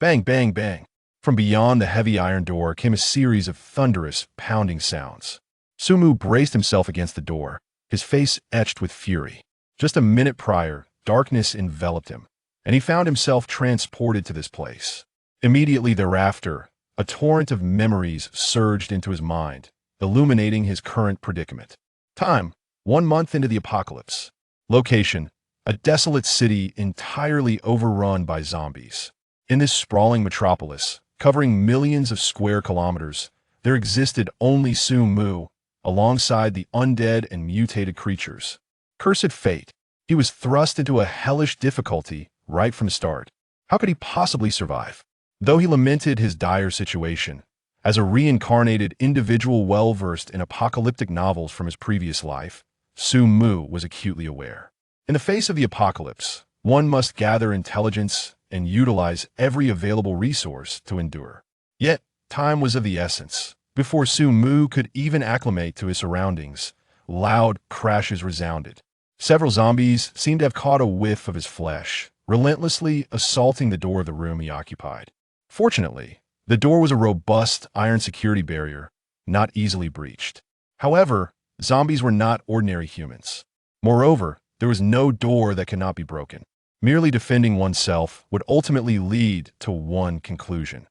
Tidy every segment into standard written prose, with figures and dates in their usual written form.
Bang, bang, bang. From beyond the heavy iron door came a series of thunderous, pounding sounds. Sumu braced himself against the door, his face etched with fury. Just a minute prior, darkness enveloped him, and he found himself transported to this place. Immediately thereafter, a torrent of memories surged into his mind, illuminating his current predicament. Time: 1 month into the apocalypse. Location: a desolate city entirely overrun by zombies. In this sprawling metropolis, covering millions of square kilometers, there existed only Sumu, alongside the undead and mutated creatures. Cursed fate. He was thrust into a hellish difficulty right from the start. How could he possibly survive? Though he lamented his dire situation, as a reincarnated individual well-versed in apocalyptic novels from his previous life, Sumu was acutely aware. In the face of the apocalypse, one must gather intelligence and utilize every available resource to endure. Yet, time was of the essence. Before Sumu could even acclimate to his surroundings, loud crashes resounded. Several zombies seemed to have caught a whiff of his flesh, relentlessly assaulting the door of the room he occupied. Fortunately, the door was a robust iron security barrier, not easily breached. However, zombies were not ordinary humans. Moreover, there was no door that could not be broken. Merely defending oneself would ultimately lead to one conclusion: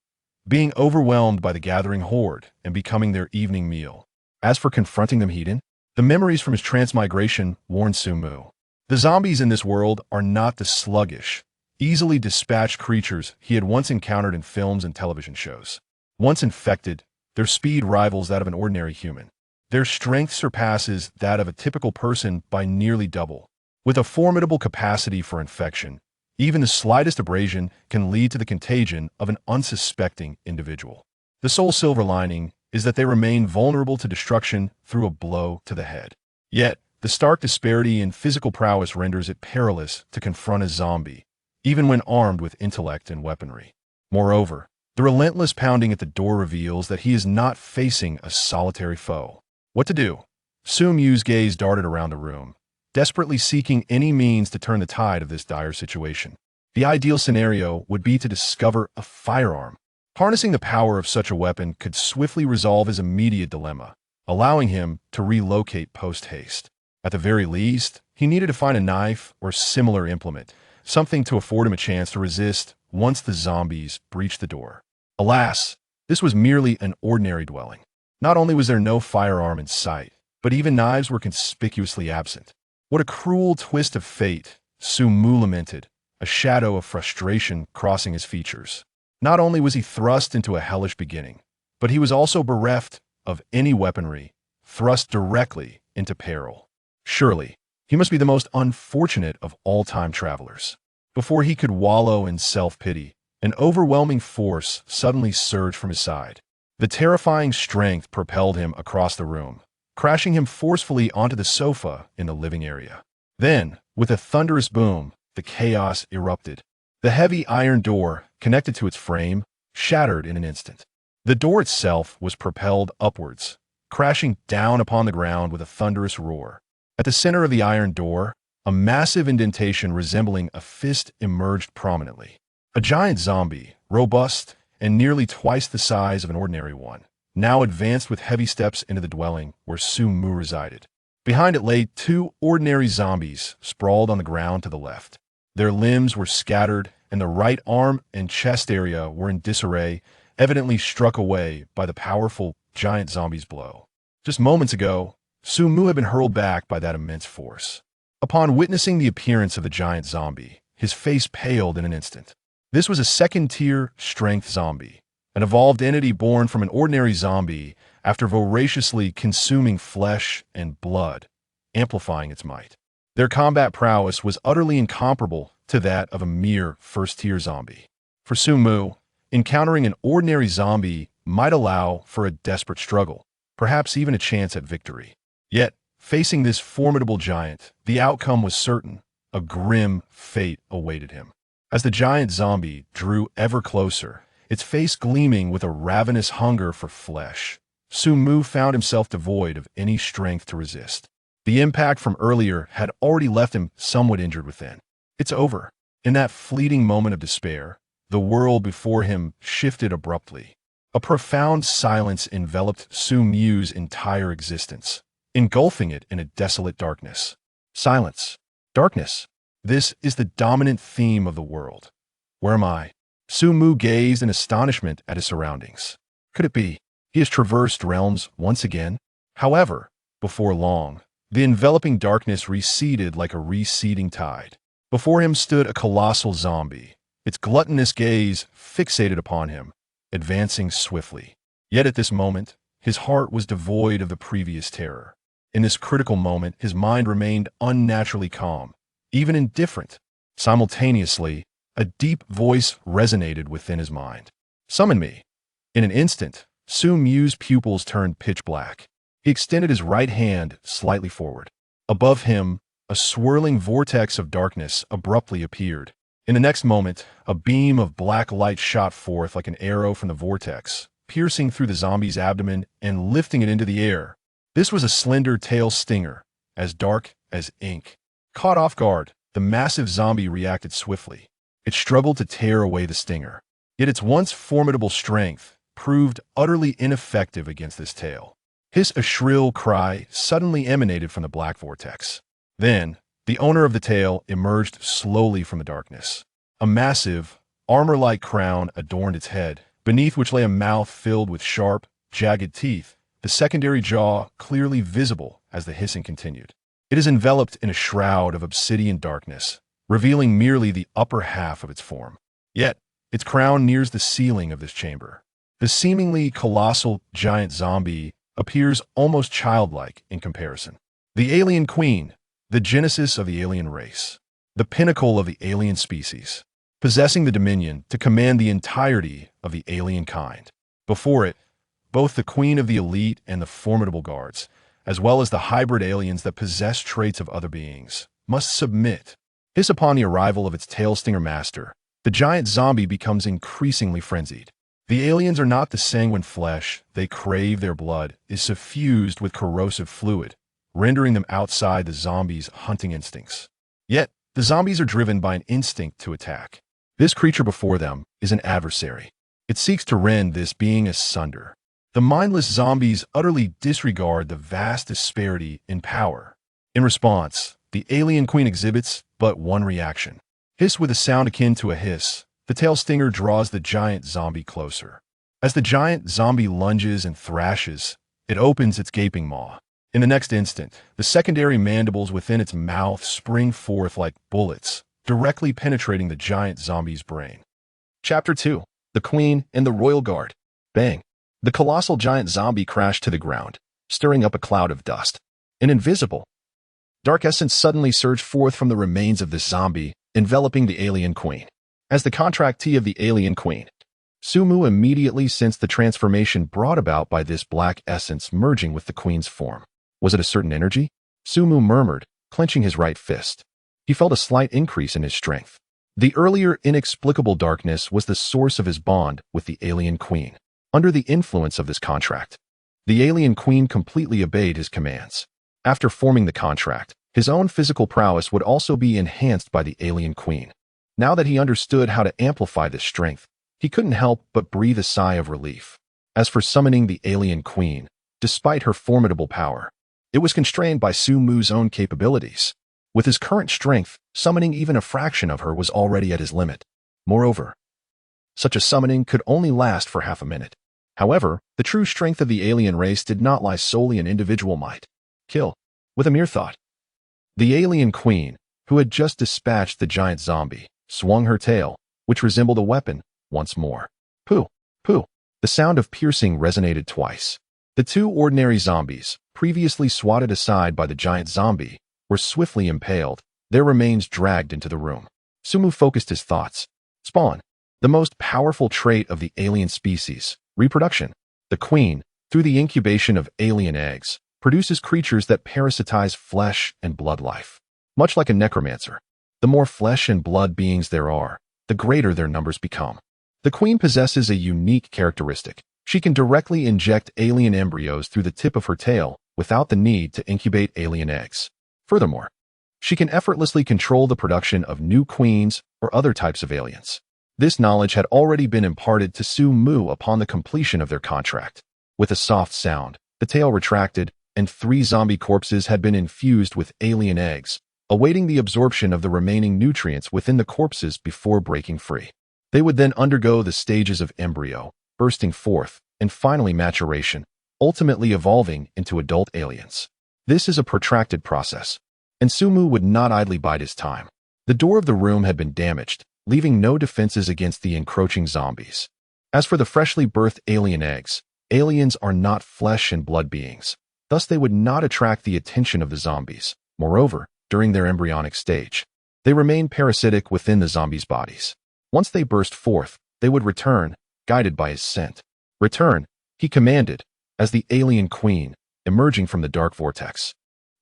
being overwhelmed by the gathering horde and becoming their evening meal. As for confronting them heathen, the memories from his transmigration warned Sumu. The zombies in this world are not the sluggish, easily dispatched creatures he had once encountered in films and television shows. Once infected, their speed rivals that of an ordinary human. Their strength surpasses that of a typical person by nearly double. With a formidable capacity for infection, even the slightest abrasion can lead to the contagion of an unsuspecting individual. The sole silver lining is that they remain vulnerable to destruction through a blow to the head. Yet, the stark disparity in physical prowess renders it perilous to confront a zombie, even when armed with intellect and weaponry. Moreover, the relentless pounding at the door reveals that he is not facing a solitary foe. What to do? Sumu's gaze darted around the room, desperately seeking any means to turn the tide of this dire situation. The ideal scenario would be to discover a firearm. Harnessing the power of such a weapon could swiftly resolve his immediate dilemma, allowing him to relocate post-haste. At the very least, he needed to find a knife or similar implement, something to afford him a chance to resist once the zombies breached the door. Alas, this was merely an ordinary dwelling. Not only was there no firearm in sight, but even knives were conspicuously absent. What a cruel twist of fate, Sumu lamented, a shadow of frustration crossing his features. Not only was he thrust into a hellish beginning, but he was also bereft of any weaponry, thrust directly into peril. Surely, he must be the most unfortunate of all time travelers. Before he could wallow in self-pity, an overwhelming force suddenly surged from his side. The terrifying strength propelled him across the room, crashing him forcefully onto the sofa in the living area. Then, with a thunderous boom, the chaos erupted. The heavy iron door, connected to its frame, shattered in an instant. The door itself was propelled upwards, crashing down upon the ground with a thunderous roar. At the center of the iron door, a massive indentation resembling a fist emerged prominently. A giant zombie, robust and nearly twice the size of an ordinary one, now advanced with heavy steps into the dwelling where Sumu resided. Behind it lay two ordinary zombies sprawled on the ground to the left. Their limbs were scattered, and the right arm and chest area were in disarray, evidently struck away by the powerful giant zombie's blow. Just moments ago, Sumu had been hurled back by that immense force. Upon witnessing the appearance of the giant zombie, his face paled in an instant. This was a second-tier strength zombie, an evolved entity born from an ordinary zombie after voraciously consuming flesh and blood, amplifying its might. Their combat prowess was utterly incomparable to that of a mere first-tier zombie. For Sumu, encountering an ordinary zombie might allow for a desperate struggle, perhaps even a chance at victory. Yet, facing this formidable giant, the outcome was certain. A grim fate awaited him. As the giant zombie drew ever closer, its face gleaming with a ravenous hunger for flesh, Sumu found himself devoid of any strength to resist. The impact from earlier had already left him somewhat injured within. It's over. In that fleeting moment of despair, the world before him shifted abruptly. A profound silence enveloped Su Mu's entire existence, engulfing it in a desolate darkness. Silence. Darkness. This is the dominant theme of the world. Where am I? Su Mu gazed in astonishment at his surroundings. Could it be he has traversed realms once again? However, before long, the enveloping darkness receded like a receding tide. Before him stood a colossal zombie, its gluttonous gaze fixated upon him, advancing swiftly. Yet at this moment, his heart was devoid of the previous terror. In this critical moment, his mind remained unnaturally calm, even indifferent. Simultaneously, a deep voice resonated within his mind. Summon me. In an instant, Su Mu's pupils turned pitch black. He extended his right hand slightly forward. Above him, a swirling vortex of darkness abruptly appeared. In the next moment, a beam of black light shot forth like an arrow from the vortex, piercing through the zombie's abdomen and lifting it into the air. This was a slender tail stinger, as dark as ink. Caught off guard, the massive zombie reacted swiftly. It struggled to tear away the stinger. Yet its once formidable strength proved utterly ineffective against this tail. A shrill cry suddenly emanated from the black vortex. Then, the owner of the tail emerged slowly from the darkness. A massive, armor-like crown adorned its head, beneath which lay a mouth filled with sharp, jagged teeth, the secondary jaw clearly visible as the hissing continued. It is enveloped in a shroud of obsidian darkness, revealing merely the upper half of its form. Yet, its crown nears the ceiling of this chamber. The seemingly colossal giant zombie appears almost childlike in comparison. The alien queen, the genesis of the alien race, the pinnacle of the alien species, possessing the dominion to command the entirety of the alien kind. Before it, both the queen of the elite and the formidable guards, as well as the hybrid aliens that possess traits of other beings, must submit. Upon the arrival of its tail stinger master, the giant zombie becomes increasingly frenzied. The aliens are not the sanguine flesh they crave. Their blood is suffused with corrosive fluid, rendering them outside the zombie's hunting instincts. Yet, the zombies are driven by an instinct to attack. This creature before them is an adversary. It seeks to rend this being asunder. The mindless zombies utterly disregard the vast disparity in power. In response, the alien queen exhibits but one reaction. Hiss with a sound akin to a hiss. The tail stinger draws the giant zombie closer. As the giant zombie lunges and thrashes, it opens its gaping maw. In the next instant, the secondary mandibles within its mouth spring forth like bullets, directly penetrating the giant zombie's brain. Chapter 2. The Queen and the Royal Guard. Bang! The colossal giant zombie crashed to the ground, stirring up a cloud of dust. An invisible, dark essence suddenly surged forth from the remains of this zombie, enveloping the alien queen. As the contractee of the alien queen, Su Mu immediately sensed the transformation brought about by this black essence merging with the queen's form. Was it a certain energy? Su Mu murmured, clenching his right fist. He felt a slight increase in his strength. The earlier inexplicable darkness was the source of his bond with the alien queen. Under the influence of this contract, the alien queen completely obeyed his commands. After forming the contract, his own physical prowess would also be enhanced by the alien queen. Now that he understood how to amplify this strength, he couldn't help but breathe a sigh of relief. As for summoning the alien queen, despite her formidable power, it was constrained by Su Mu's own capabilities. With his current strength, summoning even a fraction of her was already at his limit. Moreover, such a summoning could only last for half a minute. However, the true strength of the alien race did not lie solely in individual might. Kill. With a mere thought. The alien queen, who had just dispatched the giant zombie, swung her tail, which resembled a weapon, once more. Pooh, pooh. The sound of piercing resonated twice. The two ordinary zombies, previously swatted aside by the giant zombie, were swiftly impaled, their remains dragged into the room. Su Mu focused his thoughts. Spawn. The most powerful trait of the alien species, reproduction. The queen, through the incubation of alien eggs, produces creatures that parasitize flesh and blood life. Much like a necromancer, the more flesh and blood beings there are, the greater their numbers become. The queen possesses a unique characteristic. She can directly inject alien embryos through the tip of her tail without the need to incubate alien eggs. Furthermore, she can effortlessly control the production of new queens or other types of aliens. This knowledge had already been imparted to Su Mu upon the completion of their contract. With a soft sound, the tail retracted, and 3 zombie corpses had been infused with alien eggs, awaiting the absorption of the remaining nutrients within the corpses before breaking free. They would then undergo the stages of embryo, bursting forth, and finally maturation, ultimately evolving into adult aliens. This is a protracted process, and Su Mu would not idly bide his time. The door of the room had been damaged, leaving no defenses against the encroaching zombies. As for the freshly birthed alien eggs, aliens are not flesh and blood beings, thus they would not attract the attention of the zombies. Moreover, during their embryonic stage, they remain parasitic within the zombies' bodies. Once they burst forth, they would return, guided by his scent. Return, he commanded, as the alien queen, emerging from the dark vortex,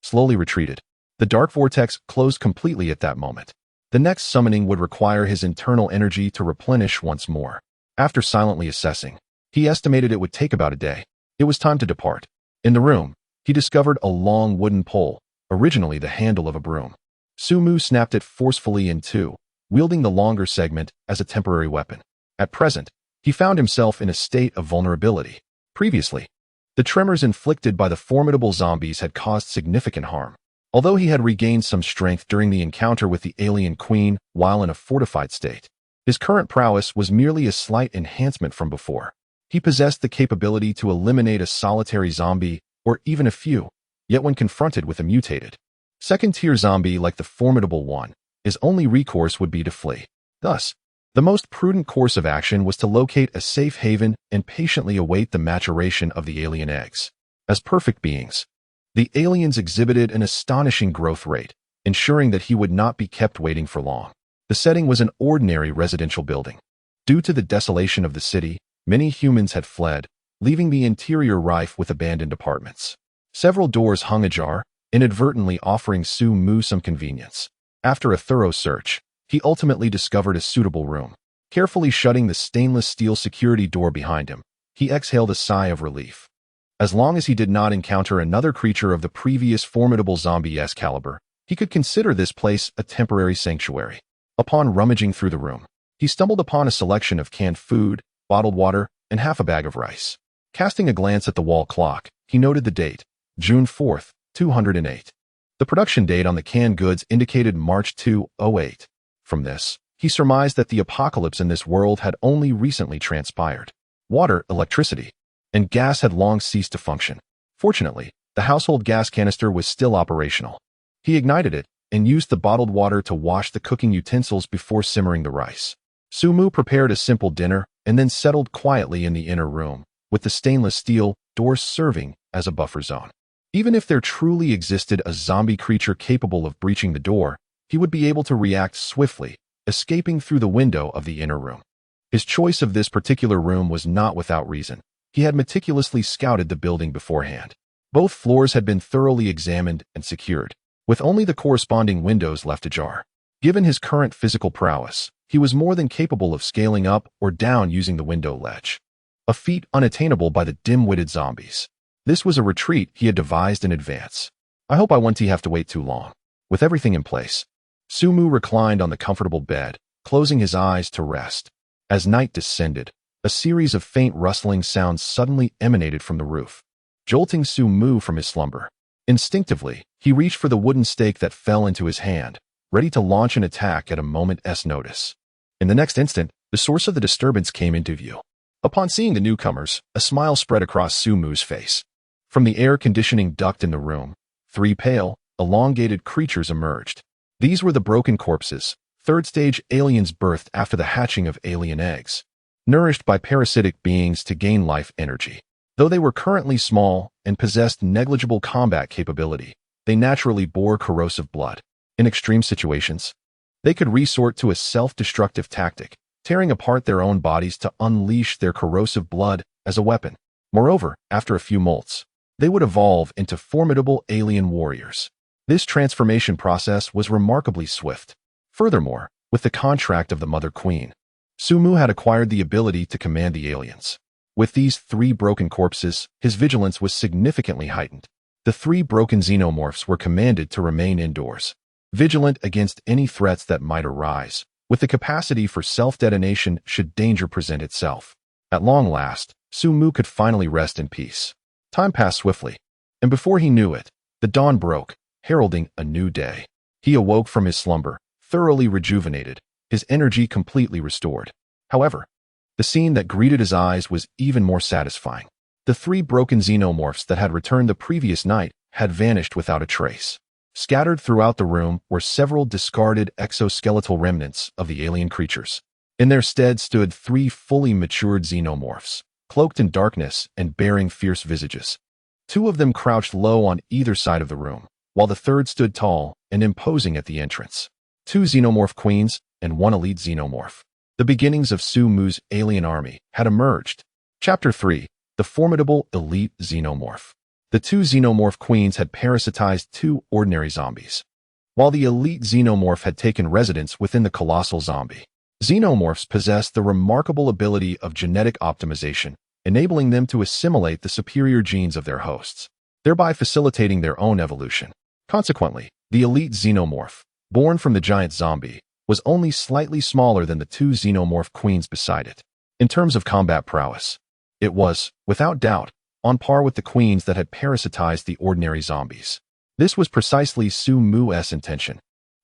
slowly retreated. The dark vortex closed completely at that moment. The next summoning would require his internal energy to replenish once more. After silently assessing, he estimated it would take about a day. It was time to depart. In the room, he discovered a long wooden pole, originally the handle of a broom. Su Mu snapped it forcefully in two, wielding the longer segment as a temporary weapon. At present, he found himself in a state of vulnerability. Previously, the tremors inflicted by the formidable zombies had caused significant harm. Although he had regained some strength during the encounter with the alien queen while in a fortified state, his current prowess was merely a slight enhancement from before. He possessed the capability to eliminate a solitary zombie, or even a few, yet when confronted with a mutated, second-tier zombie like the formidable one, his only recourse would be to flee. Thus, the most prudent course of action was to locate a safe haven and patiently await the maturation of the alien eggs. As perfect beings, the aliens exhibited an astonishing growth rate, ensuring that he would not be kept waiting for long. The setting was an ordinary residential building. Due to the desolation of the city, many humans had fled, leaving the interior rife with abandoned apartments. Several doors hung ajar, inadvertently offering Su Mu some convenience. After a thorough search, he ultimately discovered a suitable room. Carefully shutting the stainless steel security door behind him, he exhaled a sigh of relief. As long as he did not encounter another creature of the previous formidable zombie-esque caliber, he could consider this place a temporary sanctuary. Upon rummaging through the room, he stumbled upon a selection of canned food, bottled water, and half a bag of rice. Casting a glance at the wall clock, he noted the date, June 4th, 208. The production date on the canned goods indicated March 2008. From this, he surmised that the apocalypse in this world had only recently transpired. Water, electricity, and gas had long ceased to function. Fortunately, the household gas canister was still operational. He ignited it and used the bottled water to wash the cooking utensils before simmering the rice. Su Mu prepared a simple dinner and then settled quietly in the inner room, with the stainless steel doors serving as a buffer zone. Even if there truly existed a zombie creature capable of breaching the door, he would be able to react swiftly, escaping through the window of the inner room. His choice of this particular room was not without reason. He had meticulously scouted the building beforehand. Both floors had been thoroughly examined and secured, with only the corresponding windows left ajar. Given his current physical prowess, he was more than capable of scaling up or down using the window ledge, a feat unattainable by the dim-witted zombies. This was a retreat he had devised in advance. I hope I won't have to wait too long. With everything in place, Su Mu reclined on the comfortable bed, closing his eyes to rest. As night descended, a series of faint rustling sounds suddenly emanated from the roof, jolting Su Mu from his slumber. Instinctively, he reached for the wooden stake that fell into his hand, ready to launch an attack at a moment's notice. In the next instant, the source of the disturbance came into view. Upon seeing the newcomers, a smile spread across Su Mu's face. From the air conditioning duct in the room, 3 pale, elongated creatures emerged. These were the broken corpses, third-stage aliens birthed after the hatching of alien eggs, nourished by parasitic beings to gain life energy. Though they were currently small and possessed negligible combat capability, they naturally bore corrosive blood. In extreme situations, they could resort to a self-destructive tactic, tearing apart their own bodies to unleash their corrosive blood as a weapon. Moreover, after a few molts, they would evolve into formidable alien warriors. This transformation process was remarkably swift. Furthermore, with the contract of the Mother Queen, Su Mu had acquired the ability to command the aliens. With these 3 broken corpses, his vigilance was significantly heightened. The 3 broken xenomorphs were commanded to remain indoors, vigilant against any threats that might arise, with the capacity for self-detonation should danger present itself. At long last, Su-mu could finally rest in peace. Time passed swiftly, and before he knew it, the dawn broke, heralding a new day. He awoke from his slumber, thoroughly rejuvenated, his energy completely restored. However, the scene that greeted his eyes was even more satisfying. The 3 broken xenomorphs that had returned the previous night had vanished without a trace. Scattered throughout the room were several discarded exoskeletal remnants of the alien creatures. In their stead stood 3 fully matured xenomorphs, cloaked in darkness and bearing fierce visages. 2 of them crouched low on either side of the room, while the third stood tall and imposing at the entrance. 2 xenomorph queens and 1 elite xenomorph. The beginnings of Su-mu's alien army had emerged. Chapter 3. The formidable elite xenomorph. The 2 xenomorph queens had parasitized 2 ordinary zombies, while the elite xenomorph had taken residence within the colossal zombie. Xenomorphs possessed the remarkable ability of genetic optimization, enabling them to assimilate the superior genes of their hosts, thereby facilitating their own evolution. Consequently, the elite xenomorph, born from the giant zombie, was only slightly smaller than the 2 xenomorph queens beside it. In terms of combat prowess, it was, without doubt, on par with the queens that had parasitized the ordinary zombies. This was precisely Su-mu's intention.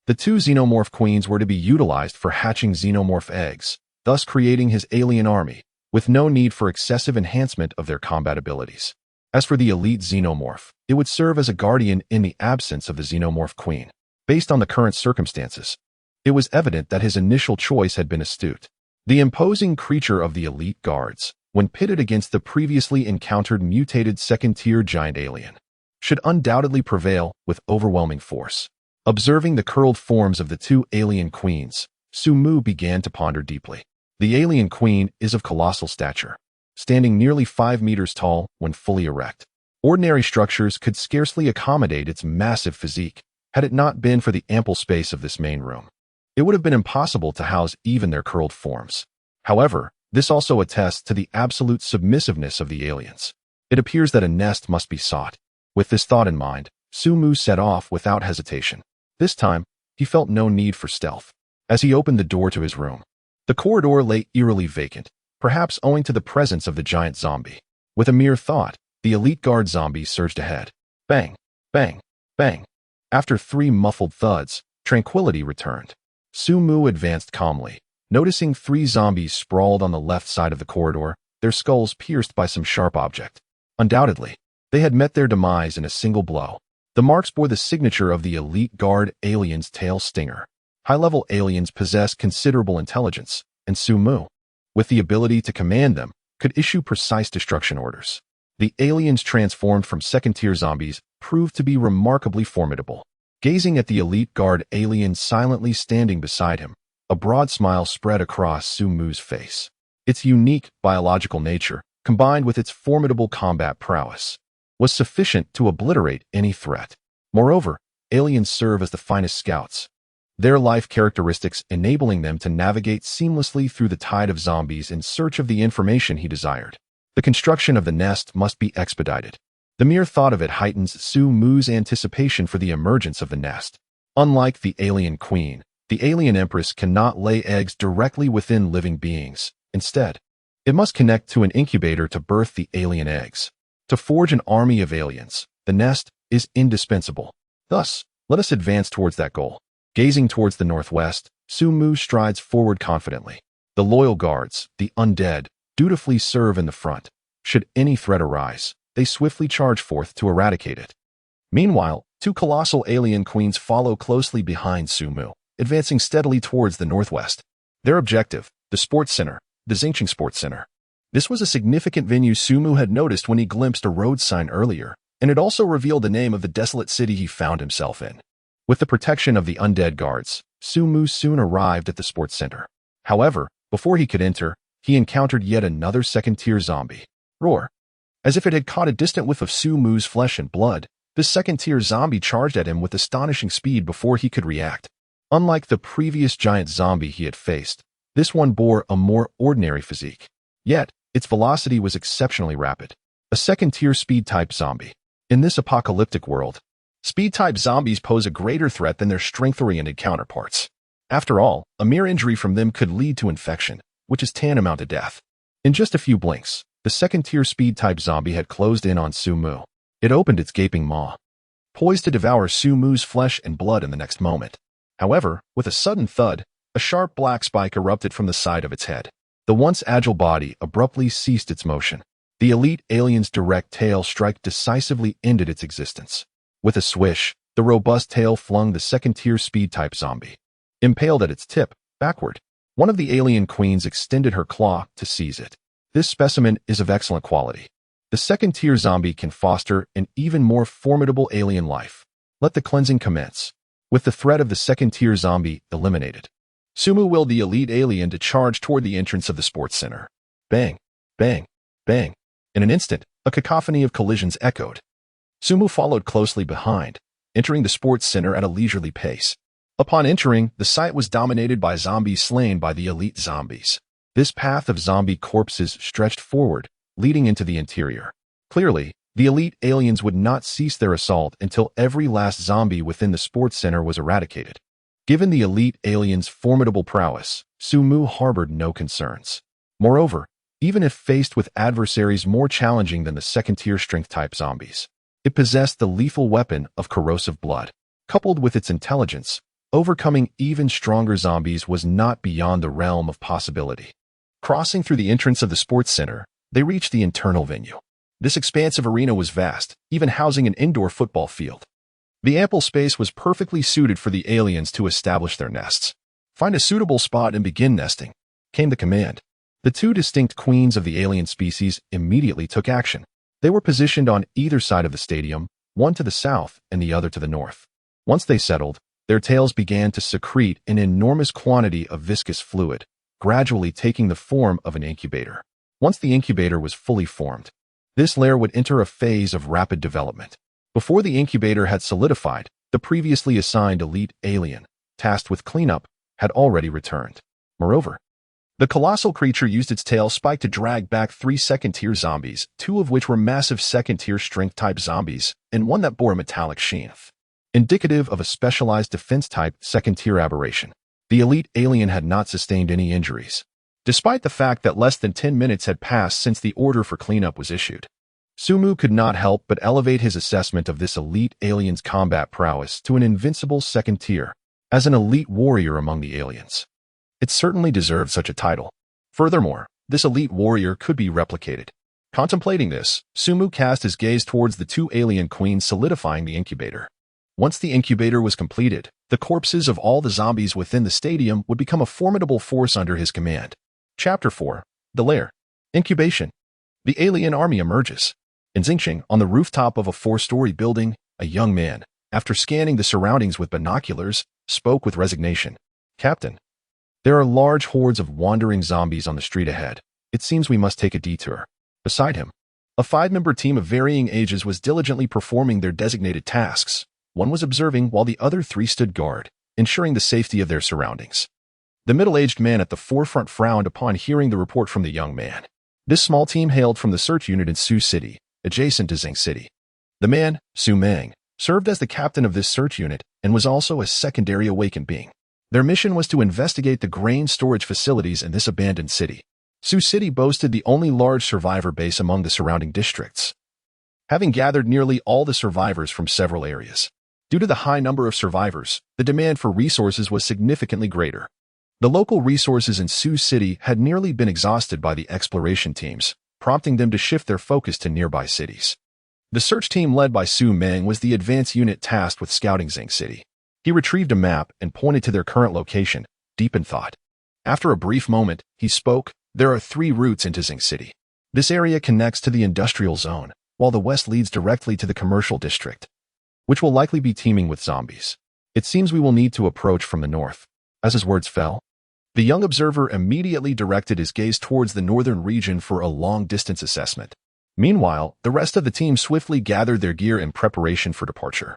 The 2 xenomorph queens were to be utilized for hatching xenomorph eggs, thus creating his alien army, with no need for excessive enhancement of their combat abilities. As for the elite xenomorph, it would serve as a guardian in the absence of the xenomorph queen. Based on the current circumstances, it was evident that his initial choice had been astute. The imposing creature of the elite guards, when pitted against the previously encountered mutated second-tier giant alien, should undoubtedly prevail with overwhelming force. Observing the curled forms of the 2 alien queens, Su-mu began to ponder deeply. The alien queen is of colossal stature, standing nearly 5 meters tall when fully erect. Ordinary structures could scarcely accommodate its massive physique, had it not been for the ample space of this main room. It would have been impossible to house even their curled forms. However, this also attests to the absolute submissiveness of the aliens. It appears that a nest must be sought. With this thought in mind, Su-mu set off without hesitation. This time, he felt no need for stealth. As he opened the door to his room, the corridor lay eerily vacant, perhaps owing to the presence of the giant zombie. With a mere thought, the elite guard zombie surged ahead. Bang, bang, bang. After 3 muffled thuds, tranquility returned. Su-mu advanced calmly, noticing 3 zombies sprawled on the left side of the corridor, their skulls pierced by some sharp object. Undoubtedly, they had met their demise in a single blow. The marks bore the signature of the elite guard alien's tail stinger. High-level aliens possessed considerable intelligence, and Su-mu, with the ability to command them, could issue precise destruction orders. The aliens transformed from second-tier zombies proved to be remarkably formidable. Gazing at the elite guard alien silently standing beside him, a broad smile spread across Su-mu's face. Its unique biological nature, combined with its formidable combat prowess, was sufficient to obliterate any threat. Moreover, aliens serve as the finest scouts, their life characteristics enabling them to navigate seamlessly through the tide of zombies in search of the information he desired. The construction of the nest must be expedited. The mere thought of it heightens Su-mu's anticipation for the emergence of the nest. Unlike the alien queen, the alien empress cannot lay eggs directly within living beings. Instead, it must connect to an incubator to birth the alien eggs. To forge an army of aliens, the nest is indispensable. Thus, let us advance towards that goal. Gazing towards the northwest, Su-mu strides forward confidently. The loyal guards, the undead, dutifully serve in the front. Should any threat arise, they swiftly charge forth to eradicate it. Meanwhile, 2 colossal alien queens follow closely behind Su-mu, advancing steadily towards the northwest. Their objective, the sports center, the Xingqing Sports Center. This was a significant venue Su-mu had noticed when he glimpsed a road sign earlier, and it also revealed the name of the desolate city he found himself in. With the protection of the undead guards, Su-mu soon arrived at the sports center. However, before he could enter, he encountered yet another second-tier zombie. Roar! As if it had caught a distant whiff of Su-mu's flesh and blood, this second-tier zombie charged at him with astonishing speed before he could react. Unlike the previous giant zombie he had faced, this one bore a more ordinary physique. Yet, its velocity was exceptionally rapid. A second-tier speed-type zombie. In this apocalyptic world, speed-type zombies pose a greater threat than their strength-oriented counterparts. After all, a mere injury from them could lead to infection, which is tantamount to death. In just a few blinks, the second-tier speed-type zombie had closed in on Su Mu. It opened its gaping maw, poised to devour Su Mu's flesh and blood in the next moment. However, with a sudden thud, a sharp black spike erupted from the side of its head. The once agile body abruptly ceased its motion. The elite alien's direct tail strike decisively ended its existence. With a swish, the robust tail flung the second-tier speed-type zombie, impaled at its tip, backward. One of the alien queens extended her claw to seize it. This specimen is of excellent quality. The second-tier zombie can foster an even more formidable alien life. Let the cleansing commence. With the threat of the second-tier zombie eliminated, Su Mu willed the elite alien to charge toward the entrance of the sports center. Bang, bang, bang. In an instant, a cacophony of collisions echoed. Su Mu followed closely behind, entering the sports center at a leisurely pace. Upon entering, the site was dominated by zombies slain by the elite zombies. This path of zombie corpses stretched forward, leading into the interior. Clearly, the elite aliens would not cease their assault until every last zombie within the sports center was eradicated. Given the elite aliens' formidable prowess, Su Mu harbored no concerns. Moreover, even if faced with adversaries more challenging than the second-tier strength-type zombies, it possessed the lethal weapon of corrosive blood. Coupled with its intelligence, overcoming even stronger zombies was not beyond the realm of possibility. Crossing through the entrance of the sports center, they reached the internal venue. This expansive arena was vast, even housing an indoor football field. The ample space was perfectly suited for the aliens to establish their nests. Find a suitable spot and begin nesting, came the command. The two distinct queens of the alien species immediately took action. They were positioned on either side of the stadium, one to the south and the other to the north. Once they settled, their tails began to secrete an enormous quantity of viscous fluid, gradually taking the form of an incubator. Once the incubator was fully formed, this layer would enter a phase of rapid development. Before the incubator had solidified, the previously assigned elite alien, tasked with cleanup, had already returned. Moreover, the colossal creature used its tail spike to drag back 3 second-tier zombies, 2 of which were massive second-tier strength-type zombies, and one that bore a metallic sheath, indicative of a specialized defense-type second-tier aberration. The elite alien had not sustained any injuries, despite the fact that less than 10 minutes had passed since the order for cleanup was issued. Su Mu could not help but elevate his assessment of this elite alien's combat prowess to an invincible second tier. As an elite warrior among the aliens, it certainly deserved such a title. Furthermore, this elite warrior could be replicated. Contemplating this, Su Mu cast his gaze towards the 2 alien queens solidifying the incubator. Once the incubator was completed, the corpses of all the zombies within the stadium would become a formidable force under his command. Chapter 4. The Lair. Incubation. The alien army emerges. In Xingqing, on the rooftop of a 4-story building, a young man, after scanning the surroundings with binoculars, spoke with resignation. Captain, there are large hordes of wandering zombies on the street ahead. It seems we must take a detour. Beside him, a 5-member team of varying ages was diligently performing their designated tasks. One was observing while the other 3 stood guard, ensuring the safety of their surroundings. The middle-aged man at the forefront frowned upon hearing the report from the young man. This small team hailed from the search unit in Su City, adjacent to Zheng City. The man, Su Meng, served as the captain of this search unit and was also a secondary awakened being. Their mission was to investigate the grain storage facilities in this abandoned city. Su City boasted the only large survivor base among the surrounding districts, having gathered nearly all the survivors from several areas. Due to the high number of survivors, the demand for resources was significantly greater. The local resources in Su City had nearly been exhausted by the exploration teams, prompting them to shift their focus to nearby cities. The search team led by Su Meng was the advance unit tasked with scouting Zheng City. He retrieved a map and pointed to their current location, deep in thought. After a brief moment, he spoke. There are 3 routes into Zheng City. This area connects to the industrial zone, while the west leads directly to the commercial district, which will likely be teeming with zombies. It seems we will need to approach from the north. As his words fell, the young observer immediately directed his gaze towards the northern region for a long-distance assessment. Meanwhile, the rest of the team swiftly gathered their gear in preparation for departure.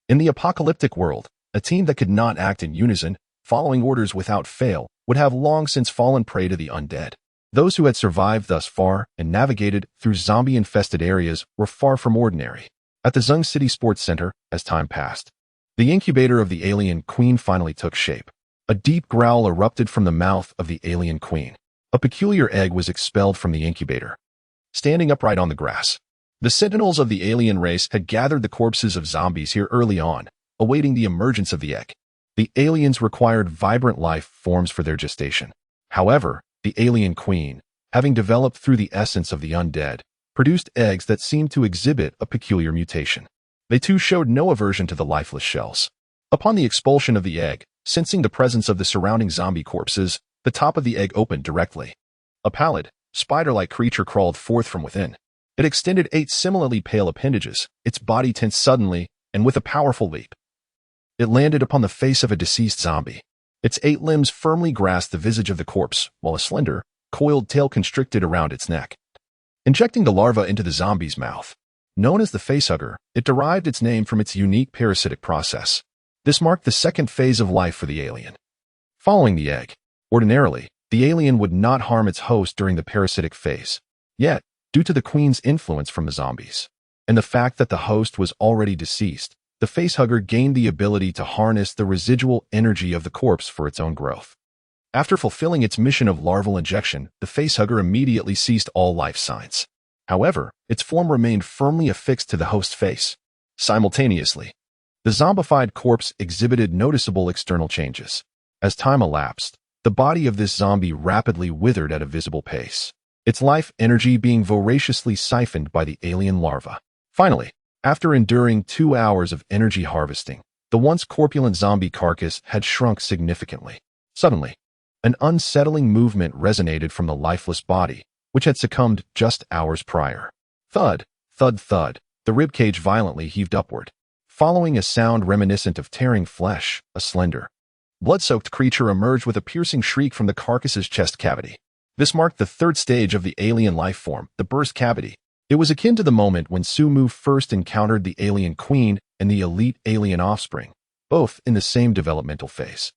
In the apocalyptic world, a team that could not act in unison, following orders without fail, would have long since fallen prey to the undead. Those who had survived thus far and navigated through zombie-infested areas were far from ordinary. At the Zheng City Sports Center, as time passed, the incubator of the alien queen finally took shape. A deep growl erupted from the mouth of the alien queen. A peculiar egg was expelled from the incubator. Standing upright on the grass, the sentinels of the alien race had gathered the corpses of zombies here early on, awaiting the emergence of the egg. The aliens required vibrant life forms for their gestation. However, the alien queen, having developed through the essence of the undead, produced eggs that seemed to exhibit a peculiar mutation. They too showed no aversion to the lifeless shells. Upon the expulsion of the egg, sensing the presence of the surrounding zombie corpses, the top of the egg opened directly. A pallid, spider-like creature crawled forth from within. It extended 8 similarly pale appendages, its body tensed suddenly, and with a powerful leap, it landed upon the face of a deceased zombie. Its 8 limbs firmly grasped the visage of the corpse, while a slender, coiled tail constricted around its neck. Injecting the larva into the zombie's mouth, known as the facehugger, it derived its name from its unique parasitic process. This marked the second phase of life for the alien. Following the egg, ordinarily, the alien would not harm its host during the parasitic phase. Yet, due to the queen's influence from the zombies, and the fact that the host was already deceased, the facehugger gained the ability to harness the residual energy of the corpse for its own growth. After fulfilling its mission of larval injection, the facehugger immediately ceased all life signs. However, its form remained firmly affixed to the host's face. Simultaneously, the zombified corpse exhibited noticeable external changes. As time elapsed, the body of this zombie rapidly withered at a visible pace, its life energy being voraciously siphoned by the alien larva. Finally, after enduring 2 hours of energy harvesting, the once corpulent zombie carcass had shrunk significantly. Suddenly, an unsettling movement resonated from the lifeless body, which had succumbed just hours prior. Thud, thud, thud, the ribcage violently heaved upward. Following a sound reminiscent of tearing flesh, a slender, blood-soaked creature emerged with a piercing shriek from the carcass's chest cavity. This marked the third stage of the alien life form, the burst cavity. It was akin to the moment when Sumu first encountered the alien queen and the elite alien offspring, both in the same developmental phase.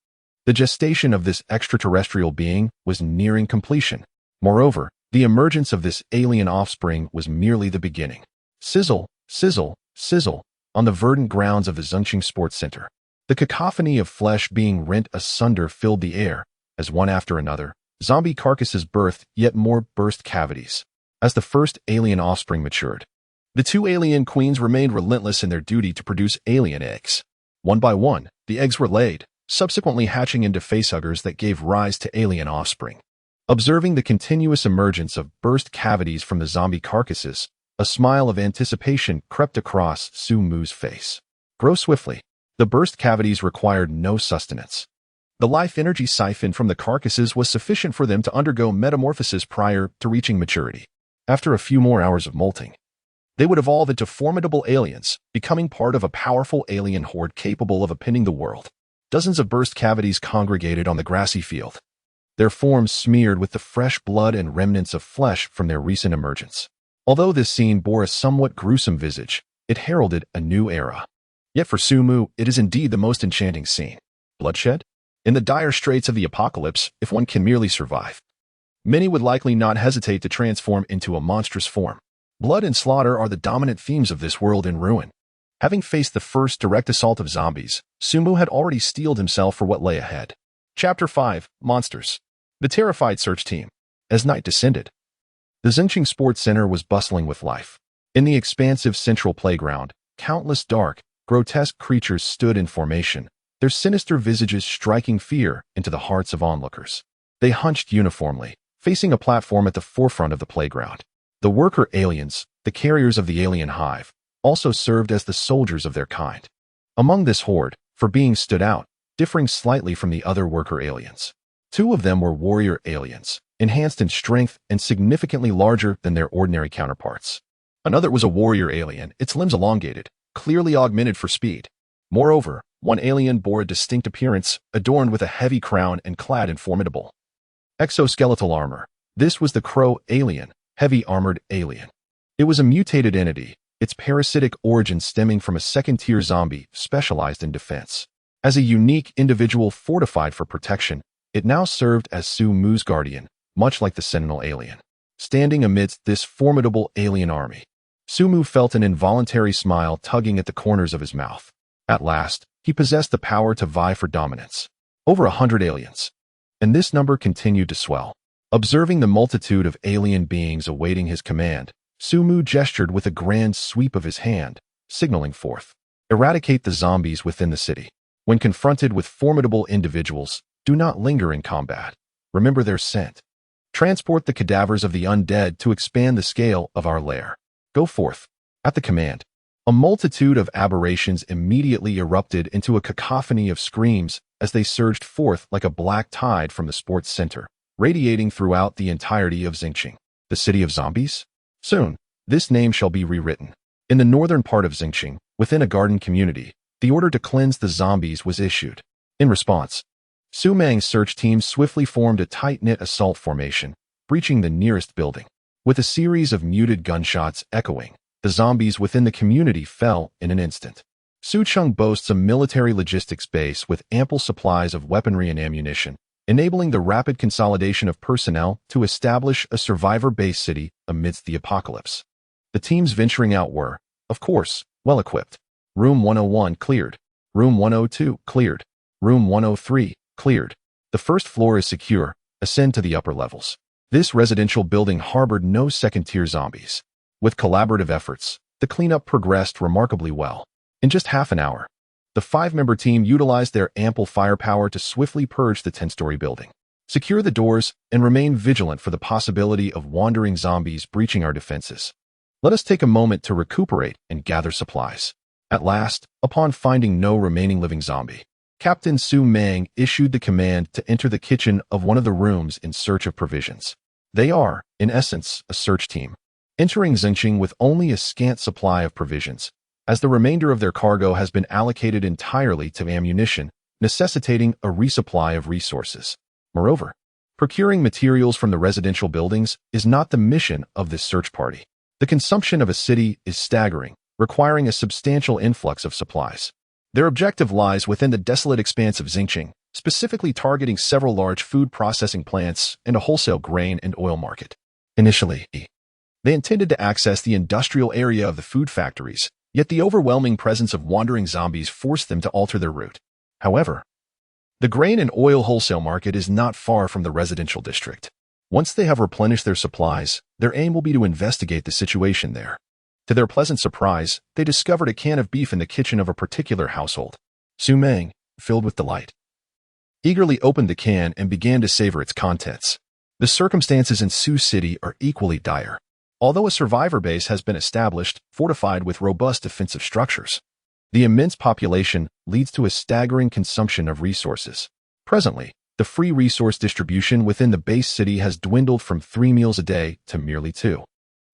The gestation of this extraterrestrial being was nearing completion. Moreover, the emergence of this alien offspring was merely the beginning. Sizzle, sizzle, sizzle, on the verdant grounds of the Zhengqing Sports Center. The cacophony of flesh being rent asunder filled the air, as one after another, zombie carcasses birthed yet more burst cavities. As the first alien offspring matured, the 2 alien queens remained relentless in their duty to produce alien eggs. One by one, the eggs were laid, subsequently hatching into facehuggers that gave rise to alien offspring. Observing the continuous emergence of burst cavities from the zombie carcasses, a smile of anticipation crept across Sumu's face. Grow swiftly. The burst cavities required no sustenance. The life energy siphoned from the carcasses was sufficient for them to undergo metamorphosis prior to reaching maturity. After a few more hours of molting, they would evolve into formidable aliens, becoming part of a powerful alien horde capable of upending the world. Dozens of burst cavities congregated on the grassy field, their forms smeared with the fresh blood and remnants of flesh from their recent emergence. Although this scene bore a somewhat gruesome visage, it heralded a new era. Yet for Sumu, it is indeed the most enchanting scene. Bloodshed? In the dire straits of the apocalypse, if one can merely survive, many would likely not hesitate to transform into a monstrous form. Blood and slaughter are the dominant themes of this world in ruin. Having faced the first direct assault of zombies, Sumu had already steeled himself for what lay ahead. Chapter 5, Monsters. The terrified search team. As night descended, the Zhengqing Sports Center was bustling with life. In the expansive central playground, countless dark, grotesque creatures stood in formation, their sinister visages striking fear into the hearts of onlookers. They hunched uniformly, facing a platform at the forefront of the playground. The worker aliens, the carriers of the alien hive, also served as the soldiers of their kind. Among this horde, for being stood out, differing slightly from the other worker aliens, 2 of them were warrior aliens, enhanced in strength and significantly larger than their ordinary counterparts. Another was a warrior alien, its limbs elongated, clearly augmented for speed. Moreover, one alien bore a distinct appearance, adorned with a heavy crown and clad in formidable exoskeletal armor. This was the Crow alien, heavy armored alien. It was a mutated entity, its parasitic origin stemming from a second-tier zombie specialized in defense. As a unique individual fortified for protection, it now served as Sumu's guardian, much like the Sentinel alien. Standing amidst this formidable alien army, Sumu felt an involuntary smile tugging at the corners of his mouth. At last, he possessed the power to vie for dominance. Over 100 aliens. And this number continued to swell. Observing the multitude of alien beings awaiting his command, Sumu gestured with a grand sweep of his hand, signaling forth. Eradicate the zombies within the city. When confronted with formidable individuals, do not linger in combat. Remember their scent. Transport the cadavers of the undead to expand the scale of our lair. Go forth. At the command, a multitude of aberrations immediately erupted into a cacophony of screams as they surged forth like a black tide from the sports center, radiating throughout the entirety of Xingqing. The city of zombies? Soon, this name shall be rewritten. In the northern part of Xingqing, within a garden community, the order to cleanse the zombies was issued. In response, Su Mang's search team swiftly formed a tight-knit assault formation, breaching the nearest building. With a series of muted gunshots echoing, the zombies within the community fell in an instant. Sucheng boasts a military logistics base with ample supplies of weaponry and ammunition, enabling the rapid consolidation of personnel to establish a survivor-based city amidst the apocalypse. The teams venturing out were, of course, well-equipped. Room 101 cleared. Room 102 cleared. Room 103 cleared. The first floor is secure. Ascend to the upper levels. This residential building harbored no second-tier zombies. With collaborative efforts, the cleanup progressed remarkably well. In just half an hour, the 5-member team utilized their ample firepower to swiftly purge the 10-story building. Secure the doors and remain vigilant for the possibility of wandering zombies breaching our defenses. Let us take a moment to recuperate and gather supplies. At last, upon finding no remaining living zombie, Captain Su Mang issued the command to enter the kitchen of one of the rooms in search of provisions. They are, in essence, a search team, entering Xingqing with only a scant supply of provisions, as the remainder of their cargo has been allocated entirely to ammunition, necessitating a resupply of resources. Moreover, procuring materials from the residential buildings is not the mission of this search party. The consumption of a city is staggering, requiring a substantial influx of supplies. Their objective lies within the desolate expanse of Xingqing, specifically targeting several large food processing plants and a wholesale grain and oil market. Initially, they intended to access the industrial area of the food factories, yet the overwhelming presence of wandering zombies forced them to alter their route. However, the grain and oil wholesale market is not far from the residential district. Once they have replenished their supplies, their aim will be to investigate the situation there. To their pleasant surprise, they discovered a can of beef in the kitchen of a particular household. Su Mang, filled with delight, eagerly opened the can and began to savor its contents. The circumstances in Sioux City are equally dire. Although a survivor base has been established, fortified with robust defensive structures, the immense population leads to a staggering consumption of resources. Presently, the free resource distribution within the base city has dwindled from 3 meals a day to merely 2.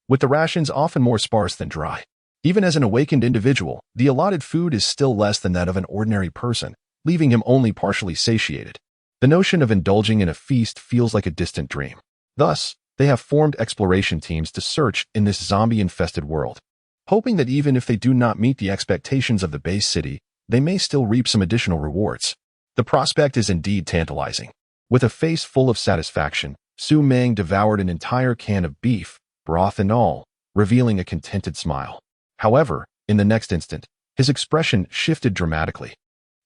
With the rations often more sparse than dry. Even as an awakened individual, the allotted food is still less than that of an ordinary person, leaving him only partially satiated. The notion of indulging in a feast feels like a distant dream. Thus, they have formed exploration teams to search in this zombie-infested world, hoping that even if they do not meet the expectations of the base city, they may still reap some additional rewards. The prospect is indeed tantalizing. With a face full of satisfaction, Su Mang devoured an entire can of beef, broth and all, revealing a contented smile. However, in the next instant, his expression shifted dramatically.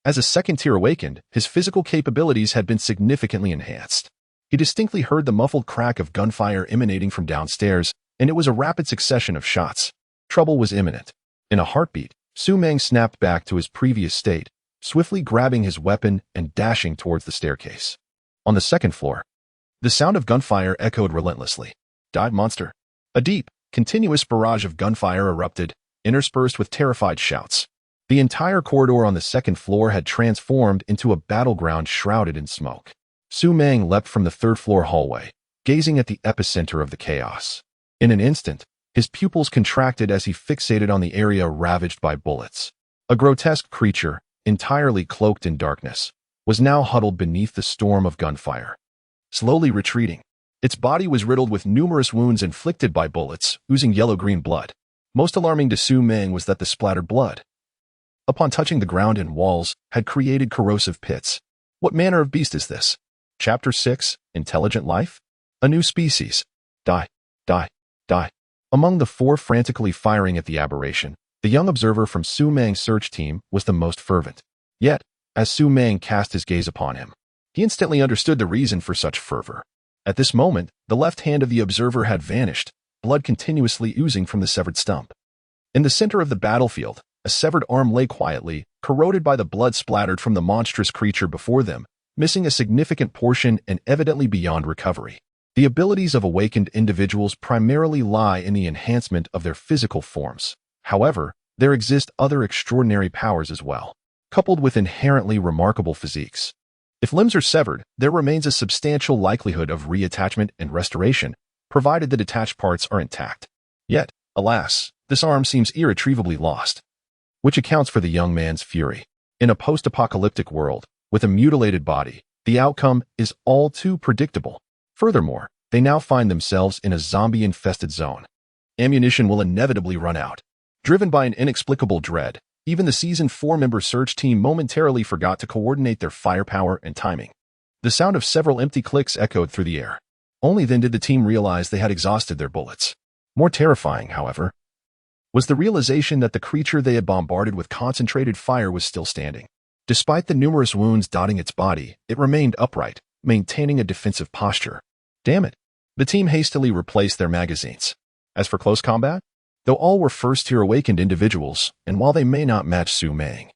As a second tier awakened, his physical capabilities had been significantly enhanced. He distinctly heard the muffled crack of gunfire emanating from downstairs, and it was a rapid succession of shots. Trouble was imminent. In a heartbeat, Su Mang snapped back to his previous state, swiftly grabbing his weapon and dashing towards the staircase. On the second floor, the sound of gunfire echoed relentlessly. Dive monster. A deep, continuous barrage of gunfire erupted, interspersed with terrified shouts. The entire corridor on the second floor had transformed into a battleground shrouded in smoke. Su Mang leapt from the third-floor hallway, gazing at the epicenter of the chaos. In an instant, his pupils contracted as he fixated on the area ravaged by bullets. A grotesque creature, entirely cloaked in darkness, was now huddled beneath the storm of gunfire. Slowly retreating, its body was riddled with numerous wounds inflicted by bullets, oozing yellow-green blood. Most alarming to Su Mang was that the splattered blood, upon touching the ground and walls, had created corrosive pits. What manner of beast is this? Chapter 6, Intelligent Life? A New Species. Die, die, die. Among the 4 frantically firing at the aberration, the young observer from Su Mang's search team was the most fervent. Yet, as Su Meng cast his gaze upon him. He instantly understood the reason for such fervor. At this moment, the left hand of the observer had vanished, blood continuously oozing from the severed stump. In the center of the battlefield, a severed arm lay quietly, corroded by the blood splattered from the monstrous creature before them, missing a significant portion and evidently beyond recovery. The abilities of awakened individuals primarily lie in the enhancement of their physical forms. However, there exist other extraordinary powers as well, coupled with inherently remarkable physiques. If limbs are severed, there remains a substantial likelihood of reattachment and restoration, provided the detached parts are intact. Yet, alas, this arm seems irretrievably lost, which accounts for the young man's fury. In a post-apocalyptic world, with a mutilated body, the outcome is all too predictable. Furthermore, they now find themselves in a zombie-infested zone. Ammunition will inevitably run out. Driven by an inexplicable dread, even the Season 4-member search team momentarily forgot to coordinate their firepower and timing. The sound of several empty clicks echoed through the air. Only then did the team realize they had exhausted their bullets. More terrifying, however, was the realization that the creature they had bombarded with concentrated fire was still standing. Despite the numerous wounds dotting its body, it remained upright, maintaining a defensive posture. Damn it! The team hastily replaced their magazines. As for close combat, though all were first-tier awakened individuals, and while they may not match Su Meng,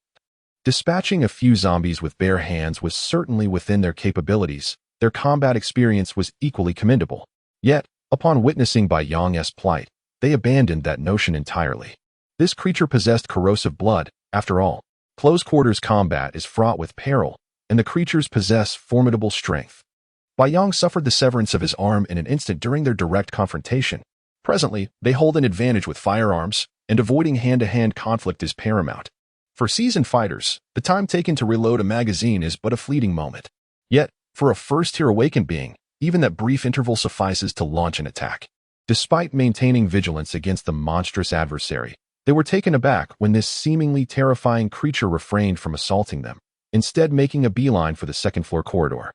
dispatching a few zombies with bare hands was certainly within their capabilities. Their combat experience was equally commendable. Yet, upon witnessing Bai Yang's plight, they abandoned that notion entirely. This creature possessed corrosive blood. After all, close-quarters combat is fraught with peril, and the creatures possess formidable strength. Bai Yang suffered the severance of his arm in an instant during their direct confrontation. Presently, they hold an advantage with firearms, and avoiding hand-to-hand conflict is paramount. For seasoned fighters, the time taken to reload a magazine is but a fleeting moment. Yet, for a first-tier awakened being, even that brief interval suffices to launch an attack. Despite maintaining vigilance against the monstrous adversary, they were taken aback when this seemingly terrifying creature refrained from assaulting them, instead making a beeline for the second-floor corridor.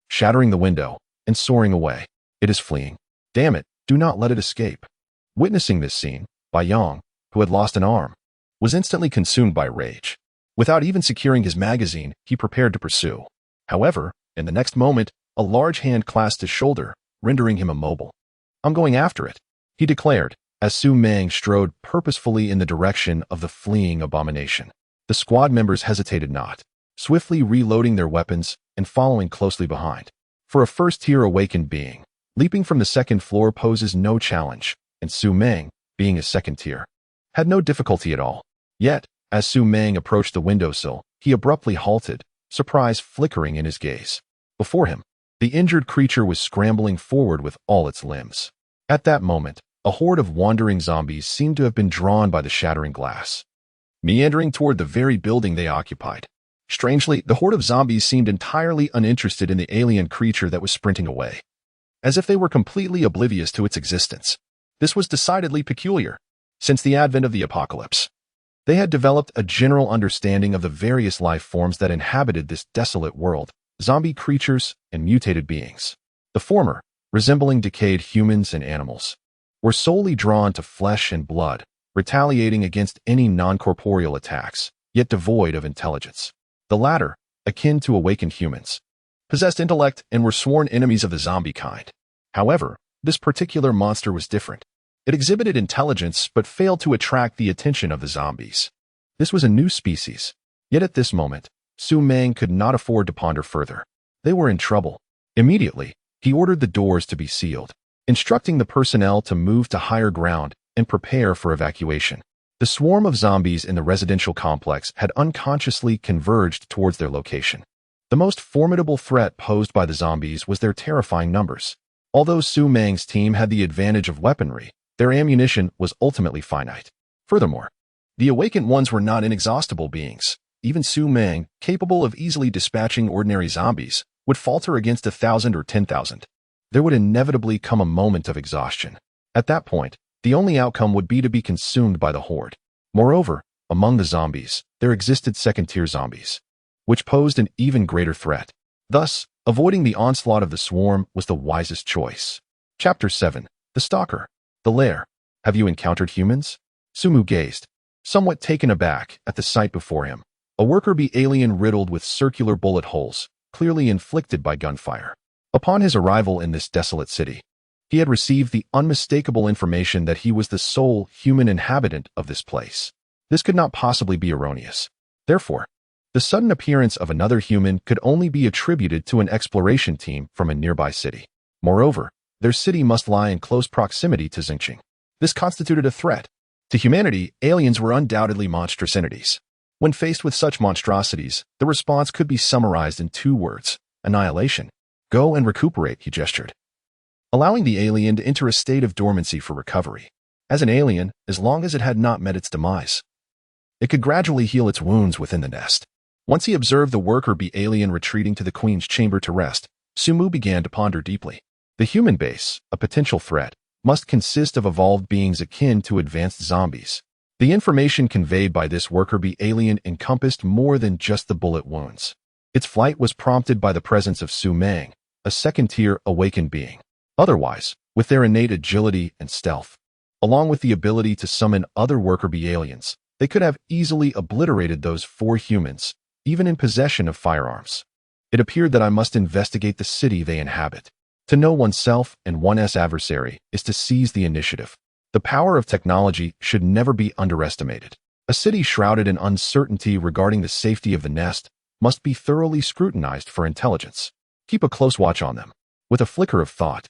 Shattering the window and soaring away. It is fleeing. Damn it, do not let it escape. Witnessing this scene, Bai Yang, who had lost an arm, was instantly consumed by rage. Without even securing his magazine, he prepared to pursue. However, in the next moment, a large hand clasped his shoulder, rendering him immobile. I'm going after it, he declared, as Su Meng strode purposefully in the direction of the fleeing abomination. The squad members hesitated not, swiftly reloading their weapons and following closely behind. For a first-tier awakened being, leaping from the second floor poses no challenge, and Su Meng, being a second tier, had no difficulty at all. Yet, as Su Meng approached the windowsill, he abruptly halted, surprise flickering in his gaze. Before him, the injured creature was scrambling forward with all its limbs. At that moment, a horde of wandering zombies seemed to have been drawn by the shattering glass, meandering toward the very building they occupied. Strangely, the horde of zombies seemed entirely uninterested in the alien creature that was sprinting away, as if they were completely oblivious to its existence. This was decidedly peculiar. Since the advent of the apocalypse, they had developed a general understanding of the various life forms that inhabited this desolate world: zombie creatures and mutated beings. The former, resembling decayed humans and animals, were solely drawn to flesh and blood, retaliating against any non-corporeal attacks, yet devoid of intelligence. The latter, akin to awakened humans, possessed intellect and were sworn enemies of the zombie kind. However, this particular monster was different. It exhibited intelligence but failed to attract the attention of the zombies. This was a new species. Yet at this moment, Su Meng could not afford to ponder further. They were in trouble. Immediately, he ordered the doors to be sealed, instructing the personnel to move to higher ground and prepare for evacuation. The swarm of zombies in the residential complex had unconsciously converged towards their location. The most formidable threat posed by the zombies was their terrifying numbers. Although Su Meng's team had the advantage of weaponry, their ammunition was ultimately finite. Furthermore, the awakened ones were not inexhaustible beings. Even Su Meng, capable of easily dispatching ordinary zombies, would falter against 1,000 or 10,000. There would inevitably come a moment of exhaustion. At that point, the only outcome would be to be consumed by the horde. Moreover, among the zombies, there existed second-tier zombies, which posed an even greater threat. Thus, avoiding the onslaught of the swarm was the wisest choice. Chapter 7. The Stalker. The Lair. Have you encountered humans? Sumu gazed, somewhat taken aback at the sight before him. A worker bee alien riddled with circular bullet holes, clearly inflicted by gunfire. Upon his arrival in this desolate city, he had received the unmistakable information that he was the sole human inhabitant of this place. This could not possibly be erroneous. Therefore, the sudden appearance of another human could only be attributed to an exploration team from a nearby city. Moreover, their city must lie in close proximity to Xingqing. This constituted a threat. To humanity, aliens were undoubtedly monstrous entities. When faced with such monstrosities, the response could be summarized in 2 words: annihilation. Go and recuperate, he gestured, allowing the alien to enter a state of dormancy for recovery. As an alien, as long as it had not met its demise, it could gradually heal its wounds within the nest. Once he observed the worker bee alien retreating to the queen's chamber to rest, Sumu began to ponder deeply. The human base, a potential threat, must consist of evolved beings akin to advanced zombies. The information conveyed by this worker bee alien encompassed more than just the bullet wounds. Its flight was prompted by the presence of Su Meng, a second-tier awakened being. Otherwise, with their innate agility and stealth, along with the ability to summon other worker bee aliens, they could have easily obliterated those 4 humans, even in possession of firearms. It appeared that I must investigate the city they inhabit. To know oneself and one's adversary is to seize the initiative. The power of technology should never be underestimated. A city shrouded in uncertainty regarding the safety of the nest must be thoroughly scrutinized for intelligence. Keep a close watch on them. With a flicker of thought,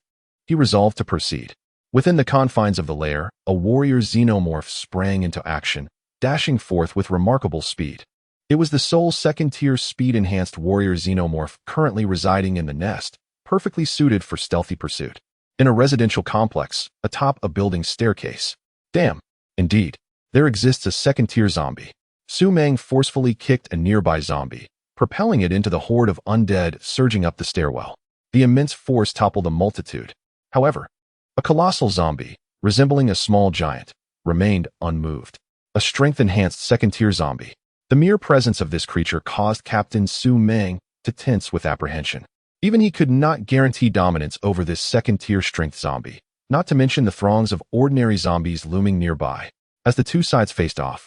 he resolved to proceed. Within the confines of the lair, a warrior xenomorph sprang into action, dashing forth with remarkable speed. It was the sole second-tier speed-enhanced warrior xenomorph currently residing in the nest, perfectly suited for stealthy pursuit. In a residential complex, atop a building staircase. Damn. Indeed, there exists a second-tier zombie. Su Meng forcefully kicked a nearby zombie, propelling it into the horde of undead surging up the stairwell. The immense force toppled a multitude. However, a colossal zombie, resembling a small giant, remained unmoved. A strength-enhanced second-tier zombie. The mere presence of this creature caused Captain Su Meng to tense with apprehension. Even he could not guarantee dominance over this second-tier strength zombie, not to mention the throngs of ordinary zombies looming nearby. As the 2 sides faced off,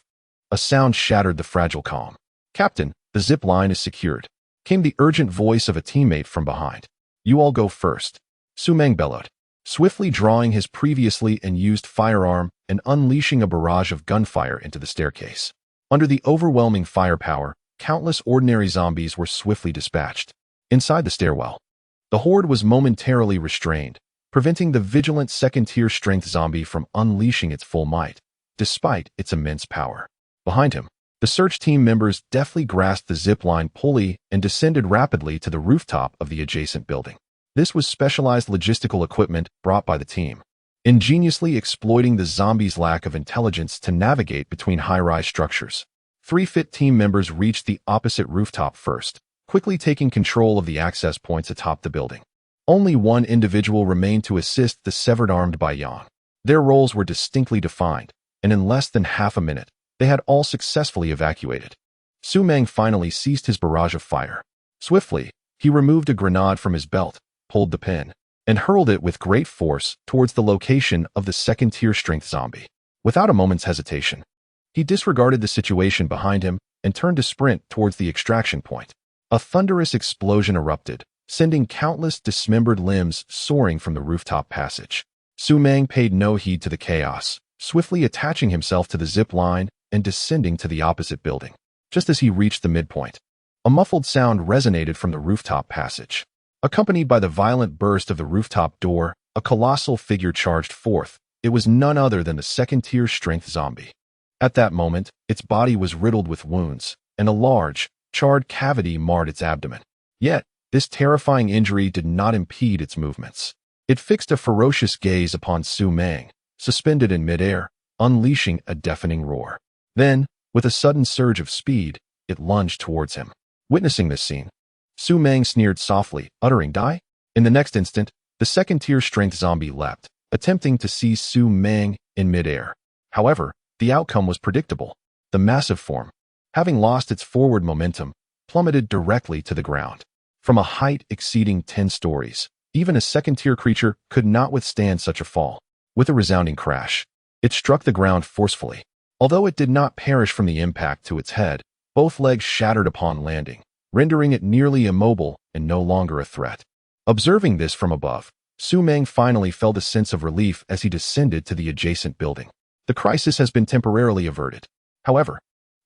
a sound shattered the fragile calm. "Captain, the zip line is secured," came the urgent voice of a teammate from behind. "You all go first," Su Meng bellowed, swiftly drawing his previously unused firearm and unleashing a barrage of gunfire into the staircase. Under the overwhelming firepower, countless ordinary zombies were swiftly dispatched. Inside the stairwell, the horde was momentarily restrained, preventing the vigilant second-tier strength zombie from unleashing its full might, despite its immense power. Behind him, the search team members deftly grasped the zip-line pulley and descended rapidly to the rooftop of the adjacent building. This was specialized logistical equipment brought by the team, ingeniously exploiting the zombies' lack of intelligence to navigate between high-rise structures. 3 fit team members reached the opposite rooftop first, quickly taking control of the access points atop the building. Only 1 individual remained to assist the severed armed by Yang. Their roles were distinctly defined, and in less than half a minute, they had all successfully evacuated. Su Meng finally ceased his barrage of fire. Swiftly, he removed a grenade from his belt, pulled the pin, and hurled it with great force towards the location of the second-tier strength zombie. Without a moment's hesitation, he disregarded the situation behind him and turned to sprint towards the extraction point. A thunderous explosion erupted, sending countless dismembered limbs soaring from the rooftop passage. Su Meng paid no heed to the chaos, swiftly attaching himself to the zip line and descending to the opposite building. Just as he reached the midpoint, a muffled sound resonated from the rooftop passage. Accompanied by the violent burst of the rooftop door, a colossal figure charged forth. It was none other than the second-tier strength zombie. At that moment, its body was riddled with wounds, and a large, charred cavity marred its abdomen. Yet, this terrifying injury did not impede its movements. It fixed a ferocious gaze upon Su Meng, suspended in midair, unleashing a deafening roar. Then, with a sudden surge of speed, it lunged towards him. Witnessing this scene, Su Meng sneered softly, uttering, "Die?" In the next instant, the second-tier strength zombie leapt, attempting to seize Su Meng in midair. However, the outcome was predictable. The massive form, having lost its forward momentum, plummeted directly to the ground. From a height exceeding 10 stories, even a second-tier creature could not withstand such a fall. With a resounding crash, it struck the ground forcefully. Although it did not perish from the impact to its head, both legs shattered upon landing, rendering it nearly immobile and no longer a threat. Observing this from above, Su Meng finally felt a sense of relief as he descended to the adjacent building. The crisis has been temporarily averted. However,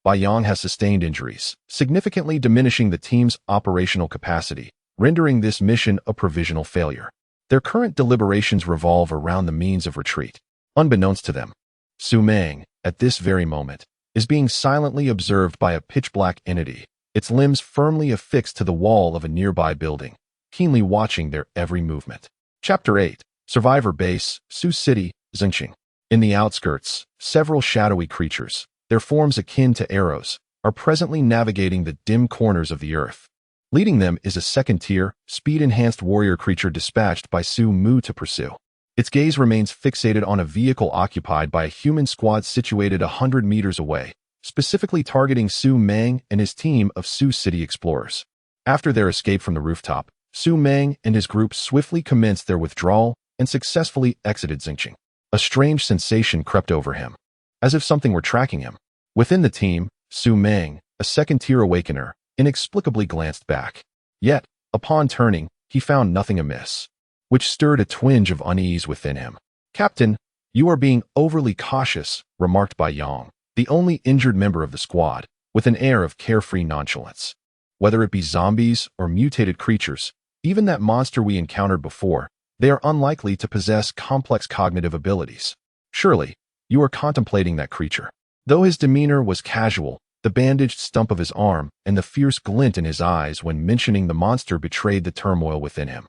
Bai Yang has sustained injuries, significantly diminishing the team's operational capacity, rendering this mission a provisional failure. Their current deliberations revolve around the means of retreat. Unbeknownst to them, Su Meng, at this very moment, is being silently observed by a pitch-black entity, its limbs firmly affixed to the wall of a nearby building, keenly watching their every movement. Chapter 8. Survivor Base, Su City, Zengqing. In the outskirts, several shadowy creatures, their forms akin to arrows, are presently navigating the dim corners of the earth. Leading them is a second-tier, speed-enhanced warrior creature dispatched by Su Mu to pursue. Its gaze remains fixated on a vehicle occupied by a human squad situated 100 meters away, specifically targeting Su Meng and his team of Su City explorers. After their escape from the rooftop, Su Meng and his group swiftly commenced their withdrawal and successfully exited Zengqing. A strange sensation crept over him, as if something were tracking him. Within the team, Su Meng, a second-tier awakener, inexplicably glanced back. Yet, upon turning, he found nothing amiss, which stirred a twinge of unease within him. "Captain, you are being overly cautious," remarked Bai Yang, the only injured member of the squad, with an air of carefree nonchalance. "Whether it be zombies or mutated creatures, even that monster we encountered before, they are unlikely to possess complex cognitive abilities. Surely, you are contemplating that creature." Though his demeanor was casual, the bandaged stump of his arm and the fierce glint in his eyes when mentioning the monster betrayed the turmoil within him.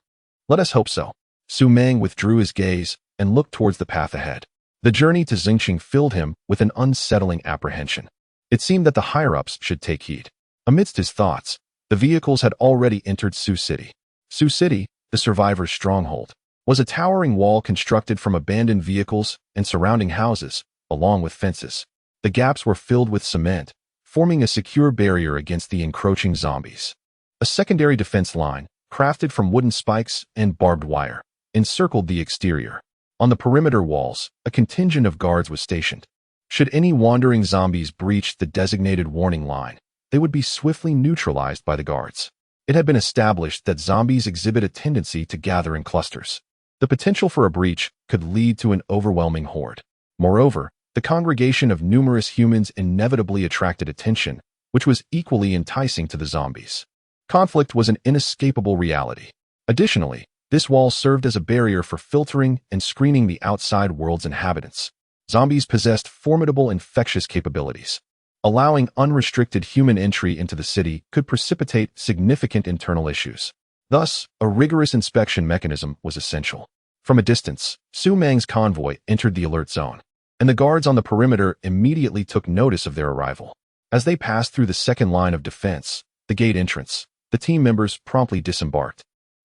"Let us hope so." Su Meng withdrew his gaze and looked towards the path ahead. The journey to Zengqing filled him with an unsettling apprehension. It seemed that the higher-ups should take heed. Amidst his thoughts, the vehicles had already entered Su City. Su City, the survivors' stronghold, was a towering wall constructed from abandoned vehicles and surrounding houses, along with fences. The gaps were filled with cement, forming a secure barrier against the encroaching zombies. A secondary defense line, crafted from wooden spikes and barbed wire, encircled the exterior. On the perimeter walls, a contingent of guards was stationed. Should any wandering zombies breach the designated warning line, they would be swiftly neutralized by the guards. It had been established that zombies exhibit a tendency to gather in clusters. The potential for a breach could lead to an overwhelming horde. Moreover, the congregation of numerous humans inevitably attracted attention, which was equally enticing to the zombies. Conflict was an inescapable reality. Additionally, this wall served as a barrier for filtering and screening the outside world's inhabitants. Zombies possessed formidable infectious capabilities. Allowing unrestricted human entry into the city could precipitate significant internal issues. Thus, a rigorous inspection mechanism was essential. From a distance, Su Meng's convoy entered the alert zone, and the guards on the perimeter immediately took notice of their arrival. As they passed through the second line of defense, the gate entrance, the team members promptly disembarked.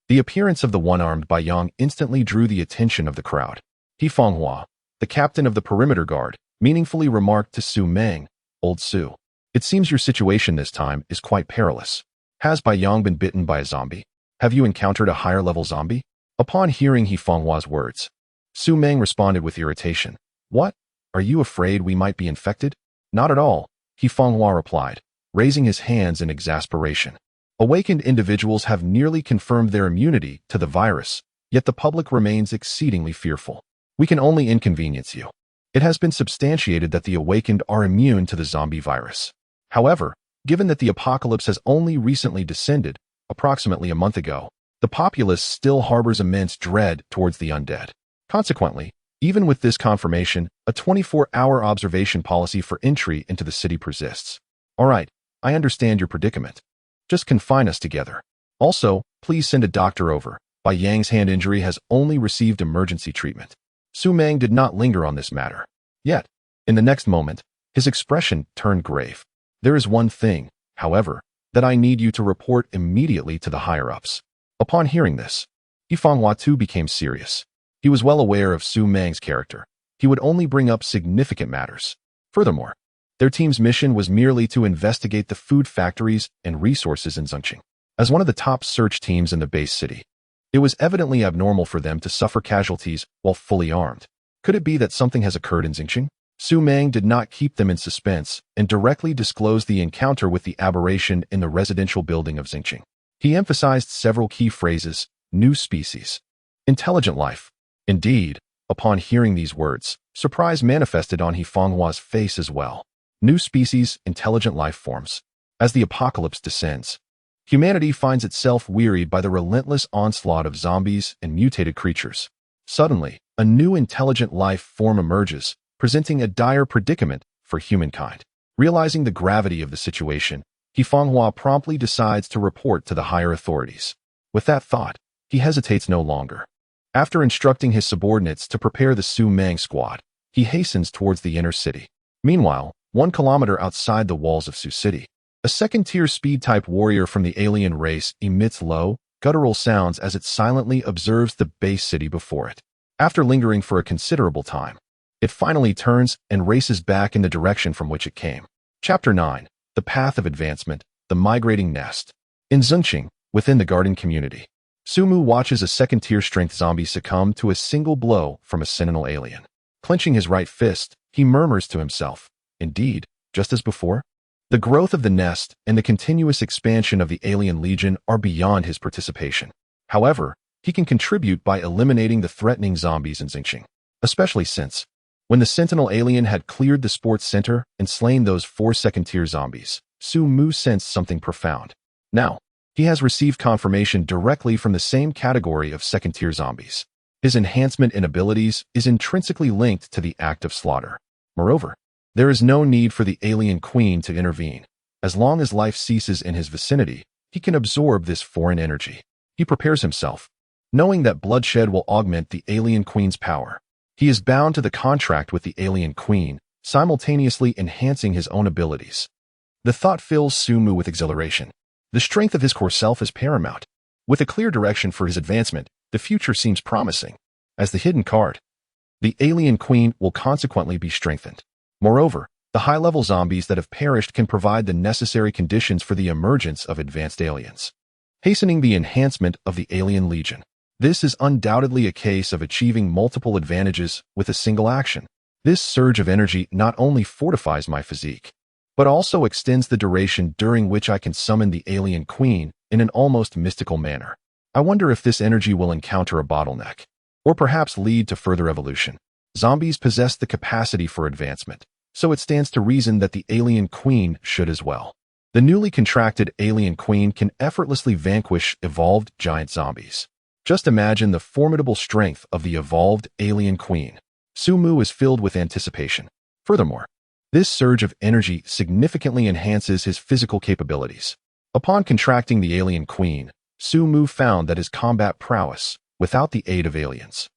The appearance of the one-armed Bai Yang instantly drew the attention of the crowd. He Fanghua, the captain of the perimeter guard, meaningfully remarked to Su Meng, "Old Su, it seems your situation this time is quite perilous. Has Bai Yang been bitten by a zombie? Have you encountered a higher-level zombie?" Upon hearing He Fenghua's words, Su Meng responded with irritation. "What? Are you afraid we might be infected?" "Not at all," He Fenghua replied, raising his hands in exasperation. Awakened individuals have nearly confirmed their immunity to the virus, yet the public remains exceedingly fearful. We can only inconvenience you. It has been substantiated that the awakened are immune to the zombie virus. However, given that the apocalypse has only recently descended, approximately a month ago, the populace still harbors immense dread towards the undead. Consequently, even with this confirmation, a 24-hour observation policy for entry into the city persists. "All right, I understand your predicament. Just confine us together. Also, please send a doctor over. Bai Yang's hand injury has only received emergency treatment." Su Meng did not linger on this matter. Yet, in the next moment, his expression turned grave. "There is one thing, however, that I need you to report immediately to the higher-ups." Upon hearing this, He Fenghua too became serious. He was well aware of Su Meng's character. He would only bring up significant matters. Furthermore, their team's mission was merely to investigate the food factories and resources in Zengqing. As one of the top search teams in the base city, it was evidently abnormal for them to suffer casualties while fully armed. Could it be that something has occurred in Zengqing? Su Meng did not keep them in suspense and directly disclosed the encounter with the aberration in the residential building of Xingqing. He emphasized several key phrases: new species, intelligent life. Indeed, upon hearing these words, surprise manifested on He Fenghua's face as well. New species, intelligent life forms. As the apocalypse descends, humanity finds itself wearied by the relentless onslaught of zombies and mutated creatures. Suddenly, a new intelligent life form emerges, presenting a dire predicament for humankind. Realizing the gravity of the situation, He Fenghua promptly decides to report to the higher authorities. With that thought, he hesitates no longer. After instructing his subordinates to prepare the Su Meng squad, he hastens towards the inner city. Meanwhile, 1 kilometer outside the walls of Su City, a second-tier speed-type warrior from the alien race emits low, guttural sounds as it silently observes the base city before it. After lingering for a considerable time, it finally turns and races back in the direction from which it came. Chapter 9. The Path of Advancement, the Migrating Nest. In Xingqing, within the garden community, Sumu watches a second-tier strength zombie succumb to a single blow from a sentinel alien. Clenching his right fist, he murmurs to himself, indeed, just as before, the growth of the nest and the continuous expansion of the alien legion are beyond his participation. However, he can contribute by eliminating the threatening zombies in Xingqing, especially since, when the sentinel alien had cleared the sports center and slain those 4 second-tier zombies, Su Mu sensed something profound. Now, he has received confirmation directly from the same category of second-tier zombies. His enhancement in abilities is intrinsically linked to the act of slaughter. Moreover, there is no need for the alien queen to intervene. As long as life ceases in his vicinity, he can absorb this foreign energy. He prepares himself, knowing that bloodshed will augment the alien queen's power. He is bound to the contract with the alien queen, simultaneously enhancing his own abilities. The thought fills Sumu with exhilaration. The strength of his core self is paramount. With a clear direction for his advancement, the future seems promising. As the hidden card, the alien queen will consequently be strengthened. Moreover, the high-level zombies that have perished can provide the necessary conditions for the emergence of advanced aliens, hastening the enhancement of the alien legion. This is undoubtedly a case of achieving multiple advantages with a single action. This surge of energy not only fortifies my physique, but also extends the duration during which I can summon the alien queen in an almost mystical manner. I wonder if this energy will encounter a bottleneck, or perhaps lead to further evolution. Zombies possess the capacity for advancement, so it stands to reason that the alien queen should as well. The newly contracted alien queen can effortlessly vanquish evolved giant zombies. Just imagine the formidable strength of the evolved alien queen. Sumu is filled with anticipation. Furthermore, this surge of energy significantly enhances his physical capabilities. Upon contracting the alien queen, Sumu found that his combat prowess, without the aid of aliens,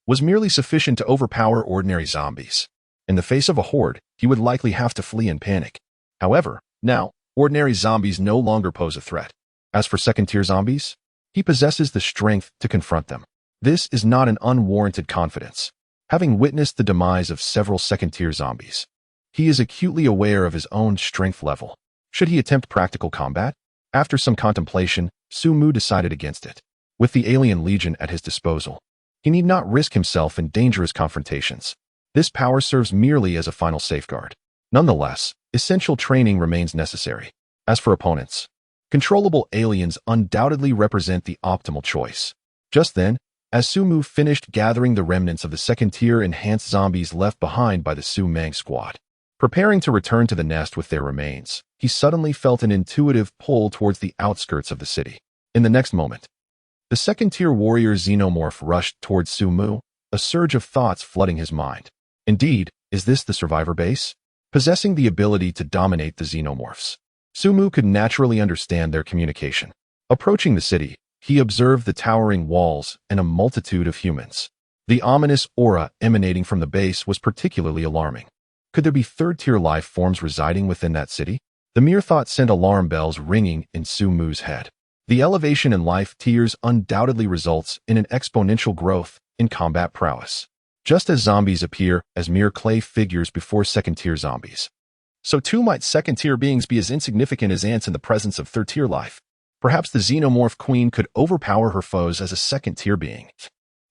was merely sufficient to overpower ordinary zombies. In the face of a horde, he would likely have to flee in panic. However, now, ordinary zombies no longer pose a threat. As for second-tier zombies, he possesses the strength to confront them. This is not an unwarranted confidence. Having witnessed the demise of several second-tier zombies, he is acutely aware of his own strength level. Should he attempt practical combat? After some contemplation, Sumu decided against it. With the alien legion at his disposal, he need not risk himself in dangerous confrontations. This power serves merely as a final safeguard. Nonetheless, essential training remains necessary. As for opponents, controllable aliens undoubtedly represent the optimal choice. Just then, as Sumu finished gathering the remnants of the second-tier enhanced zombies left behind by the Su Meng squad, preparing to return to the nest with their remains, he suddenly felt an intuitive pull towards the outskirts of the city. In the next moment, the second-tier warrior xenomorph rushed towards Sumu, a surge of thoughts flooding his mind. Indeed, is this the survivor base? Possessing the ability to dominate the xenomorphs, Sumu could naturally understand their communication. Approaching the city, he observed the towering walls and a multitude of humans. The ominous aura emanating from the base was particularly alarming. Could there be third-tier life forms residing within that city? The mere thought sent alarm bells ringing in Sumu's head. The elevation in life tiers undoubtedly results in an exponential growth in combat prowess. Just as zombies appear as mere clay figures before second-tier zombies, so too might second-tier beings be as insignificant as ants in the presence of third-tier life. Perhaps the xenomorph queen could overpower her foes as a second-tier being.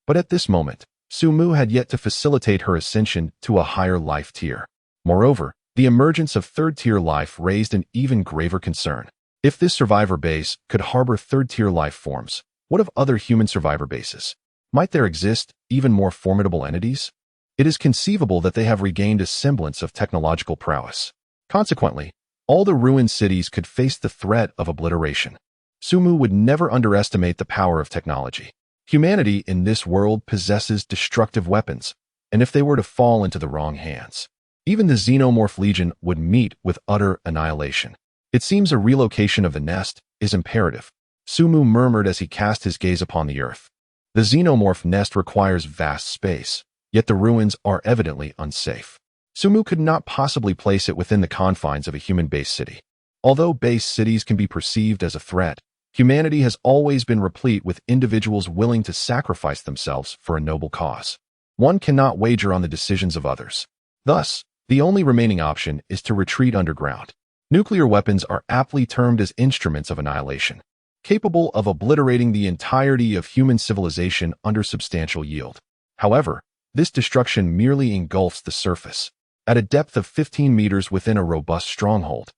But at this moment, Sumu had yet to facilitate her ascension to a higher life tier. Moreover, the emergence of third-tier life raised an even graver concern. If this survivor base could harbor third-tier life forms, what of other human survivor bases? Might there exist even more formidable entities? It is conceivable that they have regained a semblance of technological prowess. Consequently, all the ruined cities could face the threat of obliteration. Sumu would never underestimate the power of technology. Humanity in this world possesses destructive weapons, and if they were to fall into the wrong hands, even the Xenomorph Legion would meet with utter annihilation. It seems a relocation of the nest is imperative, Sumu murmured as he cast his gaze upon the earth. The Xenomorph nest requires vast space, yet the ruins are evidently unsafe. Sumu could not possibly place it within the confines of a human-based city. Although base cities can be perceived as a threat, humanity has always been replete with individuals willing to sacrifice themselves for a noble cause. One cannot wager on the decisions of others. Thus, the only remaining option is to retreat underground. Nuclear weapons are aptly termed as instruments of annihilation, capable of obliterating the entirety of human civilization under substantial yield. However, this destruction merely engulfs the surface. At a depth of 15 meters within a robust stronghold,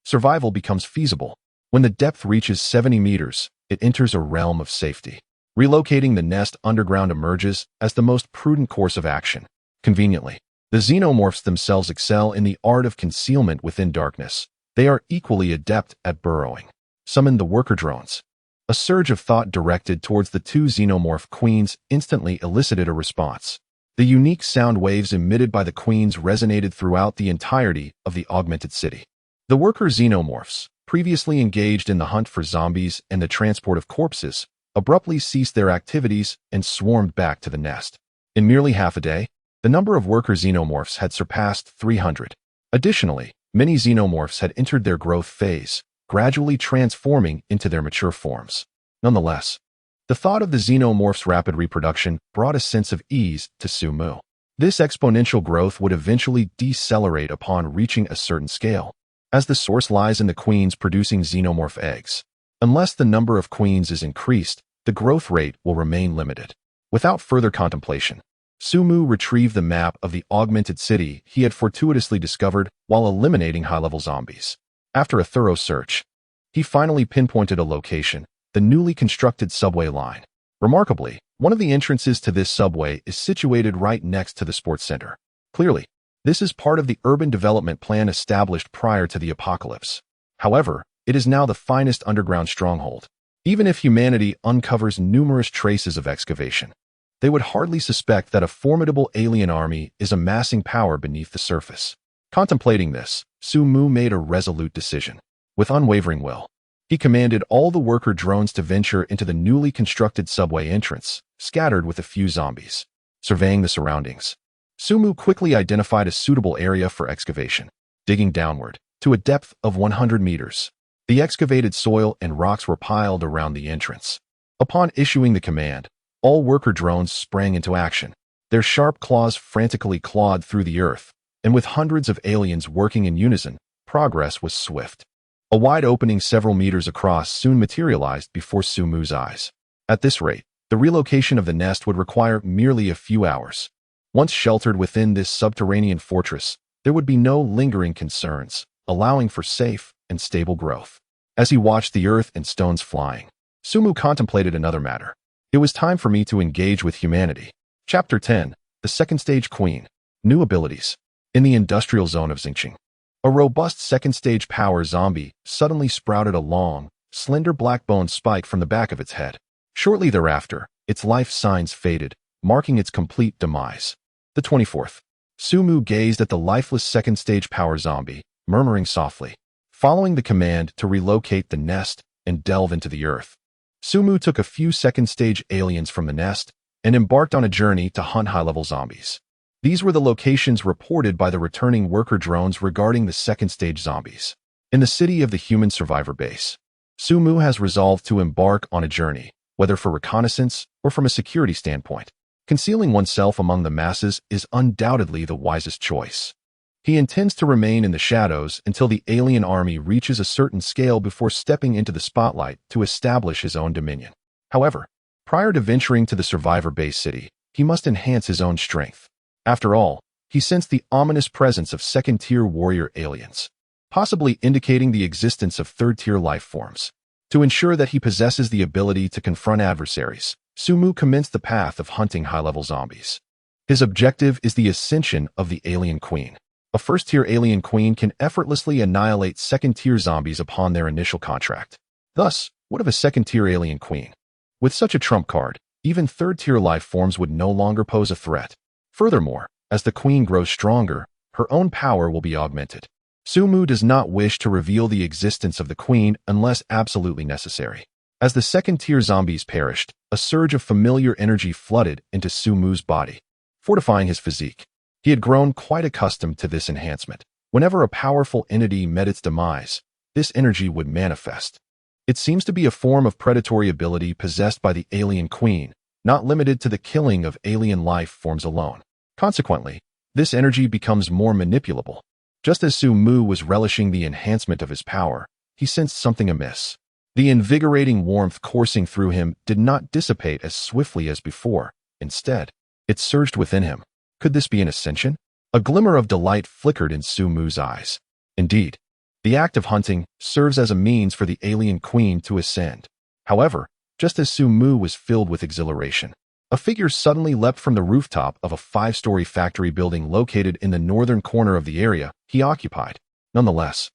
survival becomes feasible. When the depth reaches 70 meters, it enters a realm of safety. Relocating the nest underground emerges as the most prudent course of action. Conveniently, the Xenomorphs themselves excel in the art of concealment within darkness. They are equally adept at burrowing. Summon the worker drones. A surge of thought directed towards the two Xenomorph queens instantly elicited a response. The unique sound waves emitted by the queens resonated throughout the entirety of the augmented city. The worker Xenomorphs, previously engaged in the hunt for zombies and the transport of corpses, abruptly ceased their activities and swarmed back to the nest. In merely half a day, the number of worker Xenomorphs had surpassed 300. Additionally, many Xenomorphs had entered their growth phase, gradually transforming into their mature forms. Nonetheless, the thought of the Xenomorph's rapid reproduction brought a sense of ease to Sumu. This exponential growth would eventually decelerate upon reaching a certain scale, as the source lies in the queens producing Xenomorph eggs. Unless the number of queens is increased, the growth rate will remain limited. Without further contemplation, Sumu retrieved the map of the augmented city he had fortuitously discovered while eliminating high-level zombies. After a thorough search, he finally pinpointed a location: the newly constructed subway line. Remarkably, one of the entrances to this subway is situated right next to the sports center. Clearly, this is part of the urban development plan established prior to the apocalypse. However, it is now the finest underground stronghold. Even if humanity uncovers numerous traces of excavation, they would hardly suspect that a formidable alien army is amassing power beneath the surface. Contemplating this, Sumu made a resolute decision. With unwavering will, he commanded all the worker drones to venture into the newly constructed subway entrance, scattered with a few zombies. Surveying the surroundings, Sumu quickly identified a suitable area for excavation. Digging downward, to a depth of 100 meters, the excavated soil and rocks were piled around the entrance. Upon issuing the command, all worker drones sprang into action. Their sharp claws frantically clawed through the earth, and with hundreds of aliens working in unison, progress was swift. A wide opening several meters across soon materialized before Sumu's eyes. At this rate, the relocation of the nest would require merely a few hours. Once sheltered within this subterranean fortress, there would be no lingering concerns, allowing for safe and stable growth. As he watched the earth and stones flying, Sumu contemplated another matter. It was time for me to engage with humanity. Chapter 10. The Second Stage Queen. New Abilities. In the industrial zone of Xingqing, a robust second-stage power zombie suddenly sprouted a long, slender black-bone spike from the back of its head. Shortly thereafter, its life signs faded, marking its complete demise. The 24th. Sumu gazed at the lifeless second-stage power zombie, murmuring softly, following the command to relocate the nest and delve into the earth. Sumu took a few second-stage aliens from the nest and embarked on a journey to hunt high-level zombies. These were the locations reported by the returning worker drones regarding the second-stage zombies. In the city of the human survivor base, Sumu has resolved to embark on a journey, whether for reconnaissance or from a security standpoint. Concealing oneself among the masses is undoubtedly the wisest choice. He intends to remain in the shadows until the alien army reaches a certain scale before stepping into the spotlight to establish his own dominion. However, prior to venturing to the survivor base city, he must enhance his own strength. After all, he sensed the ominous presence of second-tier warrior aliens, possibly indicating the existence of third-tier life forms. To ensure that he possesses the ability to confront adversaries, Sumu commenced the path of hunting high-level zombies. His objective is the ascension of the Alien Queen. A first-tier Alien Queen can effortlessly annihilate second-tier zombies upon their initial contract. Thus, what of a second-tier Alien Queen? With such a trump card, even third-tier life forms would no longer pose a threat. Furthermore, as the Queen grows stronger, her own power will be augmented. Sumu does not wish to reveal the existence of the Queen unless absolutely necessary. As the second-tier zombies perished, a surge of familiar energy flooded into Sumu's body, fortifying his physique. He had grown quite accustomed to this enhancement. Whenever a powerful entity met its demise, this energy would manifest. It seems to be a form of predatory ability possessed by the Alien Queen, not limited to the killing of alien life forms alone. Consequently, this energy becomes more manipulable. Just as Sumu was relishing the enhancement of his power, he sensed something amiss. The invigorating warmth coursing through him did not dissipate as swiftly as before. Instead, it surged within him. Could this be an ascension? A glimmer of delight flickered in Sumu's eyes. Indeed, the act of hunting serves as a means for the Alien Queen to ascend. However, just as Sumu was filled with exhilaration, a figure suddenly leapt from the rooftop of a 5-story factory building located in the northern corner of the area he occupied. Nonetheless,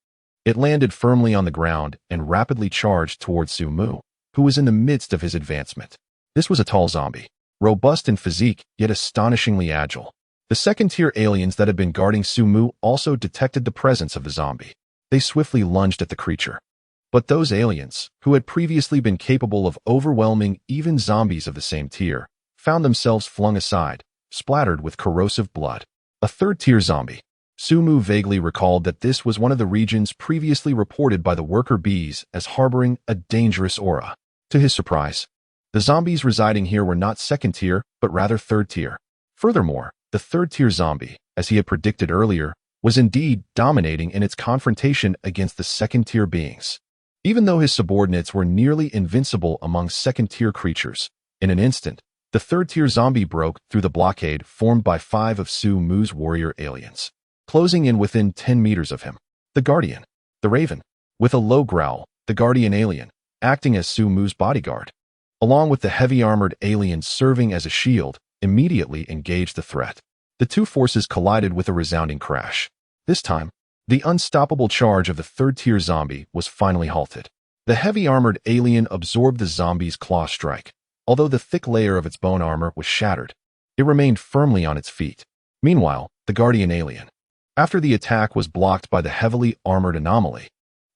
it landed firmly on the ground and rapidly charged towards Sumu, who was in the midst of his advancement. This was a tall zombie, robust in physique yet astonishingly agile. The second-tier aliens that had been guarding Sumu also detected the presence of the zombie. They swiftly lunged at the creature. But those aliens, who had previously been capable of overwhelming even zombies of the same tier, found themselves flung aside, splattered with corrosive blood. A third-tier zombie. Sumu vaguely recalled that this was one of the regions previously reported by the worker bees as harboring a dangerous aura. To his surprise, the zombies residing here were not second-tier, but rather third-tier. Furthermore, the third-tier zombie, as he had predicted earlier, was indeed dominating in its confrontation against the second-tier beings. Even though his subordinates were nearly invincible among second-tier creatures, in an instant, the third-tier zombie broke through the blockade formed by 5 of Sumu's warrior aliens, closing in within 10 meters of him. The Guardian, the Raven, with a low growl, the Guardian alien, acting as Sumu's bodyguard, along with the heavy-armored alien serving as a shield, immediately engaged the threat. The two forces collided with a resounding crash. This time, the unstoppable charge of the third-tier zombie was finally halted. The heavy-armored alien absorbed the zombie's claw strike. Although the thick layer of its bone armor was shattered, it remained firmly on its feet. Meanwhile, the Guardian alien, after the attack was blocked by the heavily armored anomaly,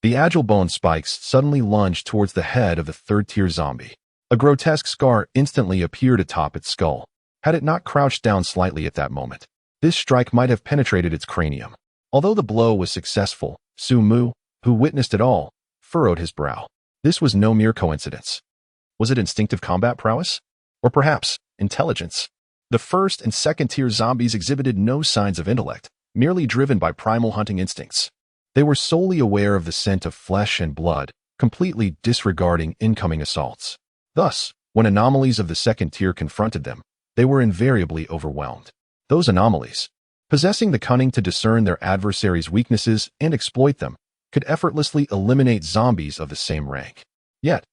the agile bone spikes suddenly lunged towards the head of the third-tier zombie. A grotesque scar instantly appeared atop its skull. Had it not crouched down slightly at that moment, this strike might have penetrated its cranium. Although the blow was successful, Sumu, who witnessed it all, furrowed his brow. This was no mere coincidence. Was it instinctive combat prowess? Or perhaps intelligence? The first and second-tier zombies exhibited no signs of intellect, merely driven by primal hunting instincts. They were solely aware of the scent of flesh and blood, completely disregarding incoming assaults. Thus, when anomalies of the second tier confronted them, they were invariably overwhelmed. Those anomalies, possessing the cunning to discern their adversaries' weaknesses and exploit them, could effortlessly eliminate zombies of the same rank. Yet,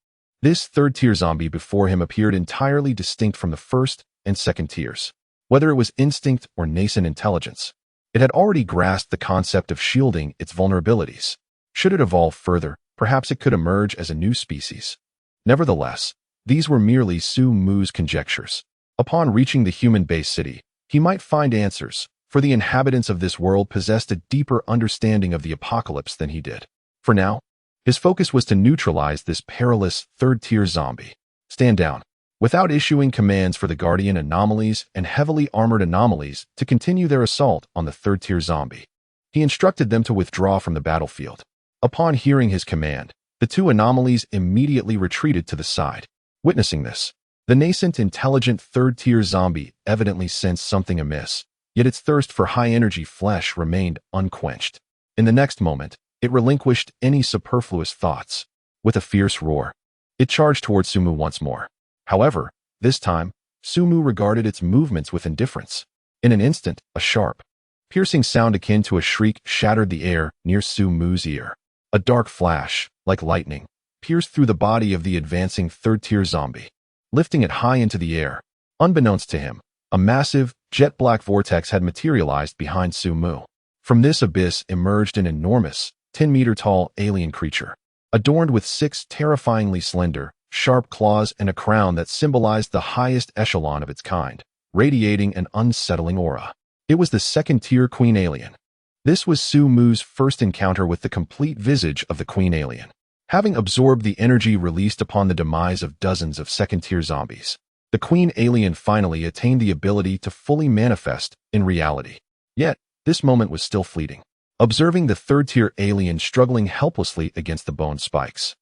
this third-tier zombie before him appeared entirely distinct from the first and second tiers. Whether it was instinct or nascent intelligence, it had already grasped the concept of shielding its vulnerabilities. Should it evolve further, perhaps it could emerge as a new species. Nevertheless, these were merely Sumu's conjectures. Upon reaching the human-based city, he might find answers, for the inhabitants of this world possessed a deeper understanding of the apocalypse than he did. For now, his focus was to neutralize this perilous third-tier zombie. Stand down. Without issuing commands for the Guardian anomalies and heavily armored anomalies to continue their assault on the third-tier zombie, he instructed them to withdraw from the battlefield. Upon hearing his command, the two anomalies immediately retreated to the side. Witnessing this, the nascent intelligent third-tier zombie evidently sensed something amiss, yet its thirst for high-energy flesh remained unquenched. In the next moment, it relinquished any superfluous thoughts. With a fierce roar, it charged towards Sumu once more. However, this time, Su Mu regarded its movements with indifference. In an instant, a sharp, piercing sound akin to a shriek shattered the air near Su Mu's ear. A dark flash, like lightning, pierced through the body of the advancing third-tier zombie, lifting it high into the air. Unbeknownst to him, a massive, jet-black vortex had materialized behind Su Mu. From this abyss emerged an enormous, 10-meter-tall alien creature, adorned with 6 terrifyingly slender, sharp claws and a crown that symbolized the highest echelon of its kind, radiating an unsettling aura. It was the second-tier Queen Alien. This was Su Mu's first encounter with the complete visage of the Queen Alien. Having absorbed the energy released upon the demise of dozens of second-tier zombies, the Queen Alien finally attained the ability to fully manifest in reality. Yet, this moment was still fleeting. Observing the third-tier alien struggling helplessly against the bone spikes,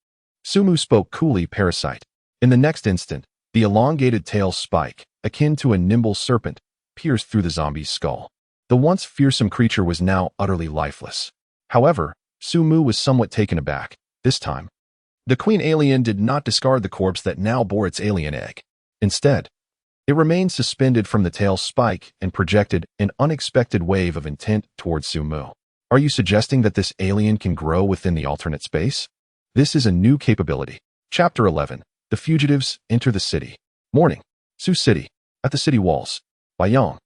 Su Mu spoke coolly, "Parasite." In the next instant, the elongated tail spike, akin to a nimble serpent, pierced through the zombie's skull. The once fearsome creature was now utterly lifeless. However, Su Mu was somewhat taken aback. This time, the Queen Alien did not discard the corpse that now bore its alien egg. Instead, it remained suspended from the tail spike and projected an unexpected wave of intent towards Su Mu. Are you suggesting that this alien can grow within the alternate space? This is a new capability. Chapter 11. The Fugitives Enter the City. Morning. Su City. At the city walls. Bai Yong.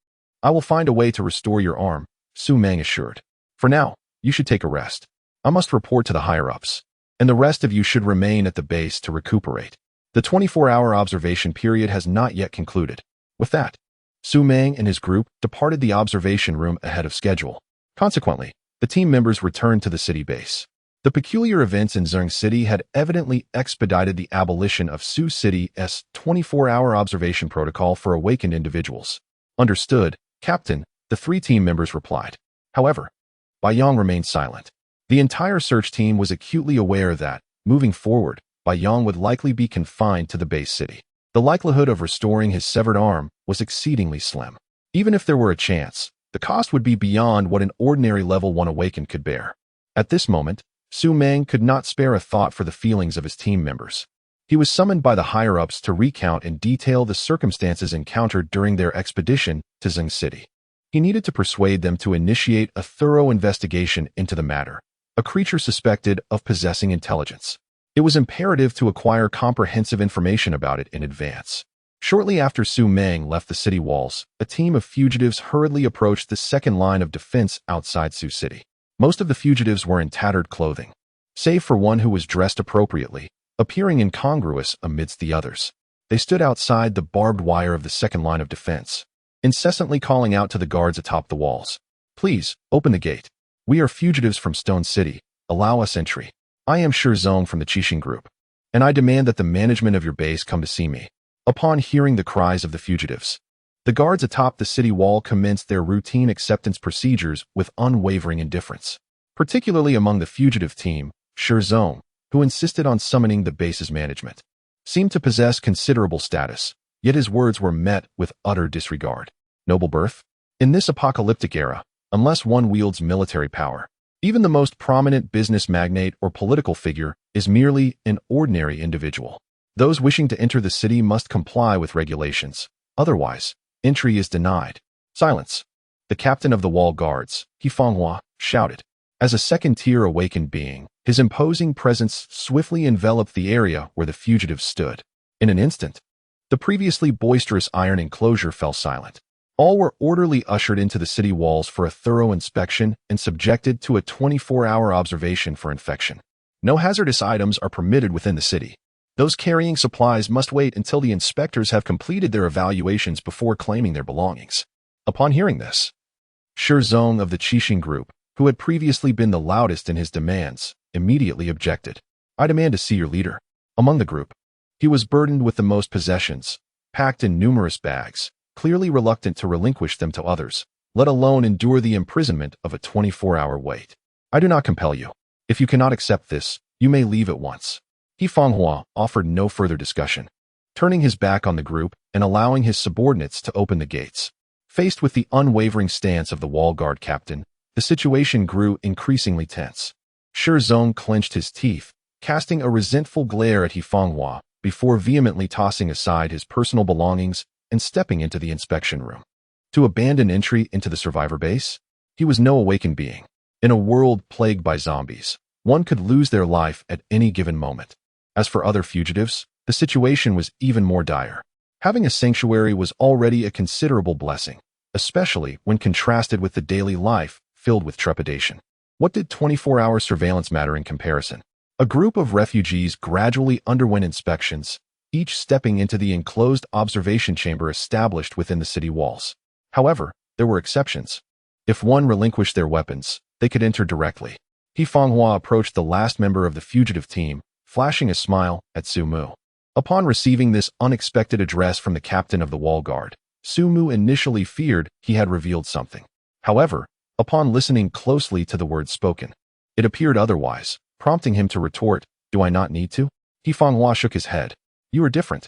I will find a way to restore your arm, Su Meng assured. For now, you should take a rest. I must report to the higher-ups, and the rest of you should remain at the base to recuperate. The 24-hour observation period has not yet concluded. With that, Su Meng and his group departed the observation room ahead of schedule. Consequently, the team members returned to the city base. The peculiar events in Zheng City had evidently expedited the abolition of Su City's 24-hour observation protocol for awakened individuals. Understood, Captain, the 3 team members replied. However, Bai Yong remained silent. The entire search team was acutely aware that, moving forward, Bai Yong would likely be confined to the base city. The likelihood of restoring his severed arm was exceedingly slim. Even if there were a chance, the cost would be beyond what an ordinary level 1 awakened could bear. At this moment, Su Meng could not spare a thought for the feelings of his team members. He was summoned by the higher-ups to recount in detail the circumstances encountered during their expedition to Zheng City. He needed to persuade them to initiate a thorough investigation into the matter, a creature suspected of possessing intelligence. It was imperative to acquire comprehensive information about it in advance. Shortly after Su Meng left the city walls, a team of fugitives hurriedly approached the second line of defense outside Su City. Most of the fugitives were in tattered clothing, save for one who was dressed appropriately, appearing incongruous amidst the others. They stood outside the barbed wire of the second line of defense, incessantly calling out to the guards atop the walls. "Please, open the gate. We are fugitives from Stone City. Allow us entry. I am Shi Zong from the Qixing Group, and I demand that the management of your base come to see me." Upon hearing the cries of the fugitives, the guards atop the city wall commenced their routine acceptance procedures with unwavering indifference. Particularly among the fugitive team, Shi Zong, who insisted on summoning the base's management, seemed to possess considerable status, yet his words were met with utter disregard. Noble birth? In this apocalyptic era, unless one wields military power, even the most prominent business magnate or political figure is merely an ordinary individual. Those wishing to enter the city must comply with regulations. Otherwise, entry is denied. Silence. The captain of the wall guards, He Fanghua, shouted. As a second-tier awakened being, his imposing presence swiftly enveloped the area where the fugitives stood. In an instant, the previously boisterous iron enclosure fell silent. All were orderly ushered into the city walls for a thorough inspection and subjected to a 24-hour observation for infection. No hazardous items are permitted within the city. Those carrying supplies must wait until the inspectors have completed their evaluations before claiming their belongings. Upon hearing this, Shi Zong of the Qixing Group, who had previously been the loudest in his demands, immediately objected. "I demand to see your leader." Among the group, he was burdened with the most possessions, packed in numerous bags, clearly reluctant to relinquish them to others, let alone endure the imprisonment of a 24-hour wait. "I do not compel you. If you cannot accept this, you may leave at once." He Fanghua offered no further discussion, turning his back on the group and allowing his subordinates to open the gates. Faced with the unwavering stance of the wall guard captain, the situation grew increasingly tense. Shi Zong clenched his teeth, casting a resentful glare at He Fanghua before vehemently tossing aside his personal belongings and stepping into the inspection room. To abandon entry into the survivor base? He was no awakened being. In a world plagued by zombies, one could lose their life at any given moment. As for other fugitives, the situation was even more dire. Having a sanctuary was already a considerable blessing, especially when contrasted with the daily life filled with trepidation. What did 24-hour surveillance matter in comparison? A group of refugees gradually underwent inspections, each stepping into the enclosed observation chamber established within the city walls. However, there were exceptions. If one relinquished their weapons, they could enter directly. He Fanghua approached the last member of the fugitive team, flashing a smile at Su Mu. Upon receiving this unexpected address from the captain of the wall guard, Su Mu initially feared he had revealed something. However, upon listening closely to the words spoken, it appeared otherwise, prompting him to retort, "Do I not need to?" He Fanghua shook his head. "You are different.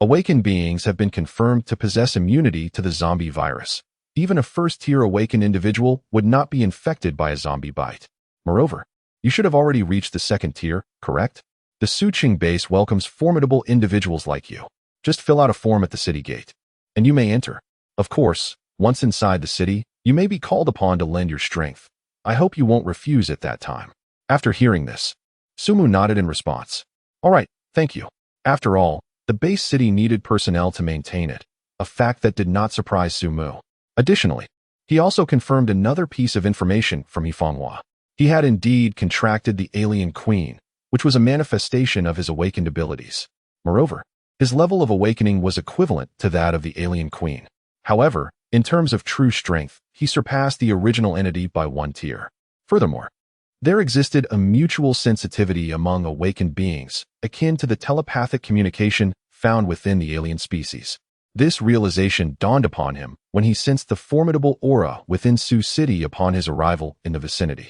Awakened beings have been confirmed to possess immunity to the zombie virus. Even a first-tier awakened individual would not be infected by a zombie bite. Moreover, you should have already reached the second tier, correct? The Suqing base welcomes formidable individuals like you. Just fill out a form at the city gate, and you may enter. Of course, once inside the city, you may be called upon to lend your strength. I hope you won't refuse at that time." After hearing this, Su Mu nodded in response. "All right, thank you." After all, the base city needed personnel to maintain it, a fact that did not surprise Su Mu. Additionally, he also confirmed another piece of information from He Fanghua. He had indeed contracted the Alien Queen, which was a manifestation of his awakened abilities. Moreover, his level of awakening was equivalent to that of the Alien Queen. However, in terms of true strength, he surpassed the original entity by one tier. Furthermore, there existed a mutual sensitivity among awakened beings, akin to the telepathic communication found within the alien species. This realization dawned upon him when he sensed the formidable aura within Su City upon his arrival in the vicinity,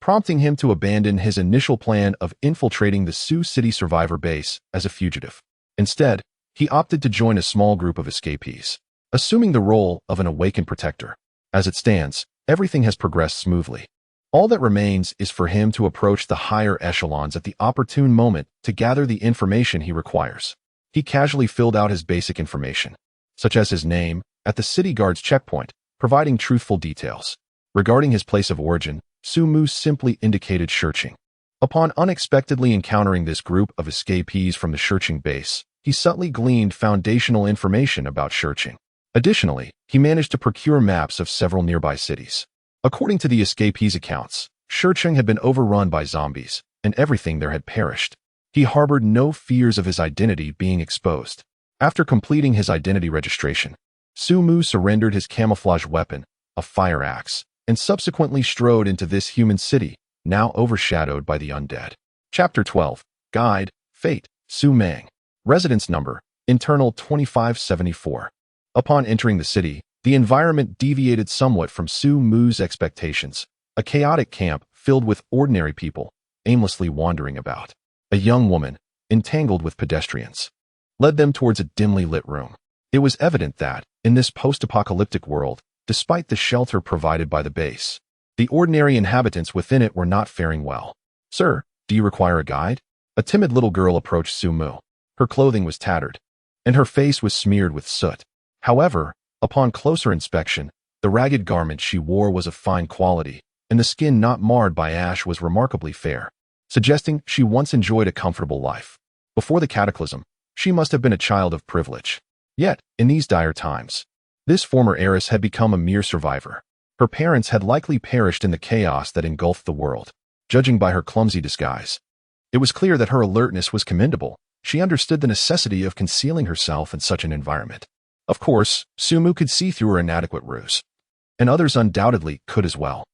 prompting him to abandon his initial plan of infiltrating the Su City survivor base as a fugitive. Instead, he opted to join a small group of escapees, assuming the role of an awakened protector. As it stands, everything has progressed smoothly. All that remains is for him to approach the higher echelons at the opportune moment to gather the information he requires. He casually filled out his basic information, such as his name, at the city guard's checkpoint, providing truthful details. Regarding his place of origin, Su Mu simply indicated Shurqing. Upon unexpectedly encountering this group of escapees from the Shurqing base, he subtly gleaned foundational information about Shurqing. Additionally, he managed to procure maps of several nearby cities. According to the escapees' accounts, Shurqing had been overrun by zombies, and everything there had perished. He harbored no fears of his identity being exposed. After completing his identity registration, Su Mu surrendered his camouflage weapon, a fire axe, and subsequently strode into this human city, now overshadowed by the undead. Chapter 12. Guide, Fate, Su Mang. Residence number, internal 2574. Upon entering the city, the environment deviated somewhat from Su Mu's expectations, a chaotic camp filled with ordinary people, aimlessly wandering about. A young woman, entangled with pedestrians, led them towards a dimly lit room. It was evident that, in this post-apocalyptic world, despite the shelter provided by the base, the ordinary inhabitants within it were not faring well. "Sir, do you require a guide?" A timid little girl approached Su Mu. Her clothing was tattered, and her face was smeared with soot. However, upon closer inspection, the ragged garment she wore was of fine quality, and the skin not marred by ash was remarkably fair, suggesting she once enjoyed a comfortable life. Before the cataclysm, she must have been a child of privilege. Yet, in these dire times, this former heiress had become a mere survivor. Her parents had likely perished in the chaos that engulfed the world. Judging by her clumsy disguise, it was clear that her alertness was commendable. She understood the necessity of concealing herself in such an environment. Of course, Su Mu could see through her inadequate ruse, and others undoubtedly could as well.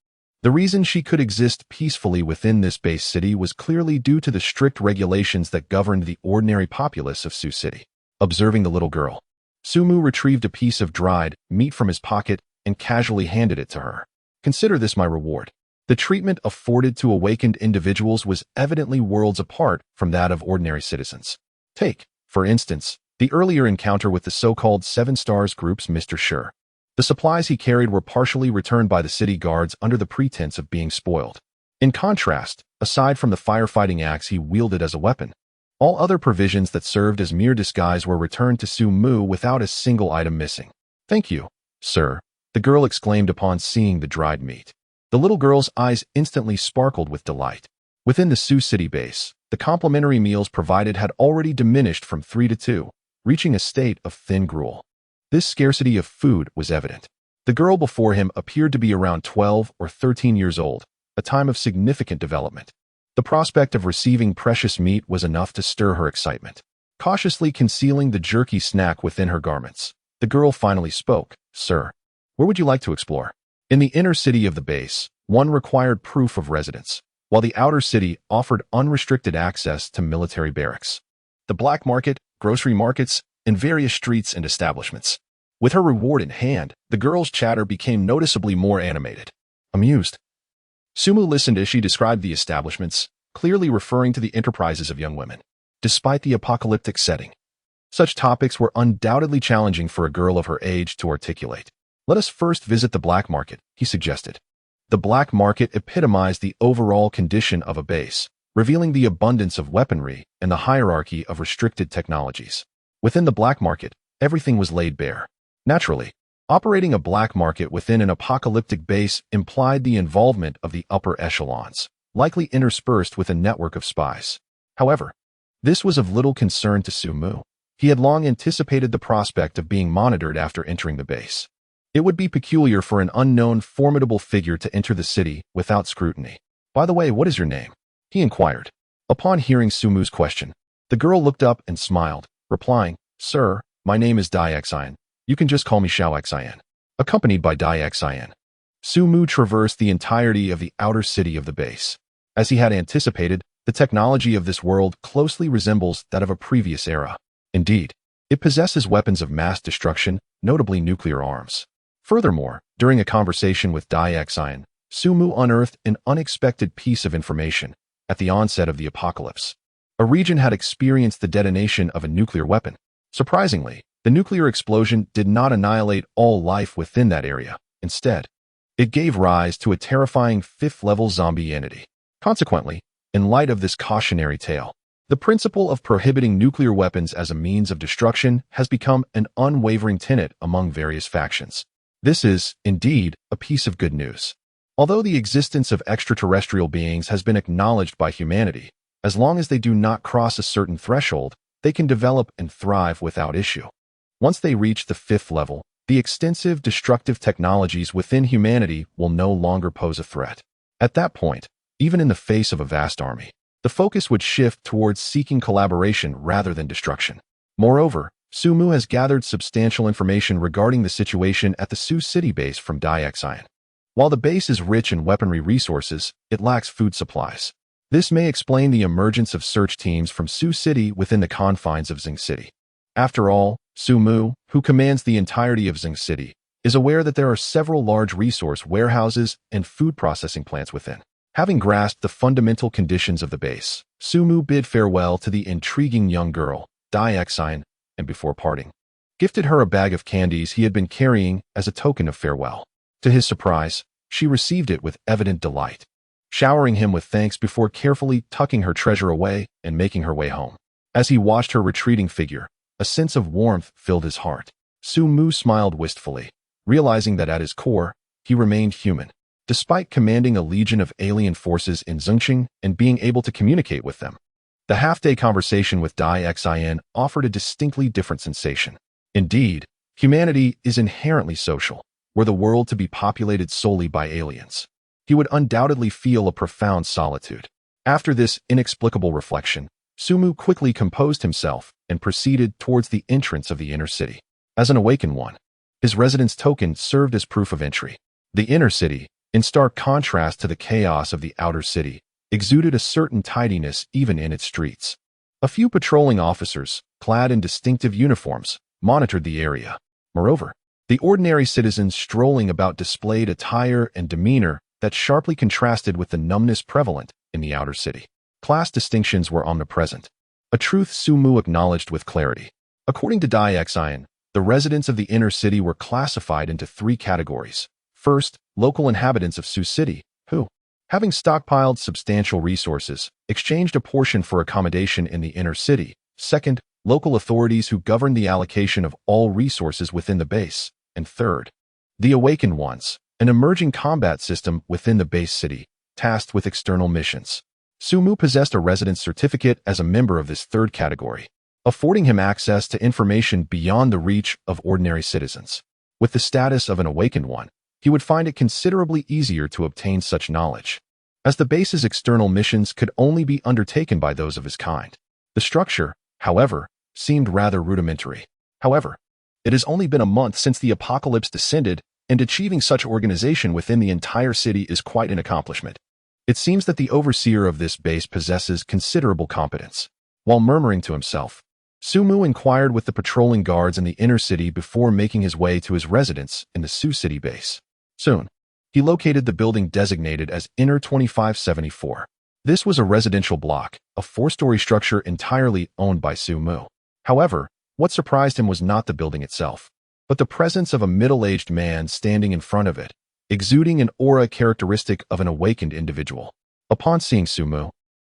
The reason she could exist peacefully within this base city was clearly due to the strict regulations that governed the ordinary populace of Su City. Observing the little girl, Su Mu retrieved a piece of dried meat from his pocket and casually handed it to her. "Consider this my reward." The treatment afforded to awakened individuals was evidently worlds apart from that of ordinary citizens. Take, for instance, the earlier encounter with the so-called Seven Stars Group's Mr. Sure. The supplies he carried were partially returned by the city guards under the pretense of being spoiled. In contrast, aside from the firefighting axe he wielded as a weapon, All other provisions that served as mere disguise were returned to Su Mu without a single item missing. "Thank you, sir," the girl exclaimed upon seeing the dried meat. The little girl's eyes instantly sparkled with delight. Within the Sioux City base, the complimentary meals provided had already diminished from 3 to 2, reaching a state of thin gruel. This scarcity of food was evident. The girl before him appeared to be around 12 or 13 years old, a time of significant development. The prospect of receiving precious meat was enough to stir her excitement. Cautiously concealing the jerky snack within her garments, the girl finally spoke. "Sir, where would you like to explore?" In the inner city of the base, one required proof of residence, while the outer city offered unrestricted access to military barracks, the black market, grocery markets, and various streets and establishments. With her reward in hand, the girl's chatter became noticeably more animated. Amused, Su Mu listened as she described the establishments, clearly referring to the enterprises of young women. Despite the apocalyptic setting, such topics were undoubtedly challenging for a girl of her age to articulate. "Let us first visit the black market," he suggested. The black market epitomized the overall condition of a base, revealing the abundance of weaponry and the hierarchy of restricted technologies. Within the black market, everything was laid bare. Naturally, operating a black market within an apocalyptic base implied the involvement of the upper echelons, likely interspersed with a network of spies. However, this was of little concern to Su Mu. He had long anticipated the prospect of being monitored after entering the base. It would be peculiar for an unknown, formidable figure to enter the city without scrutiny. "By the way, what is your name?" he inquired. Upon hearing Su Mu's question, the girl looked up and smiled, replying, "Sir, my name is Dai Xian. You can just call me Xiao Xian." Accompanied by Dai Xian, Su Mu traversed the entirety of the outer city of the base. As he had anticipated, the technology of this world closely resembles that of a previous era. Indeed, it possesses weapons of mass destruction, notably nuclear arms. Furthermore, during a conversation with Dai Xian, Su Mu unearthed an unexpected piece of information. At the onset of the apocalypse, a region had experienced the detonation of a nuclear weapon. Surprisingly, the nuclear explosion did not annihilate all life within that area. Instead, it gave rise to a terrifying fifth-level zombie entity. Consequently, in light of this cautionary tale, the principle of prohibiting nuclear weapons as a means of destruction has become an unwavering tenet among various factions. This is, indeed, a piece of good news. Although the existence of extraterrestrial beings has been acknowledged by humanity, as long as they do not cross a certain threshold, they can develop and thrive without issue. Once they reach the fifth level, the extensive destructive technologies within humanity will no longer pose a threat. At that point, even in the face of a vast army, the focus would shift towards seeking collaboration rather than destruction. Moreover, Su Mu has gathered substantial information regarding the situation at the Sioux City base from Dai Xian. While the base is rich in weaponry resources, it lacks food supplies. This may explain the emergence of search teams from Sioux City within the confines of Zing City. After all, Su Mu, who commands the entirety of Zing City, is aware that there are several large resource warehouses and food processing plants within. Having grasped the fundamental conditions of the base, Su Mu bid farewell to the intriguing young girl, Dai Xian, and before parting, gifted her a bag of candies he had been carrying as a token of farewell. To his surprise, she received it with evident delight, showering him with thanks before carefully tucking her treasure away and making her way home. As he watched her retreating figure, a sense of warmth filled his heart. Su Mu smiled wistfully, realizing that at his core, he remained human. Despite commanding a legion of alien forces in Zhengqing and being able to communicate with them, the half-day conversation with Dai Xian offered a distinctly different sensation. Indeed, humanity is inherently social, were the world to be populated solely by aliens. He would undoubtedly feel a profound solitude. After this inexplicable reflection, Su Mu quickly composed himself and proceeded towards the entrance of the inner city. As an awakened one, his residence token served as proof of entry. The inner city, in stark contrast to the chaos of the outer city, exuded a certain tidiness even in its streets. A few patrolling officers, clad in distinctive uniforms, monitored the area. Moreover, the ordinary citizens strolling about displayed attire and demeanor that sharply contrasted with the numbness prevalent in the outer city. Class distinctions were omnipresent, a truth Su Mu acknowledged with clarity. According to Dai Xian, the residents of the inner city were classified into 3 categories. First, local inhabitants of Sioux City, who, Having stockpiled substantial resources, exchanged a portion for accommodation in the inner city. Second, local authorities who govern the allocation of all resources within the base. And third, the Awakened Ones, an emerging combat system within the base city, tasked with external missions. Su Mu possessed a residence certificate as a member of this third category, affording him access to information beyond the reach of ordinary citizens. With the status of an Awakened One, he would find it considerably easier to obtain such knowledge, as the base's external missions could only be undertaken by those of his kind. The structure, however, seemed rather rudimentary. However, it has only been a month since the apocalypse descended, and achieving such organization within the entire city is quite an accomplishment. It seems that the overseer of this base possesses considerable competence. While murmuring to himself, Su Mu inquired with the patrolling guards in the inner city before making his way to his residence in the Su City base. Soon, he located the building designated as Inner 2574. This was a residential block, a four-story structure entirely owned by Su Mu. However, what surprised him was not the building itself, but the presence of a middle-aged man standing in front of it, exuding an aura characteristic of an awakened individual. Upon seeing Su Mu,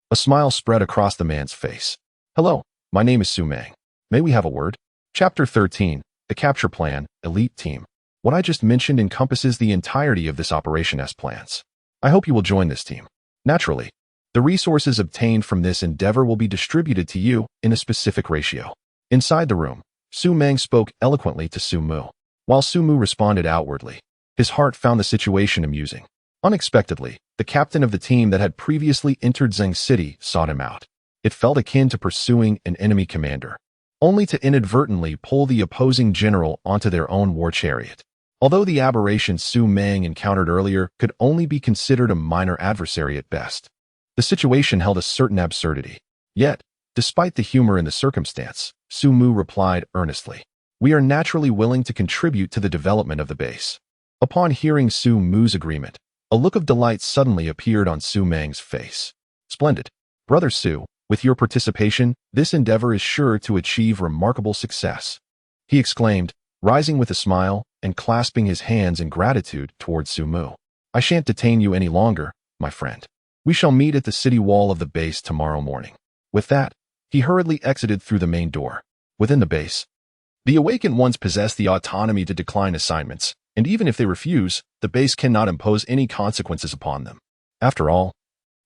a smile spread across the man's face. "Hello, my name is Su Meng. May we have a word?" Chapter 13, The Capture Plan, Elite Team. What I just mentioned encompasses the entirety of this Operation S plans. I hope you will join this team. Naturally, the resources obtained from this endeavor will be distributed to you in a specific ratio. Inside the room, Su Meng spoke eloquently to Su Mu. While Su Mu responded outwardly, his heart found the situation amusing. Unexpectedly, the captain of the team that had previously entered Zheng City sought him out. It felt akin to pursuing an enemy commander, only to inadvertently pull the opposing general onto their own war chariot. Although the aberration Su Meng encountered earlier could only be considered a minor adversary at best, the situation held a certain absurdity. Yet, despite the humor in the circumstance, Su Mu replied earnestly, "We are naturally willing to contribute to the development of the base." Upon hearing Su Mu's agreement, a look of delight suddenly appeared on Su Meng's face. "Splendid. Brother Su, with your participation, this endeavor is sure to achieve remarkable success," he exclaimed, rising with a smile and clasping his hands in gratitude towards Su Mu. "I shan't detain you any longer, my friend. We shall meet at the city wall of the base tomorrow morning." With that, he hurriedly exited through the main door. Within the base, the Awakened Ones possess the autonomy to decline assignments, and even if they refuse, the base cannot impose any consequences upon them. After all,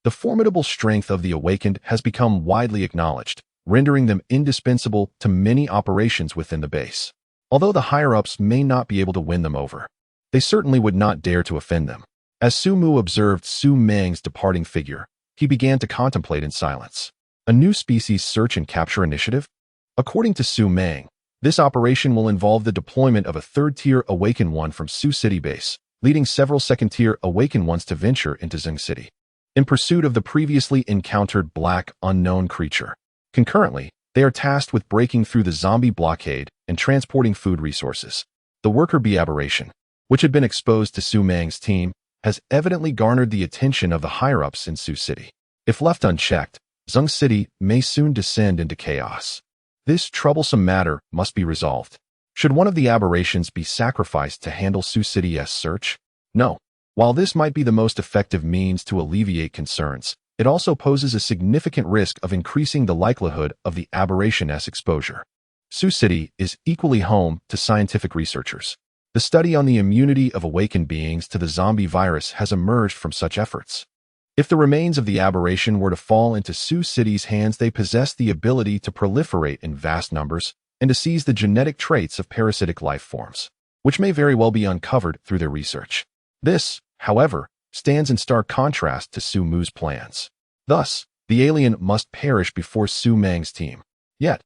the formidable strength of the Awakened has become widely acknowledged, rendering them indispensable to many operations within the base. Although the higher-ups may not be able to win them over, they certainly would not dare to offend them. As Su Mu observed Su Meng's departing figure, he began to contemplate in silence. A new species search and capture initiative? According to Su Meng, this operation will involve the deployment of a third-tier Awakened One from Su City base, leading several second-tier Awakened Ones to venture into Zheng City, in pursuit of the previously encountered black, unknown creature. Concurrently, they are tasked with breaking through the zombie blockade and transporting food resources. The worker bee aberration, which had been exposed to Su Meng's team, has evidently garnered the attention of the higher-ups in Su City. If left unchecked, Zheng City may soon descend into chaos. This troublesome matter must be resolved. Should one of the aberrations be sacrificed to handle Su City's search? No. While this might be the most effective means to alleviate concerns, it also poses a significant risk of increasing the likelihood of the aberration's exposure. Su City is equally home to scientific researchers. The study on the immunity of awakened beings to the zombie virus has emerged from such efforts. If the remains of the aberration were to fall into Su City's hands, they possess the ability to proliferate in vast numbers and to seize the genetic traits of parasitic life forms, which may very well be uncovered through their research. This, however, stands in stark contrast to Su Mu's plans. Thus, the alien must perish before Su Meng's team. Yet,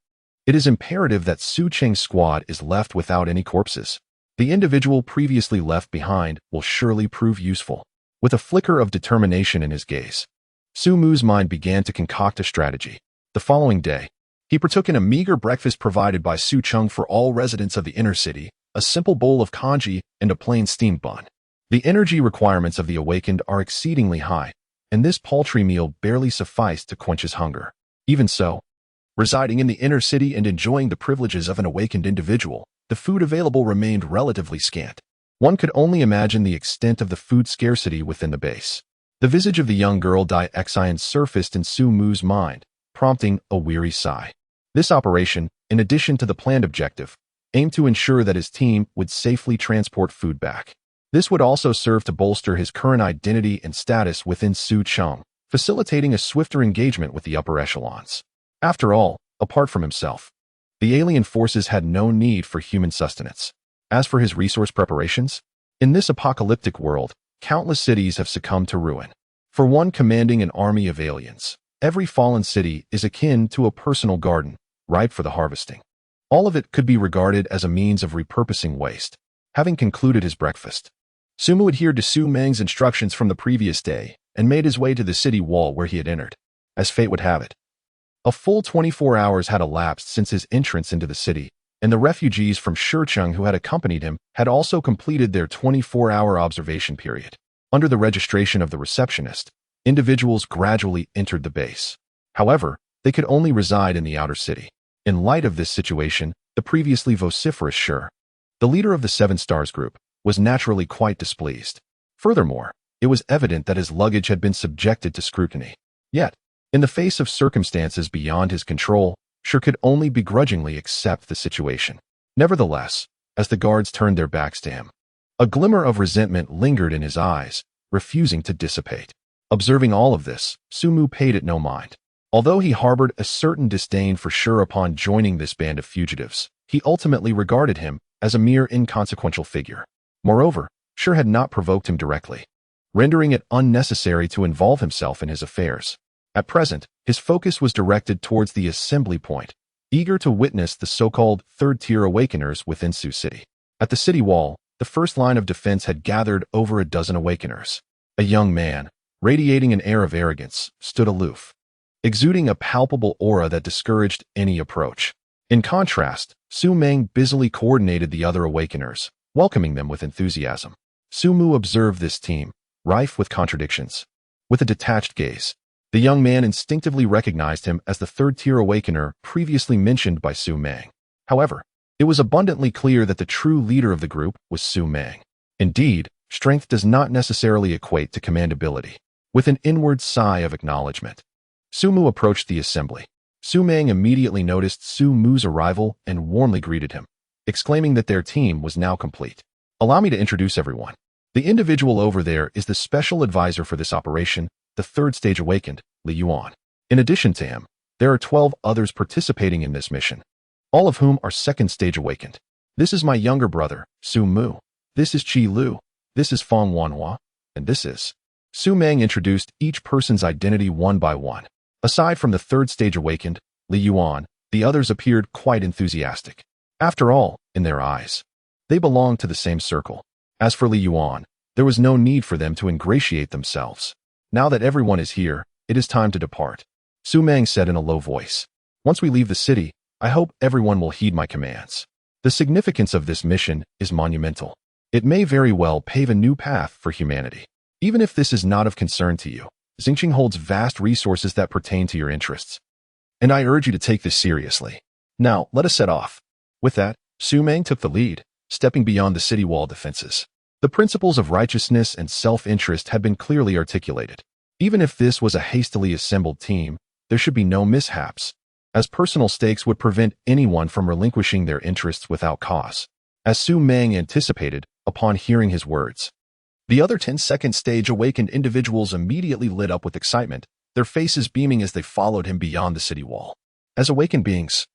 it is imperative that Su Cheng's squad is left without any corpses. The individual previously left behind will surely prove useful. With a flicker of determination in his gaze, Su Mu's mind began to concoct a strategy. The following day, he partook in a meager breakfast provided by Su Cheng for all residents of the inner city, a simple bowl of congee and a plain steamed bun. The energy requirements of the awakened are exceedingly high, and this paltry meal barely sufficed to quench his hunger. Even so, residing in the inner city and enjoying the privileges of an awakened individual, the food available remained relatively scant. One could only imagine the extent of the food scarcity within the base. The visage of the young girl Dai Xian surfaced in Su Mu's mind, prompting a weary sigh. This operation, in addition to the planned objective, aimed to ensure that his team would safely transport food back. This would also serve to bolster his current identity and status within Su Cheng, facilitating a swifter engagement with the upper echelons. After all, apart from himself, the alien forces had no need for human sustenance. As for his resource preparations, in this apocalyptic world, countless cities have succumbed to ruin. For one commanding an army of aliens, every fallen city is akin to a personal garden, ripe for the harvesting. All of it could be regarded as a means of repurposing waste. Having concluded his breakfast, Su Mu adhered to Su Meng's instructions from the previous day and made his way to the city wall where he had entered. As fate would have it, a full 24 hours had elapsed since his entrance into the city, and the refugees from Shicheng who had accompanied him had also completed their 24-hour observation period. Under the registration of the receptionist, individuals gradually entered the base. However, they could only reside in the outer city. In light of this situation, the previously vociferous Shi, the leader of the Seven Stars group, was naturally quite displeased. Furthermore, it was evident that his luggage had been subjected to scrutiny. Yet, in the face of circumstances beyond his control, Shi could only begrudgingly accept the situation. Nevertheless, as the guards turned their backs to him, a glimmer of resentment lingered in his eyes, refusing to dissipate. Observing all of this, Su Mu paid it no mind. Although he harbored a certain disdain for Shi upon joining this band of fugitives, he ultimately regarded him as a mere inconsequential figure. Moreover, Shi had not provoked him directly, rendering it unnecessary to involve himself in his affairs. At present, his focus was directed towards the assembly point, eager to witness the so-called third-tier awakeners within Su City. At the city wall, the first line of defense had gathered over a dozen awakeners. A young man, radiating an air of arrogance, stood aloof, exuding a palpable aura that discouraged any approach. In contrast, Su Meng busily coordinated the other awakeners, welcoming them with enthusiasm. Su Mu observed this team, rife with contradictions. With a detached gaze, the young man instinctively recognized him as the third-tier awakener previously mentioned by Su Meng. However, it was abundantly clear that the true leader of the group was Su Meng. Indeed, strength does not necessarily equate to commandability. With an inward sigh of acknowledgement, Su Mu approached the assembly. Su Meng immediately noticed Su Mu's arrival and warmly greeted him, exclaiming that their team was now complete. Allow me to introduce everyone. The individual over there is the special advisor for this operation, the third stage awakened, Li Yuan. In addition to him, there are 12 others participating in this mission, all of whom are second stage awakened. This is my younger brother, Su Mu. This is Qi Lu. This is Fang Wanhua. And this is... Su Meng introduced each person's identity one by one. Aside from the third stage awakened, Li Yuan, the others appeared quite enthusiastic. After all, in their eyes, they belonged to the same circle. As for Li Yuan, there was no need for them to ingratiate themselves. Now that everyone is here, it is time to depart, Su Meng said in a low voice. Once we leave the city, I hope everyone will heed my commands. The significance of this mission is monumental. It may very well pave a new path for humanity. Even if this is not of concern to you, Xingqing holds vast resources that pertain to your interests, and I urge you to take this seriously. Now, let us set off. With that, Su Meng took the lead, stepping beyond the city wall defenses. The principles of righteousness and self-interest had been clearly articulated. Even if this was a hastily assembled team, there should be no mishaps, as personal stakes would prevent anyone from relinquishing their interests without cause. As Su Meng anticipated, upon hearing his words, the other 10 second stage awakened individuals immediately lit up with excitement, their faces beaming as they followed him beyond the city wall. As awakened beings,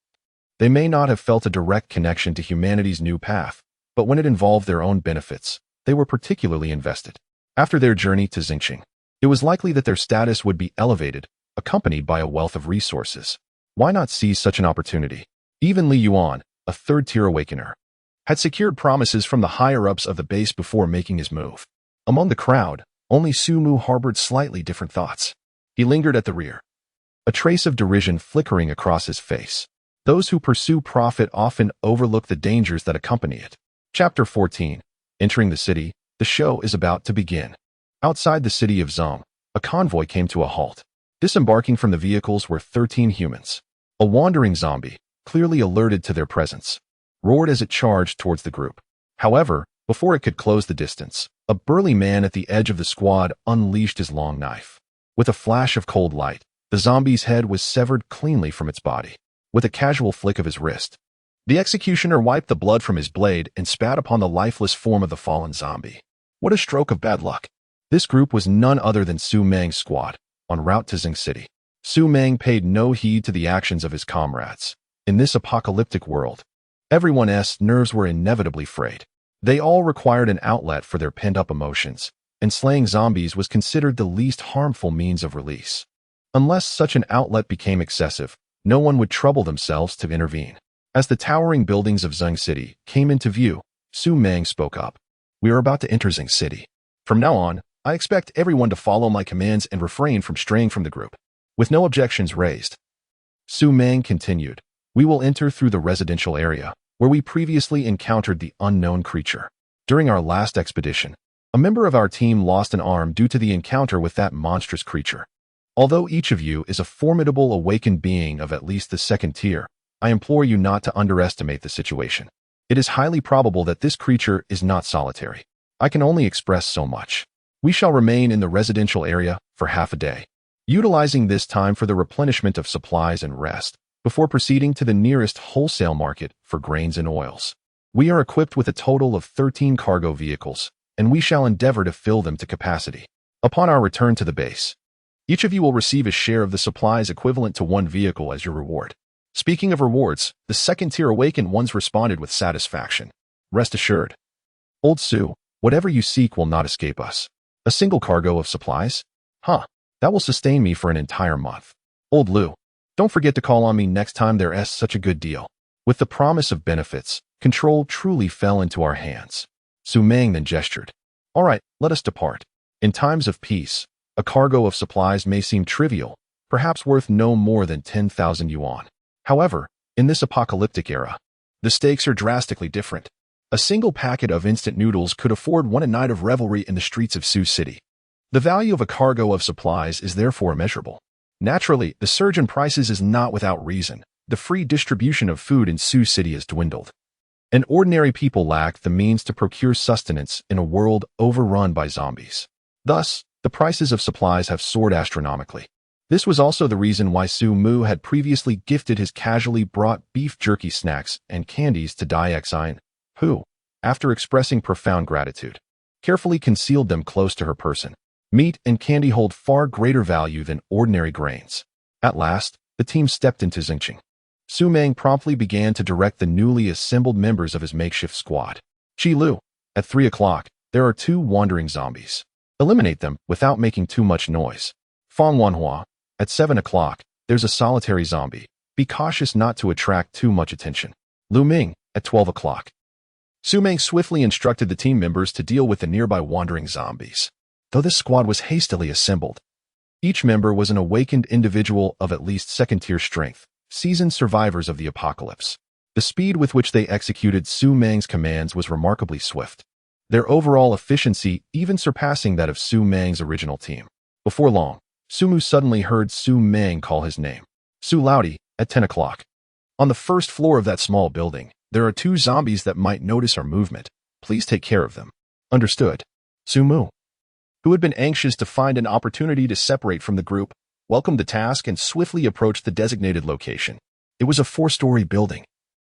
they may not have felt a direct connection to humanity's new path, but when it involved their own benefits, they were particularly invested. After their journey to Xingqing, it was likely that their status would be elevated, accompanied by a wealth of resources. Why not seize such an opportunity? Even Li Yuan, a third-tier awakener, had secured promises from the higher-ups of the base before making his move. Among the crowd, only Su Mu harbored slightly different thoughts. He lingered at the rear, a trace of derision flickering across his face. Those who pursue profit often overlook the dangers that accompany it. Chapter 14. Entering the city, the show is about to begin. Outside the city of Zong, a convoy came to a halt. Disembarking from the vehicles were 13 humans. A wandering zombie, clearly alerted to their presence, roared as it charged towards the group. However, before it could close the distance, A burly man at the edge of the squad unleashed his long knife. With a flash of cold light, the zombie's head was severed cleanly from its body. With a casual flick of his wrist, the executioner wiped the blood from his blade and spat upon the lifeless form of the fallen zombie. What a stroke of bad luck. This group was none other than Su Meng's squad, en route to Zing City. Su Meng paid no heed to the actions of his comrades. In this apocalyptic world, everyone's nerves were inevitably frayed. They all required an outlet for their pent-up emotions, and slaying zombies was considered the least harmful means of release. Unless such an outlet became excessive, no one would trouble themselves to intervene. As the towering buildings of Zing City came into view, Su Meng spoke up. "We are about to enter Zing City. From now on, I expect everyone to follow my commands and refrain from straying from the group." With no objections raised, Su Meng continued, "We will enter through the residential area, where we previously encountered the unknown creature. During our last expedition, a member of our team lost an arm due to the encounter with that monstrous creature. Although each of you is a formidable awakened being of at least the second tier, I implore you not to underestimate the situation. It is highly probable that this creature is not solitary. I can only express so much. We shall remain in the residential area for half a day, utilizing this time for the replenishment of supplies and rest, before proceeding to the nearest wholesale market for grains and oils. We are equipped with a total of 13 cargo vehicles, and we shall endeavor to fill them to capacity. Upon our return to the base, each of you will receive a share of the supplies equivalent to one vehicle as your reward." Speaking of rewards, the second-tier awakened ones responded with satisfaction. "Rest assured, Old Su, whatever you seek will not escape us. A single cargo of supplies? That will sustain me for an entire month. Old Lu, don't forget to call on me next time there's such a good deal." With the promise of benefits, control truly fell into our hands. Su Meng then gestured. "All right, let us depart. In times of peace, a cargo of supplies may seem trivial, perhaps worth no more than 10,000 yuan. However, in this apocalyptic era, the stakes are drastically different. A single packet of instant noodles could afford one a night of revelry in the streets of Su City. The value of a cargo of supplies is therefore immeasurable. Naturally, the surge in prices is not without reason. The free distribution of food in Su City has dwindled, and ordinary people lack the means to procure sustenance in a world overrun by zombies. Thus, the prices of supplies have soared astronomically. This was also the reason why Su Mu had previously gifted his casually brought beef jerky snacks and candies to Dai Xin, who, after expressing profound gratitude, carefully concealed them close to her person. Meat and candy hold far greater value than ordinary grains. At last, the team stepped into Xingqing. Su Meng promptly began to direct the newly assembled members of his makeshift squad. "Qi Lu, at 3 o'clock, there are 2 wandering zombies. Eliminate them without making too much noise. Fang Wanhua, at 7 o'clock, there's a solitary zombie. Be cautious not to attract too much attention. Lu Ming, at 12 o'clock. Su Meng swiftly instructed the team members to deal with the nearby wandering zombies. Though this squad was hastily assembled, each member was an awakened individual of at least second-tier strength, seasoned survivors of the apocalypse. The speed with which they executed Su Meng's commands was remarkably swift, their overall efficiency even surpassing that of Su Meng's original team. Before long, Su Mu suddenly heard Su Meng call his name. "Su Laudi, at 10 o'clock. On the first floor of that small building, there are 2 zombies that might notice our movement. Please take care of them." "Understood." Su Mu, who had been anxious to find an opportunity to separate from the group, welcomed the task and swiftly approached the designated location. It was a 4-story building,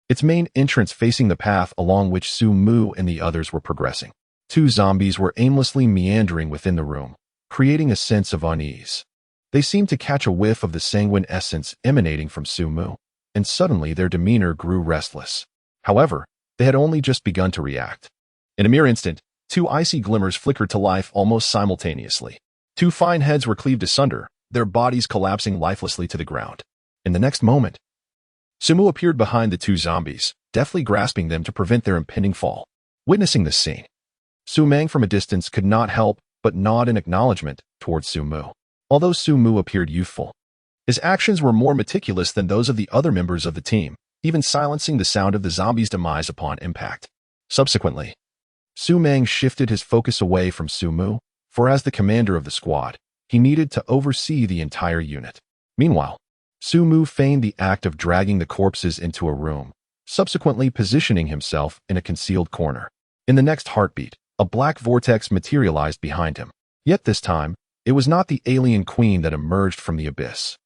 its main entrance facing the path along which Su Mu and the others were progressing. 2 zombies were aimlessly meandering within the room, creating a sense of unease. They seemed to catch a whiff of the sanguine essence emanating from Su Mu, and suddenly their demeanor grew restless. However, they had only just begun to react. In a mere instant, 2 icy glimmers flickered to life almost simultaneously. 2 fine heads were cleaved asunder, their bodies collapsing lifelessly to the ground. In the next moment, Su Mu appeared behind the 2 zombies, deftly grasping them to prevent their impending fall. Witnessing this scene, Su Meng from a distance could not help but nod in acknowledgement towards Su Mu. Although Su Mu appeared youthful, his actions were more meticulous than those of the other members of the team, even silencing the sound of the zombies' demise upon impact. Subsequently, Su Meng shifted his focus away from Su Mu, for as the commander of the squad, he needed to oversee the entire unit. Meanwhile, Su Mu feigned the act of dragging the corpses into a room, subsequently positioning himself in a concealed corner. In the next heartbeat, A black vortex materialized behind him. Yet this time, it was not the alien queen that emerged from the abyss,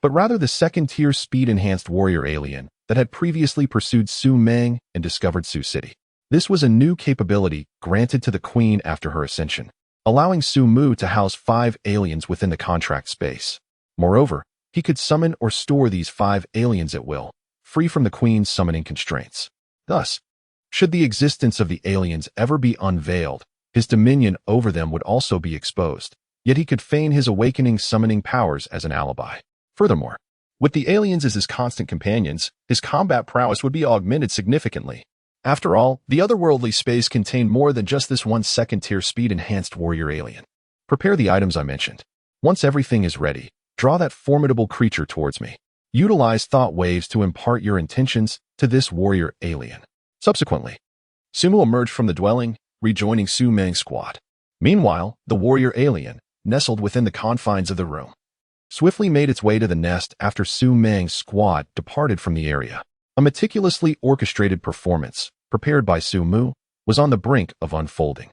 but rather the second-tier speed-enhanced warrior alien that had previously pursued Su Meng and discovered Su City. This was a new capability granted to the queen after her ascension, allowing Su Mu to house 5 aliens within the contract space. Moreover, he could summon or store these 5 aliens at will, free from the queen's summoning constraints. Thus, should the existence of the aliens ever be unveiled, his dominion over them would also be exposed, yet he could feign his awakening summoning powers as an alibi. Furthermore, with the aliens as his constant companions, his combat prowess would be augmented significantly. After all, the otherworldly space contained more than just this one second-tier speed-enhanced warrior alien. Prepare the items I mentioned. Once everything is ready, draw that formidable creature towards me. Utilize thought waves to impart your intentions to this warrior alien. Subsequently, Su Mu emerged from the dwelling, rejoining Su Meng's squad. Meanwhile, the warrior alien, nestled within the confines of the room, swiftly made its way to the nest after Su Meng's squad departed from the area. A meticulously orchestrated performance, prepared by Su Mu, was on the brink of unfolding.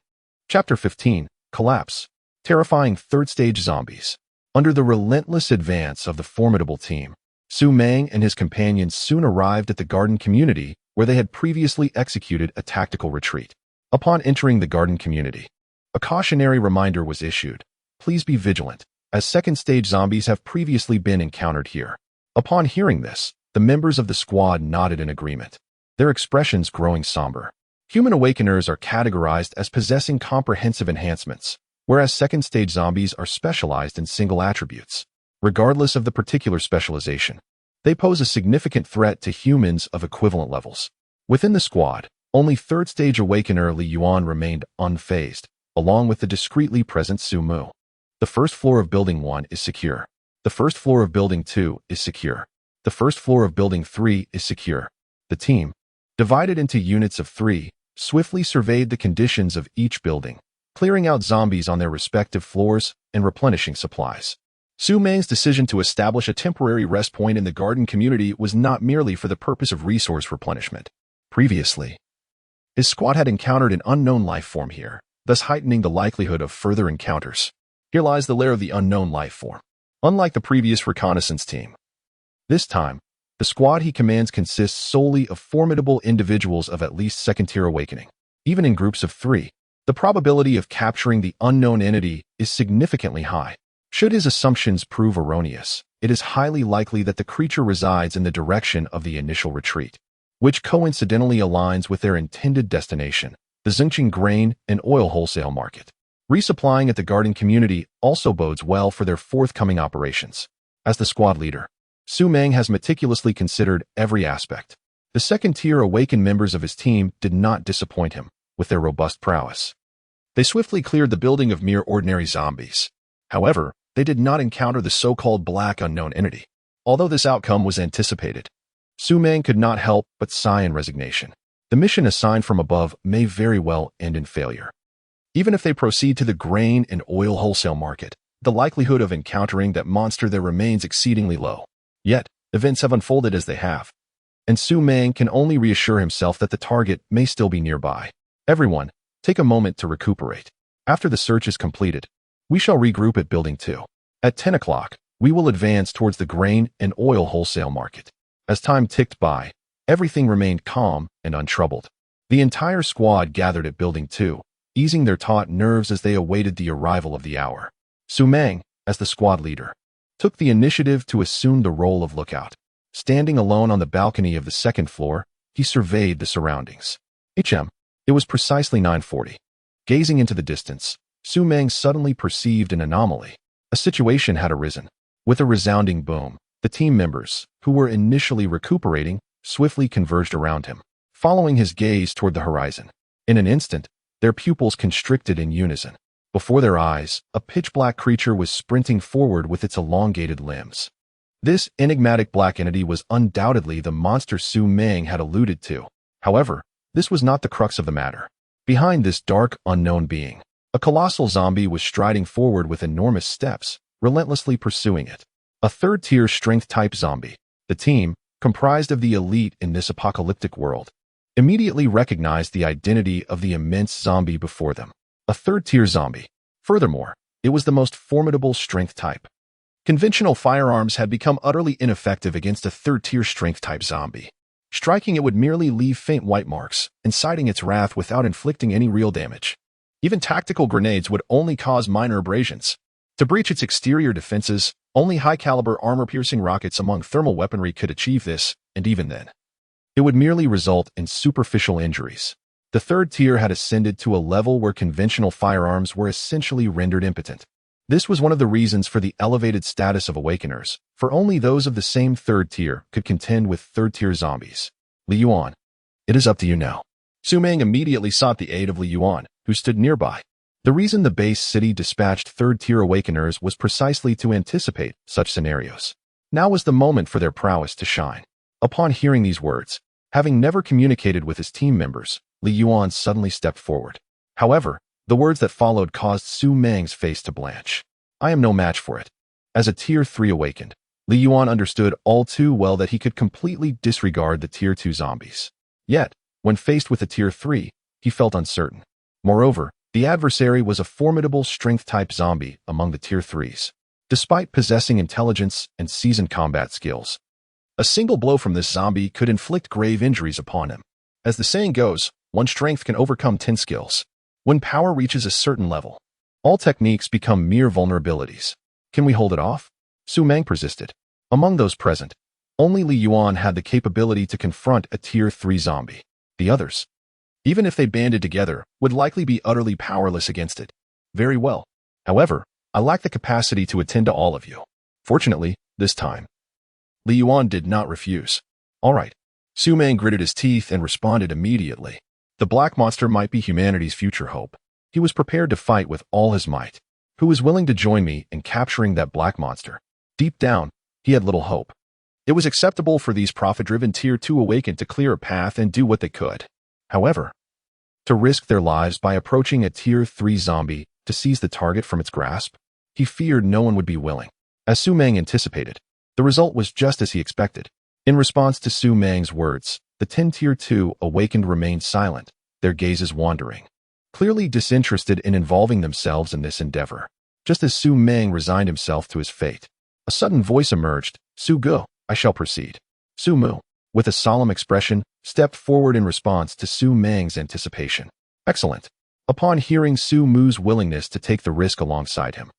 Chapter 15, Collapse. Terrifying third-stage zombies. Under the relentless advance of the formidable team, Su Meng and his companions soon arrived at the garden community where they had previously executed a tactical retreat. Upon entering the garden community, a cautionary reminder was issued. Please be vigilant, as second-stage zombies have previously been encountered here. Upon hearing this, the members of the squad nodded in agreement, their expressions growing somber. Human awakeners are categorized as possessing comprehensive enhancements, whereas second-stage zombies are specialized in single attributes. Regardless of the particular specialization, they pose a significant threat to humans of equivalent levels. Within the squad, only third-stage awakener Li Yuan remained unfazed, along with the discreetly present Su Mu. The first floor of Building 1 is secure. The first floor of Building 2 is secure. The first floor of Building 3 is secure. The team, divided into units of 3, swiftly surveyed the conditions of each building, clearing out zombies on their respective floors and replenishing supplies. Su Meng's decision to establish a temporary rest point in the garden community was not merely for the purpose of resource replenishment. Previously, his squad had encountered an unknown life form here, thus heightening the likelihood of further encounters. Here lies the lair of the unknown life form. Unlike the previous reconnaissance team, this time, the squad he commands consists solely of formidable individuals of at least second-tier awakening. Even in groups of 3, the probability of capturing the unknown entity is significantly high. Should his assumptions prove erroneous, it is highly likely that the creature resides in the direction of the initial retreat, which coincidentally aligns with their intended destination, the Zhengqing grain and oil wholesale market. Resupplying at the garden community also bodes well for their forthcoming operations. As the squad leader, Su Meng has meticulously considered every aspect. The second-tier awakened members of his team did not disappoint him with their robust prowess. They swiftly cleared the building of mere ordinary zombies. However, they did not encounter the so-called black unknown entity. Although this outcome was anticipated, Su Meng could not help but sigh in resignation. The mission assigned from above may very well end in failure. Even if they proceed to the grain and oil wholesale market, the likelihood of encountering that monster there remains exceedingly low. Yet, events have unfolded as they have, and Su Meng can only reassure himself that the target may still be nearby. Everyone, take a moment to recuperate. After the search is completed, we shall regroup at Building 2. At 10 o'clock, we will advance towards the grain and oil wholesale market. As time ticked by, everything remained calm and untroubled. The entire squad gathered at Building 2, easing their taut nerves as they awaited the arrival of the hour. Su Meng, as the squad leader, took the initiative to assume the role of lookout. Standing alone on the balcony of the second floor, he surveyed the surroundings. It was precisely 9:40. Gazing into the distance, Su Meng suddenly perceived an anomaly. A situation had arisen. With a resounding boom, the team members, who were initially recuperating, swiftly converged around him, following his gaze toward the horizon. In an instant, their pupils constricted in unison. Before their eyes, a pitch-black creature was sprinting forward with its elongated limbs. This enigmatic black entity was undoubtedly the monster Su Meng had alluded to. However, this was not the crux of the matter. Behind this dark, unknown being, a colossal zombie was striding forward with enormous steps, relentlessly pursuing it. A third-tier strength-type zombie. The team, comprised of the elite in this apocalyptic world, immediately recognized the identity of the immense zombie before them. A third-tier zombie. Furthermore, it was the most formidable strength type. Conventional firearms had become utterly ineffective against a third-tier strength-type zombie. Striking it would merely leave faint white marks, inciting its wrath without inflicting any real damage. Even tactical grenades would only cause minor abrasions. To breach its exterior defenses, only high-caliber armor-piercing rockets among thermal weaponry could achieve this, and even then, it would merely result in superficial injuries. The third tier had ascended to a level where conventional firearms were essentially rendered impotent. This was one of the reasons for the elevated status of Awakeners, for only those of the same third tier could contend with third-tier zombies. Li Yuan, it is up to you now. Su Meng immediately sought the aid of Li Yuan, who stood nearby. The reason the base city dispatched third-tier Awakeners was precisely to anticipate such scenarios. Now was the moment for their prowess to shine. Upon hearing these words, having never communicated with his team members, Li Yuan suddenly stepped forward. However, the words that followed caused Su Meng's face to blanch. I am no match for it. As a Tier 3 awakened, Li Yuan understood all too well that he could completely disregard the Tier 2 zombies. Yet, when faced with a Tier 3, he felt uncertain. Moreover, the adversary was a formidable strength-type zombie among the Tier 3s. Despite possessing intelligence and seasoned combat skills, a single blow from this zombie could inflict grave injuries upon him. As the saying goes, one strength can overcome 10 skills. When power reaches a certain level, all techniques become mere vulnerabilities. Can we hold it off? Su Meng persisted. Among those present, only Li Yuan had the capability to confront a Tier 3 zombie. The others, even if they banded together, would likely be utterly powerless against it. Very well. However, I lack the capacity to attend to all of you. Fortunately, this time, Li Yuan did not refuse. All right. Su Meng gritted his teeth and responded immediately. The black monster might be humanity's future hope. He was prepared to fight with all his might. Who was willing to join me in capturing that black monster? Deep down, he had little hope. It was acceptable for these profit-driven Tier 2 awakened to clear a path and do what they could. However, to risk their lives by approaching a Tier 3 zombie to seize the target from its grasp, he feared no one would be willing. As Su Meng anticipated, the result was just as he expected. In response to Su Meng's words, the 10 Tier 2 awakened remained silent, their gazes wandering, clearly disinterested in involving themselves in this endeavor. Just as Su Meng resigned himself to his fate, a sudden voice emerged. Su Gu, I shall proceed. Su Mu, with a solemn expression, stepped forward in response to Su Meng's anticipation. Excellent. Upon hearing Su Mu's willingness to take the risk alongside him,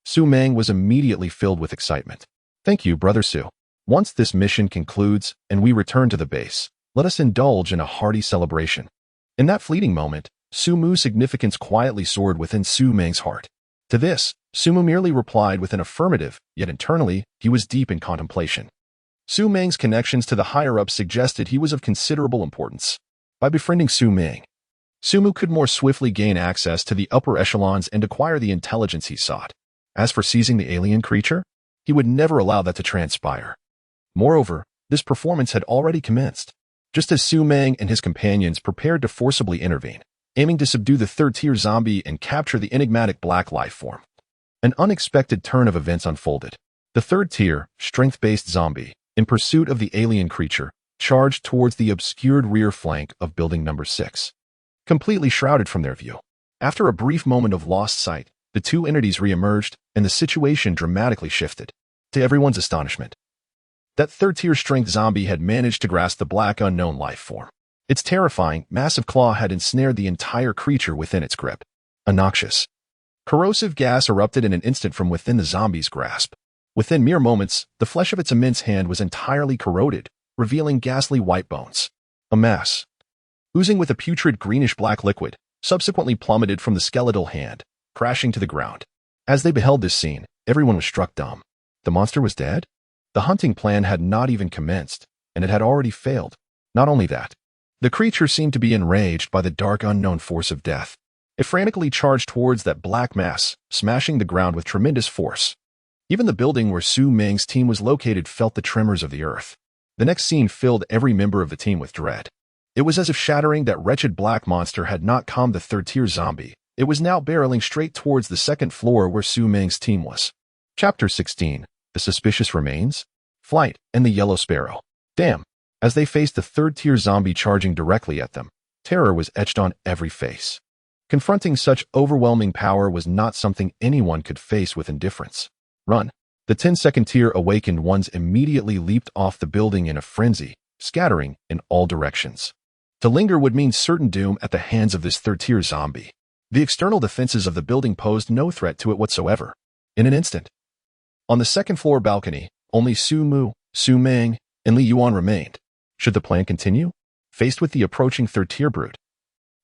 Su Meng was immediately filled with excitement. Thank you, Brother Su. Once this mission concludes and we return to the base, let us indulge in a hearty celebration. In that fleeting moment, Su Mu's significance quietly soared within Su Meng's heart. To this, Su Mu merely replied with an affirmative, yet internally, he was deep in contemplation. Su Meng's connections to the higher-ups suggested he was of considerable importance. By befriending Su Meng, Su Mu could more swiftly gain access to the upper echelons and acquire the intelligence he sought. As for seizing the alien creature, he would never allow that to transpire. Moreover, this performance had already commenced. Just as Su Meng and his companions prepared to forcibly intervene, aiming to subdue the third-tier zombie and capture the enigmatic black life form, an unexpected turn of events unfolded. The third-tier, strength-based zombie, in pursuit of the alien creature, charged towards the obscured rear flank of building number 6, completely shrouded from their view. After a brief moment of lost sight, the two entities re-emerged, and the situation dramatically shifted. To everyone's astonishment, that third-tier strength zombie had managed to grasp the black unknown life form. Its terrifying, massive claw had ensnared the entire creature within its grip. A noxious, corrosive gas erupted in an instant from within the zombie's grasp. Within mere moments, the flesh of its immense hand was entirely corroded, revealing ghastly white bones. A mass, oozing with a putrid greenish-black liquid, subsequently plummeted from the skeletal hand, crashing to the ground. As they beheld this scene, everyone was struck dumb. The monster was dead? The hunting plan had not even commenced, and it had already failed. Not only that, the creature seemed to be enraged by the dark unknown force of death. It frantically charged towards that black mass, smashing the ground with tremendous force. Even the building where Su Meng's team was located felt the tremors of the earth. The next scene filled every member of the team with dread. It was as if shattering that wretched black monster had not calmed the third-tier zombie. It was now barreling straight towards the second floor where Su Meng's team was. Chapter 16. The Suspicious Remains? Flight and the Yellow Sparrow. Damn, As they faced the third-tier zombie charging directly at them, terror was etched on every face. Confronting such overwhelming power was not something anyone could face with indifference. Run! The 10-second tier awakened ones immediately leaped off the building in a frenzy, scattering in all directions. To linger would mean certain doom at the hands of this third-tier zombie. The external defenses of the building posed no threat to it whatsoever. In an instant, on the second-floor balcony, only Su Mu, Su Meng, and Li Yuan remained. Should the plan continue? Faced with the approaching third-tier brute,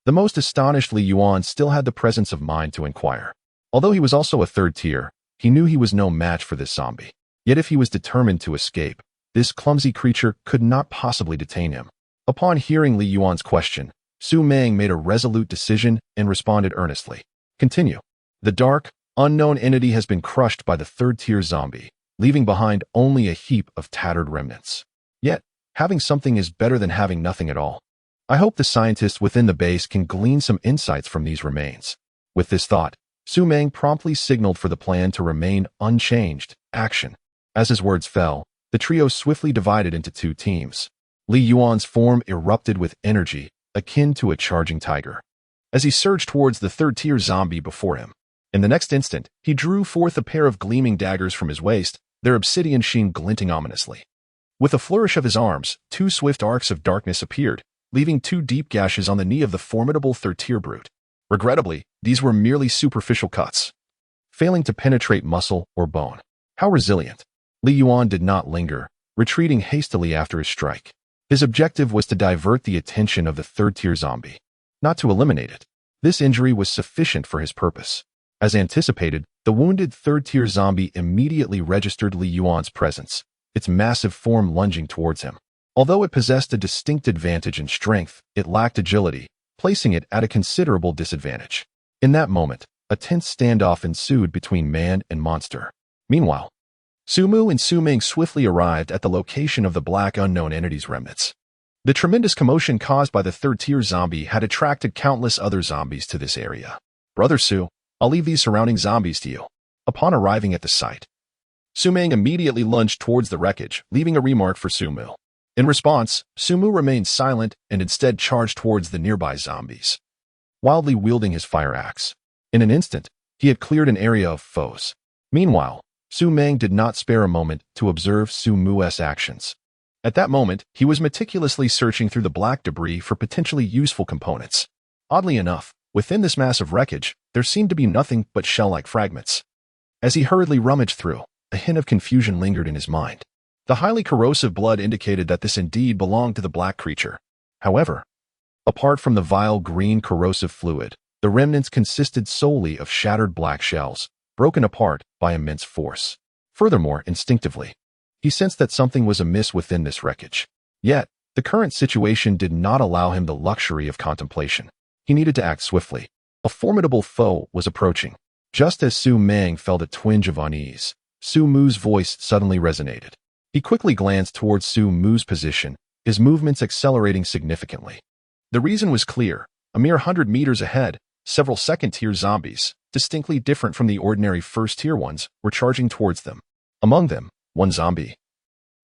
the most astonished Li Yuan still had the presence of mind to inquire. Although he was also a third tier, he knew he was no match for this zombie. Yet if he was determined to escape, this clumsy creature could not possibly detain him. Upon hearing Li Yuan's question, Su Meng made a resolute decision and responded earnestly. Continue. The dark, unknown entity has been crushed by the third-tier zombie, leaving behind only a heap of tattered remnants. Yet, having something is better than having nothing at all. I hope the scientists within the base can glean some insights from these remains. With this thought, Su Meng promptly signaled for the plan to remain unchanged. Action. As his words fell, the trio swiftly divided into two teams. Li Yuan's form erupted with energy, akin to a charging tiger, as he surged towards the third-tier zombie before him. In the next instant, he drew forth a pair of gleaming daggers from his waist, their obsidian sheen glinting ominously. With a flourish of his arms, two swift arcs of darkness appeared, leaving two deep gashes on the knee of the formidable third-tier brute. Regrettably, these were merely superficial cuts, failing to penetrate muscle or bone. How resilient! Li Yuan did not linger, retreating hastily after his strike. His objective was to divert the attention of the third-tier zombie, not to eliminate it. This injury was sufficient for his purpose. As anticipated, the wounded third-tier zombie immediately registered Li Yuan's presence, its massive form lunging towards him. Although it possessed a distinct advantage in strength, it lacked agility, placing it at a considerable disadvantage. In that moment, a tense standoff ensued between man and monster. Meanwhile, Su Mu and Su Meng swiftly arrived at the location of the black unknown entity's remnants. The tremendous commotion caused by the third-tier zombie had attracted countless other zombies to this area. Brother Su, I'll leave these surrounding zombies to you. Upon arriving at the site, Su Meng immediately lunged towards the wreckage, leaving a remark for Su Mu. In response, Su Mu remained silent and instead charged towards the nearby zombies, wildly wielding his fire axe. In an instant, he had cleared an area of foes. Meanwhile, Su Meng did not spare a moment to observe Su Mu's actions. At that moment, he was meticulously searching through the black debris for potentially useful components. Oddly enough, within this mass of wreckage, there seemed to be nothing but shell-like fragments. As he hurriedly rummaged through, a hint of confusion lingered in his mind. The highly corrosive blood indicated that this indeed belonged to the black creature. However, apart from the vile green corrosive fluid, the remnants consisted solely of shattered black shells, broken apart by immense force. Furthermore, instinctively, he sensed that something was amiss within this wreckage. Yet, the current situation did not allow him the luxury of contemplation. He needed to act swiftly. A formidable foe was approaching. Just as Su Meng felt a twinge of unease, Su Mu's voice suddenly resonated. He quickly glanced towards Su Mu's position, his movements accelerating significantly. The reason was clear. A mere 100 meters ahead, several second-tier zombies, distinctly different from the ordinary first-tier ones, were charging towards them. Among them, one zombie,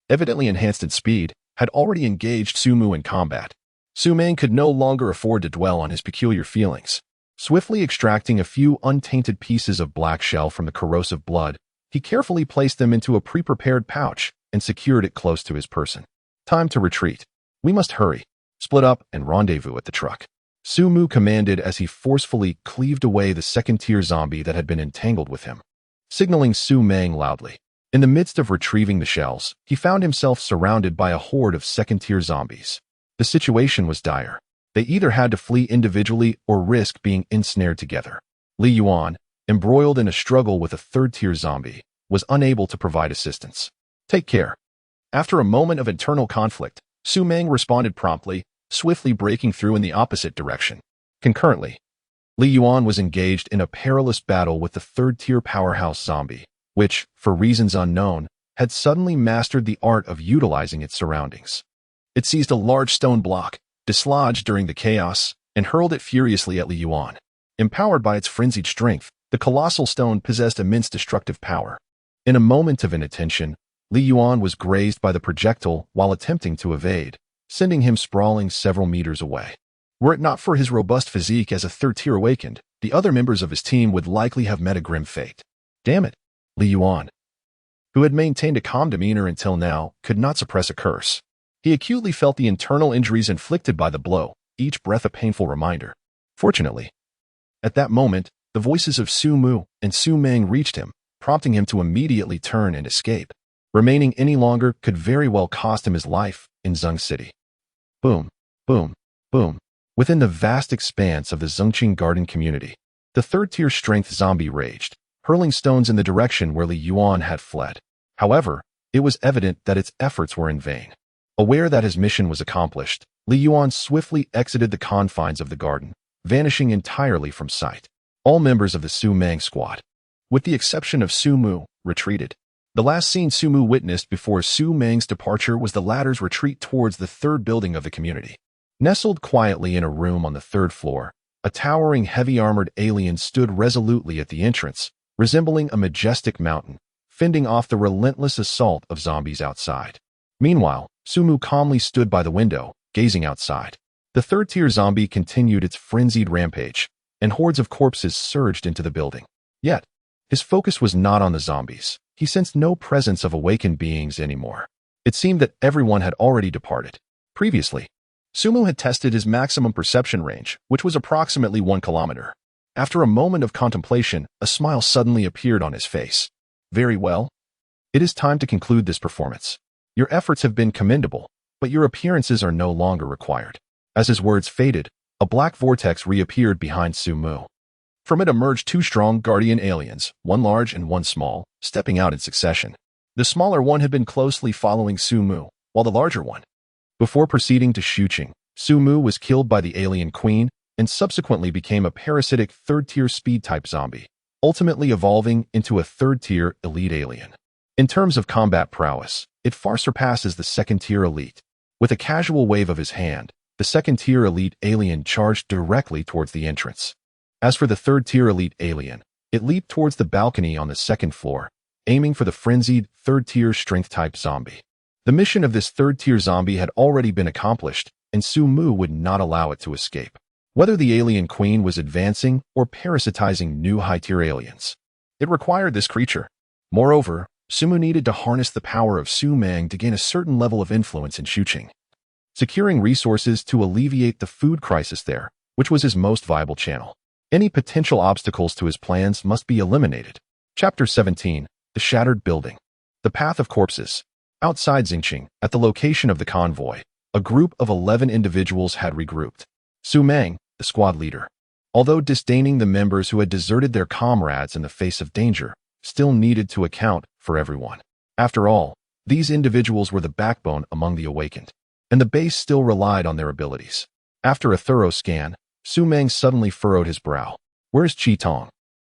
evidently enhanced in speed, had already engaged Su Mu in combat. Su Meng could no longer afford to dwell on his peculiar feelings. Swiftly extracting a few untainted pieces of black shell from the corrosive blood, he carefully placed them into a pre-prepared pouch and secured it close to his person. Time to retreat. We must hurry, split up, and rendezvous at the truck. Su Mu commanded as he forcefully cleaved away the second-tier zombie that had been entangled with him, signaling Su Meng loudly. In the midst of retrieving the shells, he found himself surrounded by a horde of second-tier zombies. The situation was dire. They either had to flee individually or risk being ensnared together. Li Yuan, embroiled in a struggle with a third-tier zombie, was unable to provide assistance. Take care. After a moment of internal conflict, Su Meng responded promptly, swiftly breaking through in the opposite direction. Concurrently, Li Yuan was engaged in a perilous battle with the third-tier powerhouse zombie, which, for reasons unknown, had suddenly mastered the art of utilizing its surroundings. It seized a large stone block, dislodged during the chaos, and hurled it furiously at Li Yuan. Empowered by its frenzied strength, the colossal stone possessed immense destructive power. In a moment of inattention, Li Yuan was grazed by the projectile while attempting to evade, sending him sprawling several meters away. Were it not for his robust physique as a third-tier awakened, the other members of his team would likely have met a grim fate. Damn it! Li Yuan, who had maintained a calm demeanor until now, could not suppress a curse. He acutely felt the internal injuries inflicted by the blow, each breath a painful reminder. Fortunately, at that moment, the voices of Su Mu and Su Meng reached him, prompting him to immediately turn and escape. Remaining any longer could very well cost him his life in Zeng City. Boom, boom, boom. Within the vast expanse of the Zengqing Garden community, the third-tier strength zombie raged, hurling stones in the direction where Li Yuan had fled. However, it was evident that its efforts were in vain. Aware that his mission was accomplished, Li Yuan swiftly exited the confines of the garden, vanishing entirely from sight. All members of the Su Meng squad, with the exception of Su Mu, retreated. The last scene Su Mu witnessed before Su Meng's departure was the latter's retreat towards the third building of the community. Nestled quietly in a room on the third floor, a towering heavy-armored alien stood resolutely at the entrance, resembling a majestic mountain, fending off the relentless assault of zombies outside. Meanwhile, Su Mu calmly stood by the window, gazing outside. The third-tier zombie continued its frenzied rampage, and hordes of corpses surged into the building. Yet, his focus was not on the zombies. He sensed no presence of awakened beings anymore. It seemed that everyone had already departed. Previously, Su Mu had tested his maximum perception range, which was approximately 1 kilometer. After a moment of contemplation, a smile suddenly appeared on his face. Very well. It is time to conclude this performance. Your efforts have been commendable, but your appearances are no longer required. As his words faded, a black vortex reappeared behind Su Mu. From it emerged 2 strong guardian aliens, one large and one small, stepping out in succession. The smaller one had been closely following Su Mu, while the larger one. Before proceeding to Shuqing, Su Mu was killed by the alien queen and subsequently became a parasitic third-tier speed-type zombie, ultimately evolving into a third-tier elite alien. In terms of combat prowess, it far surpasses the second-tier elite. With a casual wave of his hand, the second-tier elite alien charged directly towards the entrance. As for the third-tier elite alien, it leaped towards the balcony on the second floor, aiming for the frenzied third-tier strength-type zombie. The mission of this third-tier zombie had already been accomplished, and Su Mu would not allow it to escape. Whether the alien queen was advancing or parasitizing new high-tier aliens, it required this creature. Moreover, Su Mu needed to harness the power of Su Meng to gain a certain level of influence in Shuqing, securing resources to alleviate the food crisis there, which was his most viable channel. Any potential obstacles to his plans must be eliminated. Chapter 17. The Shattered Building. The Path of Corpses. Outside Zengqing, at the location of the convoy, a group of 11 individuals had regrouped. Su Meng, the squad leader, although disdaining the members who had deserted their comrades in the face of danger, still needed to account for everyone. After all, these individuals were the backbone among the awakened, and the base still relied on their abilities. After a thorough scan, Su Meng suddenly furrowed his brow. Where's Qi Tong?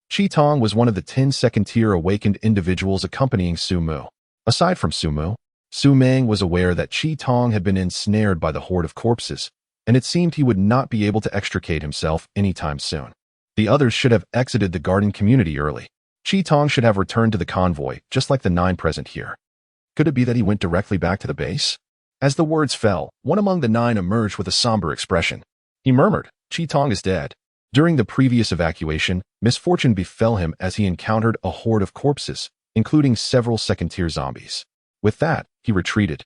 Qi Tong was one of the 10 second-tier awakened individuals accompanying Su Mu. Aside from Su Mu, Su Meng was aware that Qi Tong had been ensnared by the horde of corpses, and it seemed he would not be able to extricate himself anytime soon. The others should have exited the garden community early. Qi Tong should have returned to the convoy, just like the 9 present here. Could it be that he went directly back to the base? As the words fell, one among the 9 emerged with a somber expression. He murmured, Qi Tong is dead. During the previous evacuation, misfortune befell him as he encountered a horde of corpses, including several second-tier zombies. With that, he retreated.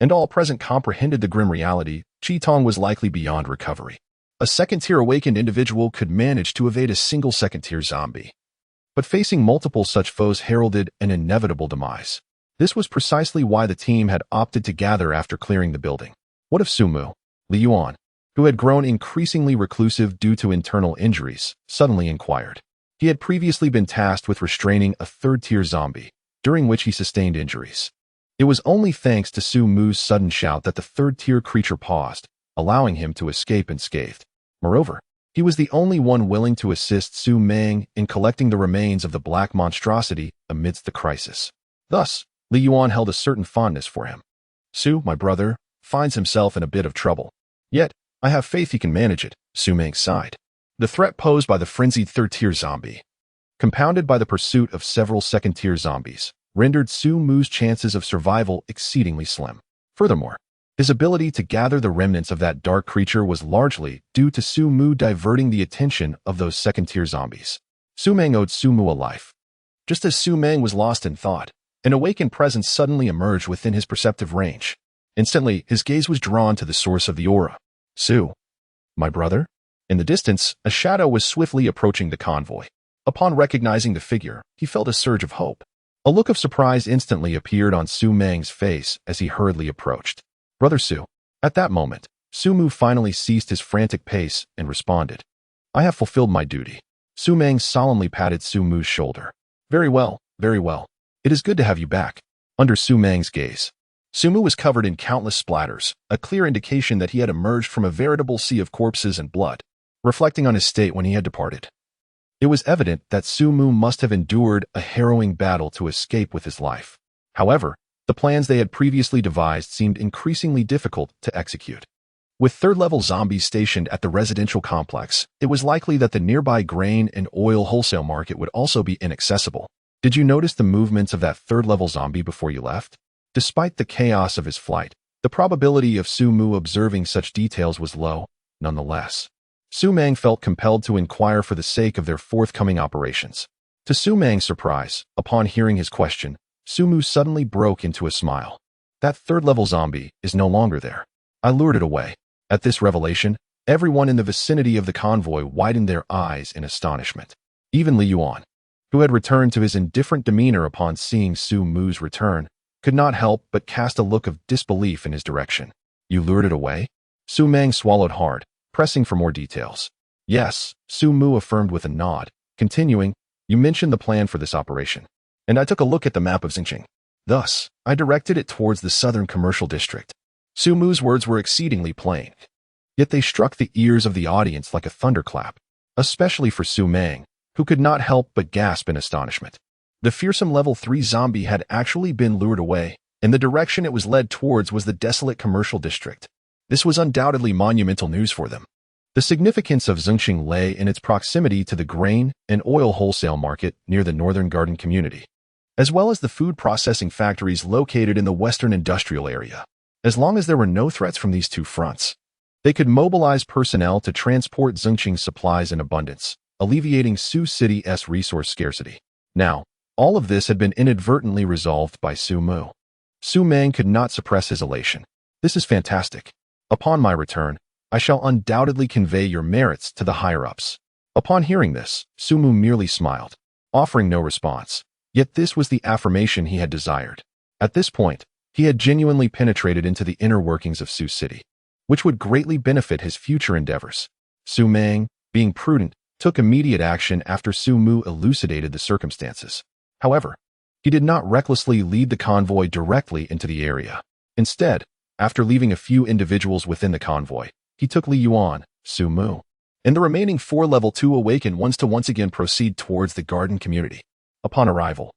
And all present comprehended the grim reality: Qi Tong was likely beyond recovery. A second-tier awakened individual could manage to evade a single second-tier zombie, but facing multiple such foes heralded an inevitable demise. This was precisely why the team had opted to gather after clearing the building. What if Su Mu, Li Yuan, who had grown increasingly reclusive due to internal injuries, suddenly inquired? He had previously been tasked with restraining a third-tier zombie, during which he sustained injuries. It was only thanks to Su Mu's sudden shout that the third-tier creature paused, allowing him to escape unscathed. Moreover, he was the only one willing to assist Su Meng in collecting the remains of the black monstrosity amidst the crisis. Thus, Li Yuan held a certain fondness for him. Su, my brother, finds himself in a bit of trouble. Yet, I have faith he can manage it, Su Meng sighed. The threat posed by the frenzied third-tier zombie, compounded by the pursuit of several second-tier zombies, rendered Su Mu's chances of survival exceedingly slim. Furthermore, his ability to gather the remnants of that dark creature was largely due to Su Mu diverting the attention of those second-tier zombies. Su Meng owed Su Mu a life. Just as Su Meng was lost in thought, an awakened presence suddenly emerged within his perceptive range. Instantly, his gaze was drawn to the source of the aura. Su, my brother? In the distance, a shadow was swiftly approaching the convoy. Upon recognizing the figure, he felt a surge of hope. A look of surprise instantly appeared on Su Meng's face as he hurriedly approached. Brother Su. At that moment, Su Mu finally ceased his frantic pace and responded. I have fulfilled my duty. Su Meng solemnly patted Su Mu's shoulder. Very well, very well. It is good to have you back. Under Su Meng's gaze, Su Mu was covered in countless splatters, a clear indication that he had emerged from a veritable sea of corpses and blood. Reflecting on his state when he had departed, it was evident that Su Mu must have endured a harrowing battle to escape with his life. However, the plans they had previously devised seemed increasingly difficult to execute. With third-level zombies stationed at the residential complex, it was likely that the nearby grain and oil wholesale market would also be inaccessible. Did you notice the movements of that third-level zombie before you left? Despite the chaos of his flight, the probability of Su Mu observing such details was low, nonetheless. Su Meng felt compelled to inquire for the sake of their forthcoming operations. To Su Meng's surprise, upon hearing his question, Su Mu suddenly broke into a smile. That third-level zombie is no longer there. I lured it away. At this revelation, everyone in the vicinity of the convoy widened their eyes in astonishment. Even Li Yuan, who had returned to his indifferent demeanor upon seeing Su Mu's return, could not help but cast a look of disbelief in his direction. You lured it away? Su Meng swallowed hard, pressing for more details. Yes, Su Mu affirmed with a nod, continuing, you mentioned the plan for this operation, and I took a look at the map of Xingqing. Thus, I directed it towards the southern commercial district. Su Mu's words were exceedingly plain, yet they struck the ears of the audience like a thunderclap, especially for Su Meng, who could not help but gasp in astonishment. The fearsome level 3 zombie had actually been lured away, and the direction it was led towards was the desolate commercial district. This was undoubtedly monumental news for them. The significance of Xingqing lay in its proximity to the grain and oil wholesale market near the northern garden community, as well as the food processing factories located in the western industrial area. As long as there were no threats from these two fronts, they could mobilize personnel to transport Xingqing's supplies in abundance, alleviating Su City's resource scarcity. Now, all of this had been inadvertently resolved by Su Mu. Su Meng could not suppress his elation. This is fantastic. Upon my return, I shall undoubtedly convey your merits to the higher-ups. Upon hearing this, Su Mu merely smiled, offering no response. Yet this was the affirmation he had desired. At this point, he had genuinely penetrated into the inner workings of Su City, which would greatly benefit his future endeavors. Su Meng, being prudent, took immediate action after Su Mu elucidated the circumstances. However, he did not recklessly lead the convoy directly into the area. Instead, after leaving a few individuals within the convoy, he took Li Yuan, Su Mu, and the remaining 4 level 2 awakened ones to once again proceed towards the garden community. Upon arrival,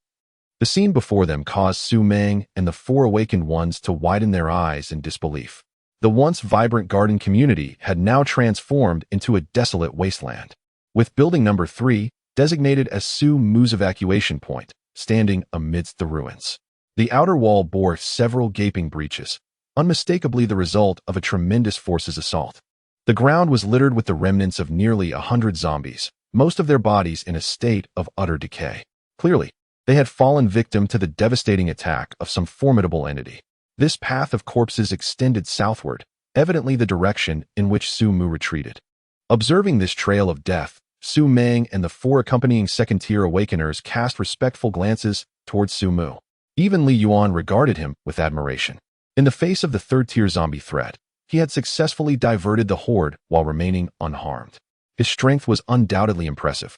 the scene before them caused Su Meng and the 4 awakened ones to widen their eyes in disbelief. The once vibrant garden community had now transformed into a desolate wasteland, with building number 3, designated as Su Mu's evacuation point, standing amidst the ruins. The outer wall bore several gaping breaches, unmistakably the result of a tremendous forces assault. The ground was littered with the remnants of nearly 100 zombies, most of their bodies in a state of utter decay. Clearly, they had fallen victim to the devastating attack of some formidable entity. This path of corpses extended southward, evidently the direction in which Su Mu retreated. Observing this trail of death, Su Meng and the 4 accompanying second-tier awakeners cast respectful glances towards Su Mu. Even Li Yuan regarded him with admiration. In the face of the third-tier zombie threat, he had successfully diverted the horde while remaining unharmed. His strength was undoubtedly impressive.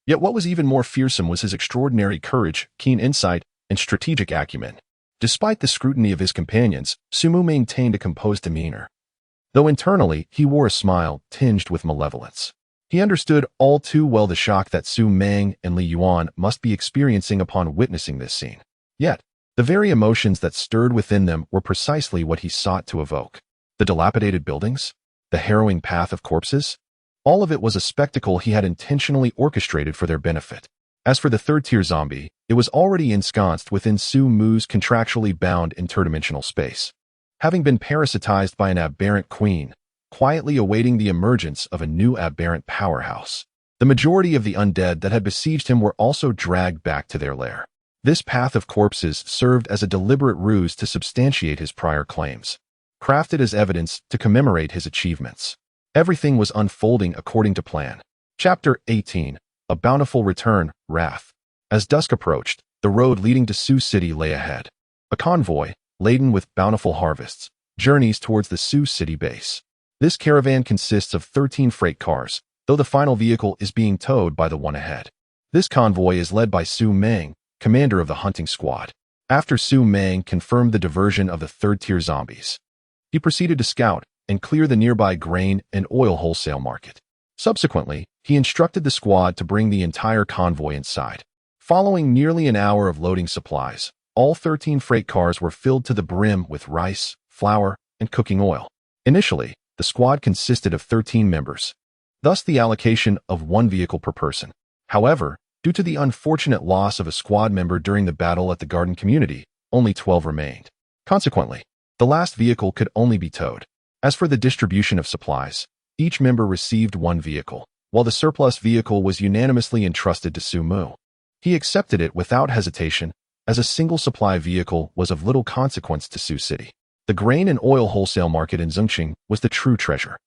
Yet what was even more fearsome was his extraordinary courage, keen insight, and strategic acumen. Despite the scrutiny of his companions, Su Mu maintained a composed demeanor, though internally he wore a smile tinged with malevolence. He understood all too well the shock that Su Meng and Li Yuan must be experiencing upon witnessing this scene. Yet, the very emotions that stirred within them were precisely what he sought to evoke. The dilapidated buildings, the harrowing path of corpses, all of it was a spectacle he had intentionally orchestrated for their benefit. As for the third-tier zombie, it was already ensconced within Su Mu's contractually bound interdimensional space, having been parasitized by an aberrant queen, quietly awaiting the emergence of a new aberrant powerhouse. The majority of the undead that had besieged him were also dragged back to their lair. This path of corpses served as a deliberate ruse to substantiate his prior claims, crafted as evidence to commemorate his achievements. Everything was unfolding according to plan. Chapter 18. A Bountiful Return, Wrath. As dusk approached, the road leading to Su City lay ahead. A convoy, laden with bountiful harvests, journeys towards the Su City base. This caravan consists of 13 freight cars, though the final vehicle is being towed by the one ahead. This convoy is led by Su Meng, commander of the hunting squad. After Su Meng confirmed the diversion of the third-tier zombies, he proceeded to scout and clear the nearby grain and oil wholesale market. Subsequently, he instructed the squad to bring the entire convoy inside. Following nearly an hour of loading supplies, all 13 freight cars were filled to the brim with rice, flour, and cooking oil. Initially, the squad consisted of 13 members, thus the allocation of one vehicle per person. However, due to the unfortunate loss of a squad member during the battle at the Garden Community, only 12 remained. Consequently, the last vehicle could only be towed. As for the distribution of supplies, each member received one vehicle, while the surplus vehicle was unanimously entrusted to Su Mu. He accepted it without hesitation, as a single supply vehicle was of little consequence to Su City. The grain and oil wholesale market in Zhengqing was the true treasure.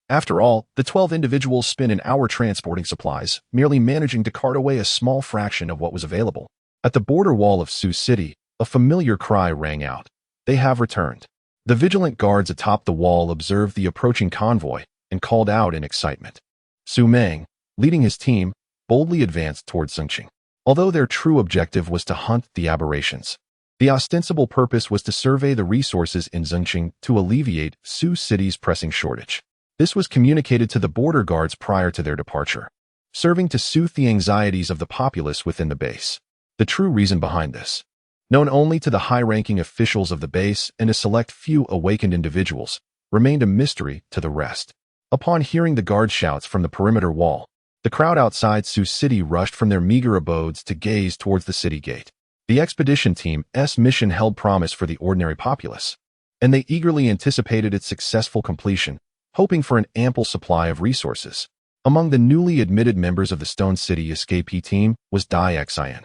After all, the 12 individuals spent an hour transporting supplies, merely managing to cart away a small fraction of what was available. At the border wall of Su City, a familiar cry rang out. They have returned. The vigilant guards atop the wall observed the approaching convoy and called out in excitement. Su Meng, leading his team, boldly advanced towards Zhengqing. Although their true objective was to hunt the aberrations, the ostensible purpose was to survey the resources in Zhengqing to alleviate Su City's pressing shortage. This was communicated to the border guards prior to their departure, serving to soothe the anxieties of the populace within the base. The true reason behind this, known only to the high-ranking officials of the base and a select few awakened individuals, remained a mystery to the rest. Upon hearing the guard shouts from the perimeter wall, the crowd outside Su City rushed from their meager abodes to gaze towards the city gate. The expedition team's mission held promise for the ordinary populace, and they eagerly anticipated its successful completion, hoping for an ample supply of resources. Among the newly admitted members of the Stone City escapee team was Dai Xian,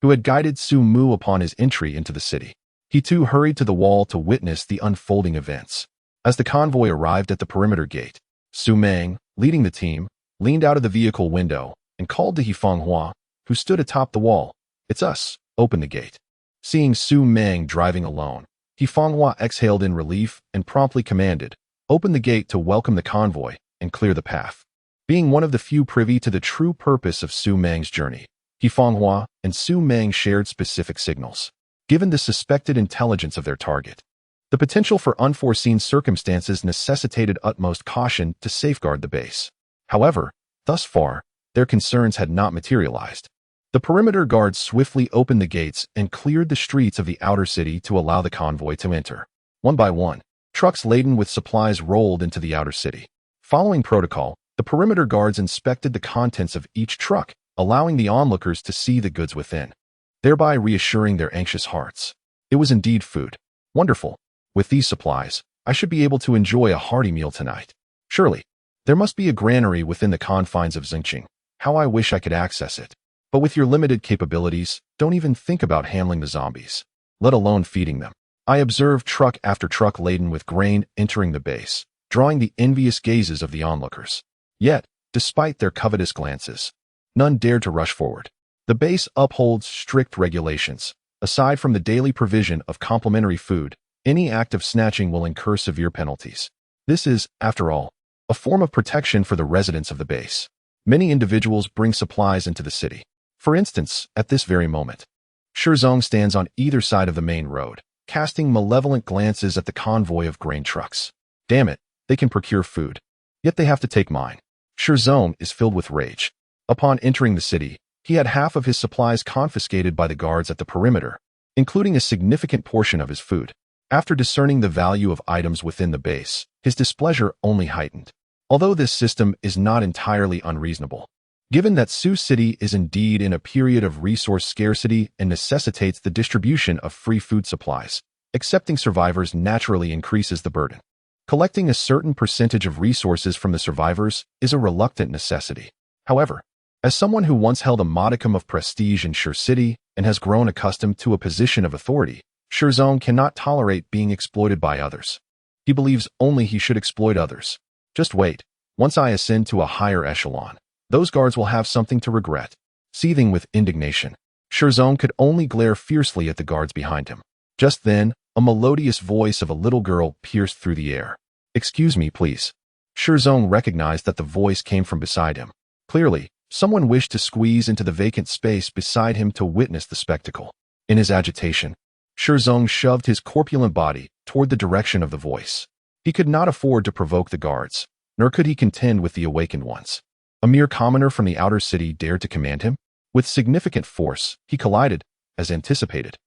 who had guided Su Mu upon his entry into the city. He too hurried to the wall to witness the unfolding events. As the convoy arrived at the perimeter gate, Su Meng, leading the team, leaned out of the vehicle window and called to Hifeng Hua, who stood atop the wall. "It's us. Open the gate." Seeing Su Meng driving alone, Hifeng Hua exhaled in relief and promptly commanded, "Open the gate to welcome the convoy and clear the path." Being one of the few privy to the true purpose of Su Meng's journey, Hifeng Hua and Su Meng shared specific signals. Given the suspected intelligence of their target, the potential for unforeseen circumstances necessitated utmost caution to safeguard the base. However, thus far, their concerns had not materialized. The perimeter guards swiftly opened the gates and cleared the streets of the outer city to allow the convoy to enter. One by one, trucks laden with supplies rolled into the outer city. Following protocol, the perimeter guards inspected the contents of each truck, allowing the onlookers to see the goods within, thereby reassuring their anxious hearts. It was indeed food. Wonderful. With these supplies, I should be able to enjoy a hearty meal tonight. Surely, there must be a granary within the confines of Zhengqing. How I wish I could access it. But with your limited capabilities, don't even think about handling the zombies, let alone feeding them. I observed truck after truck laden with grain entering the base, drawing the envious gazes of the onlookers. Yet, despite their covetous glances, none dared to rush forward. The base upholds strict regulations. Aside from the daily provision of complimentary food, any act of snatching will incur severe penalties. This is, after all, a form of protection for the residents of the base. Many individuals bring supplies into the city. For instance, at this very moment, Shizong stands on either side of the main road, casting malevolent glances at the convoy of grain trucks. Damn it, they can procure food, yet they have to take mine. Shizong is filled with rage. Upon entering the city, he had half of his supplies confiscated by the guards at the perimeter, including a significant portion of his food. After discerning the value of items within the base, his displeasure only heightened. Although this system is not entirely unreasonable, Given that Sioux City is indeed in a period of resource scarcity and necessitates the distribution of free food supplies, accepting survivors naturally increases the burden. Collecting a certain percentage of resources from the survivors is a reluctant necessity. However, as someone who once held a modicum of prestige in Sioux City and has grown accustomed to a position of authority, Shirzong cannot tolerate being exploited by others. He believes only he should exploit others. Just wait. Once I ascend to a higher echelon, those guards will have something to regret. Seething with indignation, Shirzong could only glare fiercely at the guards behind him. Just then, a melodious voice of a little girl pierced through the air. "Excuse me, please." Shirzong recognized that the voice came from beside him. Clearly, someone wished to squeeze into the vacant space beside him to witness the spectacle. In his agitation, Shirzong shoved his corpulent body toward the direction of the voice. He could not afford to provoke the guards, nor could he contend with the awakened ones. A mere commoner from the outer city dared to command him? With significant force, he collided, as anticipated,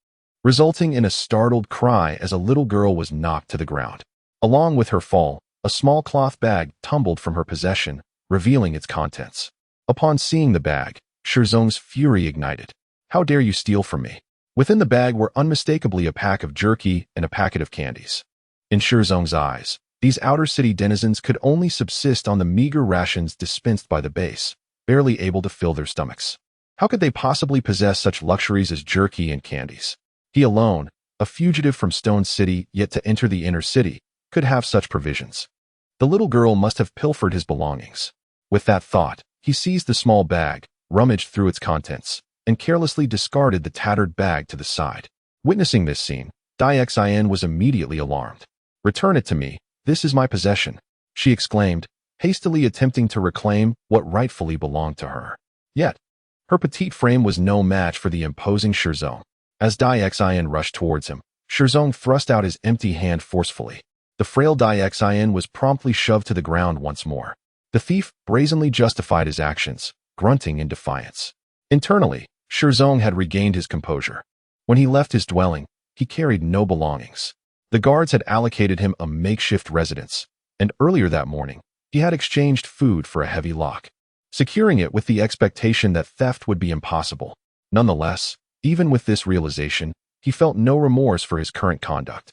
resulting in a startled cry as a little girl was knocked to the ground. Along with her fall, a small cloth bag tumbled from her possession, revealing its contents. Upon seeing the bag, Shirzong's fury ignited. "How dare you steal from me?" Within the bag were unmistakably a pack of jerky and a packet of candies. In Shirzong's eyes, these outer city denizens could only subsist on the meager rations dispensed by the base, barely able to fill their stomachs. How could they possibly possess such luxuries as jerky and candies? He alone, a fugitive from Stone City yet to enter the inner city, could have such provisions. The little girl must have pilfered his belongings. With that thought, he seized the small bag, rummaged through its contents, and carelessly discarded the tattered bag to the side. Witnessing this scene, Dai Xin was immediately alarmed. "Return it to me. This is my possession," she exclaimed, hastily attempting to reclaim what rightfully belonged to her. Yet, her petite frame was no match for the imposing Shirzong. As Dai Xin rushed towards him, Shirzong thrust out his empty hand forcefully. The frail Dai Xin was promptly shoved to the ground once more. The thief brazenly justified his actions, grunting in defiance. Internally, Shirzong had regained his composure. When he left his dwelling, he carried no belongings. The guards had allocated him a makeshift residence, and earlier that morning, he had exchanged food for a heavy lock, securing it with the expectation that theft would be impossible. Nonetheless, even with this realization, he felt no remorse for his current conduct.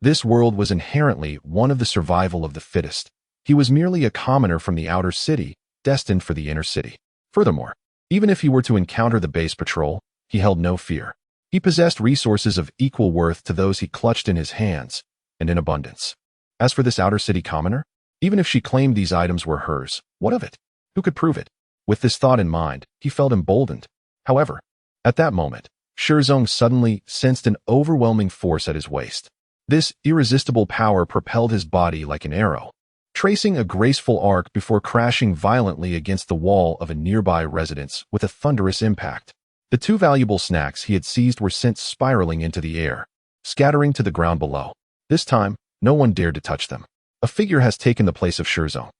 This world was inherently one of the survival of the fittest. He was merely a commoner from the outer city, destined for the inner city. Furthermore, even if he were to encounter the base patrol, he held no fear. He possessed resources of equal worth to those he clutched in his hands, and in abundance. As for this outer city commoner, even if she claimed these items were hers, what of it? Who could prove it? With this thought in mind, he felt emboldened. However, at that moment, Shirzong suddenly sensed an overwhelming force at his waist. This irresistible power propelled his body like an arrow, tracing a graceful arc before crashing violently against the wall of a nearby residence with a thunderous impact. The two valuable snacks he had seized were sent spiraling into the air, scattering to the ground below. This time, no one dared to touch them. A figure has taken the place of Shirzong.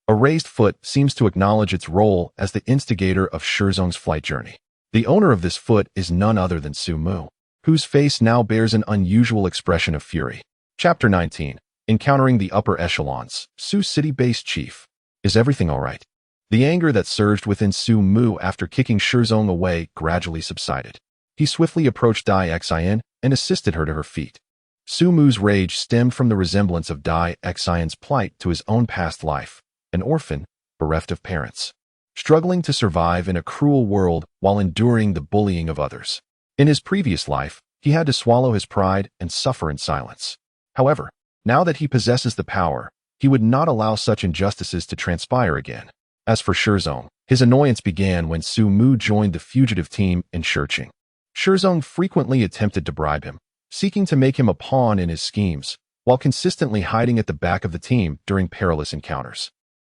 A raised foot seems to acknowledge its role as the instigator of Shirzong's flight journey. The owner of this foot is none other than Su Mu, whose face now bears an unusual expression of fury. Chapter 19. Encountering the upper echelons. Sioux City Base Chief. Is everything all right? The anger that surged within Su Mu after kicking Shirzong away gradually subsided. He swiftly approached Dai Xin and assisted her to her feet. Su Mu's rage stemmed from the resemblance of Dai Xin's plight to his own past life, an orphan, bereft of parents, struggling to survive in a cruel world while enduring the bullying of others. In his previous life, he had to swallow his pride and suffer in silence. However, now that he possesses the power, he would not allow such injustices to transpire again. As for Shirzong, his annoyance began when Su Mu joined the fugitive team in Shurching. Shirzong frequently attempted to bribe him, seeking to make him a pawn in his schemes, while consistently hiding at the back of the team during perilous encounters.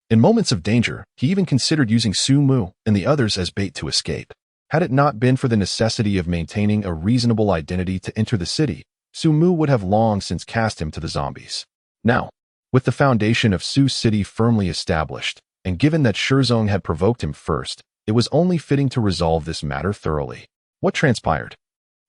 In moments of danger, he even considered using Su Mu and the others as bait to escape. Had it not been for the necessity of maintaining a reasonable identity to enter the city, Su Mu would have long since cast him to the zombies. Now, with the foundation of Sioux City firmly established, and given that Shirzong had provoked him first, it was only fitting to resolve this matter thoroughly. What transpired?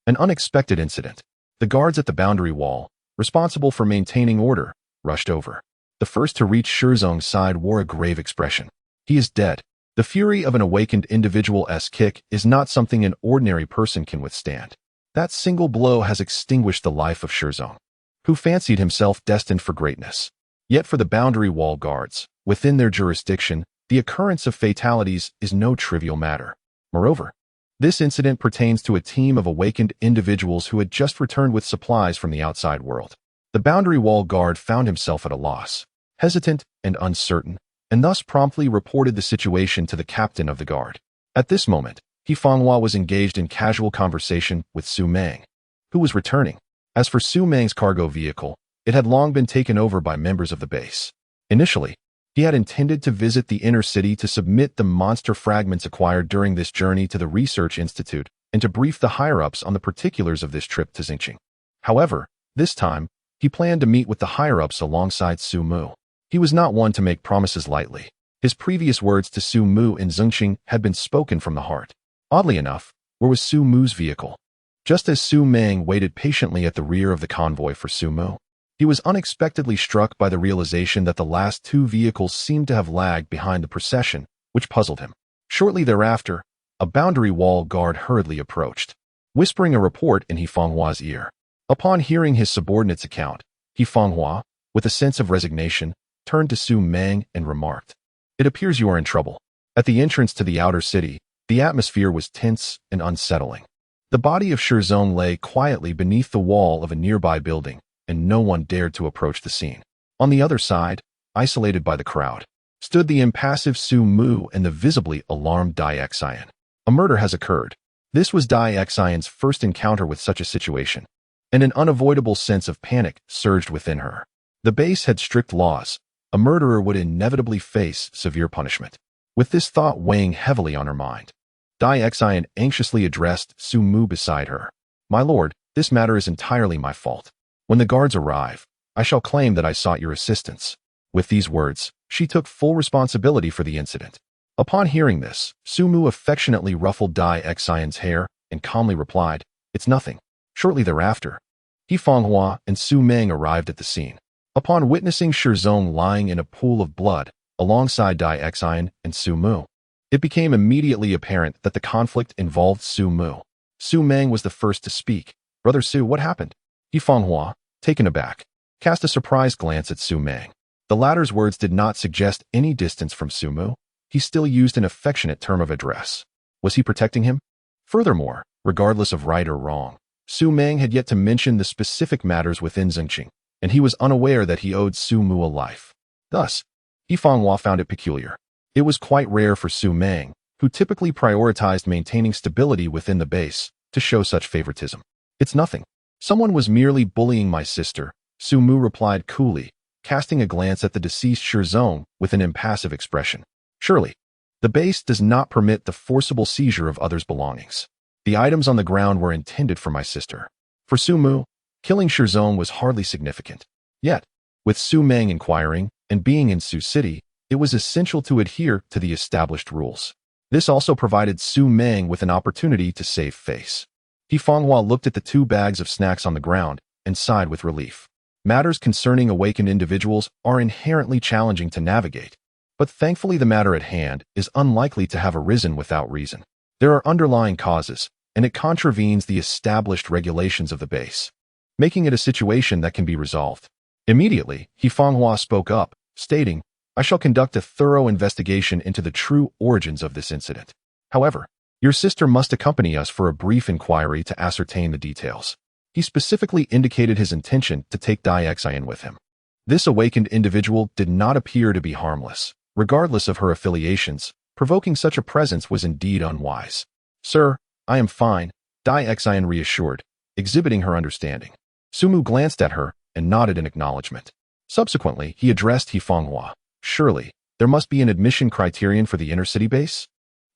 An unexpected incident. The guards at the boundary wall, responsible for maintaining order, rushed over. The first to reach Shirzong's side wore a grave expression. "He is dead," The fury of an awakened individual's kick is not something an ordinary person can withstand. That single blow has extinguished the life of Shirzong, who fancied himself destined for greatness. Yet for the boundary wall guards, within their jurisdiction, the occurrence of fatalities is no trivial matter. Moreover, this incident pertains to a team of awakened individuals who had just returned with supplies from the outside world. The boundary wall guard found himself at a loss, hesitant and uncertain, and thus promptly reported the situation to the captain of the guard. At this moment, He Fanghua was engaged in casual conversation with Su Meng, who was returning. As for Su Meng's cargo vehicle, it had long been taken over by members of the base. Initially, he had intended to visit the inner city to submit the monster fragments acquired during this journey to the Research Institute and to brief the higher-ups on the particulars of this trip to Xingqing. However, this time, he planned to meet with the higher-ups alongside Su Mu. He was not one to make promises lightly. His previous words to Su Mu in Xingqing had been spoken from the heart. Oddly enough, where was Su Mu's vehicle? Just as Su Meng waited patiently at the rear of the convoy for Su Mu, he was unexpectedly struck by the realization that the last two vehicles seemed to have lagged behind the procession, which puzzled him. Shortly thereafter, a boundary wall guard hurriedly approached, whispering a report in He Fanghua's ear. Upon hearing his subordinate's account, He Fanghua, with a sense of resignation, turned to Su Meng and remarked, "It appears you are in trouble." At the entrance to the outer city, the atmosphere was tense and unsettling. The body of Shirzong lay quietly beneath the wall of a nearby building, and no one dared to approach the scene. On the other side, isolated by the crowd, stood the impassive Su Mu and the visibly alarmed Dai Xian. A murder has occurred. This was Dai Xian's first encounter with such a situation, and an unavoidable sense of panic surged within her. The base had strict laws. A murderer would inevitably face severe punishment. With this thought weighing heavily on her mind, Dai Xian anxiously addressed Su Mu beside her. "My lord, this matter is entirely my fault. When the guards arrive, I shall claim that I sought your assistance." With these words, she took full responsibility for the incident. Upon hearing this, Su Mu affectionately ruffled Dai Xian's hair and calmly replied, "It's nothing." Shortly thereafter, He Fanghua and Su Meng arrived at the scene. Upon witnessing Shirzong lying in a pool of blood alongside Dai Xian and Su Mu, it became immediately apparent that the conflict involved Su Mu. Su Meng was the first to speak. "Brother Su, what happened?" He Fanghua, taken aback, cast a surprised glance at Su Meng. The latter's words did not suggest any distance from Su Mu. He still used an affectionate term of address. Was he protecting him? Furthermore, regardless of right or wrong, Su Meng had yet to mention the specific matters within Xingqing, and he was unaware that he owed Su Mu a life. Thus, He Fanghua found it peculiar. It was quite rare for Su Meng, who typically prioritized maintaining stability within the base, to show such favoritism. "It's nothing. Someone was merely bullying my sister," Su Mu replied coolly, casting a glance at the deceased Shirzong with an impassive expression. "Surely, the base does not permit the forcible seizure of others' belongings. The items on the ground were intended for my sister." For Su Mu, killing Shirzong was hardly significant. Yet, with Su Meng inquiring, and being in Su City, it was essential to adhere to the established rules. This also provided Su Meng with an opportunity to save face. He Fanghua looked at the 2 bags of snacks on the ground and sighed with relief. Matters concerning awakened individuals are inherently challenging to navigate, but thankfully the matter at hand is unlikely to have arisen without reason. There are underlying causes, and it contravenes the established regulations of the base, making it a situation that can be resolved. Immediately, He Fanghua spoke up, stating, "I shall conduct a thorough investigation into the true origins of this incident. However, your sister must accompany us for a brief inquiry to ascertain the details." He specifically indicated his intention to take Dai Xian with him. This awakened individual did not appear to be harmless. Regardless of her affiliations, provoking such a presence was indeed unwise. "Sir, I am fine," Dai Xian reassured, exhibiting her understanding. Su Mu glanced at her and nodded in acknowledgement. Subsequently, he addressed He Fanghua. "Surely, there must be an admission criterion for the inner city base?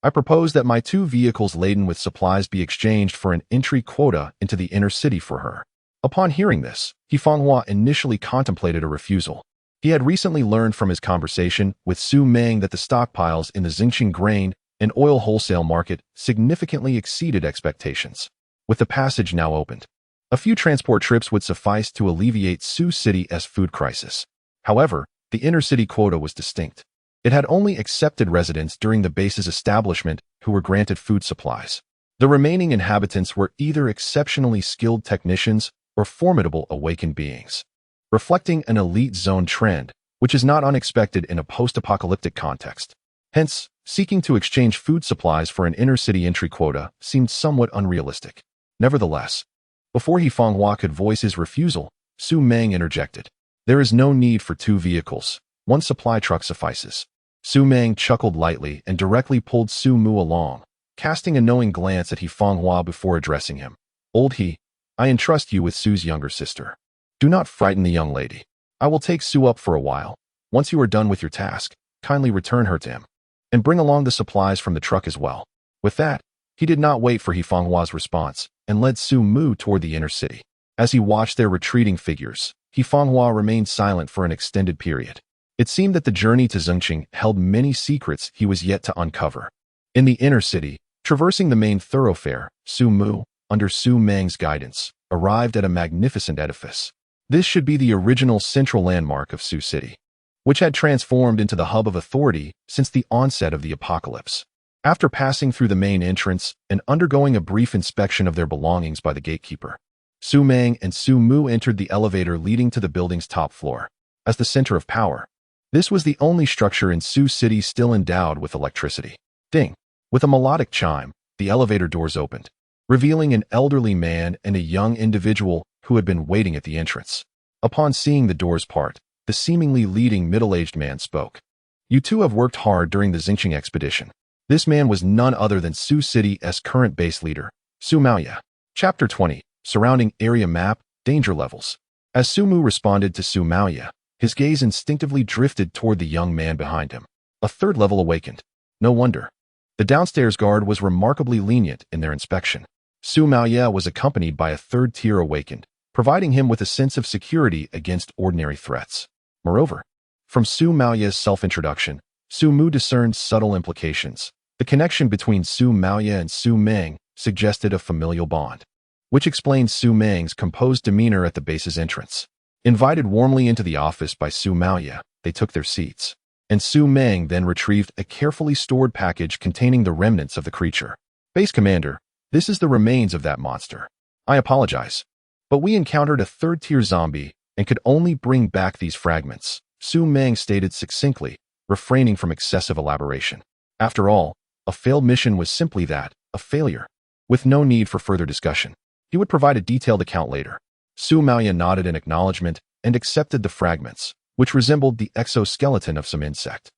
I propose that my 2 vehicles laden with supplies be exchanged for an entry quota into the inner city for her." Upon hearing this, He Fanghua initially contemplated a refusal. He had recently learned from his conversation with Su Meng that the stockpiles in the Xingqing grain and oil wholesale market significantly exceeded expectations. With the passage now opened, a few transport trips would suffice to alleviate Su City's food crisis. However, the inner city quota was distinct. It had only accepted residents during the base's establishment who were granted food supplies. The remaining inhabitants were either exceptionally skilled technicians or formidable awakened beings, reflecting an elite zone trend, which is not unexpected in a post-apocalyptic context. Hence, seeking to exchange food supplies for an inner-city entry quota seemed somewhat unrealistic. Nevertheless, before He Fanghua could voice his refusal, Su Meng interjected. There is no need for 2 vehicles. 1 supply truck suffices. Su Meng chuckled lightly and directly pulled Su Mu along, casting a knowing glance at He Fanghua before addressing him. Old He, I entrust you with Su's younger sister. Do not frighten the young lady. I will take Su up for a while. Once you are done with your task, kindly return her to him. And bring along the supplies from the truck as well. With that, he did not wait for He Fanghua's response and led Su Mu toward the inner city. As he watched their retreating figures, He Fanghua remained silent for an extended period. It seemed that the journey to Zengqing held many secrets he was yet to uncover. In the inner city, traversing the main thoroughfare, Su Mu, under Su Meng's guidance, arrived at a magnificent edifice. This should be the original central landmark of Su City, which had transformed into the hub of authority since the onset of the apocalypse. After passing through the main entrance and undergoing a brief inspection of their belongings by the gatekeeper, Su Meng and Su Mu entered the elevator leading to the building's top floor. As the center of power, this was the only structure in Su City still endowed with electricity. Ding! With a melodic chime, the elevator doors opened, revealing an elderly man and a young individual who had been waiting at the entrance. Upon seeing the doors part, the seemingly leading middle-aged man spoke. You two have worked hard during the Zengqing expedition. This man was none other than Su City's current base leader, Su Maoye. Chapter 20. Surrounding Area Map, Danger Levels. As Su Mu responded to Su Maoye, his gaze instinctively drifted toward the young man behind him. A 3rd level awakened. No wonder. The downstairs guard was remarkably lenient in their inspection. Su Maoye was accompanied by a 3rd tier awakened, providing him with a sense of security against ordinary threats. Moreover, from Su Maoye's self-introduction, Su Mu discerned subtle implications. The connection between Su Maoye and Su Meng suggested a familial bond, which explained Su Meng's composed demeanor at the base's entrance. Invited warmly into the office by Su Maoye, they took their seats, and Su Meng then retrieved a carefully stored package containing the remnants of the creature. Base Commander, this is the remains of that monster. I apologize, but we encountered a 3rd-tier zombie and could only bring back these fragments, Su Meng stated succinctly, refraining from excessive elaboration. After all, a failed mission was simply that, a failure, with no need for further discussion. He would provide a detailed account later. Su Maoye nodded in acknowledgement and accepted the fragments, which resembled the exoskeleton of some insect.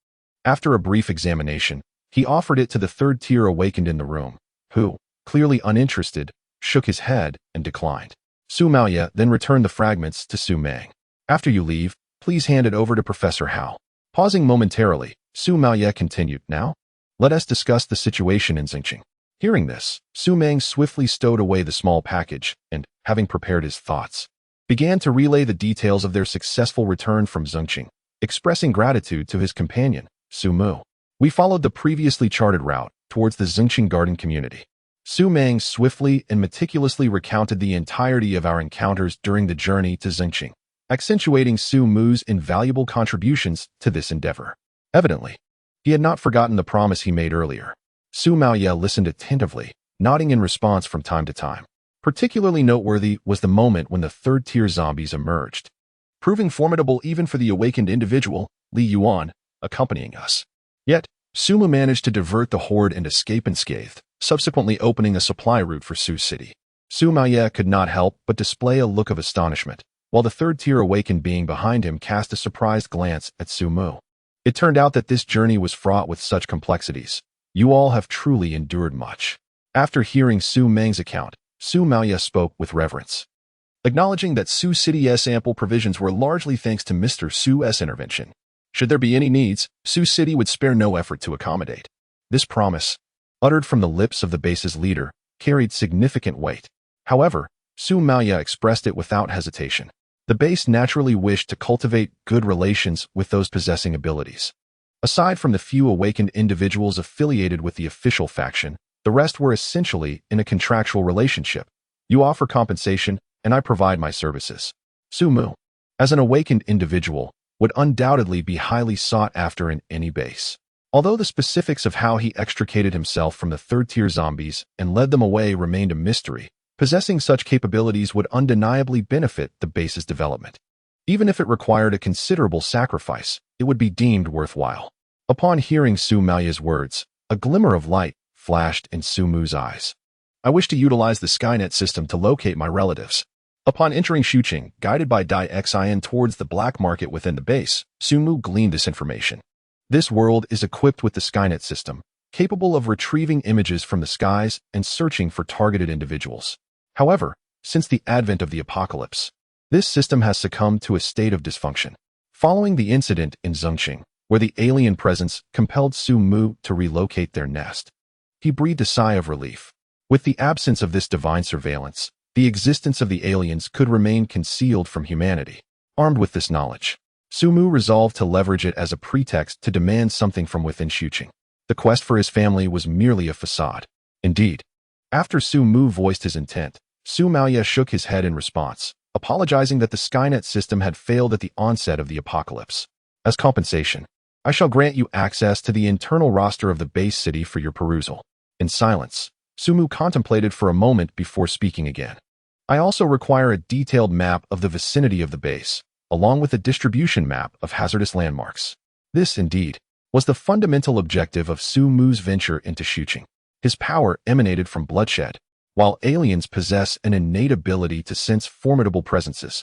After a brief examination, he offered it to the 3rd-tier awakened in the room, who, clearly uninterested, shook his head and declined. Su Maoye then returned the fragments to Su Meng. After you leave, please hand it over to Professor Hao. Pausing momentarily, Su Maoye continued, Now, let us discuss the situation in Zengqing. Hearing this, Su Meng swiftly stowed away the small package and, having prepared his thoughts, began to relay the details of their successful return from Zengqing, expressing gratitude to his companion, Su Mu. We followed the previously charted route towards the Zengqing Garden community. Su Meng swiftly and meticulously recounted the entirety of our encounters during the journey to Zengqing, accentuating Su Mu's invaluable contributions to this endeavor. Evidently, he had not forgotten the promise he made earlier. Su Maoye listened attentively, nodding in response from time to time. Particularly noteworthy was the moment when the 3rd-tier zombies emerged, proving formidable even for the awakened individual, Li Yuan, accompanying us. Yet, Su Mu managed to divert the horde and escape unscathed, subsequently opening a supply route for Su City. Su Maoye could not help but display a look of astonishment, while the 3rd-tier awakened being behind him cast a surprised glance at Su Mu. It turned out that this journey was fraught with such complexities. You all have truly endured much. After hearing Su Meng's account, Su Maoye spoke with reverence, acknowledging that Su City's ample provisions were largely thanks to Mr. Su's intervention. Should there be any needs, Su City would spare no effort to accommodate. This promise, uttered from the lips of the base's leader, carried significant weight. However, Su Maoye expressed it without hesitation. The base naturally wished to cultivate good relations with those possessing abilities. Aside from the few awakened individuals affiliated with the official faction, the rest were essentially in a contractual relationship. You offer compensation, and I provide my services. Su Mu, as an awakened individual, would undoubtedly be highly sought after in any base. Although the specifics of how he extricated himself from the third-tier zombies and led them away remained a mystery, possessing such capabilities would undeniably benefit the base's development. Even if it required a considerable sacrifice, it would be deemed worthwhile. Upon hearing Su Maoya's words, a glimmer of light flashed in Su Mu's eyes. I wish to utilize the Skynet system to locate my relatives. Upon entering Xuqing, guided by Dai Xian towards the black market within the base, Su Mu gleaned this information. This world is equipped with the Skynet system, capable of retrieving images from the skies and searching for targeted individuals. However, since the advent of the apocalypse, this system has succumbed to a state of dysfunction. Following the incident in Zhengqing, where the alien presence compelled Su Mu to relocate their nest, he breathed a sigh of relief. With the absence of this divine surveillance, the existence of the aliens could remain concealed from humanity. Armed with this knowledge, Su Mu resolved to leverage it as a pretext to demand something from within Xuqing. The quest for his family was merely a facade. Indeed, after Su Mu voiced his intent, Su Maoya shook his head in response, apologizing that the Skynet system had failed at the onset of the apocalypse. As compensation, I shall grant you access to the internal roster of the base city for your perusal. In silence, Su Mu contemplated for a moment before speaking again. I also require a detailed map of the vicinity of the base, along with a distribution map of hazardous landmarks. This, indeed, was the fundamental objective of Su Mu's venture into Xuqing. His power emanated from bloodshed, while aliens possess an innate ability to sense formidable presences.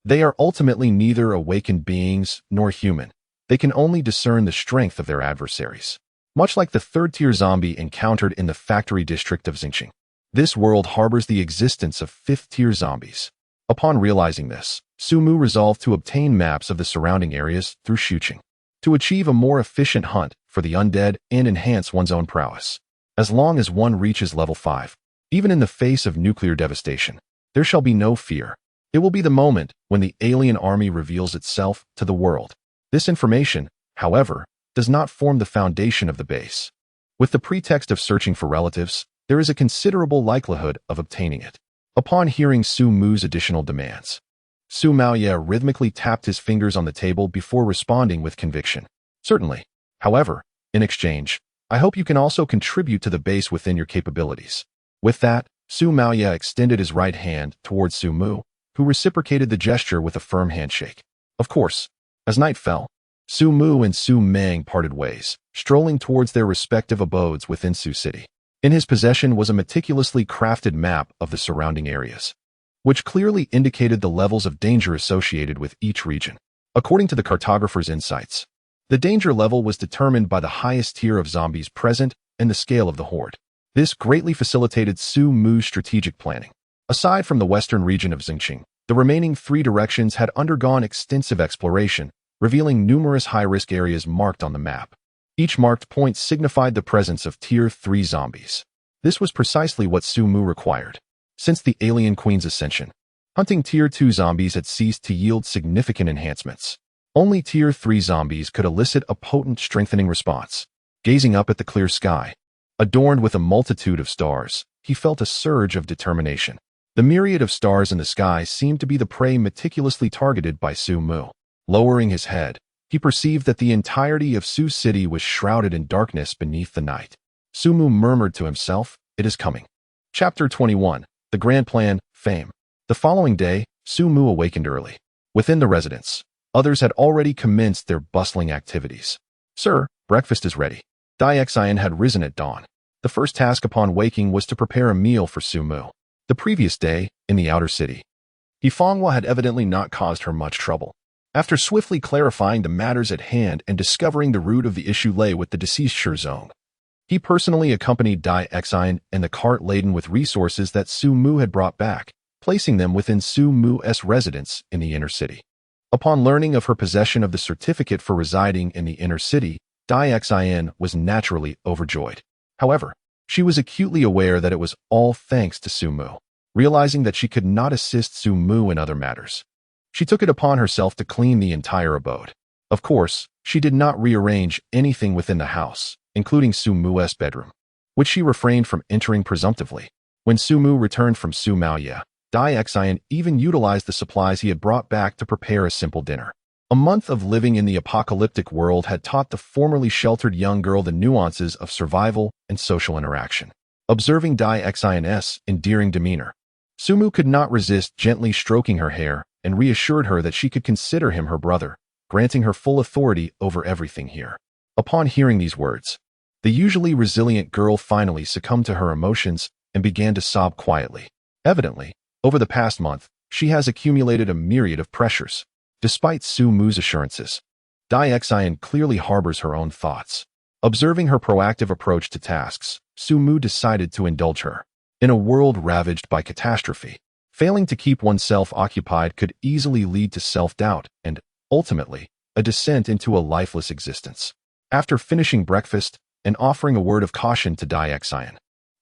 They are ultimately neither awakened beings nor human. They can only discern the strength of their adversaries. Much like the third-tier zombie encountered in the factory district of Zhengqing, this world harbors the existence of fifth-tier zombies. Upon realizing this, Su Mu resolved to obtain maps of the surrounding areas through Xuqing, to achieve a more efficient hunt for the undead and enhance one's own prowess. As long as one reaches level 5, even in the face of nuclear devastation, there shall be no fear. It will be the moment when the alien army reveals itself to the world. This information, however, does not form the foundation of the base. With the pretext of searching for relatives, there is a considerable likelihood of obtaining it. Upon hearing Su Mu's additional demands, Su Maoya rhythmically tapped his fingers on the table before responding with conviction. Certainly. However, in exchange, I hope you can also contribute to the base within your capabilities. With that, Su Maoya extended his right hand towards Su Mu, who reciprocated the gesture with a firm handshake. Of course, as night fell, Su Mu and Su Meng parted ways, strolling towards their respective abodes within Su City. In his possession was a meticulously crafted map of the surrounding areas, which clearly indicated the levels of danger associated with each region. According to the cartographer's insights, the danger level was determined by the highest tier of zombies present and the scale of the horde. This greatly facilitated Su Mu's strategic planning. Aside from the western region of Zhengqing, the remaining 3 directions had undergone extensive exploration, revealing numerous high-risk areas marked on the map. Each marked point signified the presence of Tier 3 zombies. This was precisely what Su Mu required. Since the Alien Queen's ascension, hunting Tier 2 zombies had ceased to yield significant enhancements. Only Tier 3 zombies could elicit a potent strengthening response. Gazing up at the clear sky, adorned with a multitude of stars, he felt a surge of determination. The myriad of stars in the sky seemed to be the prey meticulously targeted by Su Mu. Lowering his head, he perceived that the entirety of Su City was shrouded in darkness beneath the night. Su Mu murmured to himself, "It is coming." Chapter 21. The Grand Plan, Fame. The following day, Su Mu awakened early. Within the residence, others had already commenced their bustling activities. "Sir, breakfast is ready." Dai Xian had risen at dawn. The first task upon waking was to prepare a meal for Su Mu. The previous day, in the outer city, Yifanghua had evidently not caused her much trouble. After swiftly clarifying the matters at hand and discovering the root of the issue lay with the deceased Shizong, he personally accompanied Dai Xian and the cart laden with resources that Su Mu had brought back, placing them within Su Mu's residence in the inner city. Upon learning of her possession of the certificate for residing in the inner city, Dai Xian was naturally overjoyed. However, she was acutely aware that it was all thanks to Su Mu. Realizing that she could not assist Su Mu in other matters, she took it upon herself to clean the entire abode. Of course, she did not rearrange anything within the house, including Su Mu's bedroom, which she refrained from entering presumptively. When Su Mu returned from Su Maoya, Dai Xian even utilized the supplies he had brought back to prepare a simple dinner. A month of living in the apocalyptic world had taught the formerly sheltered young girl the nuances of survival and social interaction. Observing Dai Xin's endearing demeanor, Sumu could not resist gently stroking her hair and reassured her that she could consider him her brother, granting her full authority over everything here. Upon hearing these words, the usually resilient girl finally succumbed to her emotions and began to sob quietly. Evidently, over the past month, she has accumulated a myriad of pressures. Despite Sumu's assurances, Dai Xin clearly harbors her own thoughts. Observing her proactive approach to tasks, Sumu decided to indulge her. In a world ravaged by catastrophe, failing to keep oneself occupied could easily lead to self-doubt and, ultimately, a descent into a lifeless existence. After finishing breakfast and offering a word of caution to Dai Xin,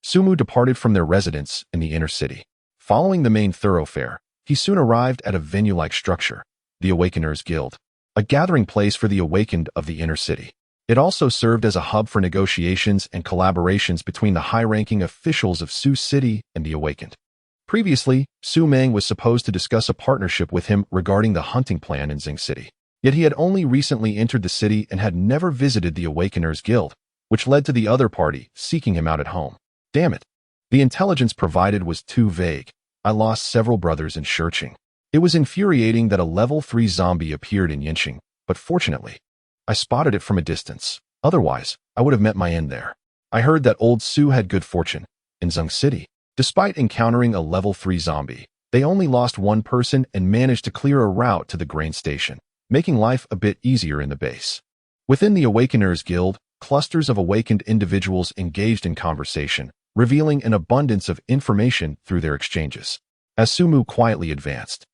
Sumu departed from their residence in the inner city. Following the main thoroughfare, he soon arrived at a venue-like structure, the Awakeners Guild, a gathering place for the awakened of the inner city. It also served as a hub for negotiations and collaborations between the high-ranking officials of Su City and the awakened. Previously, Su Meng was supposed to discuss a partnership with him regarding the hunting plan in Xing City. Yet he had only recently entered the city and had never visited the Awakeners Guild, which led to the other party seeking him out at home. Damn it. The intelligence provided was too vague. I lost several brothers in Shurqing. It was infuriating that a level 3 zombie appeared in Yinqing, but fortunately, I spotted it from a distance. Otherwise, I would have met my end there. I heard that old Su had good fortune in Xing City. Despite encountering a level 3 zombie, they only lost one person and managed to clear a route to the grain station, making life a bit easier in the base. Within the Awakeners Guild, clusters of awakened individuals engaged in conversation, revealing an abundance of information through their exchanges. As Sumu quietly advanced,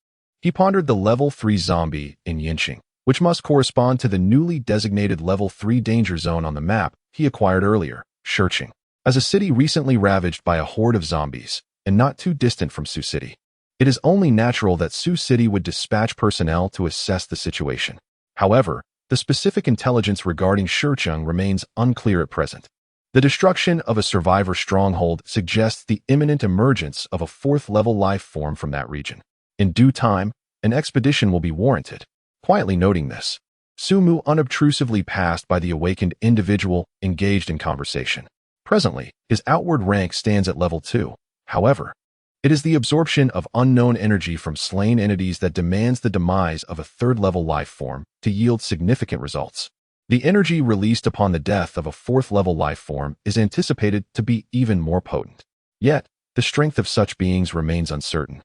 he pondered the level 3 zombie in Yinqing, which must correspond to the newly designated level 3 danger zone on the map he acquired earlier, Shurqing. As a city recently ravaged by a horde of zombies, and not too distant from Su City, it is only natural that Su City would dispatch personnel to assess the situation. However, the specific intelligence regarding Shurqing remains unclear at present. The destruction of a survivor stronghold suggests the imminent emergence of a 4th-level life form from that region. In due time, an expedition will be warranted. Quietly noting this, Sumu unobtrusively passed by the awakened individual engaged in conversation. Presently, his outward rank stands at level 2. However, it is the absorption of unknown energy from slain entities that demands the demise of a 3rd-level life form to yield significant results. The energy released upon the death of a 4th-level life form is anticipated to be even more potent. Yet, the strength of such beings remains uncertain.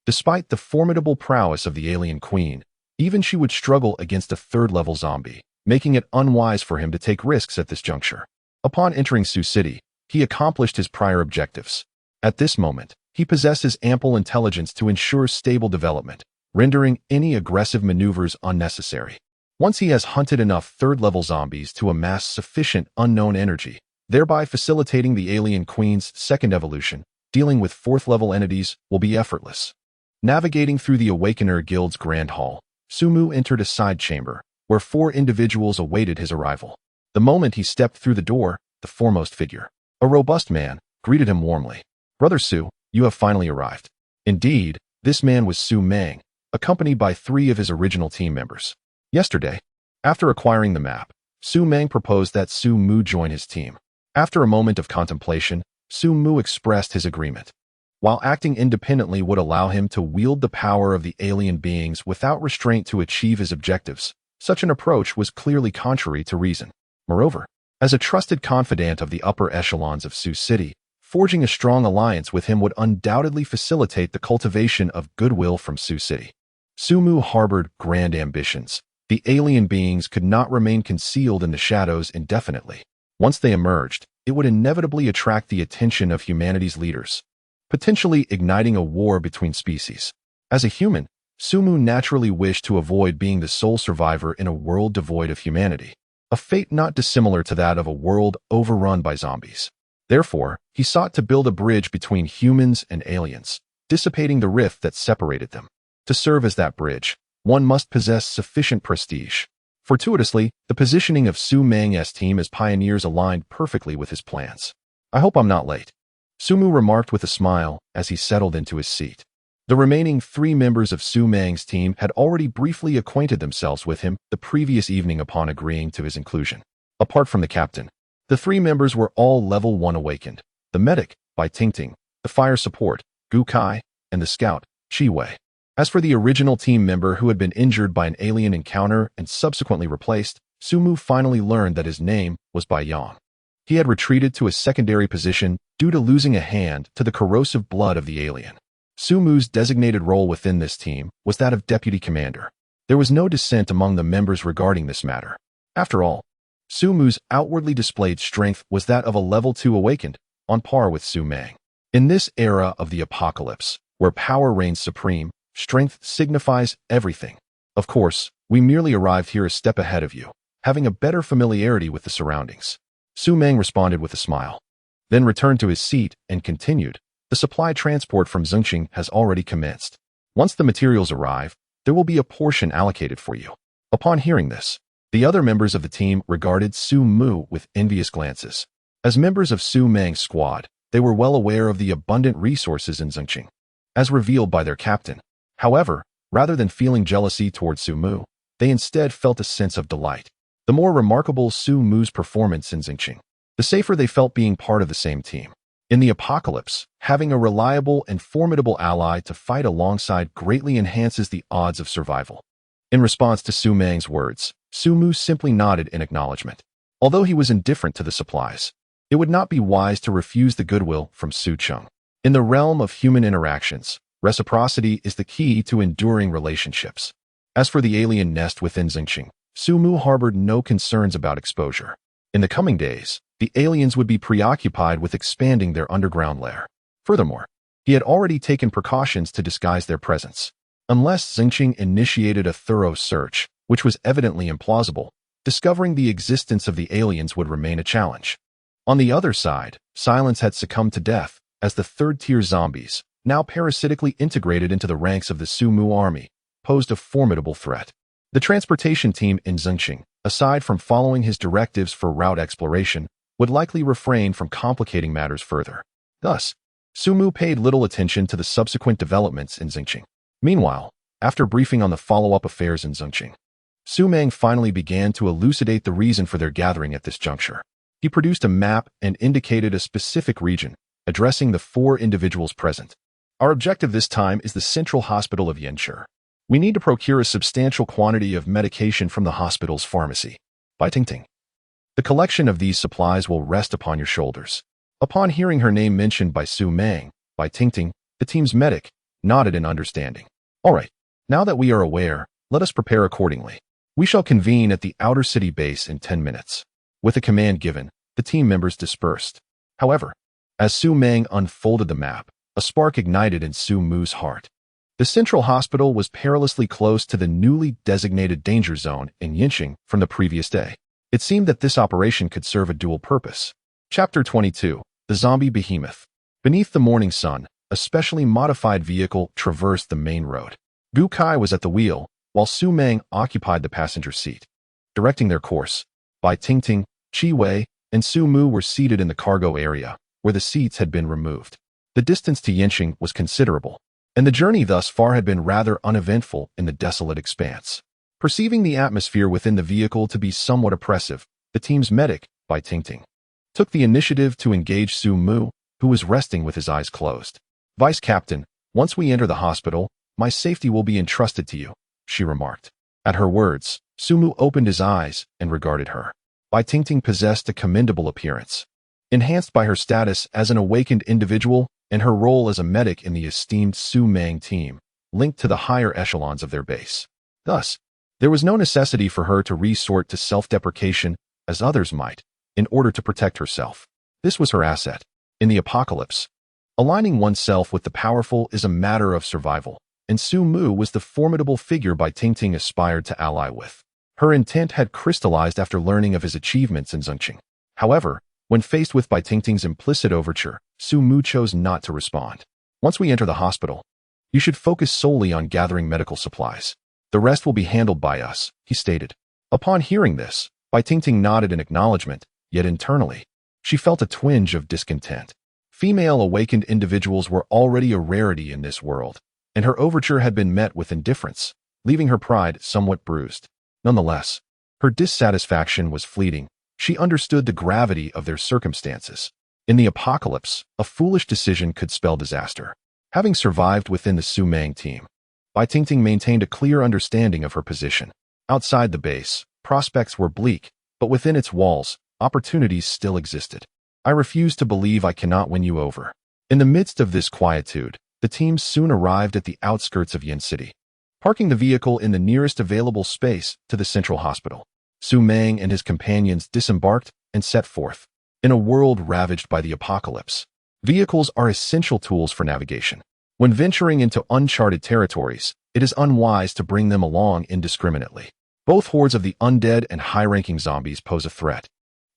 Despite the formidable prowess of the alien queen, even she would struggle against a 3rd-level zombie, making it unwise for him to take risks at this juncture. Upon entering Su City, he accomplished his prior objectives. At this moment, he possesses ample intelligence to ensure stable development, rendering any aggressive maneuvers unnecessary. Once he has hunted enough 3rd-level zombies to amass sufficient unknown energy, thereby facilitating the alien queen's 2nd evolution, dealing with 4th-level entities will be effortless. Navigating through the Awakener Guild's Grand Hall, Sumu entered a side chamber, where 4 individuals awaited his arrival. The moment he stepped through the door, the foremost figure, a robust man, greeted him warmly. "Brother Su, you have finally arrived." Indeed, this man was Su Meng, accompanied by 3 of his original team members. Yesterday, after acquiring the map, Su Meng proposed that Su Mu join his team. After a moment of contemplation, Su Mu expressed his agreement. While acting independently would allow him to wield the power of the alien beings without restraint to achieve his objectives, such an approach was clearly contrary to reason. Moreover, as a trusted confidant of the upper echelons of Su City, forging a strong alliance with him would undoubtedly facilitate the cultivation of goodwill from Su City. Sumu harbored grand ambitions. The alien beings could not remain concealed in the shadows indefinitely. Once they emerged, it would inevitably attract the attention of humanity's leaders, potentially igniting a war between species. As a human, Sumu naturally wished to avoid being the sole survivor in a world devoid of humanity, a fate not dissimilar to that of a world overrun by zombies. Therefore, he sought to build a bridge between humans and aliens, dissipating the rift that separated them. To serve as that bridge, one must possess sufficient prestige. Fortuitously, the positioning of Su Meng's team as pioneers aligned perfectly with his plans. "I hope I'm not late," Sumu remarked with a smile as he settled into his seat. The remaining 3 members of Su Meng's team had already briefly acquainted themselves with him the previous evening upon agreeing to his inclusion. Apart from the captain, the 3 members were all level 1 awakened: the medic, Bai Tingting, the fire support, Gu Kai, and the scout, Qi Wei. As for the original team member who had been injured by an alien encounter and subsequently replaced, Su Mu finally learned that his name was Bai Yang. He had retreated to a secondary position due to losing a hand to the corrosive blood of the alien. Su Mu's designated role within this team was that of deputy commander. There was no dissent among the members regarding this matter. After all, Su Mu's outwardly displayed strength was that of a level 2 awakened, on par with Su Meng. In this era of the apocalypse, where power reigns supreme, strength signifies everything. Of course, we merely arrived here a step ahead of you, having a better familiarity with the surroundings. Su Meng responded with a smile, then returned to his seat and continued, the supply transport from Zhengqing has already commenced. Once the materials arrive, there will be a portion allocated for you. Upon hearing this, the other members of the team regarded Su Mu with envious glances. As members of Su Meng's squad, they were well aware of the abundant resources in Zhengqing, as revealed by their captain. However, rather than feeling jealousy towards Su Mu, they instead felt a sense of delight. The more remarkable Su Mu's performance in Zhengqing, the safer they felt being part of the same team. In the apocalypse, having a reliable and formidable ally to fight alongside greatly enhances the odds of survival. In response to Su Meng's words, Su Mu simply nodded in acknowledgement. Although he was indifferent to the supplies, it would not be wise to refuse the goodwill from Su Cheng. In the realm of human interactions, reciprocity is the key to enduring relationships. As for the alien nest within Zhengqing, Su Mu harbored no concerns about exposure. In the coming days, the aliens would be preoccupied with expanding their underground lair. Furthermore, he had already taken precautions to disguise their presence. Unless Zhengqing initiated a thorough search, which was evidently implausible, discovering the existence of the aliens would remain a challenge. On the other side, silence had succumbed to death, as the third-tier zombies, now parasitically integrated into the ranks of the Su Mu army, posed a formidable threat. The transportation team in Zhengqing, aside from following his directives for route exploration, would likely refrain from complicating matters further. Thus, Su Mu paid little attention to the subsequent developments in Zhengqing. Meanwhile, after briefing on the follow-up affairs in Zhengqing, Su Meng finally began to elucidate the reason for their gathering at this juncture. He produced a map and indicated a specific region, addressing the 4 individuals present. Our objective this time is the Central Hospital of Yanshi. We need to procure a substantial quantity of medication from the hospital's pharmacy. Bai Tingting. The collection of these supplies will rest upon your shoulders. Upon hearing her name mentioned by Su Meng, Bai Tingting, the team's medic, nodded in understanding. All right, now that we are aware, let us prepare accordingly. We shall convene at the outer city base in 10 minutes. With a command given, the team members dispersed. However, as Su Meng unfolded the map, a spark ignited in Su Mu's heart. The central hospital was perilously close to the newly designated danger zone in Yanqing from the previous day. It seemed that this operation could serve a dual purpose. Chapter 22, The Zombie Behemoth. Beneath the morning sun, a specially modified vehicle traversed the main road. Gu Kai was at the wheel, while Su Meng occupied the passenger seat. Directing their course, Bai Tingting, Qi Wei, and Su Mu were seated in the cargo area, where the seats had been removed. The distance to Yanqing was considerable, and the journey thus far had been rather uneventful in the desolate expanse. Perceiving the atmosphere within the vehicle to be somewhat oppressive, the team's medic, Bai Tingting, took the initiative to engage Su Mu, who was resting with his eyes closed. Vice Captain, once we enter the hospital, my safety will be entrusted to you, she remarked. At her words, Su Mu opened his eyes and regarded her. Bai Tingting possessed a commendable appearance, enhanced by her status as an awakened individual and her role as a medic in the esteemed Su Meng team, linked to the higher echelons of their base. Thus, there was no necessity for her to resort to self-deprecation, as others might, in order to protect herself. This was her asset. In the apocalypse, aligning oneself with the powerful is a matter of survival, and Su Mu was the formidable figure Bai Tingting aspired to ally with. Her intent had crystallized after learning of his achievements in Zhengqing. However, when faced with Bai Tingting's implicit overture, Su Mu chose not to respond. Once we enter the hospital, you should focus solely on gathering medical supplies. The rest will be handled by us, he stated. Upon hearing this, Bai Tingting nodded in acknowledgement, yet internally, she felt a twinge of discontent. Female awakened individuals were already a rarity in this world, and her overture had been met with indifference, leaving her pride somewhat bruised. Nonetheless, her dissatisfaction was fleeting. She understood the gravity of their circumstances. In the apocalypse, a foolish decision could spell disaster. Having survived within the Su Meng team, Bai Tingting maintained a clear understanding of her position. Outside the base, prospects were bleak, but within its walls, opportunities still existed. I refuse to believe I cannot win you over. In the midst of this quietude, the team soon arrived at the outskirts of Yin City, parking the vehicle in the nearest available space to the central hospital. Su Meng and his companions disembarked and set forth. In a world ravaged by the apocalypse, vehicles are essential tools for navigation. When venturing into uncharted territories, it is unwise to bring them along indiscriminately. Both hordes of the undead and high-ranking zombies pose a threat,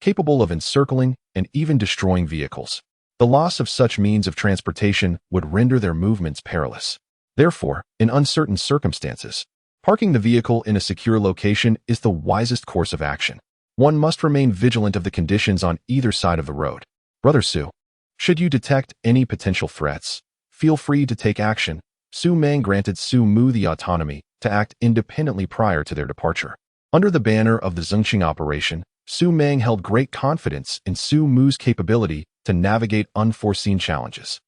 capable of encircling and even destroying vehicles. The loss of such means of transportation would render their movements perilous. Therefore, in uncertain circumstances, parking the vehicle in a secure location is the wisest course of action. One must remain vigilant of the conditions on either side of the road. Brother Su, should you detect any potential threats, feel free to take action. Su Meng granted Su Mu the autonomy to act independently prior to their departure. Under the banner of the Zhengqing operation, Su Meng held great confidence in Su Mu's capability to navigate unforeseen challenges.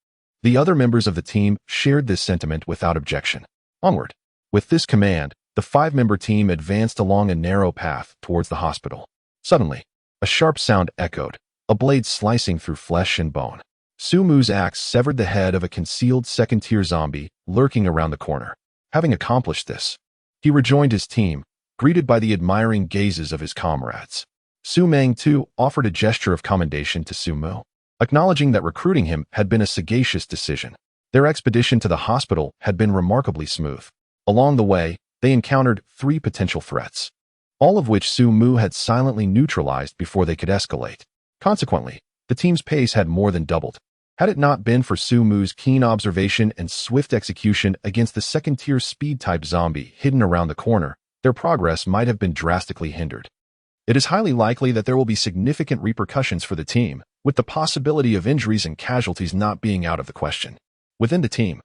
The other members of the team shared this sentiment without objection. Onward. With this command, the 5-member team advanced along a narrow path towards the hospital. Suddenly, a sharp sound echoed, a blade slicing through flesh and bone. Su Mu's axe severed the head of a concealed second-tier zombie lurking around the corner. Having accomplished this, he rejoined his team, greeted by the admiring gazes of his comrades. Su Meng, too, offered a gesture of commendation to Su Mu, acknowledging that recruiting him had been a sagacious decision. Their expedition to the hospital had been remarkably smooth. Along the way, they encountered 3 potential threats, all of which Su Mu had silently neutralized before they could escalate. Consequently, the team's pace had more than doubled. Had it not been for Su Mu's keen observation and swift execution against the second-tier speed-type zombie hidden around the corner, their progress might have been drastically hindered. It is highly likely that there will be significant repercussions for the team, with the possibility of injuries and casualties not being out of the question. Within the team,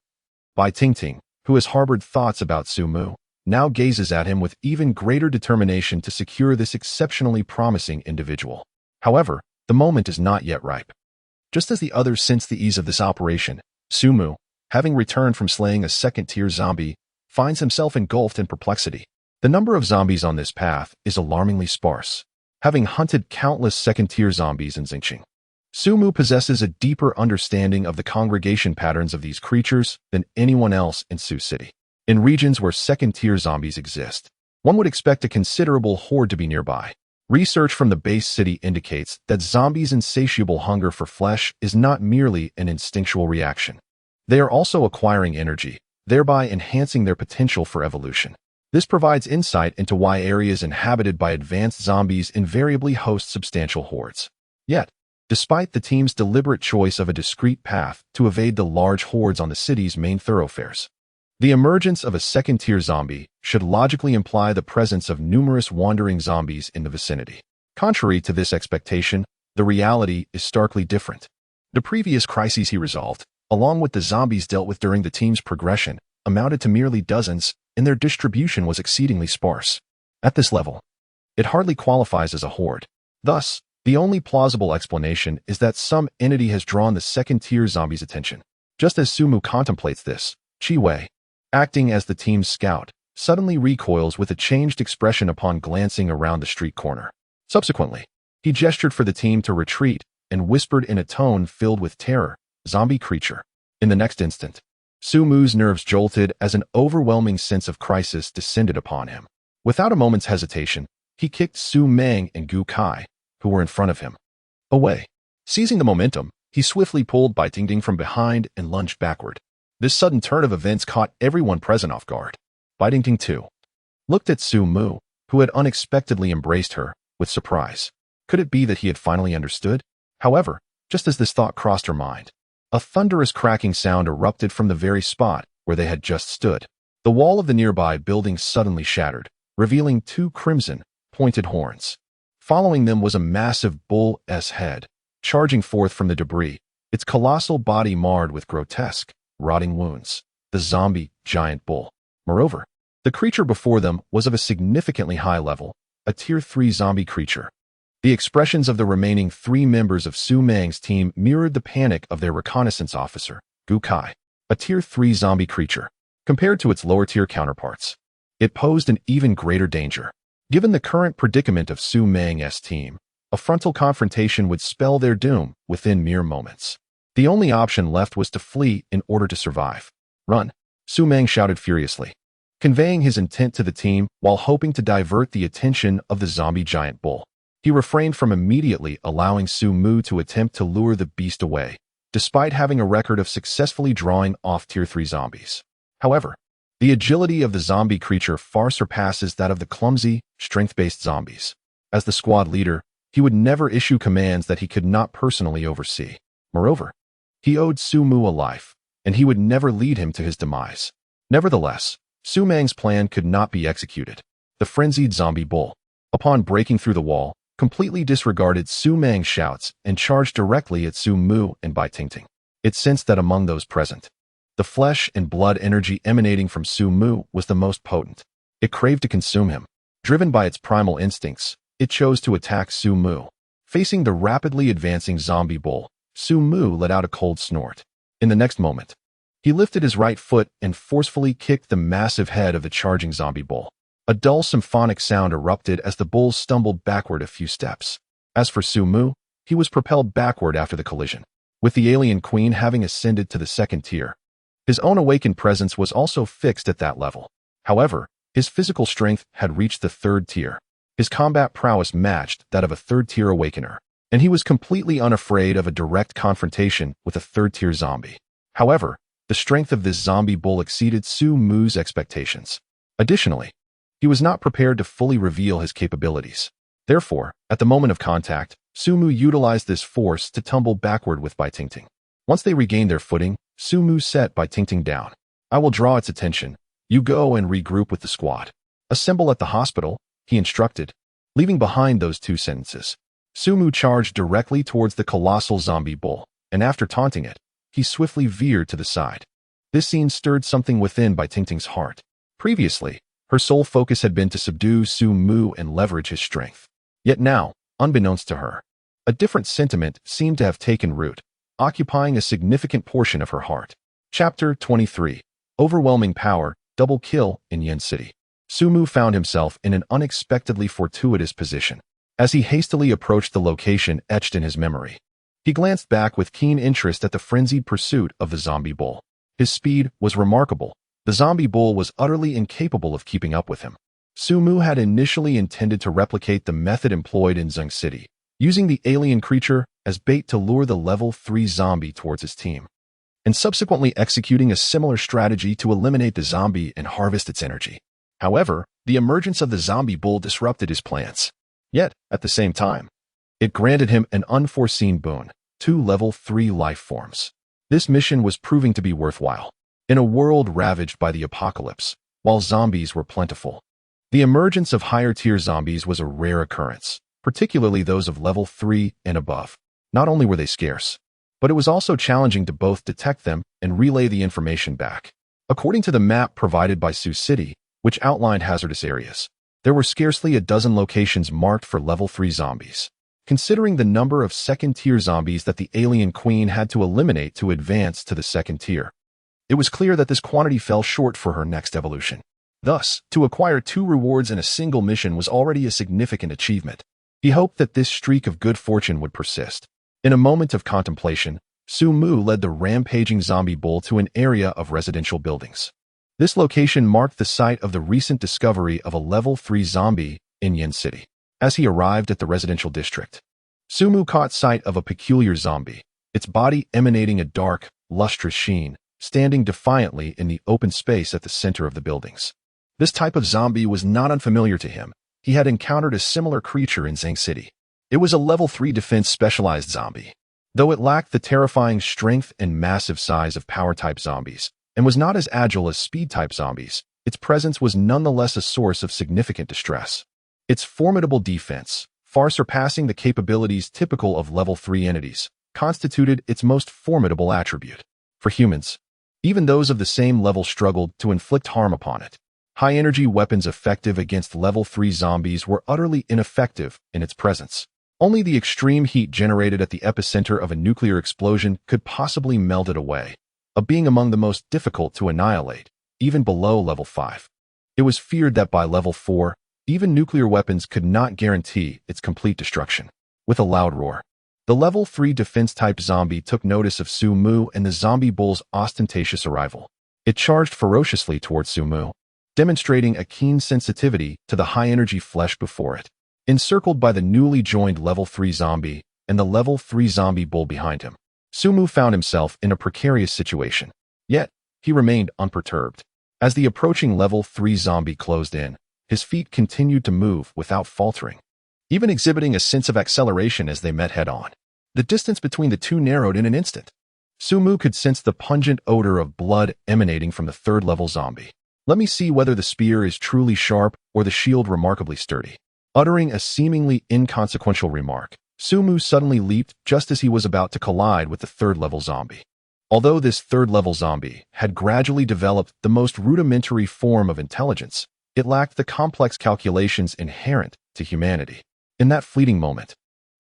Bai Tingting, who has harbored thoughts about Su Mu, now gazes at him with even greater determination to secure this exceptionally promising individual. However, the moment is not yet ripe. Just as the others sense the ease of this operation, Su Mu, having returned from slaying a second-tier zombie, finds himself engulfed in perplexity. The number of zombies on this path is alarmingly sparse, having hunted countless second-tier zombies in Zhengqing. Su Mu possesses a deeper understanding of the congregation patterns of these creatures than anyone else in Su City. In regions where second-tier zombies exist, one would expect a considerable horde to be nearby. Research from the base city indicates that zombies' insatiable hunger for flesh is not merely an instinctual reaction. They are also acquiring energy, thereby enhancing their potential for evolution. This provides insight into why areas inhabited by advanced zombies invariably host substantial hordes. Yet, despite the team's deliberate choice of a discrete path to evade the large hordes on the city's main thoroughfares, the emergence of a second-tier zombie should logically imply the presence of numerous wandering zombies in the vicinity. Contrary to this expectation, the reality is starkly different. The previous crises he resolved, along with the zombies dealt with during the team's progression, amounted to merely dozens, and their distribution was exceedingly sparse. At this level, it hardly qualifies as a horde. Thus, the only plausible explanation is that some entity has drawn the second-tier zombies' attention. Just as Su Mu contemplates this, Qi Wei, acting as the team's scout, suddenly recoils with a changed expression upon glancing around the street corner. Subsequently, he gestured for the team to retreat and whispered in a tone filled with terror, "Zombie creature." In the next instant, Su Mu's nerves jolted as an overwhelming sense of crisis descended upon him. Without a moment's hesitation, he kicked Su Meng and Gu Kai, who were in front of him, away. Seizing the momentum, he swiftly pulled Bai Tingting from behind and lunged backward. This sudden turn of events caught everyone present off guard. Bai Tingting, too, looked at Su Mu, who had unexpectedly embraced her, with surprise. Could it be that he had finally understood? However, just as this thought crossed her mind, a thunderous cracking sound erupted from the very spot where they had just stood. The wall of the nearby building suddenly shattered, revealing 2 crimson, pointed horns. Following them was a massive bull's head, charging forth from the debris, its colossal body marred with grotesque, rotting wounds. the zombie giant bull. Moreover, the creature before them was of a significantly high level, a Tier 3 zombie creature. The expressions of the remaining 3 members of Su Meng's team mirrored the panic of their reconnaissance officer, Gu Kai, a Tier 3 zombie creature. Compared to its lower-tier counterparts, it posed an even greater danger. Given the current predicament of Su Meng's team, a frontal confrontation would spell their doom within mere moments. The only option left was to flee in order to survive. Run, Su Meng shouted furiously, conveying his intent to the team while hoping to divert the attention of the zombie giant bull. He refrained from immediately allowing Su Mu to attempt to lure the beast away, despite having a record of successfully drawing off Tier 3 zombies. However, the agility of the zombie creature far surpasses that of the clumsy, strength-based zombies. As the squad leader, he would never issue commands that he could not personally oversee. Moreover, he owed Su Mu a life, and he would never lead him to his demise. Nevertheless, Su Meng's plan could not be executed. The frenzied zombie bull, upon breaking through the wall, completely disregarded Su Meng's shouts and charged directly at Su Mu and Bai Tingting. It sensed that among those present, the flesh and blood energy emanating from Su Mu was the most potent. It craved to consume him. Driven by its primal instincts, it chose to attack Su Mu. Facing the rapidly advancing zombie bull, Su Mu let out a cold snort. In the next moment, he lifted his right foot and forcefully kicked the massive head of the charging zombie bull. A dull symphonic sound erupted as the bull stumbled backward a few steps. As for Su Mu, he was propelled backward after the collision. With the alien queen having ascended to the 2nd tier, his own awakened presence was also fixed at that level. However, his physical strength had reached the 3rd tier. His combat prowess matched that of a 3rd-tier awakener, and he was completely unafraid of a direct confrontation with a 3rd-tier zombie. However, the strength of this zombie bull exceeded Su Mu's expectations. Additionally, he was not prepared to fully reveal his capabilities. Therefore, at the moment of contact, Su Mu utilized this force to tumble backward with Bai Tingting. Once they regained their footing, Su Mu set Bai Tingting down. I will draw its attention. You go and regroup with the squad. Assemble at the hospital, he instructed. Leaving behind those 2 sentences, Su Mu charged directly towards the colossal zombie bull, and after taunting it, he swiftly veered to the side. This scene stirred something within Bai Tingting's heart. Previously, her sole focus had been to subdue Su Mu and leverage his strength. Yet now, unbeknownst to her, a different sentiment seemed to have taken root, occupying a significant portion of her heart. Chapter 23. Overwhelming Power, Double Kill in Yen City. Su Mu found himself in an unexpectedly fortuitous position. As he hastily approached the location etched in his memory, he glanced back with keen interest at the frenzied pursuit of the zombie bull. His speed was remarkable. The zombie bull was utterly incapable of keeping up with him. Su Mu had initially intended to replicate the method employed in Zeng City, using the alien creature as bait to lure the level 3 zombie towards his team, and subsequently executing a similar strategy to eliminate the zombie and harvest its energy. However, the emergence of the zombie bull disrupted his plans. Yet, at the same time, it granted him an unforeseen boon, 2 level 3 life forms. This mission was proving to be worthwhile. In a world ravaged by the apocalypse, while zombies were plentiful, the emergence of higher-tier zombies was a rare occurrence, particularly those of level 3 and above. Not only were they scarce, but it was also challenging to both detect them and relay the information back. According to the map provided by Su City, which outlined hazardous areas, there were scarcely a dozen locations marked for level 3 zombies. Considering the number of 2nd-tier zombies that the alien queen had to eliminate to advance to the 2nd tier, it was clear that this quantity fell short for her next evolution. Thus, to acquire 2 rewards in a single mission was already a significant achievement. He hoped that this streak of good fortune would persist. In a moment of contemplation, Su Mu led the rampaging zombie bull to an area of residential buildings. This location marked the site of the recent discovery of a level 3 zombie in Yen City. As he arrived at the residential district, Su Mu caught sight of a peculiar zombie, its body emanating a dark, lustrous sheen, standing defiantly in the open space at the center of the buildings. This type of zombie was not unfamiliar to him. He had encountered a similar creature in Zeng City. It was a level 3 defense specialized zombie. Though it lacked the terrifying strength and massive size of power-type zombies, and was not as agile as speed-type zombies, its presence was nonetheless a source of significant distress. Its formidable defense, far surpassing the capabilities typical of level 3 entities, constituted its most formidable attribute. For humans, Even those of the same level struggled to inflict harm upon it. High-energy weapons effective against level 3 zombies were utterly ineffective in its presence. Only the extreme heat generated at the epicenter of a nuclear explosion could possibly melt it away, a being among the most difficult to annihilate, even below level 5. It was feared that by level 4, even nuclear weapons could not guarantee its complete destruction. With a loud roar, the level 3 defense-type zombie took notice of Su Mu and the zombie bull's ostentatious arrival. It charged ferociously towards Su Mu, demonstrating a keen sensitivity to the high-energy flesh before it. Encircled by the newly joined level 3 zombie and the level 3 zombie bull behind him, Su Mu found himself in a precarious situation. Yet, he remained unperturbed. As the approaching level 3 zombie closed in, his feet continued to move without faltering, even exhibiting a sense of acceleration as they met head-on. The distance between the two narrowed in an instant. Su Mu could sense the pungent odor of blood emanating from the third-level zombie. Let me see whether the spear is truly sharp or the shield remarkably sturdy. Uttering a seemingly inconsequential remark, Su Mu suddenly leaped just as he was about to collide with the third-level zombie. Although this third-level zombie had gradually developed the most rudimentary form of intelligence, it lacked the complex calculations inherent to humanity. In that fleeting moment,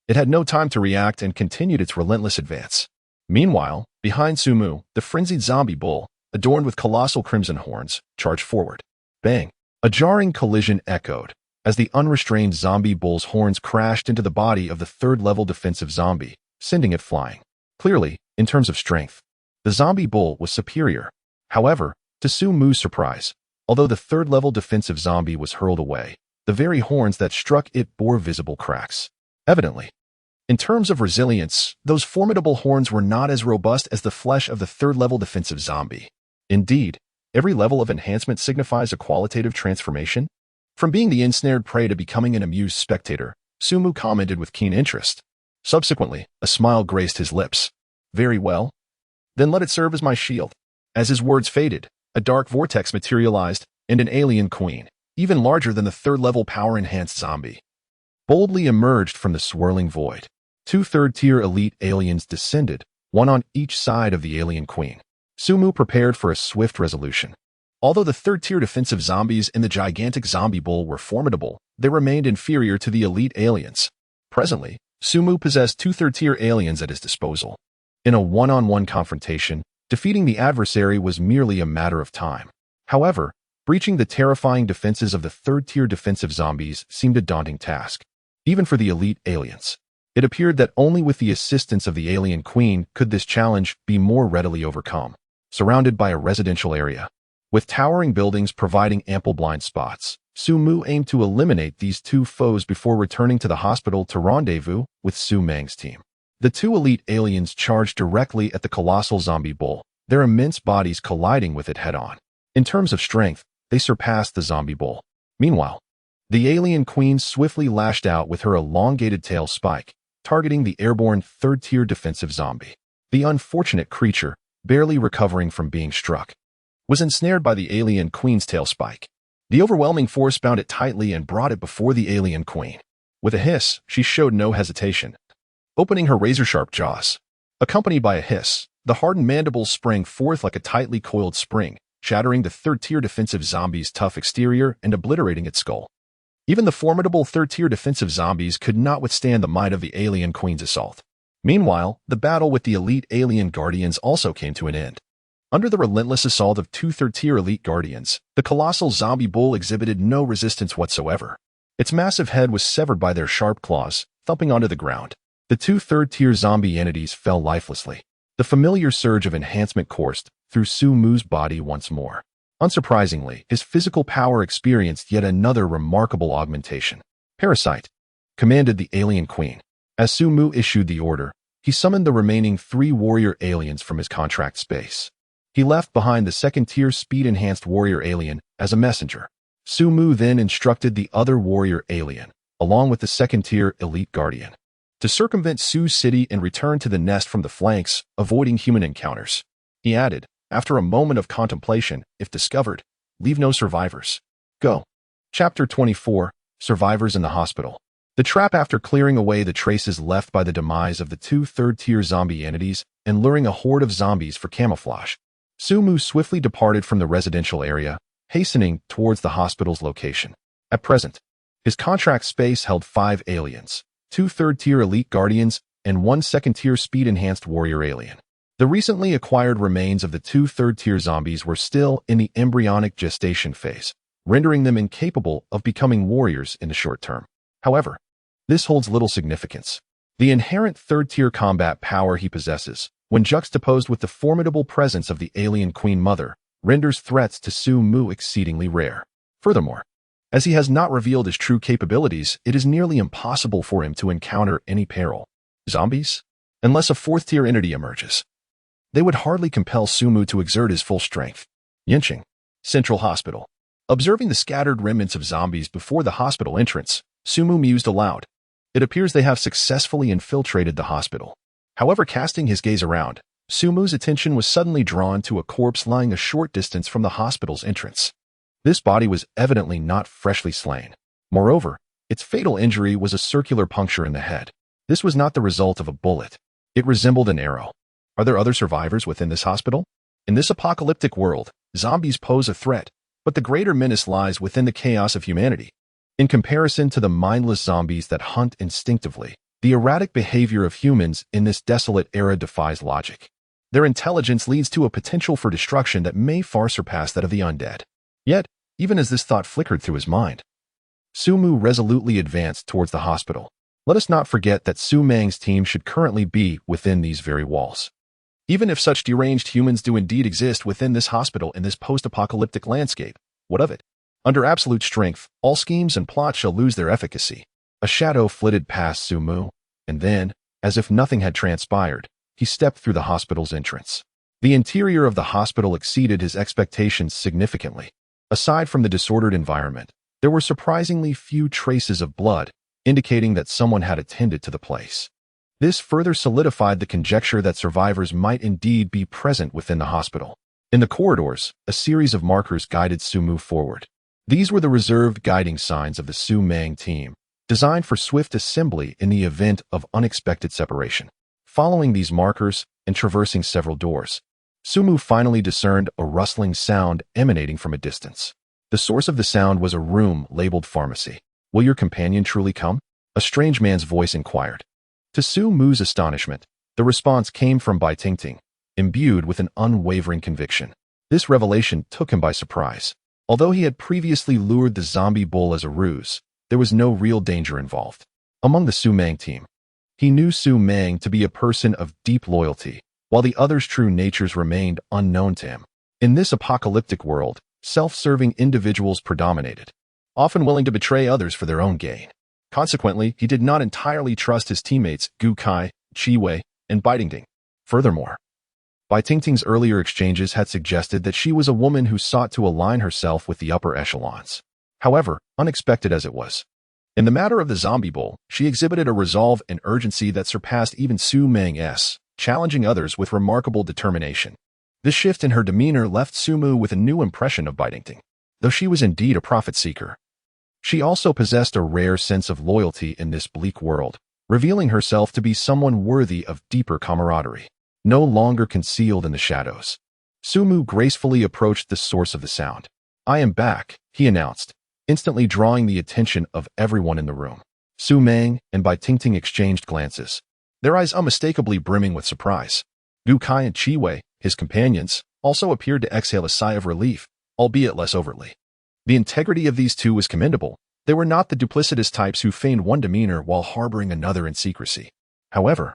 it had no time to react and continued its relentless advance. Meanwhile, behind Su Mu, the frenzied zombie bull, adorned with colossal crimson horns, charged forward. Bang! A jarring collision echoed as the unrestrained zombie bull's horns crashed into the body of the third-level defensive zombie, sending it flying. Clearly, in terms of strength, the zombie bull was superior. However, to Su Mu's surprise, although the third-level defensive zombie was hurled away, the very horns that struck it bore visible cracks. Evidently, in terms of resilience, those formidable horns were not as robust as the flesh of the third-level defensive zombie. Indeed, every level of enhancement signifies a qualitative transformation. From being the ensnared prey to becoming an amused spectator, Su Mu commented with keen interest. Subsequently, a smile graced his lips. Very well. Then let it serve as my shield. As his words faded, a dark vortex materialized, and an alien queen, even larger than the third-level power-enhanced zombie, boldly emerged from the swirling void. 2 third-tier elite aliens descended, one on each side of the alien queen. Su Mu prepared for a swift resolution. Although the third-tier defensive zombies and the gigantic zombie bull were formidable, they remained inferior to the elite aliens. Presently, Su Mu possessed 2 third-tier aliens at his disposal. In a one-on-one confrontation, defeating the adversary was merely a matter of time. However, breaching the terrifying defenses of the third-tier defensive zombies seemed a daunting task, even for the elite aliens. It appeared that only with the assistance of the alien queen could this challenge be more readily overcome. Surrounded by a residential area, with towering buildings providing ample blind spots, Su Mu aimed to eliminate these 2 foes before returning to the hospital to rendezvous with Su Meng's team. The 2 elite aliens charged directly at the colossal zombie bull, their immense bodies colliding with it head-on. In terms of strength, they surpassed the zombie bull. Meanwhile, the alien queen swiftly lashed out with her elongated tail spike, targeting the airborne third-tier defensive zombie. The unfortunate creature, barely recovering from being struck, was ensnared by the alien queen's tail spike. The overwhelming force bound it tightly and brought it before the alien queen. With a hiss, she showed no hesitation, opening her razor-sharp jaws. Accompanied by a hiss, the hardened mandibles sprang forth like a tightly coiled spring, shattering the third-tier defensive zombie's tough exterior and obliterating its skull. Even the formidable third-tier defensive zombies could not withstand the might of the alien queen's assault. Meanwhile, the battle with the elite alien guardians also came to an end. Under the relentless assault of 2 third-tier elite guardians, the colossal zombie bull exhibited no resistance whatsoever. Its massive head was severed by their sharp claws, thumping onto the ground. The 2 third-tier zombie entities fell lifelessly. The familiar surge of enhancement coursed through Su Mu's body once more. Unsurprisingly, his physical power experienced yet another remarkable augmentation. Parasite, commanded the alien queen. As Su Mu issued the order, he summoned the remaining 3 warrior aliens from his contract space. He left behind the second-tier speed-enhanced warrior alien as a messenger. Su Mu then instructed the other warrior alien, along with the second-tier elite guardian, to circumvent Su's city and return to the nest from the flanks, avoiding human encounters. He added, after a moment of contemplation, if discovered, leave no survivors. Go. Chapter 24, Survivors in the Hospital. The trap, after clearing away the traces left by the demise of the 2 third-tier zombie entities and luring a horde of zombies for camouflage, Su-mu swiftly departed from the residential area, hastening towards the hospital's location. At present, his contract space held 5 aliens, 2 third-tier elite guardians, and 1 second-tier speed-enhanced warrior alien. The recently acquired remains of the 2 third-tier zombies were still in the embryonic gestation phase, rendering them incapable of becoming warriors in the short term. However, this holds little significance. The inherent third-tier combat power he possesses, when juxtaposed with the formidable presence of the alien Queen Mother, renders threats to Su-mu exceedingly rare. Furthermore, as he has not revealed his true capabilities, it is nearly impossible for him to encounter any peril. Zombies? Unless a 4th-tier entity emerges. They would hardly compel Su-mu to exert his full strength. Yincheng, Central Hospital. Observing the scattered remnants of zombies before the hospital entrance, Su-mu mused aloud. It appears they have successfully infiltrated the hospital. However, casting his gaze around, Su-mu's attention was suddenly drawn to a corpse lying a short distance from the hospital's entrance. This body was evidently not freshly slain. Moreover, its fatal injury was a circular puncture in the head. This was not the result of a bullet. It resembled an arrow. Are there other survivors within this hospital? In this apocalyptic world, zombies pose a threat, but the greater menace lies within the chaos of humanity. In comparison to the mindless zombies that hunt instinctively, the erratic behavior of humans in this desolate era defies logic. Their intelligence leads to a potential for destruction that may far surpass that of the undead. Yet, even as this thought flickered through his mind, Su-mu resolutely advanced towards the hospital. Let us not forget that Su-meng's team should currently be within these very walls. Even if such deranged humans do indeed exist within this hospital in this post-apocalyptic landscape, what of it? Under absolute strength, all schemes and plots shall lose their efficacy. A shadow flitted past Su-mu, and then, as if nothing had transpired, he stepped through the hospital's entrance. The interior of the hospital exceeded his expectations significantly. Aside from the disordered environment, there were surprisingly few traces of blood, indicating that someone had attended to the place. This further solidified the conjecture that survivors might indeed be present within the hospital. In the corridors, a series of markers guided Su-mu forward. These were the reserved guiding signs of the Su-meng team, designed for swift assembly in the event of unexpected separation. Following these markers and traversing several doors, Su-mu finally discerned a rustling sound emanating from a distance. The source of the sound was a room labeled pharmacy. "Will your companion truly come?" a strange man's voice inquired. To Su-mu's astonishment, the response came from Bai Tingting, imbued with an unwavering conviction. This revelation took him by surprise. Although he had previously lured the zombie bull as a ruse, there was no real danger involved. Among the Su-meng team, he knew Su-meng to be a person of deep loyalty, while the others' true natures remained unknown to him. In this apocalyptic world, self-serving individuals predominated, often willing to betray others for their own gain. Consequently, he did not entirely trust his teammates Gu Kai, Chi Wei, and Bai Tingting. Furthermore, Bai Tingting's earlier exchanges had suggested that she was a woman who sought to align herself with the upper echelons. However, unexpected as it was, in the matter of the zombie bull, she exhibited a resolve and urgency that surpassed even Su-meng's, challenging others with remarkable determination. This shift in her demeanor left Su-mu with a new impression of Bai Tingting. Though she was indeed a profit-seeker, she also possessed a rare sense of loyalty in this bleak world, revealing herself to be someone worthy of deeper camaraderie. No longer concealed in the shadows, Su-mu gracefully approached the source of the sound. "I am back," he announced, instantly drawing the attention of everyone in the room. Su-meng and Bai Tingting exchanged glances, their eyes unmistakably brimming with surprise. Gu Kai and Chi Wei, his companions, also appeared to exhale a sigh of relief, albeit less overtly. The integrity of these two was commendable. They were not the duplicitous types who feigned one demeanor while harboring another in secrecy. However,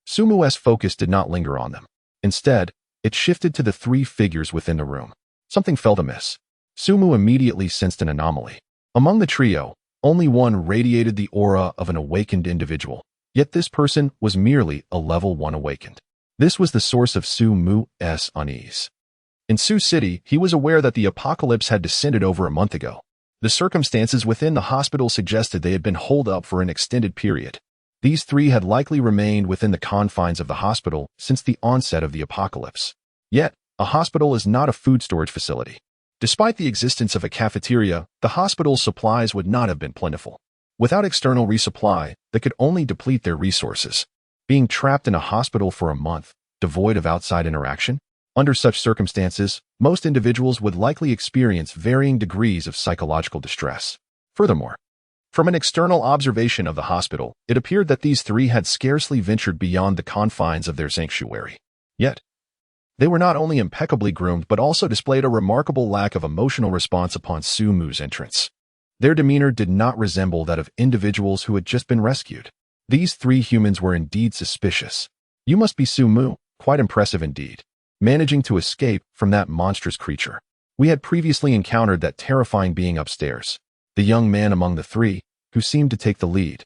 Su-mu's focus did not linger on them. Instead, it shifted to the 3 figures within the room. Something felt amiss. Su-mu immediately sensed an anomaly. Among the trio, only one radiated the aura of an awakened individual, yet this person was merely a level 1 awakened. This was the source of Su-mu's unease. In Sioux City, he was aware that the apocalypse had descended over a month ago. The circumstances within the hospital suggested they had been holed up for an extended period. These 3 had likely remained within the confines of the hospital since the onset of the apocalypse. Yet, a hospital is not a food storage facility. Despite the existence of a cafeteria, the hospital's supplies would not have been plentiful. Without external resupply, they could only deplete their resources. Being trapped in a hospital for a month, devoid of outside interaction? Under such circumstances, most individuals would likely experience varying degrees of psychological distress. Furthermore, from an external observation of the hospital, it appeared that these three had scarcely ventured beyond the confines of their sanctuary. Yet, they were not only impeccably groomed but also displayed a remarkable lack of emotional response upon Su-Mu's entrance. Their demeanor did not resemble that of individuals who had just been rescued. These three humans were indeed suspicious. You must be Su-Mu, quite impressive indeed, managing to escape from that monstrous creature. We had previously encountered that terrifying being upstairs. The young man among the three, who seemed to take the lead,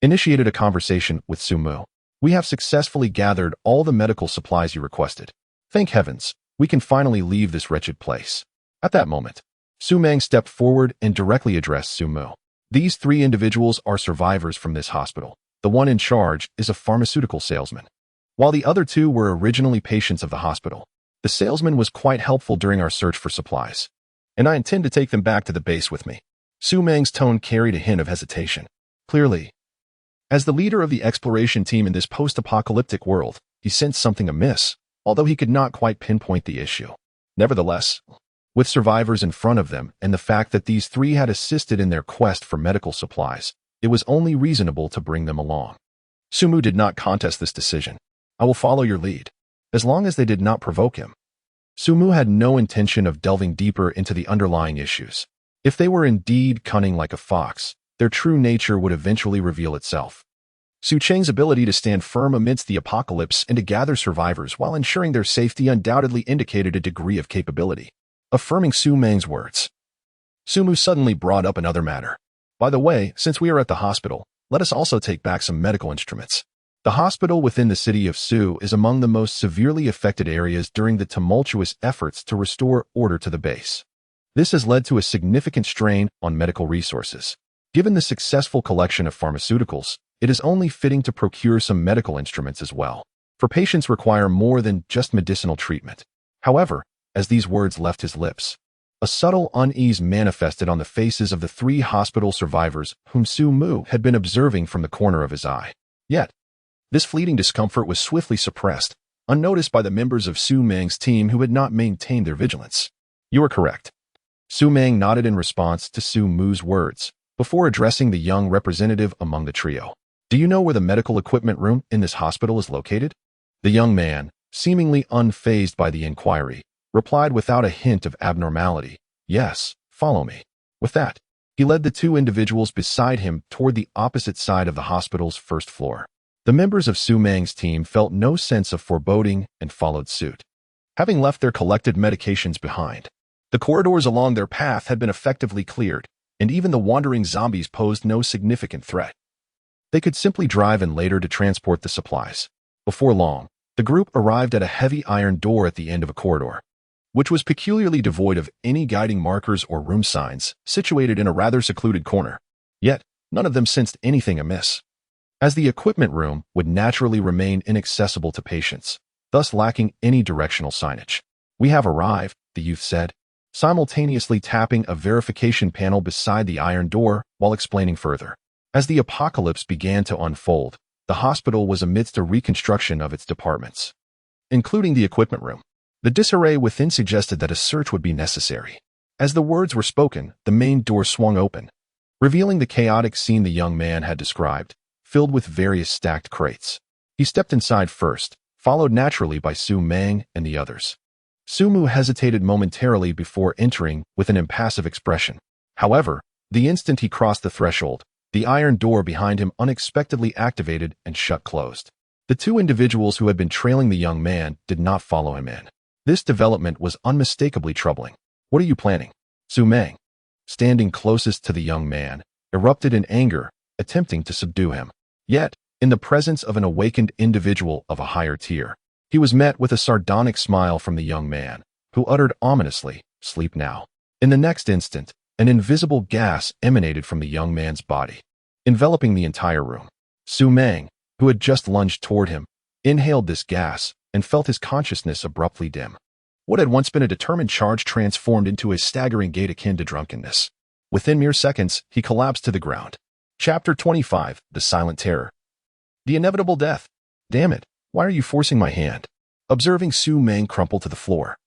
initiated a conversation with Su-Mu. We have successfully gathered all the medical supplies you requested. Thank heavens, we can finally leave this wretched place. At that moment, Su-Meng stepped forward and directly addressed Su-Mu. These three individuals are survivors from this hospital. The one in charge is a pharmaceutical salesman, while the other two were originally patients of the hospital. The salesman was quite helpful during our search for supplies, and I intend to take them back to the base with me. Su-Meng's tone carried a hint of hesitation. Clearly, as the leader of the exploration team in this post-apocalyptic world, he sensed something amiss, although he could not quite pinpoint the issue. Nevertheless, with survivors in front of them and the fact that these three had assisted in their quest for medical supplies, it was only reasonable to bring them along. Su-Mu did not contest this decision. I will follow your lead, as long as they did not provoke him. Su-Mu had no intention of delving deeper into the underlying issues. If they were indeed cunning like a fox, their true nature would eventually reveal itself. Su Cheng's ability to stand firm amidst the apocalypse and to gather survivors while ensuring their safety undoubtedly indicated a degree of capability. Affirming Su-Meng's words, Su-Mu suddenly brought up another matter. By the way, since we are at the hospital, let us also take back some medical instruments. The hospital within the city of Su is among the most severely affected areas during the tumultuous efforts to restore order to the base. This has led to a significant strain on medical resources. Given the successful collection of pharmaceuticals, it is only fitting to procure some medical instruments as well, for patients require more than just medicinal treatment. However, as these words left his lips, a subtle unease manifested on the faces of the three hospital survivors whom Su-Mu had been observing from the corner of his eye. Yet, this fleeting discomfort was swiftly suppressed, unnoticed by the members of Su-Meng's team who had not maintained their vigilance. You are correct. Su-Meng nodded in response to Su-Mu's words, before addressing the young representative among the trio. Do you know where the medical equipment room in this hospital is located? The young man, seemingly unfazed by the inquiry, replied without a hint of abnormality. Yes, follow me. With that, he led the two individuals beside him toward the opposite side of the hospital's first floor. The members of Su-Meng's team felt no sense of foreboding and followed suit. Having left their collected medications behind, the corridors along their path had been effectively cleared, and even the wandering zombies posed no significant threat. They could simply drive in later to transport the supplies. Before long, the group arrived at a heavy iron door at the end of a corridor, which was peculiarly devoid of any guiding markers or room signs, situated in a rather secluded corner. Yet, none of them sensed anything amiss, as the equipment room would naturally remain inaccessible to patients, thus lacking any directional signage. We have arrived, the youth said, simultaneously tapping a verification panel beside the iron door while explaining further. As the apocalypse began to unfold, the hospital was amidst a reconstruction of its departments, including the equipment room. The disarray within suggested that a search would be necessary. As the words were spoken, the main door swung open, revealing the chaotic scene the young man had described, filled with various stacked crates. He stepped inside first, followed naturally by Su-Meng and the others. Su-Mu hesitated momentarily before entering with an impassive expression. However, the instant he crossed the threshold, the iron door behind him unexpectedly activated and shut closed. The two individuals who had been trailing the young man did not follow him in. This development was unmistakably troubling. What are you planning? Su-Meng, standing closest to the young man, erupted in anger, attempting to subdue him. Yet, in the presence of an awakened individual of a higher tier, he was met with a sardonic smile from the young man, who uttered ominously, "Sleep now." In the next instant, an invisible gas emanated from the young man's body, enveloping the entire room. Su-Meng, who had just lunged toward him, inhaled this gas and felt his consciousness abruptly dim. What had once been a determined charge transformed into a staggering gait akin to drunkenness. Within mere seconds, he collapsed to the ground. Chapter 25, The Silent Terror. The inevitable death. Damn it, why are you forcing my hand? observing Su Meng crumple to the floor.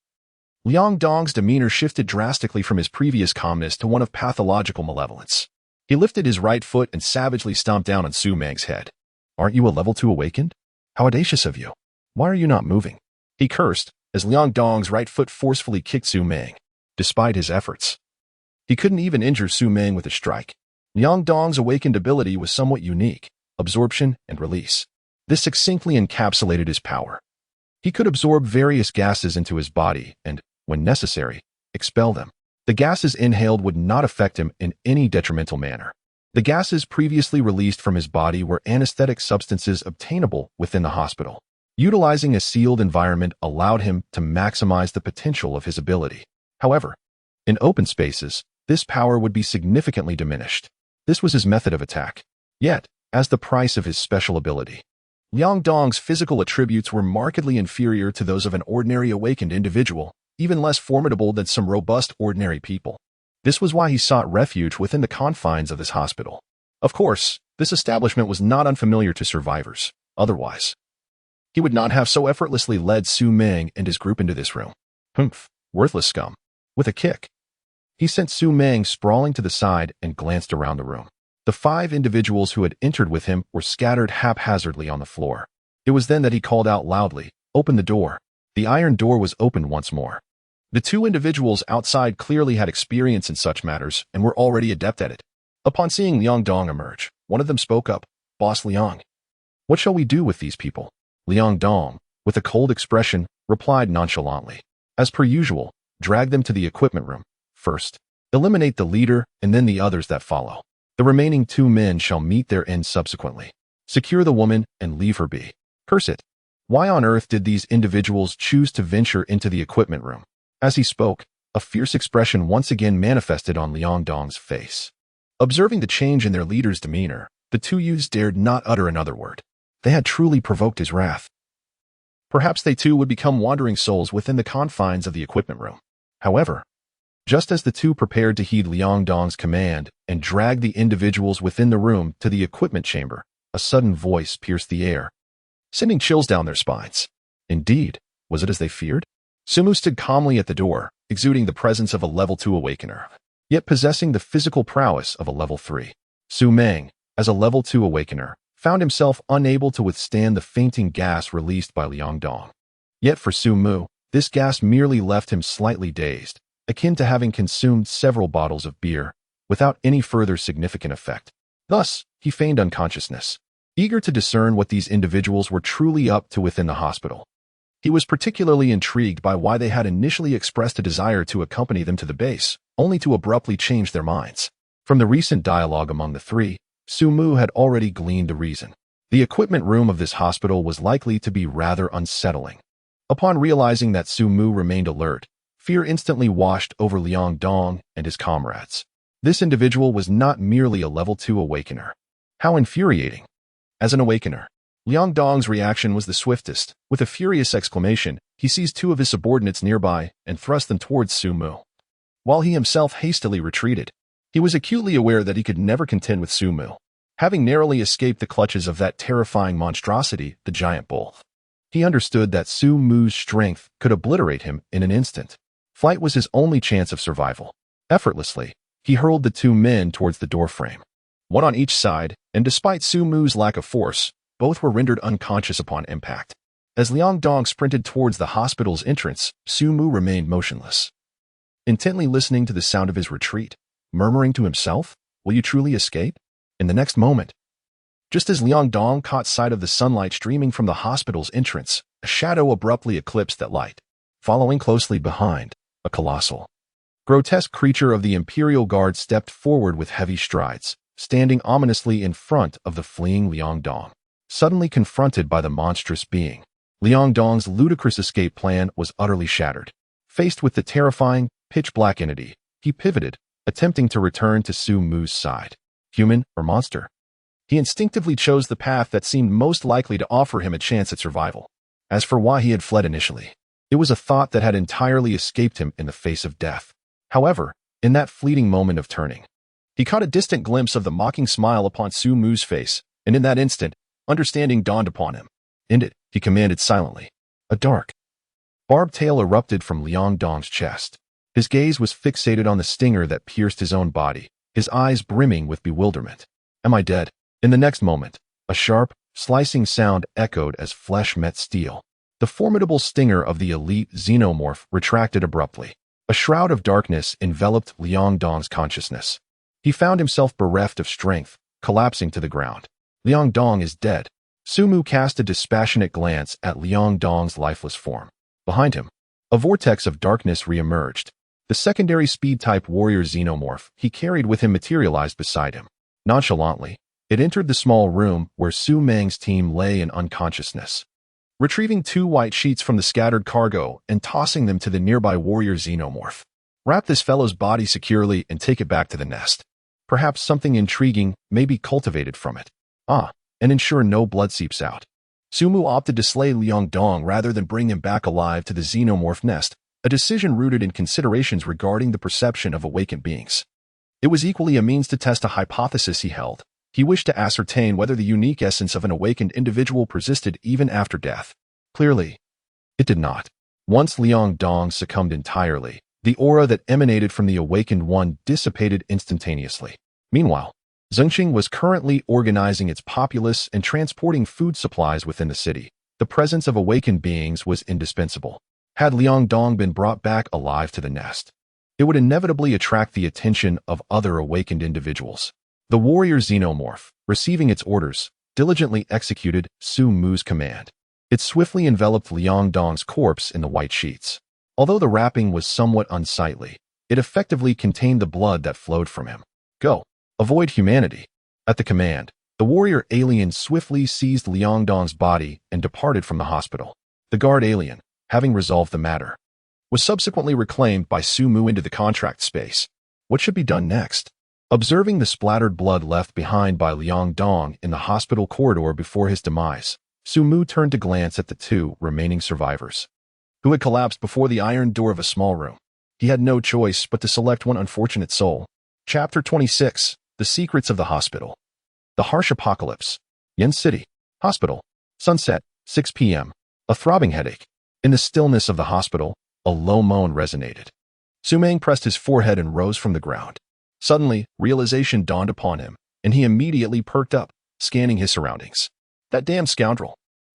Liang Dong's demeanor shifted drastically from his previous calmness to one of pathological malevolence. He lifted his right foot and savagely stomped down on Su Meng's head. "Aren't you a level 2 awakened? How audacious of you. Why are you not moving?" He cursed as Liang Dong's right foot forcefully kicked Su Meng. Despite his efforts, he couldn't even injure Su Meng with a strike. Liang Dong's awakened ability was somewhat unique: absorption and release. This succinctly encapsulated his power. He could absorb various gases into his body and, when necessary, expel them. The gases inhaled would not affect him in any detrimental manner. The gases previously released from his body were anesthetic substances obtainable within the hospital. Utilizing a sealed environment allowed him to maximize the potential of his ability. However, in open spaces, this power would be significantly diminished. This was his method of attack. Yet, as the price of his special ability, Liang Dong's physical attributes were markedly inferior to those of an ordinary awakened individual, even less formidable than some robust ordinary people. This was why he sought refuge within the confines of this hospital. Of course, this establishment was not unfamiliar to survivors. Otherwise, he would not have so effortlessly led Su Meng and his group into this room. Humph, worthless scum. With a kick, he sent Su Meng sprawling to the side and glanced around the room. The 5 individuals who had entered with him were scattered haphazardly on the floor. It was then that he called out loudly, "Open the door." The iron door was opened once more. The 2 individuals outside clearly had experience in such matters and were already adept at it. Upon seeing Liang Dong emerge, one of them spoke up, "Boss Liang, what shall we do with these people?" Liang Dong, with a cold expression, replied nonchalantly, "As per usual, drag them to the equipment room. First, eliminate the leader and then the others that follow. The remaining 2 men shall meet their end subsequently. Secure the woman and leave her be." Curse it. Why on earth did these individuals choose to venture into the equipment room? As he spoke, a fierce expression once again manifested on Liang Dong's face. Observing the change in their leader's demeanor, the 2 youths dared not utter another word. They had truly provoked his wrath. Perhaps they too would become wandering souls within the confines of the equipment room. However, just as the 2 prepared to heed Liang Dong's command and drag the individuals within the room to the equipment chamber, a sudden voice pierced the air, sending chills down their spines. Indeed, was it as they feared? Sumu stood calmly at the door, exuding the presence of a level 2 awakener, yet possessing the physical prowess of a level 3. Su Meng, as a level 2 awakener, found himself unable to withstand the fainting gas released by Liang Dong. Yet for Su Mu, this gas merely left him slightly dazed, akin to having consumed several bottles of beer, without any further significant effect. Thus, he feigned unconsciousness, eager to discern what these individuals were truly up to within the hospital. He was particularly intrigued by why they had initially expressed a desire to accompany them to the base, only to abruptly change their minds. From the recent dialogue among the 3, Su Mu had already gleaned the reason. The equipment room of this hospital was likely to be rather unsettling. Upon realizing that Su Mu remained alert, fear instantly washed over Liang Dong and his comrades. This individual was not merely a level 2 awakener. How infuriating! As an awakener, Liang Dong's reaction was the swiftest. With a furious exclamation, he seized 2 of his subordinates nearby and thrust them towards Su Mu, while he himself hastily retreated. He was acutely aware that he could never contend with Su Mu, having narrowly escaped the clutches of that terrifying monstrosity, the giant bull. He understood that Su Mu's strength could obliterate him in an instant. Flight was his only chance of survival. Effortlessly, he hurled the 2 men towards the doorframe, one on each side, and despite Su Mu's lack of force, both were rendered unconscious upon impact. As Liang Dong sprinted towards the hospital's entrance, Su Mu remained motionless, intently listening to the sound of his retreat, murmuring to himself, "Will you truly escape?" In the next moment, just as Liang Dong caught sight of the sunlight streaming from the hospital's entrance, a shadow abruptly eclipsed that light. Following closely behind, a colossal, grotesque creature of the Imperial Guard stepped forward with heavy strides, standing ominously in front of the fleeing Liang Dong. Suddenly confronted by the monstrous being, Liang Dong's ludicrous escape plan was utterly shattered. Faced with the terrifying, pitch-black entity, he pivoted, attempting to return to Su Mu's side. Human or monster? He instinctively chose the path that seemed most likely to offer him a chance at survival. As for why he had fled initially, it was a thought that had entirely escaped him in the face of death. However, in that fleeting moment of turning, he caught a distant glimpse of the mocking smile upon Su Mu's face, and in that instant, understanding dawned upon him. "End it," he commanded silently. A dark, barbed tail erupted from Liang Dong's chest. His gaze was fixated on the stinger that pierced his own body, his eyes brimming with bewilderment. Am I dead? In the next moment, a sharp, slicing sound echoed as flesh met steel. The formidable stinger of the elite xenomorph retracted abruptly. A shroud of darkness enveloped Liang Dong's consciousness. He found himself bereft of strength, collapsing to the ground. Liang Dong is dead. Sumu cast a dispassionate glance at Liang Dong's lifeless form. Behind him, a vortex of darkness reemerged. The secondary speed-type warrior xenomorph he carried with him materialized beside him. Nonchalantly, it entered the small room where Su Meng's team lay in unconsciousness. Retrieving 2 white sheets from the scattered cargo and tossing them to the nearby warrior xenomorph. Wrap this fellow's body securely and take it back to the nest. Perhaps something intriguing may be cultivated from it. And ensure no blood seeps out. Sumu opted to slay Liang Dong rather than bring him back alive to the xenomorph nest, a decision rooted in considerations regarding the perception of awakened beings. It was equally a means to test a hypothesis he held. He wished to ascertain whether the unique essence of an awakened individual persisted even after death. Clearly, it did not. Once Liang Dong succumbed entirely, the aura that emanated from the awakened one dissipated instantaneously. Meanwhile, Zhengqing was currently organizing its populace and transporting food supplies within the city. The presence of awakened beings was indispensable. Had Liang Dong been brought back alive to the nest, it would inevitably attract the attention of other awakened individuals. The warrior xenomorph, receiving its orders, diligently executed Su Mu's command. It swiftly enveloped Liang Dong's corpse in the white sheets. Although the wrapping was somewhat unsightly, it effectively contained the blood that flowed from him. Go. Avoid humanity. At the command, the warrior alien swiftly seized Liang Dong's body and departed from the hospital. The guard alien, having resolved the matter, was subsequently reclaimed by Su Mu into the contract space. What should be done next? Observing the splattered blood left behind by Liang Dong in the hospital corridor before his demise, Su Mu turned to glance at the 2 remaining survivors, who had collapsed before the iron door of a small room. He had no choice but to select one unfortunate soul. Chapter 26. The Secrets of the Hospital. The harsh apocalypse. Yen City. Hospital. Sunset. 6 p.m. A throbbing headache. In the stillness of the hospital, a low moan resonated. Su Meng pressed his forehead and rose from the ground. Suddenly, realization dawned upon him, and he immediately perked up, scanning his surroundings. That damn scoundrel.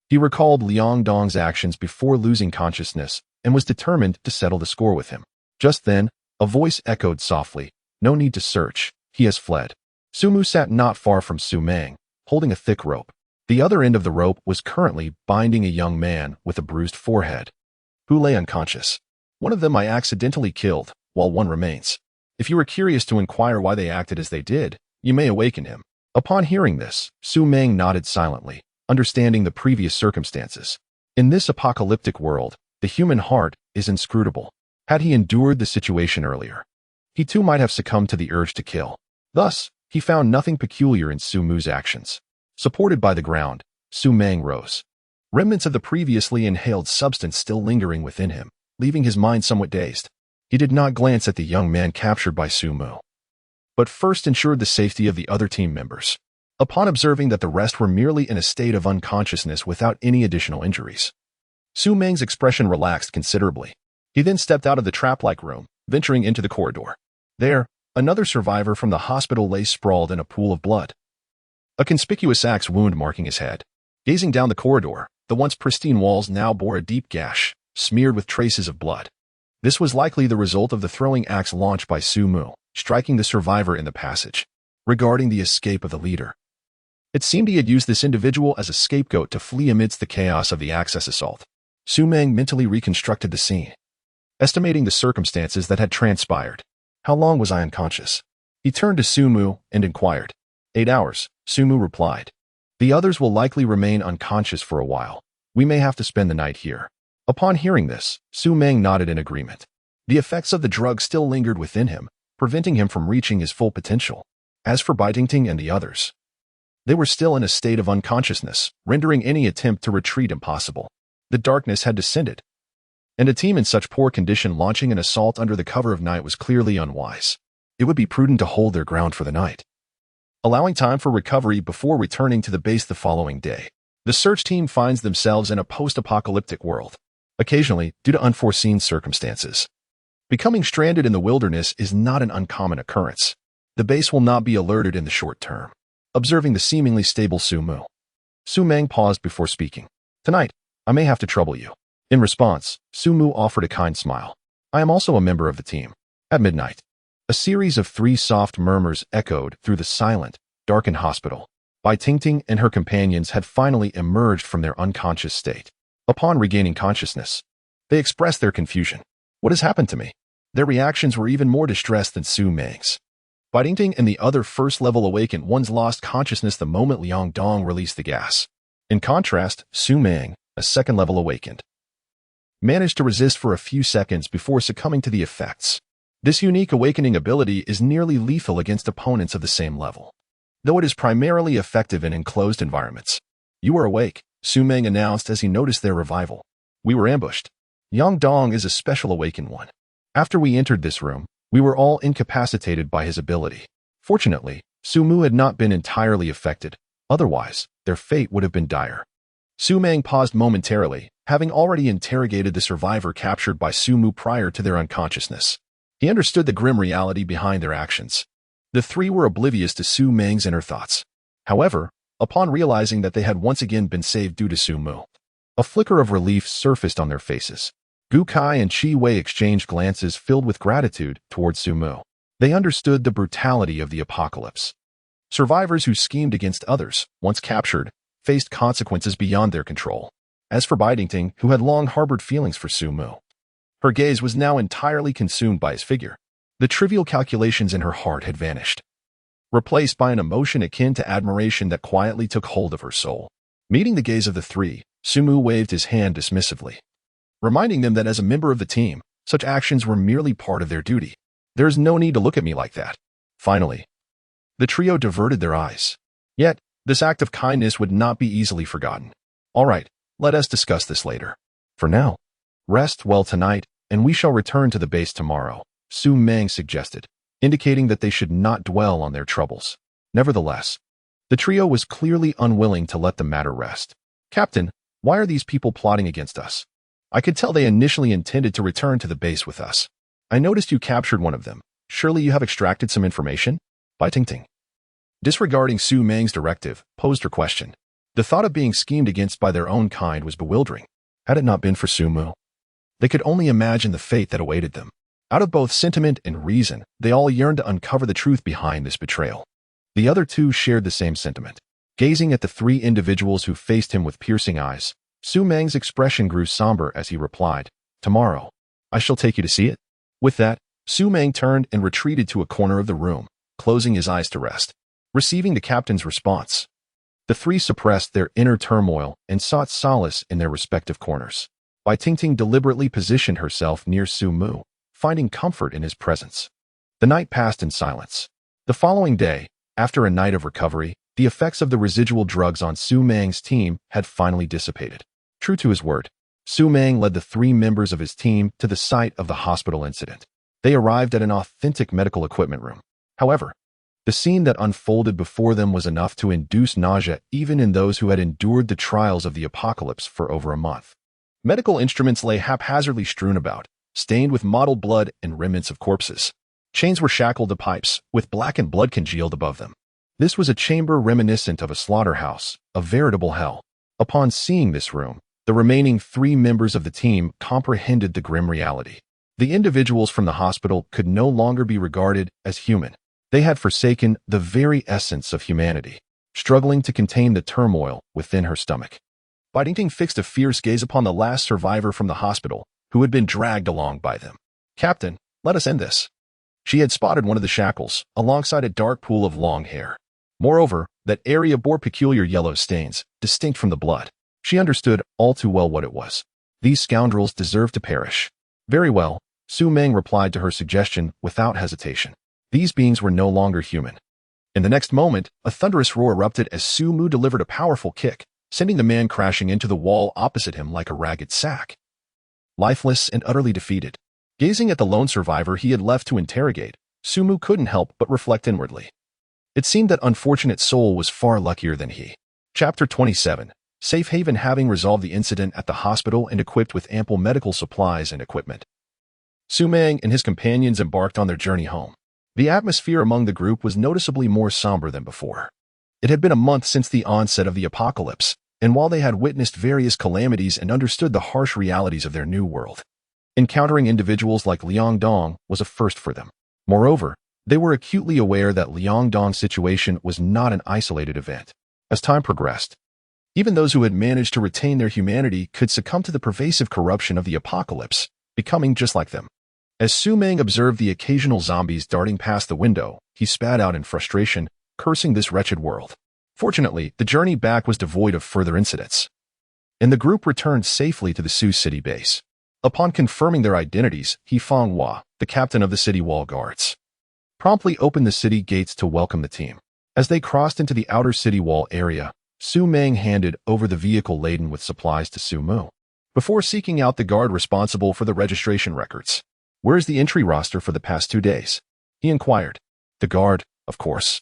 He recalled Liang Dong's actions before losing consciousness and was determined to settle the score with him. Just then, a voice echoed softly, "No need to search. He has fled." Sumu sat not far from Su Meng, holding a thick rope. The other end of the rope was currently binding a young man with a bruised forehead, who lay unconscious. One of them I accidentally killed, while one remains. If you were curious to inquire why they acted as they did, you may awaken him. Upon hearing this, Su Meng nodded silently, understanding the previous circumstances. In this apocalyptic world, the human heart is inscrutable. Had he endured the situation earlier, he too might have succumbed to the urge to kill. Thus, he found nothing peculiar in Su Mu's actions. Supported by the ground, Su Meng rose. Remnants of the previously inhaled substance still lingering within him, leaving his mind somewhat dazed. He did not glance at the young man captured by Su Mu, but first ensured the safety of the other team members. Upon observing that the rest were merely in a state of unconsciousness without any additional injuries, Su Meng's expression relaxed considerably. He then stepped out of the trap-like room, venturing into the corridor. There, another survivor from the hospital lay sprawled in a pool of blood, a conspicuous axe wound marking his head. Gazing down the corridor, the once pristine walls now bore a deep gash, smeared with traces of blood. This was likely the result of the throwing axe launched by Su Mu, striking the survivor in the passage. Regarding the escape of the leader, it seemed he had used this individual as a scapegoat to flee amidst the chaos of the Axis assault. Su Meng mentally reconstructed the scene, estimating the circumstances that had transpired. How long was I unconscious? He turned to Su Mu and inquired. 8 hours, Su Mu replied. The others will likely remain unconscious for a while. We may have to spend the night here. Upon hearing this, Su Meng nodded in agreement. The effects of the drug still lingered within him, preventing him from reaching his full potential. As for Baitingting and the others, they were still in a state of unconsciousness, rendering any attempt to retreat impossible. The darkness had descended, and a team in such poor condition launching an assault under the cover of night was clearly unwise. It would be prudent to hold their ground for the night, allowing time for recovery before returning to the base the following day. The search team finds themselves in a post-apocalyptic world. occasionally due to unforeseen circumstances. Becoming stranded in the wilderness is not an uncommon occurrence. The base will not be alerted in the short term. Observing the seemingly stable Su Mu, Su Meng paused before speaking. Tonight, I may have to trouble you. In response, Su Mu offered a kind smile. I am also a member of the team. At midnight, a series of 3 soft murmurs echoed through the silent, darkened hospital. Bai Tingting and her companions had finally emerged from their unconscious state. Upon regaining consciousness, they expressed their confusion. What has happened to me? Their reactions were even more distressed than Su Meng's. Bai Tingting and the other first-level awakened ones lost consciousness the moment Liang Dong released the gas. In contrast, Su Meng, a second-level awakened, managed to resist for a few seconds before succumbing to the effects. This unique awakening ability is nearly lethal against opponents of the same level, though it is primarily effective in enclosed environments. You are awake, Su Meng announced as he noticed their revival. We were ambushed. Yang Dong is a special awakened one. After we entered this room, we were all incapacitated by his ability. Fortunately, Su Mu had not been entirely affected. Otherwise, their fate would have been dire. Su Meng paused momentarily, having already interrogated the survivor captured by Su Mu prior to their unconsciousness. He understood the grim reality behind their actions. The 3 were oblivious to Su Meng's inner thoughts. However, upon realizing that they had once again been saved due to Su Mu, a flicker of relief surfaced on their faces. Gu Kai and Qi Wei exchanged glances filled with gratitude towards Su Mu. They understood the brutality of the apocalypse. Survivors who schemed against others, once captured, faced consequences beyond their control. As for Bai Tingting, who had long harbored feelings for Su Mu, her gaze was now entirely consumed by his figure. The trivial calculations in her heart had vanished, replaced by an emotion akin to admiration that quietly took hold of her soul. Meeting the gaze of the 3, Su Mu waved his hand dismissively, reminding them that as a member of the team, such actions were merely part of their duty. There is no need to look at me like that. Finally, the trio diverted their eyes. Yet, this act of kindness would not be easily forgotten. All right, let us discuss this later. For now, rest well tonight, and we shall return to the base tomorrow, Su Meng suggested, indicating that they should not dwell on their troubles. Nevertheless, the trio was clearly unwilling to let the matter rest. Captain, why are these people plotting against us? I could tell they initially intended to return to the base with us. I noticed you captured one of them. Surely you have extracted some information? Bai Tingting, disregarding Su Meng's directive, posed her question. The thought of being schemed against by their own kind was bewildering. Had it not been for Su Mu, they could only imagine the fate that awaited them. Out of both sentiment and reason, they all yearned to uncover the truth behind this betrayal. The other 2 shared the same sentiment. Gazing at the 3 individuals who faced him with piercing eyes, Su Meng's expression grew somber as he replied, Tomorrow, I shall take you to see it. With that, Su Meng turned and retreated to a corner of the room, closing his eyes to rest. Receiving the captain's response, the 3 suppressed their inner turmoil and sought solace in their respective corners. Bai Tingting deliberately positioned herself near Su Mu, finding comfort in his presence. The night passed in silence. The following day, after a night of recovery, the effects of the residual drugs on Su Meng's team had finally dissipated. True to his word, Su Meng led the 3 members of his team to the site of the hospital incident. They arrived at an authentic medical equipment room. However, the scene that unfolded before them was enough to induce nausea even in those who had endured the trials of the apocalypse for over a month. Medical instruments lay haphazardly strewn about, stained with mottled blood and remnants of corpses. Chains were shackled to pipes, with blackened blood congealed above them. This was a chamber reminiscent of a slaughterhouse, a veritable hell. Upon seeing this room, the remaining 3 members of the team comprehended the grim reality. The individuals from the hospital could no longer be regarded as human. They had forsaken the very essence of humanity, struggling to contain the turmoil within her stomach. Bai Tingting fixed a fierce gaze upon the last survivor from the hospital, who had been dragged along by them. Captain, let us end this. She had spotted one of the shackles, alongside a dark pool of long hair. Moreover, that area bore peculiar yellow stains, distinct from the blood. She understood all too well what it was. These scoundrels deserved to perish. Very well, Su Meng replied to her suggestion without hesitation. These beings were no longer human. In the next moment, a thunderous roar erupted as Su Mu delivered a powerful kick, sending the man crashing into the wall opposite him like a ragged sack. Lifeless and utterly defeated, gazing at the lone survivor he had left to interrogate, Su Mu couldn't help but reflect inwardly. It seemed that unfortunate soul was far luckier than he. Chapter 27. Safe Haven having resolved the incident at the hospital and equipped with ample medical supplies and equipment. Su Meng and his companions embarked on their journey home. The atmosphere among the group was noticeably more somber than before. It had been a month since the onset of the apocalypse, and while they had witnessed various calamities and understood the harsh realities of their new world, encountering individuals like Liang Dong was a first for them. Moreover, they were acutely aware that Liang Dong's situation was not an isolated event. As time progressed, even those who had managed to retain their humanity could succumb to the pervasive corruption of the apocalypse, becoming just like them. As Su Meng observed the occasional zombies darting past the window, he spat out in frustration, cursing this wretched world. Fortunately, the journey back was devoid of further incidents, and the group returned safely to the Sioux City base. Upon confirming their identities, He Fanghua, the captain of the city wall guards, promptly opened the city gates to welcome the team. As they crossed into the outer city wall area, Su Meng handed over the vehicle laden with supplies to Su Mu, before seeking out the guard responsible for the registration records. "Where's the entry roster for the past 2 days?" he inquired. The guard, of course,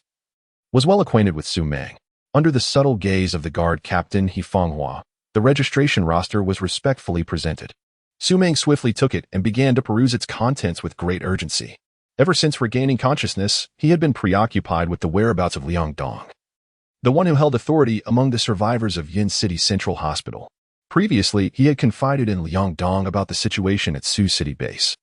was well acquainted with Su Meng. Under the subtle gaze of the guard captain He Fanghua, the registration roster was respectfully presented. Su Meng swiftly took it and began to peruse its contents with great urgency. Ever since regaining consciousness, he had been preoccupied with the whereabouts of Liang Dong, the one who held authority among the survivors of Yin City Central Hospital. Previously, he had confided in Liang Dong about the situation at Sioux City base,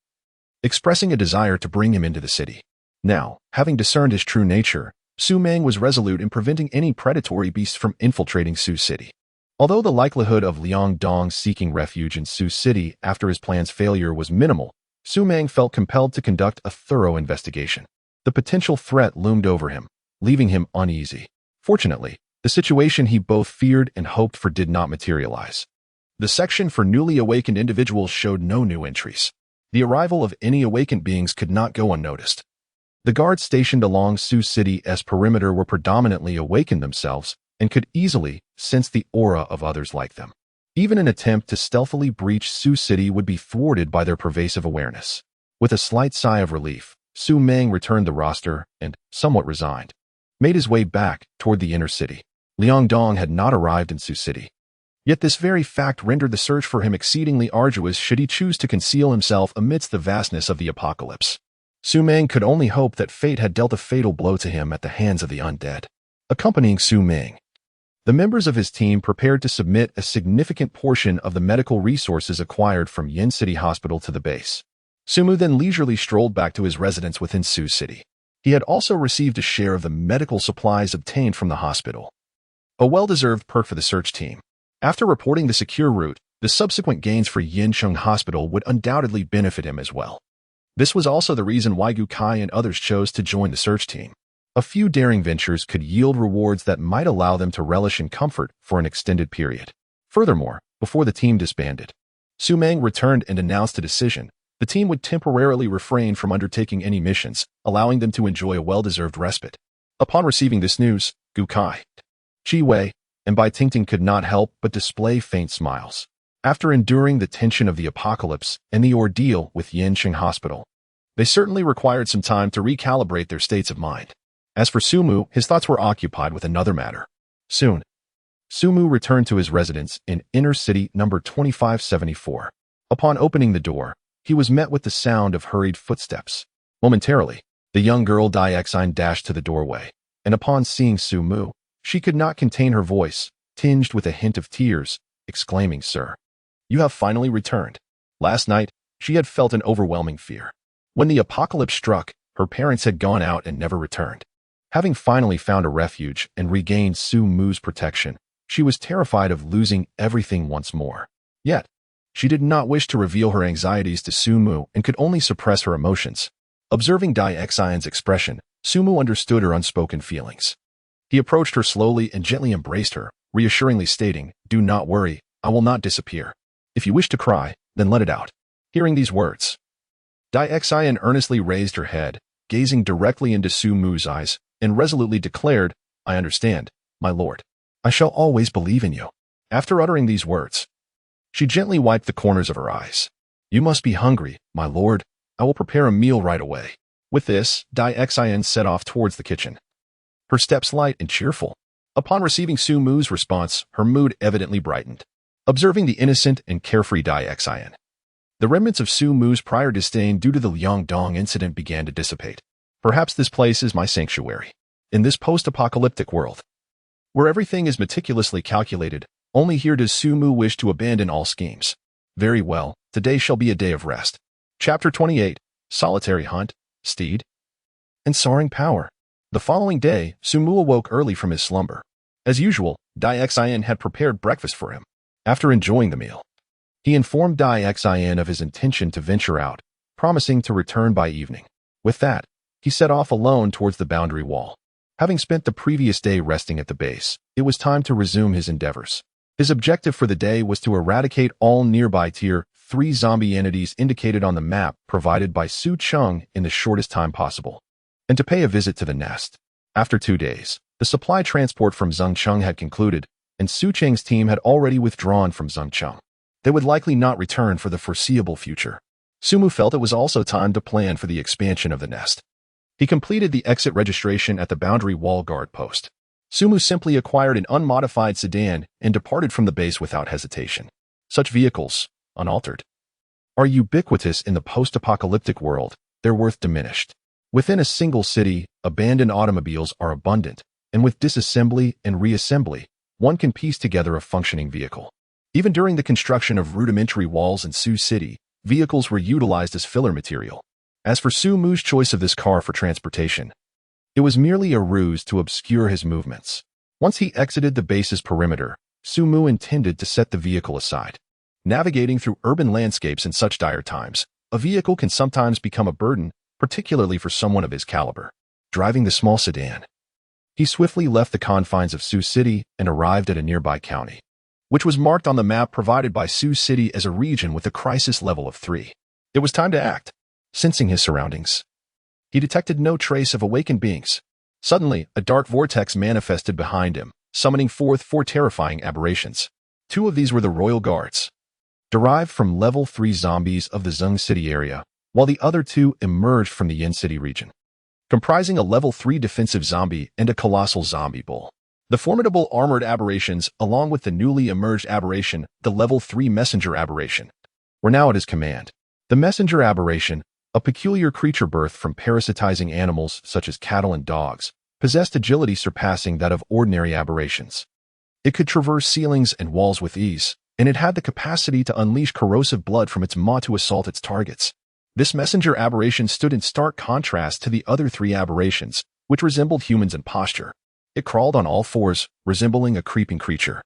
expressing a desire to bring him into the city. Now, having discerned his true nature, Su Meng was resolute in preventing any predatory beasts from infiltrating Sioux City. Although the likelihood of Liang Dong seeking refuge in Sioux City after his plan's failure was minimal, Su Meng felt compelled to conduct a thorough investigation. The potential threat loomed over him, leaving him uneasy. Fortunately, the situation he both feared and hoped for did not materialize. The section for newly awakened individuals showed no new entries. The arrival of any awakened beings could not go unnoticed. The guards stationed along Sioux City's perimeter were predominantly awakened themselves and could easily sense the aura of others like them. Even an attempt to stealthily breach Sioux City would be thwarted by their pervasive awareness. With a slight sigh of relief, Su Meng returned the roster and, somewhat resigned, made his way back toward the inner city. Liang Dong had not arrived in Sioux City. Yet this very fact rendered the search for him exceedingly arduous should he choose to conceal himself amidst the vastness of the apocalypse. Su Meng could only hope that fate had dealt a fatal blow to him at the hands of the undead. Accompanying Su Meng, the members of his team prepared to submit a significant portion of the medical resources acquired from Yin City Hospital to the base. Su Mu then leisurely strolled back to his residence within Sioux City. He had also received a share of the medical supplies obtained from the hospital, a well-deserved perk for the search team. After reporting the secure route, the subsequent gains for Yincheng Hospital would undoubtedly benefit him as well. This was also the reason why Gu Kai and others chose to join the search team. A few daring ventures could yield rewards that might allow them to relish in comfort for an extended period. Furthermore, before the team disbanded, Su Meng returned and announced a decision. The team would temporarily refrain from undertaking any missions, allowing them to enjoy a well-deserved respite. Upon receiving this news, Gu Kai, Chi Wei, and Bai Tingting could not help but display faint smiles. After enduring the tension of the apocalypse and the ordeal with Yincheng Hospital, they certainly required some time to recalibrate their states of mind. As for Su Mu, his thoughts were occupied with another matter. Soon, Su Mu returned to his residence in Inner City number 2574. Upon opening the door, he was met with the sound of hurried footsteps. Momentarily, the young girl Dai Xine dashed to the doorway, and upon seeing Su Mu, she could not contain her voice, tinged with a hint of tears, exclaiming, "Sir, you have finally returned." Last night, she had felt an overwhelming fear. When the apocalypse struck, her parents had gone out and never returned. Having finally found a refuge and regained Su Mu's protection, she was terrified of losing everything once more. Yet, she did not wish to reveal her anxieties to Su Mu and could only suppress her emotions. Observing Dai Xine's expression, Su Mu understood her unspoken feelings. He approached her slowly and gently embraced her, reassuringly stating, "Do not worry, I will not disappear. If you wish to cry, then let it out." Hearing these words, Dai Xine earnestly raised her head, gazing directly into Su Mu's eyes, and resolutely declared, "I understand, my lord. I shall always believe in you." After uttering these words, she gently wiped the corners of her eyes. "You must be hungry, my lord. I will prepare a meal right away." With this, Dai Xine set off towards the kitchen, her steps light and cheerful. Upon receiving Su Mu's response, her mood evidently brightened. Observing the innocent and carefree Dai Xian, the remnants of Su Mu's prior disdain due to the Liangdong incident began to dissipate. Perhaps this place is my sanctuary. In this post-apocalyptic world, where everything is meticulously calculated, only here does Su Mu wish to abandon all schemes. Very well, today shall be a day of rest. Chapter 28, Solitary Hunt, Steed, and Soaring Power. The following day, Su Mu awoke early from his slumber. As usual, Dai Xian had prepared breakfast for him. After enjoying the meal, he informed Dai Xian of his intention to venture out, promising to return by evening. With that, he set off alone towards the boundary wall. Having spent the previous day resting at the base, it was time to resume his endeavors. His objective for the day was to eradicate all nearby Tier 3 zombie entities indicated on the map provided by Su Cheng in the shortest time possible, and to pay a visit to the nest. After 2 days, the supply transport from Zhengcheng had concluded, and Su Cheng's team had already withdrawn from Zhengcheng. They would likely not return for the foreseeable future. Su Mu felt it was also time to plan for the expansion of the nest. He completed the exit registration at the boundary wall guard post. Su Mu simply acquired an unmodified sedan and departed from the base without hesitation. Such vehicles, unaltered, are ubiquitous in the post-apocalyptic world. Their worth diminished. Within a single city, abandoned automobiles are abundant, and with disassembly and reassembly, one can piece together a functioning vehicle. Even during the construction of rudimentary walls in Sioux City, vehicles were utilized as filler material. As for Su Mu's choice of this car for transportation, it was merely a ruse to obscure his movements. Once he exited the base's perimeter, Su Mu intended to set the vehicle aside. Navigating through urban landscapes in such dire times, a vehicle can sometimes become a burden, particularly for someone of his caliber. Driving the small sedan, he swiftly left the confines of Sioux City and arrived at a nearby county, which was marked on the map provided by Sioux City as a region with a crisis level of 3. It was time to act. Sensing his surroundings, he detected no trace of awakened beings. Suddenly, a dark vortex manifested behind him, summoning forth 4 terrifying aberrations. 2 of these were the Royal Guards, derived from level 3 zombies of the Zheng City area, while the other 2 emerged from the Yin City region, comprising a level 3 defensive zombie and a colossal zombie bull. The formidable armored aberrations, along with the newly emerged aberration, the level 3 messenger aberration, were now at his command. The messenger aberration, a peculiar creature birthed from parasitizing animals such as cattle and dogs, possessed agility surpassing that of ordinary aberrations. It could traverse ceilings and walls with ease, and it had the capacity to unleash corrosive blood from its maw to assault its targets. This messenger aberration stood in stark contrast to the other 3 aberrations, which resembled humans in posture. It crawled on all 4s, resembling a creeping creature.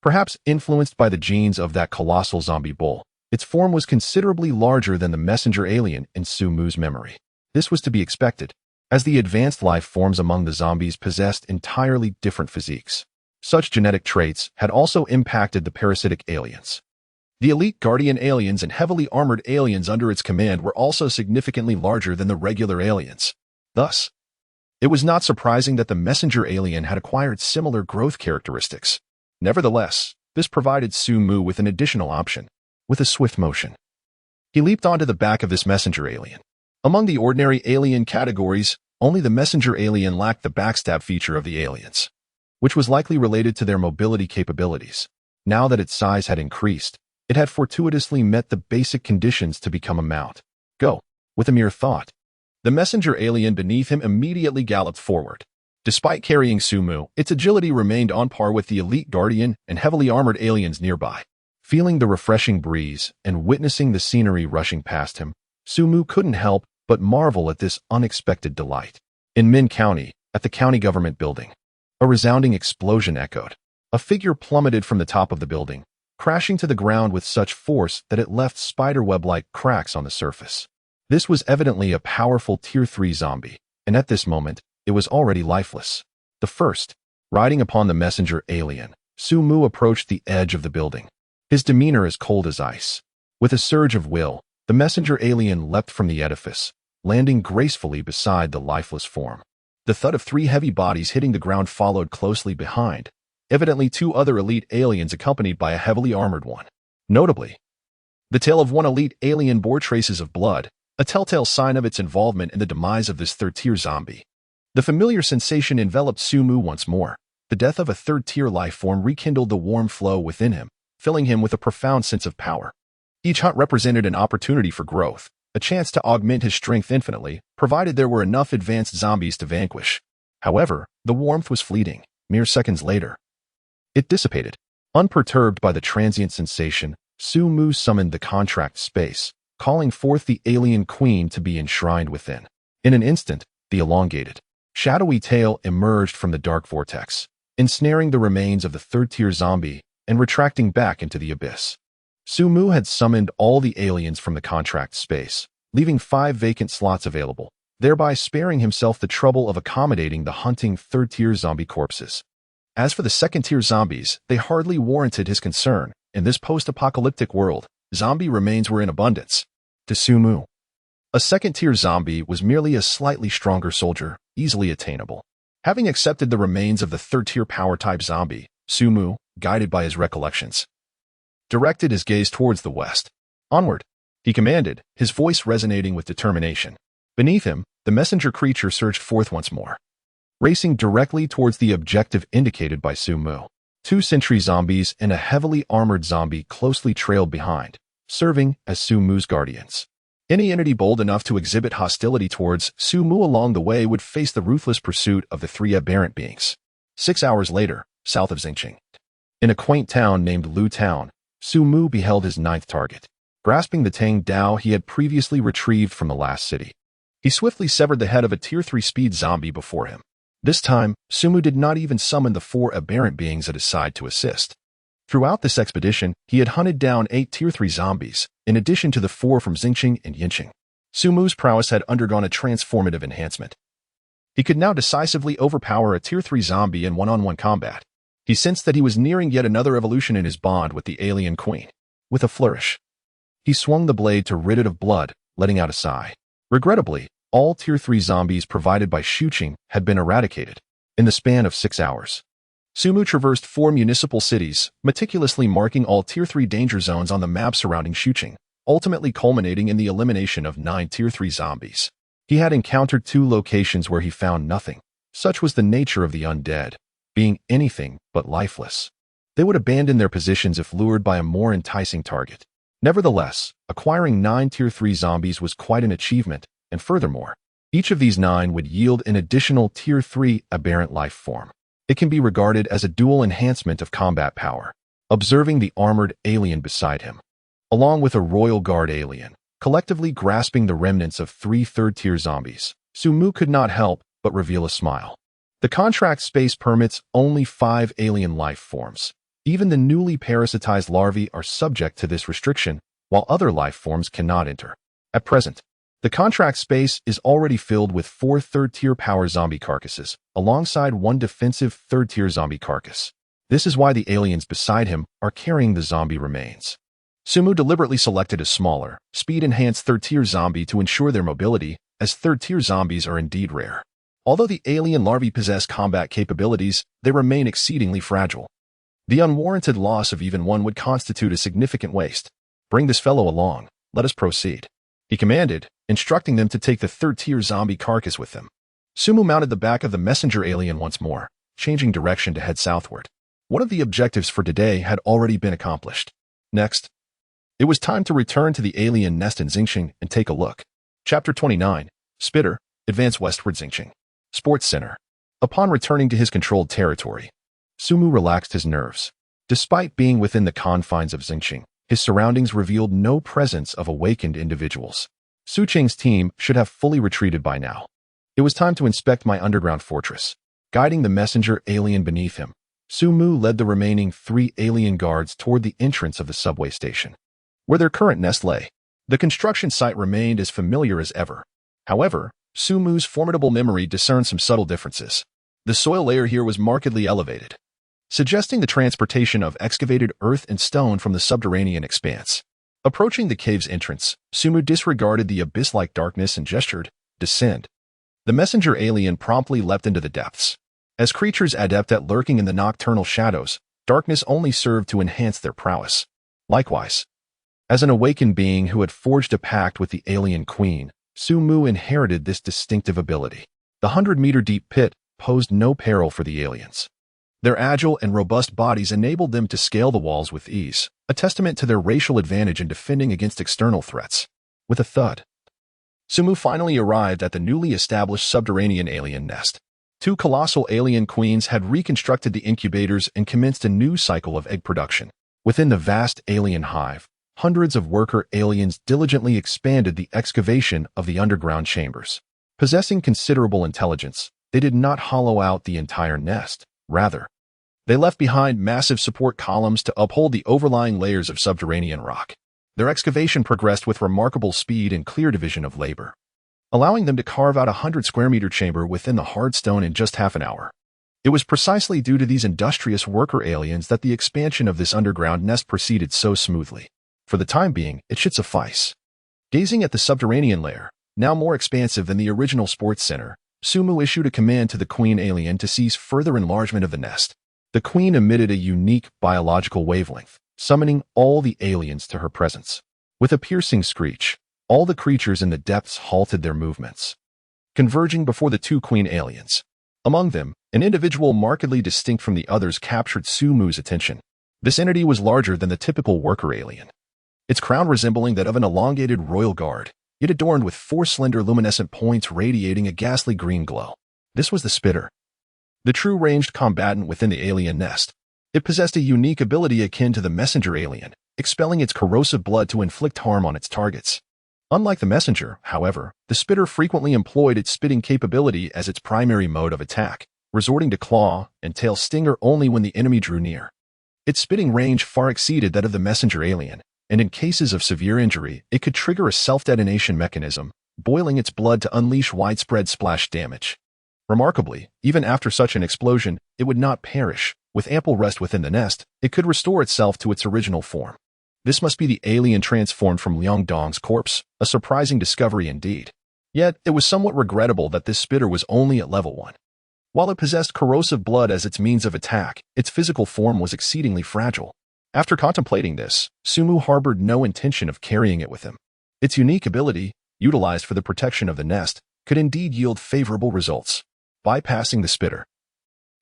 Perhaps influenced by the genes of that colossal zombie bull, its form was considerably larger than the messenger alien in Su Mu's memory. This was to be expected, as the advanced life forms among the zombies possessed entirely different physiques. Such genetic traits had also impacted the parasitic aliens. The elite guardian aliens and heavily armored aliens under its command were also significantly larger than the regular aliens. Thus, it was not surprising that the messenger alien had acquired similar growth characteristics. Nevertheless, this provided Su Mu with an additional option. With a swift motion, he leaped onto the back of this messenger alien. Among the ordinary alien categories, only the messenger alien lacked the backstab feature of the aliens, which was likely related to their mobility capabilities. Now that its size had increased, it had fortuitously met the basic conditions to become a mount. Go. With a mere thought, the messenger alien beneath him immediately galloped forward. Despite carrying Su Mu, its agility remained on par with the elite guardian and heavily armored aliens nearby. Feeling the refreshing breeze and witnessing the scenery rushing past him, Su Mu couldn't help but marvel at this unexpected delight. In Min County, at the county government building, a resounding explosion echoed. A figure plummeted from the top of the building, crashing to the ground with such force that it left spiderweb-like cracks on the surface. This was evidently a powerful Tier 3 zombie, and at this moment, it was already lifeless. The first, riding upon the messenger alien, Su Mu approached the edge of the building, his demeanor as cold as ice. With a surge of will, the messenger alien leapt from the edifice, landing gracefully beside the lifeless form. The thud of 3 heavy bodies hitting the ground followed closely behind, evidently 2 other elite aliens accompanied by a heavily armored one. Notably, the tail of one elite alien bore traces of blood, a telltale sign of its involvement in the demise of this third-tier zombie. The familiar sensation enveloped Su Mu once more. The death of a third-tier life form rekindled the warm flow within him, filling him with a profound sense of power. Each hunt represented an opportunity for growth, a chance to augment his strength infinitely, provided there were enough advanced zombies to vanquish. However, the warmth was fleeting. Mere seconds later, it dissipated. Unperturbed by the transient sensation, Su Mu summoned the contract space, calling forth the alien queen to be enshrined within. In an instant, the elongated, shadowy tail emerged from the dark vortex, ensnaring the remains of the third-tier zombie and retracting back into the abyss. Su Mu had summoned all the aliens from the contract space, leaving 5 vacant slots available, thereby sparing himself the trouble of accommodating the hunting third-tier zombie corpses. As for the second-tier zombies, they hardly warranted his concern. In this post-apocalyptic world, zombie remains were in abundance. To Su Mu, a second-tier zombie was merely a slightly stronger soldier, easily attainable. Having accepted the remains of the third-tier power-type zombie, Su Mu, guided by his recollections, directed his gaze towards the west. Onward, he commanded, his voice resonating with determination. Beneath him, the messenger creature surged forth once more, racing directly towards the objective indicated by Su Mu. 2 sentry zombies and a heavily armored zombie closely trailed behind, serving as Su Mu's guardians. Any entity bold enough to exhibit hostility towards Su Mu along the way would face the ruthless pursuit of the 3 aberrant beings. 6 hours later, south of Xingqing, in a quaint town named Lu Town, Su Mu beheld his 9th target, grasping the Tang Dao he had previously retrieved from the last city. He swiftly severed the head of a Tier 3 speed zombie before him. This time, Su Mu did not even summon the 4 aberrant beings at his side to assist. Throughout this expedition, he had hunted down 8 Tier 3 zombies, in addition to the 4 from Xingqing and Yinqing. Su Mu's prowess had undergone a transformative enhancement. He could now decisively overpower a Tier 3 zombie in one-on-one combat. He sensed that he was nearing yet another evolution in his bond with the alien queen. With a flourish, he swung the blade to rid it of blood, letting out a sigh. Regrettably, all Tier 3 zombies provided by Xuqing had been eradicated in the span of 6 hours. Su Mu traversed 4 municipal cities, meticulously marking all Tier 3 danger zones on the map surrounding Xuqing, ultimately culminating in the elimination of 9 Tier 3 zombies. He had encountered 2 locations where he found nothing. Such was the nature of the undead, being anything but lifeless. They would abandon their positions if lured by a more enticing target. Nevertheless, acquiring 9 Tier 3 zombies was quite an achievement, and furthermore, each of these 9 would yield an additional Tier 3 aberrant life form. It can be regarded as a dual enhancement of combat power. Observing the armored alien beside him, along with a Royal Guard alien, collectively grasping the remnants of 3 third-tier zombies, Su Mu could not help but reveal a smile. The contract space permits only 5 alien life forms. Even the newly parasitized larvae are subject to this restriction, while other life forms cannot enter. At present, the contract space is already filled with 4 third-tier power zombie carcasses, alongside 1 defensive third-tier zombie carcass. This is why the aliens beside him are carrying the zombie remains. Su Mu deliberately selected a smaller, speed-enhanced third-tier zombie to ensure their mobility, as third-tier zombies are indeed rare. Although the alien larvae possess combat capabilities, they remain exceedingly fragile. The unwarranted loss of even one would constitute a significant waste. Bring this fellow along. Let us proceed, he commanded, instructing them to take the third-tier zombie carcass with them. Su Mu mounted the back of the messenger alien once more, changing direction to head southward. One of the objectives for today had already been accomplished. Next, it was time to return to the alien nest in Xingqing and take a look. Chapter 29, Spitter, Advance Westward Xingqing. Sports Center. Upon returning to his controlled territory, Su Mu relaxed his nerves. Despite being within the confines of Xingqing, his surroundings revealed no presence of awakened individuals. Su Qing's team should have fully retreated by now. It was time to inspect my underground fortress. Guiding the messenger alien beneath him, Su Mu led the remaining 3 alien guards toward the entrance of the subway station, where their current nest lay. The construction site remained as familiar as ever. However, Su Mu's formidable memory discerned some subtle differences. The soil layer here was markedly elevated, suggesting the transportation of excavated earth and stone from the subterranean expanse. Approaching the cave's entrance, Su Mu disregarded the abyss-like darkness and gestured, "Descend." The messenger alien promptly leapt into the depths. As creatures adept at lurking in the nocturnal shadows, darkness only served to enhance their prowess. Likewise, as an awakened being who had forged a pact with the alien queen, Su Mu inherited this distinctive ability. The 100-meter deep pit posed no peril for the aliens. Their agile and robust bodies enabled them to scale the walls with ease, a testament to their racial advantage in defending against external threats. With a thud, Sumu finally arrived at the newly established subterranean alien nest. Two colossal alien queens had reconstructed the incubators and commenced a new cycle of egg production. Within the vast alien hive, hundreds of worker aliens diligently expanded the excavation of the underground chambers. Possessing considerable intelligence, they did not hollow out the entire nest. Rather, they left behind massive support columns to uphold the overlying layers of subterranean rock. Their excavation progressed with remarkable speed and clear division of labor, allowing them to carve out a 100-square-meter chamber within the hard stone in just half an hour. It was precisely due to these industrious worker aliens that the expansion of this underground nest proceeded so smoothly. For the time being, it should suffice. Gazing at the subterranean lair, now more expansive than the original sports center, Sumu issued a command to the queen alien to cease further enlargement of the nest. The queen emitted a unique biological wavelength, summoning all the aliens to her presence. With a piercing screech, all the creatures in the depths halted their movements, converging before the two queen aliens. Among them, an individual markedly distinct from the others captured Sumu's attention. This entity was larger than the typical worker alien, its crown resembling that of an elongated royal guard, yet adorned with four slender luminescent points radiating a ghastly green glow. This was the Spitter, the true ranged combatant within the alien nest. It possessed a unique ability akin to the messenger alien, expelling its corrosive blood to inflict harm on its targets. Unlike the messenger, however, the Spitter frequently employed its spitting capability as its primary mode of attack, resorting to claw and tail stinger only when the enemy drew near. Its spitting range far exceeded that of the messenger alien, and in cases of severe injury, it could trigger a self-detonation mechanism, boiling its blood to unleash widespread splash damage. Remarkably, even after such an explosion, it would not perish. With ample rest within the nest, it could restore itself to its original form. This must be the alien transformed from Liang Dong's corpse, a surprising discovery indeed. Yet, it was somewhat regrettable that this Spitter was only at level 1. While it possessed corrosive blood as its means of attack, its physical form was exceedingly fragile. After contemplating this, Sumu harbored no intention of carrying it with him. Its unique ability, utilized for the protection of the nest, could indeed yield favorable results. Bypassing the Spitter,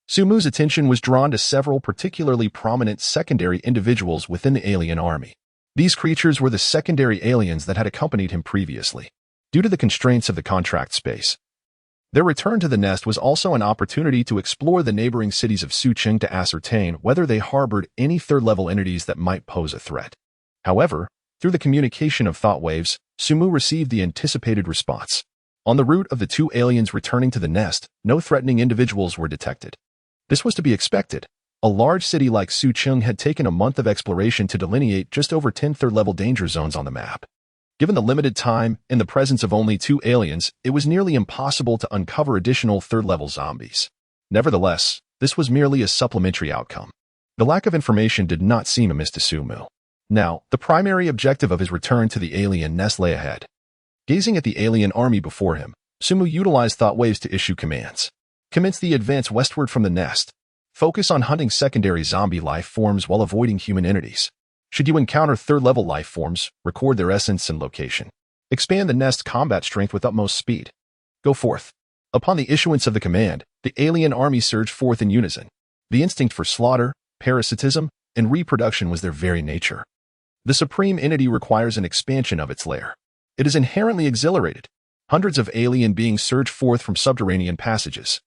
Sumu's attention was drawn to several particularly prominent secondary individuals within the alien army. These creatures were the secondary aliens that had accompanied him previously. Due to the constraints of the contract space, their return to the nest was also an opportunity to explore the neighboring cities of Sucheng to ascertain whether they harbored any third-level entities that might pose a threat. However, through the communication of thought waves, Sumu received the anticipated response. On the route of the two aliens returning to the nest, no threatening individuals were detected. This was to be expected. A large city like Sucheng had taken a month of exploration to delineate just over 10 third-level danger zones on the map. Given the limited time and the presence of only two aliens, it was nearly impossible to uncover additional third-level zombies. Nevertheless, this was merely a supplementary outcome. The lack of information did not seem amiss to Sumu. Now, the primary objective of his return to the alien nest lay ahead. Gazing at the alien army before him, Sumu utilized thought waves to issue commands. Commence the advance westward from the nest. Focus on hunting secondary zombie life forms while avoiding human entities. Should you encounter third-level life forms, record their essence and location. Expand the nest's combat strength with utmost speed. Go forth. Upon the issuance of the command, the alien army surged forth in unison. The instinct for slaughter, parasitism, and reproduction was their very nature. The supreme entity requires an expansion of its lair. It is inherently exhilarated. Hundreds of alien beings surge forth from subterranean passages,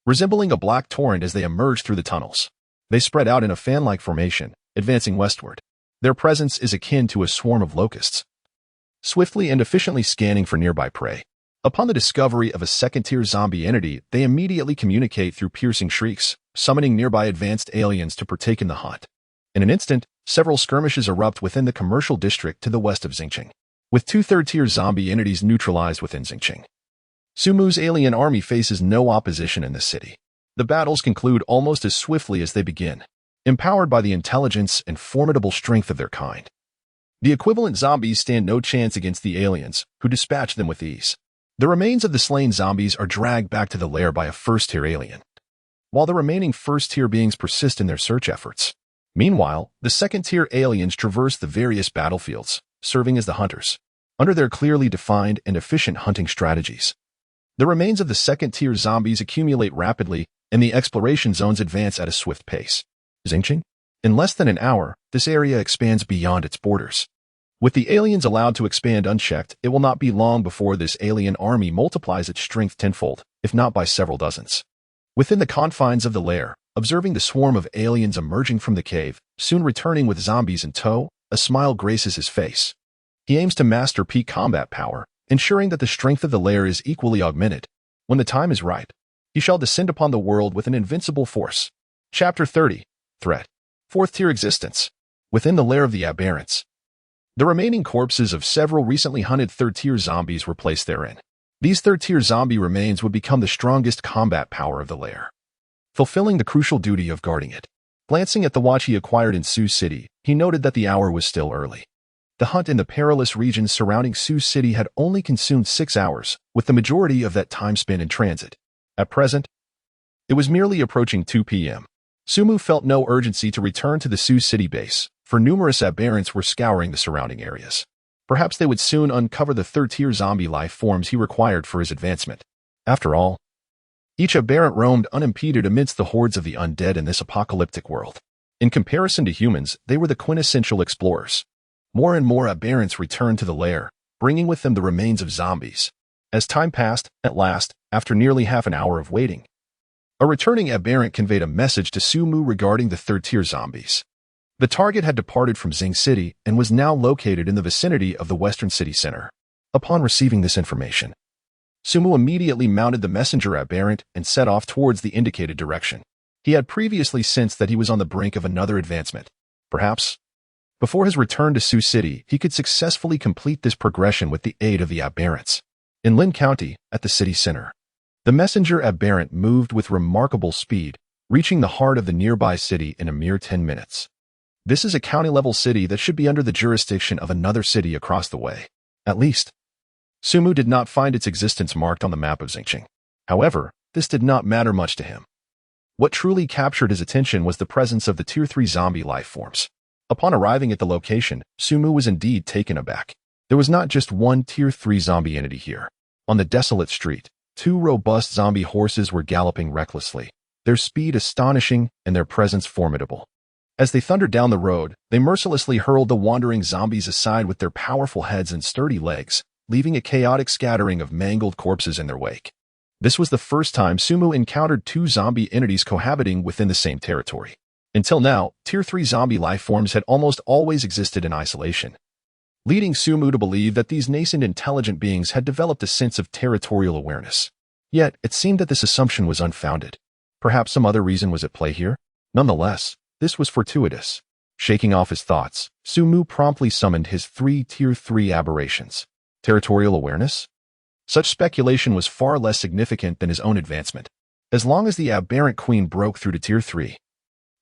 resembling a black torrent as they emerge through the tunnels. They spread out in a fan-like formation, advancing westward. Their presence is akin to a swarm of locusts, swiftly and efficiently scanning for nearby prey. Upon the discovery of a second-tier zombie entity, they immediately communicate through piercing shrieks, summoning nearby advanced aliens to partake in the hunt. In an instant, several skirmishes erupt within the commercial district to the west of Xingqing, with two third-tier zombie entities neutralized within Xingqing. Sumu's alien army faces no opposition in this city. The battles conclude almost as swiftly as they begin, empowered by the intelligence and formidable strength of their kind. The equivalent zombies stand no chance against the aliens, who dispatch them with ease. The remains of the slain zombies are dragged back to the lair by a first-tier alien, while the remaining first-tier beings persist in their search efforts. Meanwhile, the second-tier aliens traverse the various battlefields, serving as the hunters, under their clearly defined and efficient hunting strategies. The remains of the second-tier zombies accumulate rapidly, and the exploration zones advance at a swift pace. Xingqing? In less than an hour, this area expands beyond its borders. With the aliens allowed to expand unchecked, it will not be long before this alien army multiplies its strength tenfold, if not by several dozens. Within the confines of the lair, observing the swarm of aliens emerging from the cave, soon returning with zombies in tow, a smile graces his face. He aims to master peak combat power, ensuring that the strength of the lair is equally augmented. When the time is right, he shall descend upon the world with an invincible force. Chapter 30. Threat. Fourth tier existence. Within the lair of the aberrants, the remaining corpses of several recently hunted third-tier zombies were placed therein. These third-tier zombie remains would become the strongest combat power of the lair, fulfilling the crucial duty of guarding it. Glancing at the watch he acquired in Sioux City, he noted that the hour was still early. The hunt in the perilous regions surrounding Sioux City had only consumed 6 hours, with the majority of that time spent in transit. At present, it was merely approaching 2 p.m. Sumu felt no urgency to return to the Sioux City base, for numerous aberrants were scouring the surrounding areas. Perhaps they would soon uncover the third-tier zombie life forms he required for his advancement. After all, each aberrant roamed unimpeded amidst the hordes of the undead in this apocalyptic world. In comparison to humans, they were the quintessential explorers. More and more aberrants returned to the lair, bringing with them the remains of zombies. As time passed, at last, after nearly half an hour of waiting, a returning aberrant conveyed a message to Sumu regarding the third-tier zombies. The target had departed from Xing City and was now located in the vicinity of the Western City Center. Upon receiving this information, Sumu immediately mounted the messenger aberrant and set off towards the indicated direction. He had previously sensed that he was on the brink of another advancement. Perhaps, before his return to Sioux City, he could successfully complete this progression with the aid of the aberrants. In Lin County, at the city center, the messenger aberrant moved with remarkable speed, reaching the heart of the nearby city in a mere 10 minutes. This is a county-level city that should be under the jurisdiction of another city across the way. At least, Sumu did not find its existence marked on the map of Xingqing. However, this did not matter much to him. What truly captured his attention was the presence of the Tier 3 zombie life forms. Upon arriving at the location, Sumu was indeed taken aback. There was not just one Tier 3 zombie entity here. On the desolate street, 2 robust zombie horses were galloping recklessly, their speed astonishing and their presence formidable. As they thundered down the road, they mercilessly hurled the wandering zombies aside with their powerful heads and sturdy legs, leaving a chaotic scattering of mangled corpses in their wake. This was the first time Sumu encountered 2 zombie entities cohabiting within the same territory. Until now, Tier 3 zombie life forms had almost always existed in isolation, leading Sumu to believe that these nascent intelligent beings had developed a sense of territorial awareness. Yet, it seemed that this assumption was unfounded. Perhaps some other reason was at play here? Nonetheless, this was fortuitous. Shaking off his thoughts, Sumu promptly summoned his 3 Tier 3 aberrations. Territorial awareness? Such speculation was far less significant than his own advancement. As long as the aberrant queen broke through to Tier 3,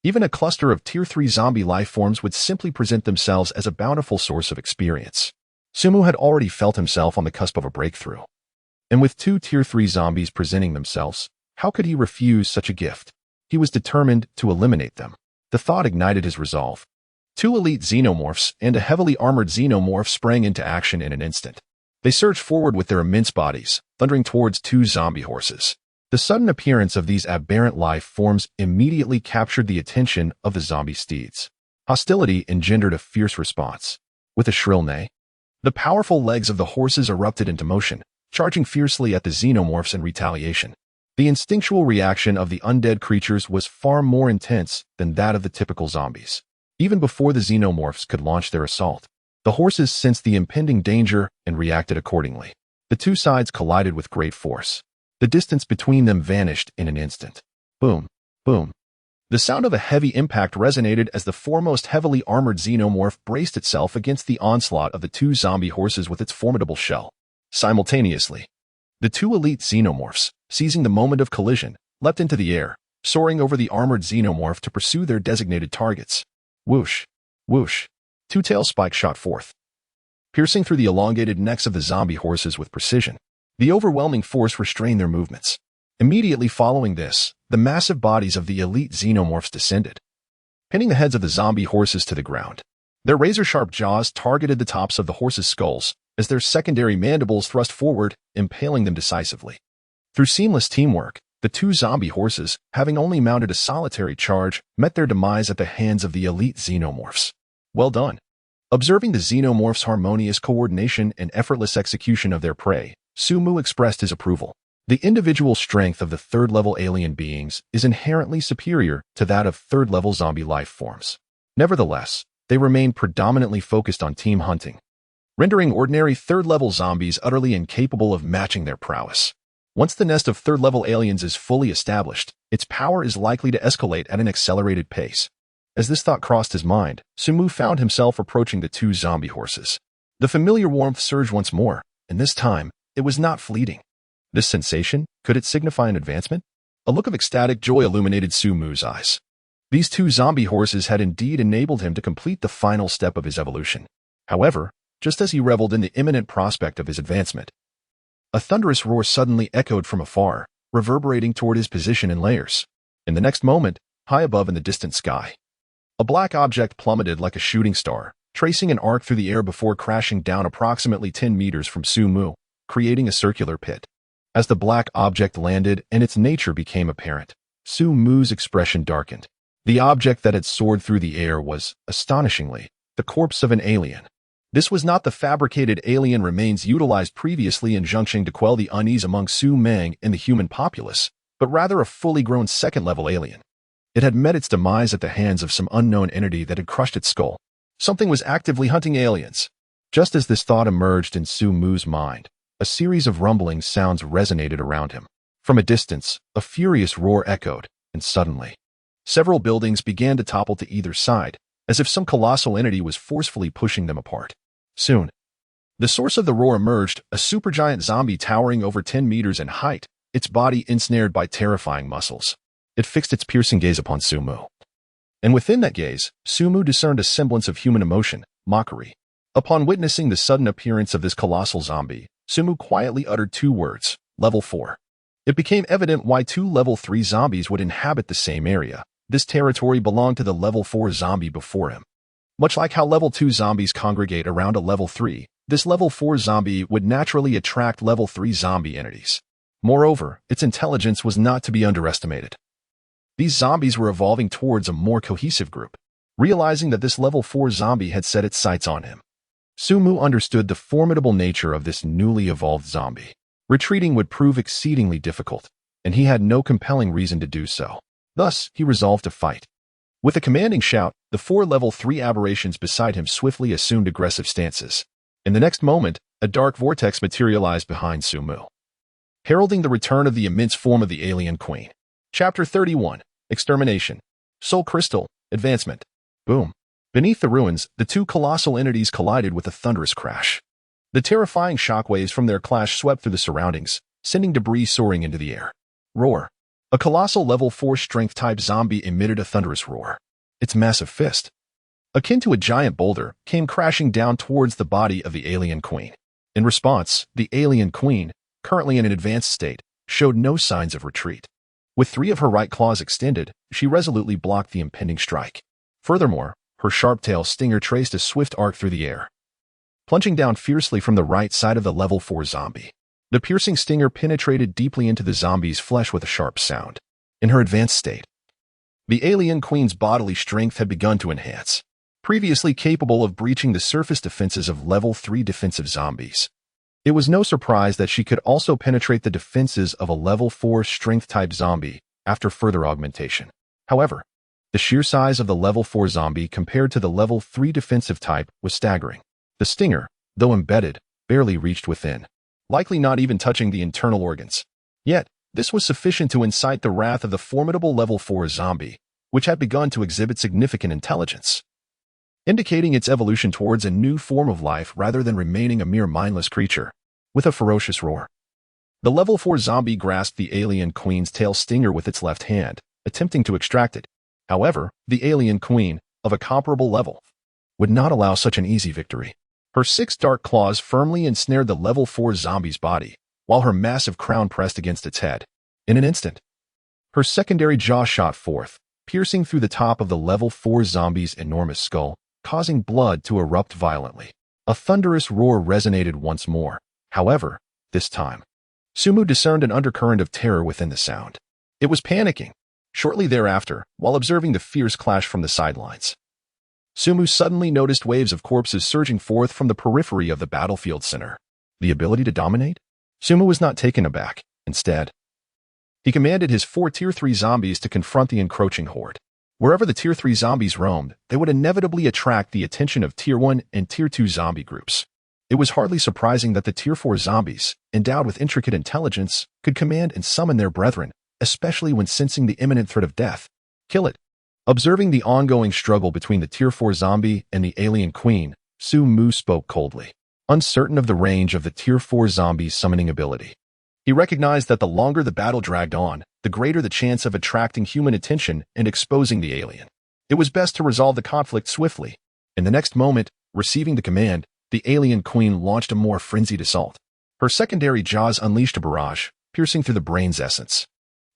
even a cluster of Tier 3 zombie life forms would simply present themselves as a bountiful source of experience. Sumu had already felt himself on the cusp of a breakthrough. And with 2 Tier 3 zombies presenting themselves, how could he refuse such a gift? He was determined to eliminate them. The thought ignited his resolve. 2 elite xenomorphs and a heavily armored xenomorph sprang into action in an instant. They surged forward with their immense bodies, thundering towards 2 zombie horses. The sudden appearance of these aberrant life forms immediately captured the attention of the zombie steeds. Hostility engendered a fierce response. With a shrill neigh, the powerful legs of the horses erupted into motion, charging fiercely at the xenomorphs in retaliation. The instinctual reaction of the undead creatures was far more intense than that of the typical zombies. Even before the xenomorphs could launch their assault, the horses sensed the impending danger and reacted accordingly. The 2 sides collided with great force. The distance between them vanished in an instant. Boom, boom. The sound of a heavy impact resonated as the foremost heavily armored xenomorph braced itself against the onslaught of the 2 zombie horses with its formidable shell. Simultaneously, the 2 elite xenomorphs, seizing the moment of collision, leapt into the air, soaring over the armored xenomorph to pursue their designated targets. Whoosh, whoosh. 2 tail spikes shot forth, piercing through the elongated necks of the zombie horses with precision. The overwhelming force restrained their movements. Immediately following this, the massive bodies of the elite xenomorphs descended, pinning the heads of the zombie horses to the ground. Their razor-sharp jaws targeted the tops of the horses' skulls as their secondary mandibles thrust forward, impaling them decisively. Through seamless teamwork, The two zombie horses, having only mounted a solitary charge, met their demise at the hands of the elite xenomorphs. Well done. Observing the xenomorphs' harmonious coordination and effortless execution of their prey, Sumu expressed his approval. The individual strength of the third-level alien beings is inherently superior to that of third-level zombie life forms. Nevertheless, they remain predominantly focused on team hunting, rendering ordinary third-level zombies utterly incapable of matching their prowess. Once the nest of third-level aliens is fully established, its power is likely to escalate at an accelerated pace. As this thought crossed his mind, Sumu found himself approaching the two zombie horses. The familiar warmth surged once more, and this time, it was not fleeting. This sensation, could it signify an advancement? A look of ecstatic joy illuminated Sumu's eyes. These two zombie horses had indeed enabled him to complete the final step of his evolution. However, just as he reveled in the imminent prospect of his advancement, a thunderous roar suddenly echoed from afar, reverberating toward his position in layers. In the next moment, high above in the distant sky, a black object plummeted like a shooting star, tracing an arc through the air before crashing down approximately 10 meters from Sumu, creating a circular pit. As the black object landed and its nature became apparent, Sumu's expression darkened. The object that had soared through the air was, astonishingly, the corpse of an alien. This was not the fabricated alien remains utilized previously in Zhongxing to quell the unease among Su Meng and the human populace, but rather a fully grown second-level alien. It had met its demise at the hands of some unknown entity that had crushed its skull. Something was actively hunting aliens. Just as this thought emerged in Su Mu's mind, a series of rumbling sounds resonated around him. From a distance, a furious roar echoed, and suddenly, several buildings began to topple to either side, as if some colossal entity was forcefully pushing them apart. Soon, the source of the roar emerged, a supergiant zombie towering over 10 meters in height, its body ensnared by terrifying muscles. It fixed its piercing gaze upon Sumu. And within that gaze, Sumu discerned a semblance of human emotion, mockery. Upon witnessing the sudden appearance of this colossal zombie, Sumu quietly uttered two words, Level 4. It became evident why two Level 3 zombies would inhabit the same area. This territory belonged to the Level 4 zombie before him. Much like how Level 2 zombies congregate around a Level 3, this Level 4 zombie would naturally attract Level 3 zombie entities. Moreover, its intelligence was not to be underestimated. These zombies were evolving towards a more cohesive group. Realizing that this Level 4 zombie had set its sights on him, Sumu understood the formidable nature of this newly evolved zombie. Retreating would prove exceedingly difficult, and he had no compelling reason to do so. Thus, he resolved to fight. With a commanding shout, the four Level 3 aberrations beside him swiftly assumed aggressive stances. In the next moment, a dark vortex materialized behind Sumu, heralding the return of the immense form of the alien queen. Chapter 31. Extermination. Soul Crystal. Advancement. Boom. Beneath the ruins, the two colossal entities collided with a thunderous crash. The terrifying shockwaves from their clash swept through the surroundings, sending debris soaring into the air. Roar. A colossal Level 4 strength-type zombie emitted a thunderous roar. Its massive fist, akin to a giant boulder, came crashing down towards the body of the alien queen. In response, the alien queen, currently in an advanced state, showed no signs of retreat. With three of her right claws extended, she resolutely blocked the impending strike. Furthermore, her sharp-tail stinger traced a swift arc through the air, plunging down fiercely from the right side of the Level 4 zombie. The piercing stinger penetrated deeply into the zombie's flesh with a sharp sound. In her advanced state, the alien queen's bodily strength had begun to enhance, previously capable of breaching the surface defenses of Level 3 defensive zombies. It was no surprise that she could also penetrate the defenses of a Level 4 strength-type zombie after further augmentation. However, the sheer size of the Level 4 zombie compared to the Level 3 defensive type was staggering. The stinger, though embedded, barely reached within, likely not even touching the internal organs. Yet, this was sufficient to incite the wrath of the formidable Level 4 zombie, which had begun to exhibit significant intelligence, indicating its evolution towards a new form of life rather than remaining a mere mindless creature. With a ferocious roar, the Level 4 zombie grasped the alien queen's tail stinger with its left hand, attempting to extract it. However, the alien queen, of a comparable level, would not allow such an easy victory. Her 6 dark claws firmly ensnared the Level 4 zombie's body, while her massive crown pressed against its head. In an instant, her secondary jaw shot forth, piercing through the top of the Level 4 zombie's enormous skull, causing blood to erupt violently. A thunderous roar resonated once more. However, this time, Sumu discerned an undercurrent of terror within the sound. It was panicking. Shortly thereafter, while observing the fierce clash from the sidelines, Sumu suddenly noticed waves of corpses surging forth from the periphery of the battlefield center. The ability to dominate? Sumu was not taken aback. Instead, he commanded his 4 Tier 3 zombies to confront the encroaching horde. Wherever the Tier 3 zombies roamed, they would inevitably attract the attention of Tier 1 and Tier 2 zombie groups. It was hardly surprising that the Tier 4 zombies, endowed with intricate intelligence, could command and summon their brethren, especially when sensing the imminent threat of death. Kill it. Observing the ongoing struggle between the Tier 4 zombie and the alien queen, Sumu spoke coldly, uncertain of the range of the Tier 4 zombie's summoning ability. He recognized that the longer the battle dragged on, the greater the chance of attracting human attention and exposing the alien. It was best to resolve the conflict swiftly. In the next moment, receiving the command, the alien queen launched a more frenzied assault. Her secondary jaws unleashed a barrage, piercing through the brain's essence.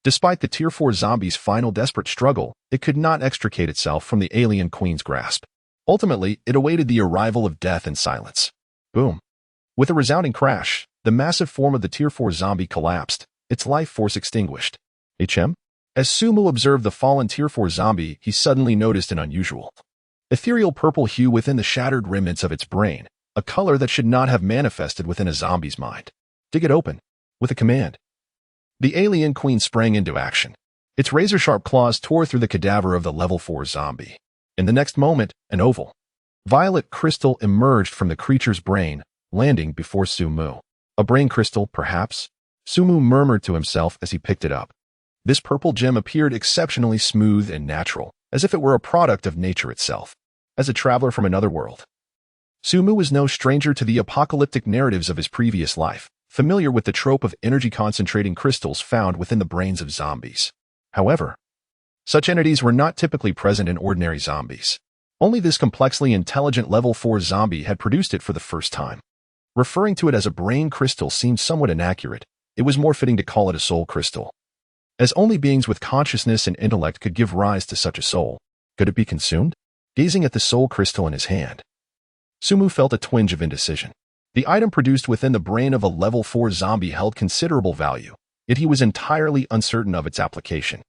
Despite the Tier 4 zombie's final desperate struggle, it could not extricate itself from the alien queen's grasp. Ultimately, it awaited the arrival of death in silence. Boom. With a resounding crash, the massive form of the Tier 4 zombie collapsed, its life force extinguished. HM? As Sumu observed the fallen Tier 4 zombie, he suddenly noticed an unusual, ethereal purple hue within the shattered remnants of its brain, a color that should not have manifested within a zombie's mind. Dig it open. With a command, the alien queen sprang into action. Its razor-sharp claws tore through the cadaver of the level 4 zombie. In the next moment, an oval, violet crystal emerged from the creature's brain, landing before Sumu. A brain crystal, perhaps? Sumu murmured to himself as he picked it up. This purple gem appeared exceptionally smooth and natural, as if it were a product of nature itself. As a traveler from another world, Sumu was no stranger to the apocalyptic narratives of his previous life, familiar with the trope of energy-concentrating crystals found within the brains of zombies. However, such entities were not typically present in ordinary zombies. Only this complexly intelligent level 4 zombie had produced it for the first time. Referring to it as a brain crystal seemed somewhat inaccurate. It was more fitting to call it a soul crystal, as only beings with consciousness and intellect could give rise to such a soul. Could it be consumed? Gazing at the soul crystal in his hand, Sumu felt a twinge of indecision. The item produced within the brain of a level 4 zombie held considerable value, yet he was entirely uncertain of its application.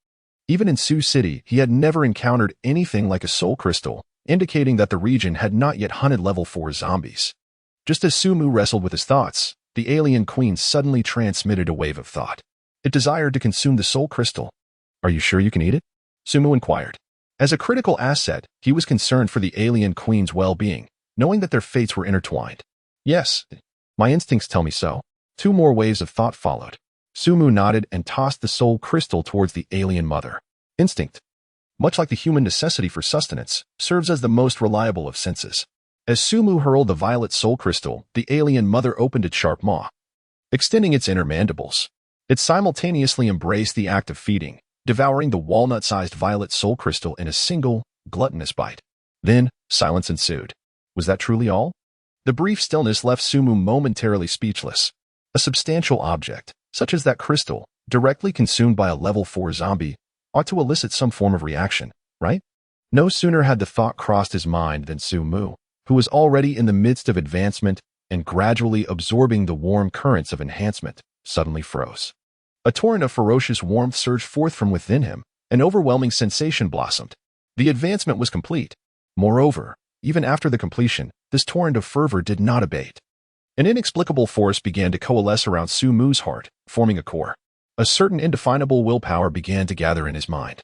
Even in Sioux City, he had never encountered anything like a soul crystal, indicating that the region had not yet hunted level 4 zombies. Just as Sumu wrestled with his thoughts, the alien queen suddenly transmitted a wave of thought. It desired to consume the soul crystal. Are you sure you can eat it? Sumu inquired. As a critical asset, he was concerned for the alien queen's well-being, knowing that their fates were intertwined. Yes, my instincts tell me so. 2 more waves of thought followed. Sumu nodded and tossed the soul crystal towards the alien mother. Instinct, much like the human necessity for sustenance, serves as the most reliable of senses. As Sumu hurled the violet soul crystal, the alien mother opened its sharp maw, extending its inner mandibles. It simultaneously embraced the act of feeding, devouring the walnut-sized violet soul crystal in a single, gluttonous bite. Then, silence ensued. Was that truly all? The brief stillness left Sumu momentarily speechless. A substantial object, such as that crystal, directly consumed by a level 4 zombie, ought to elicit some form of reaction, right? No sooner had the thought crossed his mind than Sumu, who was already in the midst of advancement and gradually absorbing the warm currents of enhancement, suddenly froze. A torrent of ferocious warmth surged forth from within him. An overwhelming sensation blossomed. The advancement was complete. Moreover, even after the completion, this torrent of fervor did not abate. An inexplicable force began to coalesce around Sumu's heart, forming a core. A certain indefinable willpower began to gather in his mind,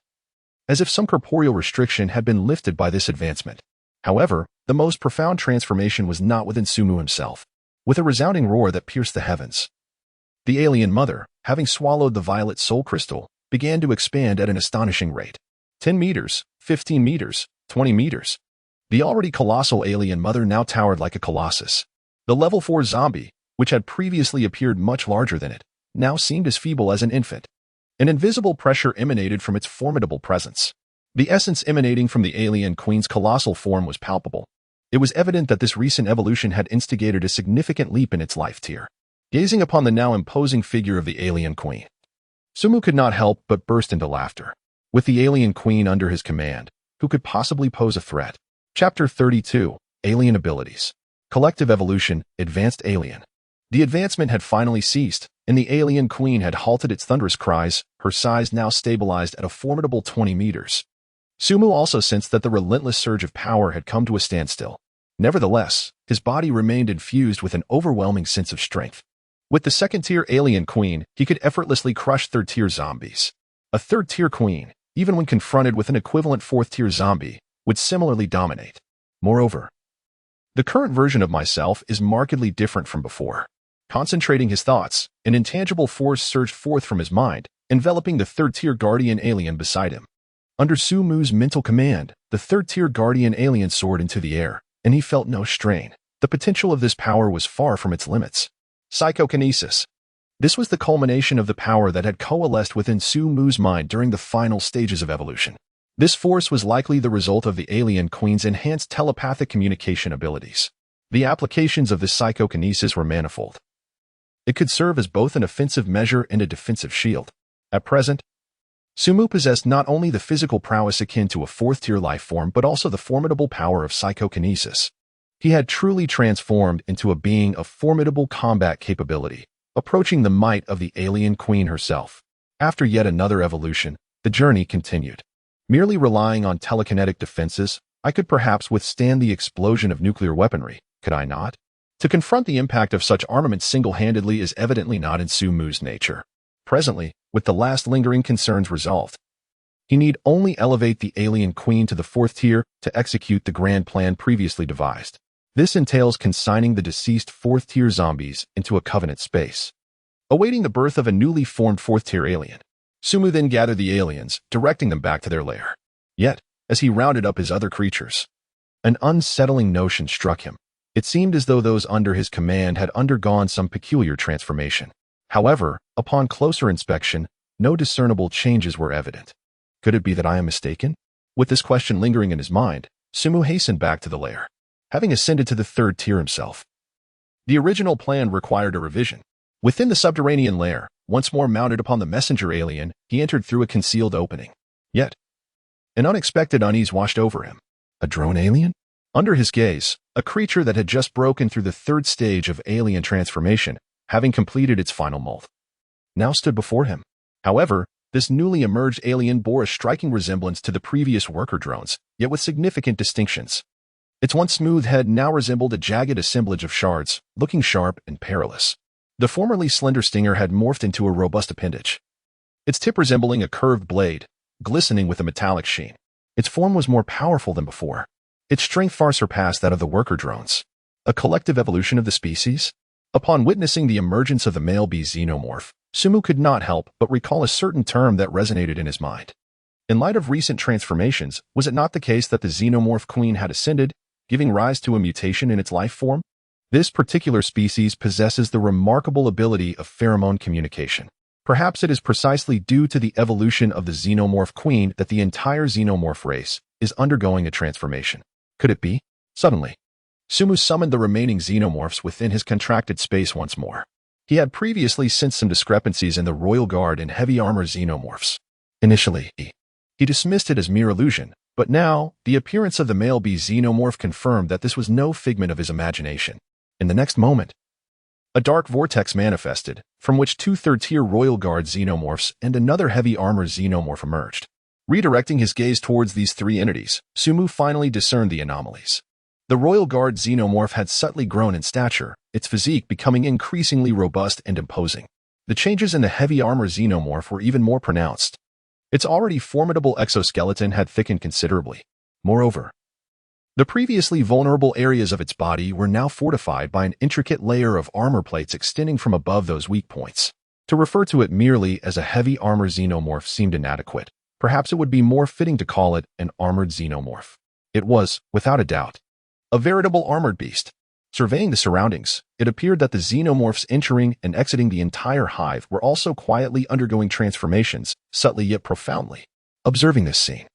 as if some corporeal restriction had been lifted by this advancement. However, the most profound transformation was not within Sumu himself. With a resounding roar that pierced the heavens, the alien mother, having swallowed the violet soul crystal, began to expand at an astonishing rate. 10 meters, 15 meters, 20 meters. The already colossal alien mother now towered like a colossus. The level 4 zombie, which had previously appeared much larger than it, now seemed as feeble as an infant. An invisible pressure emanated from its formidable presence. The essence emanating from the alien queen's colossal form was palpable. It was evident that this recent evolution had instigated a significant leap in its life tier. Gazing upon the now imposing figure of the alien queen, Sumu could not help but burst into laughter. With the alien queen under his command, who could possibly pose a threat? Chapter 32, Alien Abilities. Collective Evolution, Advanced Alien. The advancement had finally ceased, and the alien queen had halted its thunderous cries, her size now stabilized at a formidable 20 meters. Sumu also sensed that the relentless surge of power had come to a standstill. Nevertheless, his body remained infused with an overwhelming sense of strength. With the second-tier alien queen, he could effortlessly crush third-tier zombies. A third-tier queen, even when confronted with an equivalent fourth-tier zombie, would similarly dominate. Moreover, the current version of myself is markedly different from before. Concentrating his thoughts, an intangible force surged forth from his mind, enveloping the third-tier guardian alien beside him. Under Sumu's mental command, the third-tier guardian alien soared into the air, and he felt no strain. The potential of this power was far from its limits. Psychokinesis. This was the culmination of the power that had coalesced within Sumu's mind during the final stages of evolution. This force was likely the result of the alien queen's enhanced telepathic communication abilities. The applications of this psychokinesis were manifold. It could serve as both an offensive measure and a defensive shield. At present, Sumu possessed not only the physical prowess akin to a fourth-tier life form but also the formidable power of psychokinesis. He had truly transformed into a being of formidable combat capability, approaching the might of the alien queen herself. After yet another evolution, the journey continued. Merely relying on telekinetic defenses, I could perhaps withstand the explosion of nuclear weaponry, could I not? To confront the impact of such armament single-handedly is evidently not in Sumu's nature. Presently, with the last lingering concerns resolved, he need only elevate the alien queen to the fourth tier to execute the grand plan previously devised. This entails consigning the deceased fourth-tier zombies into a covenant space, awaiting the birth of a newly formed fourth-tier alien. Sumu then gathered the aliens, directing them back to their lair. Yet, as he rounded up his other creatures, an unsettling notion struck him. It seemed as though those under his command had undergone some peculiar transformation. However, upon closer inspection, no discernible changes were evident. Could it be that I am mistaken? With this question lingering in his mind, Sumu hastened back to the lair, having ascended to the third tier himself. The original plan required a revision. Within the subterranean lair, once more mounted upon the messenger alien, he entered through a concealed opening. Yet, an unexpected unease washed over him. A drone alien? Under his gaze, a creature that had just broken through the third stage of alien transformation, having completed its final mold, now stood before him. However, this newly emerged alien bore a striking resemblance to the previous worker drones, yet with significant distinctions. Its once smooth head now resembled a jagged assemblage of shards, looking sharp and perilous. The formerly slender stinger had morphed into a robust appendage, its tip resembling a curved blade, glistening with a metallic sheen. Its form was more powerful than before. Its strength far surpassed that of the worker drones. A collective evolution of the species? Upon witnessing the emergence of the male bee xenomorph, Sumu could not help but recall a certain term that resonated in his mind. In light of recent transformations, was it not the case that the xenomorph queen had ascended, giving rise to a mutation in its life form? This particular species possesses the remarkable ability of pheromone communication. Perhaps it is precisely due to the evolution of the xenomorph queen that the entire xenomorph race is undergoing a transformation. Could it be? Suddenly, Sumu summoned the remaining xenomorphs within his contracted space once more. He had previously sensed some discrepancies in the Royal Guard and heavy armor xenomorphs. Initially, he dismissed it as mere illusion, but now, the appearance of the male bee xenomorph confirmed that this was no figment of his imagination. In the next moment, a dark vortex manifested, from which two third-tier Royal Guard xenomorphs and another heavy armor xenomorph emerged. Redirecting his gaze towards these three entities, Sumu finally discerned the anomalies. The Royal Guard xenomorph had subtly grown in stature, its physique becoming increasingly robust and imposing. The changes in the heavy armor xenomorph were even more pronounced. Its already formidable exoskeleton had thickened considerably. Moreover, the previously vulnerable areas of its body were now fortified by an intricate layer of armor plates extending from above those weak points. To refer to it merely as a heavy armor xenomorph seemed inadequate. Perhaps it would be more fitting to call it an armored xenomorph. It was, without a doubt, a veritable armored beast. Surveying the surroundings, it appeared that the xenomorphs entering and exiting the entire hive were also quietly undergoing transformations, subtly yet profoundly. Observing this scene,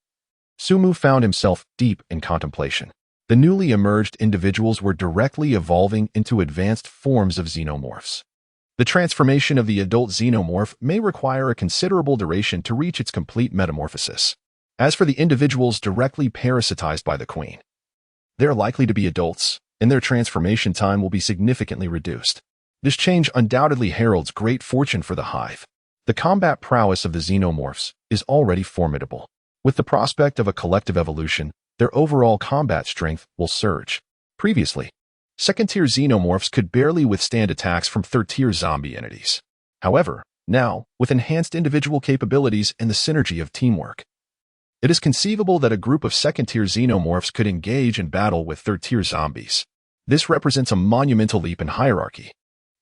Sumu found himself deep in contemplation. The newly emerged individuals were directly evolving into advanced forms of xenomorphs. The transformation of the adult xenomorph may require a considerable duration to reach its complete metamorphosis. As for the individuals directly parasitized by the queen, they are likely to be adults, and their transformation time will be significantly reduced. This change undoubtedly heralds great fortune for the Hive. The combat prowess of the xenomorphs is already formidable. With the prospect of a collective evolution, their overall combat strength will surge. Previously, second-tier xenomorphs could barely withstand attacks from third-tier zombie entities. However, now, with enhanced individual capabilities and the synergy of teamwork, it is conceivable that a group of second-tier xenomorphs could engage in battle with third-tier zombies. This represents a monumental leap in hierarchy.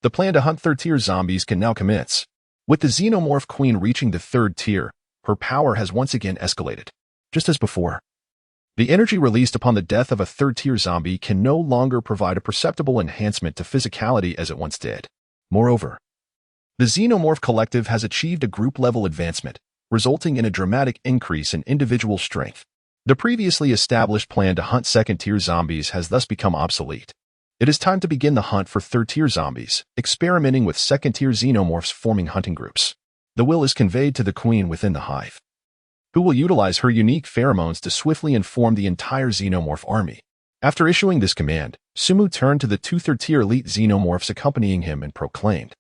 The plan to hunt third-tier zombies can now commence. With the Xenomorph Queen reaching the third tier, her power has once again escalated. Just as before, the energy released upon the death of a third-tier zombie can no longer provide a perceptible enhancement to physicality as it once did. Moreover, the Xenomorph Collective has achieved a group-level advancement, resulting in a dramatic increase in individual strength. The previously established plan to hunt second-tier zombies has thus become obsolete. It is time to begin the hunt for third-tier zombies, experimenting with second-tier xenomorphs forming hunting groups. The will is conveyed to the Queen within the Hive, who will utilize her unique pheromones to swiftly inform the entire xenomorph army. After issuing this command, Sumu turned to the two third-tier elite xenomorphs accompanying him and proclaimed,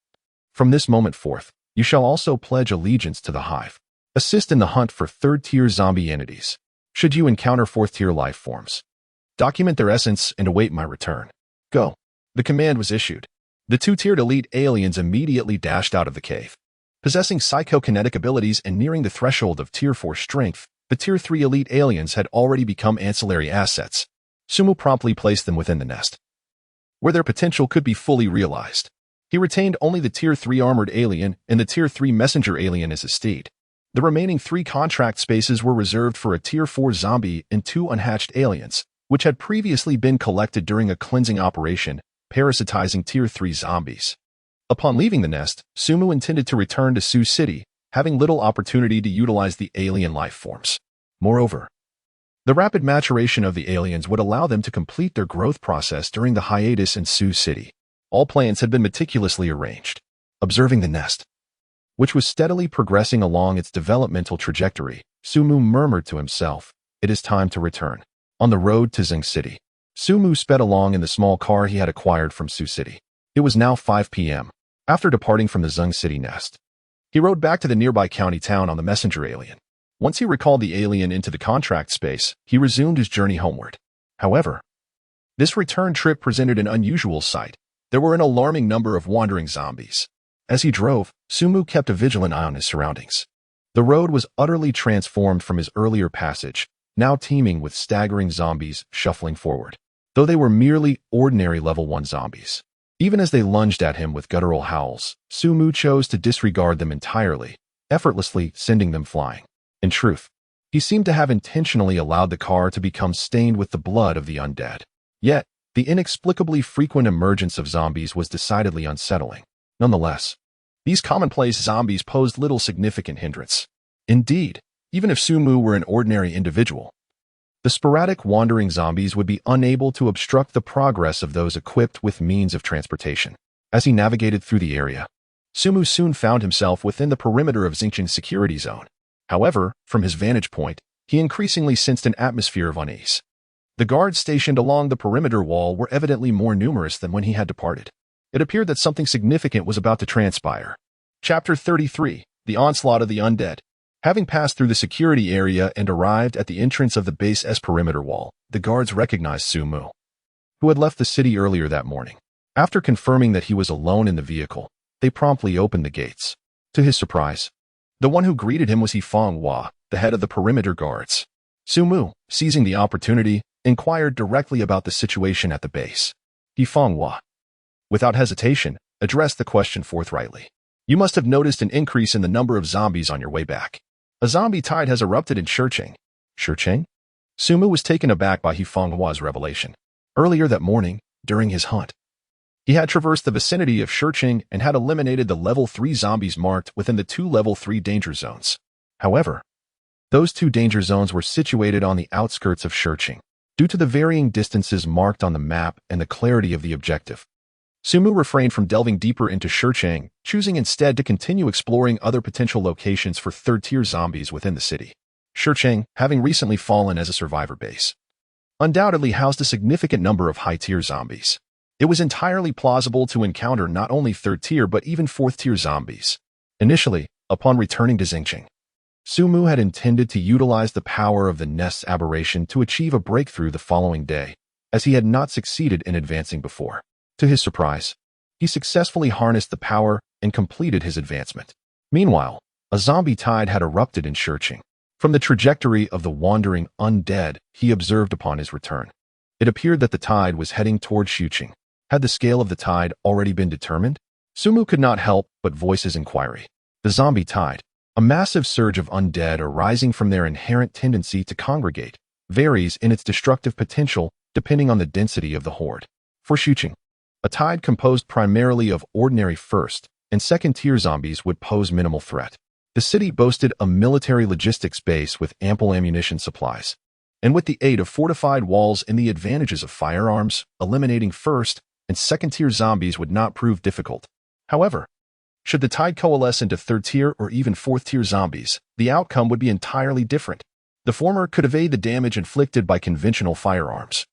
"From this moment forth, you shall also pledge allegiance to the Hive. Assist in the hunt for third-tier zombie entities. Should you encounter fourth-tier life forms, document their essence and await my return. Go." The command was issued. The two-tiered elite aliens immediately dashed out of the cave. Possessing psychokinetic abilities and nearing the threshold of Tier 4 strength, the Tier 3 elite aliens had already become ancillary assets. Sumu promptly placed them within the nest, where their potential could be fully realized. He retained only the Tier 3 armored alien and the Tier 3 messenger alien as his steed. The remaining 3 contract spaces were reserved for a Tier 4 zombie and 2 unhatched aliens, which had previously been collected during a cleansing operation, parasitizing Tier 3 zombies. Upon leaving the nest, Sumu intended to return to Sioux City, having little opportunity to utilize the alien life forms. Moreover, the rapid maturation of the aliens would allow them to complete their growth process during the hiatus in Sioux City. All plans had been meticulously arranged. Observing the nest, which was steadily progressing along its developmental trajectory, Sumu murmured to himself, "It is time to return." On the road to Zing City, Sumu sped along in the small car he had acquired from Sioux City. It was now 5 p.m. After departing from the Zing City nest, he rode back to the nearby county town on the messenger alien. Once he recalled the alien into the contract space, he resumed his journey homeward. However, this return trip presented an unusual sight. There were an alarming number of wandering zombies. As he drove, Sumu kept a vigilant eye on his surroundings. The road was utterly transformed from his earlier passage, now teeming with staggering zombies shuffling forward, though they were merely ordinary level 1 zombies. Even as they lunged at him with guttural howls, Sumu chose to disregard them entirely, effortlessly sending them flying. In truth, he seemed to have intentionally allowed the car to become stained with the blood of the undead. Yet, the inexplicably frequent emergence of zombies was decidedly unsettling. Nonetheless, these commonplace zombies posed little significant hindrance. Indeed, even if Sumu were an ordinary individual, the sporadic wandering zombies would be unable to obstruct the progress of those equipped with means of transportation. As he navigated through the area, Sumu soon found himself within the perimeter of Xingqian's security zone. However, from his vantage point, he increasingly sensed an atmosphere of unease. The guards stationed along the perimeter wall were evidently more numerous than when he had departed. It appeared that something significant was about to transpire. Chapter 33, The Onslaught of the Undead. Having passed through the security area and arrived at the entrance of the base's perimeter wall, the guards recognized Sumu, who had left the city earlier that morning. After confirming that he was alone in the vehicle, they promptly opened the gates. To his surprise, the one who greeted him was Yifeng Hua, the head of the perimeter guards. Sumu, seizing the opportunity, inquired directly about the situation at the base. Yifeng Hua, without hesitation, addressed the question forthrightly. "You must have noticed an increase in the number of zombies on your way back. A zombie tide has erupted in Shicheng." Shicheng? Sumu was taken aback by Yifeng Hua's revelation. Earlier that morning, during his hunt, he had traversed the vicinity of Shicheng and had eliminated the level 3 zombies marked within the 2 level 3 danger zones. However, those 2 danger zones were situated on the outskirts of Shicheng. Due to the varying distances marked on the map and the clarity of the objective, Sumu refrained from delving deeper into Shicheng, choosing instead to continue exploring other potential locations for third-tier zombies within the city. Shicheng, having recently fallen as a survivor base, undoubtedly housed a significant number of high-tier zombies. It was entirely plausible to encounter not only third-tier but even fourth-tier zombies. Initially, upon returning to Xingqing, Su Mu had intended to utilize the power of the nest's aberration to achieve a breakthrough the following day, as he had not succeeded in advancing before. To his surprise, he successfully harnessed the power and completed his advancement. Meanwhile, a zombie tide had erupted in Shiqing. From the trajectory of the wandering undead he observed upon his return, it appeared that the tide was heading toward Shiqing. Had the scale of the tide already been determined? Su Mu could not help but voice his inquiry. The zombie tide, a massive surge of undead arising from their inherent tendency to congregate, varies in its destructive potential depending on the density of the horde. For Shiqing, a tide composed primarily of ordinary first and second-tier zombies would pose minimal threat. The city boasted a military logistics base with ample ammunition supplies, and with the aid of fortified walls and the advantages of firearms, eliminating first and second-tier zombies would not prove difficult. However, should the tide coalesce into third-tier or even fourth-tier zombies, the outcome would be entirely different. The former could evade the damage inflicted by conventional firearms,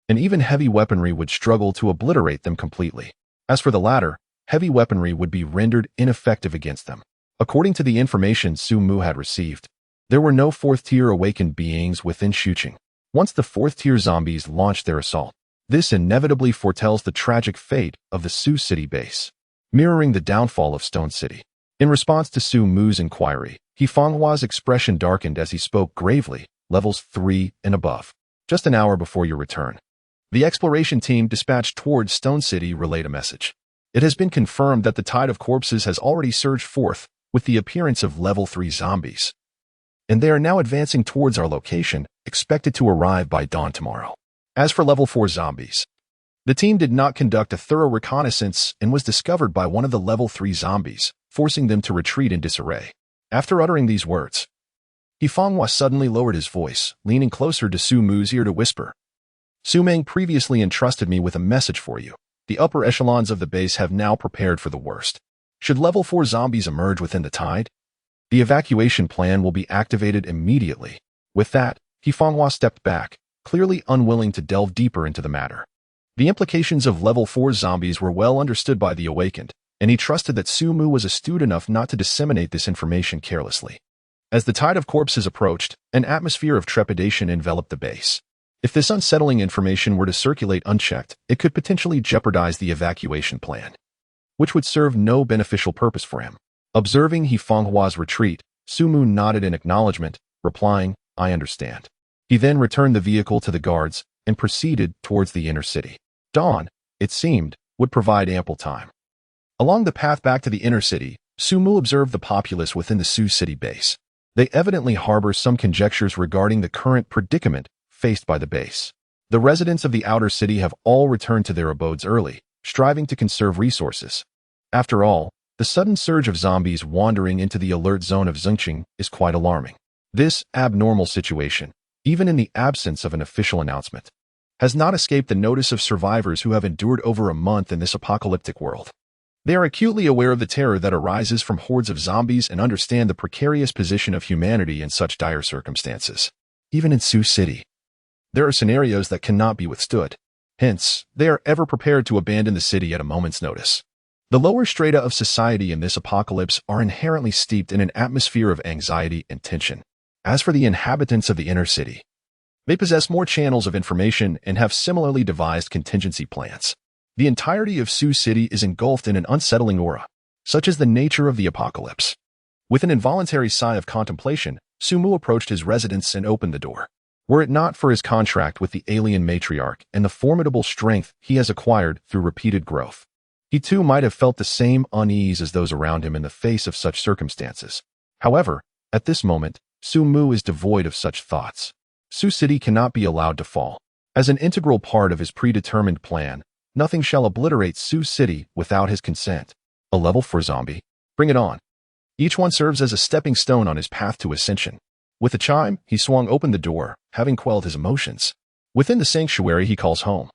and even heavy weaponry would struggle to obliterate them completely. As for the latter, heavy weaponry would be rendered ineffective against them. According to the information Su Mu had received, there were no fourth-tier awakened beings within Shiqing. Once the fourth-tier zombies launched their assault, this inevitably foretells the tragic fate of the Su City base, mirroring the downfall of Stone City. In response to Su Mu's inquiry, Hifanghua's expression darkened as he spoke gravely, levels 3 and above. Just an hour before your return, the exploration team dispatched towards Stone City relayed a message. It has been confirmed that the tide of corpses has already surged forth with the appearance of level 3 zombies, and they are now advancing towards our location, expected to arrive by dawn tomorrow. As for level 4 zombies, the team did not conduct a thorough reconnaissance and was discovered by one of the level 3 zombies, forcing them to retreat in disarray. After uttering these words, Hifanghua suddenly lowered his voice, leaning closer to Su Mu's ear to whisper, Su Meng previously entrusted me with a message for you. The upper echelons of the base have now prepared for the worst. Should level 4 zombies emerge within the tide, the evacuation plan will be activated immediately. With that, Hifanghua stepped back, clearly unwilling to delve deeper into the matter. The implications of level 4 zombies were well understood by the awakened, and he trusted that Su Mu was astute enough not to disseminate this information carelessly. As the tide of corpses approached, an atmosphere of trepidation enveloped the base. If this unsettling information were to circulate unchecked, it could potentially jeopardize the evacuation plan, which would serve no beneficial purpose for him. Observing Hifanghua's retreat, Su Mu nodded in acknowledgement, replying, I understand. He then returned the vehicle to the guards and proceeded towards the inner city. Dawn, it seemed, would provide ample time. Along the path back to the inner city, Su Mu observed the populace within the Su City base. They evidently harbor some conjectures regarding the current predicament faced by the base. The residents of the outer city have all returned to their abodes early, striving to conserve resources. After all, the sudden surge of zombies wandering into the alert zone of Xingqing is quite alarming. This abnormal situation, even in the absence of an official announcement, has not escaped the notice of survivors who have endured over a month in this apocalyptic world. They are acutely aware of the terror that arises from hordes of zombies and understand the precarious position of humanity in such dire circumstances. Even in Su City, there are scenarios that cannot be withstood. Hence, they are ever prepared to abandon the city at a moment's notice. The lower strata of society in this apocalypse are inherently steeped in an atmosphere of anxiety and tension. As for the inhabitants of the inner city, they possess more channels of information and have similarly devised contingency plans. The entirety of Su City is engulfed in an unsettling aura. Such is the nature of the apocalypse. With an involuntary sigh of contemplation, Su Mu approached his residence and opened the door. Were it not for his contract with the alien matriarch and the formidable strength he has acquired through repeated growth, he too might have felt the same unease as those around him in the face of such circumstances. However, at this moment, Su Mu is devoid of such thoughts. Su City cannot be allowed to fall. As an integral part of his predetermined plan, nothing shall obliterate Su City without his consent. A level 4 zombie? Bring it on. Each one serves as a stepping stone on his path to ascension. With a chime, he swung open the door, having quelled his emotions. Within the sanctuary he calls home.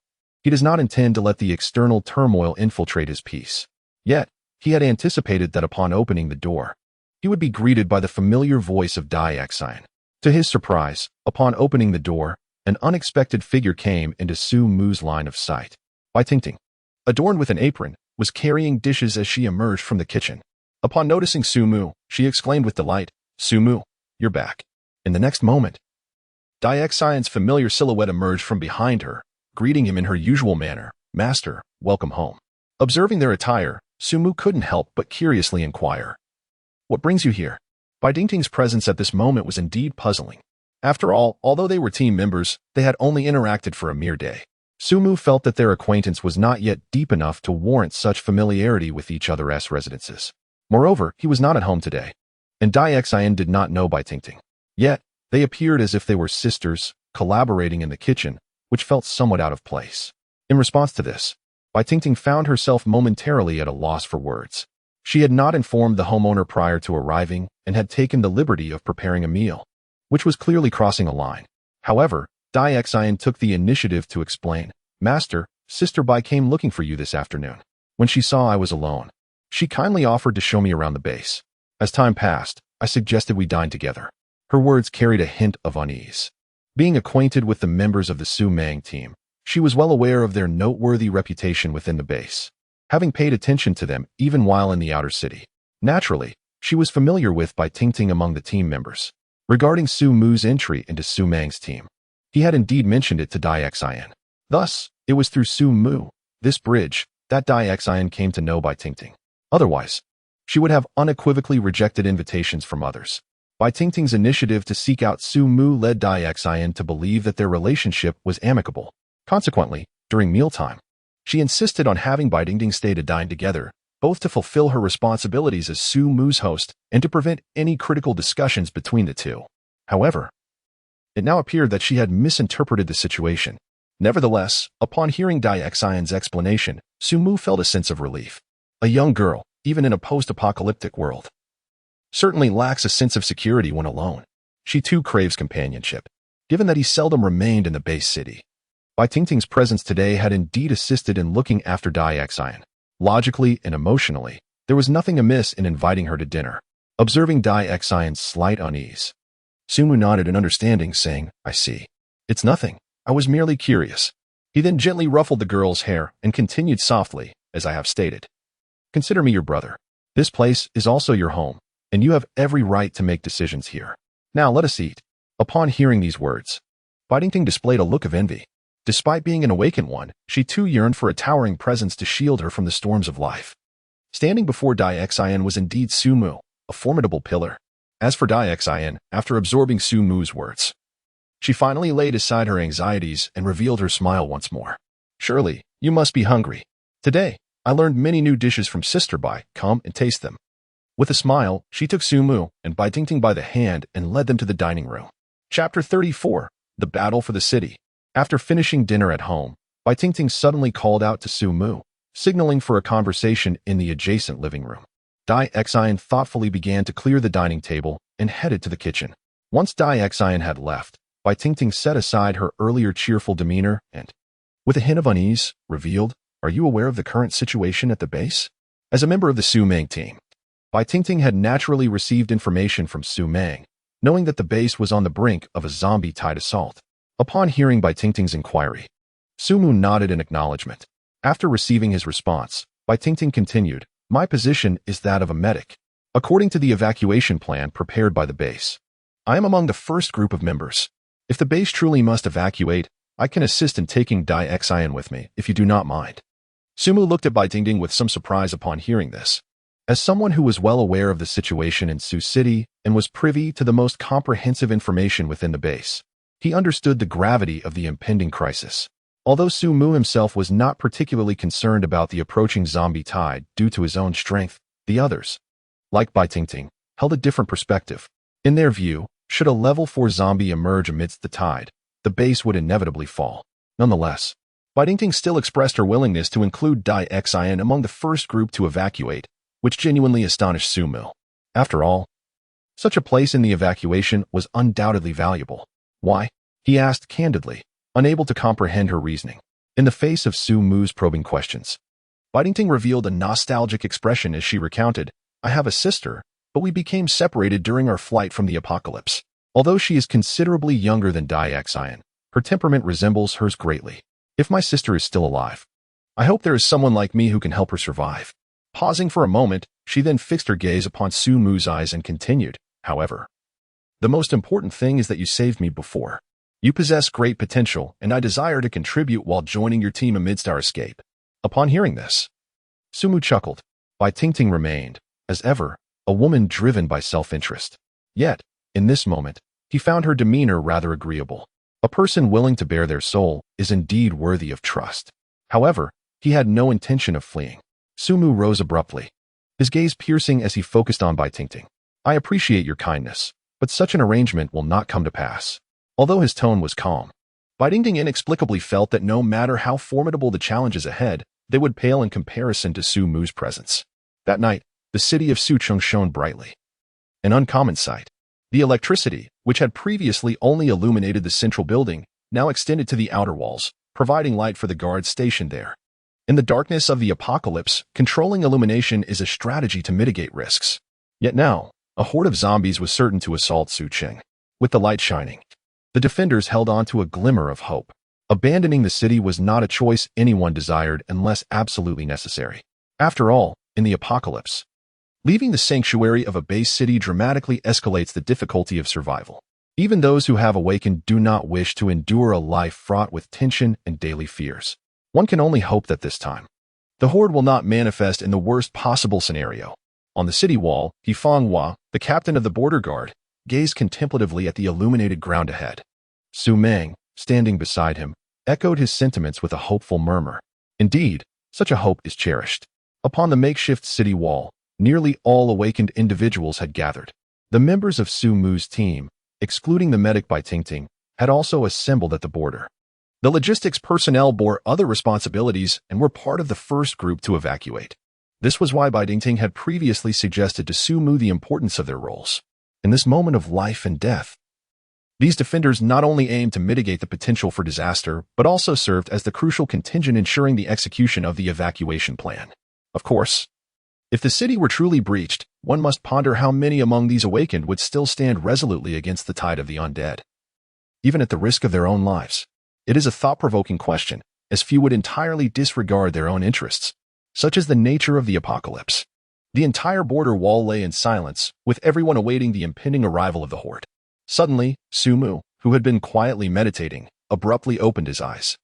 He does not intend to let the external turmoil infiltrate his peace. Yet, he had anticipated that upon opening the door, he would be greeted by the familiar voice of Dai Xian. To his surprise, upon opening the door, an unexpected figure came into Su Mu's line of sight. Bai Tingting. adorned with an apron, was carrying dishes as she emerged from the kitchen. Upon noticing Sumu, she exclaimed with delight, "Sumu, you're back." In the next moment, Daexion's familiar silhouette emerged from behind her, greeting him in her usual manner, "Master, welcome home." Observing their attire, Sumu couldn't help but curiously inquire, "What brings you here?" Bai Dingting's presence at this moment was indeed puzzling. After all, although they were team members, they had only interacted for a mere day. Sumu felt that their acquaintance was not yet deep enough to warrant such familiarity with each other's residences. Moreover, he was not at home today, and Daexian did not know Bai Tingting. Yet, they appeared as if they were sisters, collaborating in the kitchen, which felt somewhat out of place. In response to this, Bai Tingting found herself momentarily at a loss for words. She had not informed the homeowner prior to arriving and had taken the liberty of preparing a meal, which was clearly crossing a line. However, Daexian took the initiative to explain, "Master, Sister Bai came looking for you this afternoon. When she saw I was alone, she kindly offered to show me around the base. As time passed, I suggested we dine together." Her words carried a hint of unease. Being acquainted with the members of the Su Mang team, she was well aware of their noteworthy reputation within the base, having paid attention to them even while in the outer city. Naturally, she was familiar with Bai Tingting among the team members. Regarding Su Mu's entry into Su Mang's team, he had indeed mentioned it to Daexian. Thus, it was through Su Mu, this bridge, that Daexian came to know Bai Tingting. Otherwise, she would have unequivocally rejected invitations from others. Bai Tingting's initiative to seek out Su Mu led Daexian to believe that their relationship was amicable. Consequently, during mealtime, she insisted on having Bai Tingting stay to dine together, both to fulfill her responsibilities as Su Mu's host and to prevent any critical discussions between the two. However, it now appeared that she had misinterpreted the situation. Nevertheless, upon hearing Daexian's explanation, Su Mu felt a sense of relief. A young girl, even in a post-apocalyptic world, certainly lacks a sense of security when alone. She too craves companionship, given that he seldom remained in the base city. Bai Tingting's presence today had indeed assisted in looking after Daexian. Logically and emotionally, there was nothing amiss in inviting her to dinner. Observing Daexian's slight unease, Sumu nodded in understanding, saying, "I see. It's nothing. I was merely curious." He then gently ruffled the girl's hair and continued softly, "As I have stated, consider me your brother. This place is also your home, and you have every right to make decisions here. Now let us eat." Upon hearing these words, Bai Tingting displayed a look of envy. Despite being an awakened one, she too yearned for a towering presence to shield her from the storms of life. Standing before Daexian was indeed Su Mu, a formidable pillar. As for Daexian, after absorbing Su Mu's words, she finally laid aside her anxieties and revealed her smile once more. "Surely, you must be hungry. Today, I learned many new dishes from Sister Bai. Come and taste them." With a smile, she took Su Mu and Bai Tingting by the hand and led them to the dining room. Chapter 34, The Battle for the City. After finishing dinner at home, Bai Tingting suddenly called out to Su Mu, signaling for a conversation in the adjacent living room. Daexian thoughtfully began to clear the dining table and headed to the kitchen. Once Daexian had left, Bai Tingting set aside her earlier cheerful demeanor and, with a hint of unease, revealed, "Are you aware of the current situation at the base?" As a member of the Su Mang team, Bai Tingting had naturally received information from Su Mang, knowing that the base was on the brink of a zombie-tide assault. Upon hearing Bai Tingting's inquiry, Su Mu nodded in acknowledgement. After receiving his response, Bai Tingting continued, "My position is that of a medic. According to the evacuation plan prepared by the base, I am among the first group of members. If the base truly must evacuate, I can assist in taking Daexian with me, if you do not mind." Su Mu looked at Bai Tingting with some surprise upon hearing this. As someone who was well aware of the situation in Su City and was privy to the most comprehensive information within the base, he understood the gravity of the impending crisis. Although Su Mu himself was not particularly concerned about the approaching zombie tide due to his own strength, the others, like Bai Tingting, held a different perspective. In their view, should a level 4 zombie emerge amidst the tide, the base would inevitably fall. Nonetheless, Bai Tingting still expressed her willingness to include Daexian among the first group to evacuate, which genuinely astonished Su Mu. After all, such a place in the evacuation was undoubtedly valuable. "Why?" he asked candidly, unable to comprehend her reasoning. In the face of Su Mu's probing questions, Bai Tingting revealed a nostalgic expression as she recounted, "I have a sister, but we became separated during our flight from the apocalypse. Although she is considerably younger than Daexian, her temperament resembles hers greatly. If my sister is still alive, I hope there is someone like me who can help her survive. Pausing for a moment, she then fixed her gaze upon Su Mu's eyes and continued, however. The most important thing is that you saved me before. You possess great potential, and I desire to contribute while joining your team amidst our escape. Upon hearing this, Su Mu chuckled. Bai Tingting remained, as ever, a woman driven by self-interest. Yet, in this moment, he found her demeanor rather agreeable. A person willing to bare their soul is indeed worthy of trust. However, he had no intention of fleeing. Su Mu rose abruptly, his gaze piercing as he focused on Bai Tingting. I appreciate your kindness, but such an arrangement will not come to pass. Although his tone was calm, Bai Tingting inexplicably felt that no matter how formidable the challenges ahead, they would pale in comparison to Su Mu's presence. That night, the city of Sucheng shone brightly. An uncommon sight. The electricity, which had previously only illuminated the central building, now extended to the outer walls, providing light for the guards stationed there. In the darkness of the apocalypse, controlling illumination is a strategy to mitigate risks. Yet now, a horde of zombies was certain to assault Sucheng. With the light shining, the defenders held on to a glimmer of hope. Abandoning the city was not a choice anyone desired unless absolutely necessary. After all, in the apocalypse, leaving the sanctuary of a base city dramatically escalates the difficulty of survival. Even those who have awakened do not wish to endure a life fraught with tension and daily fears. One can only hope that this time, the horde will not manifest in the worst possible scenario. On the city wall, He Fenghua, the captain of the border guard, gazed contemplatively at the illuminated ground ahead. Su Meng, standing beside him, echoed his sentiments with a hopeful murmur. Indeed, such a hope is cherished. Upon the makeshift city wall, nearly all awakened individuals had gathered. The members of Su Mu's team, excluding the medic Bai Tingting, had also assembled at the border. The logistics personnel bore other responsibilities and were part of the first group to evacuate. This was why Bai Tingting had previously suggested to Su Mu the importance of their roles. In this moment of life and death, these defenders not only aimed to mitigate the potential for disaster, but also served as the crucial contingent ensuring the execution of the evacuation plan. Of course, if the city were truly breached, one must ponder how many among these awakened would still stand resolutely against the tide of the undead, even at the risk of their own lives. It is a thought-provoking question, as few would entirely disregard their own interests. Such is the nature of the apocalypse. The entire border wall lay in silence, with everyone awaiting the impending arrival of the horde. Suddenly, Su Mu, who had been quietly meditating, abruptly opened his eyes.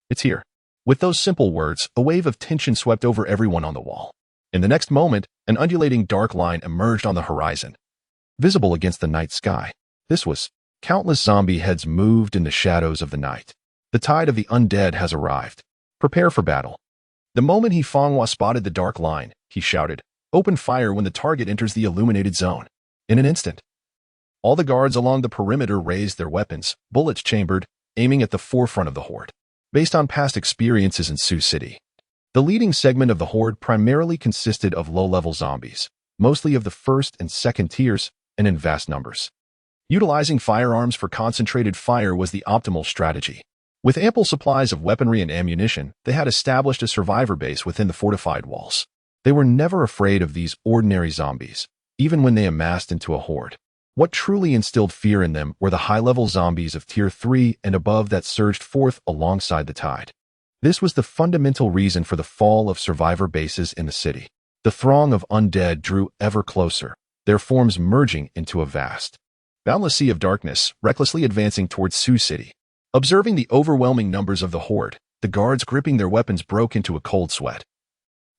It's here. With those simple words, a wave of tension swept over everyone on the wall. In the next moment, an undulating dark line emerged on the horizon, visible against the night sky. This was countless zombie heads moved in the shadows of the night. The tide of the undead has arrived. Prepare for battle. The moment He Fenghua spotted the dark line, he shouted, "Open fire when the target enters the illuminated zone." In an instant, all the guards along the perimeter raised their weapons, bullets chambered, aiming at the forefront of the horde. Based on past experiences in Su City, the leading segment of the horde primarily consisted of low-level zombies, mostly of the first and second tiers, and in vast numbers. Utilizing firearms for concentrated fire was the optimal strategy. With ample supplies of weaponry and ammunition, they had established a survivor base within the fortified walls. They were never afraid of these ordinary zombies, even when they amassed into a horde. What truly instilled fear in them were the high-level zombies of Tier 3 and above that surged forth alongside the tide. This was the fundamental reason for the fall of survivor bases in the city. The throng of undead drew ever closer, their forms merging into a vast, boundless sea of darkness, recklessly advancing towards Su City. Observing the overwhelming numbers of the horde, the guards gripping their weapons broke into a cold sweat,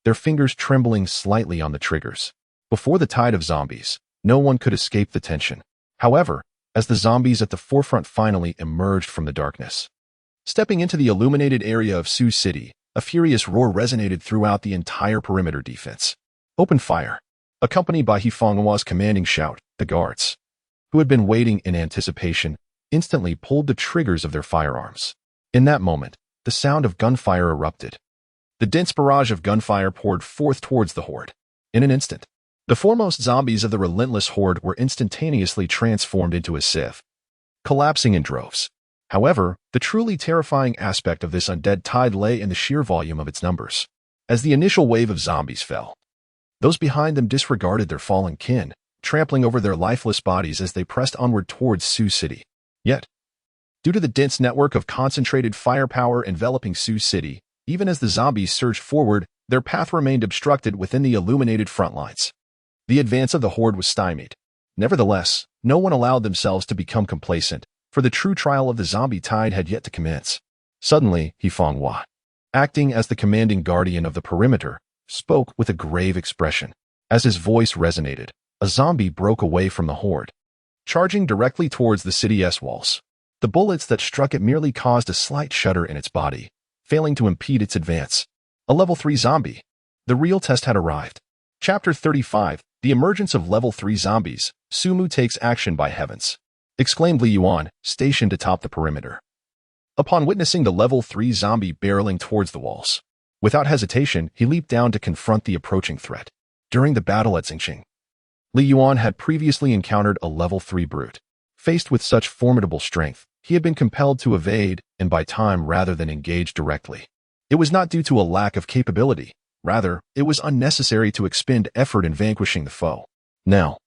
their fingers trembling slightly on the triggers. Before the tide of zombies, no one could escape the tension. However, as the zombies at the forefront finally emerged from the darkness, stepping into the illuminated area of Su City, a furious roar resonated throughout the entire perimeter defense. Open fire! Accompanied by He Fenghua's commanding shout, the guards, who had been waiting in anticipation, instantly pulled the triggers of their firearms. In that moment, the sound of gunfire erupted. The dense barrage of gunfire poured forth towards the horde. In an instant, the foremost zombies of the relentless horde were instantaneously transformed into a sieve, collapsing in droves. However, the truly terrifying aspect of this undead tide lay in the sheer volume of its numbers. As the initial wave of zombies fell, those behind them disregarded their fallen kin, trampling over their lifeless bodies as they pressed onward towards Su City. Yet, due to the dense network of concentrated firepower enveloping Su City, Even as the zombies surged forward, their path remained obstructed within the illuminated front lines. The advance of the horde was stymied. Nevertheless, no one allowed themselves to become complacent, for the true trial of the zombie tide had yet to commence. Suddenly, Hifeng Hua, acting as the commanding guardian of the perimeter, spoke with a grave expression. As his voice resonated, a zombie broke away from the horde, charging directly towards the city's walls. The bullets that struck it merely caused a slight shudder in its body, failing to impede its advance. A level 3 zombie. The real test had arrived. Chapter 35, The Emergence of Level 3 Zombies. Sumu takes action by heavens, exclaimed Li Yuan, stationed atop the perimeter. Upon witnessing the level 3 zombie barreling towards the walls, without hesitation, he leaped down to confront the approaching threat. During the battle at Xingqing, Li Yuan had previously encountered a level 3 brute. Faced with such formidable strength, he had been compelled to evade and buy time rather than engage directly. It was not due to a lack of capability. Rather, it was unnecessary to expend effort in vanquishing the foe. Now,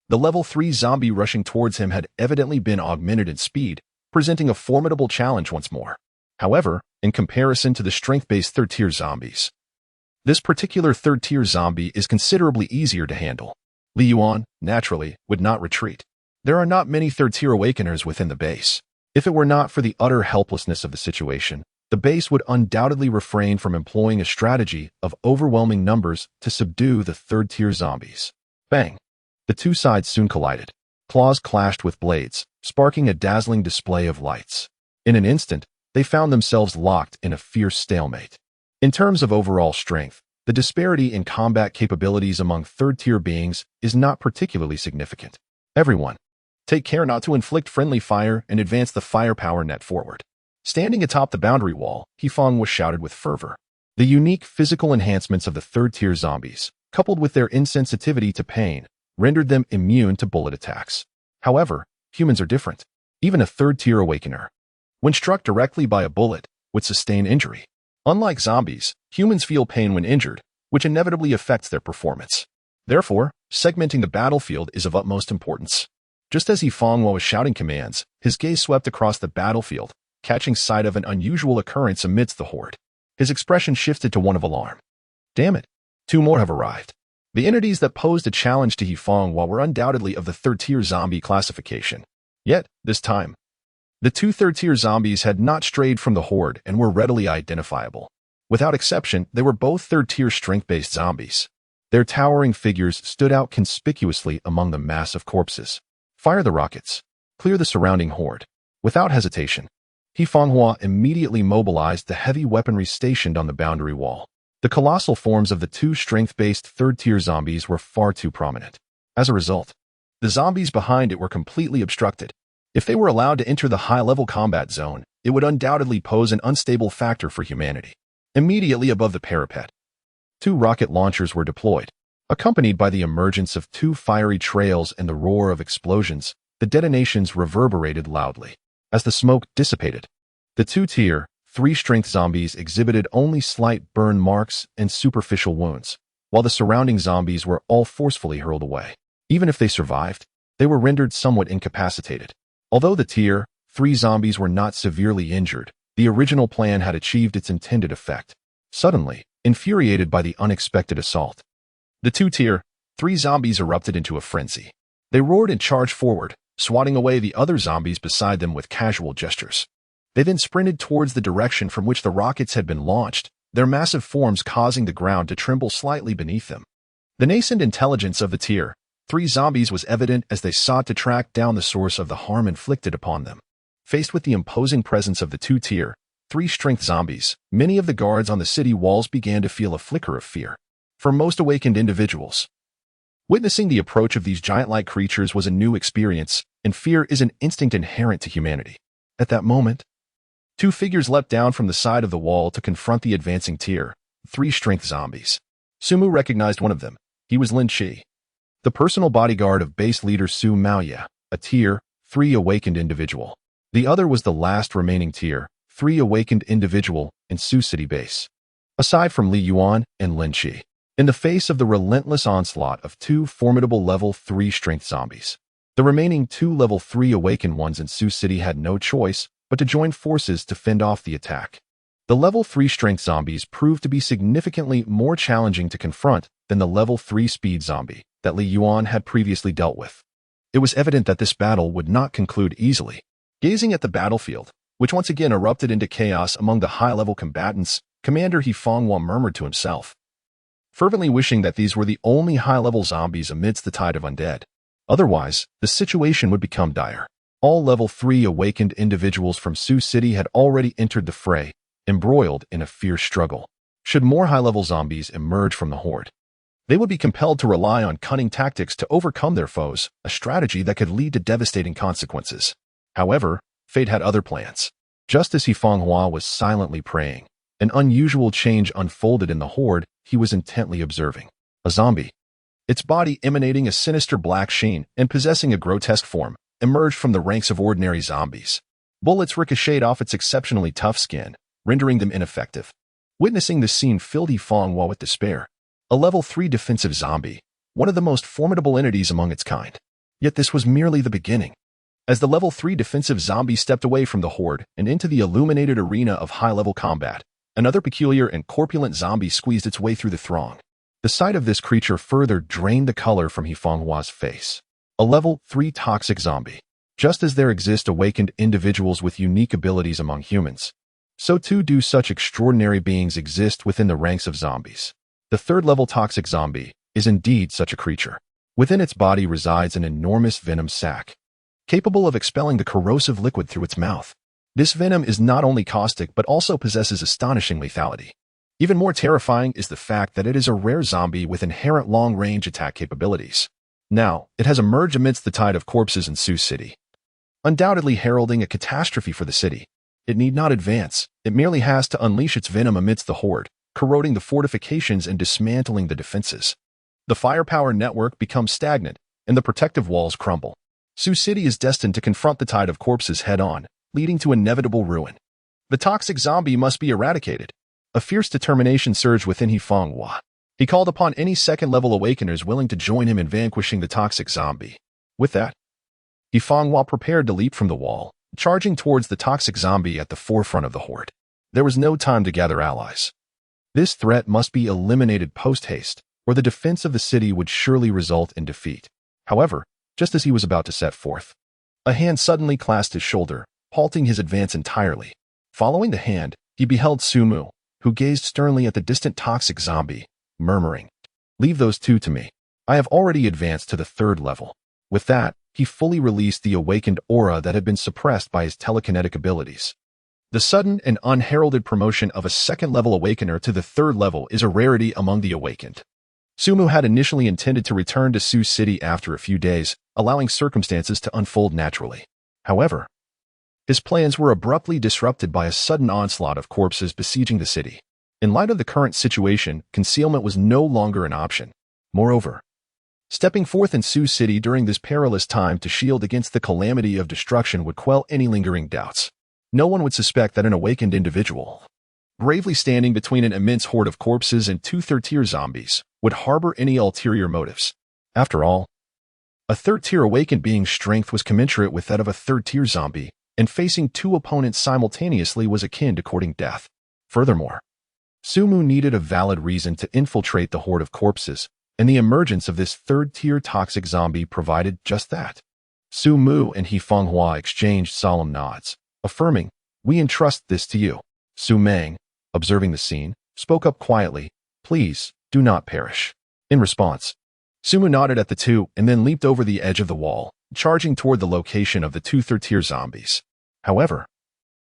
the level 3 zombie rushing towards him had evidently been augmented in speed, presenting a formidable challenge once more. However, in comparison to the strength-based third-tier zombies, this particular third-tier zombie is considerably easier to handle. Li Yuan, naturally, would not retreat. There are not many third-tier awakeners within the base. If it were not for the utter helplessness of the situation, the base would undoubtedly refrain from employing a strategy of overwhelming numbers to subdue the third-tier zombies. Bang! The two sides soon collided. Claws clashed with blades, sparking a dazzling display of lights. In an instant, they found themselves locked in a fierce stalemate. In terms of overall strength, the disparity in combat capabilities among third-tier beings is not particularly significant. Everyone, take care not to inflict friendly fire and advance the firepower net forward. Standing atop the boundary wall, Hifeng was shouted with fervor. The unique physical enhancements of the third-tier zombies, coupled with their insensitivity to pain, rendered them immune to bullet attacks. However, humans are different. Even a third-tier awakener, when struck directly by a bullet, would sustain injury. Unlike zombies, humans feel pain when injured, which inevitably affects their performance. Therefore, segmenting the battlefield is of utmost importance. Just as Hifeng Hua was shouting commands, his gaze swept across the battlefield, catching sight of an unusual occurrence amidst the horde. His expression shifted to one of alarm. Damn it! 2 more have arrived. The entities that posed a challenge to Hifeng Hua were undoubtedly of the third-tier zombie classification. Yet, this time, the 2 third-tier zombies had not strayed from the horde and were readily identifiable. Without exception, they were both third-tier strength-based zombies. Their towering figures stood out conspicuously among the mass of corpses. Fire the rockets. Clear the surrounding horde. Without hesitation, Hifeng Hua immediately mobilized the heavy weaponry stationed on the boundary wall. The colossal forms of the 2 strength-based third-tier zombies were far too prominent. As a result, the zombies behind it were completely obstructed. If they were allowed to enter the high-level combat zone, it would undoubtedly pose an unstable factor for humanity. Immediately above the parapet, 2 rocket launchers were deployed. Accompanied by the emergence of 2 fiery trails and the roar of explosions, the detonations reverberated loudly. As the smoke dissipated, the 2-tier, 3-strength zombies exhibited only slight burn marks and superficial wounds, while the surrounding zombies were all forcefully hurled away. Even if they survived, they were rendered somewhat incapacitated. Although the tier 3 zombies were not severely injured, the original plan had achieved its intended effect. Suddenly, infuriated by the unexpected assault, the 2-tier 3 zombies erupted into a frenzy. They roared and charged forward, swatting away the other zombies beside them with casual gestures. They then sprinted towards the direction from which the rockets had been launched, their massive forms causing the ground to tremble slightly beneath them. The nascent intelligence of the tier 3 zombies was evident as they sought to track down the source of the harm inflicted upon them. Faced with the imposing presence of the 2-tier 3 strength zombies, many of the guards on the city walls began to feel a flicker of fear. For most awakened individuals, witnessing the approach of these giant-like creatures was a new experience, and fear is an instinct inherent to humanity. At that moment, 2 figures leapt down from the side of the wall to confront the advancing tier 3 strength zombies. Sumu recognized one of them. He was Lin Qi, the personal bodyguard of base leader Su Maoye, a tier 3 awakened individual. The other was the last remaining tier 3 awakened individual in Su City base. Aside from Li Yuan and Lin Qi, in the face of the relentless onslaught of 2 formidable level 3 strength zombies, the remaining 2 level 3 awakened ones in Su City had no choice but to join forces to fend off the attack. The level 3 strength zombies proved to be significantly more challenging to confront than the level 3 speed zombie that Li Yuan had previously dealt with. It was evident that this battle would not conclude easily. Gazing at the battlefield, which once again erupted into chaos among the high-level combatants, Commander He Fenghua murmured to himself, fervently wishing that these were the only high-level zombies amidst the tide of undead. Otherwise, the situation would become dire. All level 3 awakened individuals from Su City had already entered the fray, embroiled in a fierce struggle. Should more high-level zombies emerge from the horde, they would be compelled to rely on cunning tactics to overcome their foes, a strategy that could lead to devastating consequences. However, fate had other plans. Just as He Fenghua was silently praying, an unusual change unfolded in the horde he was intently observing. A zombie, its body emanating a sinister black sheen and possessing a grotesque form, emerged from the ranks of ordinary zombies. Bullets ricocheted off its exceptionally tough skin, rendering them ineffective. Witnessing this scene filled He Fenghua with despair. A level 3 defensive zombie, one of the most formidable entities among its kind. Yet this was merely the beginning. As the level 3 defensive zombie stepped away from the horde and into the illuminated arena of high-level combat, another peculiar and corpulent zombie squeezed its way through the throng. The sight of this creature further drained the color from He Fenghua's face. A level 3 toxic zombie. Just as there exist awakened individuals with unique abilities among humans, so too do such extraordinary beings exist within the ranks of zombies. The third-level toxic zombie is indeed such a creature. Within its body resides an enormous venom sac, capable of expelling the corrosive liquid through its mouth. This venom is not only caustic but also possesses astonishing lethality. Even more terrifying is the fact that it is a rare zombie with inherent long-range attack capabilities. Now, it has emerged amidst the tide of corpses in Su City, undoubtedly heralding a catastrophe for the city. It need not advance, it merely has to unleash its venom amidst the horde, corroding the fortifications and dismantling the defenses. The firepower network becomes stagnant, and the protective walls crumble. Su City is destined to confront the tide of corpses head-on, leading to inevitable ruin. The toxic zombie must be eradicated. A fierce determination surged within He Fenghua. He called upon any second-level awakeners willing to join him in vanquishing the toxic zombie. With that, He Fenghua prepared to leap from the wall, charging towards the toxic zombie at the forefront of the horde. There was no time to gather allies. This threat must be eliminated post-haste, or the defense of the city would surely result in defeat. However, just as he was about to set forth, a hand suddenly clasped his shoulder, halting his advance entirely. Following the hand, he beheld Su Mu, who gazed sternly at the distant toxic zombie, murmuring, "Leave those two to me. I have already advanced to the third level." With that, he fully released the awakened aura that had been suppressed by his telekinetic abilities. The sudden and unheralded promotion of a second-level awakener to the third level is a rarity among the awakened. Su Mu had initially intended to return to Su City after a few days, allowing circumstances to unfold naturally. However, his plans were abruptly disrupted by a sudden onslaught of corpses besieging the city. In light of the current situation, concealment was no longer an option. Moreover, stepping forth in Su City during this perilous time to shield against the calamity of destruction would quell any lingering doubts. No one would suspect that an awakened individual, bravely standing between an immense horde of corpses and two third-tier zombies, would harbor any ulterior motives. After all, a third-tier awakened being's strength was commensurate with that of a third-tier zombie, and facing two opponents simultaneously was akin to courting death. Furthermore, Su Mu needed a valid reason to infiltrate the horde of corpses, and the emergence of this third-tier toxic zombie provided just that. Su Mu and He Fenghua exchanged solemn nods, affirming, "We entrust this to you." Su Meng, observing the scene, spoke up quietly, "Please, do not perish." In response, Su Mu nodded at the two and then leaped over the edge of the wall, charging toward the location of the two third-tier zombies. However,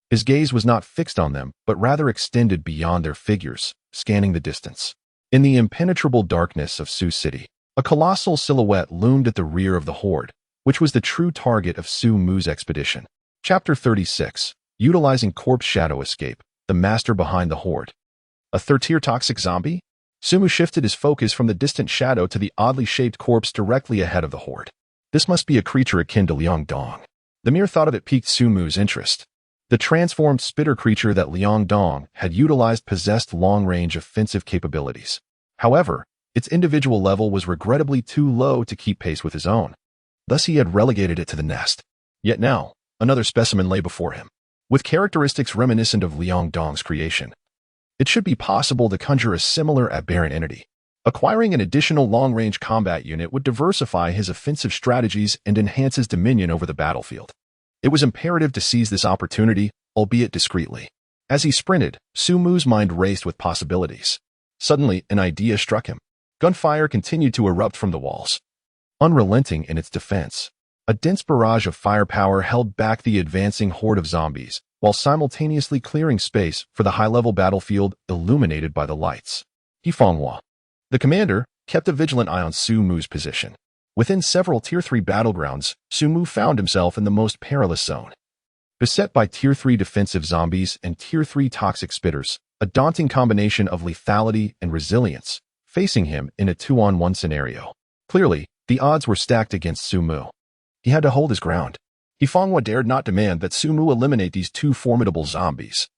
his gaze was not fixed on them, but rather extended beyond their figures, scanning the distance. In the impenetrable darkness of Su City, a colossal silhouette loomed at the rear of the horde, which was the true target of Su Mu's expedition. Chapter 36, Utilizing Corpse Shadow Escape, the master behind the horde. A third-tier toxic zombie? Su Mu shifted his focus from the distant shadow to the oddly shaped corpse directly ahead of the horde. This must be a creature akin to Liang Dong. The mere thought of it piqued Su Mu's interest. The transformed spitter creature that Liang Dong had utilized possessed long-range offensive capabilities. However, its individual level was regrettably too low to keep pace with his own. Thus he had relegated it to the nest. Yet now, another specimen lay before him. with characteristics reminiscent of Liang Dong's creation. It should be possible to conjure a similar aberrant entity. Acquiring an additional long-range combat unit would diversify his offensive strategies and enhance his dominion over the battlefield. It was imperative to seize this opportunity, albeit discreetly. As he sprinted, Su Mu's mind raced with possibilities. Suddenly, an idea struck him. Gunfire continued to erupt from the walls. Unrelenting in its defense, a dense barrage of firepower held back the advancing horde of zombies, while simultaneously clearing space for the high-level battlefield illuminated by the lights. Hifanghua, the commander, kept a vigilant eye on Su Mu's position. Within several Tier 3 battlegrounds, Su Mu found himself in the most perilous zone. Beset by Tier 3 defensive zombies and Tier 3 toxic spitters, a daunting combination of lethality and resilience, facing him in a 2-on-1 scenario. Clearly, the odds were stacked against Su Mu. He had to hold his ground. Hifanghua dared not demand that Su Mu eliminate these two formidable zombies.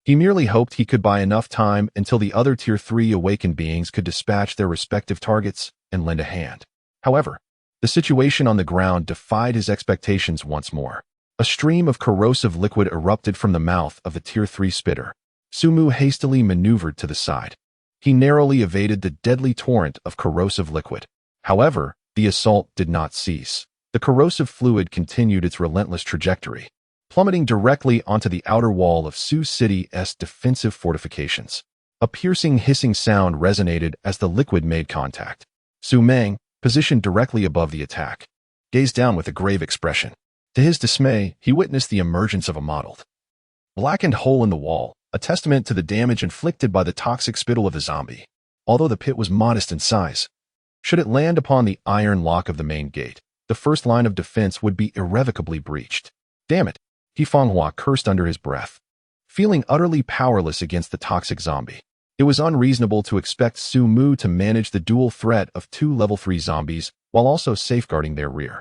He merely hoped he could buy enough time until the other Tier 3 awakened beings could dispatch their respective targets and lend a hand. However, the situation on the ground defied his expectations once more. A stream of corrosive liquid erupted from the mouth of the Tier 3 spitter. Su Mu hastily maneuvered to the side. He narrowly evaded the deadly torrent of corrosive liquid. However, the assault did not cease. The corrosive fluid continued its relentless trajectory, plummeting directly onto the outer wall of Su City's defensive fortifications. A piercing hissing sound resonated as the liquid made contact. Su Meng, positioned directly above the attack, gazed down with a grave expression. To his dismay, he witnessed the emergence of a mottled, blackened hole in the wall, a testament to the damage inflicted by the toxic spittle of the zombie. Although the pit was modest in size, should it land upon the iron lock of the main gate, the first line of defense would be irrevocably breached. Damn it, Hifanghua cursed under his breath. Feeling utterly powerless against the toxic zombie, it was unreasonable to expect Su Mu to manage the dual threat of two level 3 zombies while also safeguarding their rear.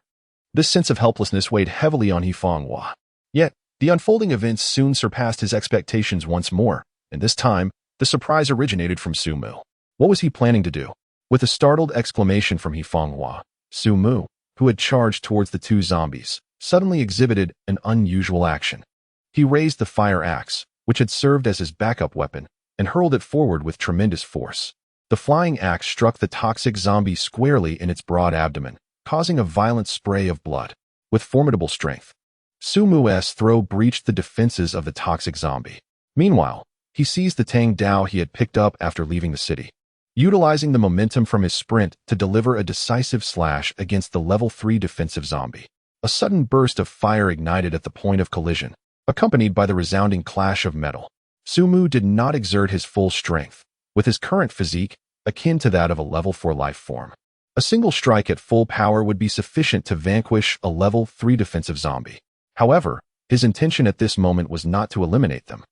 This sense of helplessness weighed heavily on Hifanghua. Yet, the unfolding events soon surpassed his expectations once more, and this time, the surprise originated from Su Mu. What was he planning to do? With a startled exclamation from Hifanghua, Su Mu, who had charged towards the two zombies, suddenly exhibited an unusual action. He raised the fire axe, which had served as his backup weapon, and hurled it forward with tremendous force. The flying axe struck the toxic zombie squarely in its broad abdomen, causing a violent spray of blood. With formidable strength, Su Mu's throw breached the defenses of the toxic zombie. Meanwhile, he seized the Tang Dao he had picked up after leaving the city, utilizing the momentum from his sprint to deliver a decisive slash against the level 3 defensive zombie. A sudden burst of fire ignited at the point of collision, accompanied by the resounding clash of metal. Su Mu did not exert his full strength, with his current physique akin to that of a level 4 life form. A single strike at full power would be sufficient to vanquish a level 3 defensive zombie. However, his intention at this moment was not to eliminate them,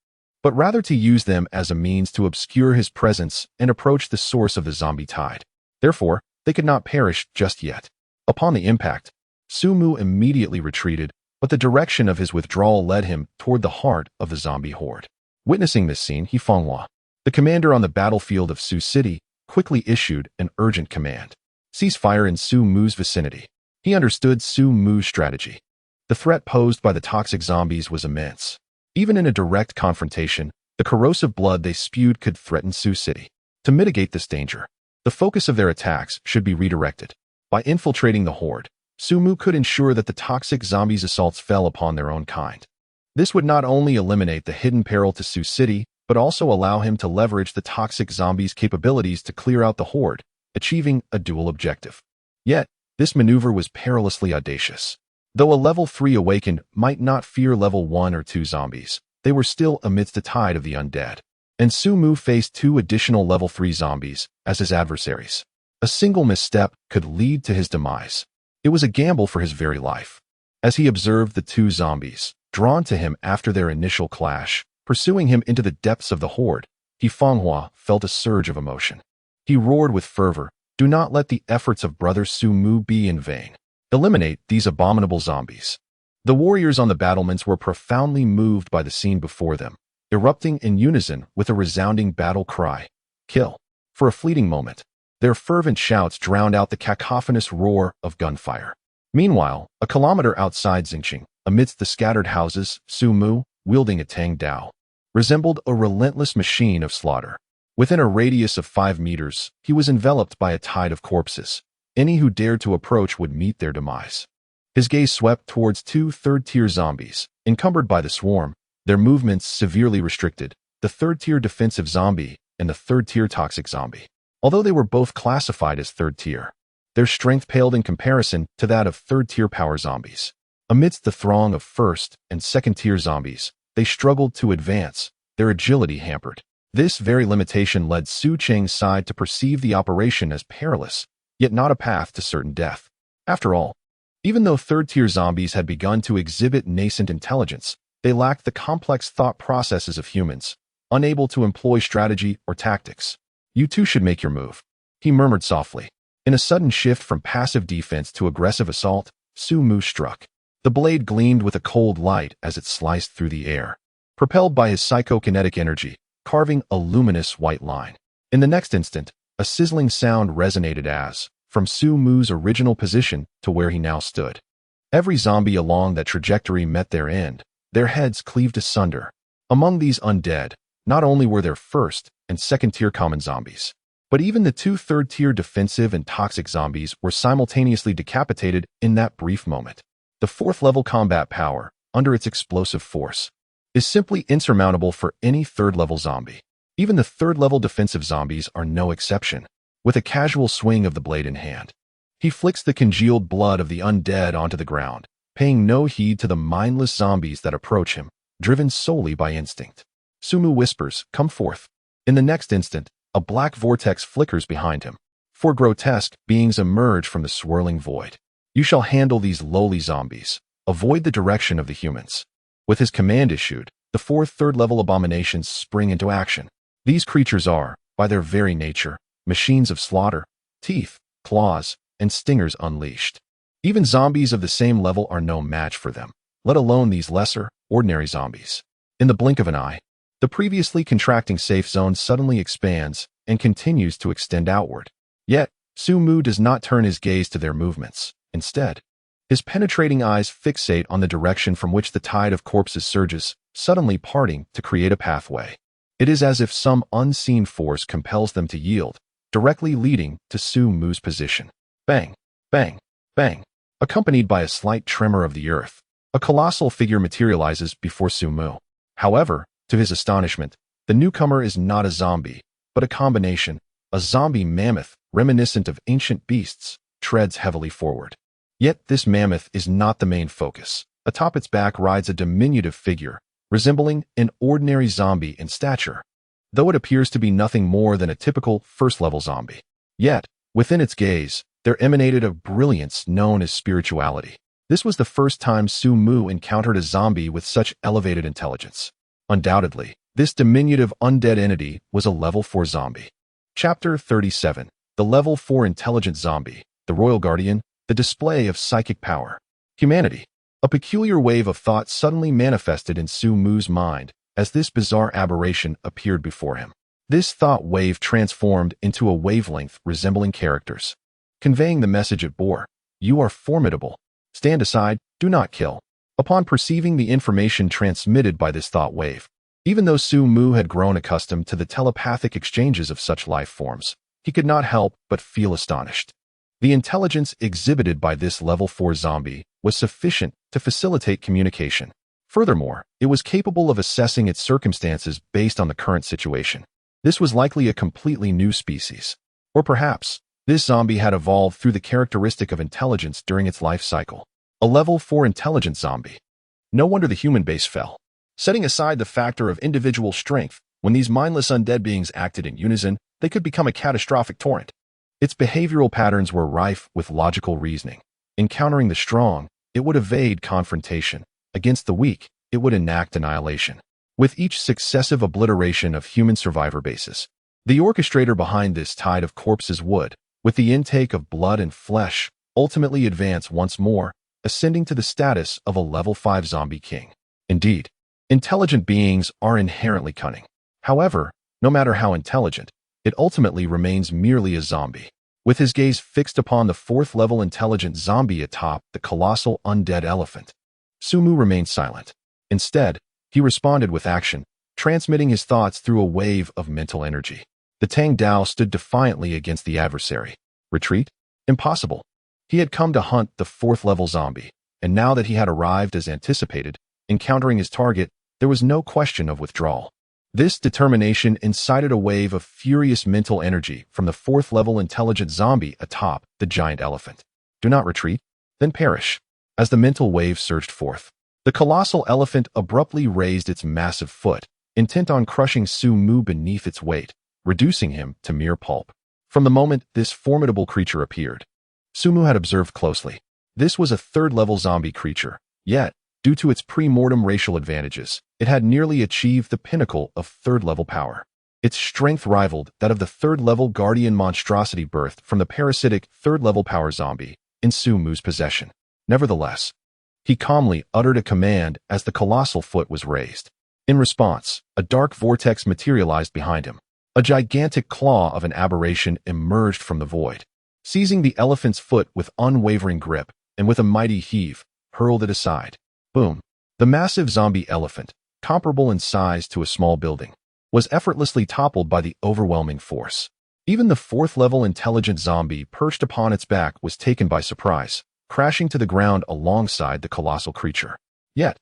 but rather to use them as a means to obscure his presence and approach the source of the zombie tide. Therefore, they could not perish just yet. Upon the impact, Su Mu immediately retreated, but the direction of his withdrawal led him toward the heart of the zombie horde. Witnessing this scene, Hifanghua, the commander on the battlefield of Su City, quickly issued an urgent command. Cease fire in Su Mu's vicinity. He understood Su Mu's strategy. The threat posed by the toxic zombies was immense. Even in a direct confrontation, the corrosive blood they spewed could threaten Su City. To mitigate this danger, the focus of their attacks should be redirected. By infiltrating the horde, Su Mu could ensure that the toxic zombies' assaults fell upon their own kind. This would not only eliminate the hidden peril to Su City, but also allow him to leverage the toxic zombies' capabilities to clear out the horde, achieving a dual objective. Yet, this maneuver was perilously audacious. Though a level 3 awakened might not fear level 1 or 2 zombies, they were still amidst a tide of the undead. And Su Mu faced 2 additional level 3 zombies as his adversaries. A single misstep could lead to his demise. It was a gamble for his very life. As he observed the 2 zombies, drawn to him after their initial clash, pursuing him into the depths of the horde, Hifanghua felt a surge of emotion. He roared with fervor, "Do not let the efforts of Brother Su Mu be in vain. Eliminate these abominable zombies." The warriors on the battlements were profoundly moved by the scene before them, erupting in unison with a resounding battle cry, "Kill!" For a fleeting moment, their fervent shouts drowned out the cacophonous roar of gunfire. Meanwhile, a kilometer outside Xingqing, amidst the scattered houses, Su Mu, wielding a Tang Dao, resembled a relentless machine of slaughter. Within a radius of 5 meters, he was enveloped by a tide of corpses. Any who dared to approach would meet their demise. His gaze swept towards 2 third-tier zombies, encumbered by the swarm, their movements severely restricted, the third-tier defensive zombie and the third-tier toxic zombie. Although they were both classified as third-tier, their strength paled in comparison to that of third-tier power zombies. Amidst the throng of first- and second-tier zombies, they struggled to advance, their agility hampered. This very limitation led Su Cheng's side to perceive the operation as perilous, yet not a path to certain death. After all, even though third-tier zombies had begun to exhibit nascent intelligence, they lacked the complex thought processes of humans, unable to employ strategy or tactics. "You too should make your move," he murmured softly. In a sudden shift from passive defense to aggressive assault, Su Mu struck. The blade gleamed with a cold light as it sliced through the air, propelled by his psychokinetic energy, carving a luminous white line. In the next instant, a sizzling sound resonated as, from Su Mu's original position to where he now stood, every zombie along that trajectory met their end, their heads cleaved asunder. Among these undead, not only were there first- and second-tier common zombies, but even the 2 third-tier defensive and toxic zombies were simultaneously decapitated in that brief moment. The 4th-level combat power, under its explosive force, is simply insurmountable for any 3rd-level zombie. Even the 3rd-level defensive zombies are no exception. With a casual swing of the blade in hand, he flicks the congealed blood of the undead onto the ground, paying no heed to the mindless zombies that approach him, driven solely by instinct. Su Mu whispers, "Come forth." In the next instant, a black vortex flickers behind him. 4 grotesque beings emerge from the swirling void. "You shall handle these lowly zombies. Avoid the direction of the humans." With his command issued, the 4 third-level abominations spring into action. These creatures are, by their very nature, machines of slaughter, teeth, claws, and stingers unleashed. Even zombies of the same level are no match for them, let alone these lesser, ordinary zombies. In the blink of an eye, the previously contracting safe zone suddenly expands and continues to extend outward. Yet, Su Mu does not turn his gaze to their movements. Instead, his penetrating eyes fixate on the direction from which the tide of corpses surges, suddenly parting to create a pathway. It is as if some unseen force compels them to yield, directly leading to Su Mu's position. Bang, bang, bang. Accompanied by a slight tremor of the earth, a colossal figure materializes before Su Mu. However, to his astonishment, the newcomer is not a zombie, but a combination. A zombie mammoth, reminiscent of ancient beasts, treads heavily forward. Yet this mammoth is not the main focus. Atop its back rides a diminutive figure, resembling an ordinary zombie in stature, though it appears to be nothing more than a typical first-level zombie. Yet, within its gaze, there emanated a brilliance known as spirituality. This was the first time Su Mu encountered a zombie with such elevated intelligence. Undoubtedly, this diminutive undead entity was a level 4 zombie. Chapter 37. The level 4 intelligent zombie, the Royal Guardian, the display of psychic power. Humanity. A peculiar wave of thought suddenly manifested in Su Mu's mind as this bizarre aberration appeared before him. This thought wave transformed into a wavelength resembling characters, conveying the message it bore: "You are formidable. Stand aside, do not kill." Upon perceiving the information transmitted by this thought wave, even though Su Mu had grown accustomed to the telepathic exchanges of such life forms, he could not help but feel astonished. The intelligence exhibited by this level 4 zombie was sufficient to facilitate communication. Furthermore, it was capable of assessing its circumstances based on the current situation. This was likely a completely new species. Or perhaps, this zombie had evolved through the characteristic of intelligence during its life cycle. A level 4 intelligent zombie. No wonder the human base fell. Setting aside the factor of individual strength, when these mindless undead beings acted in unison, they could become a catastrophic torrent. Its behavioral patterns were rife with logical reasoning. Encountering the strong, it would evade confrontation. Against the weak, it would enact annihilation. With each successive obliteration of human survivor bases, the orchestrator behind this tide of corpses would, with the intake of blood and flesh, ultimately advance once more, ascending to the status of a level 5 zombie king. Indeed, intelligent beings are inherently cunning. However, no matter how intelligent, it ultimately remains merely a zombie. With his gaze fixed upon the 4th-level intelligent zombie atop the colossal undead elephant, Su Mu remained silent. Instead, He responded with action, transmitting his thoughts through a wave of mental energy. The Tang Dao stood defiantly against the adversary. Retreat? Impossible. He had come to hunt the fourth-level zombie, and now that he had arrived as anticipated, encountering his target, there was no question of withdrawal. This determination incited a wave of furious mental energy from the fourth-level intelligent zombie atop the giant elephant. Do not retreat, then perish. As the mental wave surged forth, the colossal elephant abruptly raised its massive foot, intent on crushing Su Mu beneath its weight, reducing him to mere pulp. From the moment this formidable creature appeared, Su Mu had observed closely. This was a third-level zombie creature, yet, due to its pre-mortem racial advantages, it had nearly achieved the pinnacle of third-level power. Its strength rivaled that of the third-level guardian monstrosity birthed from the parasitic third-level power zombie in Su Mu's possession. Nevertheless, he calmly uttered a command as the colossal foot was raised. In response, a dark vortex materialized behind him. A gigantic claw of an aberration emerged from the void. Seizing the elephant's foot with unwavering grip, and with a mighty heave, hurled it aside. Boom! The massive zombie elephant, comparable in size to a small building, was effortlessly toppled by the overwhelming force. Even the fourth-level intelligent zombie perched upon its back was taken by surprise, crashing to the ground alongside the colossal creature. Yet,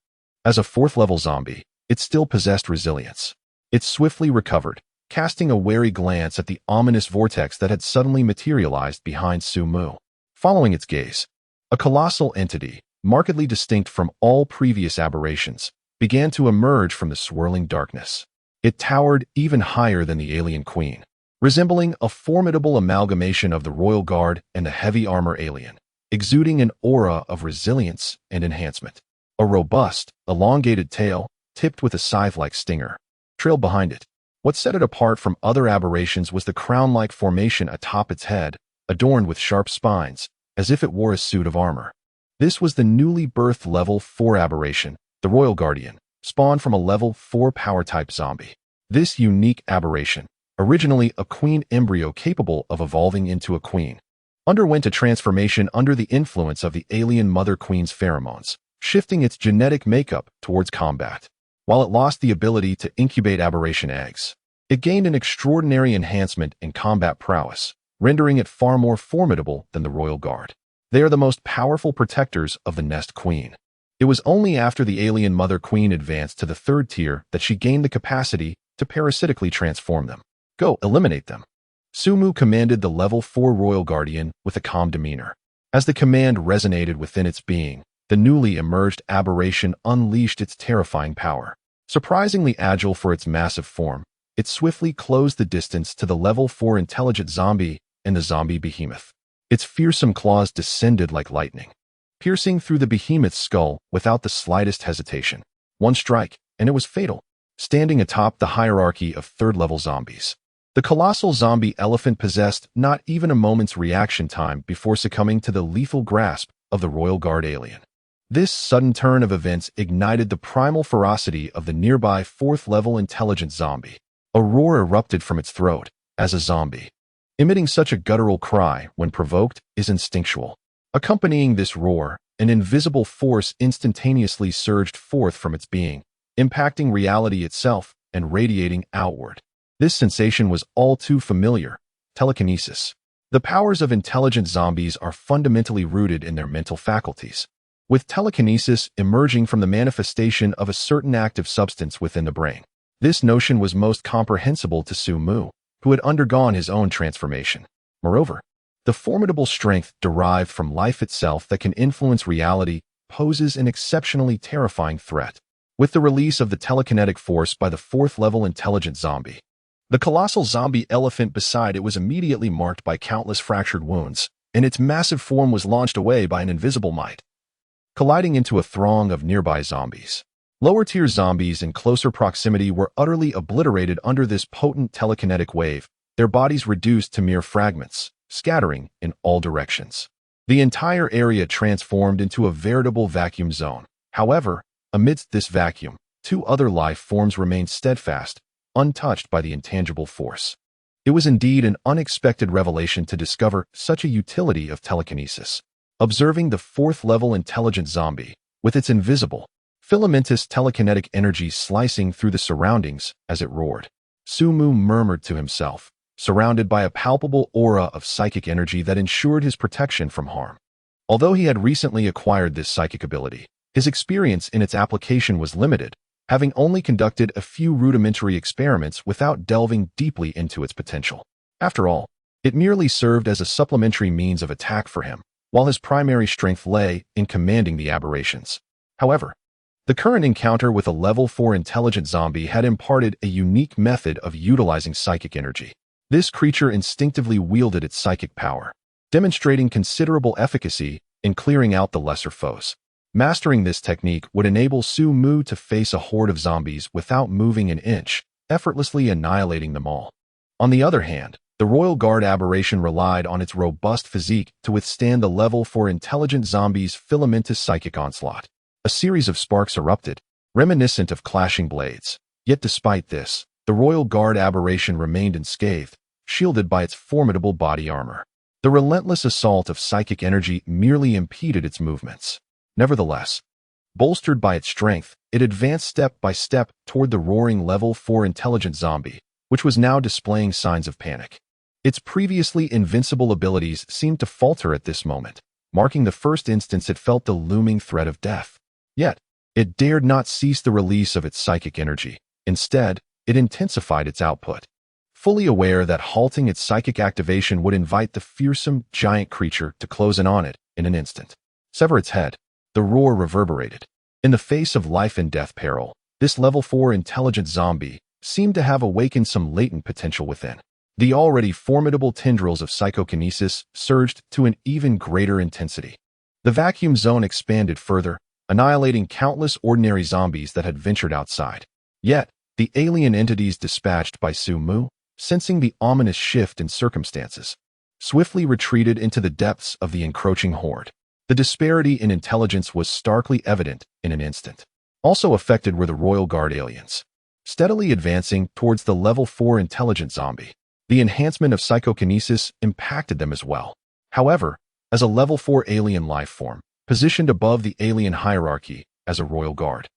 as a fourth-level zombie, it still possessed resilience. It swiftly recovered, casting a wary glance at the ominous vortex that had suddenly materialized behind Su Mu. Following its gaze, a colossal entity, markedly distinct from all previous aberrations, began to emerge from the swirling darkness. It towered even higher than the alien queen, resembling a formidable amalgamation of the royal guard and the heavy armor alien, exuding an aura of resilience and enhancement. A robust, elongated tail, tipped with a scythe-like stinger, trailed behind it. What set it apart from other aberrations was the crown-like formation atop its head, adorned with sharp spines, as if it wore a suit of armor. This was the newly birthed Level 4 aberration, the Royal Guardian, spawned from a Level 4 power-type zombie. This unique aberration, originally a queen embryo capable of evolving into a queen, underwent a transformation under the influence of the alien Mother Queen's pheromones, shifting its genetic makeup towards combat. While it lost the ability to incubate aberration eggs, it gained an extraordinary enhancement in combat prowess, rendering it far more formidable than the Royal Guard. They are the most powerful protectors of the Nest Queen. It was only after the alien Mother Queen advanced to the third tier that she gained the capacity to parasitically transform them. Go, eliminate them. Su Mu commanded the Level 4 Royal Guardian with a calm demeanor. As the command resonated within its being, the newly emerged aberration unleashed its terrifying power. Surprisingly agile for its massive form, it swiftly closed the distance to the Level 4 intelligent zombie and the zombie behemoth. Its fearsome claws descended like lightning, piercing through the behemoth's skull without the slightest hesitation. One strike, and it was fatal. Standing atop the hierarchy of third-level zombies, the colossal zombie elephant possessed not even a moment's reaction time before succumbing to the lethal grasp of the Royal Guard alien. This sudden turn of events ignited the primal ferocity of the nearby fourth-level intelligent zombie. A roar erupted from its throat, as a zombie, emitting such a guttural cry when provoked, is instinctual. Accompanying this roar, an invisible force instantaneously surged forth from its being, impacting reality itself and radiating outward. This sensation was all too familiar: telekinesis. The powers of intelligent zombies are fundamentally rooted in their mental faculties, with telekinesis emerging from the manifestation of a certain active substance within the brain. This notion was most comprehensible to Su Mu, who had undergone his own transformation. Moreover, the formidable strength derived from life itself that can influence reality poses an exceptionally terrifying threat. With the release of the telekinetic force by the fourth-level intelligent zombie, the colossal zombie elephant beside it was immediately marked by countless fractured wounds, and its massive form was launched away by an invisible might, colliding into a throng of nearby zombies. Lower-tier zombies in closer proximity were utterly obliterated under this potent telekinetic wave, their bodies reduced to mere fragments, scattering in all directions. The entire area transformed into a veritable vacuum zone. However, amidst this vacuum, two other life forms remained steadfast, untouched by the intangible force. It was indeed an unexpected revelation to discover such a utility of telekinesis. Observing the fourth-level intelligent zombie, with its invisible, filamentous telekinetic energy slicing through the surroundings as it roared. Sumu murmured to himself, surrounded by a palpable aura of psychic energy that ensured his protection from harm. Although he had recently acquired this psychic ability, his experience in its application was limited, having only conducted a few rudimentary experiments without delving deeply into its potential. After all, it merely served as a supplementary means of attack for him, while his primary strength lay in commanding the aberrations. However, the current encounter with a level 4 intelligent zombie had imparted a unique method of utilizing psychic energy. This creature instinctively wielded its psychic power, demonstrating considerable efficacy in clearing out the lesser foes. Mastering this technique would enable Sumu to face a horde of zombies without moving an inch, effortlessly annihilating them all. On the other hand, the Royal Guard aberration relied on its robust physique to withstand the level 4 intelligent zombies' filamentous psychic onslaught. A series of sparks erupted, reminiscent of clashing blades. Yet despite this, the Royal Guard aberration remained unscathed, shielded by its formidable body armor. The relentless assault of psychic energy merely impeded its movements. Nevertheless, bolstered by its strength, it advanced step by step toward the roaring level 4 intelligent zombie, which was now displaying signs of panic. Its previously invincible abilities seemed to falter at this moment, marking the first instance it felt the looming threat of death. Yet, it dared not cease the release of its psychic energy. Instead, it intensified its output, fully aware that halting its psychic activation would invite the fearsome, giant creature to close in on it in an instant. Sever its head. The roar reverberated. In the face of life and death peril, this level 4 intelligent zombie seemed to have awakened some latent potential within. The already formidable tendrils of psychokinesis surged to an even greater intensity. The vacuum zone expanded further, annihilating countless ordinary zombies that had ventured outside. Yet, the alien entities dispatched by Sumu, sensing the ominous shift in circumstances, swiftly retreated into the depths of the encroaching horde. The disparity in intelligence was starkly evident in an instant. Also affected were the Royal Guard aliens, steadily advancing towards the level 4 intelligent zombie. The enhancement of psychokinesis impacted them as well. However, as a level 4 alien life form, positioned above the alien hierarchy as a Royal Guard,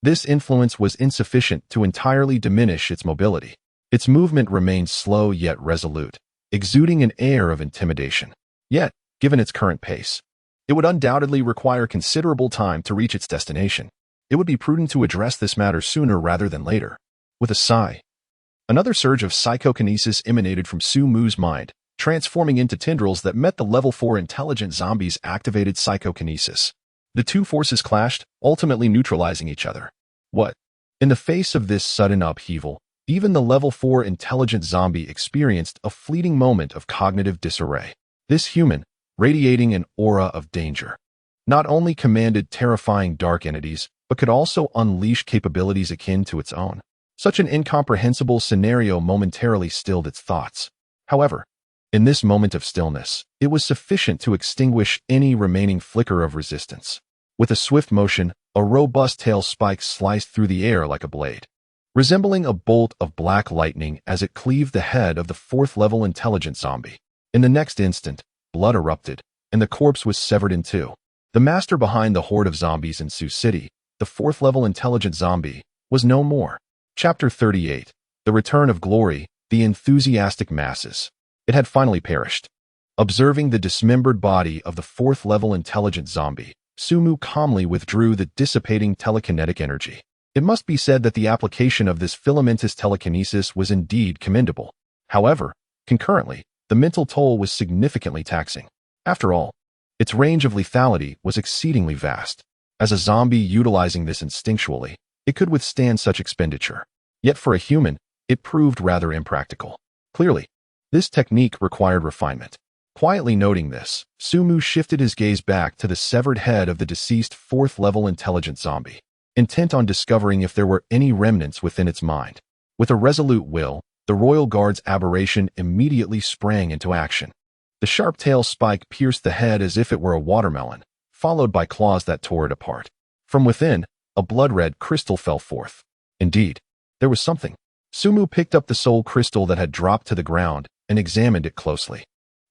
this influence was insufficient to entirely diminish its mobility. Its movement remained slow yet resolute, exuding an air of intimidation. Yet, given its current pace, it would undoubtedly require considerable time to reach its destination. It would be prudent to address this matter sooner rather than later. With a sigh, another surge of psychokinesis emanated from Sumu's mind, transforming into tendrils that met the level 4 intelligent zombie's activated psychokinesis. The two forces clashed, ultimately neutralizing each other. What? In the face of this sudden upheaval, even the level 4 intelligent zombie experienced a fleeting moment of cognitive disarray. This human, radiating an aura of danger, not only commanded terrifying dark entities, but could also unleash capabilities akin to its own. Such an incomprehensible scenario momentarily stilled its thoughts. However, in this moment of stillness, it was sufficient to extinguish any remaining flicker of resistance. With a swift motion, a robust tail spike sliced through the air like a blade, resembling a bolt of black lightning as it cleaved the head of the 4th-level intelligent zombie. In the next instant, blood erupted, and the corpse was severed in two. The master behind the horde of zombies in Sioux City, the 4th-level intelligent zombie, was no more. Chapter 38. The Return of Glory, the Enthusiastic Masses. It had finally perished. Observing the dismembered body of the 4th-level intelligent zombie, Sumu calmly withdrew the dissipating telekinetic energy. It must be said that the application of this filamentous telekinesis was indeed commendable. However, concurrently, the mental toll was significantly taxing. After all, its range of lethality was exceedingly vast. As a zombie utilizing this instinctually, it could withstand such expenditure. Yet for a human, it proved rather impractical. Clearly, this technique required refinement. Quietly noting this, Sumu shifted his gaze back to the severed head of the deceased 4th-level intelligent zombie, intent on discovering if there were any remnants within its mind. With a resolute will, the Royal Guard's aberration immediately sprang into action. The sharp tail spike pierced the head as if it were a watermelon, followed by claws that tore it apart. From within, a blood-red crystal fell forth. Indeed, there was something. Sumu picked up the soul crystal that had dropped to the ground and examined it closely.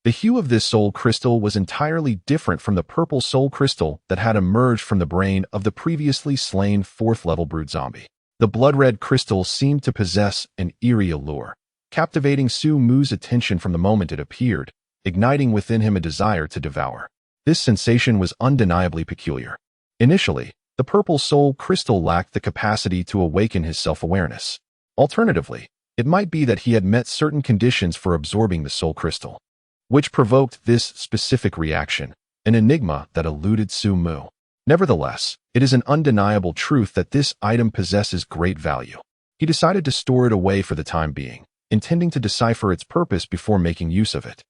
The hue of this soul crystal was entirely different from the purple soul crystal that had emerged from the brain of the previously slain fourth-level brood zombie. The blood-red crystal seemed to possess an eerie allure, captivating Su Mu's attention from the moment it appeared, igniting within him a desire to devour. This sensation was undeniably peculiar. Initially, the purple soul crystal lacked the capacity to awaken his self-awareness. Alternatively, it might be that he had met certain conditions for absorbing the soul crystal, which provoked this specific reaction, an enigma that eluded Su Mu. Nevertheless, it is an undeniable truth that this item possesses great value. He decided to store it away for the time being, intending to decipher its purpose before making use of it.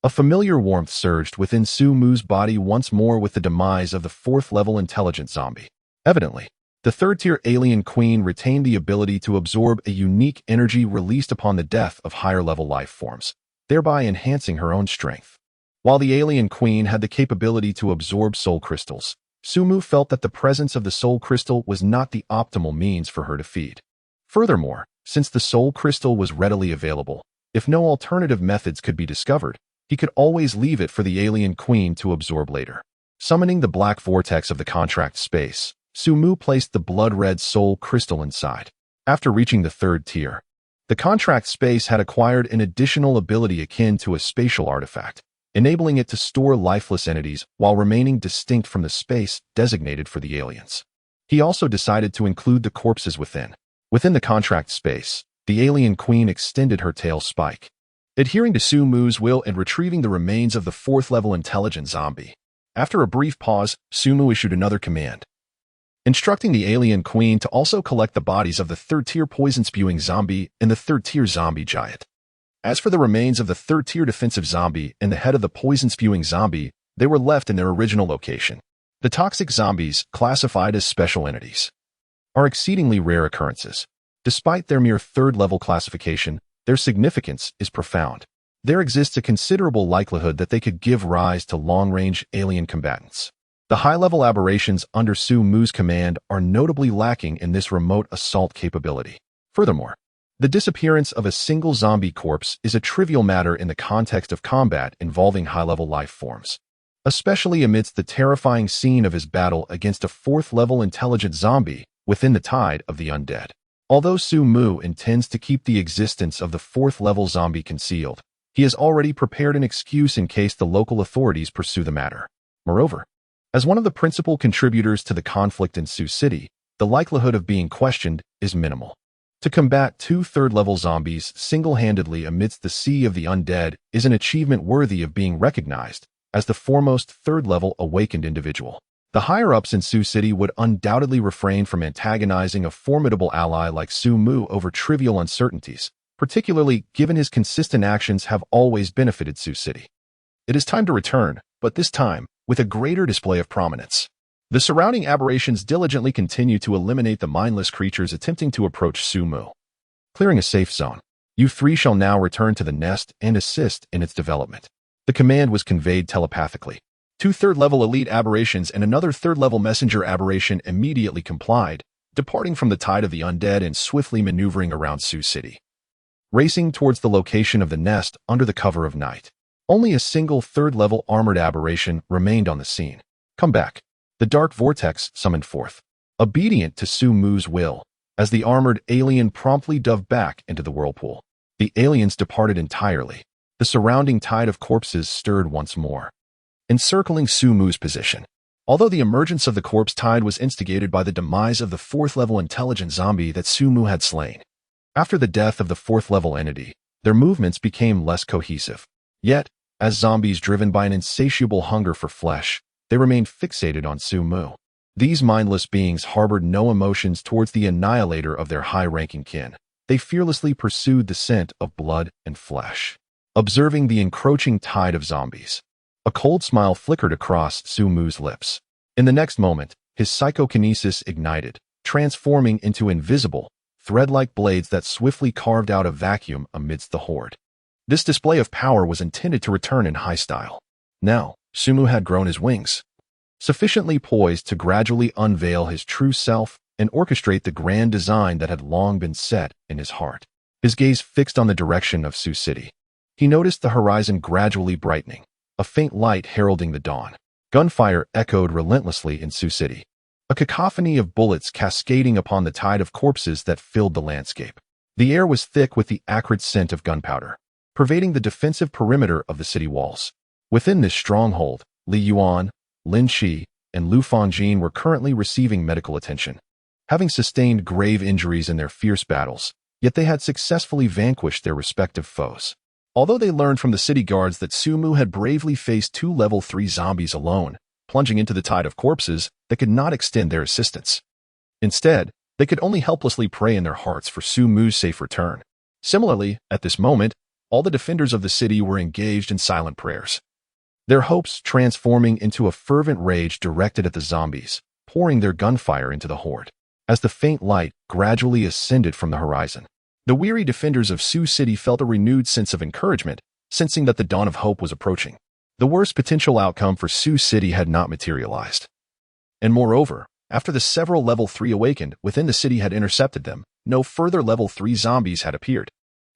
A familiar warmth surged within Su Mu's body once more with the demise of the fourth-level intelligent zombie. Evidently, the third-tier alien queen retained the ability to absorb a unique energy released upon the death of higher-level life forms, thereby enhancing her own strength. While the alien queen had the capability to absorb soul crystals, Su Mu felt that the presence of the soul crystal was not the optimal means for her to feed. Furthermore, since the soul crystal was readily available, if no alternative methods could be discovered, he could always leave it for the alien queen to absorb later. Summoning the black vortex of the contract space, Su Mu placed the blood-red soul crystal inside. After reaching the third tier, the contract space had acquired an additional ability akin to a spatial artifact, enabling it to store lifeless entities while remaining distinct from the space designated for the aliens. He also decided to include the corpses within. Within the contract space, the alien queen extended her tail spike, adhering to Su Mu's will and retrieving the remains of the fourth-level intelligent zombie. After a brief pause, Su Mu issued another command, instructing the alien queen to also collect the bodies of the third-tier poison-spewing zombie and the third-tier zombie giant. As for the remains of the third-tier defensive zombie and the head of the poison-spewing zombie, they were left in their original location. The toxic zombies, classified as special entities, are exceedingly rare occurrences. Despite their mere third-level classification, their significance is profound. There exists a considerable likelihood that they could give rise to long-range alien combatants. The high-level aberrations under Su Mu's command are notably lacking in this remote assault capability. Furthermore, the disappearance of a single zombie corpse is a trivial matter in the context of combat involving high-level life forms, especially amidst the terrifying scene of his battle against a fourth-level intelligent zombie within the tide of the undead. Although Su Mu intends to keep the existence of the fourth-level zombie concealed, he has already prepared an excuse in case the local authorities pursue the matter. Moreover, as one of the principal contributors to the conflict in Sioux City, the likelihood of being questioned is minimal. To combat two third-level zombies single-handedly amidst the sea of the undead is an achievement worthy of being recognized as the foremost third-level awakened individual. The higher-ups in Sioux City would undoubtedly refrain from antagonizing a formidable ally like Su Mu over trivial uncertainties, particularly given his consistent actions have always benefited Sioux City. It is time to return, but this time, with a greater display of prominence. The surrounding aberrations diligently continue to eliminate the mindless creatures attempting to approach Su Mu. Clearing a safe zone, you three shall now return to the nest and assist in its development. The command was conveyed telepathically. Two third-level elite aberrations and another third-level messenger aberration immediately complied, departing from the tide of the undead and swiftly maneuvering around Sioux City, racing towards the location of the nest under the cover of night. Only a single third-level armored aberration remained on the scene. Come back. The dark vortex summoned forth, obedient to Su Mu's will, as the armored alien promptly dove back into the whirlpool. The aliens departed entirely. The surrounding tide of corpses stirred once more, encircling Su Mu's position. Although the emergence of the corpse tide was instigated by the demise of the fourth-level intelligent zombie that Su Mu had slain. After the death of the fourth-level entity, their movements became less cohesive. Yet, as zombies driven by an insatiable hunger for flesh, they remained fixated on Su Mu. These mindless beings harbored no emotions towards the annihilator of their high-ranking kin. They fearlessly pursued the scent of blood and flesh. Observing the encroaching tide of zombies, a cold smile flickered across Su Mu's lips. In the next moment, his psychokinesis ignited, transforming into invisible, thread-like blades that swiftly carved out a vacuum amidst the horde. This display of power was intended to return in high style. Now, Su Mu had grown his wings, sufficiently poised to gradually unveil his true self and orchestrate the grand design that had long been set in his heart. His gaze fixed on the direction of Sioux City. he noticed the horizon gradually brightening, a faint light heralding the dawn. Gunfire echoed relentlessly in Sioux City, a cacophony of bullets cascading upon the tide of corpses that filled the landscape. The air was thick with the acrid scent of gunpowder, pervading the defensive perimeter of the city walls. Within this stronghold, Li Yuan, Lin Shi, and Lu Fangjin were currently receiving medical attention, having sustained grave injuries in their fierce battles, yet they had successfully vanquished their respective foes. Although they learned from the city guards that Su Mu had bravely faced 2 level 3 zombies alone, plunging into the tide of corpses that could not extend their assistance. Instead, they could only helplessly pray in their hearts for Su Mu's safe return. Similarly, at this moment, all the defenders of the city were engaged in silent prayers, their hopes transforming into a fervent rage directed at the zombies, pouring their gunfire into the horde. As the faint light gradually ascended from the horizon, the weary defenders of Sioux City felt a renewed sense of encouragement, sensing that the dawn of hope was approaching. The worst potential outcome for Sioux City had not materialized. And moreover, after the several level 3 awakened within the city had intercepted them, no further level 3 zombies had appeared.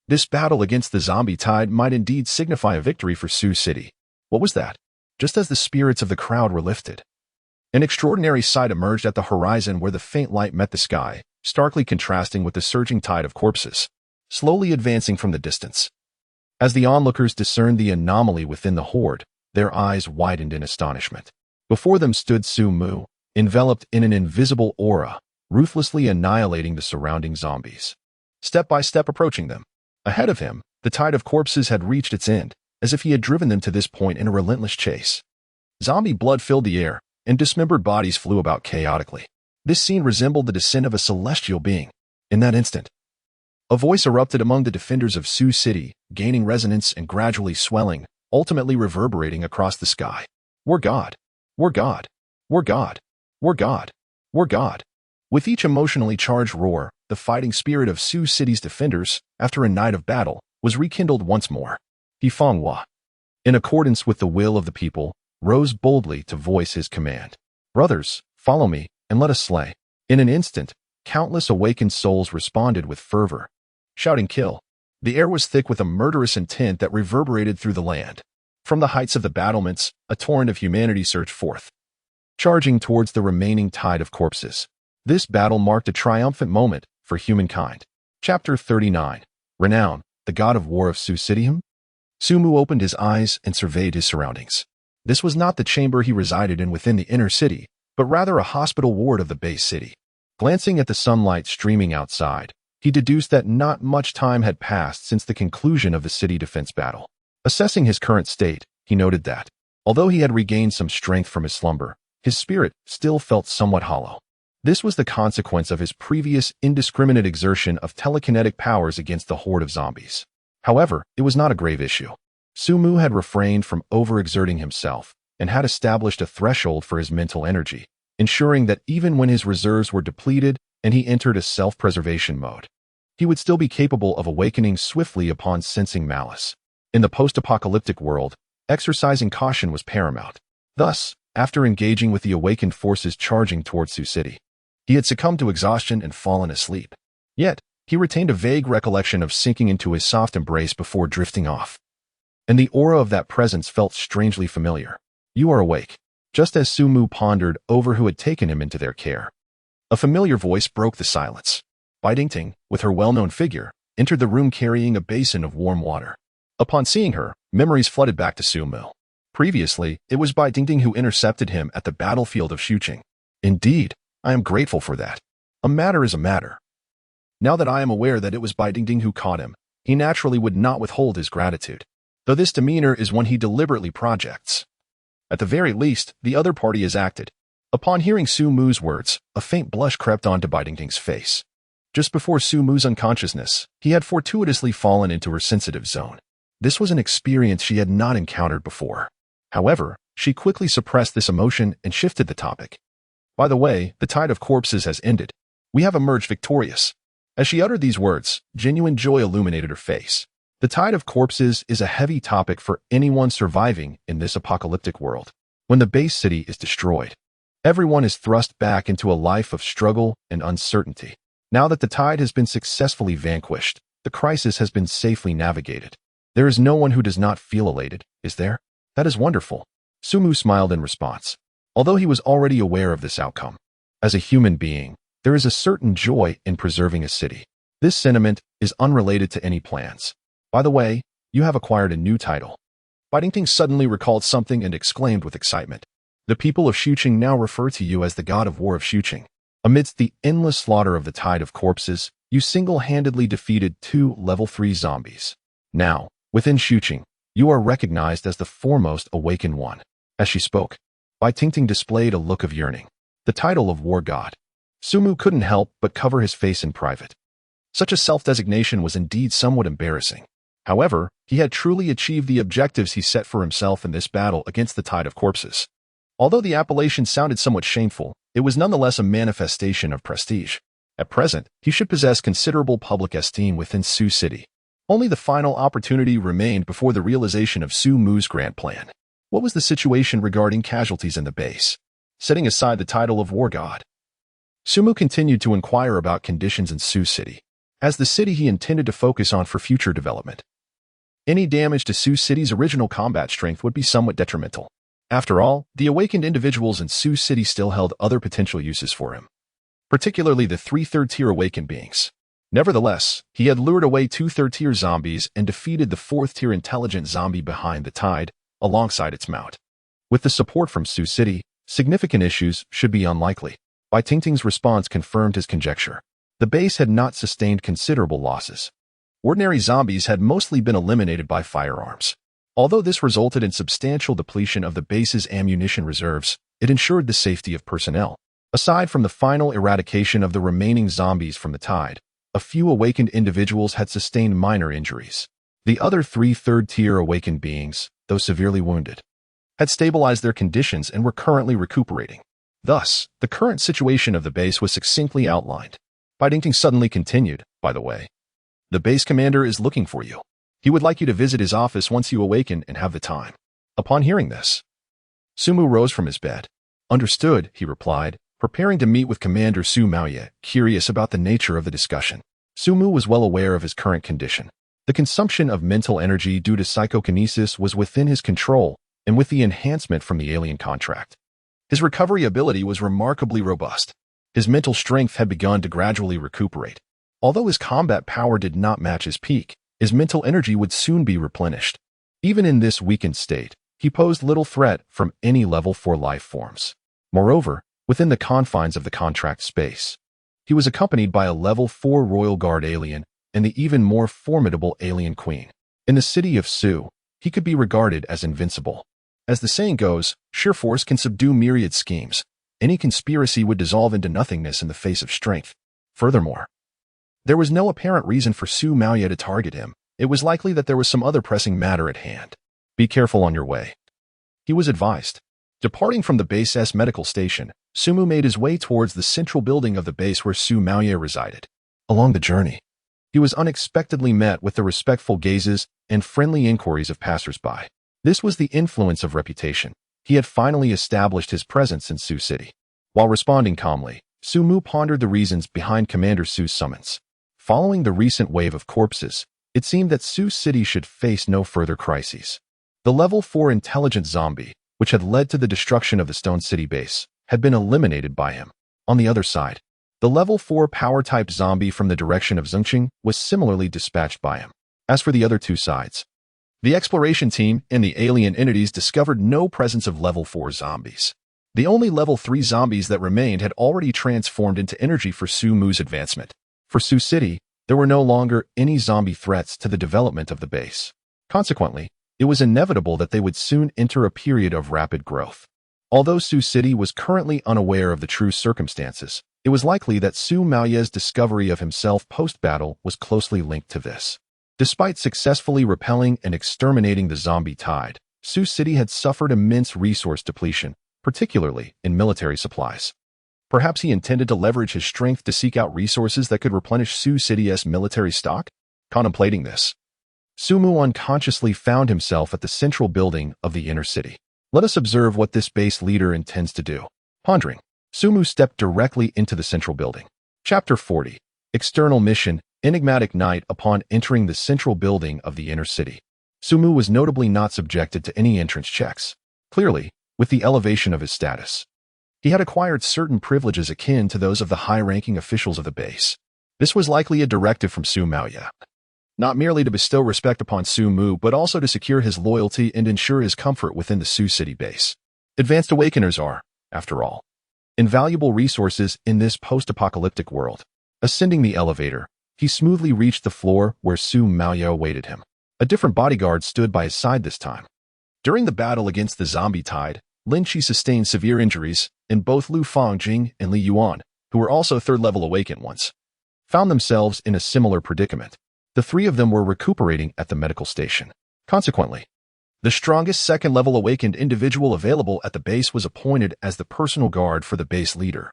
This battle against the zombie tide might indeed signify a victory for Sioux City. What was that? Just as the spirits of the crowd were lifted, an extraordinary sight emerged at the horizon where the faint light met the sky, starkly contrasting with the surging tide of corpses, slowly advancing from the distance. As the onlookers discerned the anomaly within the horde, their eyes widened in astonishment. Before them stood Su Mu, enveloped in an invisible aura, ruthlessly annihilating the surrounding zombies. Step by step approaching them. Ahead of him, the tide of corpses had reached its end, as if he had driven them to this point in a relentless chase. Zombie blood filled the air, and dismembered bodies flew about chaotically. This scene resembled the descent of a celestial being. In that instant, a voice erupted among the defenders of Sioux City, gaining resonance and gradually swelling, ultimately reverberating across the sky. We're God. We're God. We're God. We're God. We're God. With each emotionally charged roar, the fighting spirit of Sioux City's defenders, after a night of battle, was rekindled once more. Hifenghua, in accordance with the will of the people, rose boldly to voice his command. Brothers, follow me, and let us slay. In an instant, countless awakened souls responded with fervor, shouting kill. The air was thick with a murderous intent that reverberated through the land. From the heights of the battlements, a torrent of humanity surged forth, charging towards the remaining tide of corpses. This battle marked a triumphant moment for humankind. Chapter 39. Renown, the god of war of Sioux City. Su Mu opened his eyes and surveyed his surroundings. This was not the chamber he resided in within the inner city, but rather a hospital ward of the base city. Glancing at the sunlight streaming outside, he deduced that not much time had passed since the conclusion of the city defense battle. Assessing his current state, he noted that, although he had regained some strength from his slumber, his spirit still felt somewhat hollow. This was the consequence of his previous indiscriminate exertion of telekinetic powers against the horde of zombies. However, it was not a grave issue. Su Mu had refrained from overexerting himself and had established a threshold for his mental energy, ensuring that even when his reserves were depleted and he entered a self-preservation mode, he would still be capable of awakening swiftly upon sensing malice. In the post-apocalyptic world, exercising caution was paramount. Thus, after engaging with the awakened forces charging towards Sioux City, he had succumbed to exhaustion and fallen asleep. Yet, he retained a vague recollection of sinking into his soft embrace before drifting off. And the aura of that presence felt strangely familiar. You are awake. Just as Su Mu pondered over who had taken him into their care, a familiar voice broke the silence. Bai Dingting, with her well-known figure, entered the room carrying a basin of warm water. Upon seeing her, memories flooded back to Su Mu. Previously, it was Bai Dingting who intercepted him at the battlefield of Shuqing. Indeed, I am grateful for that. A matter is a matter. Now that I am aware that it was Bai Dingting who caught him, he naturally would not withhold his gratitude, though this demeanor is one he deliberately projects. At the very least, the other party has acted. Upon hearing Su Mu's words, a faint blush crept onto Bai Dingting's face. Just before Su Mu's unconsciousness, he had fortuitously fallen into her sensitive zone. This was an experience she had not encountered before. However, she quickly suppressed this emotion and shifted the topic. By the way, the tide of corpses has ended. We have emerged victorious. As she uttered these words, genuine joy illuminated her face. The tide of corpses is a heavy topic for anyone surviving in this apocalyptic world. When the base city is destroyed, everyone is thrust back into a life of struggle and uncertainty. Now that the tide has been successfully vanquished, the crisis has been safely navigated. There is no one who does not feel elated, is there? That is wonderful. Sumu smiled in response, although he was already aware of this outcome. As a human being, there is a certain joy in preserving a city. This sentiment is unrelated to any plans. By the way, you have acquired a new title. Bitingting suddenly recalled something and exclaimed with excitement. The people of Xuqing now refer to you as the god of war of Xuqing. Amidst the endless slaughter of the tide of corpses, you single-handedly defeated 2 level 3 zombies. Now, within Xuqing, you are recognized as the foremost awakened one. As she spoke, Bai Tingting displayed a look of yearning. The title of war god. Sumu couldn't help but cover his face in private. Such a self-designation was indeed somewhat embarrassing. However, he had truly achieved the objectives he set for himself in this battle against the tide of corpses. Although the appellation sounded somewhat shameful, it was nonetheless a manifestation of prestige. At present, he should possess considerable public esteem within Su City. Only the final opportunity remained before the realization of Su Mu's grand plan. What was the situation regarding casualties in the base? Setting aside the title of war god, Sumu continued to inquire about conditions in Su City, as the city he intended to focus on for future development. Any damage to Su City's original combat strength would be somewhat detrimental. After all, the awakened individuals in Su City still held other potential uses for him, particularly the 3 third-tier awakened beings. Nevertheless, he had lured away 2 third-tier zombies and defeated the 4th-tier intelligent zombie behind the tide, alongside its mount. With the support from Su City, significant issues should be unlikely. Bai Tingting's response confirmed his conjecture. The base had not sustained considerable losses. Ordinary zombies had mostly been eliminated by firearms. Although this resulted in substantial depletion of the base's ammunition reserves, it ensured the safety of personnel. Aside from the final eradication of the remaining zombies from the tide, a few awakened individuals had sustained minor injuries. The other 3 third-tier awakened beings, though severely wounded, had stabilized their conditions and were currently recuperating. Thus, the current situation of the base was succinctly outlined. Bai Tingting suddenly continued, by the way. The base commander is looking for you. He would like you to visit his office once you awaken and have the time. Upon hearing this, Sumu rose from his bed. Understood, he replied, preparing to meet with Commander Su Maoye, curious about the nature of the discussion. Sumu was well aware of his current condition. The consumption of mental energy due to psychokinesis was within his control, and with the enhancement from the alien contract, his recovery ability was remarkably robust. His mental strength had begun to gradually recuperate. Although his combat power did not match his peak, his mental energy would soon be replenished. Even in this weakened state, he posed little threat from any level 4 life forms. Moreover, within the confines of the contract space, he was accompanied by a level 4 Royal Guard alien and the even more formidable alien queen. In the city of Su, he could be regarded as invincible. As the saying goes, sheer force can subdue myriad schemes. Any conspiracy would dissolve into nothingness in the face of strength. Furthermore, there was no apparent reason for Su Maoye to target him. It was likely that there was some other pressing matter at hand. Be careful on your way, he was advised. Departing from the base's medical station, Sumu made his way towards the central building of the base where Su Maoye resided. Along the journey, he was unexpectedly met with the respectful gazes and friendly inquiries of passers-by. This was the influence of reputation. He had finally established his presence in Su City. While responding calmly, Sumu pondered the reasons behind Commander Su's summons. Following the recent wave of corpses, it seemed that Su City should face no further crises. The level 4 intelligent zombie, which had led to the destruction of the Stone City base, had been eliminated by him. On the other side, the level 4 power-type zombie from the direction of Zhengqing was similarly dispatched by him. As for the other 2 sides, the exploration team and the alien entities discovered no presence of level 4 zombies. The only level 3 zombies that remained had already transformed into energy for Su Mu's advancement. For Su City, there were no longer any zombie threats to the development of the base. Consequently, it was inevitable that they would soon enter a period of rapid growth. Although Su City was currently unaware of the true circumstances, it was likely that Su Maoye's discovery of himself post-battle was closely linked to this. Despite successfully repelling and exterminating the zombie tide, Su City had suffered immense resource depletion, particularly in military supplies. Perhaps he intended to leverage his strength to seek out resources that could replenish Su City's military stock? Contemplating this, Sumu unconsciously found himself at the central building of the inner city. Let us observe what this base leader intends to do. Pondering, Sumu stepped directly into the central building. Chapter 40. External Mission. Enigmatic night. Upon entering the central building of the inner city, Sumu was notably not subjected to any entrance checks. Clearly, with the elevation of his status, he had acquired certain privileges akin to those of the high-ranking officials of the base. This was likely a directive from Su Maoya, not merely to bestow respect upon Su Mu, but also to secure his loyalty and ensure his comfort within the Su City base. Advanced Awakeners are, after all, invaluable resources in this post-apocalyptic world. Ascending the elevator, he smoothly reached the floor where Su Maoya awaited him. A different bodyguard stood by his side this time. During the battle against the zombie tide, Lin Qi sustained severe injuries, and both Lu Fangjing and Li Yuan, who were also third-level awakened ones, found themselves in a similar predicament. The three of them were recuperating at the medical station. Consequently, the strongest second-level awakened individual available at the base was appointed as the personal guard for the base leader,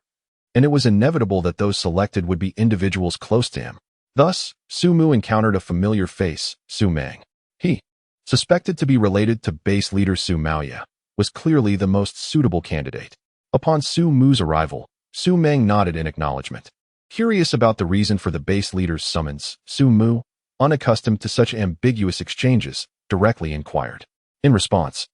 and it was inevitable that those selected would be individuals close to him. Thus, Su Mu encountered a familiar face, Su Meng. He, suspected to be related to base leader Su Maoya, was clearly the most suitable candidate. Upon Su Mu's arrival, Su Meng nodded in acknowledgement. Curious about the reason for the base leader's summons, Su Mu, unaccustomed to such ambiguous exchanges, directly inquired. In response,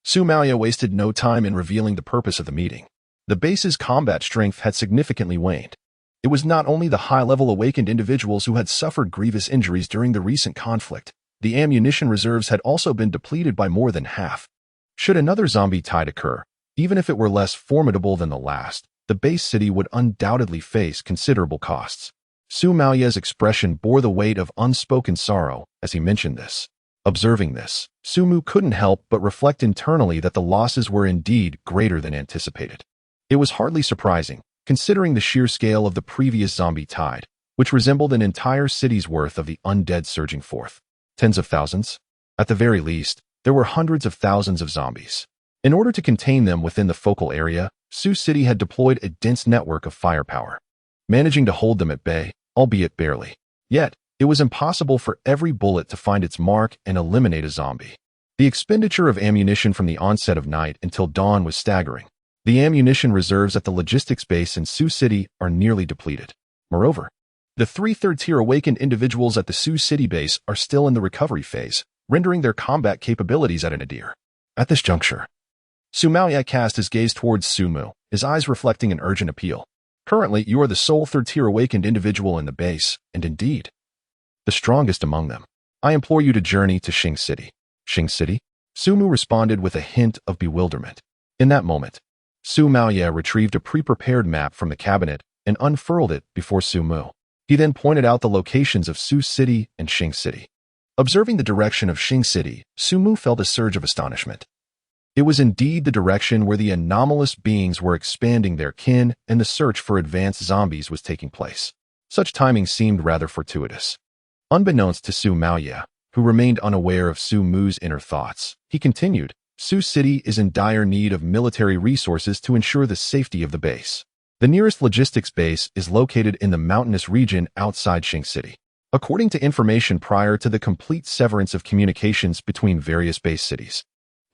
Su Maoya wasted no time in revealing the purpose of the meeting. The base's combat strength had significantly waned. It was not only the high-level awakened individuals who had suffered grievous injuries during the recent conflict. The ammunition reserves had also been depleted by more than half. Should another zombie tide occur, even if it were less formidable than the last, the base city would undoubtedly face considerable costs. Su Maoya's expression bore the weight of unspoken sorrow as he mentioned this. Observing this, Su Mu couldn't help but reflect internally that the losses were indeed greater than anticipated. It was hardly surprising, considering the sheer scale of the previous zombie tide, which resembled an entire city's worth of the undead surging forth. Tens of thousands? At the very least, there were hundreds of thousands of zombies. In order to contain them within the focal area, Su City had deployed a dense network of firepower, managing to hold them at bay, albeit barely. Yet, it was impossible for every bullet to find its mark and eliminate a zombie. The expenditure of ammunition from the onset of night until dawn was staggering. The ammunition reserves at the logistics base in Su City are nearly depleted. Moreover, the three third-tier awakened individuals at the Su City base are still in the recovery phase, rendering their combat capabilities at a nadir. At this juncture, Su Maoya cast his gaze towards Su Mu, his eyes reflecting an urgent appeal. Currently, you are the sole third-tier awakened individual in the base, and indeed, the strongest among them. I implore you to journey to Xing City. Xing City? Su Mu responded with a hint of bewilderment. In that moment, Su Maoya retrieved a pre-prepared map from the cabinet and unfurled it before Su Mu. He then pointed out the locations of Su City and Xing City. Observing the direction of Xing City, Su Mu felt a surge of astonishment. It was indeed the direction where the anomalous beings were expanding their kin and the search for advanced zombies was taking place. Such timing seemed rather fortuitous. Unbeknownst to Su Maoya, who remained unaware of Su Mu's inner thoughts, he continued, Su City is in dire need of military resources to ensure the safety of the base. The nearest logistics base is located in the mountainous region outside Xing City. According to information prior to the complete severance of communications between various base cities,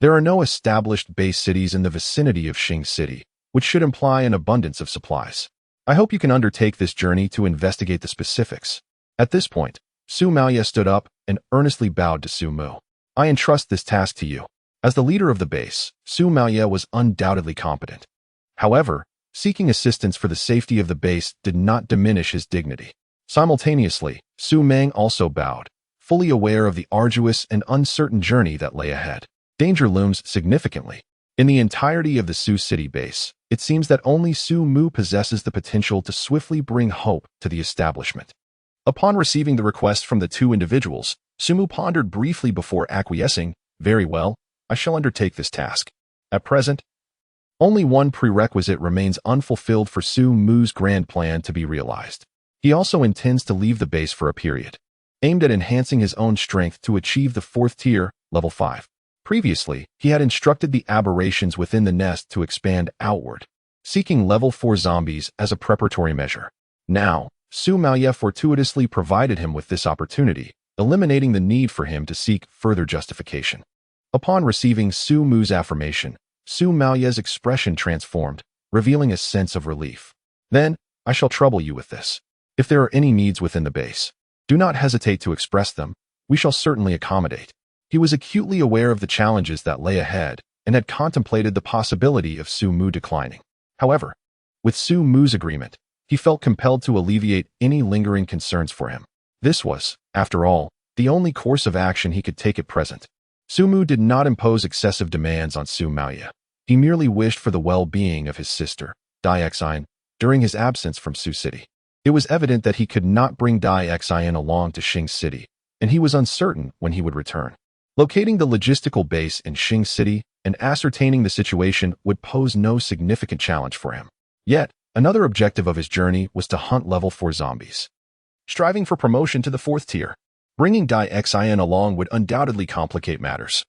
there are no established base cities in the vicinity of Xing City, which should imply an abundance of supplies. I hope you can undertake this journey to investigate the specifics. At this point, Su Maoya stood up and earnestly bowed to Su Mu. I entrust this task to you. As the leader of the base, Su Maoya was undoubtedly competent. However, seeking assistance for the safety of the base did not diminish his dignity. Simultaneously, Su Meng also bowed, fully aware of the arduous and uncertain journey that lay ahead. Danger looms significantly. In the entirety of the Su City base, it seems that only Su Mu possesses the potential to swiftly bring hope to the establishment. Upon receiving the request from the two individuals, Su Mu pondered briefly before acquiescing. Very well, I shall undertake this task. At present, only one prerequisite remains unfulfilled for Su Mu's grand plan to be realized. He also intends to leave the base for a period, aimed at enhancing his own strength to achieve the 4th tier, level 5. Previously, he had instructed the aberrations within the nest to expand outward, seeking level 4 zombies as a preparatory measure. Now, Su Maoya fortuitously provided him with this opportunity, eliminating the need for him to seek further justification. Upon receiving Su Mu's affirmation, Su Maoya's expression transformed, revealing a sense of relief. Then, I shall trouble you with this. If there are any needs within the base, do not hesitate to express them. We shall certainly accommodate. He was acutely aware of the challenges that lay ahead and had contemplated the possibility of Su Mu declining. However, with Su Mu's agreement, he felt compelled to alleviate any lingering concerns for him. This was, after all, the only course of action he could take at present. Su Mu did not impose excessive demands on Su Maoya. He merely wished for the well-being of his sister, Dai Xian, during his absence from Su City. It was evident that he could not bring Dai Xian along to Xing City, and he was uncertain when he would return. Locating the logistical base in Xing City and ascertaining the situation would pose no significant challenge for him. Yet, another objective of his journey was to hunt level 4 zombies. Striving for promotion to the 4th tier, bringing Dai Xian along would undoubtedly complicate matters,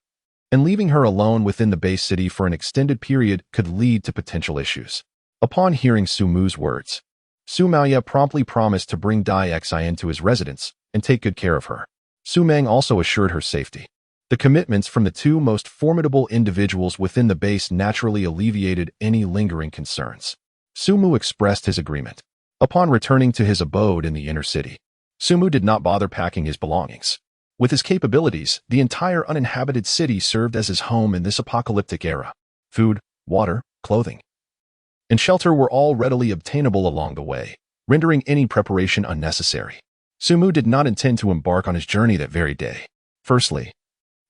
and leaving her alone within the base city for an extended period could lead to potential issues. Upon hearing Su Mu's words, Su Maoya promptly promised to bring Dai Xian to his residence and take good care of her. Su Meng also assured her safety. The commitments from the two most formidable individuals within the base naturally alleviated any lingering concerns. Su Mu expressed his agreement. Upon returning to his abode in the inner city, Su Mu did not bother packing his belongings. With his capabilities, the entire uninhabited city served as his home in this apocalyptic era. Food, water, clothing, and shelter were all readily obtainable along the way, rendering any preparation unnecessary. Su Mu did not intend to embark on his journey that very day. Firstly,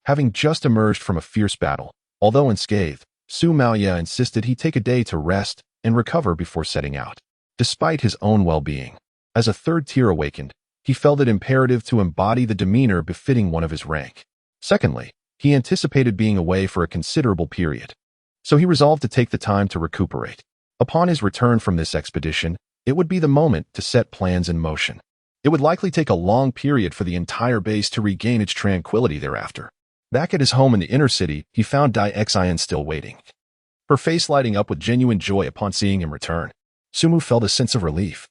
having just emerged from a fierce battle, although unscathed, Su Maoya insisted he take a day to rest and recover before setting out. Despite his own well-being, as a 3rd tier awakened, he felt it imperative to embody the demeanor befitting one of his rank. Secondly, he anticipated being away for a considerable period, so he resolved to take the time to recuperate. Upon his return from this expedition, it would be the moment to set plans in motion. It would likely take a long period for the entire base to regain its tranquility thereafter. Back at his home in the inner city, he found Dai Xian still waiting, her face lighting up with genuine joy upon seeing him return. Su Mu felt a sense of relief.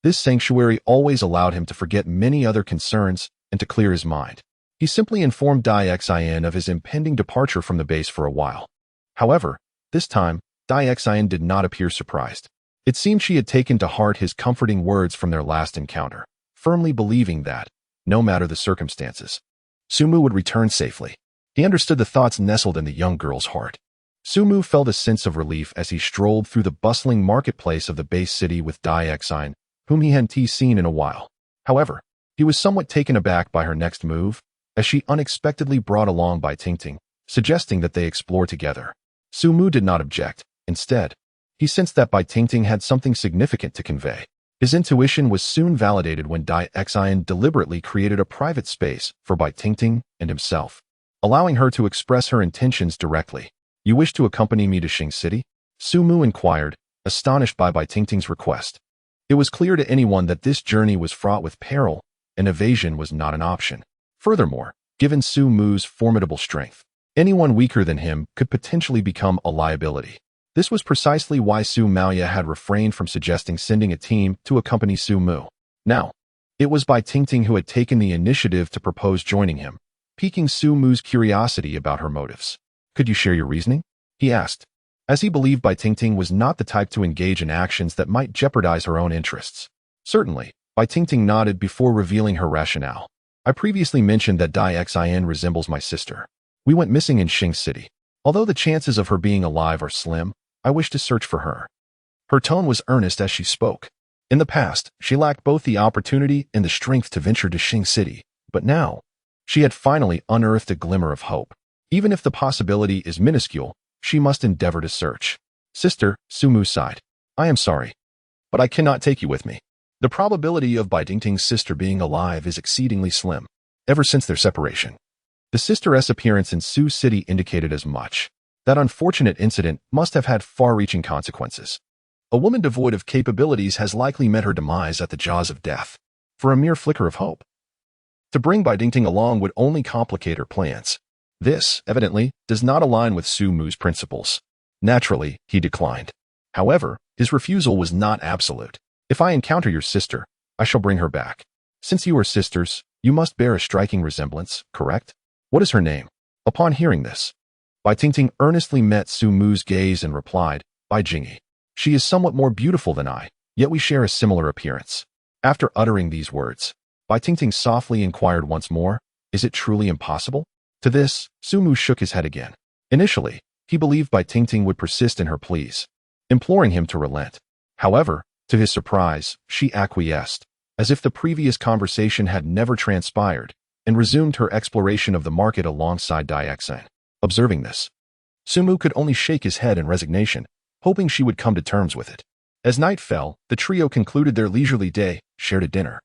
This sanctuary always allowed him to forget many other concerns and to clear his mind. He simply informed Dai Xian of his impending departure from the base for a while. However, this time, Dai Xian did not appear surprised. It seemed she had taken to heart his comforting words from their last encounter, firmly believing that, no matter the circumstances, Su Mu would return safely. He understood the thoughts nestled in the young girl's heart. Su Mu felt a sense of relief as he strolled through the bustling marketplace of the base city with Dai Xian, whom he hadn't seen in a while. However, he was somewhat taken aback by her next move, as she unexpectedly brought along Bai Tingting, suggesting that they explore together. Su Mu did not object. Instead, he sensed that Bai Tingting had something significant to convey. His intuition was soon validated when Dai Xian deliberately created a private space for Bai Tingting and himself, allowing her to express her intentions directly. "You wish to accompany me to Xing City?" Su Mu inquired, astonished by Bai Tingting's request. It was clear to anyone that this journey was fraught with peril, and evasion was not an option. Furthermore, given Su Mu's formidable strength, anyone weaker than him could potentially become a liability. This was precisely why Su Maoya had refrained from suggesting sending a team to accompany Su Mu. Now, it was Bai Tingting who had taken the initiative to propose joining him, piquing Su Mu's curiosity about her motives. "Could you share your reasoning?" he asked, as he believed Bai Tingting was not the type to engage in actions that might jeopardize her own interests. Certainly, Bai Tingting nodded before revealing her rationale. "I previously mentioned that Dai Xian resembles my sister. We went missing in Xing City. Although the chances of her being alive are slim, I wish to search for her." Her tone was earnest as she spoke. In the past, she lacked both the opportunity and the strength to venture to Xing City, but now, she had finally unearthed a glimmer of hope. Even if the possibility is minuscule, she must endeavor to search. "Sister," Su Mu sighed, "I am sorry, but I cannot take you with me. The probability of Bai Tingting's sister being alive is exceedingly slim, ever since their separation." The sister's appearance in Su City indicated as much. That unfortunate incident must have had far-reaching consequences. A woman devoid of capabilities has likely met her demise at the jaws of death, for a mere flicker of hope. To bring Bai Tingting along would only complicate her plans. This, evidently, does not align with Su Mu's principles. Naturally, he declined. However, his refusal was not absolute. "If I encounter your sister, I shall bring her back. Since you are sisters, you must bear a striking resemblance, correct? What is her name?" Upon hearing this, Bai Tingting earnestly met Su Mu's gaze and replied, "Bai Jingyi. She is somewhat more beautiful than I, yet we share a similar appearance." After uttering these words, Bai Tingting softly inquired once more, "Is it truly impossible?" To this, Sumu shook his head again. Initially, he believed Bai Tingting would persist in her pleas, imploring him to relent. However, to his surprise, she acquiesced, as if the previous conversation had never transpired, and resumed her exploration of the market alongside Daixin. Observing this, Sumu could only shake his head in resignation, hoping she would come to terms with it. As night fell, the trio concluded their leisurely day, shared a dinner,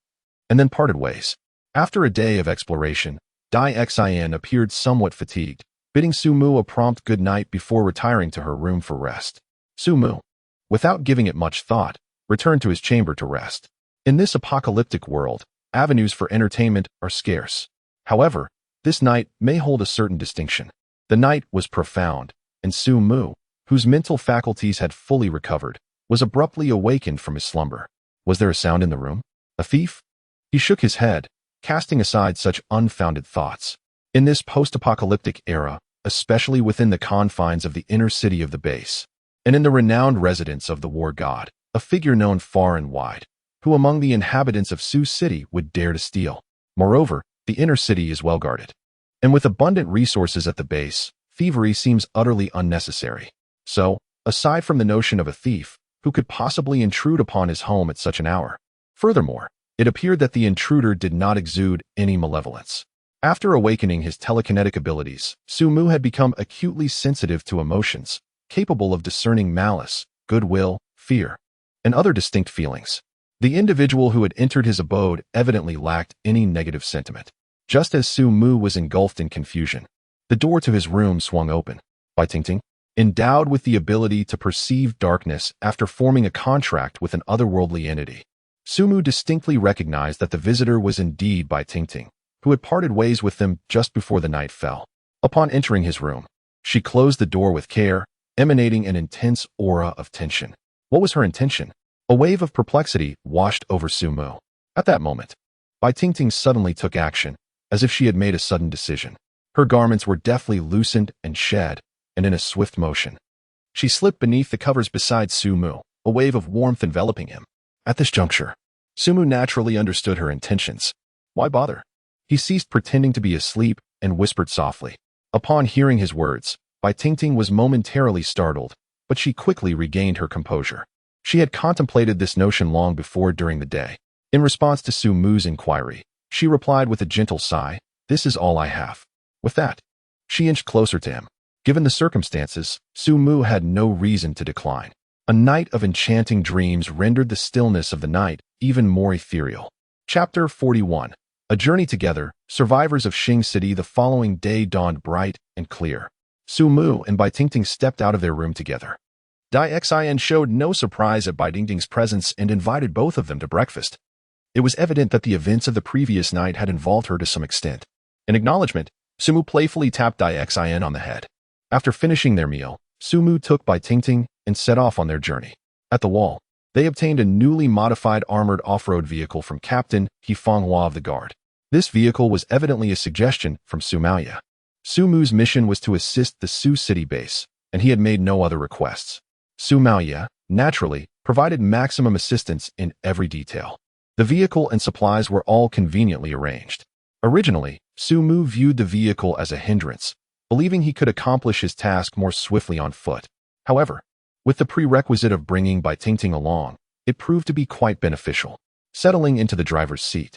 and then parted ways. After a day of exploration, Daixin appeared somewhat fatigued, bidding Sumu a prompt good night before retiring to her room for rest. Sumu, without giving it much thought, returned to his chamber to rest. In this apocalyptic world, avenues for entertainment are scarce. However, this night may hold a certain distinction. The night was profound, and Sumu, whose mental faculties had fully recovered, was abruptly awakened from his slumber. Was there a sound in the room? A thief? He shook his head, casting aside such unfounded thoughts. In this post-apocalyptic era, especially within the confines of the inner city of the base, and in the renowned residence of the war god, a figure known far and wide, who among the inhabitants of Sioux City would dare to steal? Moreover, the inner city is well guarded, and with abundant resources at the base, thievery seems utterly unnecessary. So, aside from the notion of a thief, who could possibly intrude upon his home at such an hour? Furthermore, it appeared that the intruder did not exude any malevolence. After awakening his telekinetic abilities, Sumu had become acutely sensitive to emotions, capable of discerning malice, goodwill, fear, and other distinct feelings. The individual who had entered his abode evidently lacked any negative sentiment. Just as Sumu was engulfed in confusion, the door to his room swung open. Bai Tingting, endowed with the ability to perceive darkness after forming a contract with an otherworldly entity, Sumu distinctly recognized that the visitor was indeed Bai Tingting, who had parted ways with them just before the night fell. Upon entering his room, she closed the door with care, emanating an intense aura of tension. What was her intention? A wave of perplexity washed over Sumu. At that moment, Bai Tingting suddenly took action, as if she had made a sudden decision. Her garments were deftly loosened and shed, and in a swift motion, she slipped beneath the covers beside Sumu, a wave of warmth enveloping him. At this juncture, Sumu naturally understood her intentions. Why bother? He ceased pretending to be asleep and whispered softly. Upon hearing his words, Bai Tingting was momentarily startled, but she quickly regained her composure. She had contemplated this notion long before during the day. In response to Sumu's inquiry, she replied with a gentle sigh, "This is all I have." With that, she inched closer to him. Given the circumstances, Sumu had no reason to decline. A night of enchanting dreams rendered the stillness of the night even more ethereal. Chapter 41. A journey together, survivors of Xing City. The following day dawned bright and clear. Sumu and Bai Tingting stepped out of their room together. Daixin showed no surprise at Bai Tingting's presence and invited both of them to breakfast. It was evident that the events of the previous night had involved her to some extent. In acknowledgement, Sumu playfully tapped Daixin on the head. After finishing their meal, Sumu took Bai Tingting and set off on their journey. At the wall, they obtained a newly modified armored off-road vehicle from Captain Hifenghua of the Guard. This vehicle was evidently a suggestion from Sumaya. Sumu's mission was to assist the Sioux City base, and he had made no other requests. Sumaya, naturally, provided maximum assistance in every detail. The vehicle and supplies were all conveniently arranged. Originally, Sumu viewed the vehicle as a hindrance, believing he could accomplish his task more swiftly on foot. However, with the prerequisite of bringing Bai Tingting along, it proved to be quite beneficial. Settling into the driver's seat,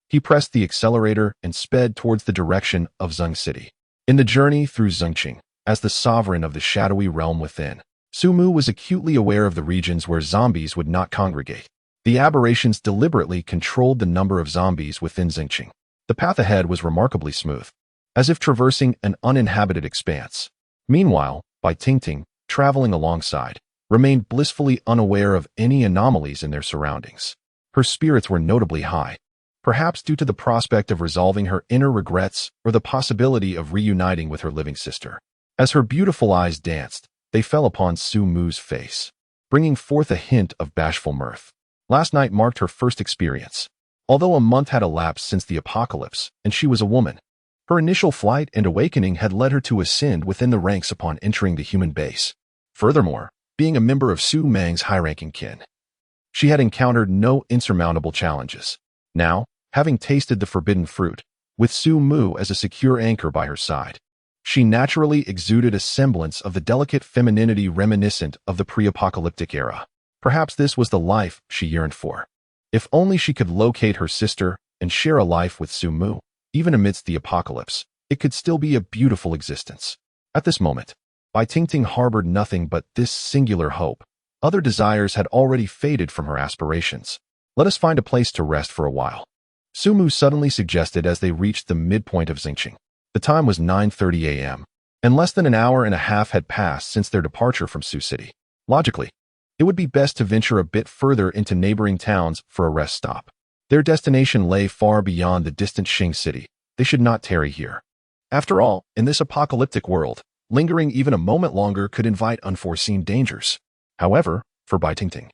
he pressed the accelerator and sped towards the direction of Zeng City. In the journey through Zengqing, as the sovereign of the shadowy realm within, Sumu was acutely aware of the regions where zombies would not congregate. The aberrations deliberately controlled the number of zombies within Zengqing. The path ahead was remarkably smooth, as if traversing an uninhabited expanse. Meanwhile, Bai Tingting, traveling alongside, remained blissfully unaware of any anomalies in their surroundings. Her spirits were notably high, perhaps due to the prospect of resolving her inner regrets or the possibility of reuniting with her living sister. As her beautiful eyes danced, they fell upon Sumu's face, bringing forth a hint of bashful mirth. Last night marked her first experience. Although a month had elapsed since the apocalypse, and she was a woman, her initial flight and awakening had led her to ascend within the ranks upon entering the human base. Furthermore, being a member of Su Mang's high-ranking kin, she had encountered no insurmountable challenges. Now, having tasted the forbidden fruit, with Su Mu as a secure anchor by her side. She naturally exuded a semblance of the delicate femininity reminiscent of the pre-apocalyptic era. Perhaps this was the life she yearned for. If only she could locate her sister and share a life with Su Mu. Even amidst the apocalypse, it could still be a beautiful existence. At this moment, Bai Tingting harbored nothing but this singular hope. Other desires had already faded from her aspirations. Let us find a place to rest for a while, Su Mu suddenly suggested as they reached the midpoint of Xingqing. The time was 9:30 a.m., and less than an hour and a half had passed since their departure from Su City. Logically, it would be best to venture a bit further into neighboring towns for a rest stop. Their destination lay far beyond the distant Xing City. They should not tarry here. After all, in this apocalyptic world, lingering even a moment longer could invite unforeseen dangers. However, for Bai Tingting,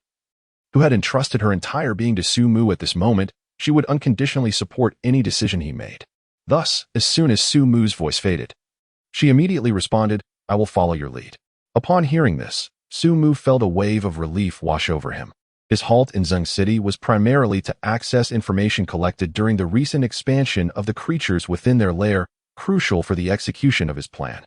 who had entrusted her entire being to Su Mu at this moment, she would unconditionally support any decision he made. Thus, as soon as Su Mu's voice faded, she immediately responded, "I will follow your lead." Upon hearing this, Su Mu felt a wave of relief wash over him. His halt in Xing City was primarily to access information collected during the recent expansion of the creatures within their lair, crucial for the execution of his plan.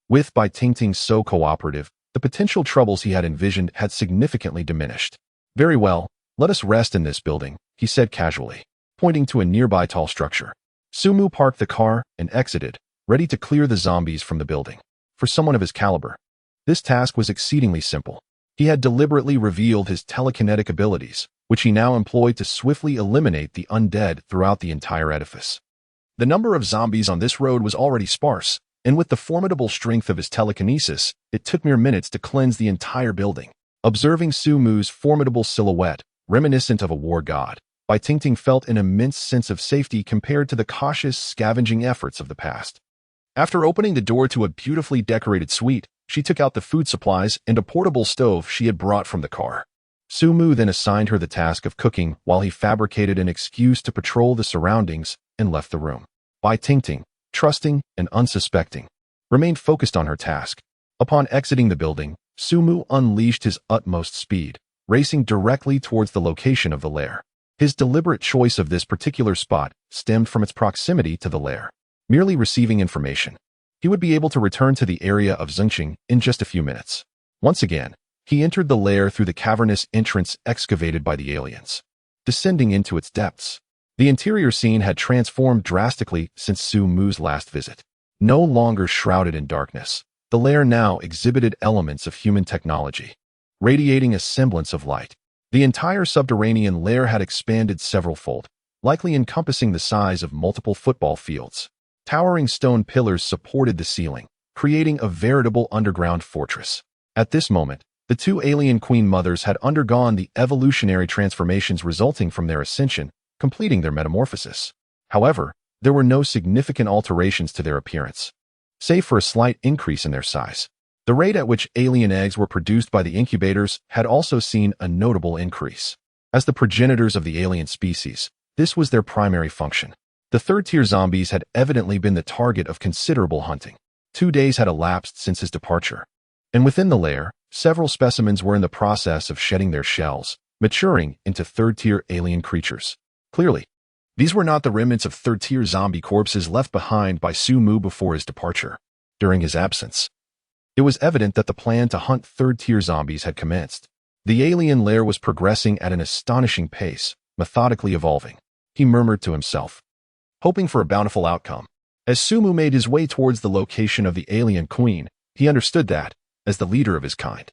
With Bai Tingting so cooperative, the potential troubles he had envisioned had significantly diminished. "Very well, let us rest in this building," he said casually, pointing to a nearby tall structure. Su Mu parked the car and exited, ready to clear the zombies from the building. For someone of his caliber, this task was exceedingly simple. He had deliberately revealed his telekinetic abilities, which he now employed to swiftly eliminate the undead throughout the entire edifice. The number of zombies on this road was already sparse, and with the formidable strength of his telekinesis, it took mere minutes to cleanse the entire building. Observing Su Mu's formidable silhouette, reminiscent of a war god, Bai Tingting felt an immense sense of safety compared to the cautious, scavenging efforts of the past. After opening the door to a beautifully decorated suite, she took out the food supplies and a portable stove she had brought from the car. Su Mu then assigned her the task of cooking while he fabricated an excuse to patrol the surroundings and left the room. Bai Tingting, trusting and unsuspecting, remained focused on her task. Upon exiting the building, Su Mu unleashed his utmost speed, racing directly towards the location of the lair. His deliberate choice of this particular spot stemmed from its proximity to the lair. Merely receiving information, he would be able to return to the area of Xingqing in just a few minutes. Once again, he entered the lair through the cavernous entrance excavated by the aliens. Descending into its depths, the interior scene had transformed drastically since Su Mu's last visit. No longer shrouded in darkness, the lair now exhibited elements of human technology, radiating a semblance of light. The entire subterranean lair had expanded several-fold, likely encompassing the size of multiple football fields. Towering stone pillars supported the ceiling, creating a veritable underground fortress. At this moment, the two alien queen mothers had undergone the evolutionary transformations resulting from their ascension, completing their metamorphosis. However, there were no significant alterations to their appearance, save for a slight increase in their size. The rate at which alien eggs were produced by the incubators had also seen a notable increase. As the progenitors of the alien species, this was their primary function. The third-tier zombies had evidently been the target of considerable hunting. 2 days had elapsed since his departure, and within the lair, several specimens were in the process of shedding their shells, maturing into third-tier alien creatures. Clearly, these were not the remnants of third-tier zombie corpses left behind by Su Mu before his departure. During his absence, it was evident that the plan to hunt third-tier zombies had commenced. The alien lair was progressing at an astonishing pace, methodically evolving. He murmured to himself, hoping for a bountiful outcome. As Su Mu made his way towards the location of the alien queen, he understood that, as the leader of his kind,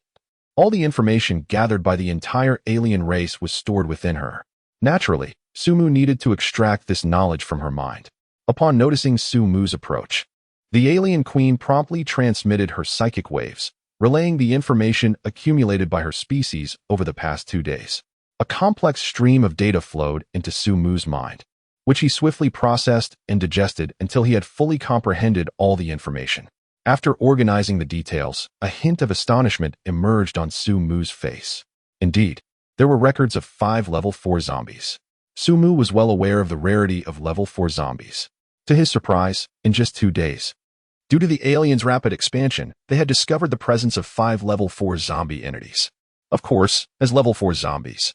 all the information gathered by the entire alien race was stored within her. Naturally, Su Mu needed to extract this knowledge from her mind. Upon noticing Su Mu's approach, the alien queen promptly transmitted her psychic waves, relaying the information accumulated by her species over the past 2 days. A complex stream of data flowed into Su Mu's mind, which he swiftly processed and digested until he had fully comprehended all the information. After organizing the details, a hint of astonishment emerged on Su Mu's face. Indeed, there were records of 5 level 4 zombies. Su Mu was well aware of the rarity of level 4 zombies. To his surprise, in just 2 days, due to the aliens' rapid expansion, they had discovered the presence of 5 level 4 zombie entities. Of course, as level 4 zombies,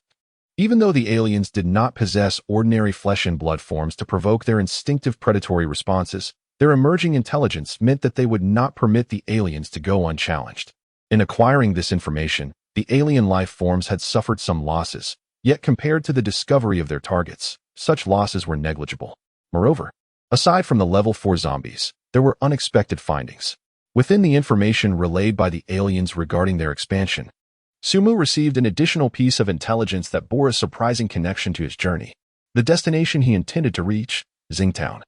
Even though the aliens did not possess ordinary flesh and blood forms to provoke their instinctive predatory responses, their emerging intelligence meant that they would not permit the aliens to go unchallenged. In acquiring this information, the alien life forms had suffered some losses, yet compared to the discovery of their targets, such losses were negligible. Moreover, aside from the level 4 zombies, there were unexpected findings. Within the information relayed by the aliens regarding their expansion, Sumu received an additional piece of intelligence that bore a surprising connection to his journey. The destination he intended to reach, Xingtown,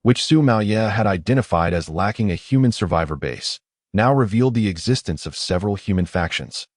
which Su Maoye had identified as lacking a human survivor base, now revealed the existence of several human factions.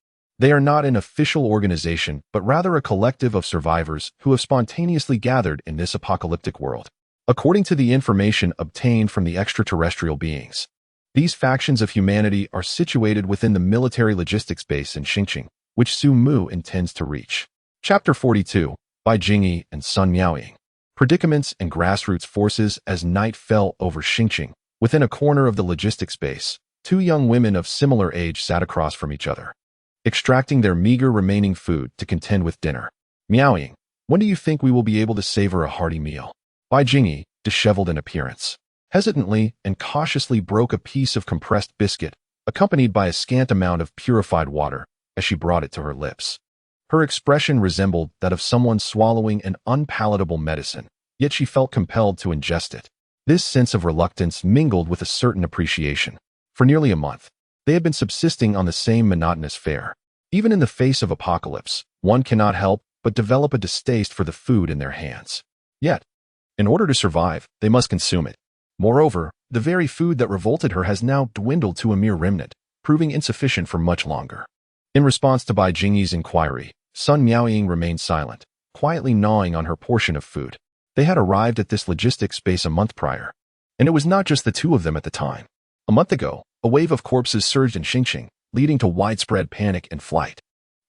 They are not an official organization, but rather a collective of survivors who have spontaneously gathered in this apocalyptic world. According to the information obtained from the extraterrestrial beings, these factions of humanity are situated within the military logistics base in Xingqing, which Su Mu intends to reach. Chapter 42, by Jingyi and Sun Miaoying. Predicaments and grassroots forces. As night fell over Xingqing, within a corner of the logistics base, two young women of similar age sat across from each other, extracting their meager remaining food to contend with dinner. Miaoying, when do you think we will be able to savor a hearty meal? Bai Jingyi, disheveled in appearance, hesitantly and cautiously broke a piece of compressed biscuit, accompanied by a scant amount of purified water, as she brought it to her lips. Her expression resembled that of someone swallowing an unpalatable medicine, yet she felt compelled to ingest it. This sense of reluctance mingled with a certain appreciation. For nearly a month, they had been subsisting on the same monotonous fare. Even in the face of apocalypse, one cannot help but develop a distaste for the food in their hands. Yet, in order to survive, they must consume it. Moreover, the very food that revolted her has now dwindled to a mere remnant, proving insufficient for much longer. In response to Bai Jingyi's inquiry, Sun Miaoying remained silent, quietly gnawing on her portion of food. They had arrived at this logistics base a month prior, and it was not just the two of them at the time. A month ago, a wave of corpses surged in Xingqing, leading to widespread panic and flight.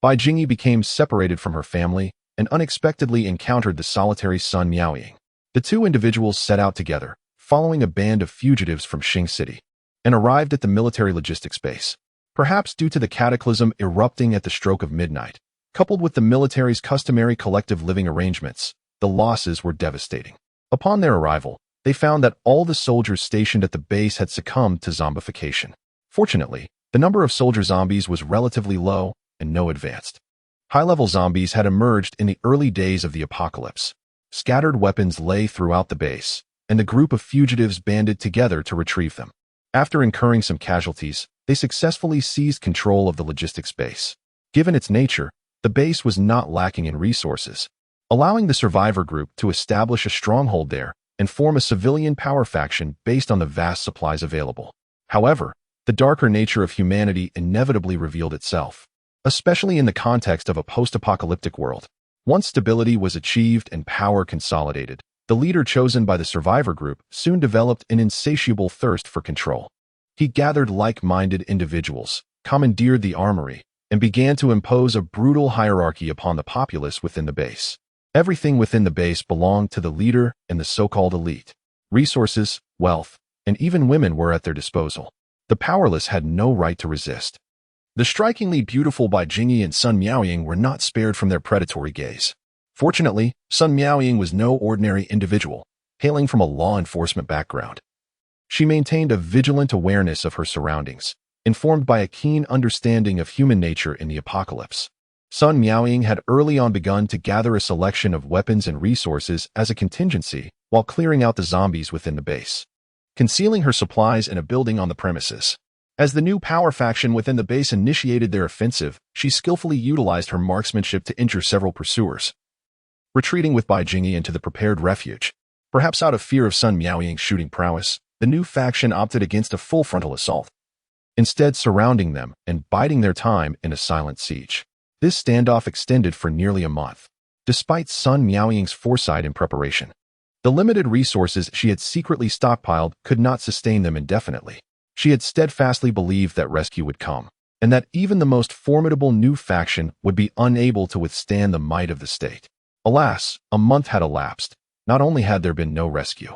Bai Jingyi became separated from her family and unexpectedly encountered the solitary Sun Miaoying. The two individuals set out together, following a band of fugitives from Xing City, and arrived at the military logistics base. Perhaps due to the cataclysm erupting at the stroke of midnight, coupled with the military's customary collective living arrangements, the losses were devastating. Upon their arrival, they found that all the soldiers stationed at the base had succumbed to zombification. Fortunately, the number of soldier zombies was relatively low and no advanced. High-level zombies had emerged in the early days of the apocalypse. Scattered weapons lay throughout the base, and the group of fugitives banded together to retrieve them. After incurring some casualties, they successfully seized control of the logistics base. Given its nature, the base was not lacking in resources, allowing the survivor group to establish a stronghold there and form a civilian power faction based on the vast supplies available. However, the darker nature of humanity inevitably revealed itself, especially in the context of a post-apocalyptic world. Once stability was achieved and power consolidated, the leader chosen by the survivor group soon developed an insatiable thirst for control. He gathered like-minded individuals, commandeered the armory, and began to impose a brutal hierarchy upon the populace within the base. Everything within the base belonged to the leader and the so-called elite. Resources, wealth, and even women were at their disposal. The powerless had no right to resist. The strikingly beautiful Bai Jingyi and Sun Miaoying were not spared from their predatory gaze. Fortunately, Sun Miaoying was no ordinary individual, hailing from a law enforcement background. She maintained a vigilant awareness of her surroundings, informed by a keen understanding of human nature in the apocalypse. Sun Miaoying had early on begun to gather a selection of weapons and resources as a contingency while clearing out the zombies within the base, concealing her supplies in a building on the premises. As the new power faction within the base initiated their offensive, she skillfully utilized her marksmanship to injure several pursuers, retreating with Bai Jingyi into the prepared refuge. Perhaps out of fear of Sun Miaoying's shooting prowess, the new faction opted against a full frontal assault, instead surrounding them and biding their time in a silent siege. This standoff extended for nearly a month. Despite Sun Miaoying's foresight and preparation, the limited resources she had secretly stockpiled could not sustain them indefinitely. She had steadfastly believed that rescue would come, and that even the most formidable new faction would be unable to withstand the might of the state. Alas, a month had elapsed. Not only had there been no rescue,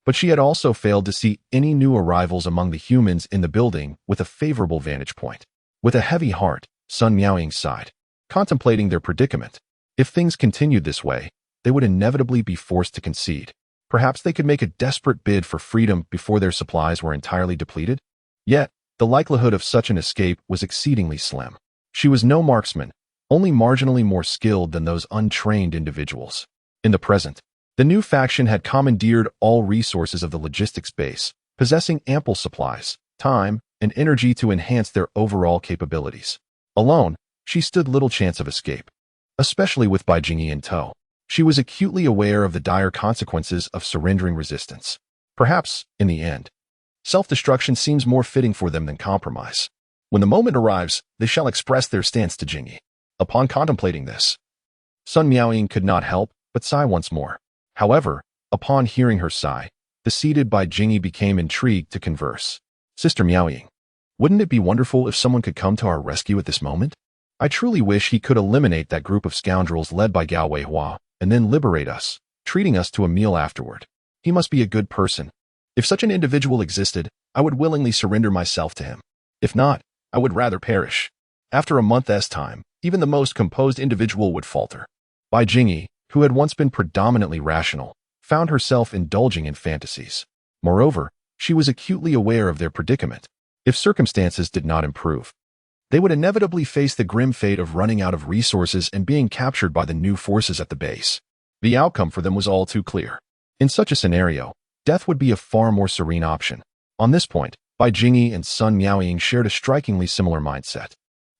but she had also failed to see any new arrivals among the humans in the building with a favorable vantage point. With a heavy heart, Sun Miaoying sighed, contemplating their predicament. If things continued this way, they would inevitably be forced to concede. Perhaps they could make a desperate bid for freedom before their supplies were entirely depleted? Yet, the likelihood of such an escape was exceedingly slim. She was no marksman, only marginally more skilled than those untrained individuals. In the present, the new faction had commandeered all resources of the logistics base, possessing ample supplies, time, and energy to enhance their overall capabilities. Alone, she stood little chance of escape, especially with Bai Jingyi in tow. She was acutely aware of the dire consequences of surrendering resistance. Perhaps, in the end, self-destruction seems more fitting for them than compromise. When the moment arrives, they shall express their stance to Jingyi. Upon contemplating this, Sun Miaoying could not help but sigh once more. However, upon hearing her sigh, the seated Bai Jingyi became intrigued to converse. Sister Miaoying, wouldn't it be wonderful if someone could come to our rescue at this moment? I truly wish he could eliminate that group of scoundrels led by Gao Weihua and then liberate us, treating us to a meal afterward. He must be a good person. If such an individual existed, I would willingly surrender myself to him. If not, I would rather perish. After a month's time, even the most composed individual would falter. Bai Jingyi, who had once been predominantly rational, found herself indulging in fantasies. Moreover, she was acutely aware of their predicament. If circumstances did not improve, they would inevitably face the grim fate of running out of resources and being captured by the new forces at the base. The outcome for them was all too clear. In such a scenario, death would be a far more serene option. On this point, Bai Jingyi and Sun Miaoying shared a strikingly similar mindset.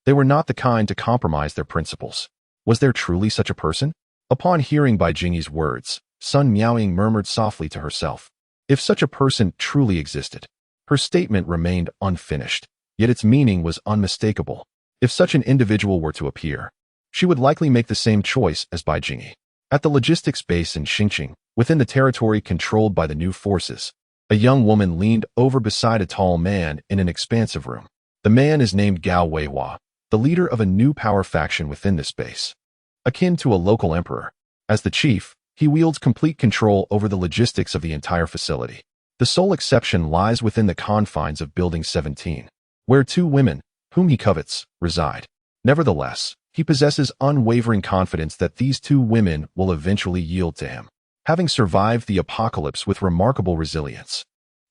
They were not the kind to compromise their principles. Was there truly such a person? Upon hearing Bai Jingyi's words, Sun Miaoying murmured softly to herself. If such a person truly existed, her statement remained unfinished, yet its meaning was unmistakable. If such an individual were to appear, she would likely make the same choice as Bai Jingyi. At the logistics base in Xingqing, within the territory controlled by the new forces, a young woman leaned over beside a tall man in an expansive room. The man is named Gao Weihua, the leader of a new power faction within this base. Akin to a local emperor, as the chief, he wields complete control over the logistics of the entire facility. The sole exception lies within the confines of Building 17, where two women, whom he covets, reside. Nevertheless, he possesses unwavering confidence that these two women will eventually yield to him. Having survived the apocalypse with remarkable resilience,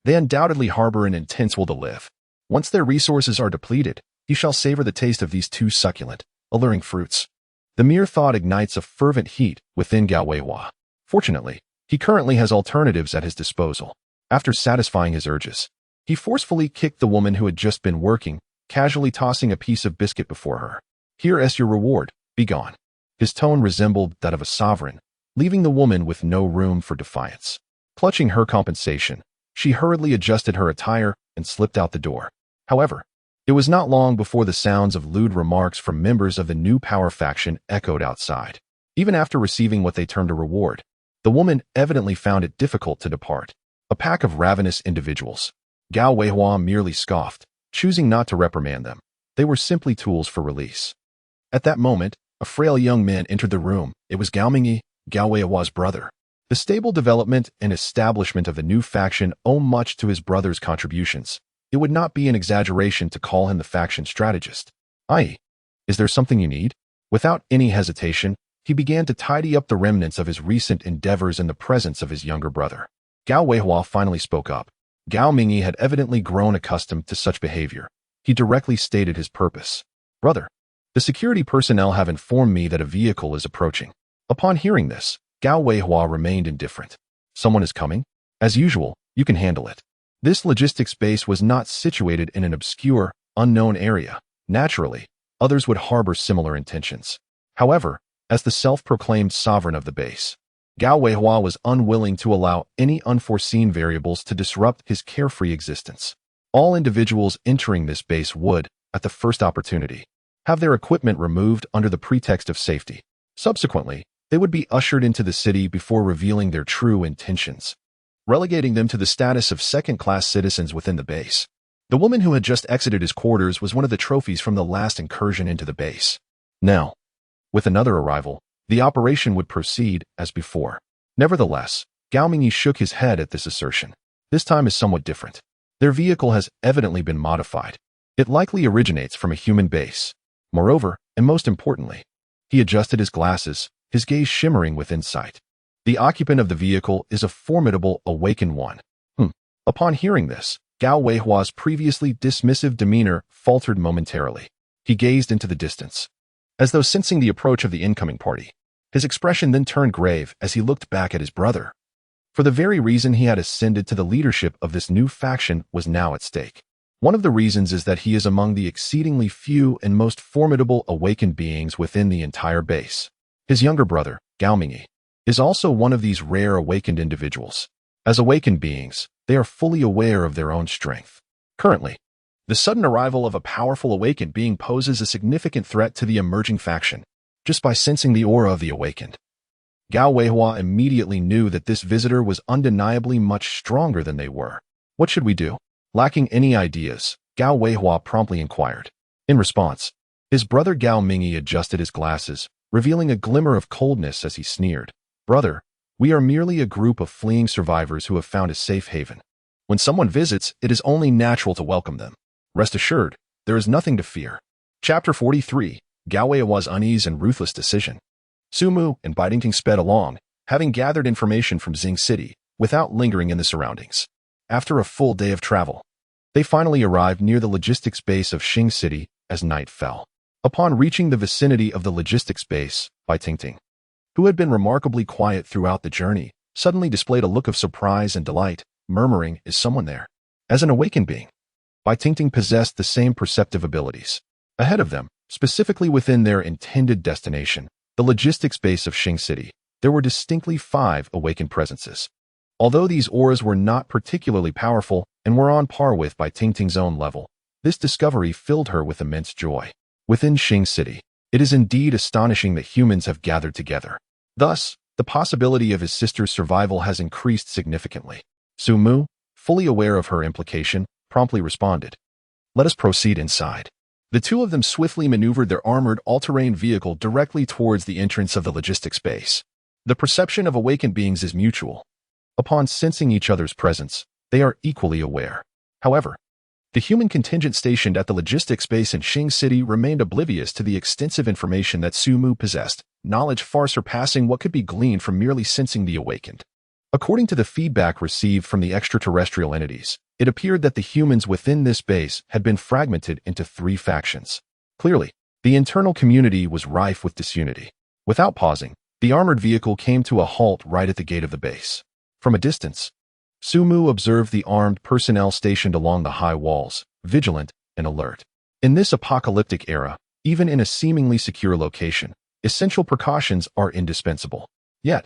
they undoubtedly harbor an intense will to live. Once their resources are depleted, he shall savor the taste of these two succulent, alluring fruits. The mere thought ignites a fervent heat within Gao Weihua. Fortunately, he currently has alternatives at his disposal. After satisfying his urges, he forcefully kicked the woman who had just been working, casually tossing a piece of biscuit before her. Here is your reward, be gone. His tone resembled that of a sovereign, leaving the woman with no room for defiance. Clutching her compensation, she hurriedly adjusted her attire and slipped out the door. However, it was not long before the sounds of lewd remarks from members of the new power faction echoed outside. Even after receiving what they termed a reward, the woman evidently found it difficult to depart. A pack of ravenous individuals. Gao Weihua merely scoffed, choosing not to reprimand them. They were simply tools for release. At that moment, a frail young man entered the room. It was Gao Mingyi, Gao Weihua's brother. The stable development and establishment of the new faction owe much to his brother's contributions. It would not be an exaggeration to call him the faction strategist. Is there something you need? Without any hesitation, he began to tidy up the remnants of his recent endeavors in the presence of his younger brother. Gao Weihua finally spoke up. Gao Mingyi had evidently grown accustomed to such behavior. He directly stated his purpose. Brother, the security personnel have informed me that a vehicle is approaching. Upon hearing this, Gao Weihua remained indifferent. Someone is coming? As usual, you can handle it. This logistics base was not situated in an obscure, unknown area. Naturally, others would harbor similar intentions. However, as the self-proclaimed sovereign of the base, Gao Weihua was unwilling to allow any unforeseen variables to disrupt his carefree existence. All individuals entering this base would, at the first opportunity, have their equipment removed under the pretext of safety. Subsequently, they would be ushered into the city before revealing their true intentions, relegating them to the status of second-class citizens within the base. The woman who had just exited his quarters was one of the trophies from the last incursion into the base. Now, with another arrival, the operation would proceed as before. Nevertheless, Gao Mingyi shook his head at this assertion. This time is somewhat different. Their vehicle has evidently been modified. It likely originates from a human base. Moreover, and most importantly, he adjusted his glasses, his gaze shimmering with insight. The occupant of the vehicle is a formidable awakened one. Upon hearing this, Gao Weihua's previously dismissive demeanor faltered momentarily. He gazed into the distance, as though sensing the approach of the incoming party. His expression then turned grave as he looked back at his brother. For the very reason he had ascended to the leadership of this new faction was now at stake. One of the reasons is that he is among the exceedingly few and most formidable awakened beings within the entire base. His younger brother, Gao Mingyi, is also one of these rare awakened individuals. As awakened beings, they are fully aware of their own strength. Currently, the sudden arrival of a powerful awakened being poses a significant threat to the emerging faction, just by sensing the aura of the awakened. Gao Weihua immediately knew that this visitor was undeniably much stronger than they were. What should we do? Lacking any ideas, Gao Weihua promptly inquired. In response, his brother Gao Mingyi adjusted his glasses, revealing a glimmer of coldness as he sneered. Brother, we are merely a group of fleeing survivors who have found a safe haven. When someone visits, it is only natural to welcome them. Rest assured, there is nothing to fear. Chapter 43, Gao Weihua's Unease and Ruthless Decision. Su Mu and Bai Tingting sped along, having gathered information from Xing City, without lingering in the surroundings. After a full day of travel, they finally arrived near the logistics base of Xing City as night fell. Upon reaching the vicinity of the logistics base, Bai Tingting, who had been remarkably quiet throughout the journey, suddenly displayed a look of surprise and delight, murmuring, "Is someone there?" As an awakened being, Bai Tingting possessed the same perceptive abilities. Ahead of them, specifically within their intended destination, the logistics base of Xing City, there were distinctly 5 awakened presences. Although these auras were not particularly powerful and were on par with Bai Tingting's own level, this discovery filled her with immense joy. Within Xing City, it is indeed astonishing that humans have gathered together. Thus, the possibility of his sister's survival has increased significantly. Su Mu, fully aware of her implication, promptly responded, "Let us proceed inside." The two of them swiftly maneuvered their armored all-terrain vehicle directly towards the entrance of the logistics base. The perception of awakened beings is mutual. Upon sensing each other's presence, they are equally aware. However, the human contingent stationed at the logistics base in Xing City remained oblivious to the extensive information that Su Mu possessed, knowledge far surpassing what could be gleaned from merely sensing the awakened. According to the feedback received from the extraterrestrial entities, it appeared that the humans within this base had been fragmented into 3 factions. Clearly, the internal community was rife with disunity. Without pausing, the armored vehicle came to a halt right at the gate of the base. From a distance, Su Mu observed the armed personnel stationed along the high walls, vigilant and alert. In this apocalyptic era, even in a seemingly secure location, essential precautions are indispensable. Yet,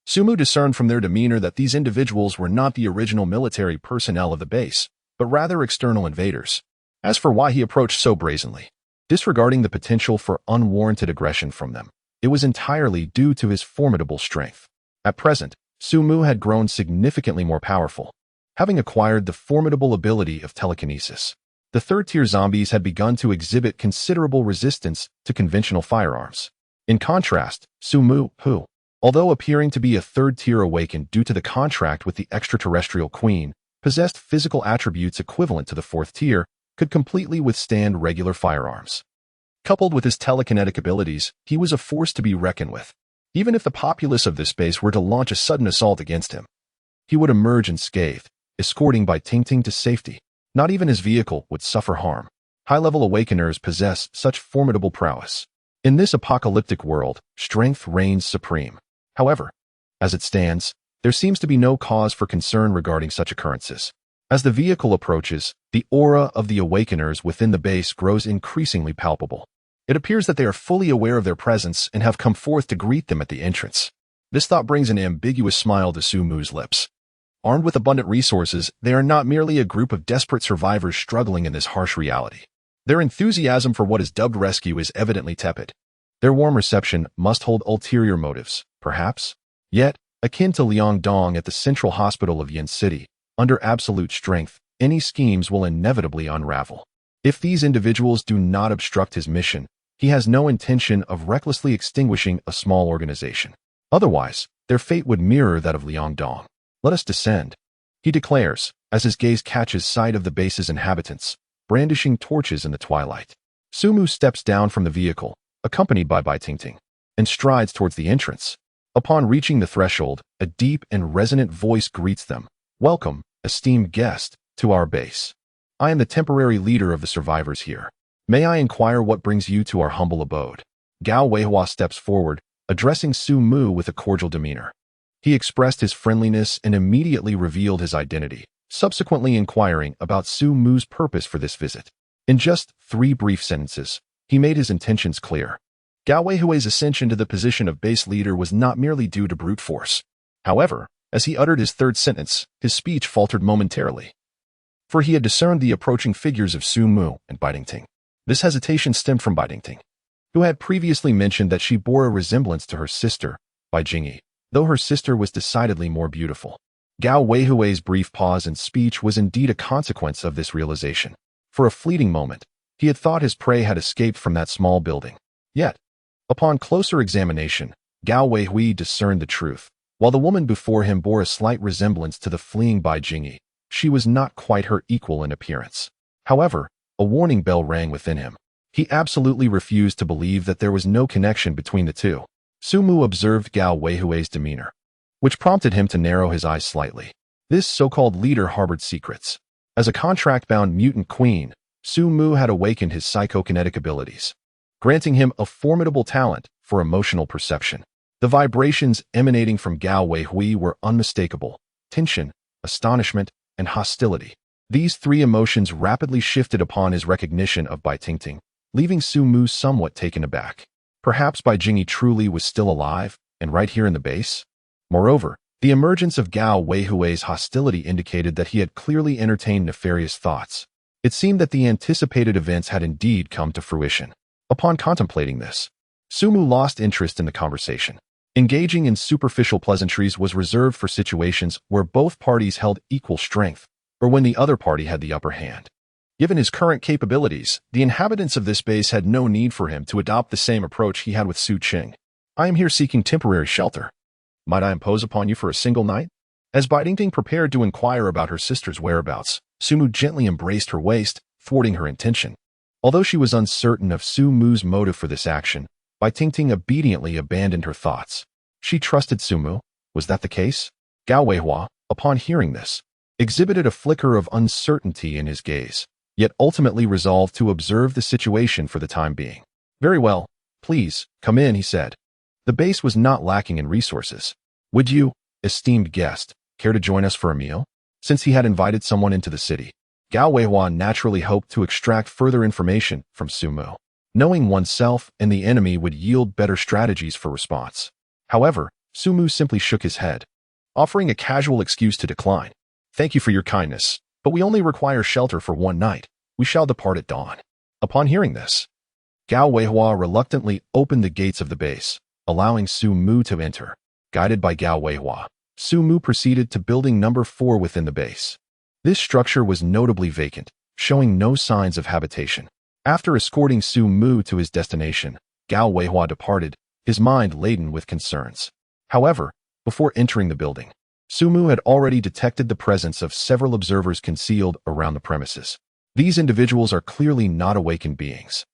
Su Mu discerned from their demeanor that these individuals were not the original military personnel of the base, but rather external invaders. As for why he approached so brazenly, disregarding the potential for unwarranted aggression from them, it was entirely due to his formidable strength. At present, Su Mu had grown significantly more powerful, having acquired the formidable ability of telekinesis. The third-tier zombies had begun to exhibit considerable resistance to conventional firearms. In contrast, Su Mu, who, although appearing to be a third-tier awakened due to the contract with the extraterrestrial queen, possessed physical attributes equivalent to the 4th tier, could completely withstand regular firearms. Coupled with his telekinetic abilities, he was a force to be reckoned with. Even if the populace of this base were to launch a sudden assault against him, he would emerge unscathed, escorting Bai Tingting to safety. Not even his vehicle would suffer harm. High-level awakeners possess such formidable prowess. In this apocalyptic world, strength reigns supreme. However, as it stands, there seems to be no cause for concern regarding such occurrences. As the vehicle approaches, the aura of the awakeners within the base grows increasingly palpable. It appears that they are fully aware of their presence and have come forth to greet them at the entrance. This thought brings an ambiguous smile to Su Mu's lips. Armed with abundant resources, they are not merely a group of desperate survivors struggling in this harsh reality. Their enthusiasm for what is dubbed rescue is evidently tepid. Their warm reception must hold ulterior motives, perhaps. Yet, akin to Liang Dong at the Central Hospital of Yin City, under absolute strength, any schemes will inevitably unravel. If these individuals do not obstruct his mission, he has no intention of recklessly extinguishing a small organization. Otherwise, their fate would mirror that of Liang Dong. "Let us descend," he declares, as his gaze catches sight of the base's inhabitants, brandishing torches in the twilight. Su Mu steps down from the vehicle, accompanied by Bai Tingting. and strides towards the entrance. Upon reaching the threshold, a deep and resonant voice greets them. "Welcome, esteemed guest, to our base. I am the temporary leader of the survivors here. May I inquire what brings you to our humble abode?" Gao Weihua steps forward, addressing Su Mu with a cordial demeanor. He expressed his friendliness and immediately revealed his identity, subsequently inquiring about Su Mu's purpose for this visit. In just 3 brief sentences, he made his intentions clear. Gao Weihui's ascension to the position of base leader was not merely due to brute force. However, as he uttered his 3rd sentence, his speech faltered momentarily, for he had discerned the approaching figures of Su Mu and Bai Tingting. This hesitation stemmed from Bai Tingting, who had previously mentioned that she bore a resemblance to her sister, Bai Jingyi, though her sister was decidedly more beautiful. Gao Weihui's brief pause in speech was indeed a consequence of this realization. For a fleeting moment, he had thought his prey had escaped from that small building. Yet, upon closer examination, Gao Weihui discerned the truth. While the woman before him bore a slight resemblance to the fleeing Bai Jingyi, she was not quite her equal in appearance. However, a warning bell rang within him. He absolutely refused to believe that there was no connection between the two. Su Mu observed Gao Weihui's demeanor, which prompted him to narrow his eyes slightly. This so-called leader harbored secrets. As a contract-bound mutant queen, Su Mu had awakened his psychokinetic abilities, granting him a formidable talent for emotional perception. The vibrations emanating from Gao Weihui were unmistakable: tension, astonishment, and hostility. These 3 emotions rapidly shifted upon his recognition of Bai Tingting, leaving Su Mu somewhat taken aback. Perhaps Bai Jingyi truly was still alive, and right here in the base? Moreover, the emergence of Gao Weihui's hostility indicated that he had clearly entertained nefarious thoughts. It seemed that the anticipated events had indeed come to fruition. Upon contemplating this, Su Mu lost interest in the conversation. Engaging in superficial pleasantries was reserved for situations where both parties held equal strength, or when the other party had the upper hand. Given his current capabilities, the inhabitants of this base had no need for him to adopt the same approach he had with Su Qing. "I am here seeking temporary shelter. Might I impose upon you for a single night?" As Bai Tingting prepared to inquire about her sister's whereabouts, Su Mu gently embraced her waist, thwarting her intention. Although she was uncertain of Su Mu's motive for this action, Bai Tingting obediently abandoned her thoughts. She trusted Su Mu. Was that the case? Gao Weihua, upon hearing this, exhibited a flicker of uncertainty in his gaze, yet ultimately resolved to observe the situation for the time being. "Very well, please, come in," he said. The base was not lacking in resources. "Would you, esteemed guest, care to join us for a meal?" Since he had invited someone into the city, Gao Weihua naturally hoped to extract further information from Su Mu. Knowing oneself and the enemy would yield better strategies for response. However, Su Mu simply shook his head, offering a casual excuse to decline. "Thank you for your kindness, but we only require shelter for 1 night. We shall depart at dawn." Upon hearing this, Gao Weihua reluctantly opened the gates of the base, allowing Su Mu to enter. Guided by Gao Weihua, Su Mu proceeded to building number 4 within the base. This structure was notably vacant, showing no signs of habitation. After escorting Su Mu to his destination, Gao Weihua departed, his mind laden with concerns. However, before entering the building, Su Mu had already detected the presence of several observers concealed around the premises. These individuals are clearly not awakened beings,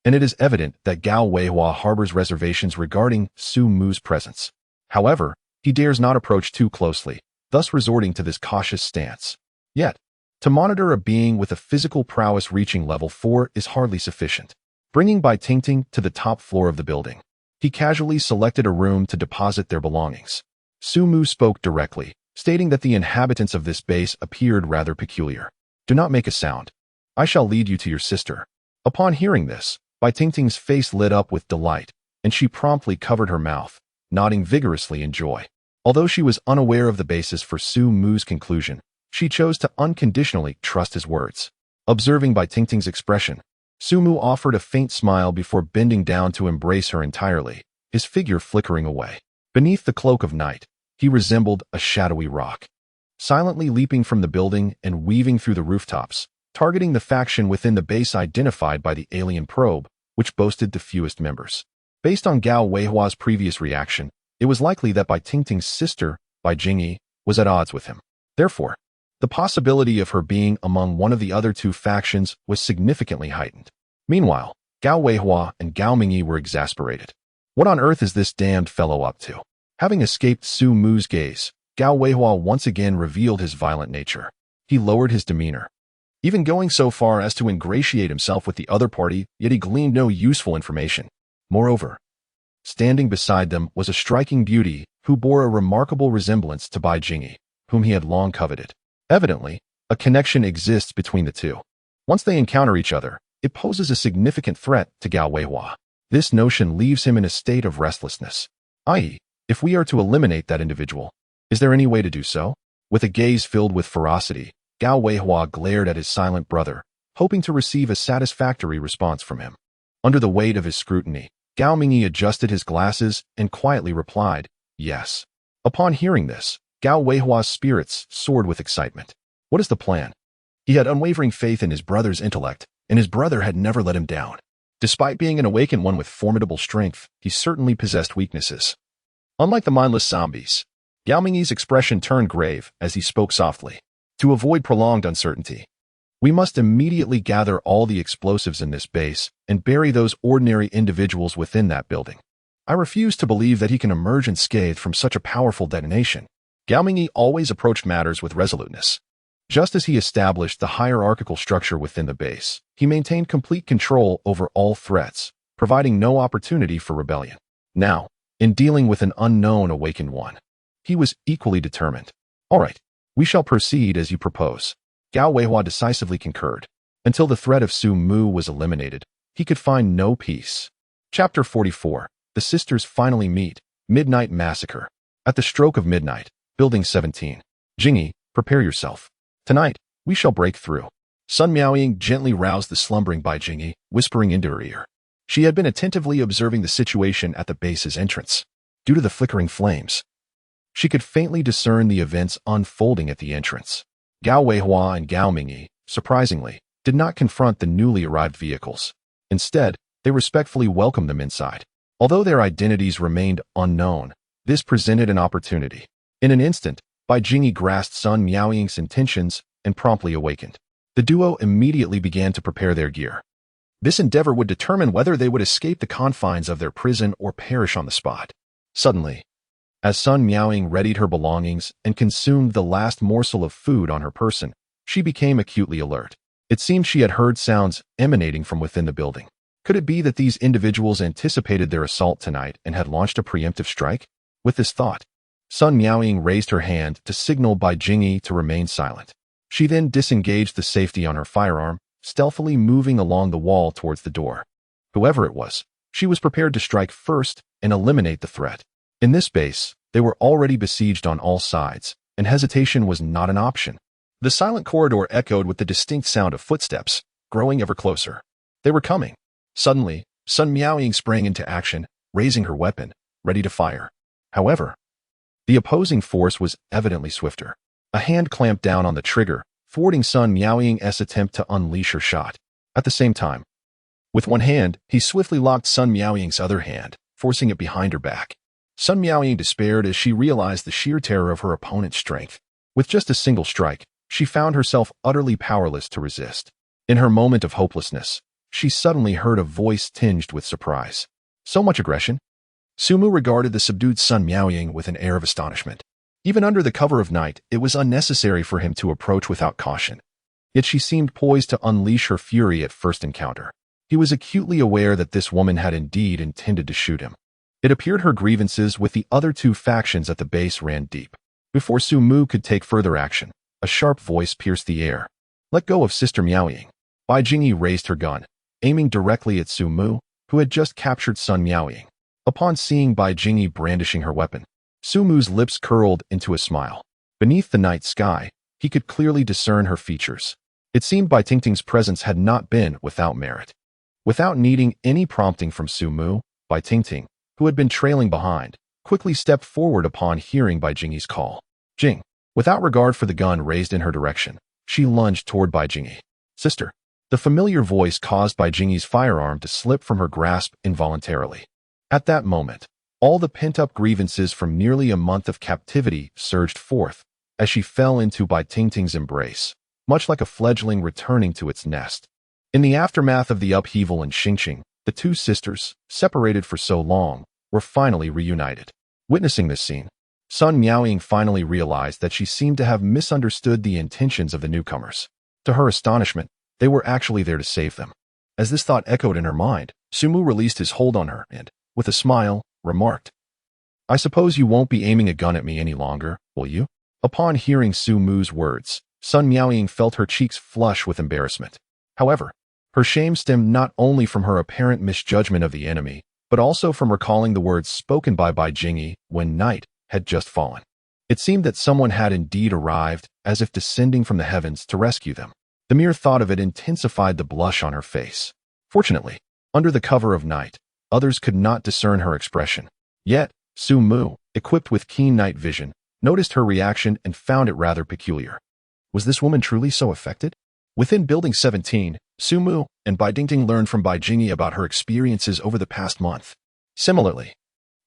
and it is evident that Gao Weihua harbors reservations regarding Su Mu's presence. However, he dares not approach too closely, thus resorting to this cautious stance. Yet, to monitor a being with a physical prowess reaching level 4 is hardly sufficient. Bringing Bai Tingting to the top floor of the building, he casually selected a room to deposit their belongings. Su Mu spoke directly, stating that the inhabitants of this base appeared rather peculiar. "Do not make a sound. I shall lead you to your sister." Upon hearing this, Bai Tingting's face lit up with delight, and she promptly covered her mouth, nodding vigorously in joy. Although she was unaware of the basis for Su Mu's conclusion, she chose to unconditionally trust his words. Observing Bai Tingting's expression, Su Mu offered a faint smile before bending down to embrace her entirely, his figure flickering away. Beneath the cloak of night, he resembled a shadowy rock, silently leaping from the building and weaving through the rooftops, targeting the faction within the base identified by the alien probe, which boasted the fewest members. Based on Gao Weihua's previous reaction, it was likely that Bai Tingting's sister, Bai Jingyi, was at odds with him. Therefore, the possibility of her being among one of the other 2 factions was significantly heightened. Meanwhile, Gao Weihua and Gao Mingyi were exasperated. What on earth is this damned fellow up to? Having escaped Su Mu's gaze, Gao Weihua once again revealed his violent nature. He lowered his demeanor, even going so far as to ingratiate himself with the other party, yet he gleaned no useful information. Moreover, standing beside them was a striking beauty who bore a remarkable resemblance to Bai Jingyi, whom he had long coveted. Evidently, a connection exists between the two. Once they encounter each other, it poses a significant threat to Gao Weihua. This notion leaves him in a state of restlessness. I.e., if we are to eliminate that individual, is there any way to do so? With a gaze filled with ferocity, Gao Weihua glared at his silent brother, hoping to receive a satisfactory response from him. Under the weight of his scrutiny, Gao Mingyi adjusted his glasses and quietly replied, yes. Upon hearing this, Gao Weihua's spirits soared with excitement. What is the plan? He had unwavering faith in his brother's intellect, and his brother had never let him down. Despite being an awakened one with formidable strength, he certainly possessed weaknesses. Unlike the mindless zombies, Gao Mingyi's expression turned grave as he spoke softly. To avoid prolonged uncertainty, we must immediately gather all the explosives in this base and bury those ordinary individuals within that building. I refuse to believe that he can emerge unscathed from such a powerful detonation. Gao Mingyi always approached matters with resoluteness. Just as he established the hierarchical structure within the base, he maintained complete control over all threats, providing no opportunity for rebellion. Now, in dealing with an unknown awakened one, he was equally determined. All right, we shall proceed as you propose. Gao Weihua decisively concurred. Until the threat of Su Mu was eliminated, he could find no peace. Chapter 44. The sisters finally meet. Midnight Massacre. At the stroke of midnight, Building 17. Jingyi, prepare yourself. Tonight, we shall break through. Sun Miaoying gently roused the slumbering Bai Jingyi, whispering into her ear. She had been attentively observing the situation at the base's entrance. Due to the flickering flames, she could faintly discern the events unfolding at the entrance. Gao Weihua and Gao Mingyi, surprisingly, did not confront the newly arrived vehicles. Instead, they respectfully welcomed them inside. Although their identities remained unknown, this presented an opportunity. In an instant, Bai Jingyi grasped Sun Miaoying's intentions and promptly awakened. The duo immediately began to prepare their gear. This endeavor would determine whether they would escape the confines of their prison or perish on the spot. Suddenly, as Sun Miaoying readied her belongings and consumed the last morsel of food on her person, she became acutely alert. It seemed she had heard sounds emanating from within the building. Could it be that these individuals anticipated their assault tonight and had launched a preemptive strike? With this thought, Sun Miaoying raised her hand to signal Bai Jingyi to remain silent. She then disengaged the safety on her firearm, stealthily moving along the wall towards the door. Whoever it was, she was prepared to strike first and eliminate the threat. In this base, they were already besieged on all sides, and hesitation was not an option. The silent corridor echoed with the distinct sound of footsteps, growing ever closer. They were coming. Suddenly, Sun Miaoying sprang into action, raising her weapon, ready to fire. However, the opposing force was evidently swifter. A hand clamped down on the trigger, thwarting Sun Miaoying's attempt to unleash her shot. At the same time, with one hand, he swiftly locked Sun Miaoying's other hand, forcing it behind her back. Sun Miaoying despaired as she realized the sheer terror of her opponent's strength. With just a single strike, she found herself utterly powerless to resist. In her moment of hopelessness, she suddenly heard a voice tinged with surprise. So much aggression? Su Mu regarded the subdued Sun Miaoying with an air of astonishment. Even under the cover of night, it was unnecessary for him to approach without caution. Yet she seemed poised to unleash her fury at first encounter. He was acutely aware that this woman had indeed intended to shoot him. It appeared her grievances with the other two factions at the base ran deep. Before Su Mu could take further action, a sharp voice pierced the air. Let go of Sister Miaoying. Bai Jingyi raised her gun, aiming directly at Su Mu, who had just captured Sun Miaoying. Upon seeing Bai Jingyi brandishing her weapon, Su Mu's lips curled into a smile. Beneath the night sky, he could clearly discern her features. It seemed Bai Tingting's presence had not been without merit. Without needing any prompting from Su Mu, Bai Tingting, who had been trailing behind, quickly stepped forward upon hearing Bai Jingyi's call. Jing. Without regard for the gun raised in her direction, she lunged toward Bai Jingyi. Sister. The familiar voice caused Bai Jingyi's firearm to slip from her grasp involuntarily. At that moment, all the pent-up grievances from nearly a month of captivity surged forth as she fell into Bai Tingting's embrace, much like a fledgling returning to its nest. In the aftermath of the upheaval in Xingqing, the two sisters, separated for so long, were finally reunited. Witnessing this scene, Sun Miaoying finally realized that she seemed to have misunderstood the intentions of the newcomers. To her astonishment, they were actually there to save them. As this thought echoed in her mind, Sumu released his hold on her and, with a smile, remarked, "I suppose you won't be aiming a gun at me any longer, will you?" Upon hearing Sumu's words, Sun Miaoying felt her cheeks flush with embarrassment. However, her shame stemmed not only from her apparent misjudgment of the enemy, but also from recalling the words spoken by Bai Jingyi when night had just fallen. It seemed that someone had indeed arrived, as if descending from the heavens to rescue them. The mere thought of it intensified the blush on her face. Fortunately, under the cover of night, others could not discern her expression. Yet, Sumu, equipped with keen night vision, noticed her reaction and found it rather peculiar. Was this woman truly so affected? Within Building 17, Sumu and Bai Dingting learned from Bai Jingyi about her experiences over the past month. Similarly,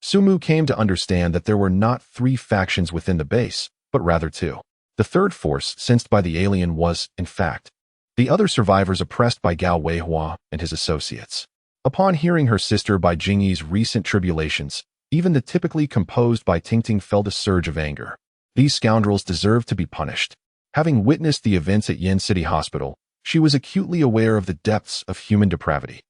Sumu came to understand that there were not 3 factions within the base, but rather 2. The third force sensed by the alien was, in fact, the other survivors oppressed by Gao Weihua and his associates. Upon hearing her sister Bai Jingyi's recent tribulations, even the typically composed Bai Tingting felt a surge of anger. These scoundrels deserved to be punished. Having witnessed the events at Yin City Hospital, she was acutely aware of the depths of human depravity.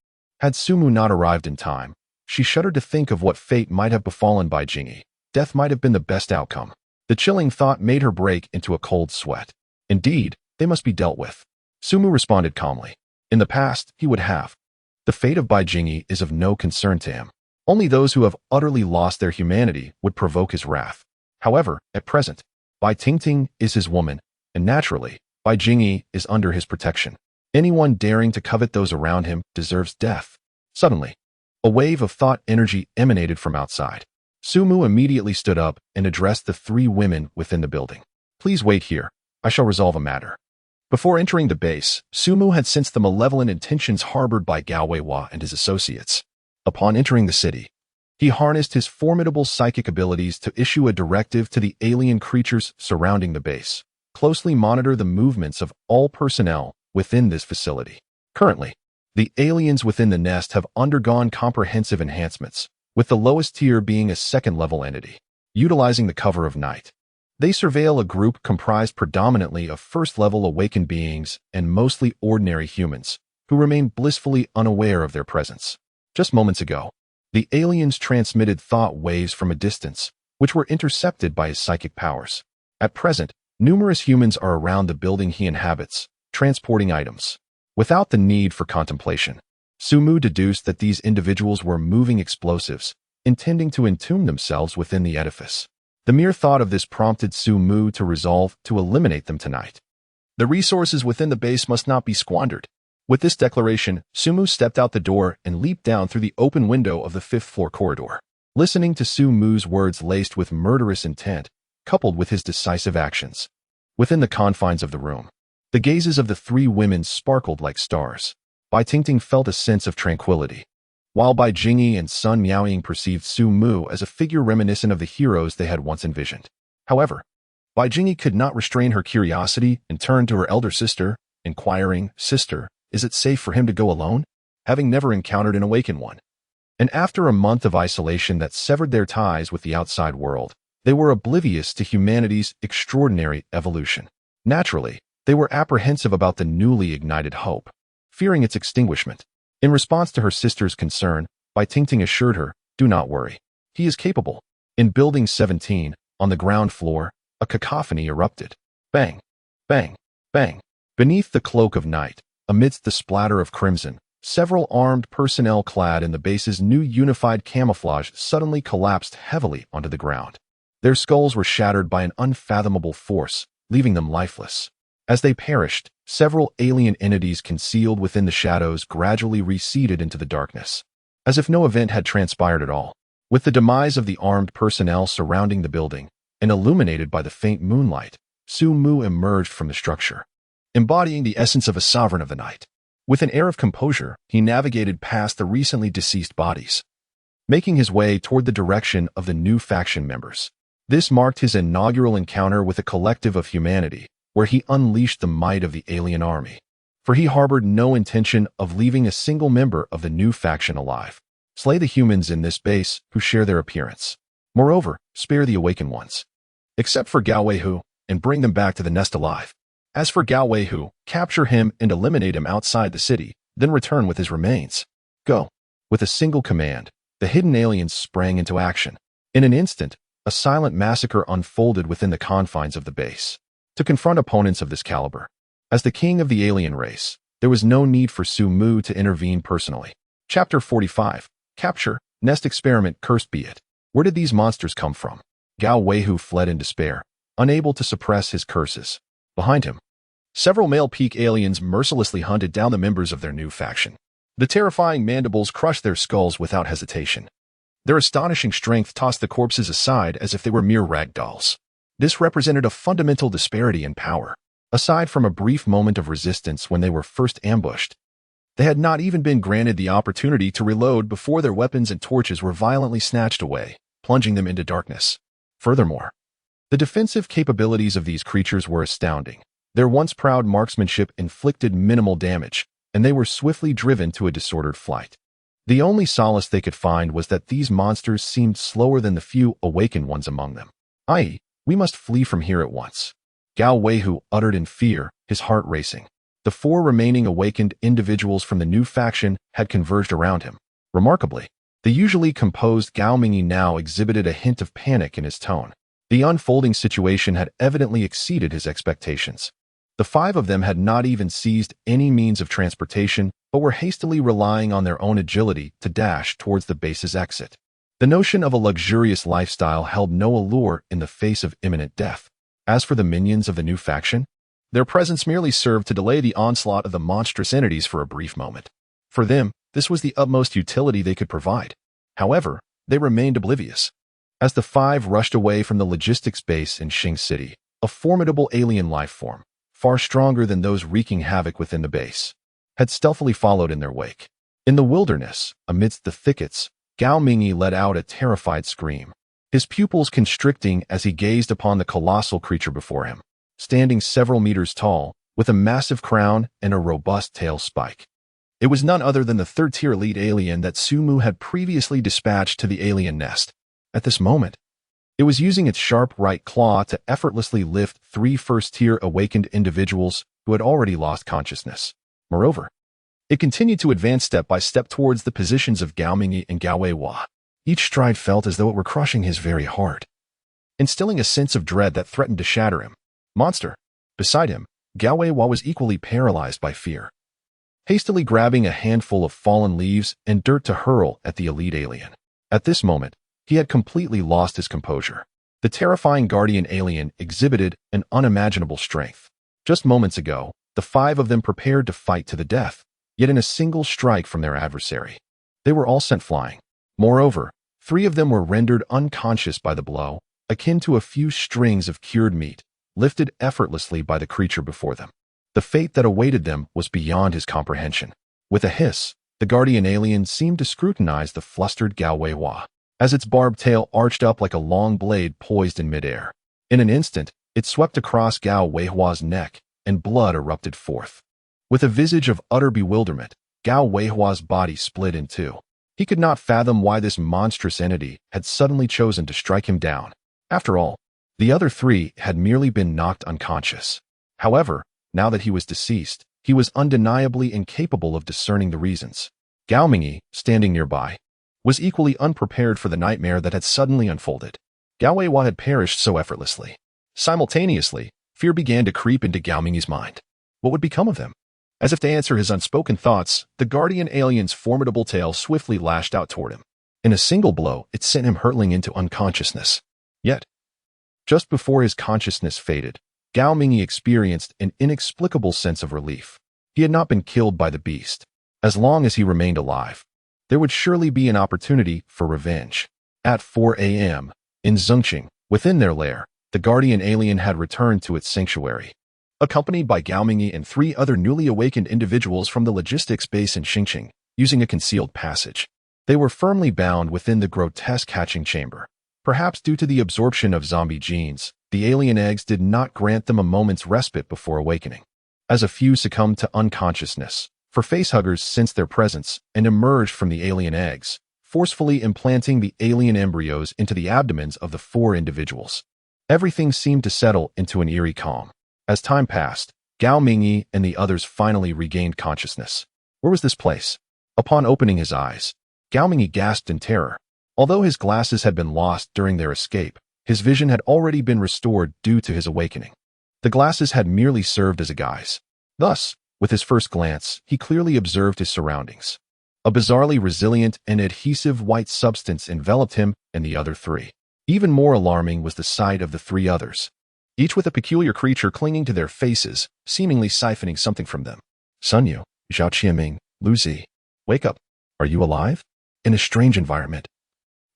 Had Sumu not arrived in time, she shuddered to think of what fate might have befallen Bai Jingyi. Death might have been the best outcome. The chilling thought made her break into a cold sweat. Indeed, they must be dealt with. Sumu responded calmly. In the past, he would have. The fate of Bai Jingyi is of no concern to him. Only those who have utterly lost their humanity would provoke his wrath. However, at present, Bai Tingting is his woman, and naturally, Bai Jingyi is under his protection. Anyone daring to covet those around him deserves death. Suddenly, a wave of thought energy emanated from outside. Sumu immediately stood up and addressed the 3 women within the building. "Please wait here. I shall resolve a matter." Before entering the base, Sumu had sensed the malevolent intentions harbored by Gao Weihua and his associates. Upon entering the city, he harnessed his formidable psychic abilities to issue a directive to the alien creatures surrounding the base. Closely monitor the movements of all personnel within this facility. Currently, the aliens within the nest have undergone comprehensive enhancements, with the lowest tier being a second-level entity. Utilizing the cover of night, they surveil a group comprised predominantly of first-level awakened beings and mostly ordinary humans, who remain blissfully unaware of their presence. Just moments ago, the aliens transmitted thought waves from a distance, which were intercepted by his psychic powers. At present, numerous humans are around the building he inhabits, transporting items. Without the need for contemplation, Sumu deduced that these individuals were moving explosives, intending to entomb themselves within the edifice. The mere thought of this prompted Sumu to resolve to eliminate them tonight. The resources within the base must not be squandered. With this declaration, Sumu stepped out the door and leaped down through the open window of the 5th-floor corridor. Listening to Sumu's words laced with murderous intent, coupled with his decisive actions. Within the confines of the room, the gazes of the 3 women sparkled like stars. Bai Tingting felt a sense of tranquility, while Bai Jingyi and Sun Miaoying perceived Sumu as a figure reminiscent of the heroes they had once envisioned. However, Bai Jingyi could not restrain her curiosity and turned to her elder sister, inquiring, "Sister, is it safe for him to go alone?" Having never encountered an awakened one. And after a month of isolation that severed their ties with the outside world, they were oblivious to humanity's extraordinary evolution. Naturally, they were apprehensive about the newly ignited hope, fearing its extinguishment. In response to her sister's concern, Bai Tingting assured her, "Do not worry. He is capable." In Building 17, on the ground floor, a cacophony erupted. Bang! Bang! Bang! Beneath the cloak of night, amidst the splatter of crimson, several armed personnel clad in the base's new unified camouflage suddenly collapsed heavily onto the ground. Their skulls were shattered by an unfathomable force, leaving them lifeless. As they perished, several alien entities concealed within the shadows gradually receded into the darkness, as if no event had transpired at all. With the demise of the armed personnel surrounding the building, and illuminated by the faint moonlight, Sumu emerged from the structure, embodying the essence of a sovereign of the night. With an air of composure, he navigated past the recently deceased bodies, making his way toward the direction of the new faction members. This marked his inaugural encounter with a collective of humanity, where he unleashed the might of the alien army. For he harbored no intention of leaving a single member of the new faction alive. Slay the humans in this base who share their appearance. Moreover, spare the awakened ones. Except for Gao Weihu, and bring them back to the nest alive. As for Gao Weihu, capture him and eliminate him outside the city, then return with his remains. Go. With a single command, the hidden aliens sprang into action. In an instant, a silent massacre unfolded within the confines of the base. To confront opponents of this caliber, as the king of the alien race, there was no need for Su Mu to intervene personally. Chapter 45. Capture, Nest Experiment. Cursed be it. Where did these monsters come from? Gao Weihu fled in despair, unable to suppress his curses. Behind him, several male peak aliens mercilessly hunted down the members of their new faction. The terrifying mandibles crushed their skulls without hesitation. Their astonishing strength tossed the corpses aside as if they were mere rag dolls. This represented a fundamental disparity in power. Aside from a brief moment of resistance when they were first ambushed, they had not even been granted the opportunity to reload before their weapons and torches were violently snatched away, plunging them into darkness. Furthermore, the defensive capabilities of these creatures were astounding. Their once proud marksmanship inflicted minimal damage, and they were swiftly driven to a disordered flight. The only solace they could find was that these monsters seemed slower than the few awakened ones among them. I.e., we must flee from here at once. Gao Weihu uttered in fear, his heart racing. The 4 remaining awakened individuals from the new faction had converged around him. Remarkably, the usually composed Gao Mingyi now exhibited a hint of panic in his tone. The unfolding situation had evidently exceeded his expectations. The 5 of them had not even seized any means of transportation, but were hastily relying on their own agility to dash towards the base's exit. The notion of a luxurious lifestyle held no allure in the face of imminent death. As for the minions of the new faction, their presence merely served to delay the onslaught of the monstrous entities for a brief moment. For them, this was the utmost utility they could provide. However, they remained oblivious. As the 5 rushed away from the logistics base in Xing City, a formidable alien life form, far stronger than those wreaking havoc within the base, had stealthily followed in their wake. In the wilderness, amidst the thickets, Gao Mingyi let out a terrified scream, his pupils constricting as he gazed upon the colossal creature before him, standing several meters tall, with a massive crown and a robust tail spike. It was none other than the third-tier elite alien that Su Mu had previously dispatched to the alien nest. At this moment, it was using its sharp right claw to effortlessly lift 3 first-tier awakened individuals who had already lost consciousness. Moreover, it continued to advance step by step towards the positions of Gao Mingyi and Gao Weihu. Each stride felt as though it were crushing his very heart, instilling a sense of dread that threatened to shatter him. Monster. Beside him, Gao Weihu was equally paralyzed by fear, hastily grabbing a handful of fallen leaves and dirt to hurl at the elite alien. At this moment, he had completely lost his composure. The terrifying guardian alien exhibited an unimaginable strength. Just moments ago, the 5 of them prepared to fight to the death, yet in a single strike from their adversary, they were all sent flying. Moreover, 3 of them were rendered unconscious by the blow, akin to a few strings of cured meat, lifted effortlessly by the creature before them. The fate that awaited them was beyond his comprehension. With a hiss, the guardian alien seemed to scrutinize the flustered Gao Weihu, as its barbed tail arched up like a long blade poised in midair. In an instant, it swept across Gao Weihua's neck, and blood erupted forth. With a visage of utter bewilderment, Gao Weihua's body split in 2. He could not fathom why this monstrous entity had suddenly chosen to strike him down. After all, the other 3 had merely been knocked unconscious. However, now that he was deceased, he was undeniably incapable of discerning the reasons. Gao Mingyi, standing nearby, was equally unprepared for the nightmare that had suddenly unfolded. Gao Weihu had perished so effortlessly. Simultaneously, fear began to creep into Gao Mingyi's mind. What would become of them? As if to answer his unspoken thoughts, the guardian alien's formidable tail swiftly lashed out toward him. In a single blow, it sent him hurtling into unconsciousness. Yet, just before his consciousness faded, Gao Mingyi experienced an inexplicable sense of relief. He had not been killed by the beast. As long as he remained alive, there would surely be an opportunity for revenge. At 4 a.m., in Zhengqing, within their lair, the guardian alien had returned to its sanctuary, accompanied by Gao Mingyi and 3 other newly awakened individuals from the logistics base in Xingqing, using a concealed passage. They were firmly bound within the grotesque hatching chamber. Perhaps due to the absorption of zombie genes, the alien eggs did not grant them a moment's respite before awakening. As a few succumbed to unconsciousness, for facehuggers sensed their presence and emerged from the alien eggs, forcefully implanting the alien embryos into the abdomens of the 4 individuals. Everything seemed to settle into an eerie calm. As time passed, Gao Mingyi and the others finally regained consciousness. Where was this place? Upon opening his eyes, Gao Mingyi gasped in terror. Although his glasses had been lost during their escape, his vision had already been restored due to his awakening. The glasses had merely served as a guise. Thus, with his first glance, he clearly observed his surroundings. A bizarrely resilient and adhesive white substance enveloped him and the other 3. Even more alarming was the sight of the 3 others, each with a peculiar creature clinging to their faces, seemingly siphoning something from them. Sun Yu, Zhao Qianming, Lu Zi, wake up. Are you alive? In a strange environment.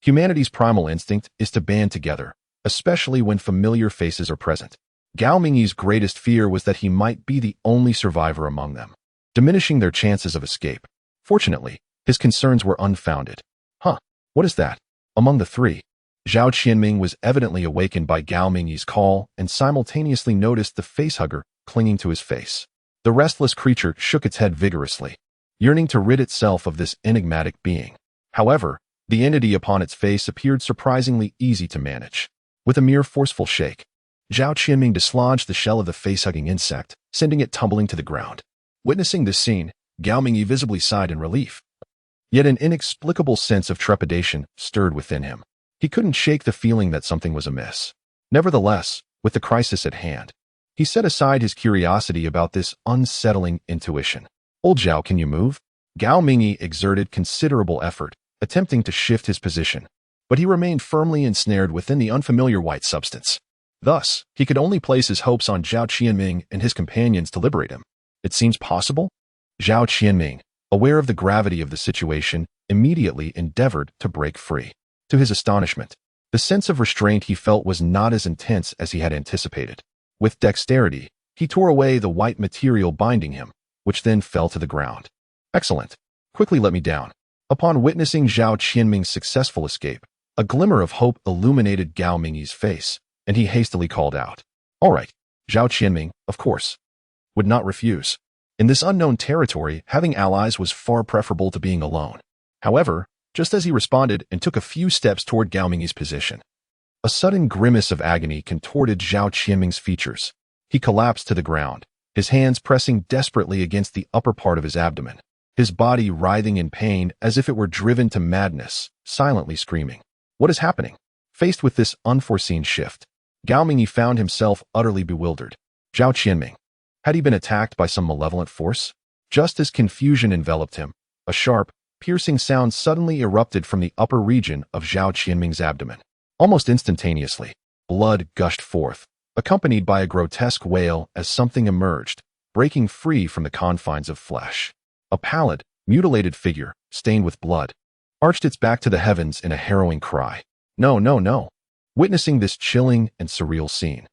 Humanity's primal instinct is to band together, especially when familiar faces are present. Gao Mingyi's greatest fear was that he might be the only survivor among them, diminishing their chances of escape. Fortunately, his concerns were unfounded. What is that? Among the 3, Zhao Qianming was evidently awakened by Gao Mingyi's call and simultaneously noticed the facehugger clinging to his face. The restless creature shook its head vigorously, yearning to rid itself of this enigmatic being. However, the entity upon its face appeared surprisingly easy to manage. With a mere forceful shake, Zhao Qianming dislodged the shell of the face-hugging insect, sending it tumbling to the ground. Witnessing this scene, Gao Mingyi visibly sighed in relief. Yet an inexplicable sense of trepidation stirred within him. He couldn't shake the feeling that something was amiss. Nevertheless, with the crisis at hand, he set aside his curiosity about this unsettling intuition. Old Zhao, can you move? Gao Mingyi exerted considerable effort, attempting to shift his position, but he remained firmly ensnared within the unfamiliar white substance. Thus, he could only place his hopes on Zhao Qianming and his companions to liberate him. It seems possible? Zhao Qianming, aware of the gravity of the situation, immediately endeavored to break free. To his astonishment, the sense of restraint he felt was not as intense as he had anticipated. With dexterity, he tore away the white material binding him, which then fell to the ground. Excellent. Quickly let me down. Upon witnessing Zhao Qianming's successful escape, a glimmer of hope illuminated Gao Mingyi's face, and he hastily called out, "All right, Zhao Qianming, of course." Would not refuse. In this unknown territory, having allies was far preferable to being alone. However, just as he responded and took a few steps toward Gao Mingyi's position, a sudden grimace of agony contorted Zhao Qianming's features. He collapsed to the ground, his hands pressing desperately against the upper part of his abdomen, his body writhing in pain as if it were driven to madness, silently screaming. What is happening? Faced with this unforeseen shift, Gao Mingyi found himself utterly bewildered. Zhao Qianming. Had he been attacked by some malevolent force? Just as confusion enveloped him, a sharp, piercing sound suddenly erupted from the upper region of Zhao Qianming's abdomen. Almost instantaneously, blood gushed forth, accompanied by a grotesque wail as something emerged, breaking free from the confines of flesh. A pallid, mutilated figure, stained with blood, arched its back to the heavens in a harrowing cry. No, no, no. Witnessing this chilling and surreal scene,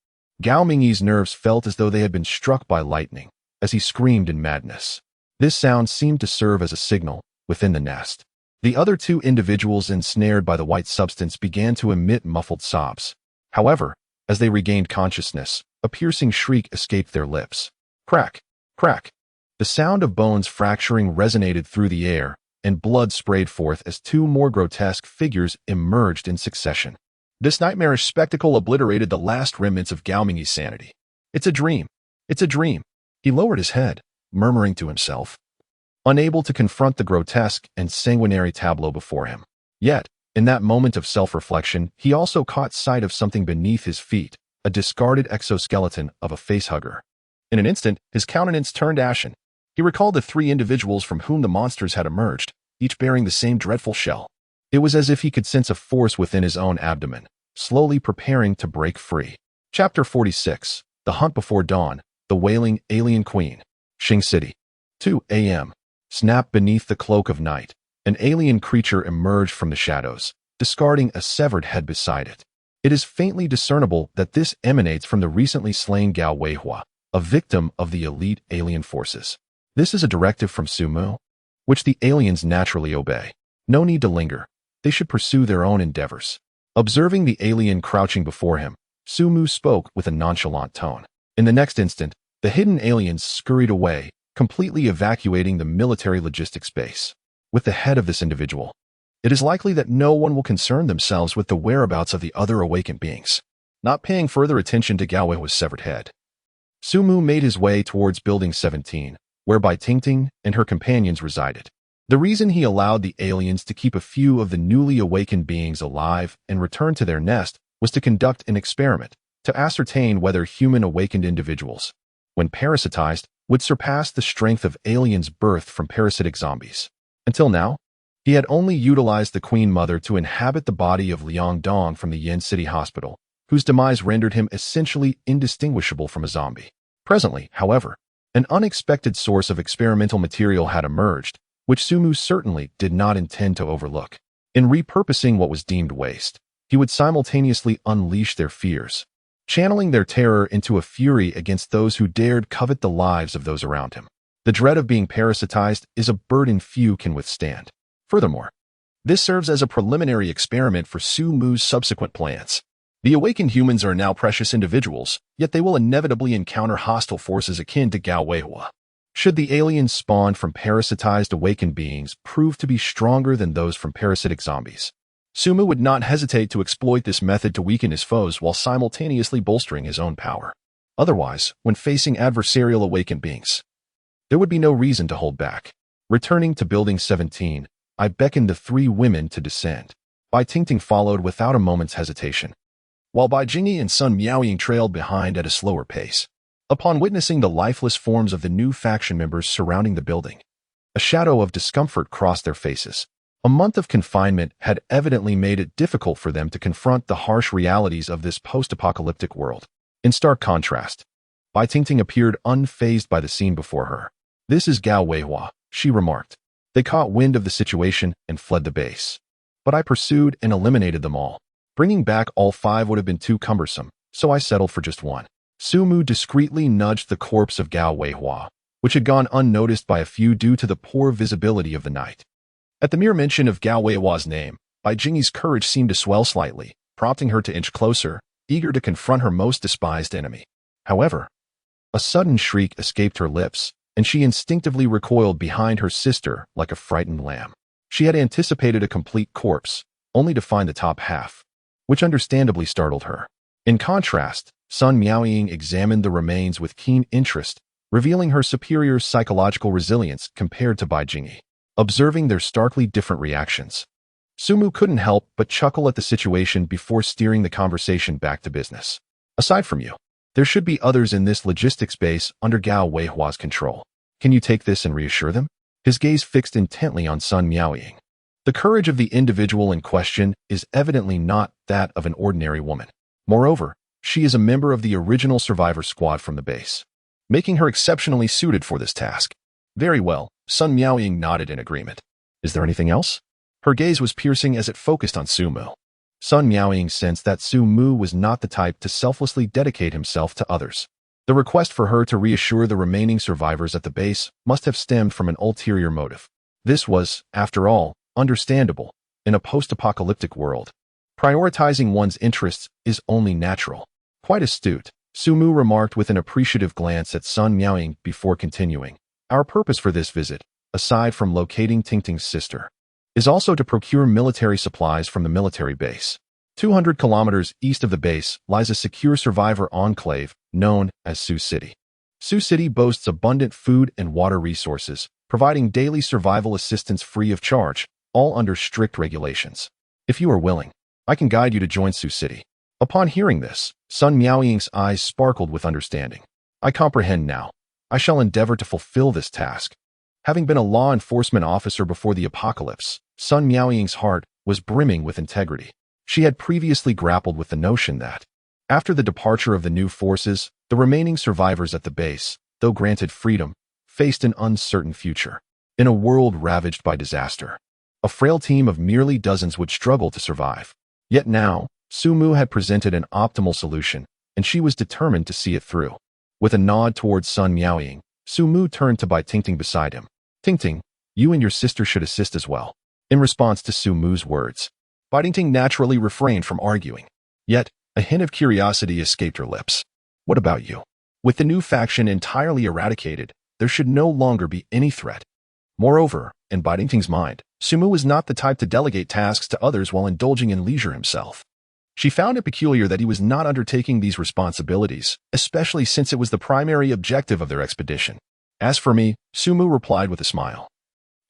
Gao Mingyi's nerves felt as though they had been struck by lightning, as he screamed in madness. This sound seemed to serve as a signal within the nest. The other 2 individuals ensnared by the white substance began to emit muffled sobs. However, as they regained consciousness, a piercing shriek escaped their lips. Crack, crack. The sound of bones fracturing resonated through the air, and blood sprayed forth as 2 more grotesque figures emerged in succession. This nightmarish spectacle obliterated the last remnants of Gao Mingyi's sanity. It's a dream. It's a dream. He lowered his head, murmuring to himself, unable to confront the grotesque and sanguinary tableau before him. Yet, in that moment of self-reflection, he also caught sight of something beneath his feet, a discarded exoskeleton of a facehugger. In an instant, his countenance turned ashen. He recalled the 3 individuals from whom the monsters had emerged, each bearing the same dreadful shell. It was as if he could sense a force within his own abdomen, slowly preparing to break free. Chapter 46. The Hunt Before Dawn, The Wailing Alien Queen. Xing City. 2 a.m. Snap beneath the cloak of night. An alien creature emerged from the shadows, discarding a severed head beside it. It is faintly discernible that this emanates from the recently slain Gao Weihua, a victim of the elite alien forces. This is a directive from Sumu, which the aliens naturally obey. No need to linger. They should pursue their own endeavors. Observing the alien crouching before him, Sumu spoke with a nonchalant tone. In the next instant, the hidden aliens scurried away, completely evacuating the military logistics base. With the head of this individual, it is likely that no one will concern themselves with the whereabouts of the other awakened beings. Not paying further attention to Gao Weihua's severed head, Su Mu made his way towards Building 17, where Bai Tingting and her companions resided. The reason he allowed the aliens to keep a few of the newly awakened beings alive and return to their nest was to conduct an experiment to ascertain whether human awakened individuals, when parasitized, would surpass the strength of aliens birthed from parasitic zombies. Until now, he had only utilized the Queen Mother to inhabit the body of Liang Dong from the Yin City Hospital, whose demise rendered him essentially indistinguishable from a zombie. Presently, however, an unexpected source of experimental material had emerged, which Su Mu certainly did not intend to overlook. In repurposing what was deemed waste, he would simultaneously unleash their fears, channeling their terror into a fury against those who dared covet the lives of those around him. The dread of being parasitized is a burden few can withstand. Furthermore, this serves as a preliminary experiment for Su Mu's subsequent plans. The awakened humans are now precious individuals, yet they will inevitably encounter hostile forces akin to Gao Weihua. Should the aliens spawned from parasitized awakened beings prove to be stronger than those from parasitic zombies, Su Mu would not hesitate to exploit this method to weaken his foes while simultaneously bolstering his own power. Otherwise, when facing adversarial awakened beings, there would be no reason to hold back. Returning to Building 17, I beckoned the three women to descend. Bai Tingting followed without a moment's hesitation, while Bai Jingyi and Sun Miaoying trailed behind at a slower pace. Upon witnessing the lifeless forms of the new faction members surrounding the building, a shadow of discomfort crossed their faces. A month of confinement had evidently made it difficult for them to confront the harsh realities of this post-apocalyptic world. In stark contrast, Bai Tingting appeared unfazed by the scene before her. "This is Gao Weihua," she remarked. They caught wind of the situation and fled the base. But I pursued and eliminated them all. Bringing back all 5 would have been too cumbersome, so I settled for just 1. Su Mu discreetly nudged the corpse of Gao Weihua, which had gone unnoticed by a few due to the poor visibility of the night. At the mere mention of Gao Weihua's name, Bai Jingyi's courage seemed to swell slightly, prompting her to inch closer, eager to confront her most despised enemy. However, a sudden shriek escaped her lips, and she instinctively recoiled behind her sister like a frightened lamb. She had anticipated a complete corpse, only to find the top half, which understandably startled her. In contrast, Sun Miaoying examined the remains with keen interest, revealing her superior psychological resilience compared to Bai Jingyi. Observing their starkly different reactions, Su Mu couldn't help but chuckle at the situation before steering the conversation back to business. "Aside from you, there should be others in this logistics base under Gao Weihua's control. Can you take this and reassure them?" His gaze fixed intently on Sun Miaoying. The courage of the individual in question is evidently not that of an ordinary woman. Moreover, she is a member of the original survivor squad from the base, making her exceptionally suited for this task. "Very well," Sun Miaoying nodded in agreement. "Is there anything else?" Her gaze was piercing as it focused on Su Mu. Sun Miaoying sensed that Su Mu was not the type to selflessly dedicate himself to others. The request for her to reassure the remaining survivors at the base must have stemmed from an ulterior motive. This was, after all, understandable in a post-apocalyptic world. Prioritizing one's interests is only natural. "Quite astute," Su Mu remarked with an appreciative glance at Sun Miaoying before continuing. "Our purpose for this visit, aside from locating Tingting's sister, is also to procure military supplies from the military base. 200 kilometers east of the base lies a secure survivor enclave known as Su City. Su City boasts abundant food and water resources, providing daily survival assistance free of charge, all under strict regulations. If you are willing, I can guide you to join Su City." Upon hearing this, Sun Miaoying's eyes sparkled with understanding. "I comprehend now. I shall endeavor to fulfill this task." Having been a law enforcement officer before the apocalypse, Sun Miaoying's heart was brimming with integrity. She had previously grappled with the notion that, after the departure of the new forces, the remaining survivors at the base, though granted freedom, faced an uncertain future. In a world ravaged by disaster, a frail team of merely dozens would struggle to survive. Yet now, Su Mu had presented an optimal solution, and she was determined to see it through. With a nod towards Sun Miaoying, Su Mu turned to Bai Tingting beside him. "Tingting, you and your sister should assist as well." In response to Su Mu's words, Bai Tingting naturally refrained from arguing. Yet, a hint of curiosity escaped her lips. "What about you? With the new faction entirely eradicated, there should no longer be any threat. Moreover, in Bitingting's mind, Sumu was not the type to delegate tasks to others while indulging in leisure himself. She found it peculiar that he was not undertaking these responsibilities, especially since it was the primary objective of their expedition. As for me, Sumu replied with a smile,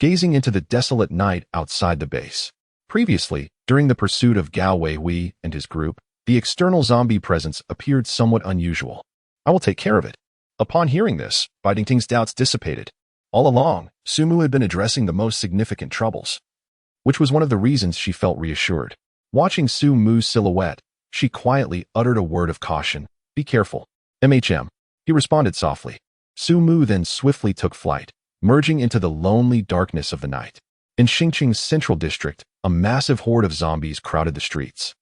gazing into the desolate night outside the base. Previously, during the pursuit of Gao Weihui and his group, the external zombie presence appeared somewhat unusual. I will take care of it. Upon hearing this, Bitingting's doubts dissipated. All along, Sumu had been addressing the most significant troubles, which was one of the reasons she felt reassured. Watching Sumu's silhouette, she quietly uttered a word of caution. Be careful. MHM. He responded softly. Sumu then swiftly took flight, merging into the lonely darkness of the night. In Xingqing's central district, a massive horde of zombies crowded the streets,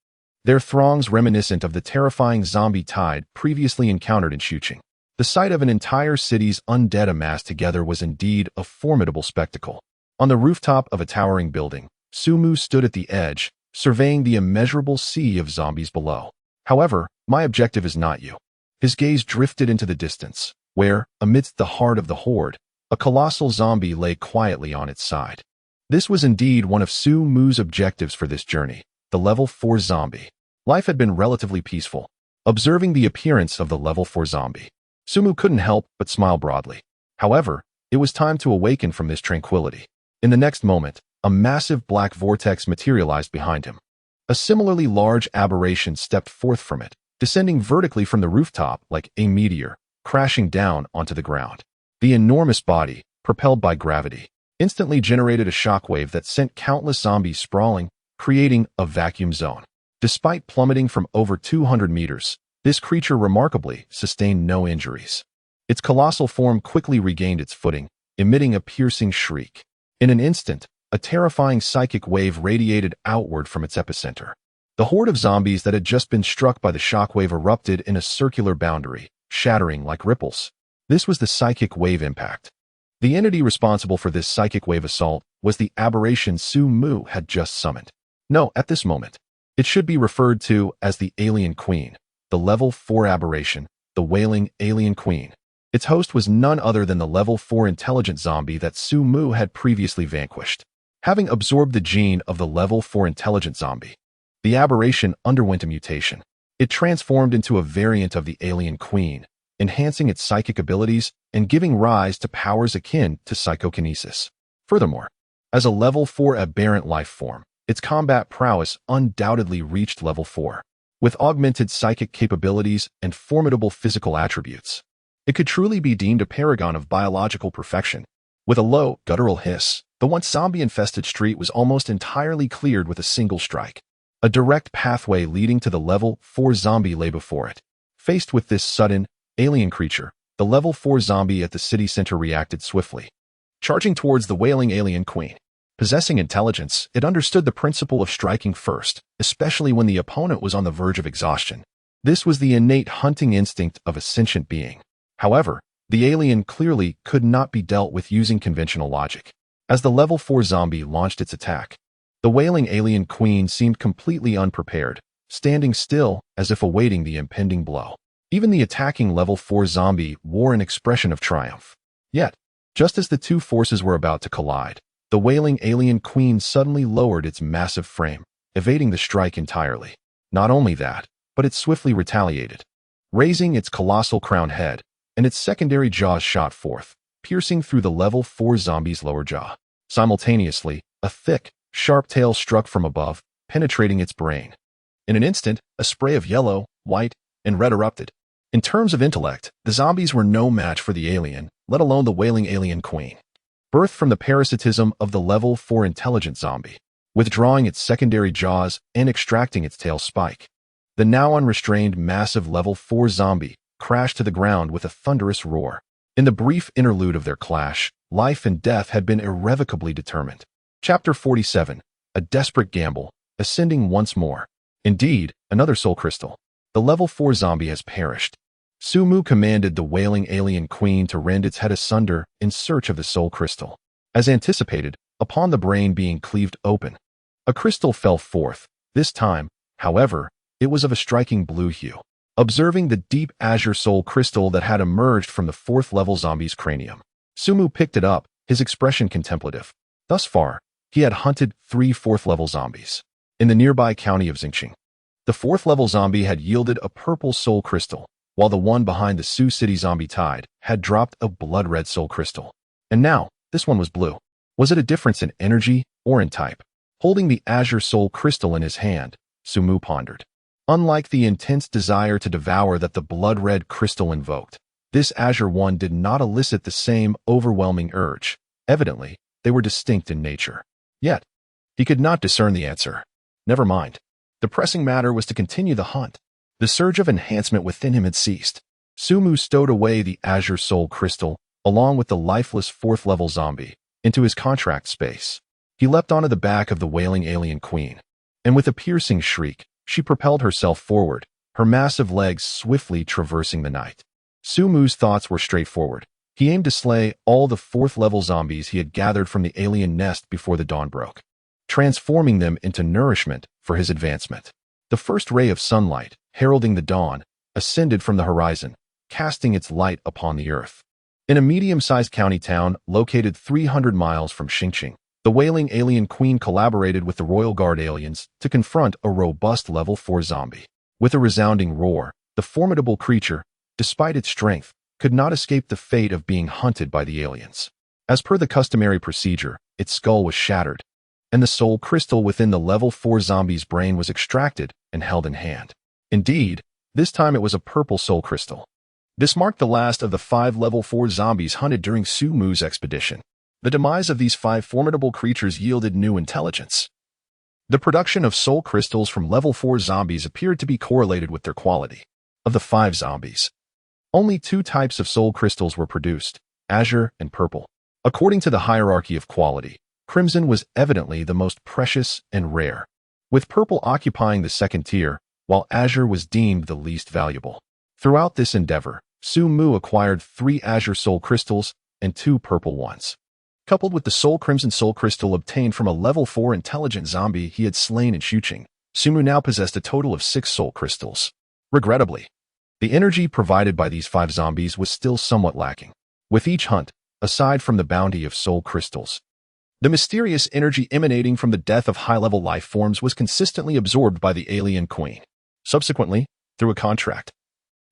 their throngs reminiscent of the terrifying zombie tide previously encountered in Xuqing. The sight of an entire city's undead amassed together was indeed a formidable spectacle. On the rooftop of a towering building, Sumu stood at the edge, surveying the immeasurable sea of zombies below. However, my objective is not you. His gaze drifted into the distance, where, amidst the heart of the horde, a colossal zombie lay quietly on its side. This was indeed one of Sumu's objectives for this journey, the level 4 zombie. Life had been relatively peaceful. Observing the appearance of the level 4 zombie, Sumu couldn't help but smile broadly. However, it was time to awaken from this tranquility. In the next moment, a massive black vortex materialized behind him. A similarly large aberration stepped forth from it, descending vertically from the rooftop like a meteor, crashing down onto the ground. The enormous body, propelled by gravity, instantly generated a shockwave that sent countless zombies sprawling, creating a vacuum zone. Despite plummeting from over 200 meters, this creature remarkably sustained no injuries. Its colossal form quickly regained its footing, emitting a piercing shriek. In an instant, a terrifying psychic wave radiated outward from its epicenter. The horde of zombies that had just been struck by the shockwave erupted in a circular boundary, shattering like ripples. This was the psychic wave impact. The entity responsible for this psychic wave assault was the aberration Sumu had just summoned. No, at this moment, it should be referred to as the Alien Queen, the level 4 aberration, the Wailing Alien Queen. Its host was none other than the level 4 intelligent zombie that Sumu had previously vanquished. Having absorbed the gene of the level 4 intelligent zombie, the aberration underwent a mutation. It transformed into a variant of the Alien Queen, enhancing its psychic abilities and giving rise to powers akin to psychokinesis. Furthermore, as a level 4 aberrant life form, its combat prowess undoubtedly reached level 4. With augmented psychic capabilities and formidable physical attributes, it could truly be deemed a paragon of biological perfection. With a low, guttural hiss, the once zombie-infested street was almost entirely cleared with a single strike. A direct pathway leading to the level 4 zombie lay before it. Faced with this sudden, alien creature, the level 4 zombie at the city center reacted swiftly, charging towards the Wailing Alien Queen. Possessing intelligence, it understood the principle of striking first, especially when the opponent was on the verge of exhaustion. This was the innate hunting instinct of a sentient being. However, the alien clearly could not be dealt with using conventional logic. As the level 4 zombie launched its attack, the Wailing Alien Queen seemed completely unprepared, standing still as if awaiting the impending blow. Even the attacking level 4 zombie wore an expression of triumph. Yet, just as the two forces were about to collide, the Wailing Alien Queen suddenly lowered its massive frame, evading the strike entirely. Not only that, but it swiftly retaliated, raising its colossal crowned head, and its secondary jaws shot forth, piercing through the level 4 zombie's lower jaw. Simultaneously, a thick, sharp tail struck from above, penetrating its brain. In an instant, a spray of yellow, white, and red erupted. In terms of intellect, the zombies were no match for the alien, let alone the Wailing Alien Queen. Birthed from the parasitism of the level 4 intelligent zombie, withdrawing its secondary jaws and extracting its tail spike, the now unrestrained massive level 4 zombie crashed to the ground with a thunderous roar. In the brief interlude of their clash, life and death had been irrevocably determined. Chapter 47. A desperate gamble, ascending once more. Indeed, another soul crystal. The level 4 zombie has perished. Sumu commanded the Wailing Alien Queen to rend its head asunder in search of the soul crystal. As anticipated, upon the brain being cleaved open, a crystal fell forth. This time, however, it was of a striking blue hue. Observing the deep azure soul crystal that had emerged from the 4th level zombie's cranium, Sumu picked it up his expression contemplative. Thus far, he had hunted 3 4th-level zombies in the nearby county of Xingqing. The 4th-level zombie had yielded a purple soul crystal, while the one behind the Sioux City zombie tide had dropped a blood-red soul crystal. And now, this one was blue. Was it a difference in energy or in type? Holding the azure soul crystal in his hand, Su Mu pondered. Unlike the intense desire to devour that the blood-red crystal invoked, this azure one did not elicit the same overwhelming urge. Evidently, they were distinct in nature. Yet, he could not discern the answer. Never mind. The pressing matter was to continue the hunt. The surge of enhancement within him had ceased. Su Mu stowed away the azure soul crystal, along with the lifeless 4th-level zombie, into his contract space. He leapt onto the back of the wailing alien queen, and with a piercing shriek, she propelled herself forward, her massive legs swiftly traversing the night. Su Mu's thoughts were straightforward. He aimed to slay all the 4th-level zombies he had gathered from the alien nest before the dawn broke, transforming them into nourishment for his advancement. The first ray of sunlight, heralding the dawn, ascended from the horizon, casting its light upon the earth. In a medium-sized county town located 300 miles from Xingqing, the wailing alien queen collaborated with the Royal Guard aliens to confront a robust level 4 zombie. With a resounding roar, the formidable creature, despite its strength, could not escape the fate of being hunted by the aliens. As per the customary procedure, its skull was shattered, and the soul crystal within the level 4 zombie's brain was extracted and held in hand. Indeed, this time it was a purple soul crystal. This marked the last of the 5 level 4 zombies hunted during Su Mu's expedition. The demise of these 5 formidable creatures yielded new intelligence. The production of soul crystals from level 4 zombies appeared to be correlated with their quality. Of the 5 zombies, only 2 types of soul crystals were produced, azure and purple. According to the hierarchy of quality, crimson was evidently the most precious and rare, with purple occupying the second tier, while azure was deemed the least valuable. Throughout this endeavor, Su Mu acquired 3 azure soul crystals and 2 purple ones. Coupled with the soul crimson soul crystal obtained from a level 4 intelligent zombie he had slain in Xuqing, Su Mu now possessed a total of 6 soul crystals. Regrettably, the energy provided by these 5 zombies was still somewhat lacking. With each hunt, aside from the bounty of soul crystals, the mysterious energy emanating from the death of high-level life forms was consistently absorbed by the alien queen. Subsequently, through a contract,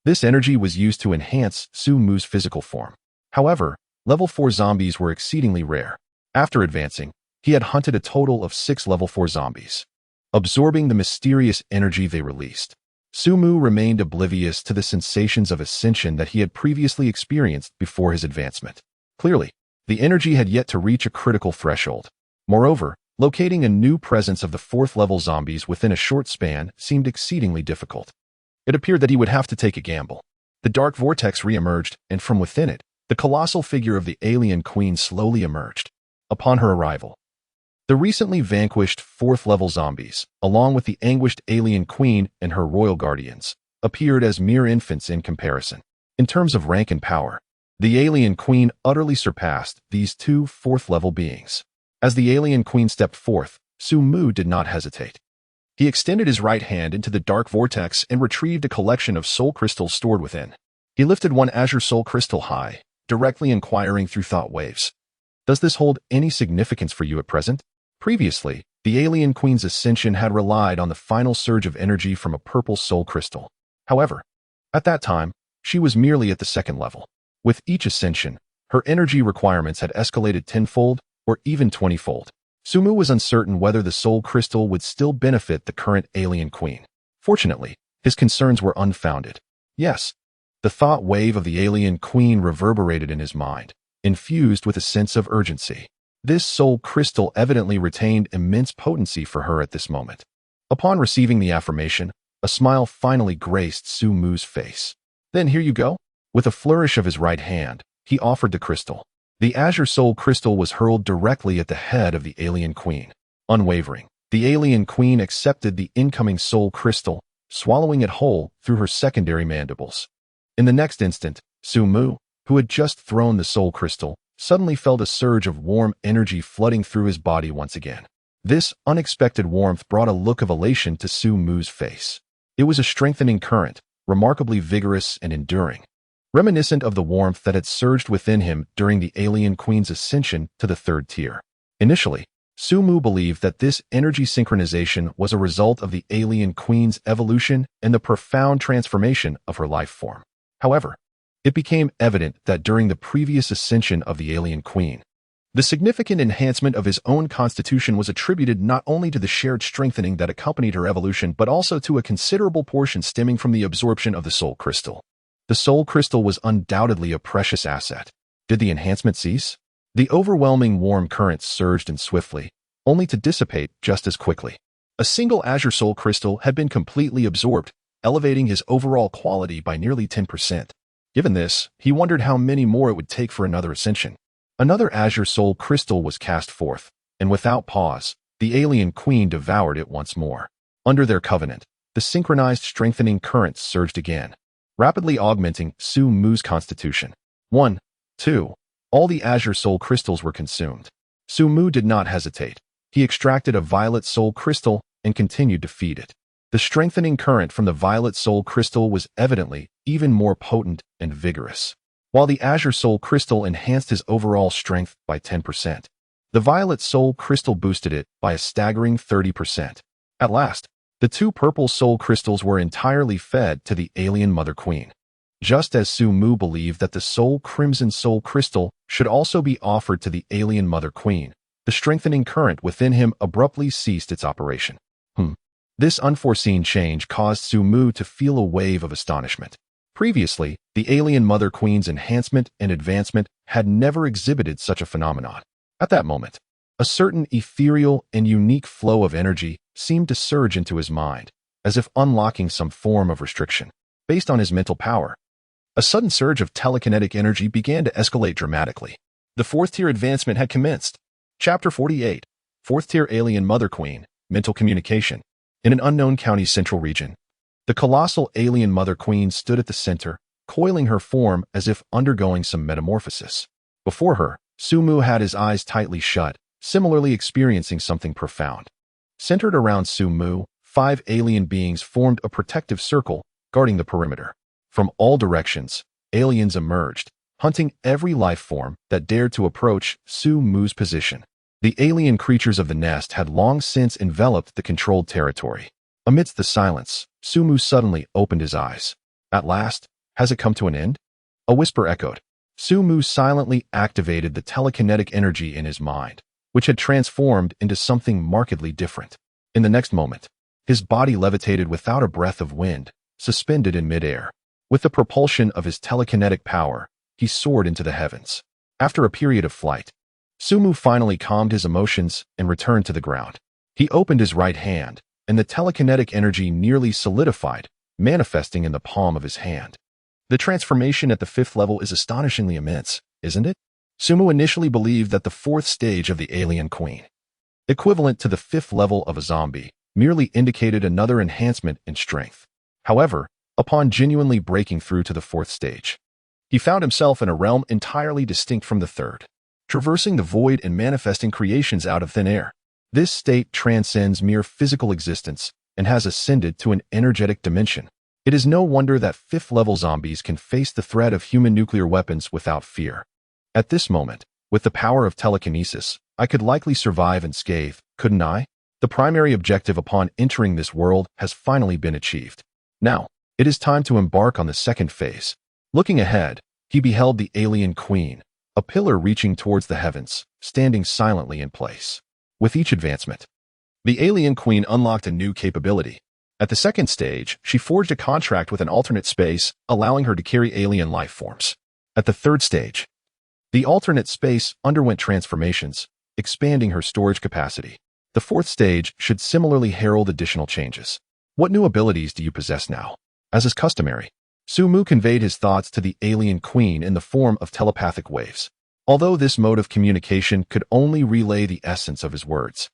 this energy was used to enhance Su Mu's physical form. However, level 4 zombies were exceedingly rare. After advancing, he had hunted a total of 6 level 4 zombies, absorbing the mysterious energy they released. Su Mu remained oblivious to the sensations of ascension that he had previously experienced before his advancement. Clearly, the energy had yet to reach a critical threshold. Moreover, locating a new presence of the 4th-level zombies within a short span seemed exceedingly difficult. It appeared that he would have to take a gamble. The dark vortex re-emerged, and from within it, the colossal figure of the alien queen slowly emerged. Upon her arrival, the recently vanquished 4th-level zombies, along with the anguished alien queen and her royal guardians, appeared as mere infants in comparison. In terms of rank and power, the alien queen utterly surpassed these 2 4th-level beings. As the alien queen stepped forth, Su Mu did not hesitate. He extended his right hand into the dark vortex and retrieved a collection of soul crystals stored within. He lifted one azure soul crystal high, directly inquiring through thought waves. Does this hold any significance for you at present? Previously, the alien queen's ascension had relied on the final surge of energy from a purple soul crystal. However, at that time, she was merely at the 2nd level. With each ascension, her energy requirements had escalated 10-fold or even 20-fold. Su Mu was uncertain whether the soul crystal would still benefit the current alien queen. Fortunately, his concerns were unfounded. Yes, the thought wave of the alien queen reverberated in his mind, infused with a sense of urgency. This soul crystal evidently retained immense potency for her at this moment. Upon receiving the affirmation, a smile finally graced Su Mu's face. Then here you go. With a flourish of his right hand, he offered the crystal. The azure soul crystal was hurled directly at the head of the alien queen. Unwavering, the alien queen accepted the incoming soul crystal, swallowing it whole through her secondary mandibles. In the next instant, Su Mu, who had just thrown the soul crystal, suddenly felt a surge of warm energy flooding through his body once again. This unexpected warmth brought a look of elation to Su Mu's face. It was a strengthening current, remarkably vigorous and enduring. reminiscent of the warmth that had surged within him during the alien queen's ascension to the third tier. Initially, Su-Mu believed that this energy synchronization was a result of the alien queen's evolution and the profound transformation of her life form. However, it became evident that during the previous ascension of the alien queen, the significant enhancement of his own constitution was attributed not only to the shared strengthening that accompanied her evolution, but also to a considerable portion stemming from the absorption of the soul crystal. The soul crystal was undoubtedly a precious asset. Did the enhancement cease? The overwhelming warm currents surged in swiftly, only to dissipate just as quickly. A single azure soul crystal had been completely absorbed, elevating his overall quality by nearly 10%. Given this, he wondered how many more it would take for another ascension. Another azure soul crystal was cast forth, and without pause, the alien queen devoured it once more. Under their covenant, the synchronized strengthening currents surged again, rapidly augmenting Su-Mu's constitution. 1, 2. All the azure soul crystals were consumed. Su-Mu did not hesitate. He extracted a violet soul crystal and continued to feed it. The strengthening current from the violet soul crystal was evidently even more potent and vigorous. While the azure soul crystal enhanced his overall strength by 10%, the violet soul crystal boosted it by a staggering 30%. At last, the two purple soul crystals were entirely fed to the alien Mother Queen. Just as Su-Mu believed that the soul crimson soul crystal should also be offered to the alien Mother Queen, the strengthening current within him abruptly ceased its operation. This unforeseen change caused Su-Mu to feel a wave of astonishment. Previously, the alien Mother Queen's enhancement and advancement had never exhibited such a phenomenon. At that moment, a certain ethereal and unique flow of energy seemed to surge into his mind, as if unlocking some form of restriction. Based on his mental power, a sudden surge of telekinetic energy began to escalate dramatically. The fourth tier advancement had commenced. Chapter 48, Fourth Tier Alien Mother Queen, Mental Communication. In an unknown county's central region, the colossal alien Mother Queen stood at the center, coiling her form as if undergoing some metamorphosis. Before her, Su-Mu had his eyes tightly shut, similarly experiencing something profound. Centered around Su-Mu, 5 alien beings formed a protective circle, guarding the perimeter. From all directions, aliens emerged, hunting every life form that dared to approach Su-Mu's position. The alien creatures of the nest had long since enveloped the controlled territory. Amidst the silence, Su-Mu suddenly opened his eyes. At last, has it come to an end? A whisper echoed. Su-Mu silently activated the telekinetic energy in his mind, which had transformed into something markedly different. In the next moment, his body levitated without a breath of wind, suspended in midair. With the propulsion of his telekinetic power, he soared into the heavens. After a period of flight, Su-Mu finally calmed his emotions and returned to the ground. He opened his right hand, and the telekinetic energy nearly solidified, manifesting in the palm of his hand. The transformation at the 5th level is astonishingly immense, isn't it? Su-Mu initially believed that the 4th stage of the alien queen, equivalent to the 5th level of a zombie, merely indicated another enhancement in strength. However, upon genuinely breaking through to the 4th stage, he found himself in a realm entirely distinct from the 3rd, traversing the void and manifesting creations out of thin air. This state transcends mere physical existence and has ascended to an energetic dimension. It is no wonder that 5th-level zombies can face the threat of human nuclear weapons without fear. At this moment, with the power of telekinesis, I could likely survive unscathed, couldn't I? The primary objective upon entering this world has finally been achieved. Now, it is time to embark on the 2nd phase. Looking ahead, he beheld the alien queen, a pillar reaching towards the heavens, standing silently in place. With each advancement, the alien queen unlocked a new capability. At the 2nd stage, she forged a contract with an alternate space, allowing her to carry alien life forms. At the 3rd stage, the alternate space underwent transformations, expanding her storage capacity. The 4th stage should similarly herald additional changes. What new abilities do you possess now? As is customary, Su-Mu conveyed his thoughts to the alien queen in the form of telepathic waves. Although this mode of communication could only relay the essence of his words,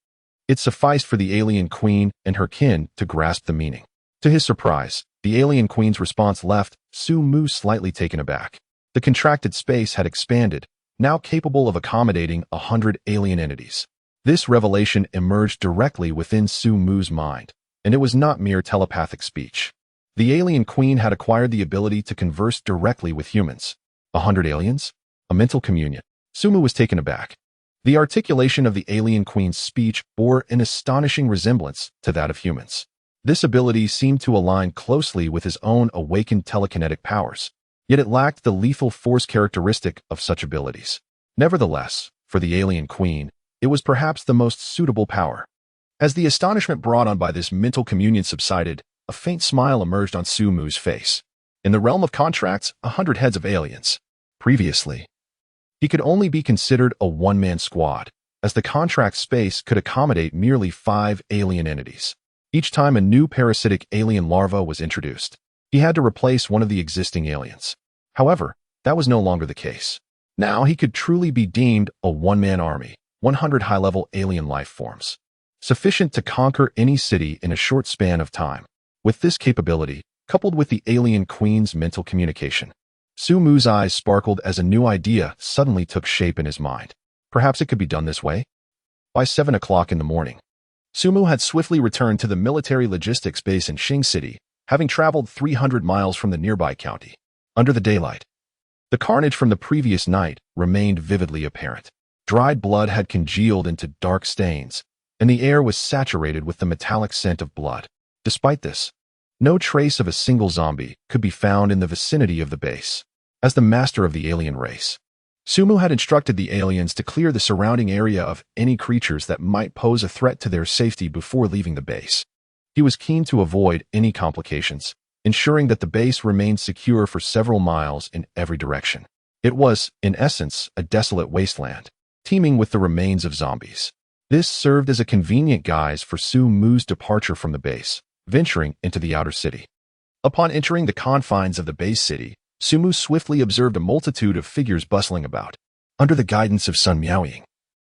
it sufficed for the alien queen and her kin to grasp the meaning. To his surprise, the alien queen's response left Su-Mu slightly taken aback. The contracted space had expanded, now capable of accommodating 100 alien entities. This revelation emerged directly within Su-Mu's mind, and it was not mere telepathic speech. The alien queen had acquired the ability to converse directly with humans. 100 aliens? A mental communion. Sumu was taken aback. The articulation of the alien queen's speech bore an astonishing resemblance to that of humans. This ability seemed to align closely with his own awakened telekinetic powers, yet it lacked the lethal force characteristic of such abilities. Nevertheless, for the alien queen, it was perhaps the most suitable power. As the astonishment brought on by this mental communion subsided, a faint smile emerged on Sumu's face. In the realm of contracts, 100 heads of aliens. Previously, he could only be considered a one-man squad, as the contract space could accommodate merely 5 alien entities. Each time a new parasitic alien larva was introduced, he had to replace one of the existing aliens. However, that was no longer the case. Now he could truly be deemed a one-man army, 100 high-level alien life forms, sufficient to conquer any city in a short span of time. With this capability, coupled with the alien queen's mental communication, Sumu's eyes sparkled as a new idea suddenly took shape in his mind. Perhaps it could be done this way? By 7 o'clock in the morning, Sumu had swiftly returned to the military logistics base in Xing City, having traveled 300 miles from the nearby county. Under the daylight, the carnage from the previous night remained vividly apparent. Dried blood had congealed into dark stains, and the air was saturated with the metallic scent of blood. Despite this, no trace of a single zombie could be found in the vicinity of the base. As the master of the alien race, Sumu had instructed the aliens to clear the surrounding area of any creatures that might pose a threat to their safety before leaving the base. He was keen to avoid any complications, ensuring that the base remained secure for several miles in every direction. It was, in essence, a desolate wasteland, teeming with the remains of zombies. This served as a convenient guise for Sumu's departure from the base, venturing into the outer city. Upon entering the confines of the base city, Sumu swiftly observed a multitude of figures bustling about. Under the guidance of Sun Miaoying,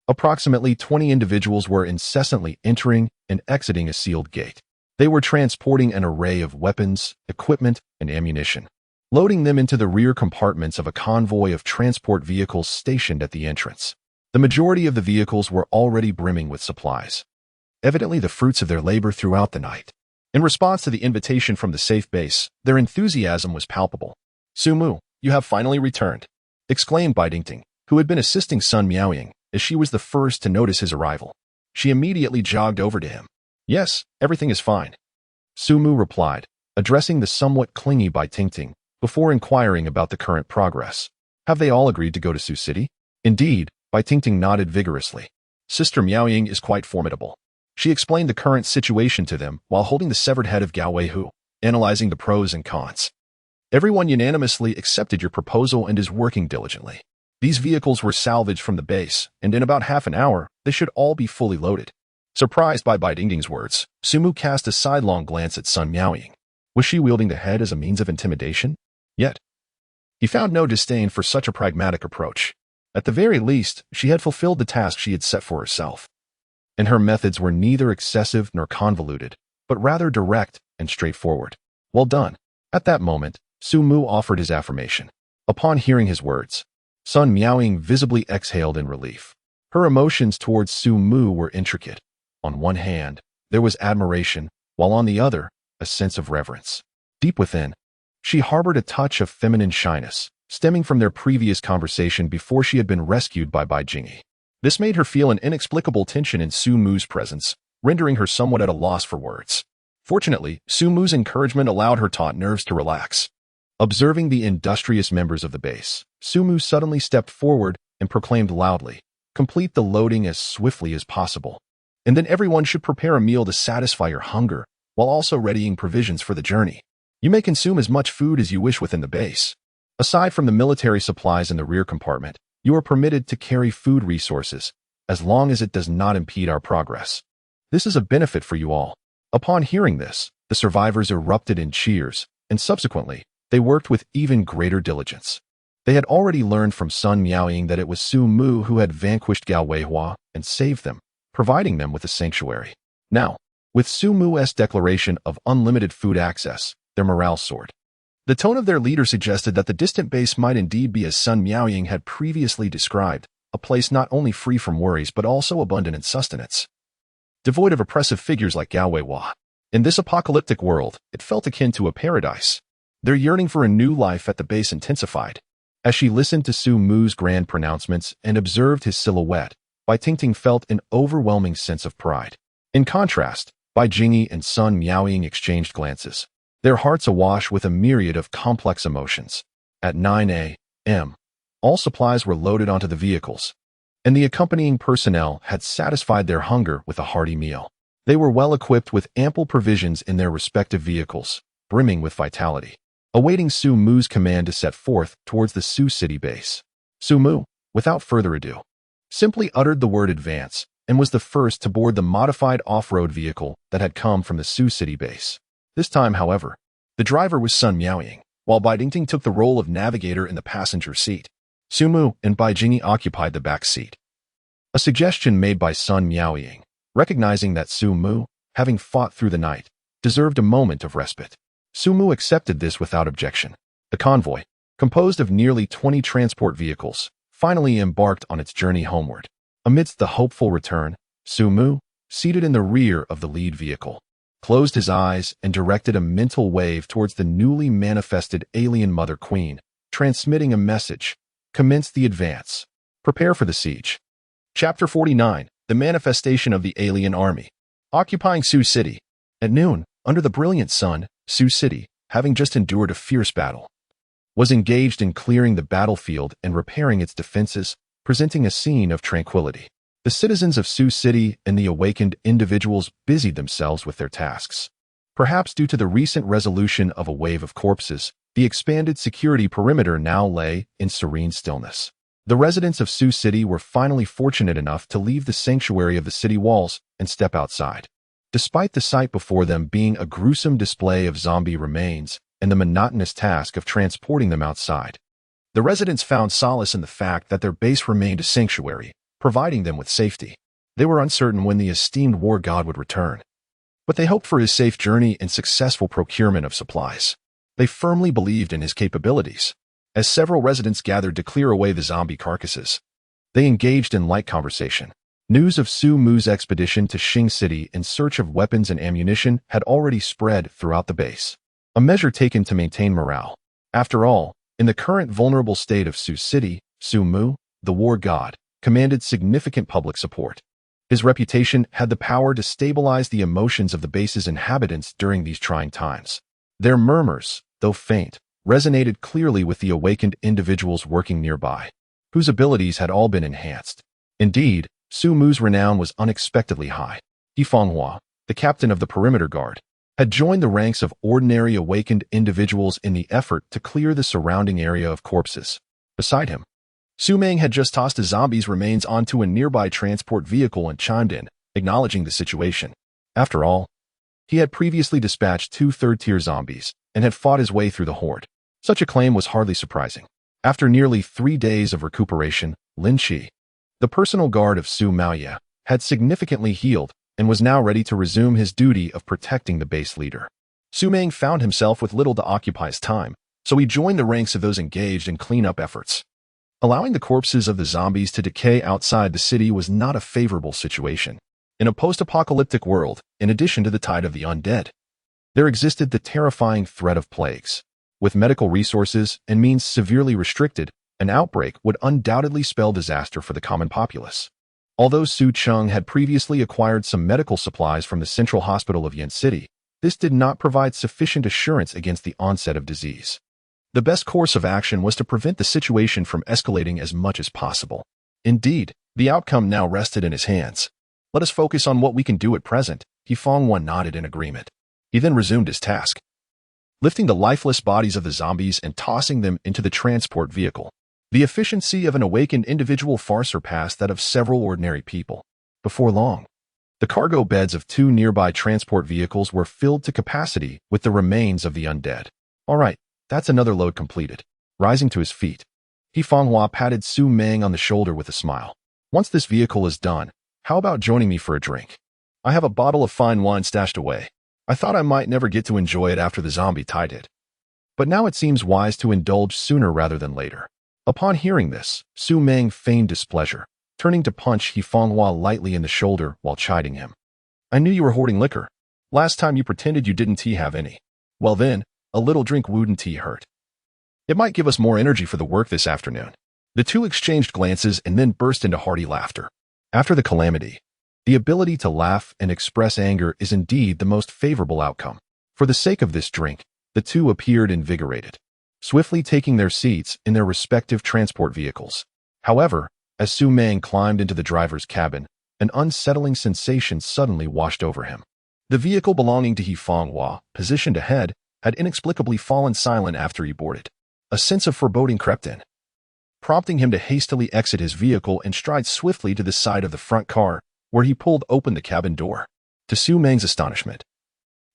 approximately 20 individuals were incessantly entering and exiting a sealed gate. They were transporting an array of weapons, equipment, and ammunition, loading them into the rear compartments of a convoy of transport vehicles stationed at the entrance. The majority of the vehicles were already brimming with supplies, evidently the fruits of their labor throughout the night. In response to the invitation from the safe base, their enthusiasm was palpable. "Sumu, you have finally returned," exclaimed Bai Dingting, who had been assisting Sun Miaoying, as she was the first to notice his arrival. She immediately jogged over to him. "Yes, everything is fine," Sumu replied, addressing the somewhat clingy Bai Dingting, before inquiring about the current progress. "Have they all agreed to go to Su City?" "Indeed," Bai Dingting nodded vigorously. "Sister Miaoying is quite formidable." She explained the current situation to them while holding the severed head of Gao Weihu, analyzing the pros and cons. "Everyone unanimously accepted your proposal and is working diligently. These vehicles were salvaged from the base, and in about half an hour, they should all be fully loaded." Surprised by Bai Dingting's words, Sumu cast a sidelong glance at Sun Miaoying. Was she wielding the head as a means of intimidation? Yet, he found no disdain for such a pragmatic approach. At the very least, she had fulfilled the task she had set for herself. And her methods were neither excessive nor convoluted, but rather direct and straightforward. "Well done." At that moment, Sumu offered his affirmation. Upon hearing his words, Sun Miaoying visibly exhaled in relief. Her emotions towards Sumu were intricate. On one hand, there was admiration, while on the other, a sense of reverence. Deep within, she harbored a touch of feminine shyness, stemming from their previous conversation before she had been rescued by Bai Jingyi. This made her feel an inexplicable tension in Sumu's presence, rendering her somewhat at a loss for words. Fortunately, Sumu's encouragement allowed her taut nerves to relax. Observing the industrious members of the base, Sumu suddenly stepped forward and proclaimed loudly, "Complete the loading as swiftly as possible. And then everyone should prepare a meal to satisfy your hunger, while also readying provisions for the journey. You may consume as much food as you wish within the base. Aside from the military supplies in the rear compartment, you are permitted to carry food resources, as long as it does not impede our progress. This is a benefit for you all." Upon hearing this, the survivors erupted in cheers, and subsequently, they worked with even greater diligence. They had already learned from Sun Miaoying that it was Sumu who had vanquished Gao Weihua and saved them, providing them with a sanctuary. Now, with Sumu's declaration of unlimited food access, their morale soared. The tone of their leader suggested that the distant base might indeed be as Sun Miaoying had previously described, a place not only free from worries but also abundant in sustenance, devoid of oppressive figures like Gao Weihua. In this apocalyptic world, it felt akin to a paradise. Their yearning for a new life at the base intensified. As she listened to Su Mu's grand pronouncements and observed his silhouette, Bai Tingting felt an overwhelming sense of pride. In contrast, Bai Jingyi and Sun Miaoying exchanged glances, their hearts awash with a myriad of complex emotions. At 9 a.m., all supplies were loaded onto the vehicles, and the accompanying personnel had satisfied their hunger with a hearty meal. They were well equipped with ample provisions in their respective vehicles, brimming with vitality, awaiting Su Mu's command to set forth towards the Su City base. Su Mu, without further ado, simply uttered the word advance and was the first to board the modified off-road vehicle that had come from the Su City base. This time, however, the driver was Sun Miaoying, while Bai Tingting took the role of navigator in the passenger seat. Su Mu and Bai Jingyi occupied the back seat. A suggestion made by Sun Miaoying, recognizing that Su Mu, having fought through the night, deserved a moment of respite. Su Mu accepted this without objection. The convoy, composed of nearly 20 transport vehicles, finally embarked on its journey homeward. Amidst the hopeful return, Su Mu, seated in the rear of the lead vehicle, closed his eyes and directed a mental wave towards the newly manifested alien Mother Queen, transmitting a message. Commence the advance. Prepare for the siege. Chapter 49. The Manifestation of the Alien Army. Occupying Su City. At noon, under the brilliant sun, Su City, having just endured a fierce battle, was engaged in clearing the battlefield and repairing its defenses, presenting a scene of tranquility. The citizens of Su City and the awakened individuals busied themselves with their tasks. Perhaps due to the recent resolution of a wave of corpses, the expanded security perimeter now lay in serene stillness. The residents of Su City were finally fortunate enough to leave the sanctuary of the city walls and step outside. Despite the sight before them being a gruesome display of zombie remains and the monotonous task of transporting them outside, the residents found solace in the fact that their base remained a sanctuary, providing them with safety. They were uncertain when the esteemed war god would return, but they hoped for his safe journey and successful procurement of supplies. They firmly believed in his capabilities. As several residents gathered to clear away the zombie carcasses, they engaged in light conversation. News of Su Mu's expedition to Xing City in search of weapons and ammunition had already spread throughout the base, a measure taken to maintain morale. After all, in the current vulnerable state of Su City, Su Mu, the war god, commanded significant public support. His reputation had the power to stabilize the emotions of the base's inhabitants during these trying times. Their murmurs, though faint, resonated clearly with the awakened individuals working nearby, whose abilities had all been enhanced. Indeed, Su Mu's renown was unexpectedly high. He Fanghua, the captain of the perimeter guard, had joined the ranks of ordinary awakened individuals in the effort to clear the surrounding area of corpses. Beside him, Su Meng had just tossed a zombie's remains onto a nearby transport vehicle and chimed in, acknowledging the situation. After all, he had previously dispatched 2 third-tier zombies and had fought his way through the horde. Such a claim was hardly surprising. After nearly 3 days of recuperation, Lin Qi, the personal guard of Su Maoye, had significantly healed and was now ready to resume his duty of protecting the base leader. Su Meng found himself with little to occupy his time, so he joined the ranks of those engaged in cleanup efforts. Allowing the corpses of the zombies to decay outside the city was not a favorable situation. In a post-apocalyptic world, in addition to the tide of the undead, there existed the terrifying threat of plagues. With medical resources and means severely restricted, an outbreak would undoubtedly spell disaster for the common populace. Although Su Cheng had previously acquired some medical supplies from the Central Hospital of Yen City, this did not provide sufficient assurance against the onset of disease. The best course of action was to prevent the situation from escalating as much as possible. Indeed, the outcome now rested in his hands. Let us focus on what we can do at present. He Fanghua nodded in agreement. He then resumed his task, lifting the lifeless bodies of the zombies and tossing them into the transport vehicle. The efficiency of an awakened individual far surpassed that of several ordinary people. Before long, the cargo beds of 2 nearby transport vehicles were filled to capacity with the remains of the undead. All right, that's another load completed. Rising to his feet, He Fanghua patted Su Meng on the shoulder with a smile. Once this vehicle is done, how about joining me for a drink? I have a bottle of fine wine stashed away. I thought I might never get to enjoy it after the zombie tide hit, but now it seems wise to indulge sooner rather than later. Upon hearing this, Su Meng feigned displeasure, turning to punch He Fanghua lightly in the shoulder while chiding him. I knew you were hoarding liquor. Last time you pretended you didn't have any. Well then, a little drink wouldn't hurt. It might give us more energy for the work this afternoon. The two exchanged glances and then burst into hearty laughter. After the calamity, the ability to laugh and express anger is indeed the most favorable outcome. For the sake of this drink, the two appeared invigorated, swiftly taking their seats in their respective transport vehicles. However, as Su Meng climbed into the driver's cabin, an unsettling sensation suddenly washed over him. The vehicle belonging to He Fenghua, positioned ahead, had inexplicably fallen silent after he boarded. A sense of foreboding crept in, prompting him to hastily exit his vehicle and stride swiftly to the side of the front car, where he pulled open the cabin door. To Su Meng's astonishment,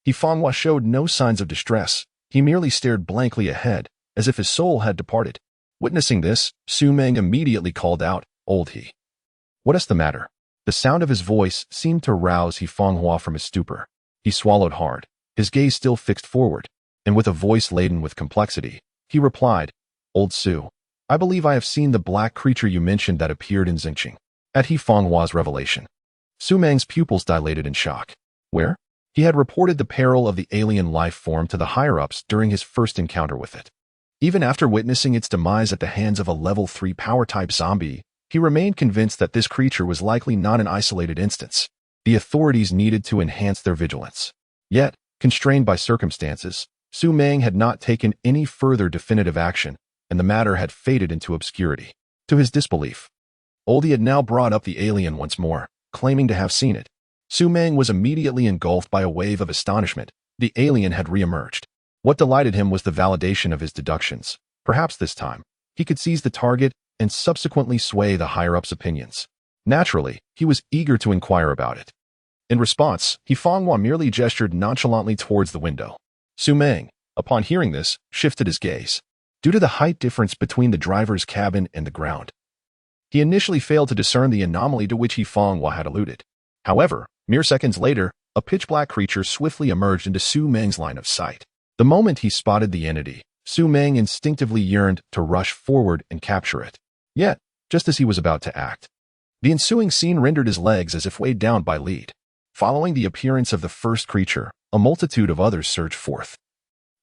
He Fenghua showed no signs of distress. He merely stared blankly ahead, as if his soul had departed. Witnessing this, Su Meng immediately called out, "Old He. What is the matter?" The sound of his voice seemed to rouse He Fenghua from his stupor. He swallowed hard, his gaze still fixed forward, and with a voice laden with complexity, he replied, "Old Su, I believe I have seen the black creature you mentioned that appeared in Xingqing." At He Fenghua's revelation, Su Meng's pupils dilated in shock. Where? He had reported the peril of the alien life form to the higher-ups during his first encounter with it. Even after witnessing its demise at the hands of a level 3 power-type zombie, he remained convinced that this creature was likely not an isolated instance. The authorities needed to enhance their vigilance. Yet, constrained by circumstances, Su Meng had not taken any further definitive action, and the matter had faded into obscurity. To his disbelief, Oldie had now brought up the alien once more, claiming to have seen it. Su Meng was immediately engulfed by a wave of astonishment. The alien had reemerged. What delighted him was the validation of his deductions. Perhaps this time, he could seize the target and subsequently sway the higher-ups' opinions. Naturally, he was eager to inquire about it. In response, He Fenghua merely gestured nonchalantly towards the window. Su Meng, upon hearing this, shifted his gaze. Due to the height difference between the driver's cabin and the ground, he initially failed to discern the anomaly to which He Fenghua had alluded. However, mere seconds later, a pitch-black creature swiftly emerged into Su Meng's line of sight. The moment he spotted the entity, Su Meng instinctively yearned to rush forward and capture it. Yet, just as he was about to act, the ensuing scene rendered his legs as if weighed down by lead. Following the appearance of the first creature, a multitude of others surged forth,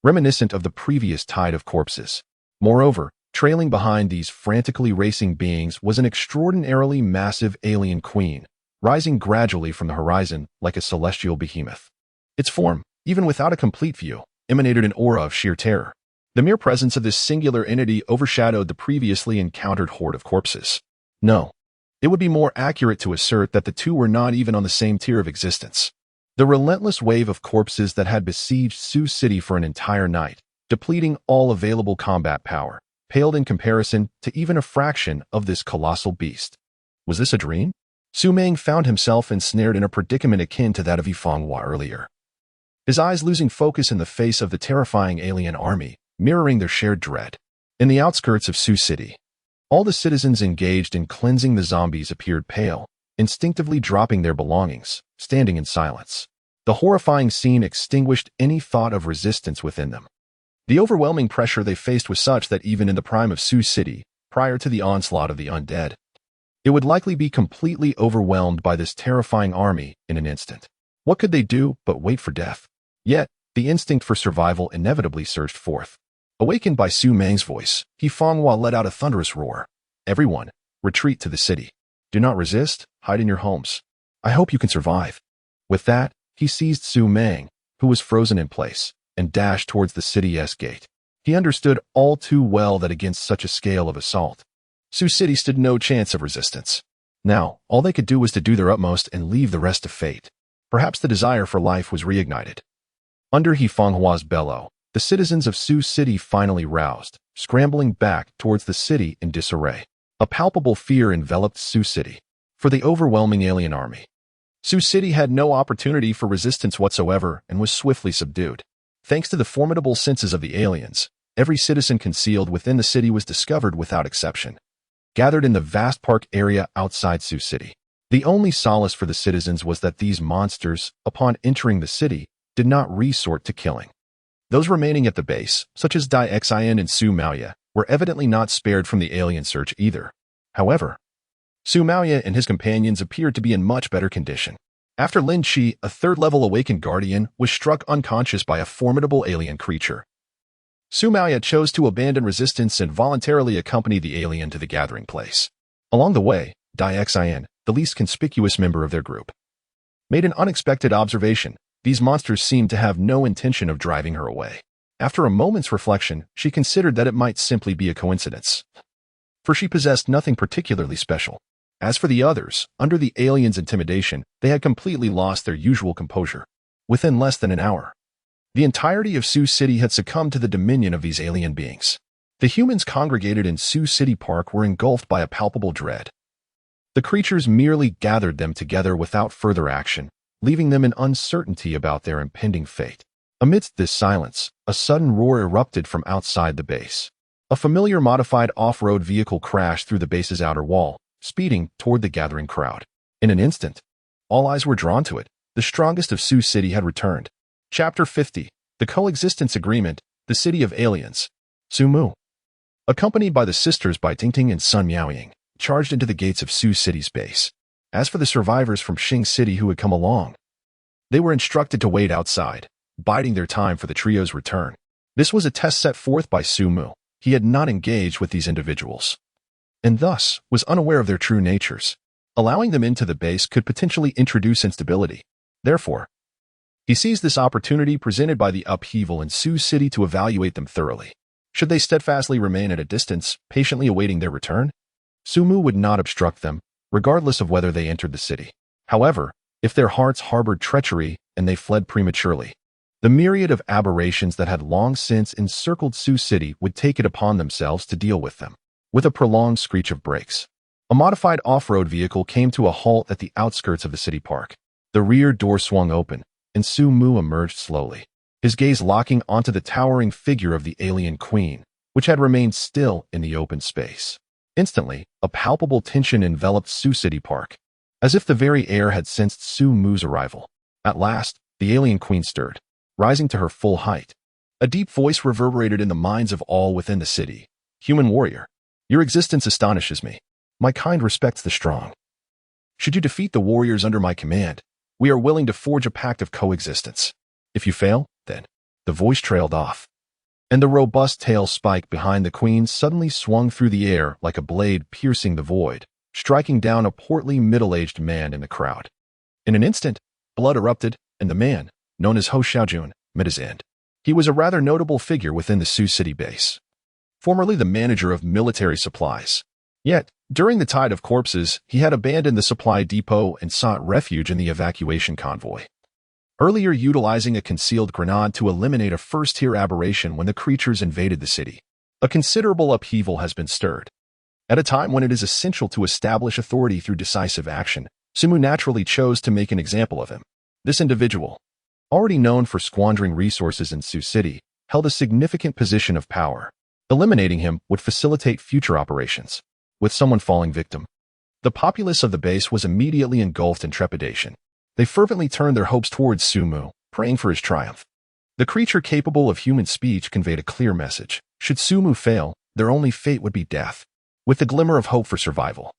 reminiscent of the previous tide of corpses. Moreover, trailing behind these frantically racing beings was an extraordinarily massive alien queen, rising gradually from the horizon like a celestial behemoth. Its form, even without a complete view, emanated an aura of sheer terror. The mere presence of this singular entity overshadowed the previously encountered horde of corpses. No, it would be more accurate to assert that the two were not even on the same tier of existence. The relentless wave of corpses that had besieged Su City for an entire night, depleting all available combat power, paled in comparison to even a fraction of this colossal beast. Was this a dream? Su Meng found himself ensnared in a predicament akin to that of He Fenghua earlier. His eyes losing focus in the face of the terrifying alien army, mirroring their shared dread. In the outskirts of Su City, all the citizens engaged in cleansing the zombies appeared pale, instinctively dropping their belongings, standing in silence. The horrifying scene extinguished any thought of resistance within them. The overwhelming pressure they faced was such that even in the prime of Su City, prior to the onslaught of the undead, it would likely be completely overwhelmed by this terrifying army in an instant. What could they do but wait for death? Yet, the instinct for survival inevitably surged forth. Awakened by Su Meng's voice, He Fenghua let out a thunderous roar. "Everyone, retreat to the city. Do not resist, hide in your homes. I hope you can survive." With that, he seized Su Meng, who was frozen in place, and dashed towards the city's gate. He understood all too well that against such a scale of assault, Su City stood no chance of resistance. Now, all they could do was to do their utmost and leave the rest to fate. Perhaps the desire for life was reignited. Under He Fenghua's bellow, the citizens of Su City finally roused, scrambling back towards the city in disarray. A palpable fear enveloped Su City. For the overwhelming alien army, Su City had no opportunity for resistance whatsoever and was swiftly subdued. Thanks to the formidable senses of the aliens, every citizen concealed within the city was discovered without exception, gathered in the vast park area outside Su City. The only solace for the citizens was that these monsters, upon entering the city, did not resort to killing. Those remaining at the base, such as Dai Xian and Su Maoya, were evidently not spared from the alien search either. However, Su Maoya and his companions appeared to be in much better condition. After Lin Chi, a third-level awakened guardian, was struck unconscious by a formidable alien creature. Su Maoya chose to abandon resistance and voluntarily accompany the alien to the gathering place. Along the way, Dai Xin, the least conspicuous member of their group, made an unexpected observation. These monsters seemed to have no intention of driving her away. After a moment's reflection, she considered that it might simply be a coincidence, for she possessed nothing particularly special. As for the others, under the aliens' intimidation, they had completely lost their usual composure. Within less than an hour, the entirety of Sioux City had succumbed to the dominion of these alien beings. The humans congregated in Sioux City Park were engulfed by a palpable dread. The creatures merely gathered them together without further action, leaving them in uncertainty about their impending fate. Amidst this silence, a sudden roar erupted from outside the base. A familiar modified off-road vehicle crashed through the base's outer wall, speeding toward the gathering crowd. In an instant, all eyes were drawn to it. The strongest of Sioux City had returned. Chapter 50. The Coexistence Agreement, the City of Aliens. Su Mu, accompanied by the sisters Bai Tingting and Sun Miaoying, charged into the gates of Sioux City's base. As for the survivors from Xing City who had come along, they were instructed to wait outside, biding their time for the trio's return. This was a test set forth by Su Mu. He had not engaged with these individuals, and thus was unaware of their true natures. Allowing them into the base could potentially introduce instability. Therefore, he seized this opportunity presented by the upheaval in Sioux City to evaluate them thoroughly. Should they steadfastly remain at a distance, patiently awaiting their return, Su Mu would not obstruct them, regardless of whether they entered the city. However, if their hearts harbored treachery and they fled prematurely, the myriad of aberrations that had long since encircled Sioux City would take it upon themselves to deal with them. With a prolonged screech of brakes, a modified off-road vehicle came to a halt at the outskirts of the city park. The rear door swung open, and Su Mu emerged slowly, his gaze locking onto the towering figure of the alien queen, which had remained still in the open space. Instantly, a palpable tension enveloped Sioux City Park, as if the very air had sensed Su Mu's arrival. At last, the alien queen stirred, rising to her full height. A deep voice reverberated in the minds of all within the city. "Human warrior, your existence astonishes me. My kind respects the strong. Should you defeat the warriors under my command, we are willing to forge a pact of coexistence. If you fail, then..." The voice trailed off, and the robust tail spike behind the queen suddenly swung through the air like a blade piercing the void, striking down a portly middle-aged man in the crowd. In an instant, blood erupted, and the man, known as Ho Xiaojun, met his end. He was a rather notable figure within the Sioux City base, formerly the manager of military supplies. Yet, during the tide of corpses, he had abandoned the supply depot and sought refuge in the evacuation convoy, earlier utilizing a concealed grenade to eliminate a first-tier aberration when the creatures invaded the city. A considerable upheaval has been stirred. At a time when it is essential to establish authority through decisive action, Su Mu naturally chose to make an example of him. This individual, already known for squandering resources in Sioux City, held a significant position of power. Eliminating him would facilitate future operations. With someone falling victim, the populace of the base was immediately engulfed in trepidation. They fervently turned their hopes towards Su Mu, praying for his triumph. The creature capable of human speech conveyed a clear message. Should Su Mu fail, their only fate would be death, with the glimmer of hope for survival.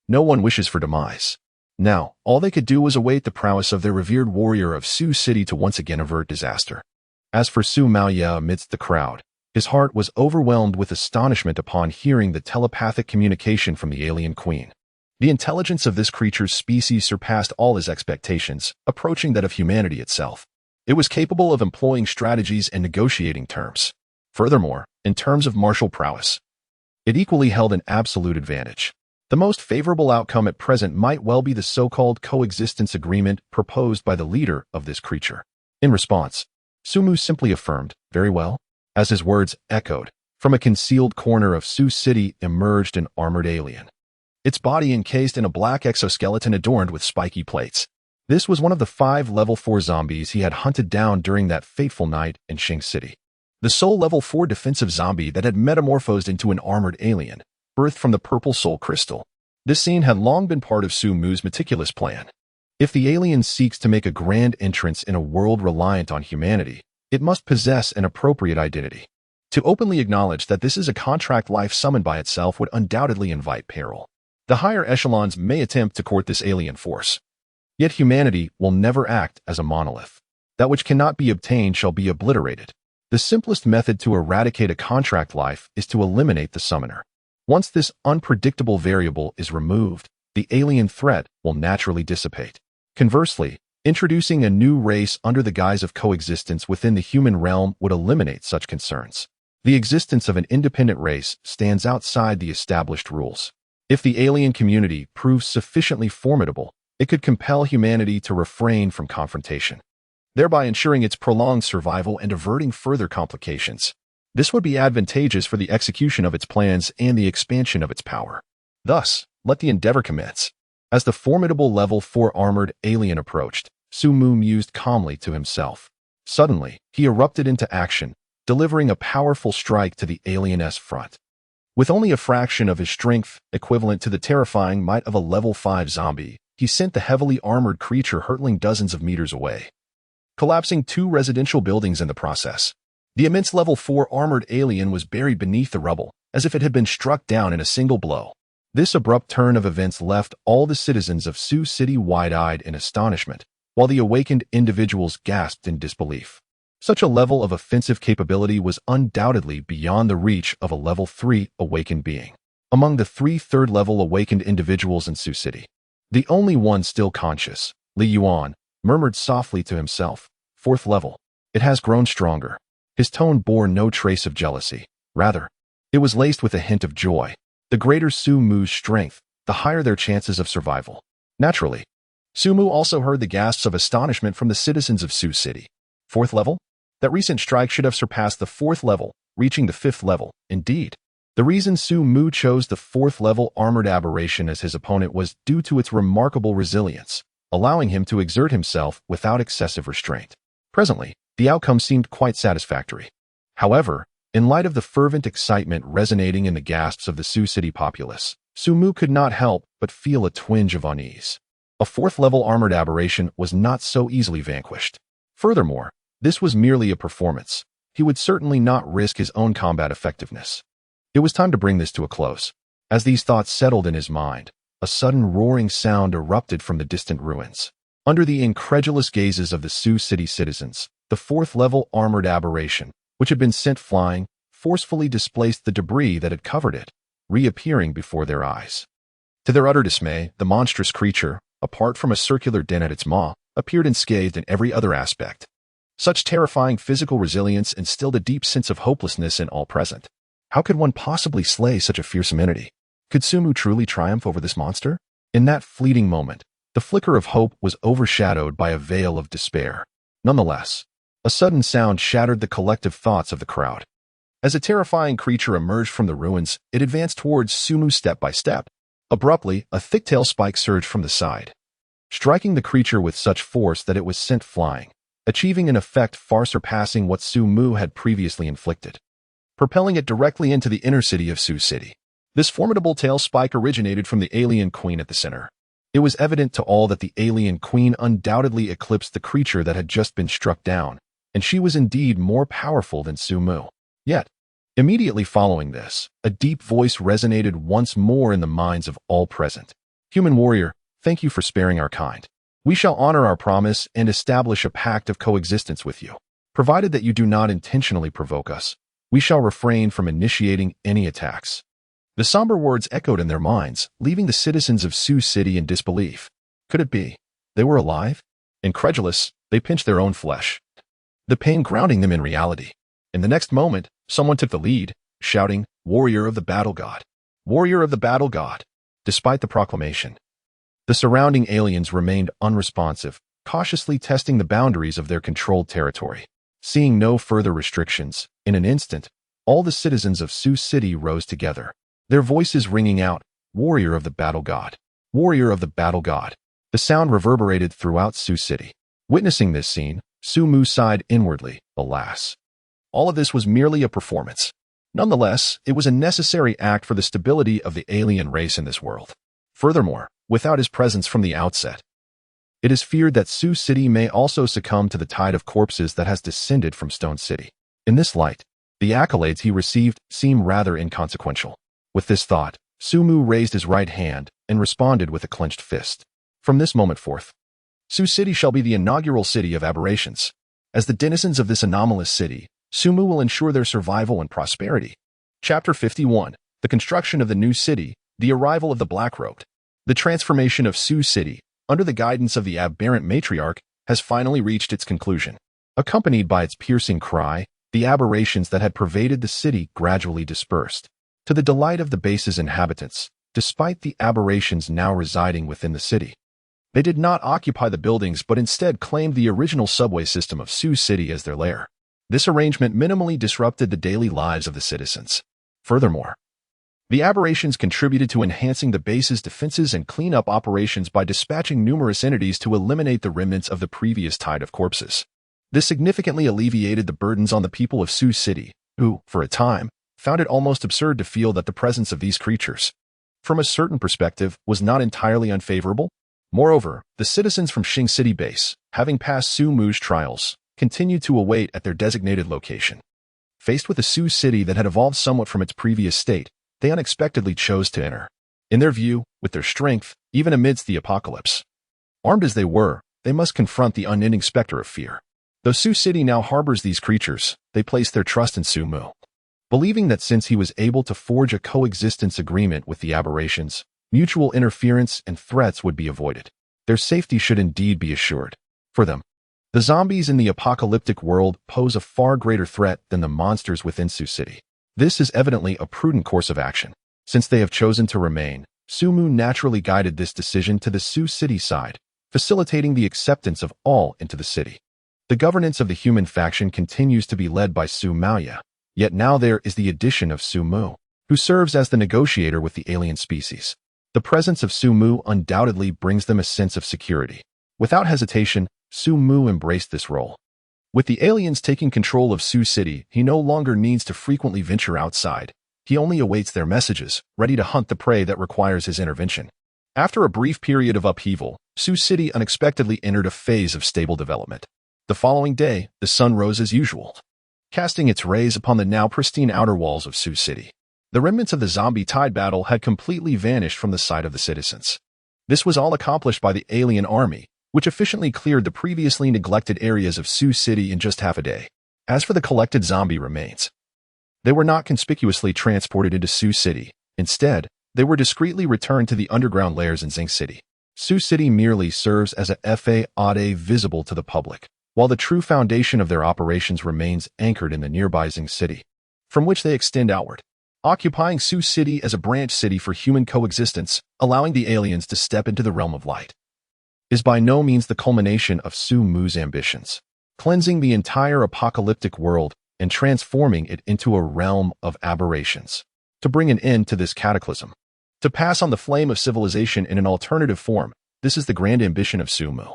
No one wishes for demise. Now, all they could do was await the prowess of their revered warrior of Sioux City to once again avert disaster. As for Su Maoya amidst the crowd, his heart was overwhelmed with astonishment upon hearing the telepathic communication from the alien queen. The intelligence of this creature's species surpassed all his expectations, approaching that of humanity itself. It was capable of employing strategies and negotiating terms. Furthermore, in terms of martial prowess, it equally held an absolute advantage. The most favorable outcome at present might well be the so-called coexistence agreement proposed by the leader of this creature. In response, Su Mu simply affirmed, "Very well." As his words echoed, from a concealed corner of Sioux City emerged an armored alien, its body encased in a black exoskeleton adorned with spiky plates. This was one of the 5 level 4 zombies he had hunted down during that fateful night in Xing City. The sole level 4 defensive zombie that had metamorphosed into an armored alien, birthed from the purple soul crystal. This scene had long been part of Su Mu's meticulous plan. If the alien seeks to make a grand entrance in a world reliant on humanity, it must possess an appropriate identity. To openly acknowledge that this is a contract life summoned by itself would undoubtedly invite peril. The higher echelons may attempt to court this alien force, Yet humanity will never act as a monolith. That which cannot be obtained shall be obliterated. The simplest method to eradicate a contract life is to eliminate the summoner. Once this unpredictable variable is removed, the alien threat will naturally dissipate. Conversely, introducing a new race under the guise of coexistence within the human realm would eliminate such concerns. The existence of an independent race stands outside the established rules. If the alien community proves sufficiently formidable, it could compel humanity to refrain from confrontation, thereby ensuring its prolonged survival and averting further complications. This would be advantageous for the execution of its plans and the expansion of its power. Thus, let the endeavor commence. As the formidable level 4 armored alien approached, Su Mu mused calmly to himself. Suddenly, he erupted into action, delivering a powerful strike to the alien's front. With only a fraction of his strength equivalent to the terrifying might of a level 5 zombie, he sent the heavily armored creature hurtling dozens of meters away, collapsing 2 residential buildings in the process. The immense level 4 armored alien was buried beneath the rubble, as if it had been struck down in a single blow. This abrupt turn of events left all the citizens of Sioux City wide-eyed in astonishment, while the awakened individuals gasped in disbelief. Such a level of offensive capability was undoubtedly beyond the reach of a level 3 awakened being. Among the 3 third-level awakened individuals in Sioux City, the only one still conscious, Li Yuan, murmured softly to himself, "4th level. It has grown stronger." His tone bore no trace of jealousy. Rather, it was laced with a hint of joy. The greater Su Mu's strength, the higher their chances of survival. Naturally, Su Mu also heard the gasps of astonishment from the citizens of Sioux City. 4th level? That recent strike should have surpassed the 4th level, reaching the 5th level. Indeed, the reason Su Mu chose the 4th level armored aberration as his opponent was due to its remarkable resilience, allowing him to exert himself without excessive restraint. Presently, the outcome seemed quite satisfactory. However, in light of the fervent excitement resonating in the gasps of the Sioux City populace, Su Mu could not help but feel a twinge of unease. A 4th level armored aberration was not so easily vanquished. Furthermore, this was merely a performance. He would certainly not risk his own combat effectiveness. It was time to bring this to a close. As these thoughts settled in his mind, a sudden roaring sound erupted from the distant ruins. Under the incredulous gazes of the Sioux City citizens, the 4th level armored aberration, which had been sent flying, forcefully displaced the debris that had covered it, reappearing before their eyes. To their utter dismay, the monstrous creature, apart from a circular dent at its maw, appeared unscathed in every other aspect. Such terrifying physical resilience instilled a deep sense of hopelessness in all present. How could one possibly slay such a fearsome entity? Could Su Mu truly triumph over this monster? In that fleeting moment, the flicker of hope was overshadowed by a veil of despair. Nonetheless, a sudden sound shattered the collective thoughts of the crowd. As a terrifying creature emerged from the ruins, it advanced towards Su Mu step by step. Abruptly, a thick-tail spike surged from the side, striking the creature with such force that it was sent flying, achieving an effect far surpassing what Su Mu had previously inflicted, propelling it directly into the inner city of Sioux City. This formidable tail spike originated from the alien queen at the center. It was evident to all that the alien queen undoubtedly eclipsed the creature that had just been struck down, and she was indeed more powerful than Su Mu. Yet, immediately following this, a deep voice resonated once more in the minds of all present. "Human warrior, thank you for sparing our kind. We shall honor our promise and establish a pact of coexistence with you. Provided that you do not intentionally provoke us, we shall refrain from initiating any attacks." The somber words echoed in their minds, leaving the citizens of Sioux City in disbelief. Could it be they were alive? Incredulous, they pinched their own flesh, the pain grounding them in reality. In the next moment, someone took the lead, shouting, "Warrior of the Battle God! Warrior of the Battle God!" Despite the proclamation, the surrounding aliens remained unresponsive, cautiously testing the boundaries of their controlled territory. Seeing no further restrictions, in an instant, all the citizens of Sioux City rose together, their voices ringing out, "Warrior of the Battle God! Warrior of the Battle God!" The sound reverberated throughout Sioux City. Witnessing this scene, Su Mu sighed inwardly, alas. All of this was merely a performance. Nonetheless, it was a necessary act for the stability of the alien race in this world. Furthermore, without his presence from the outset, it is feared that Sioux City may also succumb to the tide of corpses that has descended from Stone City. In this light, the accolades he received seem rather inconsequential. With this thought, Su Mu raised his right hand and responded with a clenched fist. From this moment forth, Su City shall be the inaugural city of aberrations. As the denizens of this anomalous city, Sumu will ensure their survival and prosperity. Chapter 51. The construction of the new city, the arrival of the Black-Robed. The transformation of Su City, under the guidance of the aberrant matriarch, has finally reached its conclusion. Accompanied by its piercing cry, the aberrations that had pervaded the city gradually dispersed. To the delight of the base's inhabitants, despite the aberrations now residing within the city. They did not occupy the buildings but instead claimed the original subway system of Su City as their lair. This arrangement minimally disrupted the daily lives of the citizens. Furthermore, the aberrations contributed to enhancing the base's defenses and cleanup operations by dispatching numerous entities to eliminate the remnants of the previous tide of corpses. This significantly alleviated the burdens on the people of Su City, who, for a time, found it almost absurd to feel that the presence of these creatures, from a certain perspective, was not entirely unfavorable. Moreover, the citizens from Xing City Base, having passed Su Mu's trials, continued to await at their designated location. Faced with a Su City that had evolved somewhat from its previous state, they unexpectedly chose to enter. In their view, with their strength, even amidst the apocalypse. Armed as they were, they must confront the unending specter of fear. Though Su City now harbors these creatures, they placed their trust in Su Mu. Believing that since he was able to forge a coexistence agreement with the aberrations, mutual interference and threats would be avoided. Their safety should indeed be assured. For them, the zombies in the apocalyptic world pose a far greater threat than the monsters within Su City. This is evidently a prudent course of action. Since they have chosen to remain, Su Mu naturally guided this decision to the Su City side, facilitating the acceptance of all into the city. The governance of the human faction continues to be led by Su Maoya, yet now there is the addition of Su Mu, who serves as the negotiator with the alien species. The presence of Su Mu undoubtedly brings them a sense of security. Without hesitation, Su Mu embraced this role. With the aliens taking control of Su City, he no longer needs to frequently venture outside. He only awaits their messages, ready to hunt the prey that requires his intervention. After a brief period of upheaval, Su City unexpectedly entered a phase of stable development. The following day, the sun rose as usual, casting its rays upon the now pristine outer walls of Su City. The remnants of the zombie tide battle had completely vanished from the sight of the citizens. This was all accomplished by the alien army, which efficiently cleared the previously neglected areas of Su City in just half a day. As for the collected zombie remains, they were not conspicuously transported into Su City. Instead, they were discreetly returned to the underground lairs in Xing City. Su City merely serves as a FAAD visible to the public, while the true foundation of their operations remains anchored in the nearby Xing City, from which they extend outward, occupying Su City as a branch city for human coexistence, allowing the aliens to step into the realm of light. Is by no means the culmination of Su Mu's ambitions, cleansing the entire apocalyptic world and transforming it into a realm of aberrations. To bring an end to this cataclysm, to pass on the flame of civilization in an alternative form, this is the grand ambition of Su Mu.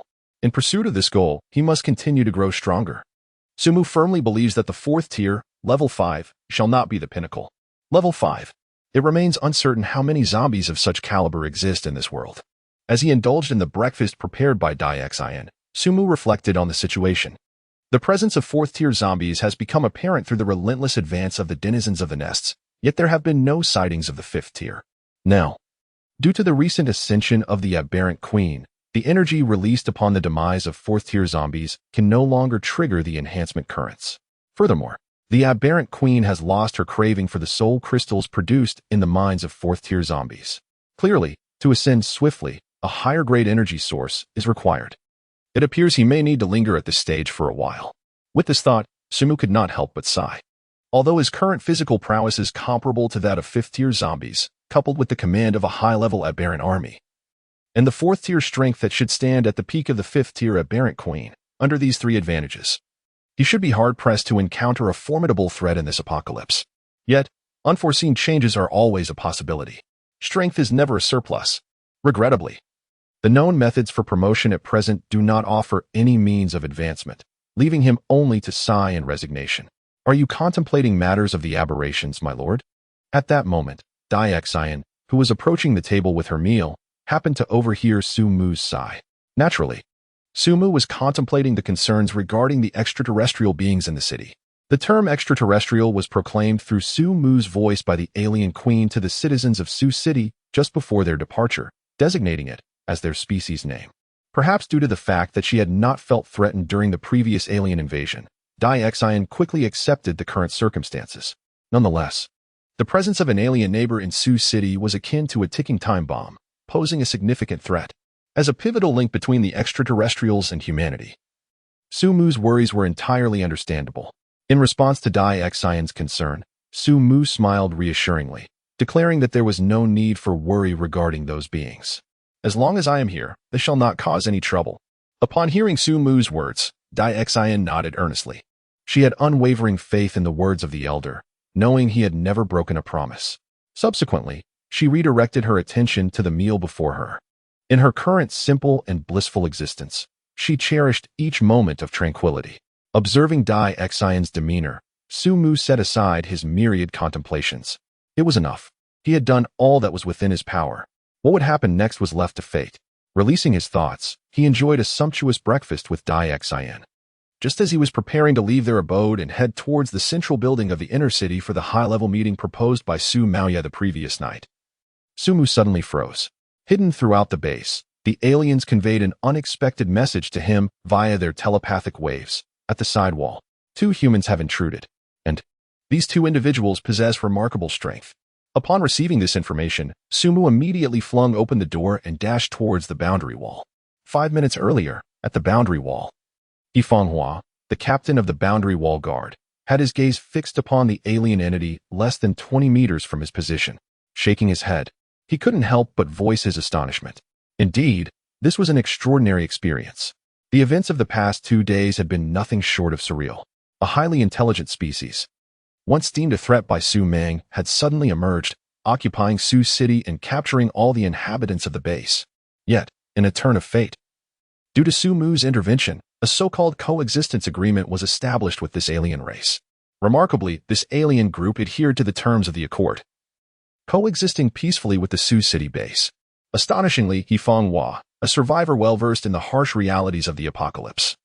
In pursuit of this goal, he must continue to grow stronger. Su Mu firmly believes that the fourth tier, level 5, shall not be the pinnacle. Level 5. It remains uncertain how many zombies of such caliber exist in this world. As he indulged in the breakfast prepared by Dixian, Su Mu reflected on the situation. The presence of fourth-tier zombies has become apparent through the relentless advance of the denizens of the nests, yet there have been no sightings of the fifth tier. Now, due to the recent ascension of the aberrant queen, the energy released upon the demise of fourth-tier zombies can no longer trigger the enhancement currents. Furthermore, the aberrant queen has lost her craving for the soul crystals produced in the minds of fourth-tier zombies. Clearly, to ascend swiftly, a higher-grade energy source is required. It appears he may need to linger at this stage for a while. With this thought, Su Mu could not help but sigh. Although his current physical prowess is comparable to that of fifth-tier zombies, coupled with the command of a high-level aberrant army, and the fourth-tier strength that should stand at the peak of the fifth-tier aberrant queen, under these three advantages, he should be hard-pressed to encounter a formidable threat in this apocalypse. Yet, unforeseen changes are always a possibility. Strength is never a surplus. Regrettably, the known methods for promotion at present do not offer any means of advancement, leaving him only to sigh in resignation. Are you contemplating matters of the aberrations, my lord? At that moment, Dixian, who was approaching the table with her meal, happened to overhear Su Mu's sigh. Naturally, Su Mu was contemplating the concerns regarding the extraterrestrial beings in the city. The term extraterrestrial was proclaimed through Su Mu's voice by the alien queen to the citizens of Su City just before their departure, designating it as their species name. Perhaps due to the fact that she had not felt threatened during the previous alien invasion, Dai Xian quickly accepted the current circumstances. Nonetheless, the presence of an alien neighbor in Sioux City was akin to a ticking time bomb, posing a significant threat. As a pivotal link between the extraterrestrials and humanity, Su Mu's worries were entirely understandable. In response to Dai Xian's concern, Su Mu smiled reassuringly, declaring that there was no need for worry regarding those beings. As long as I am here, they shall not cause any trouble. Upon hearing Su Mu's words, Dai Xian nodded earnestly. She had unwavering faith in the words of the elder, knowing he had never broken a promise. Subsequently, she redirected her attention to the meal before her. In her current simple and blissful existence, she cherished each moment of tranquility. Observing Dai Xian's demeanor, Su Mu set aside his myriad contemplations. It was enough. He had done all that was within his power. What would happen next was left to fate. Releasing his thoughts, he enjoyed a sumptuous breakfast with Dai Xian. Just as he was preparing to leave their abode and head towards the central building of the inner city for the high-level meeting proposed by Su Maoya the previous night, Su Mu suddenly froze. Hidden throughout the base, the aliens conveyed an unexpected message to him via their telepathic waves. At the sidewall, 2 humans have intruded, and these 2 individuals possess remarkable strength. Upon receiving this information, Su Mu immediately flung open the door and dashed towards the boundary wall. 5 minutes earlier, at the boundary wall, Yifeng Hua, the captain of the boundary wall guard, had his gaze fixed upon the alien entity less than 20 meters from his position. Shaking his head, he couldn't help but voice his astonishment. Indeed, this was an extraordinary experience. The events of the past 2 days had been nothing short of surreal. A highly intelligent species, once deemed a threat by Su Mang, had suddenly emerged, occupying Sioux City and capturing all the inhabitants of the base. Yet, in a turn of fate, due to Su Mu's intervention, a so-called coexistence agreement was established with this alien race. Remarkably, this alien group adhered to the terms of the accord, coexisting peacefully with the Sioux City base. Astonishingly, Yifeng Hua, a survivor well-versed in the harsh realities of the apocalypse,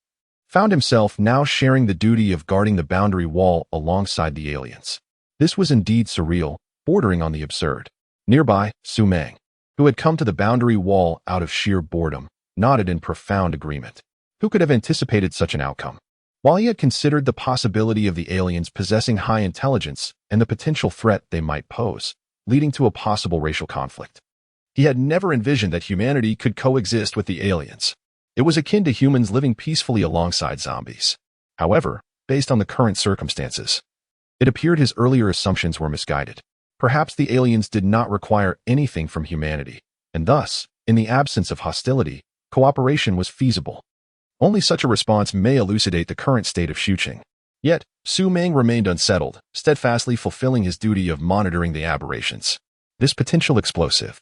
found himself now sharing the duty of guarding the boundary wall alongside the aliens. This was indeed surreal, bordering on the absurd. Nearby, Su Mang, who had come to the boundary wall out of sheer boredom, nodded in profound agreement. Who could have anticipated such an outcome? While he had considered the possibility of the aliens possessing high intelligence and the potential threat they might pose, leading to a possible racial conflict, he had never envisioned that humanity could coexist with the aliens. It was akin to humans living peacefully alongside zombies. However, based on the current circumstances, it appeared his earlier assumptions were misguided. Perhaps the aliens did not require anything from humanity, and thus, in the absence of hostility, cooperation was feasible. Only such a response may elucidate the current state of Xuqing. Yet, Su Mang remained unsettled, steadfastly fulfilling his duty of monitoring the aberrations. This potential explosive,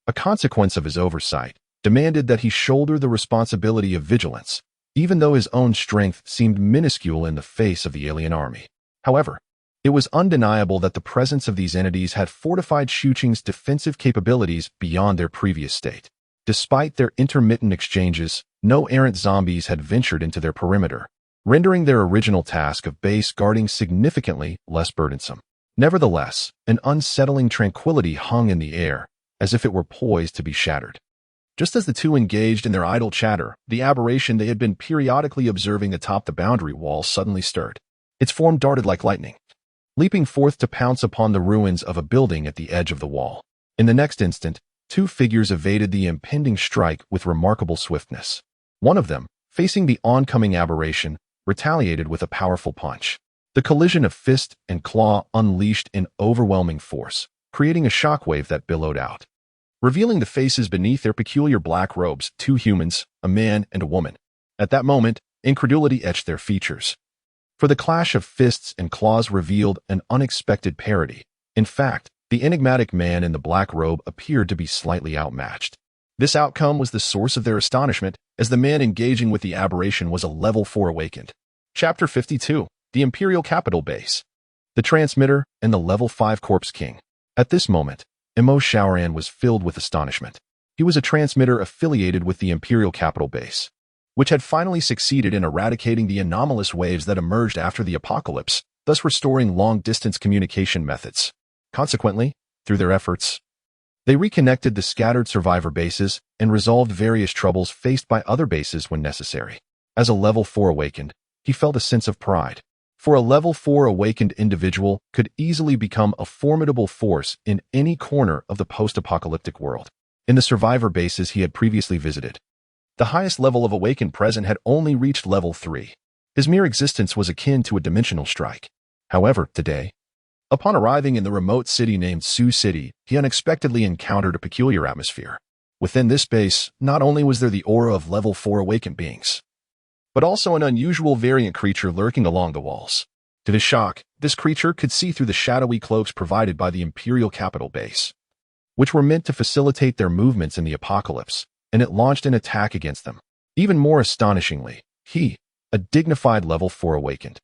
a consequence of his oversight, demanded that he shoulder the responsibility of vigilance, even though his own strength seemed minuscule in the face of the alien army. However, it was undeniable that the presence of these entities had fortified Xuqing's defensive capabilities beyond their previous state. Despite their intermittent exchanges, no errant zombies had ventured into their perimeter, rendering their original task of base guarding significantly less burdensome. Nevertheless, an unsettling tranquility hung in the air, as if it were poised to be shattered. Just as the 2 engaged in their idle chatter, the aberration they had been periodically observing atop the boundary wall suddenly stirred. Its form darted like lightning, leaping forth to pounce upon the ruins of a building at the edge of the wall. In the next instant, 2 figures evaded the impending strike with remarkable swiftness. One of them, facing the oncoming aberration, retaliated with a powerful punch. The collision of fist and claw unleashed an overwhelming force, creating a shockwave that billowed out, revealing the faces beneath their peculiar black robes, 2 humans, a man and a woman. At that moment, incredulity etched their features. For the clash of fists and claws revealed an unexpected parity. In fact, the enigmatic man in the black robe appeared to be slightly outmatched. This outcome was the source of their astonishment, as the man engaging with the aberration was a level 4 awakened. Chapter 52, The Imperial Capital Base. The Transmitter and the Level 5 Corpse King. At this moment, Emo Shaoran was filled with astonishment. He was a transmitter affiliated with the Imperial Capital Base, which had finally succeeded in eradicating the anomalous waves that emerged after the apocalypse, thus restoring long-distance communication methods. Consequently, through their efforts, They reconnected the scattered survivor bases and resolved various troubles faced by other bases when necessary. As a level 4 awakened, he felt a sense of pride. For a level 4 awakened individual could easily become a formidable force in any corner of the post-apocalyptic world. In the survivor bases he had previously visited, the highest level of awakened present had only reached level 3. His mere existence was akin to a dimensional strike. However, today, upon arriving in the remote city named Sioux City, he unexpectedly encountered a peculiar atmosphere. Within this space, not only was there the aura of level 4 awakened beings, but also an unusual variant creature lurking along the walls. To his shock, this creature could see through the shadowy cloaks provided by the Imperial Capital Base, which were meant to facilitate their movements in the apocalypse, and it launched an attack against them. Even more astonishingly, he, a dignified level 4 awakened,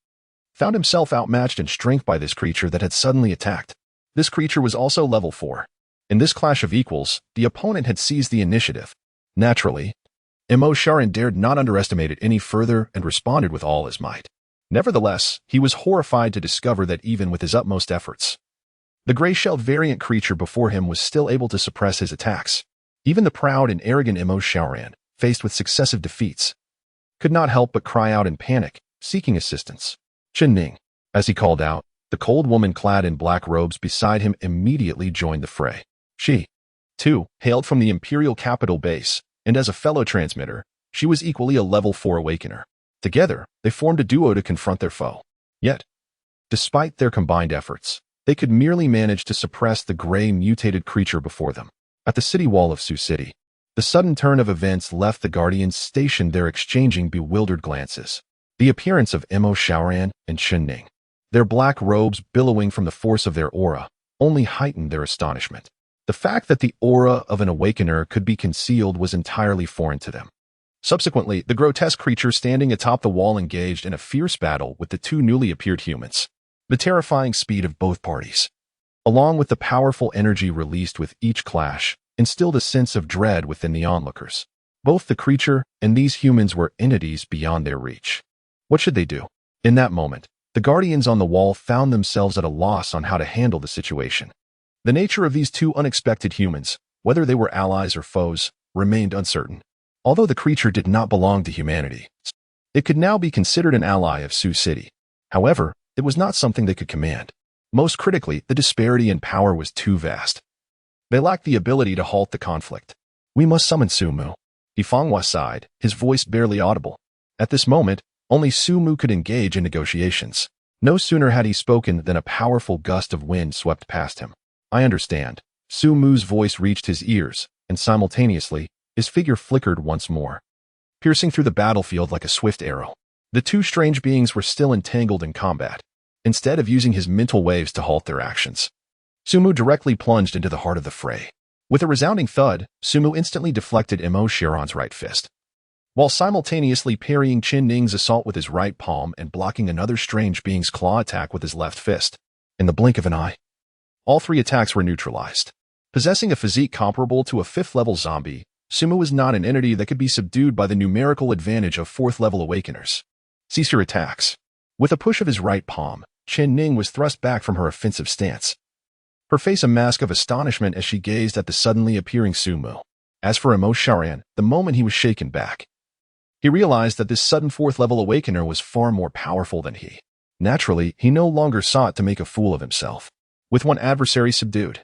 found himself outmatched in strength by this creature that had suddenly attacked. This creature was also level 4. In this clash of equals, the opponent had seized the initiative. Naturally, Emo Sharan dared not underestimate it any further and responded with all his might. Nevertheless, he was horrified to discover that even with his utmost efforts, the gray-shelled variant creature before him was still able to suppress his attacks. Even the proud and arrogant Emo Sharan, faced with successive defeats, could not help but cry out in panic, seeking assistance. Chen Ning, as he called out, the cold woman clad in black robes beside him immediately joined the fray. She, too, hailed from the Imperial Capital Base, and as a fellow transmitter, she was equally a level 4 awakener. Together, they formed a duo to confront their foe. Yet, despite their combined efforts, they could merely manage to suppress the gray mutated creature before them. At the city wall of Sioux City, the sudden turn of events left the Guardians stationed there exchanging bewildered glances. The appearance of Emo Shaoran and Chen Ning, their black robes billowing from the force of their aura, only heightened their astonishment. The fact that the aura of an awakener could be concealed was entirely foreign to them. Subsequently, the grotesque creature standing atop the wall engaged in a fierce battle with the two newly appeared humans. The terrifying speed of both parties, along with the powerful energy released with each clash, instilled a sense of dread within the onlookers. Both the creature and these humans were entities beyond their reach. What should they do? In that moment, the Guardians on the wall found themselves at a loss on how to handle the situation. The nature of these two unexpected humans, whether they were allies or foes, remained uncertain. Although the creature did not belong to humanity, it could now be considered an ally of Sioux City. However, it was not something they could command. Most critically, the disparity in power was too vast. They lacked the ability to halt the conflict. We must summon Sumu. Yifanghua sighed, his voice barely audible. At this moment, only Sumu could engage in negotiations. No sooner had he spoken than a powerful gust of wind swept past him. I understand. Sumu's voice reached his ears, and simultaneously, his figure flickered once more, piercing through the battlefield like a swift arrow. The two strange beings were still entangled in combat. Instead of using his mental waves to halt their actions, Sumu directly plunged into the heart of the fray. With a resounding thud, Sumu instantly deflected Emo Sharan's right fist, while simultaneously parrying Chen Ning's assault with his right palm and blocking another strange being's claw attack with his left fist. In the blink of an eye, all three attacks were neutralized. Possessing a physique comparable to a 5th-level zombie, Sumu was not an entity that could be subdued by the numerical advantage of 4th-level awakeners. Cease your attacks. With a push of his right palm, Chen Ning was thrust back from her offensive stance, her face a mask of astonishment as she gazed at the suddenly appearing Sumu. As for Emo Sharan, the moment he was shaken back, he realized that this sudden 4th-level awakener was far more powerful than he. Naturally, he no longer sought to make a fool of himself. With one adversary subdued,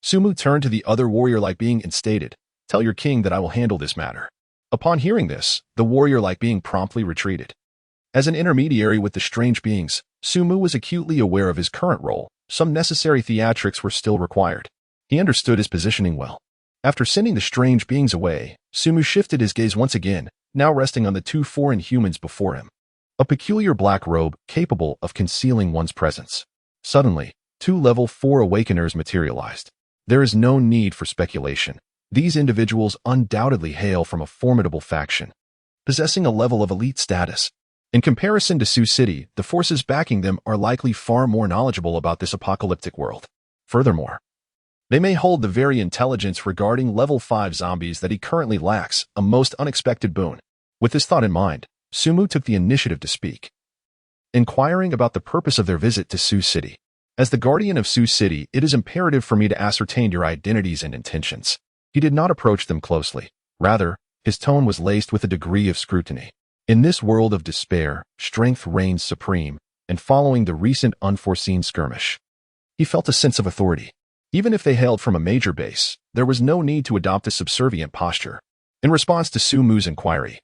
Sumu turned to the other warrior-like being and stated, "Tell your king that I will handle this matter." Upon hearing this, the warrior-like being promptly retreated. As an intermediary with the strange beings, Sumu was acutely aware of his current role. Some necessary theatrics were still required. He understood his positioning well. After sending the strange beings away, Sumu shifted his gaze once again, now resting on the two foreign humans before him. A peculiar black robe capable of concealing one's presence. Suddenly, two level 4 awakeners materialized. There is no need for speculation. These individuals undoubtedly hail from a formidable faction, possessing a level of elite status. In comparison to Sioux City, the forces backing them are likely far more knowledgeable about this apocalyptic world. Furthermore, they may hold the very intelligence regarding level 5 zombies that he currently lacks, a most unexpected boon. With this thought in mind, Sumu took the initiative to speak, inquiring about the purpose of their visit to Sioux City. As the guardian of Sioux City, it is imperative for me to ascertain your identities and intentions. He did not approach them closely. Rather, his tone was laced with a degree of scrutiny. In this world of despair, strength reigns supreme, and following the recent unforeseen skirmish, he felt a sense of authority. Even if they hailed from a major base, there was no need to adopt a subservient posture. In response to Su Mu's inquiry,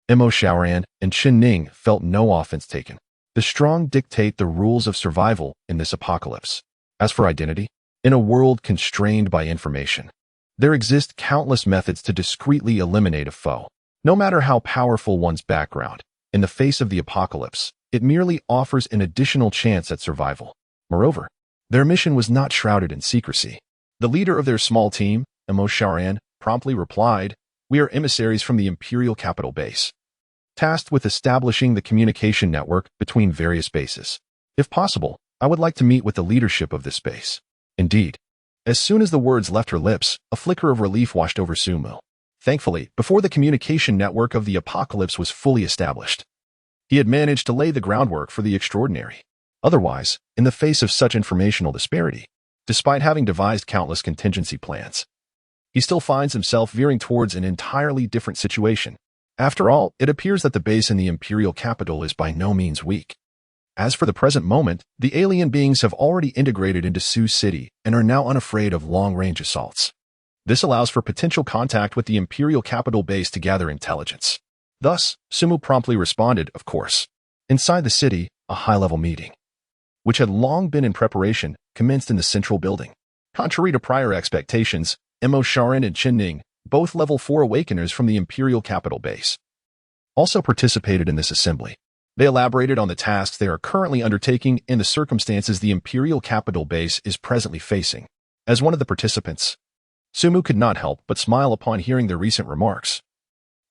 Mo Xiaoran and Qin Ning felt no offense taken. The strong dictate the rules of survival in this apocalypse. As for identity, in a world constrained by information, there exist countless methods to discreetly eliminate a foe. No matter how powerful one's background, in the face of the apocalypse, it merely offers an additional chance at survival. Moreover, their mission was not shrouded in secrecy. The leader of their small team, Mo Xiaoran, promptly replied, "We are emissaries from the Imperial Capital Base, tasked with establishing the communication network between various bases. If possible, I would like to meet with the leadership of this base." Indeed, as soon as the words left her lips, a flicker of relief washed over Su Mu. Thankfully, before the communication network of the apocalypse was fully established, he had managed to lay the groundwork for the extraordinary. Otherwise, in the face of such informational disparity, despite having devised countless contingency plans, he still finds himself veering towards an entirely different situation. After all, it appears that the base in the Imperial capital is by no means weak. As for the present moment, the alien beings have already integrated into Sioux City and are now unafraid of long-range assaults. This allows for potential contact with the Imperial capital base to gather intelligence. Thus, Su Mu promptly responded, of course. Inside the city, a high-level meeting, which had long been in preparation, commenced in the central building. Contrary to prior expectations, Mo Xiaoran and Qin Ning, both level 4 awakeners from the Imperial capital base, also participated in this assembly. They elaborated on the tasks they are currently undertaking and the circumstances the Imperial capital base is presently facing. As one of the participants, Su Mu could not help but smile upon hearing their recent remarks,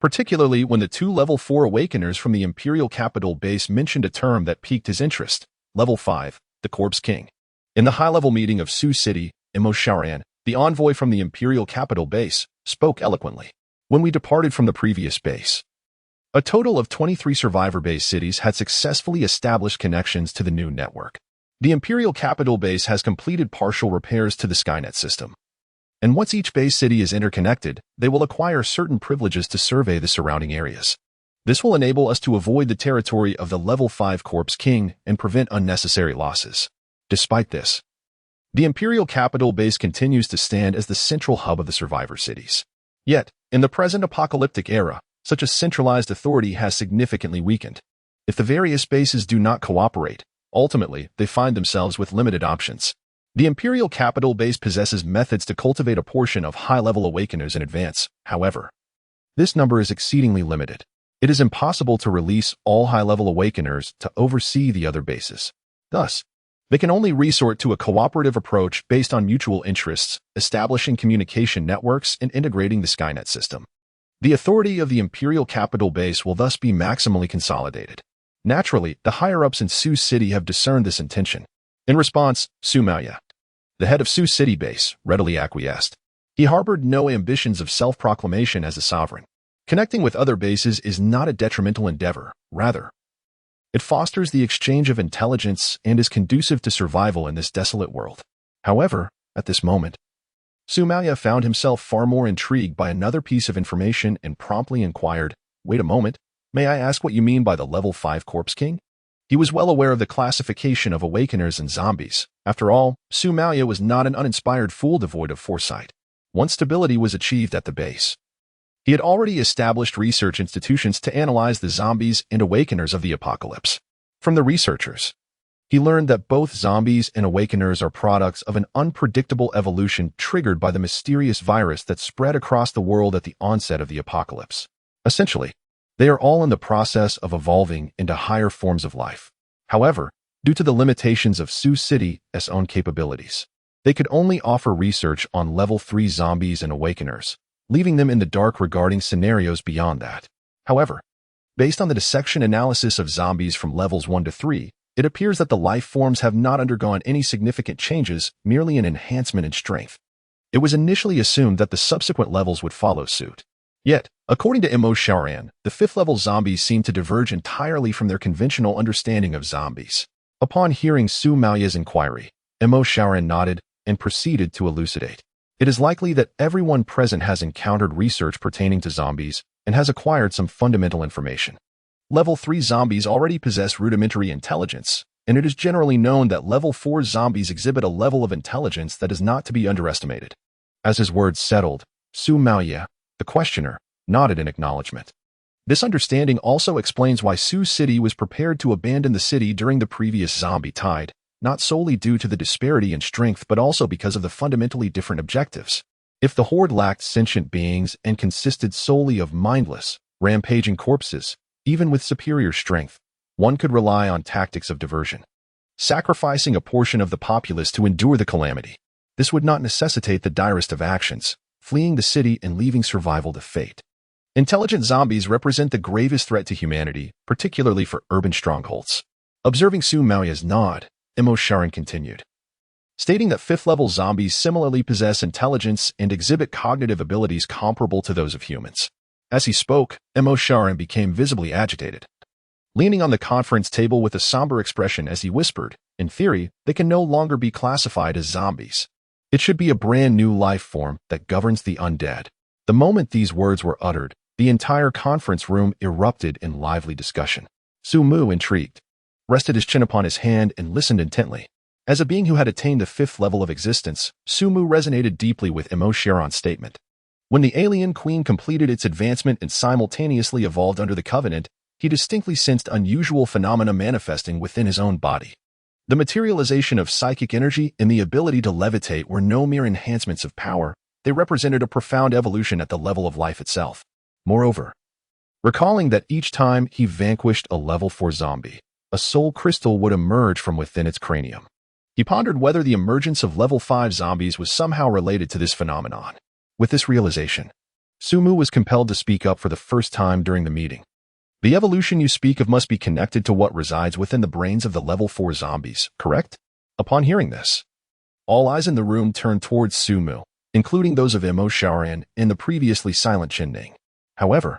particularly when the two level 4 awakeners from the Imperial capital base mentioned a term that piqued his interest: level 5, the Corpse King. In the high-level meeting of Sioux City, Mo Xiaoran, the envoy from the Imperial capital base, spoke eloquently. When we departed from the previous base, a total of 23 survivor base cities had successfully established connections to the new network. The Imperial capital base has completed partial repairs to the Skynet system, and once each base city is interconnected, they will acquire certain privileges to survey the surrounding areas. This will enable us to avoid the territory of the level 5 Corpse King and prevent unnecessary losses. Despite this, the Imperial capital base continues to stand as the central hub of the survivor cities. Yet, in the present apocalyptic era, such a centralized authority has significantly weakened. If the various bases do not cooperate, ultimately, they find themselves with limited options. The Imperial capital base possesses methods to cultivate a portion of high-level awakeners in advance. However, this number is exceedingly limited. It is impossible to release all high-level awakeners to oversee the other bases. Thus, they can only resort to a cooperative approach based on mutual interests, establishing communication networks and integrating the Skynet system. The authority of the Imperial capital base will thus be maximally consolidated. Naturally, the higher-ups in Sioux City have discerned this intention. In response, Su Maoya, the head of Sioux City base, readily acquiesced. He harbored no ambitions of self-proclamation as a sovereign. Connecting with other bases is not a detrimental endeavor. Rather, it fosters the exchange of intelligence and is conducive to survival in this desolate world. However, at this moment, Su Maoya found himself far more intrigued by another piece of information and promptly inquired, "Wait a moment, may I ask what you mean by the level 5 Corpse King?" He was well aware of the classification of awakeners and zombies. After all, Su Maoya was not an uninspired fool devoid of foresight. Once stability was achieved at the base, he had already established research institutions to analyze the zombies and awakeners of the apocalypse. From the researchers, he learned that both zombies and awakeners are products of an unpredictable evolution triggered by the mysterious virus that spread across the world at the onset of the apocalypse. Essentially, they are all in the process of evolving into higher forms of life. However, due to the limitations of Sioux City's own capabilities, they could only offer research on level 3 zombies and awakeners, leaving them in the dark regarding scenarios beyond that. However, based on the dissection analysis of zombies from levels 1 to 3, it appears that the life forms have not undergone any significant changes, merely an enhancement in strength. It was initially assumed that the subsequent levels would follow suit. Yet, according to Mo Xiaoran, the 5th-level zombies seem to diverge entirely from their conventional understanding of zombies. Upon hearing Su Maoya's inquiry, Emo Shaoran nodded and proceeded to elucidate. It is likely that everyone present has encountered research pertaining to zombies and has acquired some fundamental information. Level 3 zombies already possess rudimentary intelligence, and it is generally known that Level 4 zombies exhibit a level of intelligence that is not to be underestimated. As his words settled, Su Maoye, the questioner, nodded in acknowledgement. This understanding also explains why Sioux City was prepared to abandon the city during the previous zombie tide, not solely due to the disparity in strength but also because of the fundamentally different objectives. If the horde lacked sentient beings and consisted solely of mindless, rampaging corpses, even with superior strength, one could rely on tactics of diversion, sacrificing a portion of the populace to endure the calamity. This would not necessitate the direst of actions, fleeing the city and leaving survival to fate. Intelligent zombies represent the gravest threat to humanity, particularly for urban strongholds. Observing Su Maoye's nod, Emo Shaoran continued, stating that 5th-level zombies similarly possess intelligence and exhibit cognitive abilities comparable to those of humans. As he spoke, Emo Shaoran became visibly agitated, leaning on the conference table with a somber expression as he whispered, in theory, they can no longer be classified as zombies. It should be a brand new life form that governs the undead. The moment these words were uttered, the entire conference room erupted in lively discussion. Su Mu, intrigued, rested his chin upon his hand and listened intently. As a being who had attained the 5th level of existence, Su Mu resonated deeply with Emo Shaoran's statement. When the alien queen completed its advancement and simultaneously evolved under the Covenant, he distinctly sensed unusual phenomena manifesting within his own body. The materialization of psychic energy and the ability to levitate were no mere enhancements of power, they represented a profound evolution at the level of life itself. Moreover, recalling that each time he vanquished a level 4 zombie, a soul crystal would emerge from within its cranium. He pondered whether the emergence of level 5 zombies was somehow related to this phenomenon. With this realization, Su Mu was compelled to speak up for the first time during the meeting. The evolution you speak of must be connected to what resides within the brains of the level 4 zombies, correct? Upon hearing this, all eyes in the room turned towards Su Mu, including those of Emo Shaoran and the previously silent Chen Ning. However,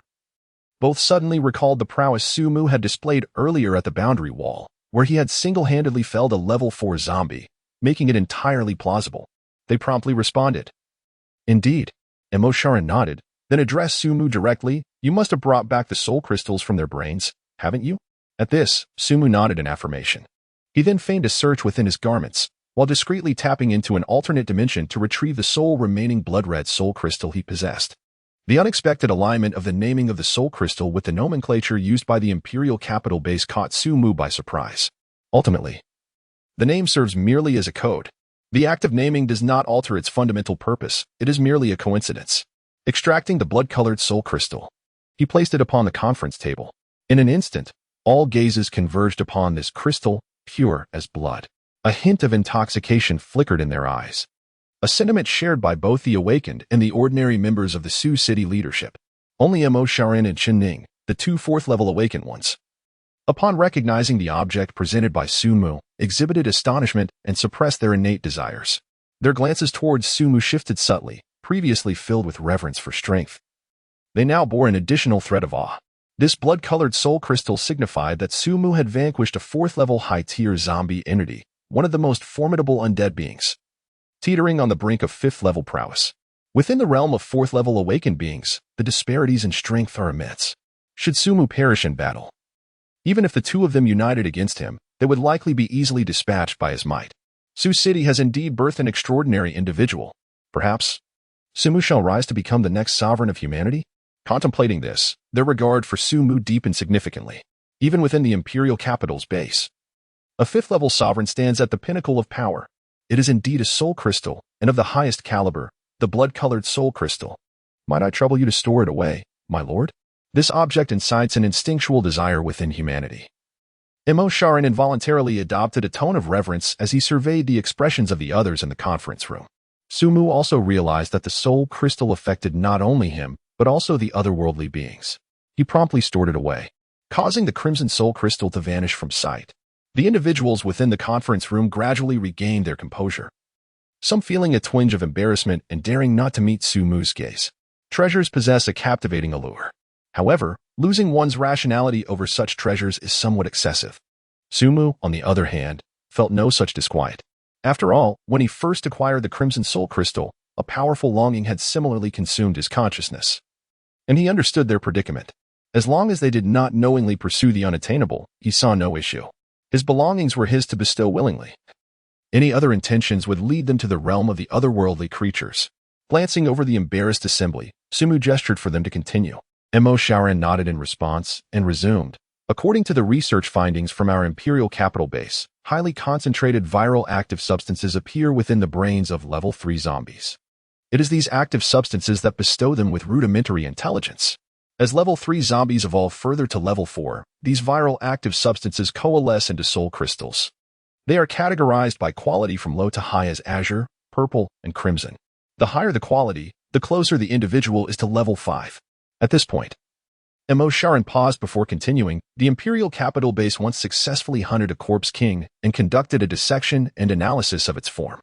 both suddenly recalled the prowess Su Mu had displayed earlier at the boundary wall, where he had single-handedly felled a level 4 zombie, making it entirely plausible. They promptly responded. Indeed, Emo Shaoran nodded, then addressed Su Mu directly. You must have brought back the soul crystals from their brains, haven't you? At this, Su Mu nodded in affirmation. He then feigned a search within his garments, while discreetly tapping into an alternate dimension to retrieve the sole remaining blood-red soul crystal he possessed. The unexpected alignment of the naming of the soul crystal with the nomenclature used by the Imperial Capital Base caught Su Mu by surprise. Ultimately, the name serves merely as a code. The act of naming does not alter its fundamental purpose, it is merely a coincidence. Extracting the blood-colored soul crystal, he placed it upon the conference table. In an instant, all gazes converged upon this crystal, pure as blood. A hint of intoxication flickered in their eyes, a sentiment shared by both the awakened and the ordinary members of the Sioux City leadership. Only Emo Shaoran and Chen Ning, the 2 4th-level awakened ones, upon recognizing the object presented by Su Mu, exhibited astonishment and suppressed their innate desires. Their glances towards Su Mu shifted subtly, previously filled with reverence for strength. They now bore an additional thread of awe. This blood-colored soul crystal signified that Su Mu had vanquished a 4th-level high-tier zombie entity, one of the most formidable undead beings, teetering on the brink of 5th-level prowess. Within the realm of 4th-level awakened beings, the disparities in strength are immense. Should Su Mu perish in battle, even if the two of them united against him, they would likely be easily dispatched by his might. Sioux City has indeed birthed an extraordinary individual. Perhaps Su Mu shall rise to become the next sovereign of humanity? Contemplating this, their regard for Su Mu deepened significantly, even within the Imperial Capital's base. A 5th-level sovereign stands at the pinnacle of power. It is indeed a soul crystal, and of the highest caliber, the blood-colored soul crystal. Might I trouble you to store it away, my lord? This object incites an instinctual desire within humanity. Emo Shaoran involuntarily adopted a tone of reverence as he surveyed the expressions of the others in the conference room. Su Mu also realized that the soul crystal affected not only him, but also the otherworldly beings. He promptly stored it away, causing the crimson soul crystal to vanish from sight. The individuals within the conference room gradually regained their composure, some feeling a twinge of embarrassment and daring not to meet Su Mu's gaze. Treasures possess a captivating allure. However, losing one's rationality over such treasures is somewhat excessive. Su Mu, on the other hand, felt no such disquiet. After all, when he first acquired the Crimson Soul Crystal, a powerful longing had similarly consumed his consciousness. And he understood their predicament. As long as they did not knowingly pursue the unattainable, he saw no issue. His belongings were his to bestow willingly. Any other intentions would lead them to the realm of the otherworldly creatures. Glancing over the embarrassed assembly, Sumu gestured for them to continue. Mo Shaoran nodded in response and resumed. According to the research findings from our Imperial Capital Base, highly concentrated viral active substances appear within the brains of level 3 zombies. It is these active substances that bestow them with rudimentary intelligence. As level 3 zombies evolve further to level 4, these viral active substances coalesce into soul crystals. They are categorized by quality from low to high as azure, purple, and crimson. The higher the quality, the closer the individual is to level 5. At this point, Mo Shaoran paused before continuing. The Imperial Capital Base once successfully hunted a corpse king and conducted a dissection and analysis of its form.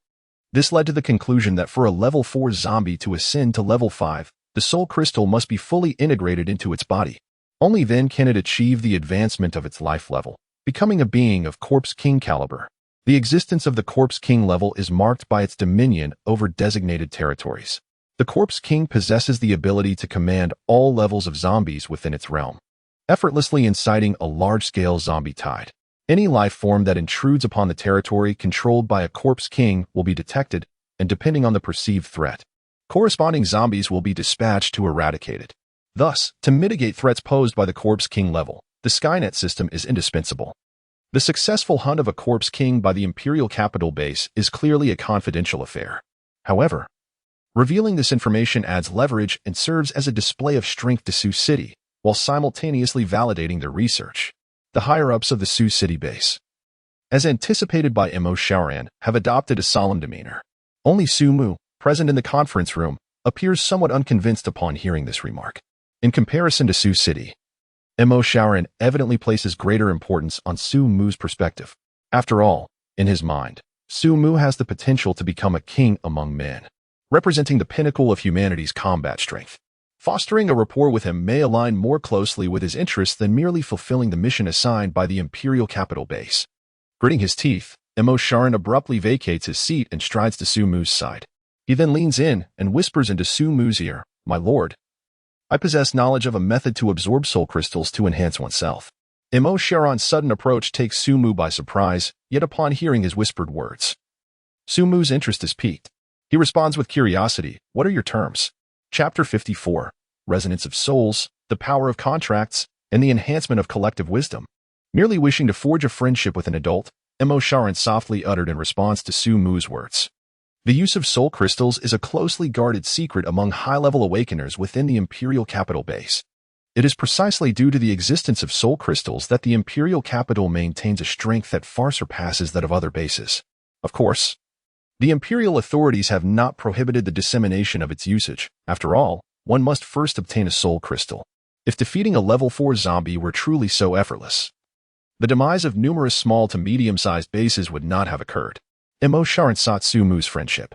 This led to the conclusion that for a level 4 zombie to ascend to level 5, the soul crystal must be fully integrated into its body. Only then can it achieve the advancement of its life level, becoming a being of Corpse King caliber. The existence of the Corpse King level is marked by its dominion over designated territories. The Corpse King possesses the ability to command all levels of zombies within its realm, effortlessly inciting a large-scale zombie tide. Any life form that intrudes upon the territory controlled by a Corpse King will be detected, and depending on the perceived threat, corresponding zombies will be dispatched to eradicate it. Thus, to mitigate threats posed by the Corpse King level, the Skynet system is indispensable. The successful hunt of a Corpse King by the Imperial Capital Base is clearly a confidential affair. However, revealing this information adds leverage and serves as a display of strength to Sioux City, while simultaneously validating their research. The higher-ups of the Sioux City base, as anticipated by Mo Shaoran, have adopted a solemn demeanor. Only Sumu, present in the conference room, appears somewhat unconvinced upon hearing this remark. In comparison to Sioux City, Mo Shaoran evidently places greater importance on Sumu's perspective. After all, in his mind, Sumu has the potential to become a king among men, representing the pinnacle of humanity's combat strength. Fostering a rapport with him may align more closely with his interests than merely fulfilling the mission assigned by the Imperial Capital Base. Gritting his teeth, Mo Shaoran abruptly vacates his seat and strides to Sumu's side. He then leans in and whispers into Sumu's ear, "My lord, I possess knowledge of a method to absorb soul crystals to enhance oneself." Mo Shaoran's sudden approach takes Sumu by surprise, yet upon hearing his whispered words, Sumu's interest is piqued. He responds with curiosity, "What are your terms?" Chapter 54, Resonance of Souls, the Power of Contracts, and the Enhancement of Collective Wisdom. Merely wishing to forge a friendship with an adult, Mo Shaoran softly uttered in response to Sumu's words. The use of soul crystals is a closely guarded secret among high-level awakeners within the Imperial Capital Base. It is precisely due to the existence of soul crystals that the Imperial Capital maintains a strength that far surpasses that of other bases. Of course, the Imperial authorities have not prohibited the dissemination of its usage. After all, one must first obtain a soul crystal. If defeating a level 4 zombie were truly so effortless, the demise of numerous small to medium-sized bases would not have occurred. Mo Shaoran sought Sumu's friendship,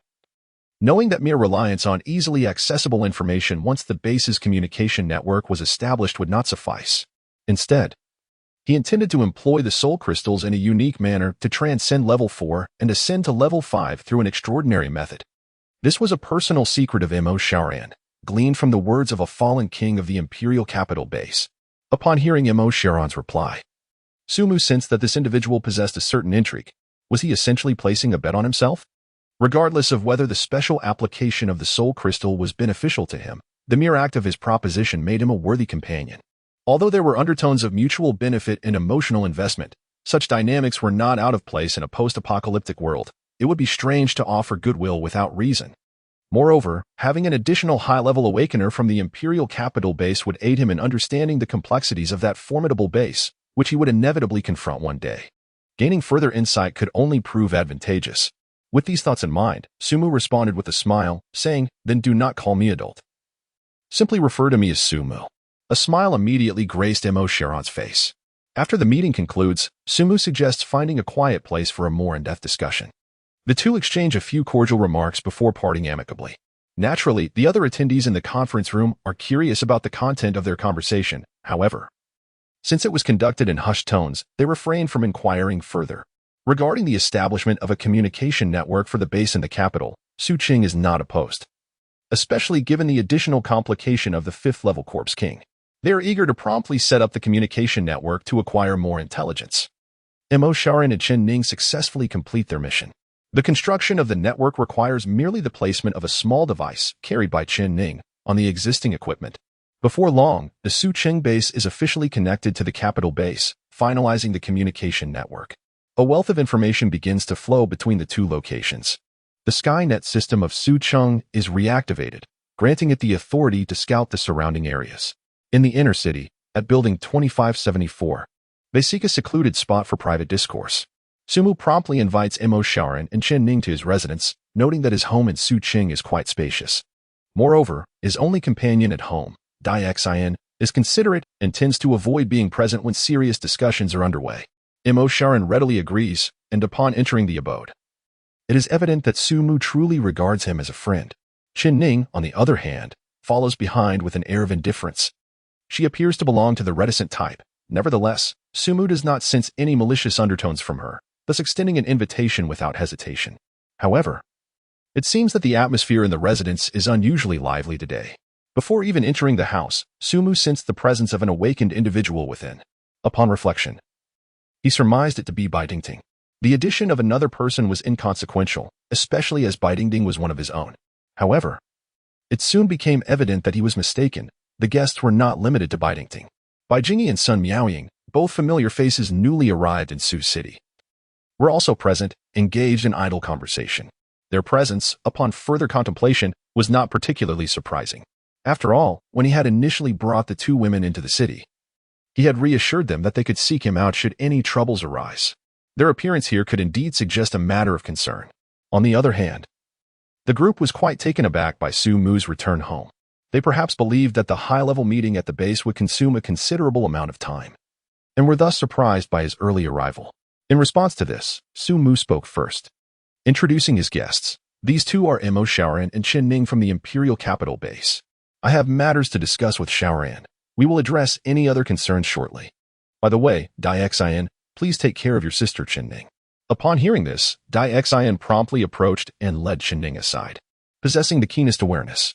knowing that mere reliance on easily accessible information once the base's communication network was established would not suffice. Instead, he intended to employ the soul crystals in a unique manner to transcend level 4 and ascend to level 5 through an extraordinary method. This was a personal secret of Mo Shaoran, gleaned from the words of a fallen king of the Imperial Capital Base. Upon hearing Mo Shaoran's reply, Sumu sensed that this individual possessed a certain intrigue. Was he essentially placing a bet on himself? Regardless of whether the special application of the soul crystal was beneficial to him, the mere act of his proposition made him a worthy companion. Although there were undertones of mutual benefit and emotional investment, such dynamics were not out of place in a post-apocalyptic world. It would be strange to offer goodwill without reason. Moreover, having an additional high-level awakener from the Imperial Capital Base would aid him in understanding the complexities of that formidable base, which he would inevitably confront one day. Gaining further insight could only prove advantageous. With these thoughts in mind, Sumu responded with a smile, saying, "Then do not call me adult. Simply refer to me as Sumu." A smile immediately graced Mo Shaoran's face. After the meeting concludes, Sumu suggests finding a quiet place for a more in-depth discussion. The two exchange a few cordial remarks before parting amicably. Naturally, the other attendees in the conference room are curious about the content of their conversation. However, since it was conducted in hushed tones, they refrain from inquiring further. Regarding the establishment of a communication network for the base in the capital, Su Qing is not opposed, especially given the additional complication of the 5th-level Corpse King. They are eager to promptly set up the communication network to acquire more intelligence. Mo Shaoran and Chen Ning successfully complete their mission. The construction of the network requires merely the placement of a small device carried by Chen Ning on the existing equipment. Before long, the Su Qing base is officially connected to the capital base, finalizing the communication network. A wealth of information begins to flow between the two locations. The Skynet system of Su Qing is reactivated, granting it the authority to scout the surrounding areas. In the inner city, at Building 2574, they seek a secluded spot for private discourse. Sumu promptly invites Mo Shaoran and Chen Ning to his residence, noting that his home in Su Qing is quite spacious. Moreover, his only companion at home, Dai Xian, is considerate and tends to avoid being present when serious discussions are underway. Mo Shaoran readily agrees, and upon entering the abode, it is evident that Sumu truly regards him as a friend. Chen Ning, on the other hand, follows behind with an air of indifference. She appears to belong to the reticent type. Nevertheless, Sumu does not sense any malicious undertones from her, thus extending an invitation without hesitation. However, it seems that the atmosphere in the residence is unusually lively today. Before even entering the house, Sumu sensed the presence of an awakened individual within. Upon reflection, he surmised it to be Bai Dingting. The addition of another person was inconsequential, especially as Bai Dingting was one of his own. However, it soon became evident that he was mistaken. The guests were not limited to Bai Dingting. Bai Jingi and Sun Miaoying, both familiar faces newly arrived in Su City, were also present, engaged in idle conversation. Their presence, upon further contemplation, was not particularly surprising. After all, when he had initially brought the two women into the city, he had reassured them that they could seek him out should any troubles arise. Their appearance here could indeed suggest a matter of concern. On the other hand, the group was quite taken aback by Su Mu's return home. They perhaps believed that the high-level meeting at the base would consume a considerable amount of time, and were thus surprised by his early arrival. In response to this, Su Mu spoke first, introducing his guests. These two are Mo Shaoran and Chen Ning from the Imperial Capital Base. I have matters to discuss with Shaoran. We will address any other concerns shortly. By the way, Dai Xian, please take care of your sister Chen Ning. Upon hearing this, Dai Xian promptly approached and led Chen Ning aside. Possessing the keenest awareness,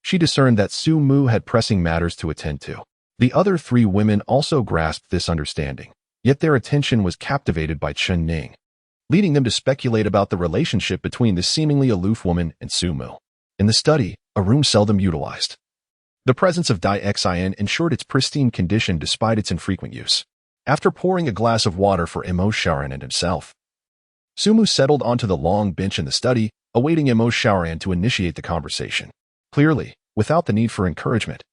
she discerned that Su Mu had pressing matters to attend to. The other three women also grasped this understanding, yet their attention was captivated by Chen Ning, leading them to speculate about the relationship between the seemingly aloof woman and Su Mu. In the study, a room seldom utilized, the presence of Dai Xian ensured its pristine condition despite its infrequent use. After pouring a glass of water for Mo Shaoran and himself, Su Mu settled onto the long bench in the study, awaiting Mo Shaoran to initiate the conversation. Clearly, without the need for encouragement,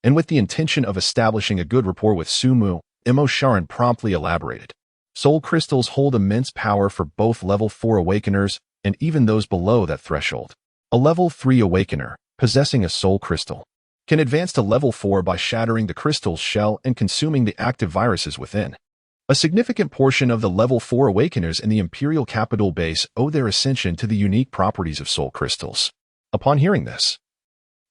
and with the intention of establishing a good rapport with Su Mu, Mo Shaoran promptly elaborated. Soul crystals hold immense power for both level 4 awakeners and even those below that threshold. A level 3 awakener, possessing a soul crystal, can advance to level 4 by shattering the crystal's shell and consuming the active viruses within. A significant portion of the level 4 awakeners in the Imperial Capital Base owe their ascension to the unique properties of soul crystals. Upon hearing this,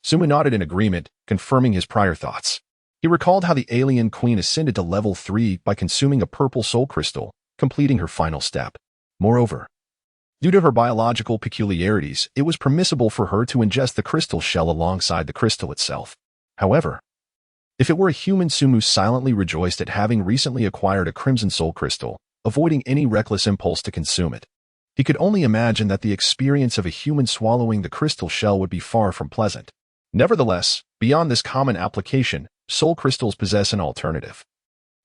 Sumu nodded in agreement, confirming his prior thoughts. He recalled how the alien queen ascended to level 3 by consuming a purple soul crystal, completing her final step. Moreover, due to her biological peculiarities, it was permissible for her to ingest the crystal shell alongside the crystal itself. However, if it were a human, Sumu silently rejoiced at having recently acquired a crimson soul crystal, avoiding any reckless impulse to consume it. He could only imagine that the experience of a human swallowing the crystal shell would be far from pleasant. Nevertheless, beyond this common application, soul crystals possess an alternative,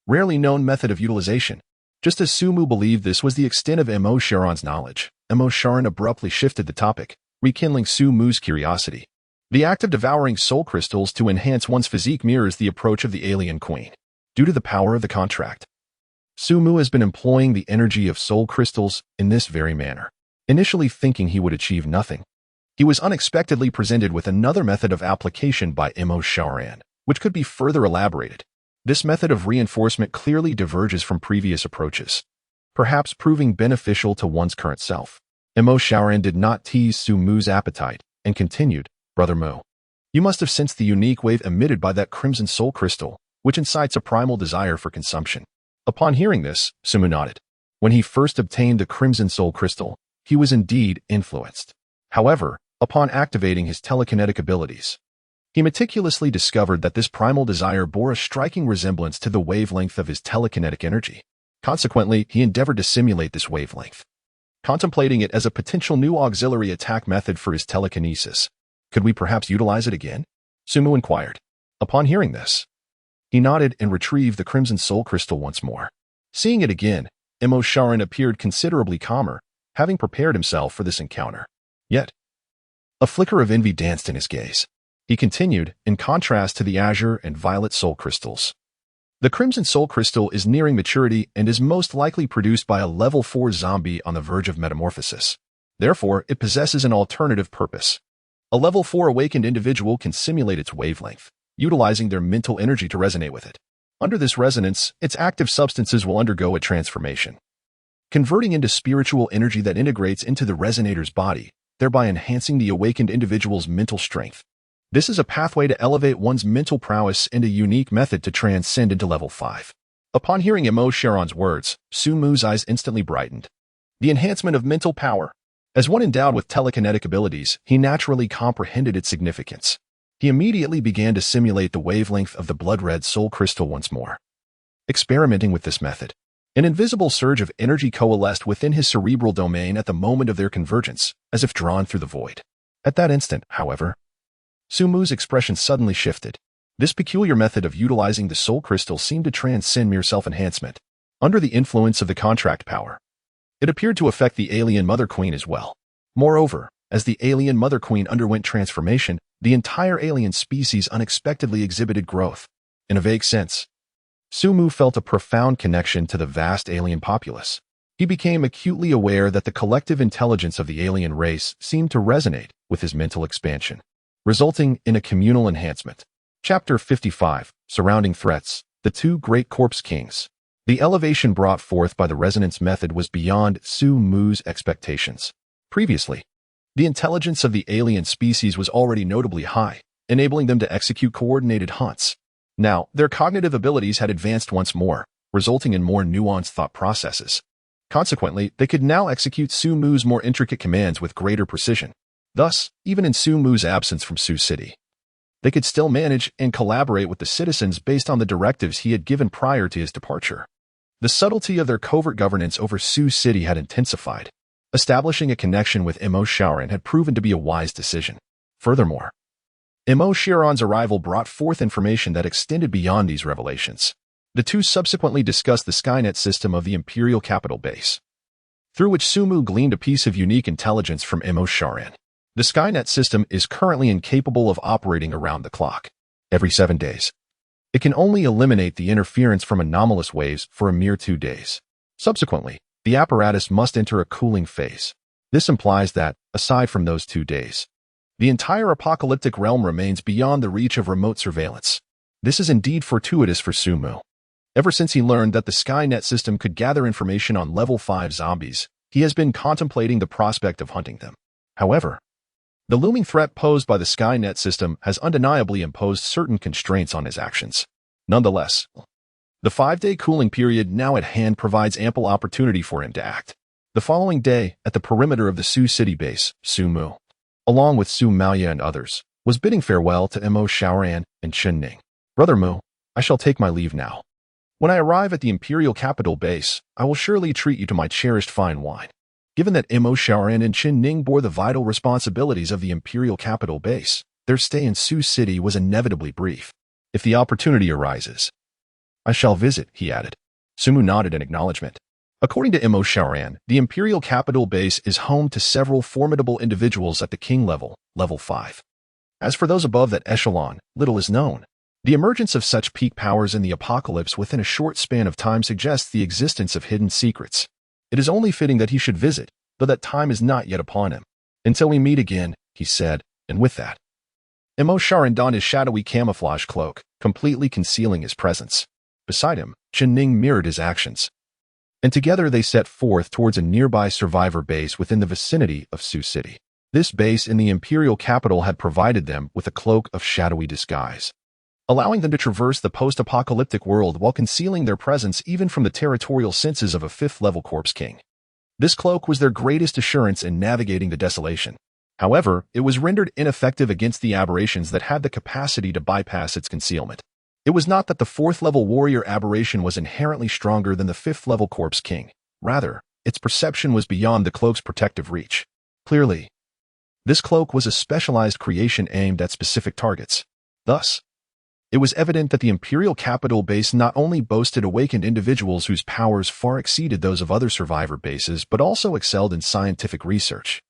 rarely known method of utilization. Just as Sumu believed this was the extent of Mo Shaoran's knowledge, Mo Shaoran abruptly shifted the topic, rekindling Sumu's curiosity. The act of devouring soul crystals to enhance one's physique mirrors the approach of the alien queen. Due to the power of the contract, Sumu has been employing the energy of soul crystals in this very manner. Initially thinking he would achieve nothing, he was unexpectedly presented with another method of application by Mo Shaoran, which could be further elaborated. This method of reinforcement clearly diverges from previous approaches, perhaps proving beneficial to one's current self. Mo Shaoran did not tease Sumu's appetite and continued, "Brother Mu, you must have sensed the unique wave emitted by that crimson soul crystal, which incites a primal desire for consumption." Upon hearing this, Sumu nodded. When he first obtained the Crimson Soul Crystal, he was indeed influenced. However, upon activating his telekinetic abilities, he meticulously discovered that this primal desire bore a striking resemblance to the wavelength of his telekinetic energy. Consequently, he endeavored to simulate this wavelength, contemplating it as a potential new auxiliary attack method for his telekinesis. Could we perhaps utilize it again? Sumu inquired. Upon hearing this, he nodded and retrieved the Crimson Soul Crystal once more. Seeing it again, Emo Sharan appeared considerably calmer, having prepared himself for this encounter. Yet, a flicker of envy danced in his gaze. He continued, in contrast to the azure and violet soul crystals. The Crimson Soul Crystal is nearing maturity and is most likely produced by a level 4 zombie on the verge of metamorphosis. Therefore, it possesses an alternative purpose. A level 4 awakened individual can simulate its wavelength, utilizing their mental energy to resonate with it. Under this resonance, its active substances will undergo a transformation, converting into spiritual energy that integrates into the resonator's body, thereby enhancing the awakened individual's mental strength. This is a pathway to elevate one's mental prowess and a unique method to transcend into level 5. Upon hearing Emo Sharan's words, Sumu's eyes instantly brightened. The enhancement of mental power. As one endowed with telekinetic abilities, he naturally comprehended its significance. He immediately began to simulate the wavelength of the blood-red soul crystal once more. Experimenting with this method, an invisible surge of energy coalesced within his cerebral domain at the moment of their convergence, as if drawn through the void. At that instant, however, Sumu's expression suddenly shifted. This peculiar method of utilizing the soul crystal seemed to transcend mere self-enhancement. Under the influence of the contract power, it appeared to affect the alien Mother Queen as well. Moreover, as the alien Mother Queen underwent transformation, the entire alien species unexpectedly exhibited growth. In a vague sense, Sumu felt a profound connection to the vast alien populace. He became acutely aware that the collective intelligence of the alien race seemed to resonate with his mental expansion, resulting in a communal enhancement. Chapter 55, Surrounding Threats, The Two Great Corpse Kings. The elevation brought forth by the resonance method was beyond Sumu's expectations. Previously, the intelligence of the alien species was already notably high, enabling them to execute coordinated hunts. Now, their cognitive abilities had advanced once more, resulting in more nuanced thought processes. Consequently, they could now execute Sumu's more intricate commands with greater precision. Thus, even in Sumu's absence from Su City, they could still manage and collaborate with the citizens based on the directives he had given prior to his departure. The subtlety of their covert governance over Su City had intensified. Establishing a connection with Emo Sharan had proven to be a wise decision. Furthermore, Emo Sharan's arrival brought forth information that extended beyond these revelations. The two subsequently discussed the Skynet system of the Imperial Capital Base, through which Sumu gleaned a piece of unique intelligence from Emo Sharan. The Skynet system is currently incapable of operating around the clock, every 7 days. It can only eliminate the interference from anomalous waves for a mere 2 days. Subsequently, the apparatus must enter a cooling phase. This implies that, aside from those 2 days, the entire apocalyptic realm remains beyond the reach of remote surveillance. This is indeed fortuitous for Sumu. Ever since he learned that the Skynet system could gather information on level 5 zombies, he has been contemplating the prospect of hunting them. However, the looming threat posed by the Skynet system has undeniably imposed certain constraints on his actions. Nonetheless, the 5-day cooling period now at hand provides ample opportunity for him to act. The following day, at the perimeter of the Su City base, Sumu, along with Su Maoya and others, was bidding farewell to Emo Sharan and Chen Ning. Brother Mu, I shall take my leave now. When I arrive at the Imperial Capital Base, I will surely treat you to my cherished fine wine. Given that Emo Sharan and Chen Ning bore the vital responsibilities of the Imperial Capital Base, their stay in Su City was inevitably brief. If the opportunity arises, I shall visit, he added. Sumu nodded in acknowledgement. According to Emo Sharan, the Imperial Capital Base is home to several formidable individuals at the king level, level 5. As for those above that echelon, little is known. The emergence of such peak powers in the apocalypse within a short span of time suggests the existence of hidden secrets. It is only fitting that he should visit, though that time is not yet upon him. Until we meet again, he said, and with that, Emo Sharan donned his shadowy camouflage cloak, completely concealing his presence. Beside him, Chen Ning mirrored his actions, and together they set forth towards a nearby survivor base within the vicinity of Su City. This base in the Imperial capital had provided them with a cloak of shadowy disguise, allowing them to traverse the post-apocalyptic world while concealing their presence even from the territorial senses of a fifth-level Corpse King. This cloak was their greatest assurance in navigating the desolation. However, it was rendered ineffective against the aberrations that had the capacity to bypass its concealment. It was not that the fourth-level warrior aberration was inherently stronger than the fifth-level Corpse King. Rather, its perception was beyond the cloak's protective reach. Clearly, this cloak was a specialized creation aimed at specific targets. Thus, it was evident that the Imperial Capital base not only boasted awakened individuals whose powers far exceeded those of other survivor bases but also excelled in scientific research.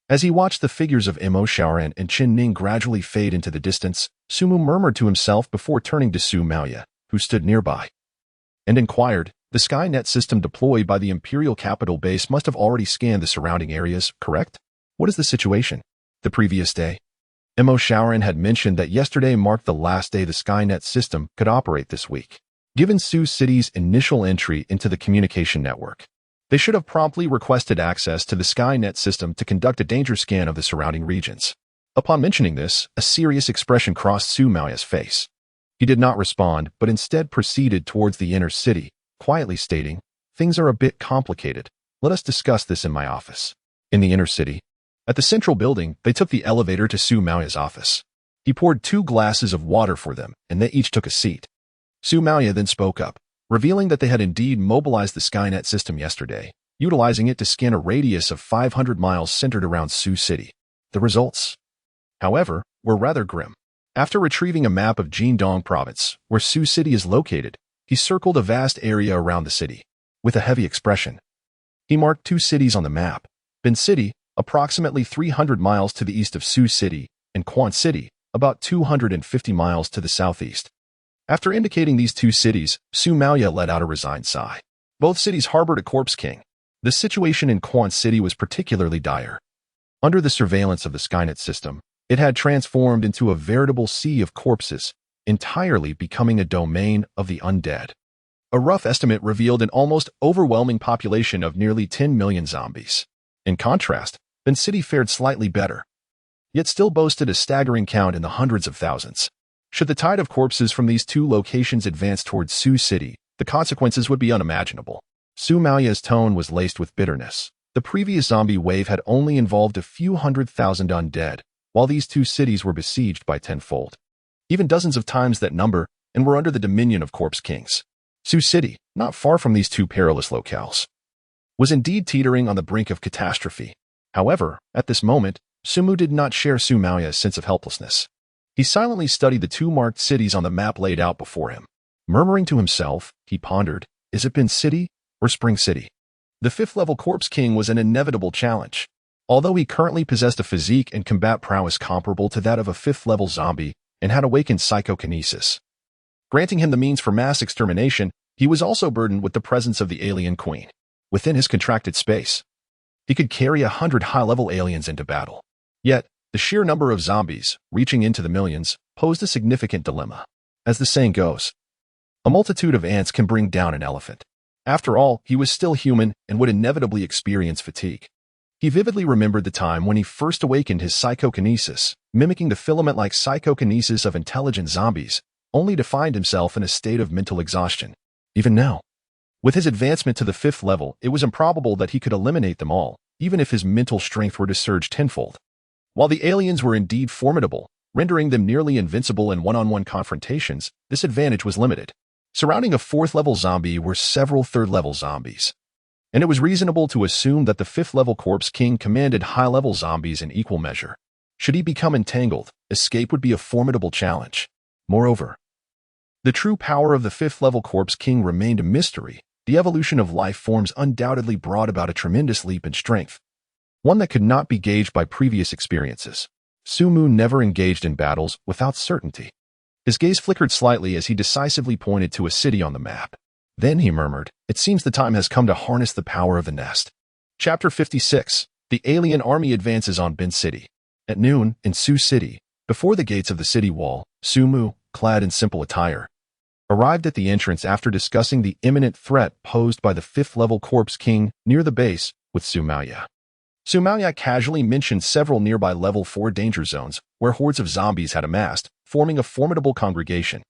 As he watched the figures of Imo Shaoran and Qin Ning gradually fade into the distance, Sumu murmured to himself before turning to Su Maoya, who stood nearby, and inquired, "The Skynet system deployed by the Imperial Capital base must have already scanned the surrounding areas, correct? What is the situation?" The previous day, Imo Shaoran had mentioned that yesterday marked the last day the Skynet system could operate this week. Given Sioux City's initial entry into the communication network, they should have promptly requested access to the Skynet system to conduct a danger scan of the surrounding regions. Upon mentioning this, a serious expression crossed Su Maoya's face. He did not respond, but instead proceeded towards the inner city, quietly stating, "Things are a bit complicated. Let us discuss this in my office." In the inner city, at the central building, they took the elevator to Su Maoya's office. He poured 2 glasses of water for them, and they each took a seat. Su Maoya then spoke up, revealing that they had indeed mobilized the Skynet system yesterday, utilizing it to scan a radius of 500 miles centered around Sioux City. The results, however, were rather grim. After retrieving a map of Jindong Province, where Sioux City is located, he circled a vast area around the city. With a heavy expression, he marked 2 cities on the map: Bin City, approximately 300 miles to the east of Sioux City, and Quan City, about 250 miles to the southeast. After indicating these 2 cities, Su Maoya let out a resigned sigh. Both cities harbored a Corpse King. The situation in Quan City was particularly dire. Under the surveillance of the Skynet system, it had transformed into a veritable sea of corpses, entirely becoming a domain of the undead. A rough estimate revealed an almost overwhelming population of nearly 10 million zombies. In contrast, Bin City fared slightly better, yet still boasted a staggering count in the hundreds of thousands. Should the tide of corpses from these 2 locations advance towards Sioux City, the consequences would be unimaginable. Su Maoya's tone was laced with bitterness. The previous zombie wave had only involved a few 100,000 undead, while these 2 cities were besieged by tenfold, even dozens of times that number, and were under the dominion of Corpse Kings. Sioux City, not far from these 2 perilous locales, was indeed teetering on the brink of catastrophe. However, at this moment, Sumu did not share Su Maoya's sense of helplessness. He silently studied the 2 marked cities on the map laid out before him. Murmuring to himself, he pondered, "Is it Bin City or Spring City?" The 5th-level Corpse King was an inevitable challenge. Although he currently possessed a physique and combat prowess comparable to that of a 5th-level zombie and had awakened psychokinesis, granting him the means for mass extermination, he was also burdened with the presence of the Alien Queen. Within his contracted space, he could carry 100 high-level aliens into battle. Yet, the sheer number of zombies, reaching into the millions, posed a significant dilemma. As the saying goes, a multitude of ants can bring down an elephant. After all, he was still human and would inevitably experience fatigue. He vividly remembered the time when he first awakened his psychokinesis, mimicking the filament-like psychokinesis of intelligent zombies, only to find himself in a state of mental exhaustion. Even now, with his advancement to the 5th level, it was improbable that he could eliminate them all, even if his mental strength were to surge tenfold. While the aliens were indeed formidable, rendering them nearly invincible in one-on-one confrontations, this advantage was limited. Surrounding a 4th-level zombie were several 3rd-level zombies, and it was reasonable to assume that the 5th-level Corpse King commanded high-level zombies in equal measure. Should he become entangled, escape would be a formidable challenge. Moreover, the true power of the 5th-level Corpse King remained a mystery. The evolution of life forms undoubtedly brought about a tremendous leap in strength, one that could not be gauged by previous experiences. Sumu never engaged in battles without certainty. His gaze flickered slightly as he decisively pointed to a city on the map. Then he murmured, "It seems the time has come to harness the power of the nest." Chapter 56. The alien army advances on Bin City. At noon, in Sioux City, before the gates of the city wall, Sumu, clad in simple attire, arrived at the entrance after discussing the imminent threat posed by the 5th-level Corpse King near the base with Su Maoya. Su Maoya casually mentioned several nearby level 4 danger zones where hordes of zombies had amassed, forming a formidable congregation.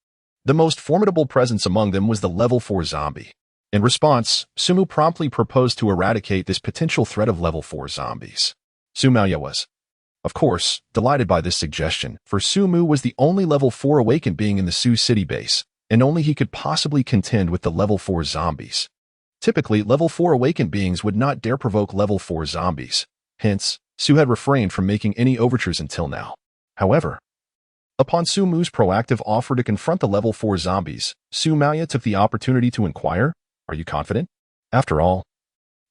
The most formidable presence among them was the level 4 zombie. In response, Sumu promptly proposed to eradicate this potential threat of level 4 zombies. Su Maoya was, of course, delighted by this suggestion, for Sumu was the only level 4 awakened being in the Su City base, and only he could possibly contend with the level 4 zombies. Typically, level 4 awakened beings would not dare provoke level 4 zombies. Hence, Su had refrained from making any overtures until now. However, upon Sumu's proactive offer to confront the level 4 zombies, Su Maoya took the opportunity to inquire, "Are you confident?" After all,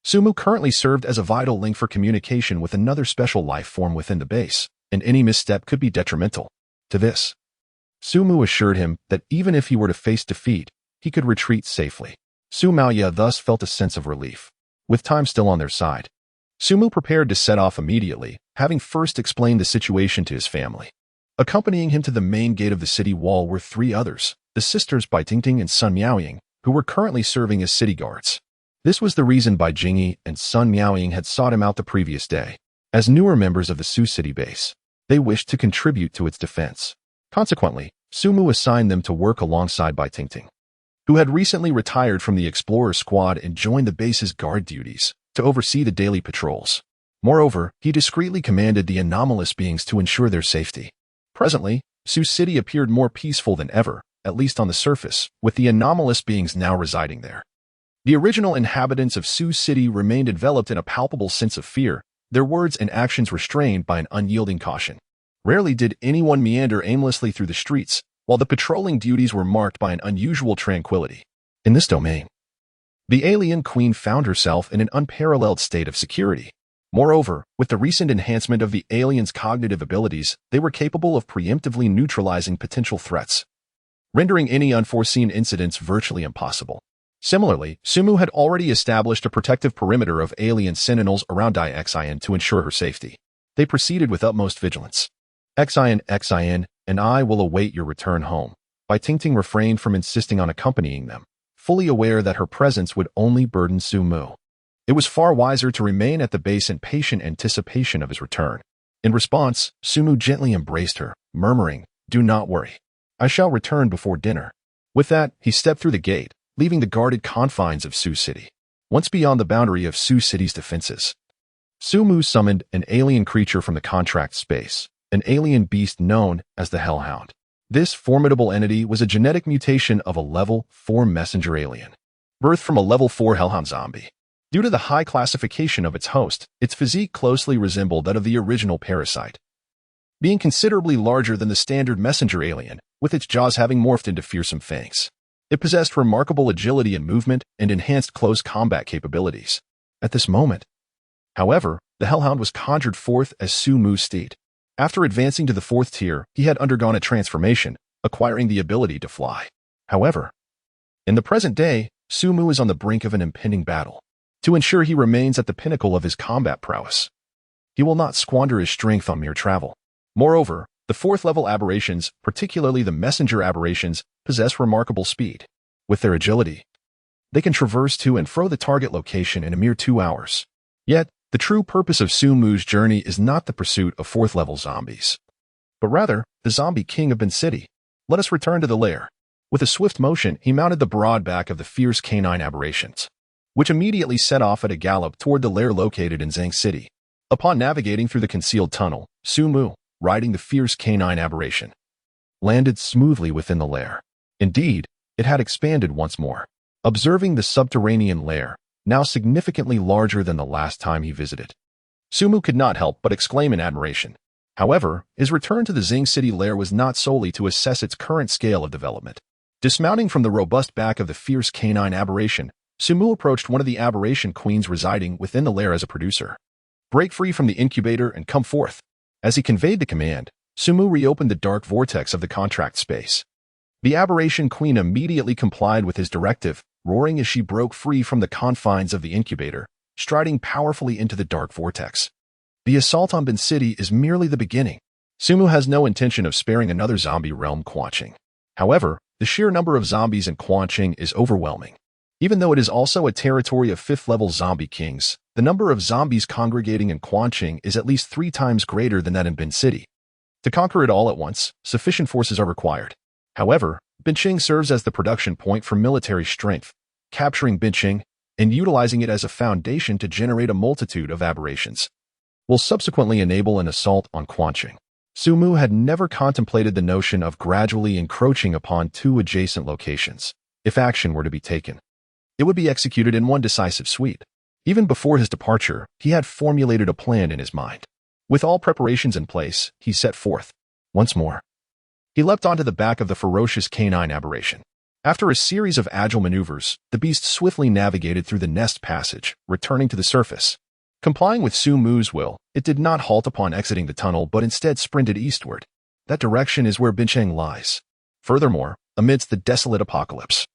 Sumu currently served as a vital link for communication with another special life form within the base, and any misstep could be detrimental to this. Sumu assured him that even if he were to face defeat, he could retreat safely. Su Maoya thus felt a sense of relief. With time still on their side, Sumu prepared to set off immediately, having first explained the situation to his family. Accompanying him to the main gate of the city wall were 3 others, the sisters Bai Tingting and Sun Miaoying, who were currently serving as city guards. This was the reason Bai Jingyi and Sun Miaoying had sought him out the previous day. As newer members of the Su City base, they wished to contribute to its defense. Consequently, Sumu assigned them to work alongside Bai Tingting, who had recently retired from the Explorer Squad and joined the base's guard duties to oversee the daily patrols. Moreover, he discreetly commanded the anomalous beings to ensure their safety. Presently, Su City appeared more peaceful than ever, at least on the surface, with the anomalous beings now residing there. The original inhabitants of Su City remained enveloped in a palpable sense of fear, their words and actions restrained by an unyielding caution. Rarely did anyone meander aimlessly through the streets, while the patrolling duties were marked by an unusual tranquility. In this domain, the alien queen found herself in an unparalleled state of security. Moreover, with the recent enhancement of the aliens' cognitive abilities, they were capable of preemptively neutralizing potential threats, rendering any unforeseen incidents virtually impossible. Similarly, Sumu had already established a protective perimeter of alien sentinels around Xian to ensure her safety. They proceeded with utmost vigilance. Xian, and I will await your return home." Bai Tingting refrained from insisting on accompanying them, fully aware that her presence would only burden Sumu. It was far wiser to remain at the base in patient anticipation of his return. In response, Sumu gently embraced her, murmuring, "Do not worry. I shall return before dinner." With that, he stepped through the gate, leaving the guarded confines of Su City. Once beyond the boundary of Su City's defenses, Sumu summoned an alien creature from the contract space, an alien beast known as the Hellhound. This formidable entity was a genetic mutation of a level 4 messenger alien, birthed from a level 4 Hellhound zombie. Due to the high classification of its host, its physique closely resembled that of the original parasite, being considerably larger than the standard messenger alien, with its jaws having morphed into fearsome fangs. It possessed remarkable agility and movement and enhanced close combat capabilities. At this moment, however, the Hellhound was conjured forth as Sumu's steed. After advancing to the 4th tier, he had undergone a transformation, acquiring the ability to fly. However, in the present day, Sumu is on the brink of an impending battle. To ensure he remains at the pinnacle of his combat prowess, he will not squander his strength on mere travel. Moreover, the 4th level aberrations, particularly the messenger aberrations, possess remarkable speed. With their agility, they can traverse to and fro the target location in a mere 2 hours. Yet, the true purpose of Sumu's journey is not the pursuit of 4th level zombies, but rather the zombie king of Bin City. Let us return to the lair. With a swift motion, he mounted the broad back of the fierce canine aberrations, which immediately set off at a gallop toward the lair located in Zhang City. Upon navigating through the concealed tunnel, Sumu, riding the fierce canine aberration, landed smoothly within the lair. Indeed, it had expanded once more. Observing the subterranean lair, now significantly larger than the last time he visited, Sumu could not help but exclaim in admiration. However, his return to the Zing City lair was not solely to assess its current scale of development. Dismounting from the robust back of the fierce canine aberration, Sumu approached one of the aberration queens residing within the lair as a producer. "Break free from the incubator and come forth." As he conveyed the command, Sumu reopened the dark vortex of the contract space. The aberration queen immediately complied with his directive, roaring as she broke free from the confines of the incubator, striding powerfully into the dark vortex. The assault on Bin City is merely the beginning. Sumu has no intention of sparing another zombie realm, Quanqing. However, the sheer number of zombies in Quanqing is overwhelming. Even though it is also a territory of 5th-level zombie kings, the number of zombies congregating in Quanqing is at least 3 times greater than that in Bin City. To conquer it all at once, sufficient forces are required. However, Binqing serves as the production point for military strength, capturing Binqing and utilizing it as a foundation to generate a multitude of aberrations will subsequently enable an assault on Quanqing. Su Mu had never contemplated the notion of gradually encroaching upon two adjacent locations. If action were to be taken, it would be executed in one decisive sweep. Even before his departure, he had formulated a plan in his mind. With all preparations in place, he set forth. Once more, he leapt onto the back of the ferocious canine aberration. After a series of agile maneuvers, the beast swiftly navigated through the nest passage, returning to the surface. Complying with Su Mu's will, it did not halt upon exiting the tunnel but instead sprinted eastward. That direction is where Binqing lies. Furthermore, amidst the desolate apocalypse,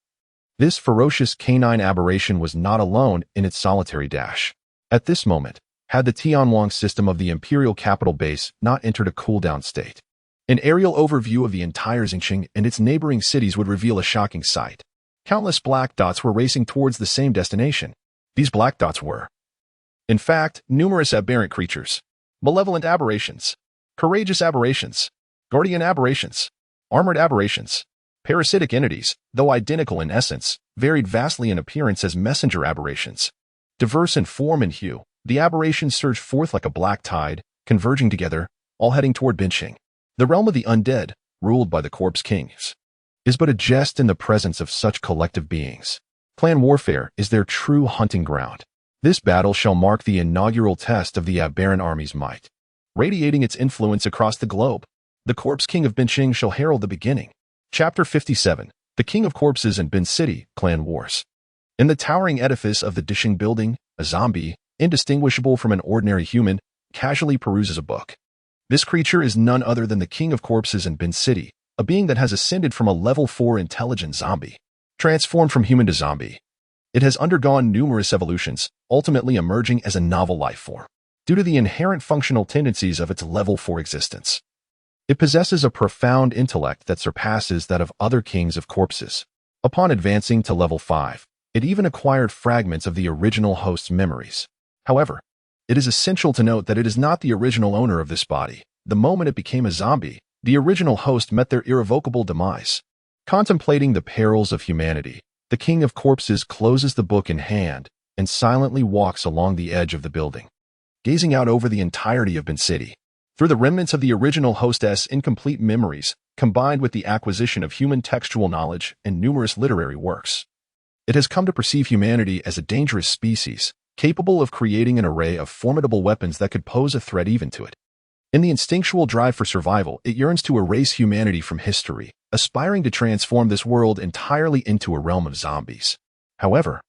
this ferocious canine aberration was not alone in its solitary dash. At this moment, had the Tianwang system of the Imperial Capital Base not entered a cool-down state, an aerial overview of the entire Xingqing and its neighboring cities would reveal a shocking sight. Countless black dots were racing towards the same destination. These black dots were, in fact, numerous aberrant creatures, malevolent aberrations, courageous aberrations, guardian aberrations, armored aberrations, parasitic entities, though identical in essence, varied vastly in appearance as messenger aberrations. Diverse in form and hue, the aberrations surged forth like a black tide, converging together, all heading toward Binqing. The realm of the undead, ruled by the Corpse Kings, is but a jest in the presence of such collective beings. Clan warfare is their true hunting ground. This battle shall mark the inaugural test of the aberrant army's might. Radiating its influence across the globe, the Corpse King of Binqing shall herald the beginning. Chapter 57, The King of Corpses and Bin City, Clan Wars. In the towering edifice of the Dishing Building, a zombie, indistinguishable from an ordinary human, casually peruses a book. This creature is none other than the King of Corpses and Bin City, a being that has ascended from a level 4 intelligent zombie. Transformed from human to zombie, it has undergone numerous evolutions, ultimately emerging as a novel life form. Due to the inherent functional tendencies of its level 4 existence, it possesses a profound intellect that surpasses that of other kings of corpses. Upon advancing to level 5, it even acquired fragments of the original host's memories. However, it is essential to note that it is not the original owner of this body. The moment it became a zombie, the original host met their irrevocable demise. Contemplating the perils of humanity, the King of Corpses closes the book in hand and silently walks along the edge of the building, gazing out over the entirety of Bin City. Through the remnants of the original hostess' incomplete memories, combined with the acquisition of human textual knowledge and numerous literary works, it has come to perceive humanity as a dangerous species, capable of creating an array of formidable weapons that could pose a threat even to it. In the instinctual drive for survival, it yearns to erase humanity from history, aspiring to transform this world entirely into a realm of zombies. However,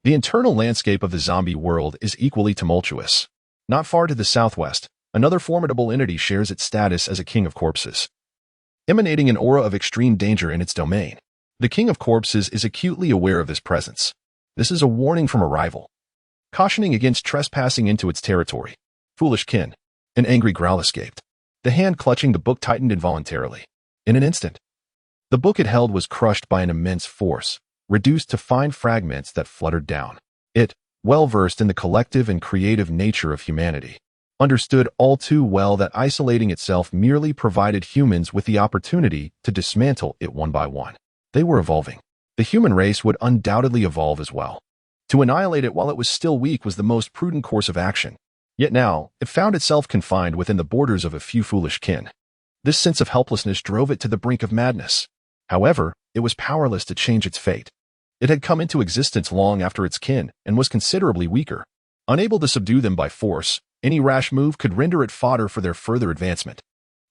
the internal landscape of the zombie world is equally tumultuous. Not far to the southwest, another formidable entity shares its status as a King of Corpses, emanating an aura of extreme danger in its domain. The King of Corpses is acutely aware of this presence. This is a warning from a rival, cautioning against trespassing into its territory. Foolish kin. An angry growl escaped. The hand clutching the book tightened involuntarily. In an instant, the book it held was crushed by an immense force, reduced to fine fragments that fluttered down. It, well versed in the collective and creative nature of humanity, understood all too well that isolating itself merely provided humans with the opportunity to dismantle it one by one. They were evolving. The human race would undoubtedly evolve as well. To annihilate it while it was still weak was the most prudent course of action. Yet now, it found itself confined within the borders of a few foolish kin. This sense of helplessness drove it to the brink of madness. However, it was powerless to change its fate. It had come into existence long after its kin and was considerably weaker. Unable to subdue them by force, any rash move could render it fodder for their further advancement.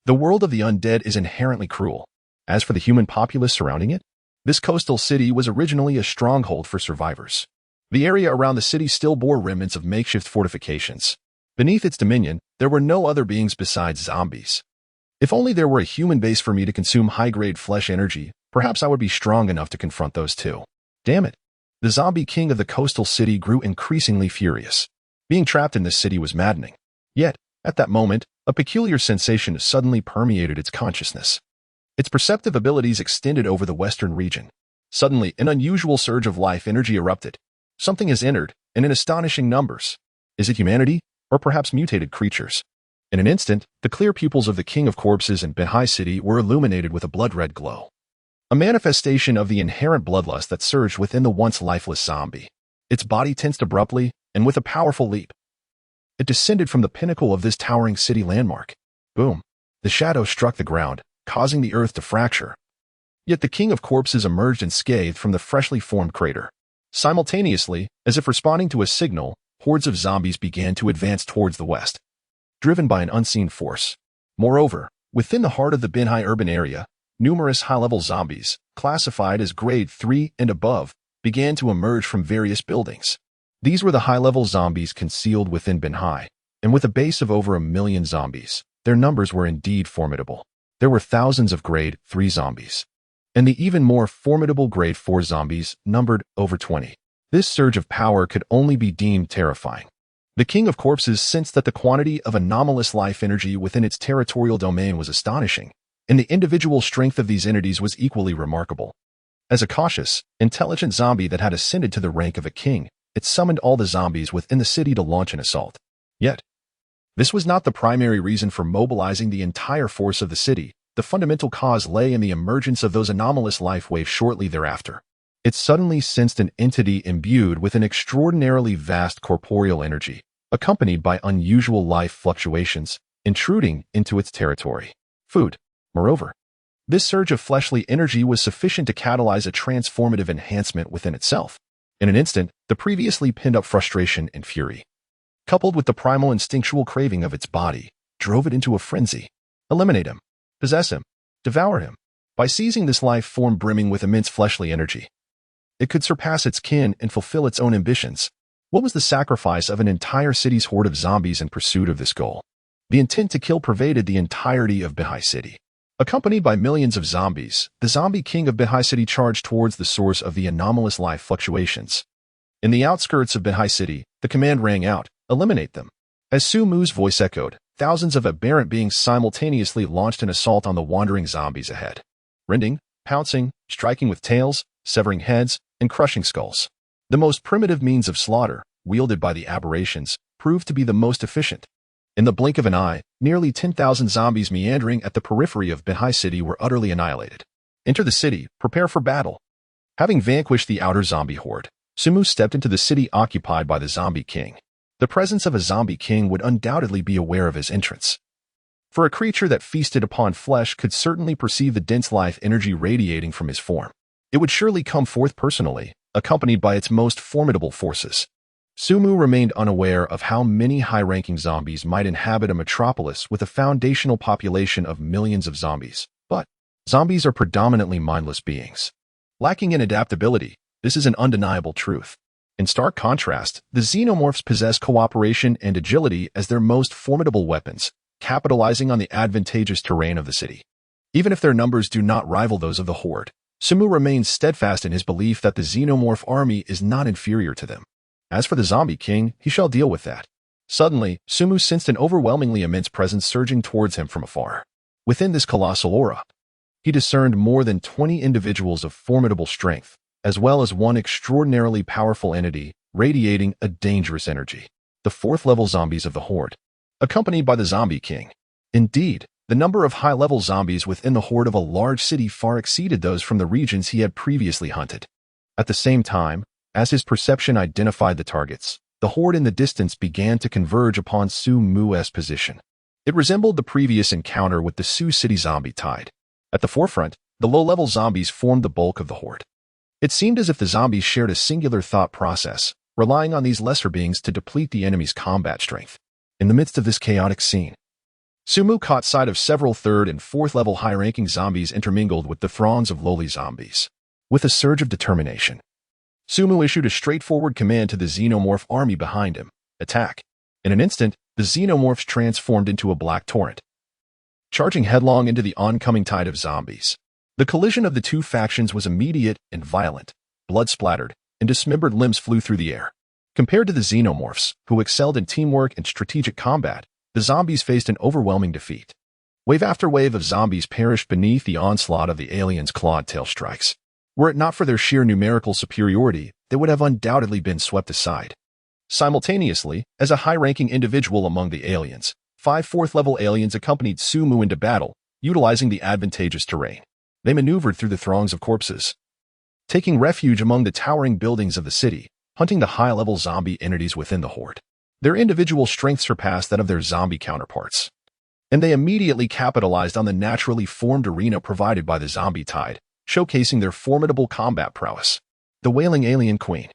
The world of the undead is inherently cruel. As for the human populace surrounding it, this coastal city was originally a stronghold for survivors. The area around the city still bore remnants of makeshift fortifications. Beneath its dominion, there were no other beings besides zombies. If only there were a human base for me to consume high-grade flesh energy, perhaps I would be strong enough to confront those too. Damn it. The zombie king of the coastal city grew increasingly furious. Being trapped in this city was maddening. Yet, at that moment, a peculiar sensation suddenly permeated its consciousness. Its perceptive abilities extended over the western region. Suddenly, an unusual surge of life energy erupted. Something has entered, and in astonishing numbers. Is it humanity, or perhaps mutated creatures? In an instant, the clear pupils of the King of Corpses and Bin City were illuminated with a blood-red glow. a manifestation of the inherent bloodlust that surged within the once lifeless zombie. Its body tensed abruptly, and with a powerful leap, it descended from the pinnacle of this towering city landmark. Boom! The shadow struck the ground, causing the earth to fracture. Yet the King of Corpses emerged unscathed from the freshly formed crater. Simultaneously, as if responding to a signal, hordes of zombies began to advance towards the west, driven by an unseen force. Moreover, within the heart of the Binhai urban area, numerous high-level zombies, classified as Grade 3 and above, began to emerge from various buildings. These were the high-level zombies concealed within Binhai, and with a base of over 1 million zombies, their numbers were indeed formidable. There were thousands of Grade 3 zombies, and the even more formidable Grade 4 zombies numbered over 20. This surge of power could only be deemed terrifying. The King of Corpses sensed that the quantity of anomalous life energy within its territorial domain was astonishing, and the individual strength of these entities was equally remarkable. As a cautious, intelligent zombie that had ascended to the rank of a king, it summoned all the zombies within the city to launch an assault. Yet, this was not the primary reason for mobilizing the entire force of the city. The fundamental cause lay in the emergence of those anomalous life waves shortly thereafter. It suddenly sensed an entity imbued with an extraordinarily vast corporeal energy, accompanied by unusual life fluctuations, intruding into its territory. Food. Moreover, this surge of fleshly energy was sufficient to catalyze a transformative enhancement within itself. In an instant, the previously pinned-up frustration and fury, coupled with the primal instinctual craving of its body, drove it into a frenzy. Eliminate him. Possess him. Devour him. By seizing this life form brimming with immense fleshly energy, it could surpass its kin and fulfill its own ambitions. What was the sacrifice of an entire city's horde of zombies in pursuit of this goal? The intent to kill pervaded the entirety of Binhai City. Accompanied by millions of zombies, the zombie king of Binhai City charged towards the source of the anomalous life fluctuations. In the outskirts of Binhai City, the command rang out, eliminate them. As Su Mu's voice echoed, thousands of aberrant beings simultaneously launched an assault on the wandering zombies ahead. Rending, pouncing, striking with tails, severing heads, and crushing skulls. The most primitive means of slaughter, wielded by the aberrations, proved to be the most efficient. In the blink of an eye, nearly 10,000 zombies meandering at the periphery of Binhai City were utterly annihilated. Enter the city, prepare for battle. Having vanquished the outer zombie horde, Su Mu stepped into the city occupied by the zombie king. The presence of a zombie king would undoubtedly be aware of his entrance. For a creature that feasted upon flesh could certainly perceive the dense life energy radiating from his form. It would surely come forth personally, accompanied by its most formidable forces. Su Mu remained unaware of how many high-ranking zombies might inhabit a metropolis with a foundational population of millions of zombies. But zombies are predominantly mindless beings. Lacking in adaptability, this is an undeniable truth. In stark contrast, the xenomorphs possess cooperation and agility as their most formidable weapons, capitalizing on the advantageous terrain of the city. Even if their numbers do not rival those of the horde, Su Mu remains steadfast in his belief that the xenomorph army is not inferior to them. As for the zombie king, he shall deal with that. Suddenly, Su Mu sensed an overwhelmingly immense presence surging towards him from afar. Within this colossal aura, he discerned more than 20 individuals of formidable strength, as well as one extraordinarily powerful entity radiating a dangerous energy. The fourth-level zombies of the horde, accompanied by the zombie king. Indeed, the number of high-level zombies within the horde of a large city far exceeded those from the regions he had previously hunted. At the same time, as his perception identified the targets, the horde in the distance began to converge upon Su Mu's position. It resembled the previous encounter with the Sioux City zombie tide. At the forefront, the low-level zombies formed the bulk of the horde. It seemed as if the zombies shared a singular thought process, relying on these lesser beings to deplete the enemy's combat strength. In the midst of this chaotic scene, Su Mu caught sight of several third- and fourth-level high-ranking zombies intermingled with the throngs of lowly zombies. With a surge of determination, Su Mu issued a straightforward command to the xenomorph army behind him, attack. In an instant, the xenomorphs transformed into a black torrent, charging headlong into the oncoming tide of zombies. The collision of the two factions was immediate and violent. Blood splattered, and dismembered limbs flew through the air. Compared to the xenomorphs, who excelled in teamwork and strategic combat, the zombies faced an overwhelming defeat. Wave after wave of zombies perished beneath the onslaught of the aliens' clawed tail strikes. Were it not for their sheer numerical superiority, they would have undoubtedly been swept aside. Simultaneously, as a high-ranking individual among the aliens, 5 fourth-level aliens accompanied Su Mu into battle, utilizing the advantageous terrain. They maneuvered through the throngs of corpses, taking refuge among the towering buildings of the city, hunting the high-level zombie entities within the horde. Their individual strength surpassed that of their zombie counterparts, and they immediately capitalized on the naturally formed arena provided by the zombie tide, showcasing their formidable combat prowess. The Wailing Alien Queen,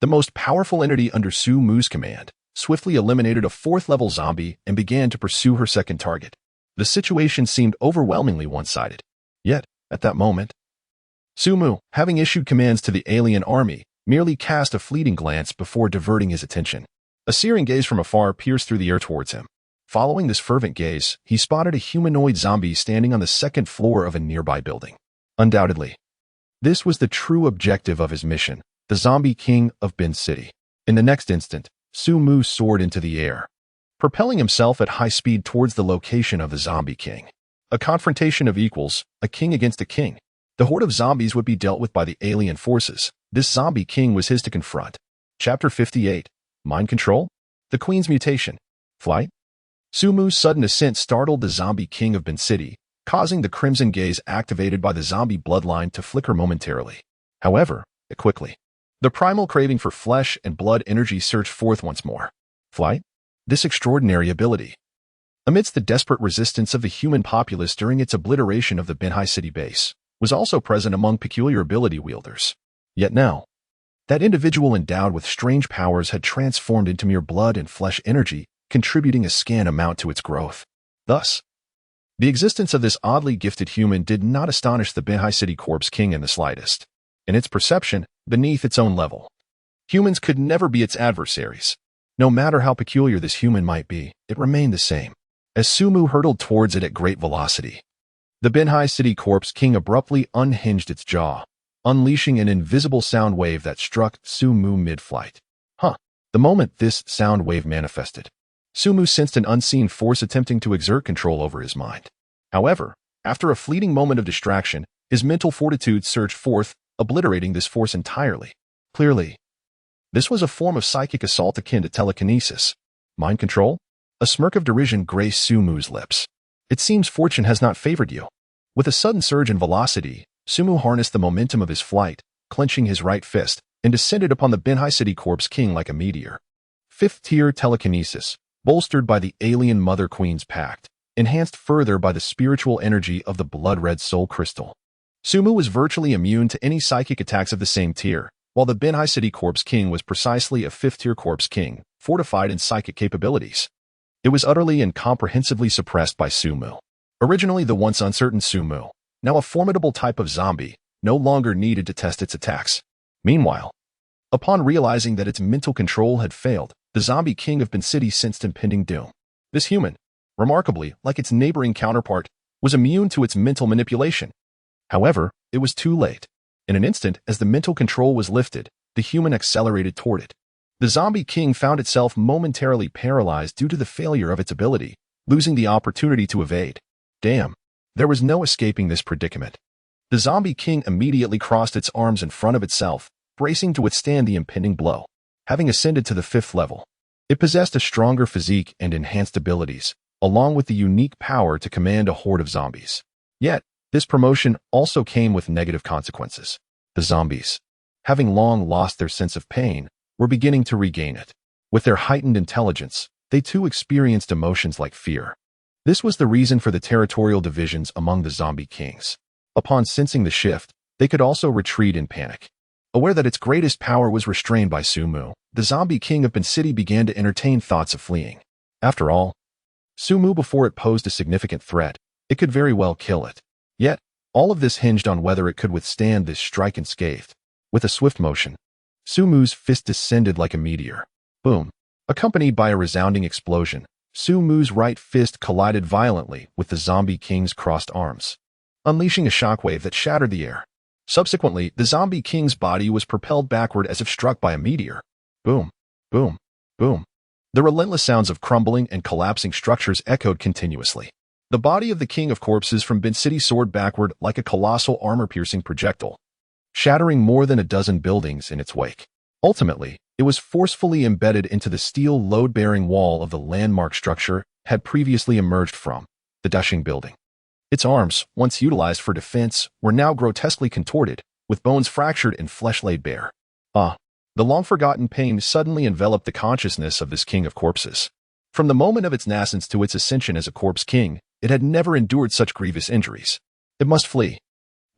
the most powerful entity under Su Mu's command, swiftly eliminated a fourth-level zombie and began to pursue her second target. The situation seemed overwhelmingly one-sided. Yet, at that moment, Su Mu, having issued commands to the alien army, merely cast a fleeting glance before diverting his attention. A searing gaze from afar pierced through the air towards him. Following this fervent gaze, he spotted a humanoid zombie standing on the second floor of a nearby building. Undoubtedly, this was the true objective of his mission, the zombie king of Bin City. In the next instant, Su Mu soared into the air, propelling himself at high speed towards the location of the zombie king. A confrontation of equals, a king against a king. The horde of zombies would be dealt with by the alien forces. This zombie king was his to confront. Chapter 58. Mind Control? The Queen's Mutation. Flight? Su Mu's sudden ascent startled the zombie king of Bin City, causing the crimson gaze activated by the zombie bloodline to flicker momentarily. However, quickly, the primal craving for flesh and blood energy surged forth once more. Flight? This extraordinary ability, amidst the desperate resistance of the human populace during its obliteration of the Binhai City base, was also present among peculiar ability wielders. Yet now, that individual endowed with strange powers had transformed into mere blood and flesh energy, contributing a scant amount to its growth. Thus, the existence of this oddly gifted human did not astonish the Binhai City Corpse King in the slightest. In its perception, beneath its own level, humans could never be its adversaries. No matter how peculiar this human might be, it remained the same. As Su Mu hurtled towards it at great velocity, the Binhai City Corpse King abruptly unhinged its jaw, unleashing an invisible sound wave that struck Su Mu mid-flight. The moment this sound wave manifested, Su Mu sensed an unseen force attempting to exert control over his mind. However, after a fleeting moment of distraction, his mental fortitude surged forth, obliterating this force entirely. Clearly, this was a form of psychic assault akin to telekinesis. Mind control? A smirk of derision graced Su Mu's lips. It seems fortune has not favored you. With a sudden surge in velocity, Su Mu harnessed the momentum of his flight, clenching his right fist, and descended upon the Binhai City Corpse King like a meteor. Fifth-tier telekinesis, bolstered by the alien Mother Queen's pact, enhanced further by the spiritual energy of the blood-red soul crystal. Su Mu was virtually immune to any psychic attacks of the same tier, while the Binhai City Corpse King was precisely a fifth-tier Corpse King, fortified in psychic capabilities. It was utterly and comprehensively suppressed by Su Mu. Originally the once uncertain Su Mu, now a formidable type of zombie, no longer needed to test its attacks. Meanwhile, upon realizing that its mental control had failed, the zombie king of Bin City sensed impending doom. This human, remarkably like its neighboring counterpart, was immune to its mental manipulation. However, it was too late. In an instant, as the mental control was lifted, the human accelerated toward it. The zombie king found itself momentarily paralyzed due to the failure of its ability, losing the opportunity to evade. Damn, there was no escaping this predicament. The zombie king immediately crossed its arms in front of itself, bracing to withstand the impending blow. Having ascended to the 5th level, it possessed a stronger physique and enhanced abilities, along with the unique power to command a horde of zombies. Yet, this promotion also came with negative consequences. The zombies, having long lost their sense of pain, were beginning to regain it. With their heightened intelligence, they too experienced emotions like fear. This was the reason for the territorial divisions among the zombie kings. Upon sensing the shift, they could also retreat in panic. Aware that its greatest power was restrained by Su Mu, the zombie king of Bin City began to entertain thoughts of fleeing. After all, Su Mu, before it posed a significant threat, it could very well kill it. Yet, all of this hinged on whether it could withstand this strike unscathed. With a swift motion, Su Mu's fist descended like a meteor. Boom. Accompanied by a resounding explosion, Su Mu's right fist collided violently with the zombie king's crossed arms, unleashing a shockwave that shattered the air. Subsequently, the zombie king's body was propelled backward as if struck by a meteor. Boom, boom, boom. The relentless sounds of crumbling and collapsing structures echoed continuously. The body of the king of corpses from Bin City soared backward like a colossal armor-piercing projectile, shattering more than a dozen buildings in its wake. Ultimately, it was forcefully embedded into the steel load-bearing wall of the landmark structure had previously emerged from, the Dashing building. Its arms, once utilized for defense, were now grotesquely contorted, with bones fractured and flesh laid bare. The long-forgotten pain suddenly enveloped the consciousness of this king of corpses. From the moment of its nascence to its ascension as a corpse king, it had never endured such grievous injuries. It must flee.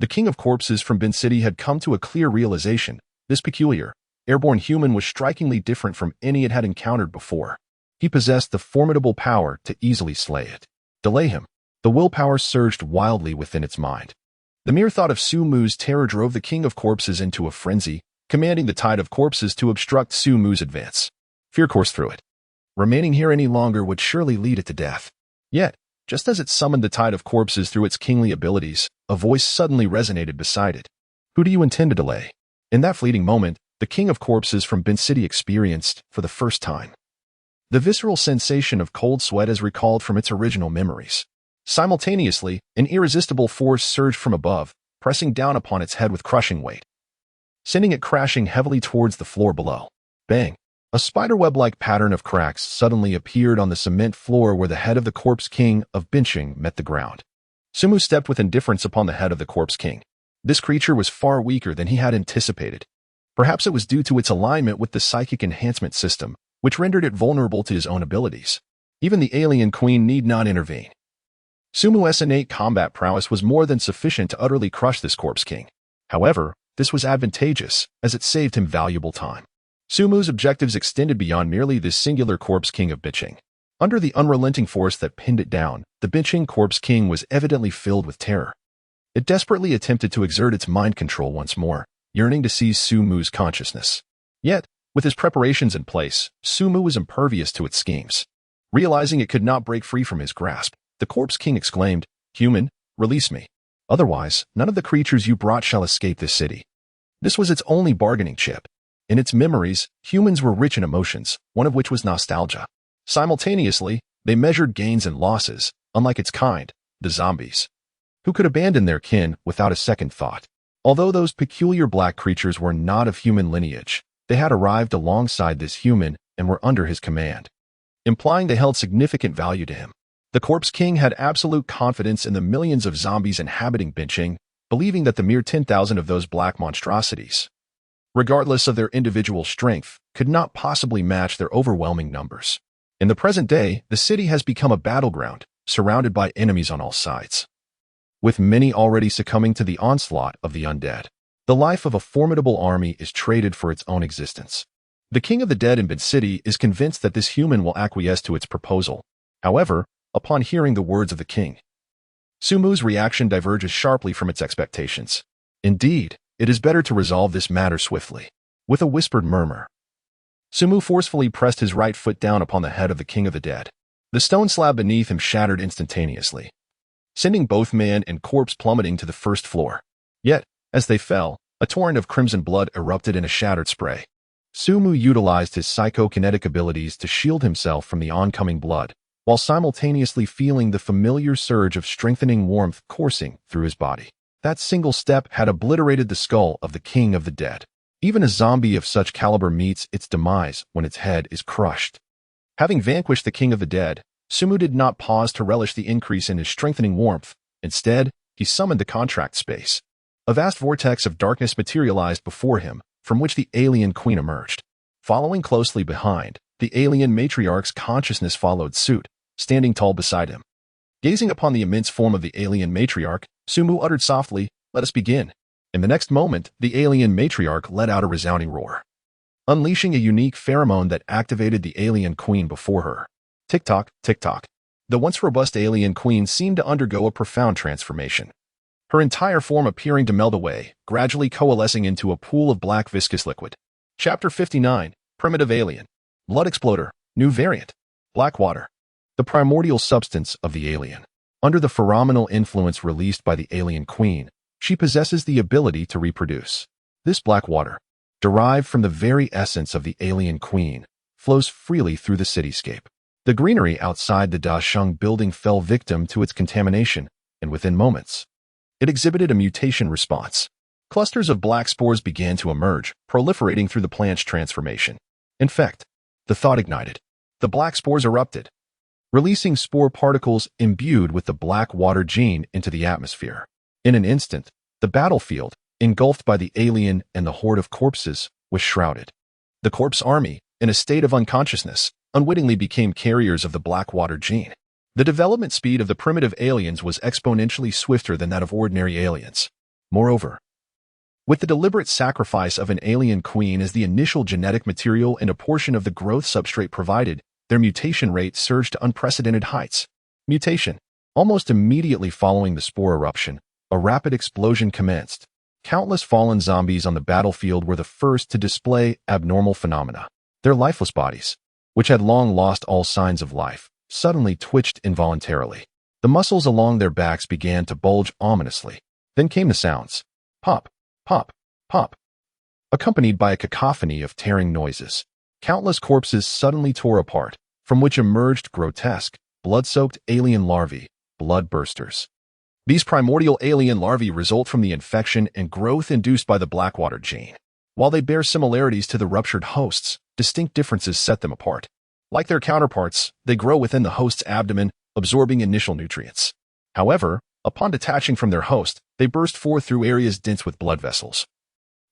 The king of corpses from Bin City had come to a clear realization. This peculiar, airborne human was strikingly different from any it had encountered before. He possessed the formidable power to easily slay it. Delay him. The willpower surged wildly within its mind. The mere thought of Su Mu's terror drove the king of corpses into a frenzy, commanding the tide of corpses to obstruct Su Mu's advance. Fear coursed through it. Remaining here any longer would surely lead it to death. Yet, just as it summoned the tide of corpses through its kingly abilities, a voice suddenly resonated beside it. Who do you intend to delay? In that fleeting moment, the king of corpses from Bin City experienced, for the first time, the visceral sensation of cold sweat as recalled from its original memories. Simultaneously, an irresistible force surged from above, pressing down upon its head with crushing weight, sending it crashing heavily towards the floor below. Bang! A spiderweb-like pattern of cracks suddenly appeared on the cement floor where the head of the corpse king of Binching met the ground. Su Mu stepped with indifference upon the head of the corpse king. This creature was far weaker than he had anticipated. Perhaps it was due to its alignment with the psychic enhancement system, which rendered it vulnerable to his own abilities. Even the alien queen need not intervene. Su Mu's innate combat prowess was more than sufficient to utterly crush this corpse king. However, this was advantageous, as it saved him valuable time. Su Mu's objectives extended beyond merely this singular corpse king of Binching. Under the unrelenting force that pinned it down, the Binching corpse king was evidently filled with terror. It desperately attempted to exert its mind control once more, yearning to seize Su Mu's consciousness. Yet, with his preparations in place, Su Mu was impervious to its schemes. Realizing it could not break free from his grasp, the corpse king exclaimed, "Human, release me. Otherwise, none of the creatures you brought shall escape this city." This was its only bargaining chip. In its memories, humans were rich in emotions, one of which was nostalgia. Simultaneously, they measured gains and losses, unlike its kind, the zombies, who could abandon their kin without a second thought. Although those peculiar black creatures were not of human lineage, they had arrived alongside this human and were under his command, implying they held significant value to him. The corpse king had absolute confidence in the millions of zombies inhabiting Binching, believing that the mere 10,000 of those black monstrosities, regardless of their individual strength, could not possibly match their overwhelming numbers. In the present day, the city has become a battleground, surrounded by enemies on all sides, with many already succumbing to the onslaught of the undead. The life of a formidable army is traded for its own existence. The king of the dead in Bin City is convinced that this human will acquiesce to its proposal. However, upon hearing the words of the king, Su Mu's reaction diverges sharply from its expectations. Indeed, it is better to resolve this matter swiftly. With a whispered murmur, Su Mu forcefully pressed his right foot down upon the head of the king of the dead. The stone slab beneath him shattered instantaneously, sending both man and corpse plummeting to the first floor. Yet, as they fell, a torrent of crimson blood erupted in a shattered spray. Su Mu utilized his psychokinetic abilities to shield himself from the oncoming blood, while simultaneously feeling the familiar surge of strengthening warmth coursing through his body. That single step had obliterated the skull of the king of the dead. Even a zombie of such caliber meets its demise when its head is crushed. Having vanquished the king of the dead, Su Mu did not pause to relish the increase in his strengthening warmth. Instead, he summoned the contract space. A vast vortex of darkness materialized before him, from which the alien queen emerged. Following closely behind, the alien matriarch's consciousness followed suit, standing tall beside him. Gazing upon the immense form of the alien matriarch, Su Mu uttered softly, "Let us begin." In the next moment, the alien matriarch let out a resounding roar, unleashing a unique pheromone that activated the alien queen before her. Tick-tock, tick-tock. The once robust alien queen seemed to undergo a profound transformation, her entire form appearing to melt away, gradually coalescing into a pool of black viscous liquid. Chapter 59, Primitive Alien. Blood Exploder, New Variant. Black Water. The primordial substance of the alien. Under the phenomenal influence released by the alien queen, she possesses the ability to reproduce. This black water, derived from the very essence of the alien queen, flows freely through the cityscape. The greenery outside the Dasheng building fell victim to its contamination, and within moments, it exhibited a mutation response. Clusters of black spores began to emerge, proliferating through the plant's transformation. In fact, the thought ignited. The black spores erupted, releasing spore particles imbued with the black water gene into the atmosphere. In an instant, the battlefield, engulfed by the alien and the horde of corpses, was shrouded. The corpse army, in a state of unconsciousness, unwittingly became carriers of the black water gene. The development speed of the primitive aliens was exponentially swifter than that of ordinary aliens. Moreover, with the deliberate sacrifice of an alien queen as the initial genetic material and a portion of the growth substrate provided, their mutation rate surged to unprecedented heights. Mutation. Almost immediately following the spore eruption, a rapid explosion commenced. Countless fallen zombies on the battlefield were the first to display abnormal phenomena. Their lifeless bodies, which had long lost all signs of life, suddenly twitched involuntarily. The muscles along their backs began to bulge ominously. Then came the sounds. Pop, pop, pop, accompanied by a cacophony of tearing noises. Countless corpses suddenly tore apart, from which emerged grotesque, blood-soaked alien larvae, bloodbursters. These primordial alien larvae result from the infection and growth induced by the blackwater gene. While they bear similarities to the ruptured hosts, distinct differences set them apart. Like their counterparts, they grow within the host's abdomen, absorbing initial nutrients. However, upon detaching from their host, they burst forth through areas dense with blood vessels,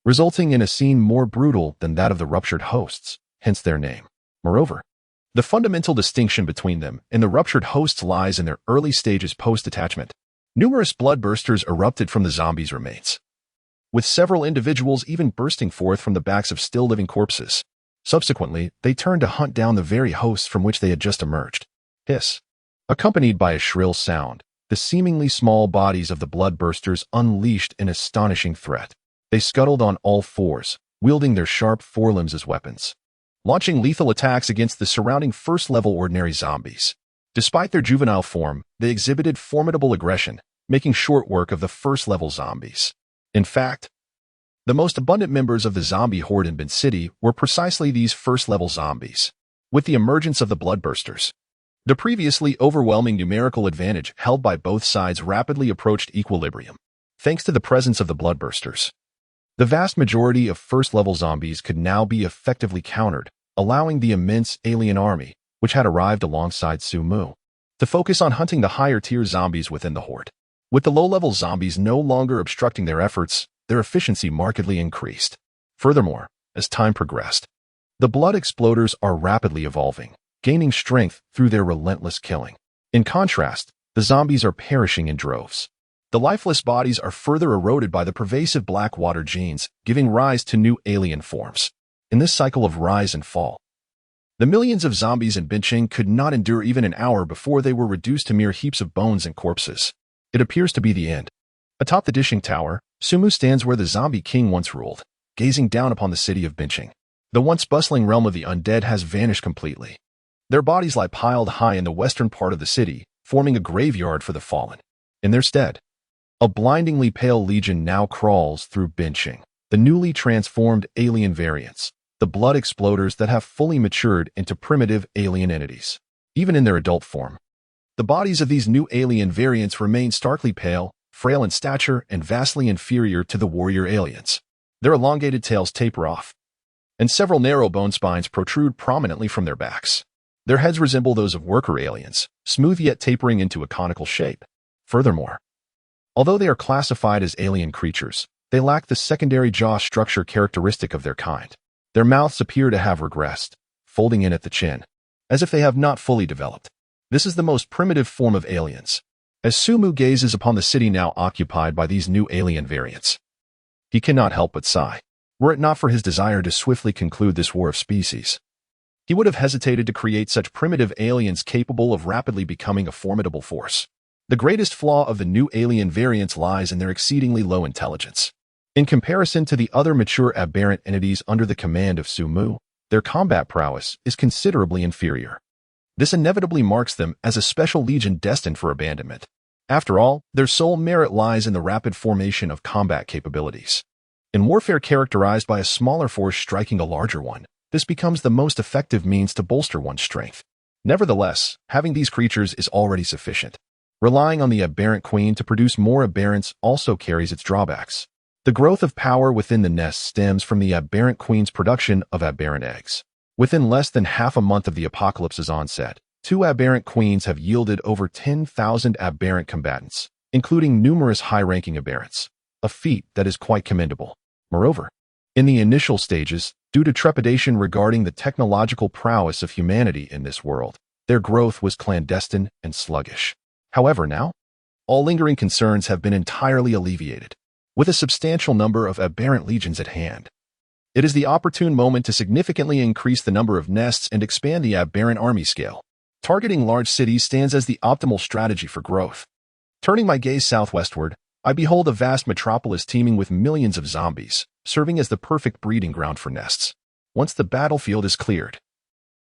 resulting in a scene more brutal than that of the ruptured hosts, hence their name. Moreover, the fundamental distinction between them and the ruptured hosts lies in their early stages post-attachment. Numerous bloodbursters erupted from the zombies' remains, with several individuals even bursting forth from the backs of still-living corpses. Subsequently, they turned to hunt down the very hosts from which they had just emerged. Hiss. Accompanied by a shrill sound, the seemingly small bodies of the bloodbursters unleashed an astonishing threat. They scuttled on all fours, wielding their sharp forelimbs as weapons, launching lethal attacks against the surrounding first-level ordinary zombies. Despite their juvenile form, they exhibited formidable aggression, making short work of the first-level zombies. In fact, the most abundant members of the zombie horde in Bin City were precisely these first-level zombies. With the emergence of the bloodbursters, the previously overwhelming numerical advantage held by both sides rapidly approached equilibrium. Thanks to the presence of the bloodbursters, the vast majority of first-level zombies could now be effectively countered, allowing the immense alien army, which had arrived alongside Su Mu, to focus on hunting the higher-tier zombies within the horde. With the low-level zombies no longer obstructing their efforts, their efficiency markedly increased. Furthermore, as time progressed, the blood exploders are rapidly evolving, gaining strength through their relentless killing. In contrast, the zombies are perishing in droves. The lifeless bodies are further eroded by the pervasive black water genes, giving rise to new alien forms. In this cycle of rise and fall, the millions of zombies in Bincheng could not endure even an hour before they were reduced to mere heaps of bones and corpses. It appears to be the end. Atop the Dishing Tower, Su Mu stands where the zombie king once ruled, gazing down upon the city of Bincheng. The once bustling realm of the undead has vanished completely. Their bodies lie piled high in the western part of the city, forming a graveyard for the fallen. In their stead, a blindingly pale legion now crawls through Bincheng. The newly transformed alien variants, the blood exploders that have fully matured into primitive alien entities. Even in their adult form, the bodies of these new alien variants remain starkly pale, frail in stature, and vastly inferior to the warrior aliens. Their elongated tails taper off, and several narrow bone spines protrude prominently from their backs. Their heads resemble those of worker aliens, smooth yet tapering into a conical shape. Furthermore, although they are classified as alien creatures, they lack the secondary jaw structure characteristic of their kind. Their mouths appear to have regressed, folding in at the chin, as if they have not fully developed. This is the most primitive form of aliens. As Su Mu gazes upon the city now occupied by these new alien variants, he cannot help but sigh. Were it not for his desire to swiftly conclude this war of species, he would have hesitated to create such primitive aliens capable of rapidly becoming a formidable force. The greatest flaw of the new alien variants lies in their exceedingly low intelligence. In comparison to the other mature aberrant entities under the command of Su Mu, their combat prowess is considerably inferior. This inevitably marks them as a special legion destined for abandonment. After all, their sole merit lies in the rapid formation of combat capabilities. In warfare characterized by a smaller force striking a larger one, this becomes the most effective means to bolster one's strength. Nevertheless, having these creatures is already sufficient. Relying on the aberrant queen to produce more aberrants also carries its drawbacks. The growth of power within the nest stems from the aberrant queen's production of aberrant eggs. Within less than half a month of the apocalypse's onset, 2 aberrant queens have yielded over 10,000 aberrant combatants, including numerous high-ranking aberrants, a feat that is quite commendable. Moreover, in the initial stages, due to trepidation regarding the technological prowess of humanity in this world, their growth was clandestine and sluggish. However, now, all lingering concerns have been entirely alleviated. With a substantial number of aberrant legions at hand, it is the opportune moment to significantly increase the number of nests and expand the aberrant army scale. Targeting large cities stands as the optimal strategy for growth. Turning my gaze southwestward, I behold a vast metropolis teeming with millions of zombies, serving as the perfect breeding ground for nests. Once the battlefield is cleared,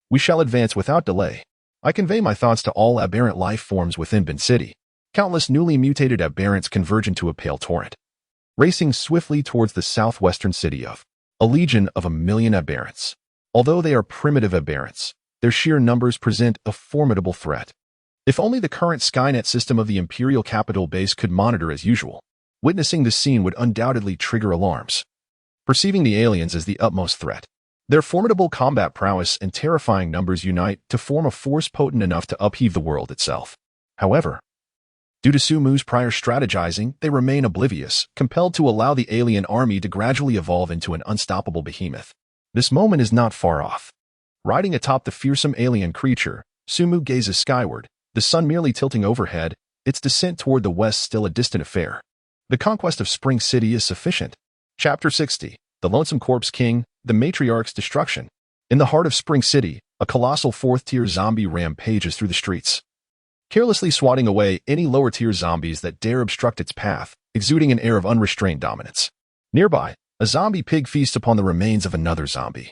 we shall advance without delay. I convey my thoughts to all aberrant life forms within Bin City. Countless newly mutated aberrants converge into a pale torrent, racing swiftly towards the southwestern city of a legion of 1,000,000 aberrants. Although they are primitive aberrants, their sheer numbers present a formidable threat. If only the current Skynet system of the Imperial Capital base could monitor as usual, witnessing the scene would undoubtedly trigger alarms. Perceiving the aliens as the utmost threat, their formidable combat prowess and terrifying numbers unite to form a force potent enough to upheave the world itself. However, due to Sumu's prior strategizing, they remain oblivious, compelled to allow the alien army to gradually evolve into an unstoppable behemoth. This moment is not far off. Riding atop the fearsome alien creature, Sumu gazes skyward, the sun merely tilting overhead, its descent toward the west still a distant affair. The conquest of Spring City is sufficient. Chapter 60. The Lonesome Corpse King, the Matriarch's Destruction. In the heart of Spring City, a colossal fourth-tier zombie rampages through the streets, carelessly swatting away any lower-tier zombies that dare obstruct its path, exuding an air of unrestrained dominance. Nearby, a zombie pig feasts upon the remains of another zombie,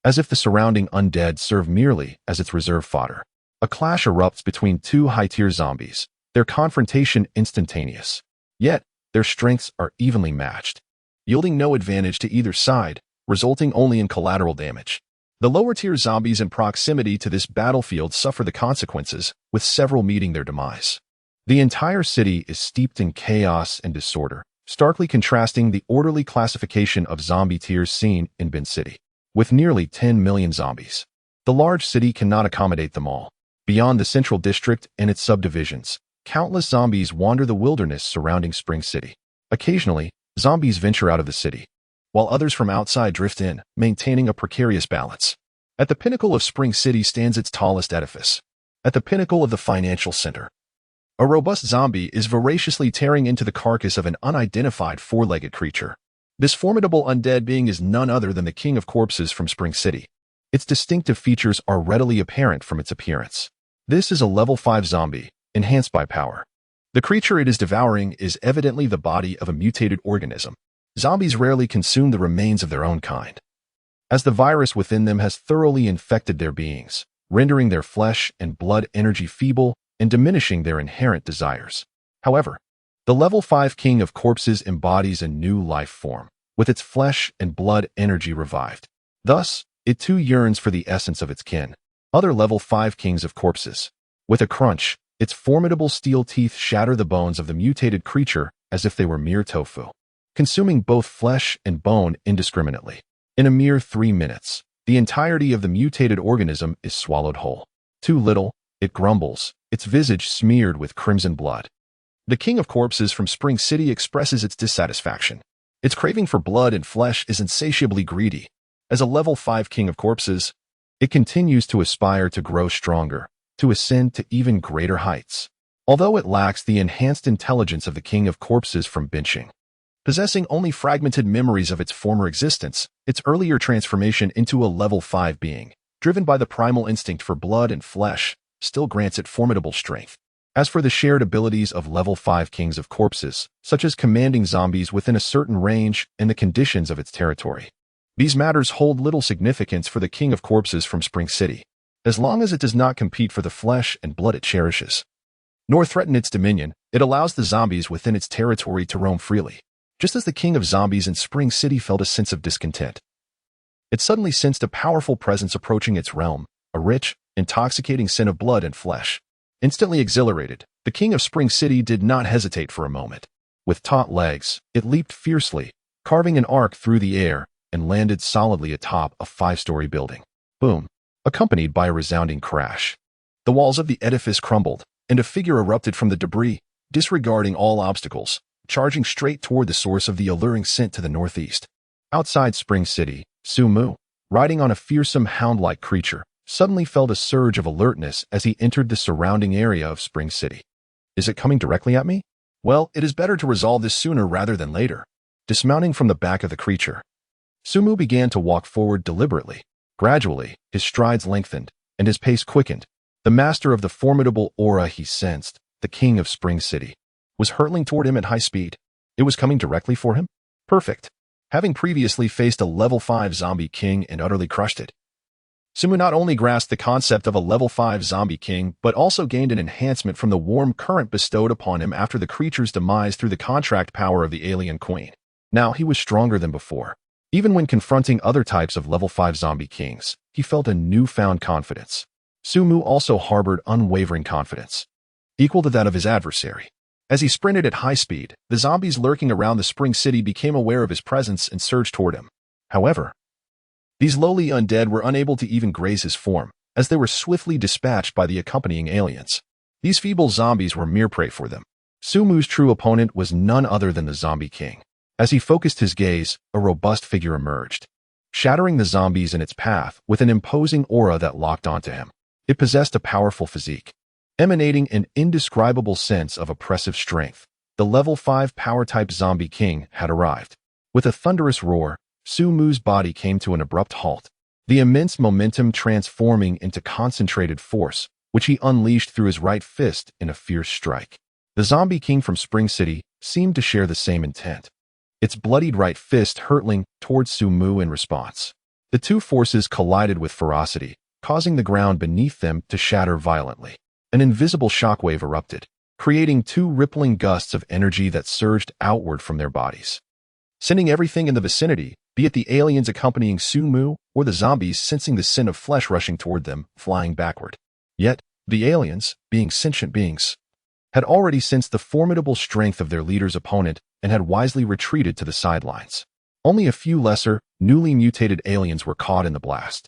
as if the surrounding undead serve merely as its reserve fodder. A clash erupts between 2 high-tier zombies, their confrontation instantaneous. Yet, their strengths are evenly matched, yielding no advantage to either side, resulting only in collateral damage. The lower-tier zombies in proximity to this battlefield suffer the consequences, with several meeting their demise. The entire city is steeped in chaos and disorder, starkly contrasting the orderly classification of zombie tiers seen in Bin City. With nearly 10 million zombies, the large city cannot accommodate them all. Beyond the central district and its subdivisions, countless zombies wander the wilderness surrounding Spring City. Occasionally, zombies venture out of the city, while others from outside drift in, maintaining a precarious balance. At the pinnacle of Spring City stands its tallest edifice. At the pinnacle of the financial center, a robust zombie is voraciously tearing into the carcass of an unidentified 4-legged creature. This formidable undead being is none other than the King of Corpses from Spring City. Its distinctive features are readily apparent from its appearance. This is a level 5 zombie, enhanced by power. The creature it is devouring is evidently the body of a mutated organism. Zombies rarely consume the remains of their own kind, as the virus within them has thoroughly infected their beings, rendering their flesh and blood energy feeble and diminishing their inherent desires. However, the level 5 King of Corpses embodies a new life form, with its flesh and blood energy revived. Thus, it too yearns for the essence of its kin. Other level 5 Kings of Corpses. With a crunch, its formidable steel teeth shatter the bones of the mutated creature as if they were mere tofu, consuming both flesh and bone indiscriminately. In a mere 3 minutes, the entirety of the mutated organism is swallowed whole. Too little, it grumbles, its visage smeared with crimson blood. The King of Corpses from Spring City expresses its dissatisfaction. Its craving for blood and flesh is insatiably greedy. As a level 5 King of Corpses, it continues to aspire to grow stronger, to ascend to even greater heights. Although it lacks the enhanced intelligence of the King of Corpses from Binching, possessing only fragmented memories of its former existence, its earlier transformation into a level 5 being, driven by the primal instinct for blood and flesh, still grants it formidable strength. As for the shared abilities of level 5 Kings of Corpses, such as commanding zombies within a certain range and the conditions of its territory, these matters hold little significance for the King of Corpses from Spring City, as long as it does not compete for the flesh and blood it cherishes, nor threaten its dominion. It allows the zombies within its territory to roam freely. Just as the King of Zombies in Spring City felt a sense of discontent, it suddenly sensed a powerful presence approaching its realm, a rich, intoxicating scent of blood and flesh. Instantly exhilarated, the King of Spring City did not hesitate for a moment. With taut legs, it leaped fiercely, carving an arc through the air, and landed solidly atop a 5-story building. Boom! Accompanied by a resounding crash. The walls of the edifice crumbled, and a figure erupted from the debris, disregarding all obstacles, charging straight toward the source of the alluring scent to the northeast. Outside Spring City, Su-mu, riding on a fearsome hound-like creature, suddenly felt a surge of alertness as he entered the surrounding area of Spring City. Is it coming directly at me? Well, it is better to resolve this sooner rather than later. Dismounting from the back of the creature, Su-mu began to walk forward deliberately. Gradually, his strides lengthened, and his pace quickened. The master of the formidable aura he sensed, the king of Spring City, was hurtling toward him at high speed. It was coming directly for him? Perfect. Having previously faced a level 5 zombie king and utterly crushed it, Su-mu not only grasped the concept of a level 5 zombie king, but also gained an enhancement from the warm current bestowed upon him after the creature's demise through the contract power of the alien queen. Now he was stronger than before. Even when confronting other types of level 5 zombie kings, he felt a newfound confidence. Su-mu also harbored unwavering confidence, equal to that of his adversary. As he sprinted at high speed, the zombies lurking around the Spring City became aware of his presence and surged toward him. However, these lowly undead were unable to even graze his form, as they were swiftly dispatched by the accompanying aliens. These feeble zombies were mere prey for them. Su-mu's true opponent was none other than the Zombie King. As he focused his gaze, a robust figure emerged, shattering the zombies in its path with an imposing aura that locked onto him. It possessed a powerful physique, emanating an indescribable sense of oppressive strength. The level 5 power-type Zombie King had arrived. With a thunderous roar, Su-mu's body came to an abrupt halt, the immense momentum transforming into concentrated force, which he unleashed through his right fist in a fierce strike. The Zombie King from Spring City seemed to share the same intent, its bloodied right fist hurtling towards Su-mu in response. The two forces collided with ferocity, causing the ground beneath them to shatter violently. An invisible shockwave erupted, creating two rippling gusts of energy that surged outward from their bodies, sending everything in the vicinity, be it the aliens accompanying Su-mu or the zombies sensing the scent of flesh rushing toward them, flying backward. Yet, the aliens, being sentient beings, had already sensed the formidable strength of their leader's opponent and had wisely retreated to the sidelines. Only a few lesser, newly mutated aliens were caught in the blast,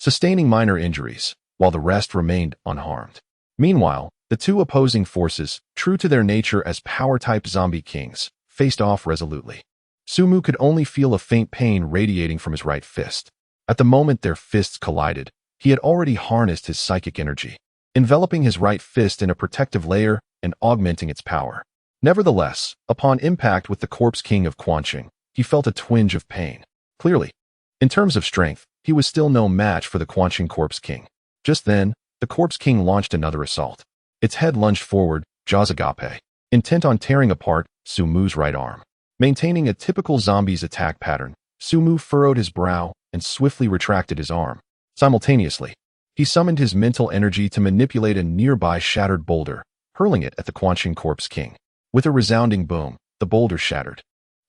sustaining minor injuries, while the rest remained unharmed. Meanwhile, the two opposing forces, true to their nature as power-type zombie kings, faced off resolutely. Su-mu could only feel a faint pain radiating from his right fist. At the moment their fists collided, he had already harnessed his psychic energy, enveloping his right fist in a protective layer and augmenting its power. Nevertheless, upon impact with the Corpse King of Quanqing, he felt a twinge of pain. Clearly, in terms of strength, he was still no match for the Quanqing Corpse King. Just then, the Corpse King launched another assault. Its head lunged forward, jaws agape, intent on tearing apart Su-mu's right arm. Maintaining a typical zombie's attack pattern, Su-mu furrowed his brow and swiftly retracted his arm. Simultaneously, he summoned his mental energy to manipulate a nearby shattered boulder, hurling it at the Quanqing Corpse King. With a resounding boom, the boulder shattered.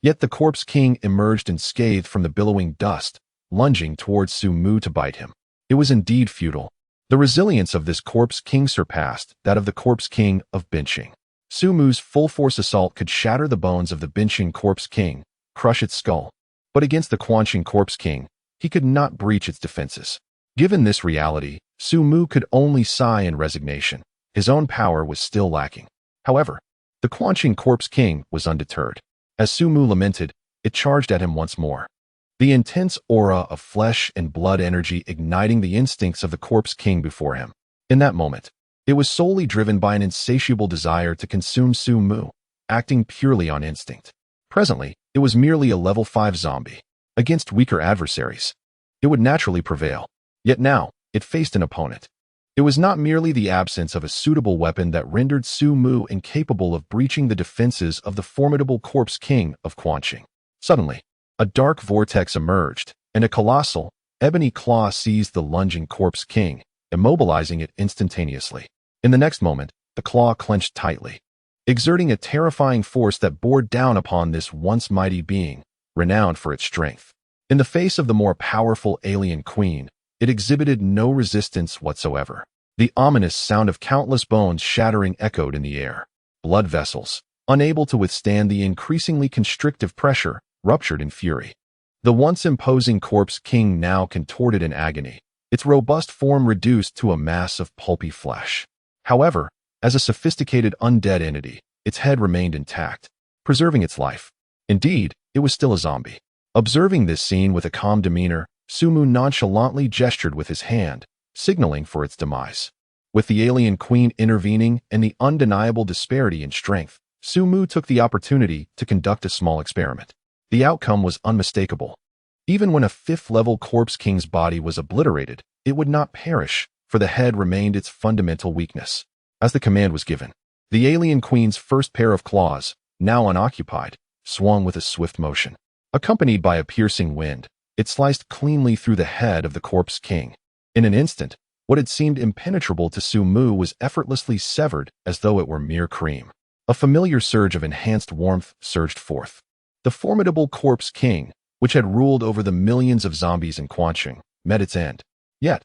Yet the Corpse King emerged unscathed from the billowing dust, lunging towards Su-mu to bite him. It was indeed futile. The resilience of this Corpse King surpassed that of the Corpse King of Binqing. Su-mu's full-force assault could shatter the bones of the Binqing Corpse King, crush its skull. But against the Quanqing Corpse King, he could not breach its defenses. Given this reality, Su-mu could only sigh in resignation. His own power was still lacking. However, the Quanqing Corpse King was undeterred. As Su-mu lamented, it charged at him once more, the intense aura of flesh and blood energy igniting the instincts of the Corpse King before him. In that moment, it was solely driven by an insatiable desire to consume Su-mu, acting purely on instinct. Presently, it was merely a level 5 zombie. Against weaker adversaries, it would naturally prevail. Yet now, it faced an opponent. It was not merely the absence of a suitable weapon that rendered Su-mu incapable of breaching the defenses of the formidable Corpse King of Quanqing. Suddenly, a dark vortex emerged, and a colossal, ebony claw seized the lunging Corpse King, immobilizing it instantaneously. In the next moment, the claw clenched tightly, exerting a terrifying force that bore down upon this once mighty being, renowned for its strength. In the face of the more powerful alien queen, it exhibited no resistance whatsoever. The ominous sound of countless bones shattering echoed in the air. Blood vessels, unable to withstand the increasingly constrictive pressure, ruptured in fury. The once imposing Corpse King now contorted in agony, its robust form reduced to a mass of pulpy flesh. However, as a sophisticated undead entity, its head remained intact, preserving its life. Indeed, it was still a zombie. Observing this scene with a calm demeanor, Sumu nonchalantly gestured with his hand, signaling for its demise. With the alien queen intervening and the undeniable disparity in strength, Sumu took the opportunity to conduct a small experiment. The outcome was unmistakable. Even when a fifth-level corpse king's body was obliterated, it would not perish, for the head remained its fundamental weakness. As the command was given, the alien queen's first pair of claws, now unoccupied, swung with a swift motion. Accompanied by a piercing wind, it sliced cleanly through the head of the corpse king. In an instant, what had seemed impenetrable to Sumu was effortlessly severed as though it were mere cream. A familiar surge of enhanced warmth surged forth. The formidable corpse king, which had ruled over the millions of zombies in Quancheng, met its end. Yet,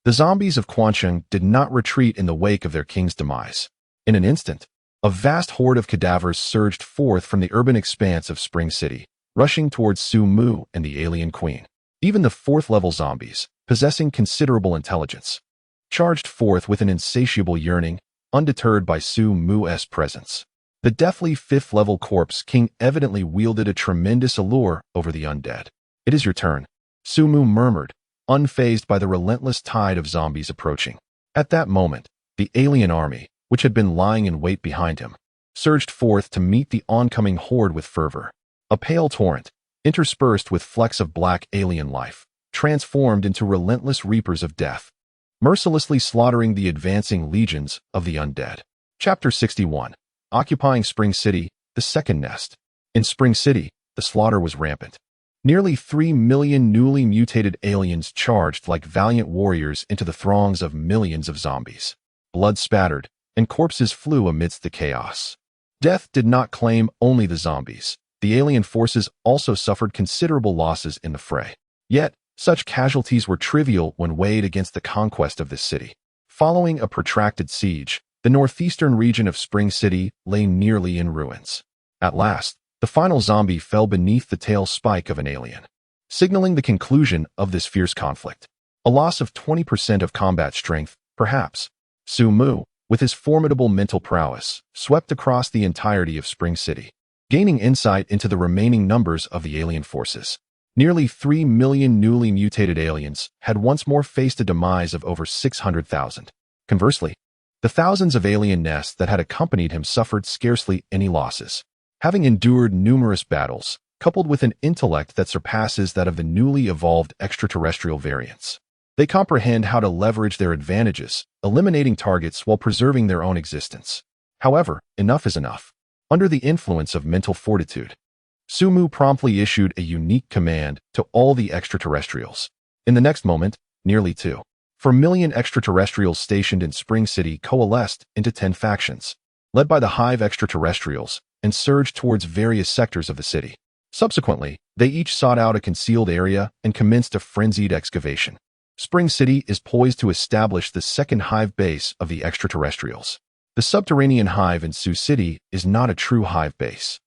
the zombies of Quancheng did not retreat in the wake of their king's demise. In an instant, a vast horde of cadavers surged forth from the urban expanse of Spring City, rushing towards Sumu and the alien queen. Even the fourth-level zombies, possessing considerable intelligence, charged forth with an insatiable yearning, undeterred by Sumu's presence. The deathly fifth-level corpse king evidently wielded a tremendous allure over the undead. "It is your turn," Sumu murmured, unfazed by the relentless tide of zombies approaching. At that moment, the alien army, which had been lying in wait behind him, surged forth to meet the oncoming horde with fervor. A pale torrent, interspersed with flecks of black alien life, transformed into relentless reapers of death, mercilessly slaughtering the advancing legions of the undead. Chapter 61. Occupying Spring City, the Second Nest. In Spring City, the slaughter was rampant. Nearly 3 million newly mutated aliens charged like valiant warriors into the throngs of millions of zombies. Blood spattered, and corpses flew amidst the chaos. Death did not claim only the zombies. The alien forces also suffered considerable losses in the fray. Yet, such casualties were trivial when weighed against the conquest of this city. Following a protracted siege, the northeastern region of Spring City lay nearly in ruins. At last, the final zombie fell beneath the tail spike of an alien, signaling the conclusion of this fierce conflict. A loss of 20% of combat strength, perhaps. Sumu, with his formidable mental prowess, swept across the entirety of Spring City, gaining insight into the remaining numbers of the alien forces. Nearly 3 million newly mutated aliens had once more faced a demise of over 600,000. Conversely, the thousands of alien nests that had accompanied him suffered scarcely any losses. Having endured numerous battles, coupled with an intellect that surpasses that of the newly evolved extraterrestrial variants, they comprehend how to leverage their advantages, eliminating targets while preserving their own existence. However, enough is enough. Under the influence of mental fortitude, Sumu promptly issued a unique command to all the extraterrestrials. In the next moment, nearly 2.4 million extraterrestrials stationed in Spring City coalesced into 10 factions, led by the Hive extraterrestrials, and surged towards various sectors of the city. Subsequently, they each sought out a concealed area and commenced a frenzied excavation. Spring City is poised to establish the second hive base of the extraterrestrials. The subterranean hive in Sioux City is not a true hive base.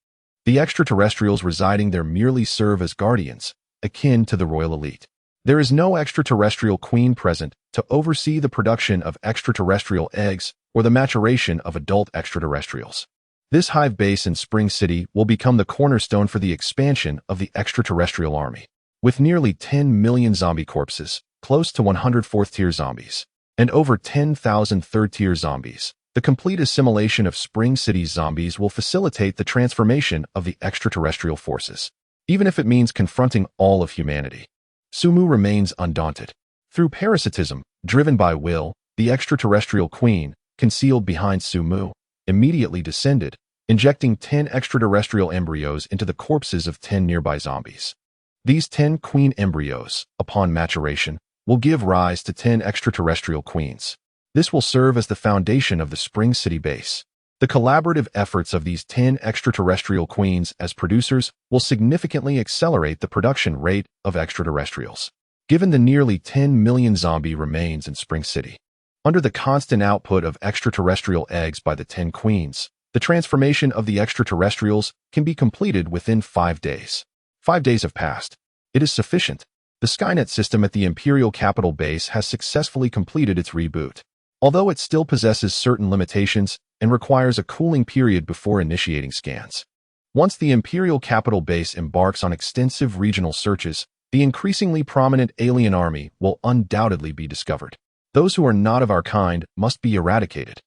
The extraterrestrials residing there merely serve as guardians, akin to the royal elite. There is no extraterrestrial queen present to oversee the production of extraterrestrial eggs or the maturation of adult extraterrestrials. This hive base in Spring City will become the cornerstone for the expansion of the extraterrestrial army. With nearly 10 million zombie corpses, close to 100 fourth-tier zombies, and over 10,000 third-tier zombies, the complete assimilation of Spring City's zombies will facilitate the transformation of the extraterrestrial forces, even if it means confronting all of humanity. Sumu remains undaunted. Through parasitism, driven by will, the extraterrestrial queen, concealed behind Sumu, immediately descended, injecting 10 extraterrestrial embryos into the corpses of 10 nearby zombies. These 10 queen embryos, upon maturation, will give rise to 10 extraterrestrial queens. This will serve as the foundation of the Spring City base. The collaborative efforts of these 10 extraterrestrial queens as producers will significantly accelerate the production rate of extraterrestrials. Given the nearly 10 million zombie remains in Spring City, under the constant output of extraterrestrial eggs by the 10 queens, the transformation of the extraterrestrials can be completed within 5 days. 5 days have passed. It is sufficient. The Skynet system at the Imperial Capital Base has successfully completed its reboot. Although it still possesses certain limitations and requires a cooling period before initiating scans. Once the Imperial Capital Base embarks on extensive regional searches, the increasingly prominent alien army will undoubtedly be discovered. Those who are not of our kind must be eradicated.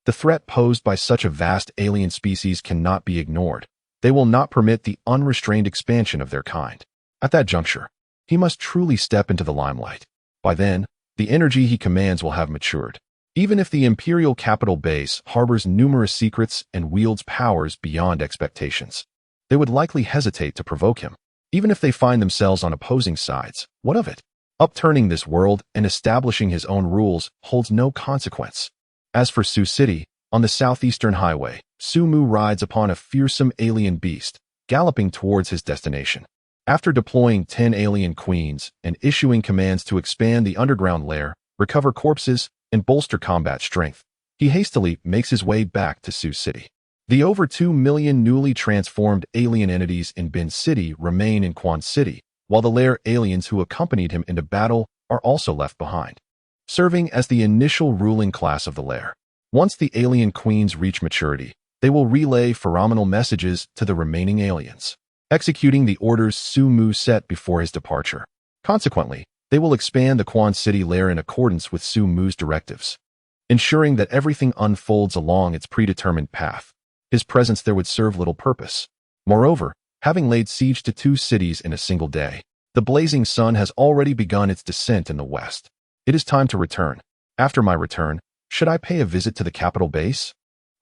The threat posed by such a vast alien species cannot be ignored. They will not permit the unrestrained expansion of their kind. At that juncture, he must truly step into the limelight. By then, the energy he commands will have matured. Even if the Imperial Capital Base harbors numerous secrets and wields powers beyond expectations, they would likely hesitate to provoke him. Even if they find themselves on opposing sides, what of it? Upturning this world and establishing his own rules holds no consequence. As for Sioux City, on the southeastern highway, Su Mu rides upon a fearsome alien beast, galloping towards his destination. After deploying 10 alien queens and issuing commands to expand the underground lair, recover corpses, and bolster combat strength, he hastily makes his way back to Sioux City. The over 2 million newly transformed alien entities in Bin City remain in Quan City, while the lair aliens who accompanied him into battle are also left behind, serving as the initial ruling class of the lair. Once the alien queens reach maturity, they will relay pheromonal messages to the remaining aliens, executing the orders Su Mu set before his departure. Consequently, they will expand the Quan City lair in accordance with Su Mu's directives, ensuring that everything unfolds along its predetermined path. His presence there would serve little purpose. Moreover, having laid siege to 2 cities in a single day, the blazing sun has already begun its descent in the west. It is time to return. After my return, should I pay a visit to the capital base?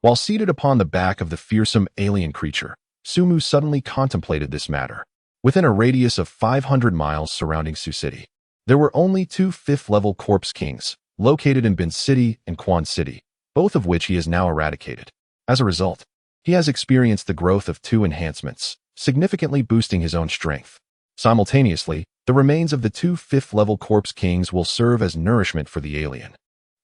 While seated upon the back of the fearsome alien creature, Su Mu suddenly contemplated this matter. Within a radius of 500 miles surrounding Sioux City, there were only 2 fifth-level Corpse Kings, located in Bin City and Quan City, both of which he has now eradicated. As a result, he has experienced the growth of 2 enhancements, significantly boosting his own strength. Simultaneously, the remains of the 2 fifth-level Corpse Kings will serve as nourishment for the alien,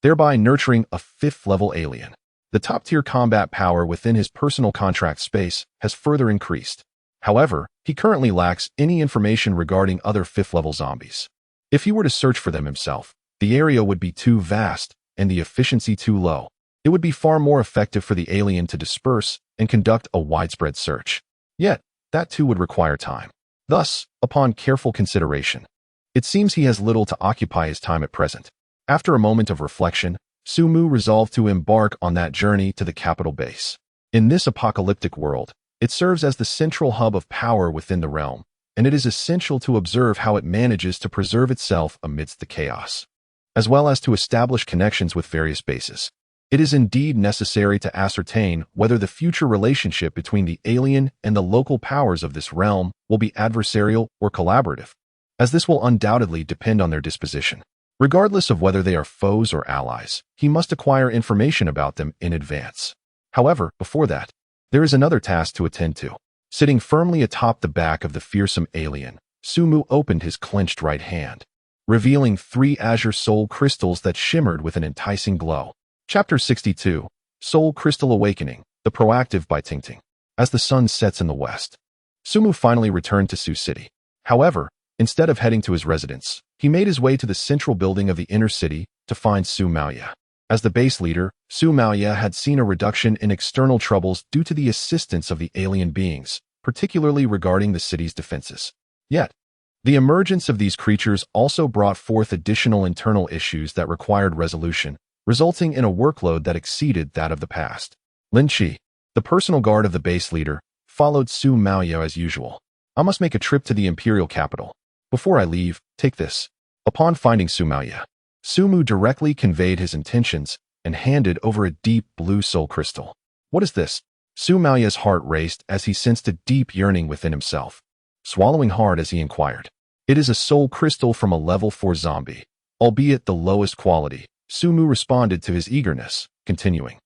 thereby nurturing a 5th-level alien. The top-tier combat power within his personal contract space has further increased. However, he currently lacks any information regarding other 5th-level zombies. If he were to search for them himself, the area would be too vast and the efficiency too low. It would be far more effective for the alien to disperse and conduct a widespread search. Yet, that too would require time. Thus, upon careful consideration, it seems he has little to occupy his time at present. After a moment of reflection, Su Mu resolved to embark on that journey to the capital base. In this apocalyptic world, it serves as the central hub of power within the realm, and it is essential to observe how it manages to preserve itself amidst the chaos, as well as to establish connections with various bases. It is indeed necessary to ascertain whether the future relationship between the alien and the local powers of this realm will be adversarial or collaborative, as this will undoubtedly depend on their disposition. Regardless of whether they are foes or allies, he must acquire information about them in advance. However, before that, there is another task to attend to. Sitting firmly atop the back of the fearsome alien, Su Mu opened his clenched right hand, revealing 3 azure soul crystals that shimmered with an enticing glow. Chapter 62, Soul Crystal Awakening, The Proactive by Tingting. As the sun sets in the west, Su Mu finally returned to Sioux City. However, instead of heading to his residence, he made his way to the central building of the inner city to find Su Maoya. As the base leader, Su Maoya had seen a reduction in external troubles due to the assistance of the alien beings, particularly regarding the city's defenses. Yet, the emergence of these creatures also brought forth additional internal issues that required resolution, resulting in a workload that exceeded that of the past. Lin Chi, the personal guard of the base leader, followed Su Maoya as usual. I must make a trip to the imperial capital. Before I leave, take this. Upon finding Su Maoya, Su Mu directly conveyed his intentions and handed over a deep blue soul crystal. What is this? Su Maoya's heart raced as he sensed a deep yearning within himself, swallowing hard as he inquired. It is a soul crystal from a level 4 zombie, albeit the lowest quality. Su Mu responded to his eagerness, continuing.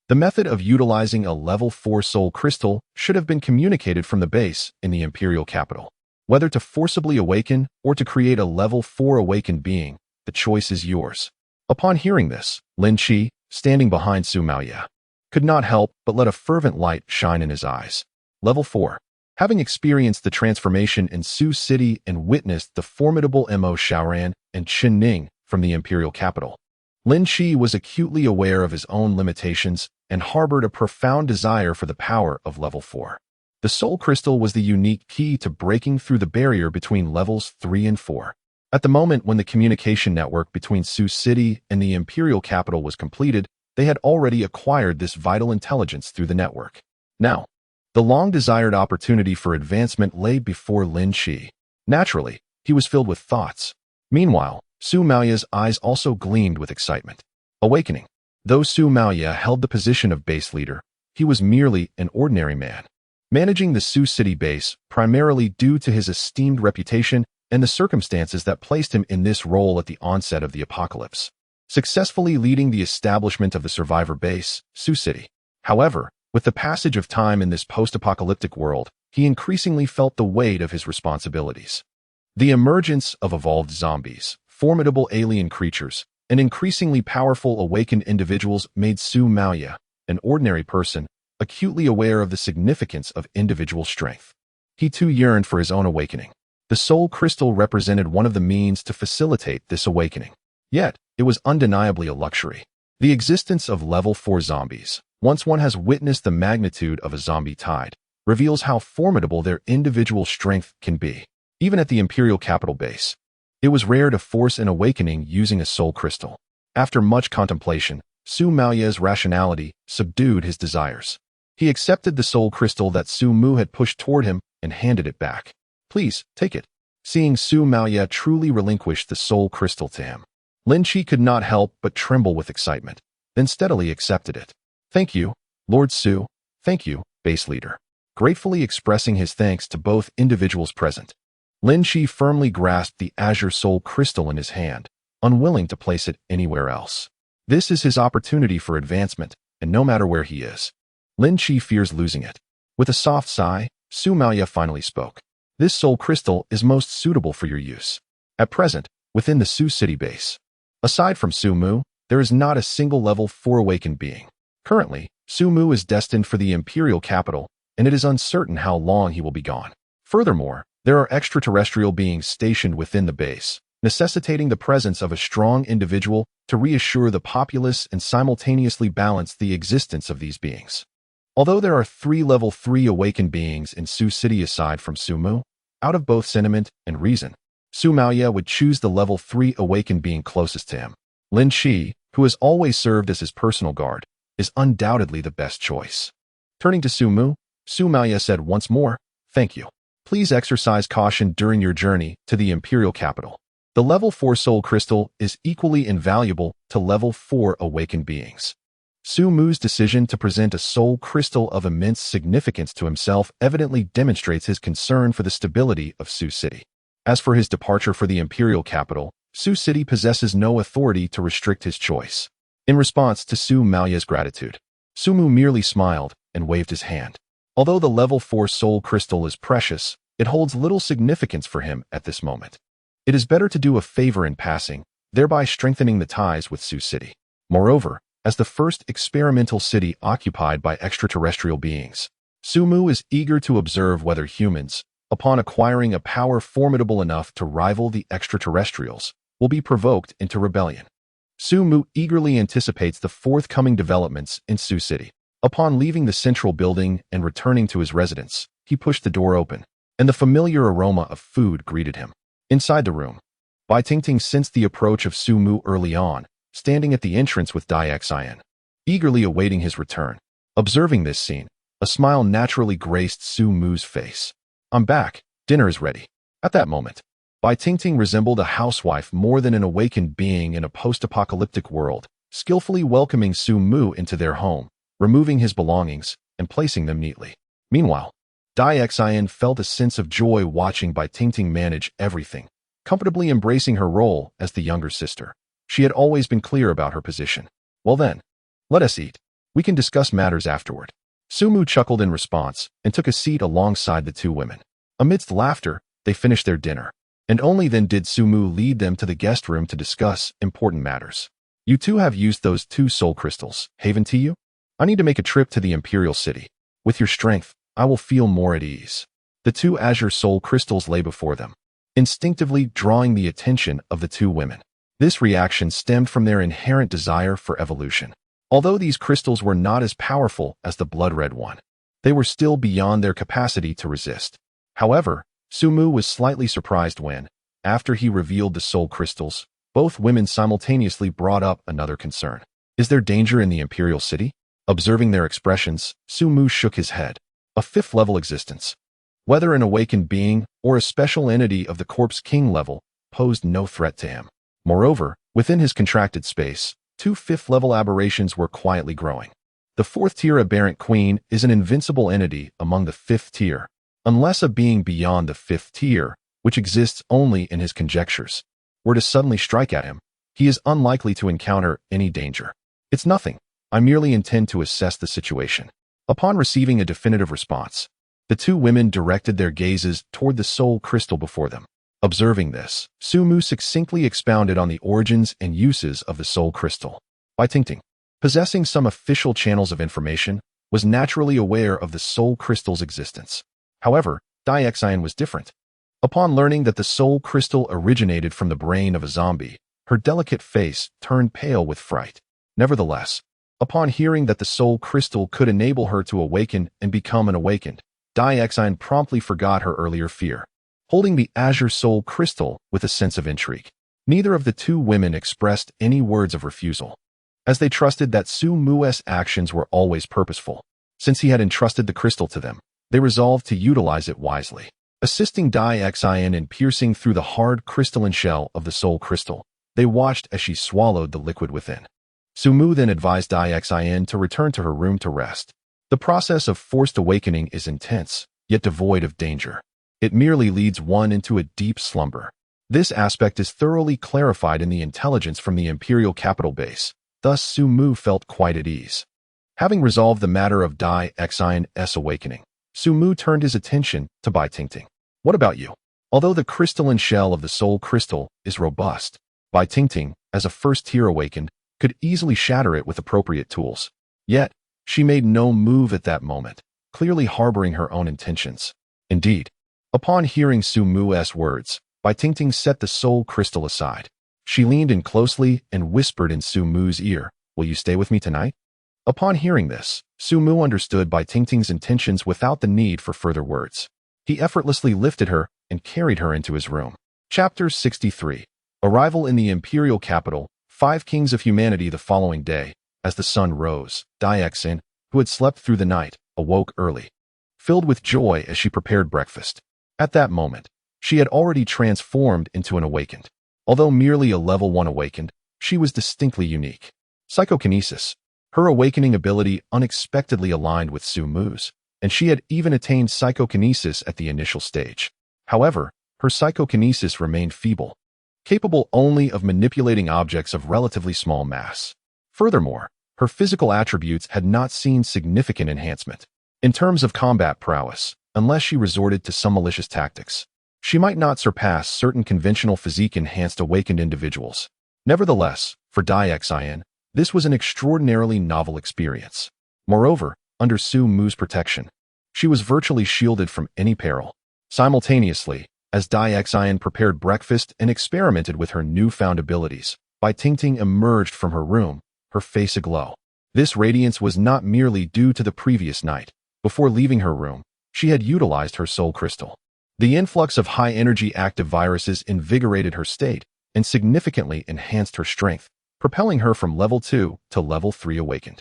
The method of utilizing a level 4 soul crystal should have been communicated from the base in the imperial capital. Whether to forcibly awaken or to create a level 4 awakened being, the choice is yours. Upon hearing this, Lin Chi, standing behind Su Maoya, could not help but let a fervent light shine in his eyes. Level 4. Having experienced the transformation in Sioux City and witnessed the formidable Mo Xiaoran and Qin Ning from the imperial capital, Lin Shi was acutely aware of his own limitations and harbored a profound desire for the power of level 4. The Soul Crystal was the unique key to breaking through the barrier between levels 3 and 4. At the moment when the communication network between Sioux City and the imperial capital was completed, they had already acquired this vital intelligence through the network. Now, the long-desired opportunity for advancement lay before Lin Shi. Naturally, he was filled with thoughts. Meanwhile, Su Maoya's eyes also gleamed with excitement. Awakening. Though Su Maoya held the position of base leader, he was merely an ordinary man, managing the Sioux City base primarily due to his esteemed reputation and the circumstances that placed him in this role at the onset of the apocalypse, successfully leading the establishment of the survivor base, Sioux City. However, with the passage of time in this post-apocalyptic world, he increasingly felt the weight of his responsibilities. The emergence of evolved zombies, formidable alien creatures, and increasingly powerful awakened individuals made Su Maoya, an ordinary person, acutely aware of the significance of individual strength. He too yearned for his own awakening. The Soul Crystal represented one of the means to facilitate this awakening. Yet, it was undeniably a luxury. The existence of level 4 zombies, once one has witnessed the magnitude of a zombie tide, reveals how formidable their individual strength can be. Even at the Imperial Capital base, it was rare to force an awakening using a Soul Crystal. After much contemplation, Su Maoya's rationality subdued his desires. He accepted the Soul Crystal that Su Mu had pushed toward him and handed it back. Please, take it. Seeing Su Maoya truly relinquish the Soul Crystal to him, Lin Shi could not help but tremble with excitement, then steadily accepted it. Thank you, Lord Su. Thank you, base leader. Gratefully expressing his thanks to both individuals present, Lin Shi firmly grasped the Azure Soul Crystal in his hand, unwilling to place it anywhere else. This is his opportunity for advancement, and no matter where he is, Lin Shi fears losing it. With a soft sigh, Su Maoya finally spoke. This Soul Crystal is most suitable for your use. At present, within the Sioux City base, aside from Su Mu, there is not a single level 4 awakened being. Currently, Su Mu is destined for the imperial capital, and it is uncertain how long he will be gone. Furthermore, there are extraterrestrial beings stationed within the base, necessitating the presence of a strong individual to reassure the populace and simultaneously balance the existence of these beings. Although there are 3 level 3 awakened beings in Sioux City aside from Su Mu, out of both sentiment and reason, Su Maoya would choose the level 3 awakened being closest to him. Lin Shi, who has always served as his personal guard, is undoubtedly the best choice. Turning to Su Mu, Su Maoya said once more, thank you. Please exercise caution during your journey to the imperial capital. The level 4 soul crystal is equally invaluable to level 4 awakened beings. Su Mu's decision to present a soul crystal of immense significance to himself evidently demonstrates his concern for the stability of Sioux City. As for his departure for the imperial capital, Sioux City possesses no authority to restrict his choice. In response to Su Maoya's gratitude, Su Mu merely smiled and waved his hand. Although the level 4 soul crystal is precious, it holds little significance for him at this moment. It is better to do a favor in passing, thereby strengthening the ties with Sioux City. Moreover, as the first experimental city occupied by extraterrestrial beings, Su Mu is eager to observe whether humans, upon acquiring a power formidable enough to rival the extraterrestrials, will be provoked into rebellion. Su Mu eagerly anticipates the forthcoming developments in Sioux City. Upon leaving the central building and returning to his residence, he pushed the door open, and the familiar aroma of food greeted him. Inside the room, Bai Tingting sensed the approach of Su Mu early on, standing at the entrance with Dai Xian, eagerly awaiting his return. Observing this scene, a smile naturally graced Su Mu's face. I'm back, dinner is ready. At that moment, Bai Tingting resembled a housewife more than an awakened being in a post-apocalyptic world, skillfully welcoming Su Mu into their home, removing his belongings and placing them neatly. Meanwhile, Dai Xian felt a sense of joy watching Bai Tingting manage everything, comfortably embracing her role as the younger sister. She had always been clear about her position. Well then, let us eat. We can discuss matters afterward. Su Mu chuckled in response and took a seat alongside the two women. Amidst laughter, they finished their dinner, and only then did Su Mu lead them to the guest room to discuss important matters. You two have used those 2 soul crystals, haven't you? I need to make a trip to the Imperial City. With your strength, I will feel more at ease. The two azure soul crystals lay before them, instinctively drawing the attention of the two women. This reaction stemmed from their inherent desire for evolution. Although these crystals were not as powerful as the blood-red one, they were still beyond their capacity to resist. However, Su Mu was slightly surprised when, after he revealed the soul crystals, both women simultaneously brought up another concern. Is there danger in the Imperial City? Observing their expressions, Su Mu shook his head. A fifth-level existence, whether an awakened being or a special entity of the Corpse King level, posed no threat to him. Moreover, within his contracted space, two fifth-level aberrations were quietly growing. The fourth-tier Aberrant Queen is an invincible entity among the fifth tier, unless a being beyond the fifth tier, which exists only in his conjectures, were to suddenly strike at him, he is unlikely to encounter any danger. It's nothing. I merely intend to assess the situation. Upon receiving a definitive response, the two women directed their gazes toward the soul crystal before them. Observing this, Su Mu succinctly expounded on the origins and uses of the soul crystal. Bai Tingting, possessing some official channels of information, was naturally aware of the soul crystal's existence. However, Dai Xian was different. Upon learning that the soul crystal originated from the brain of a zombie, her delicate face turned pale with fright. Nevertheless, upon hearing that the soul crystal could enable her to awaken and become an awakened, Dai Xian promptly forgot her earlier fear, holding the azure soul crystal with a sense of intrigue. Neither of the two women expressed any words of refusal, as they trusted that Su Mu's actions were always purposeful. Since he had entrusted the crystal to them, they resolved to utilize it wisely. Assisting Dai Xian in piercing through the hard crystalline shell of the soul crystal, they watched as she swallowed the liquid within. Su Mu then advised Dai Xian to return to her room to rest. The process of forced awakening is intense, yet devoid of danger. It merely leads one into a deep slumber. This aspect is thoroughly clarified in the intelligence from the Imperial Capital Base. Thus Su Mu felt quite at ease. Having resolved the matter of Dai Xian's awakening, Su Mu turned his attention to Bai Tingting. What about you? Although the crystalline shell of the soul crystal is robust, Bai Tingting, as a first-tier awakened, could easily shatter it with appropriate tools. Yet, she made no move at that moment, clearly harboring her own intentions. Indeed, upon hearing Su Mu's words, Bai Tingting set the soul crystal aside. She leaned in closely and whispered in Su Mu's ear, "Will you stay with me tonight?" Upon hearing this, Su Mu understood Bai Tingting's intentions without the need for further words. He effortlessly lifted her and carried her into his room. Chapter 63. Arrival in the Imperial Capital, 5 Kings of Humanity. The following day, as the sun rose, Dai Xian, who had slept through the night, awoke early, filled with joy as she prepared breakfast. At that moment, she had already transformed into an awakened. Although merely a level 1 awakened, she was distinctly unique. Psychokinesis. Her awakening ability unexpectedly aligned with Su Mu's, and she had even attained psychokinesis at the initial stage. However, her psychokinesis remained feeble, capable only of manipulating objects of relatively small mass. Furthermore, her physical attributes had not seen significant enhancement. In terms of combat prowess, unless she resorted to some malicious tactics, she might not surpass certain conventional physique-enhanced awakened individuals. Nevertheless, for Dai Xian, this was an extraordinarily novel experience. Moreover, under Su Mu's protection, she was virtually shielded from any peril. Simultaneously, as Dai Xian prepared breakfast and experimented with her newfound abilities, Bai Tingting emerged from her room, her face aglow. This radiance was not merely due to the previous night. Before leaving her room, she had utilized her soul crystal. The influx of high-energy active viruses invigorated her state and significantly enhanced her strength, propelling her from level 2 to level 3 awakened.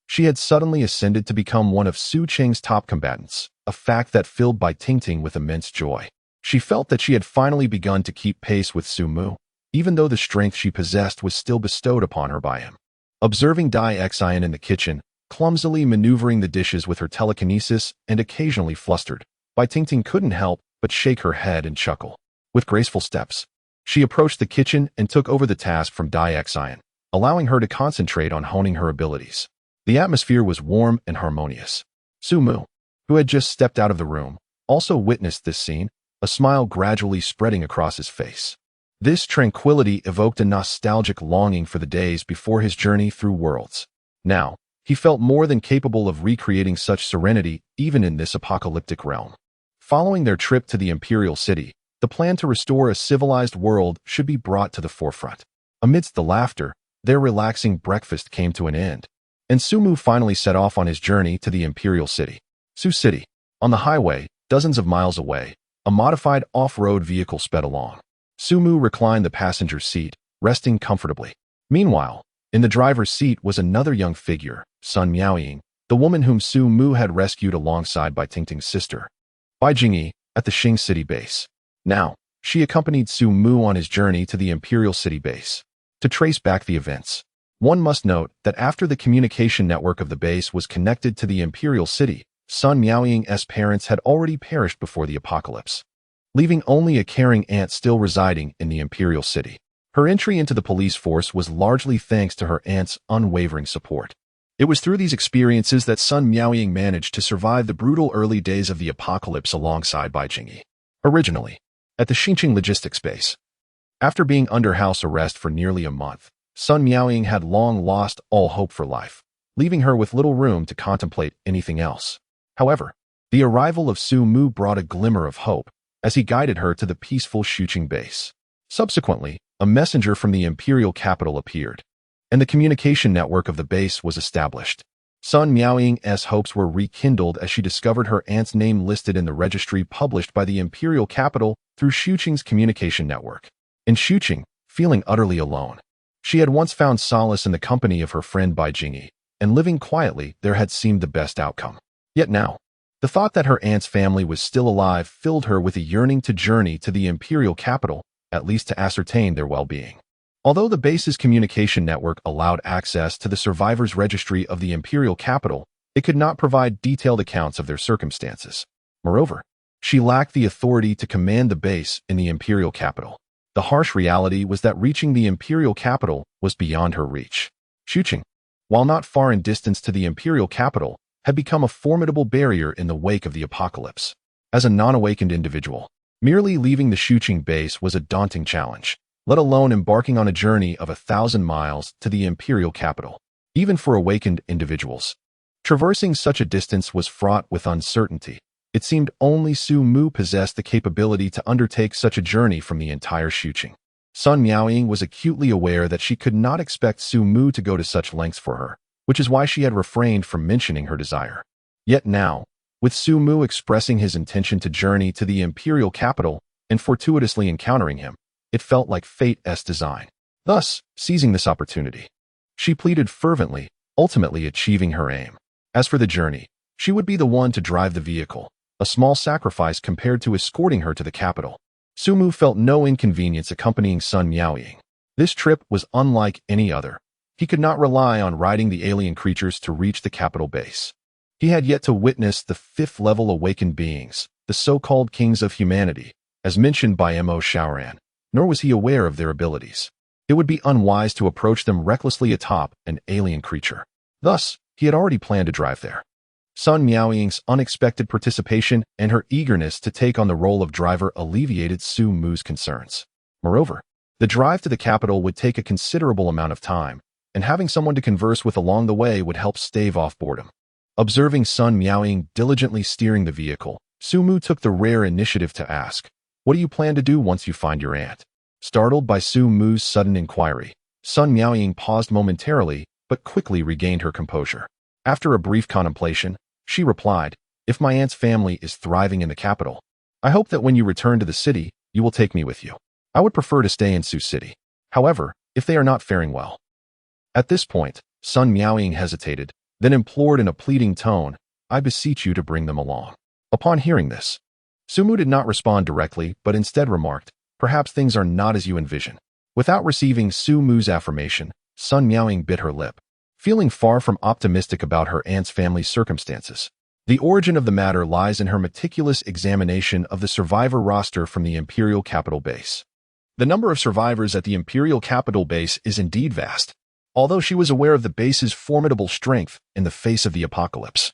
She had suddenly ascended to become one of Su Cheng's top combatants, a fact that filled Bai Tingting with immense joy. She felt that she had finally begun to keep pace with Su Mu, even though the strength she possessed was still bestowed upon her by him. Observing Dai Xian in the kitchen, clumsily maneuvering the dishes with her telekinesis and occasionally flustered, Bai Tingting couldn't help but shake her head and chuckle. With graceful steps, she approached the kitchen and took over the task from Dai Xian, allowing her to concentrate on honing her abilities. The atmosphere was warm and harmonious. Su Mu, who had just stepped out of the room, also witnessed this scene, a smile gradually spreading across his face. This tranquility evoked a nostalgic longing for the days before his journey through worlds. Now, he felt more than capable of recreating such serenity even in this apocalyptic realm. Following their trip to the Imperial City, the plan to restore a civilized world should be brought to the forefront. Amidst the laughter, their relaxing breakfast came to an end, and Sumu finally set off on his journey to the Imperial City. Su City. On the highway, dozens of miles away, a modified off-road vehicle sped along. Sumu reclined the passenger seat, resting comfortably. Meanwhile, in the driver's seat was another young figure, Sun Miaoying, the woman whom Sumu had rescued alongside Bai Tingting's sister, Bai Jingyi, at the Xing City base. Now, she accompanied Sumu on his journey to the Imperial City base. To trace back the events, one must note that after the communication network of the base was connected to the Imperial City, Sun Miaoying's parents had already perished before the apocalypse, leaving only a caring aunt still residing in the Imperial City. Her entry into the police force was largely thanks to her aunt's unwavering support. It was through these experiences that Sun Miaoying managed to survive the brutal early days of the apocalypse alongside Bai Jingyi. Originally, at the Xinqing logistics base. After being under house arrest for nearly a month, Sun Miaoying had long lost all hope for life, leaving her with little room to contemplate anything else. However, the arrival of Sumu brought a glimmer of hope as he guided her to the peaceful Xuqing base. Subsequently, a messenger from the imperial capital appeared, and the communication network of the base was established. Sun Miaoying's hopes were rekindled as she discovered her aunt's name listed in the registry published by the imperial capital through Xuqing's communication network. In Xuqing, feeling utterly alone, she had once found solace in the company of her friend Bai Jingyi, and living quietly there had seemed the best outcome. Yet now, the thought that her aunt's family was still alive filled her with a yearning to journey to the imperial capital, at least to ascertain their well-being. Although the base's communication network allowed access to the survivors' registry of the imperial capital, it could not provide detailed accounts of their circumstances. Moreover, she lacked the authority to command the base in the imperial capital. The harsh reality was that reaching the imperial capital was beyond her reach. Xuqing, while not far in distance to the imperial capital, had become a formidable barrier in the wake of the apocalypse. As a non-awakened individual, merely leaving the Xuqing base was a daunting challenge, let alone embarking on a journey of 1,000 miles to the imperial capital. Even for awakened individuals, traversing such a distance was fraught with uncertainty. It seemed only Sumu possessed the capability to undertake such a journey from the entire Xuqing. Sun Miaoying was acutely aware that she could not expect Sumu to go to such lengths for her, which is why she had refrained from mentioning her desire. Yet now, with Sumu expressing his intention to journey to the imperial capital and fortuitously encountering him, it felt like fate's design. Thus, seizing this opportunity, she pleaded fervently, ultimately achieving her aim. As for the journey, she would be the one to drive the vehicle, a small sacrifice compared to escorting her to the capital. Sumu felt no inconvenience accompanying Sun Miaoying. This trip was unlike any other. He could not rely on riding the alien creatures to reach the capital base. He had yet to witness the fifth-level awakened beings, the so-called kings of humanity, as mentioned by Mo Shaoran, nor was he aware of their abilities. It would be unwise to approach them recklessly atop an alien creature. Thus, he had already planned to drive there. Sun Miaoying's unexpected participation and her eagerness to take on the role of driver alleviated Sumu's concerns. Moreover, the drive to the capital would take a considerable amount of time, and having someone to converse with along the way would help stave off boredom. Observing Sun Miaoying diligently steering the vehicle, Sumu took the rare initiative to ask, "What do you plan to do once you find your aunt?" Startled by Sumu's sudden inquiry, Sun Miaoying paused momentarily, but quickly regained her composure. After a brief contemplation, she replied, "If my aunt's family is thriving in the capital, I hope that when you return to the city, you will take me with you. I would prefer to stay in Su City. However, if they are not faring well." At this point, Sun Miaoying hesitated, then implored in a pleading tone, "I beseech you to bring them along." Upon hearing this, Sumu did not respond directly, but instead remarked, "Perhaps things are not as you envision." Without receiving Sumu's affirmation, Sun Miaoying bit her lip, feeling far from optimistic about her aunt's family's circumstances. The origin of the matter lies in her meticulous examination of the survivor roster from the Imperial Capital Base. The number of survivors at the Imperial Capital Base is indeed vast, although she was aware of the base's formidable strength in the face of the apocalypse.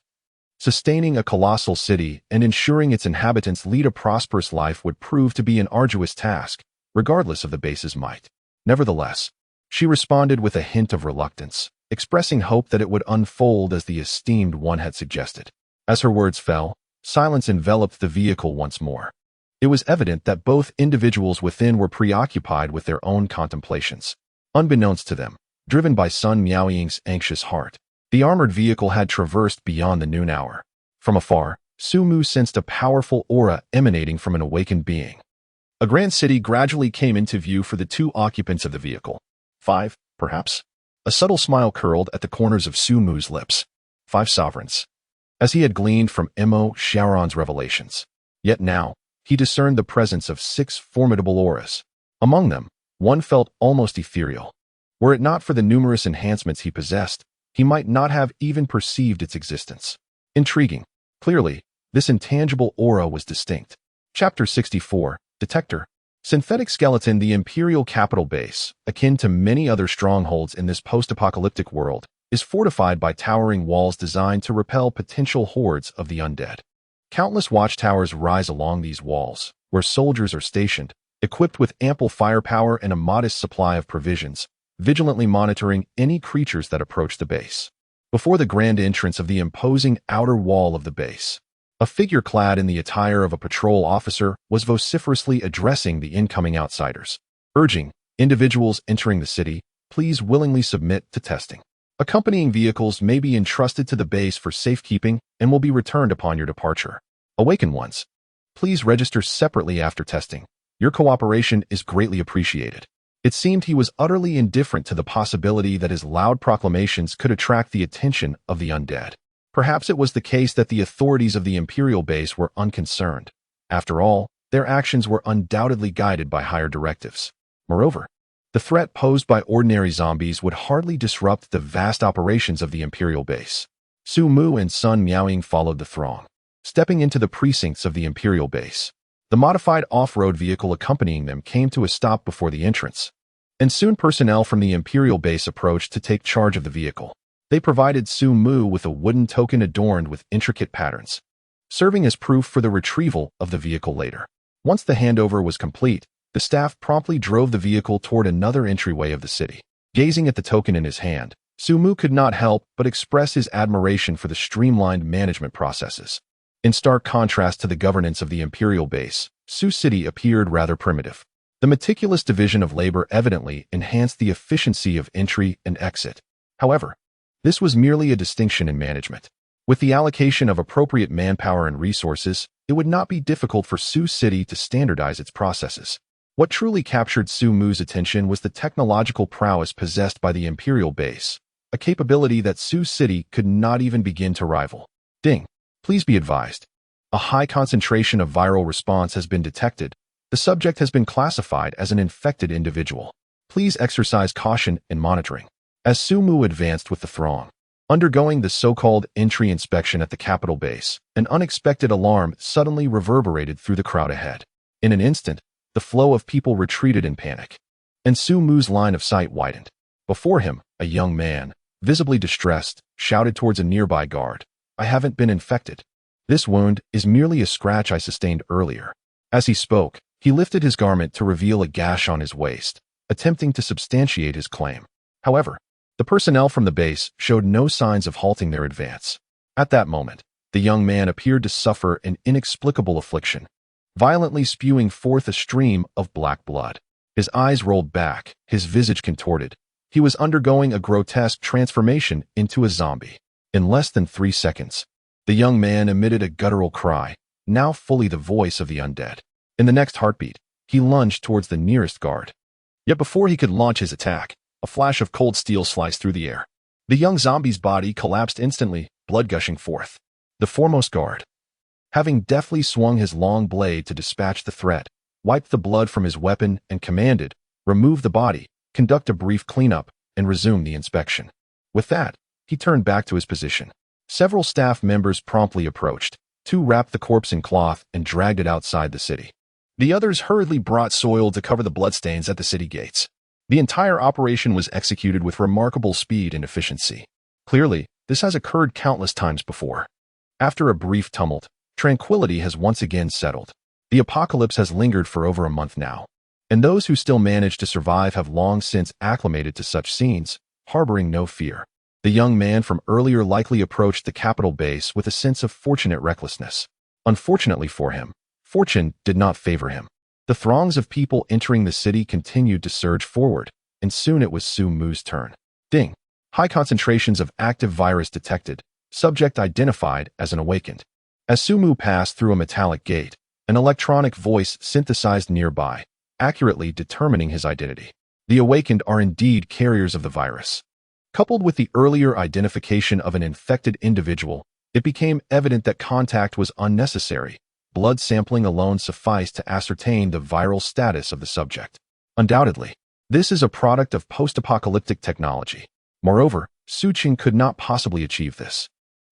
Sustaining a colossal city and ensuring its inhabitants lead a prosperous life would prove to be an arduous task, regardless of the base's might. Nevertheless, she responded with a hint of reluctance, expressing hope that it would unfold as the esteemed one had suggested. As her words fell, silence enveloped the vehicle once more. It was evident that both individuals within were preoccupied with their own contemplations. Unbeknownst to them, driven by Sun Miaoying's anxious heart, the armored vehicle had traversed beyond the noon hour. From afar, Su Mu sensed a powerful aura emanating from an awakened being. A grand city gradually came into view for the two occupants of the vehicle. 5, perhaps? A subtle smile curled at the corners of Su Mu's lips. 5 sovereigns. As he had gleaned from Mo Shaoran's revelations. Yet now, he discerned the presence of 6 formidable auras. Among them, one felt almost ethereal. Were it not for the numerous enhancements he possessed, he might not have even perceived its existence. Intriguing. Clearly, this intangible aura was distinct. Chapter 64, Detector. Synthetic Skeleton. The Imperial Capital Base, akin to many other strongholds in this post-apocalyptic world, is fortified by towering walls designed to repel potential hordes of the undead. Countless watchtowers rise along these walls, where soldiers are stationed, equipped with ample firepower and a modest supply of provisions, vigilantly monitoring any creatures that approach the base. Before the grand entrance of the imposing outer wall of the base, a figure clad in the attire of a patrol officer was vociferously addressing the incoming outsiders, urging individuals entering the city, please willingly submit to testing. Accompanying vehicles may be entrusted to the base for safekeeping and will be returned upon your departure. Awakened ones, please register separately after testing. Your cooperation is greatly appreciated. It seemed he was utterly indifferent to the possibility that his loud proclamations could attract the attention of the undead. Perhaps it was the case that the authorities of the Imperial base were unconcerned. After all, their actions were undoubtedly guided by higher directives. Moreover, the threat posed by ordinary zombies would hardly disrupt the vast operations of the Imperial base. Su Mu and Sun Miaoying followed the throng, stepping into the precincts of the Imperial base. The modified off-road vehicle accompanying them came to a stop before the entrance, and soon personnel from the Imperial base approached to take charge of the vehicle. They provided Su Mu with a wooden token adorned with intricate patterns, serving as proof for the retrieval of the vehicle later. Once the handover was complete, the staff promptly drove the vehicle toward another entryway of the city. Gazing at the token in his hand, Su Mu could not help but express his admiration for the streamlined management processes. In stark contrast to the governance of the Imperial base, Su City appeared rather primitive. The meticulous division of labor evidently enhanced the efficiency of entry and exit. However, this was merely a distinction in management. With the allocation of appropriate manpower and resources, it would not be difficult for Su City to standardize its processes. What truly captured Su Mu's attention was the technological prowess possessed by the Imperial base, a capability that Su City could not even begin to rival. Ding. Please be advised. A high concentration of viral response has been detected. The subject has been classified as an infected individual. Please exercise caution in monitoring. As Su Mu advanced with the throng, undergoing the so-called entry inspection at the capital base, an unexpected alarm suddenly reverberated through the crowd ahead. In an instant, the flow of people retreated in panic, and Su Mu's line of sight widened. Before him, a young man, visibly distressed, shouted towards a nearby guard, "I haven't been infected. This wound is merely a scratch I sustained earlier." As he spoke, he lifted his garment to reveal a gash on his waist, attempting to substantiate his claim. However, the personnel from the base showed no signs of halting their advance. At that moment, the young man appeared to suffer an inexplicable affliction, violently spewing forth a stream of black blood. His eyes rolled back, his visage contorted. He was undergoing a grotesque transformation into a zombie. In less than 3 seconds, the young man emitted a guttural cry, now fully the voice of the undead. In the next heartbeat, he lunged towards the nearest guard. Yet before he could launch his attack, a flash of cold steel sliced through the air. The young zombie's body collapsed instantly, blood gushing forth. The foremost guard, having deftly swung his long blade to dispatch the threat, wiped the blood from his weapon and commanded, "Remove the body, conduct a brief cleanup, and resume the inspection." With that, he turned back to his position. Several staff members promptly approached. 2 wrapped the corpse in cloth and dragged it outside the city. The others hurriedly brought soil to cover the bloodstains at the city gates. The entire operation was executed with remarkable speed and efficiency. Clearly, this has occurred countless times before. After a brief tumult, tranquility has once again settled. The apocalypse has lingered for over a month now, and those who still manage to survive have long since acclimated to such scenes, harboring no fear. The young man from earlier likely approached the capital base with a sense of fortunate recklessness. Unfortunately for him, fortune did not favor him. The throngs of people entering the city continued to surge forward, and soon it was Su Mu's turn. Ding! High concentrations of active virus detected, subject identified as an awakened. As Su Mu passed through a metallic gate, an electronic voice synthesized nearby, accurately determining his identity. The awakened are indeed carriers of the virus. Coupled with the earlier identification of an infected individual, it became evident that contact was unnecessary. Blood sampling alone sufficed to ascertain the viral status of the subject. Undoubtedly, this is a product of post-apocalyptic technology. Moreover, Su Qing could not possibly achieve this.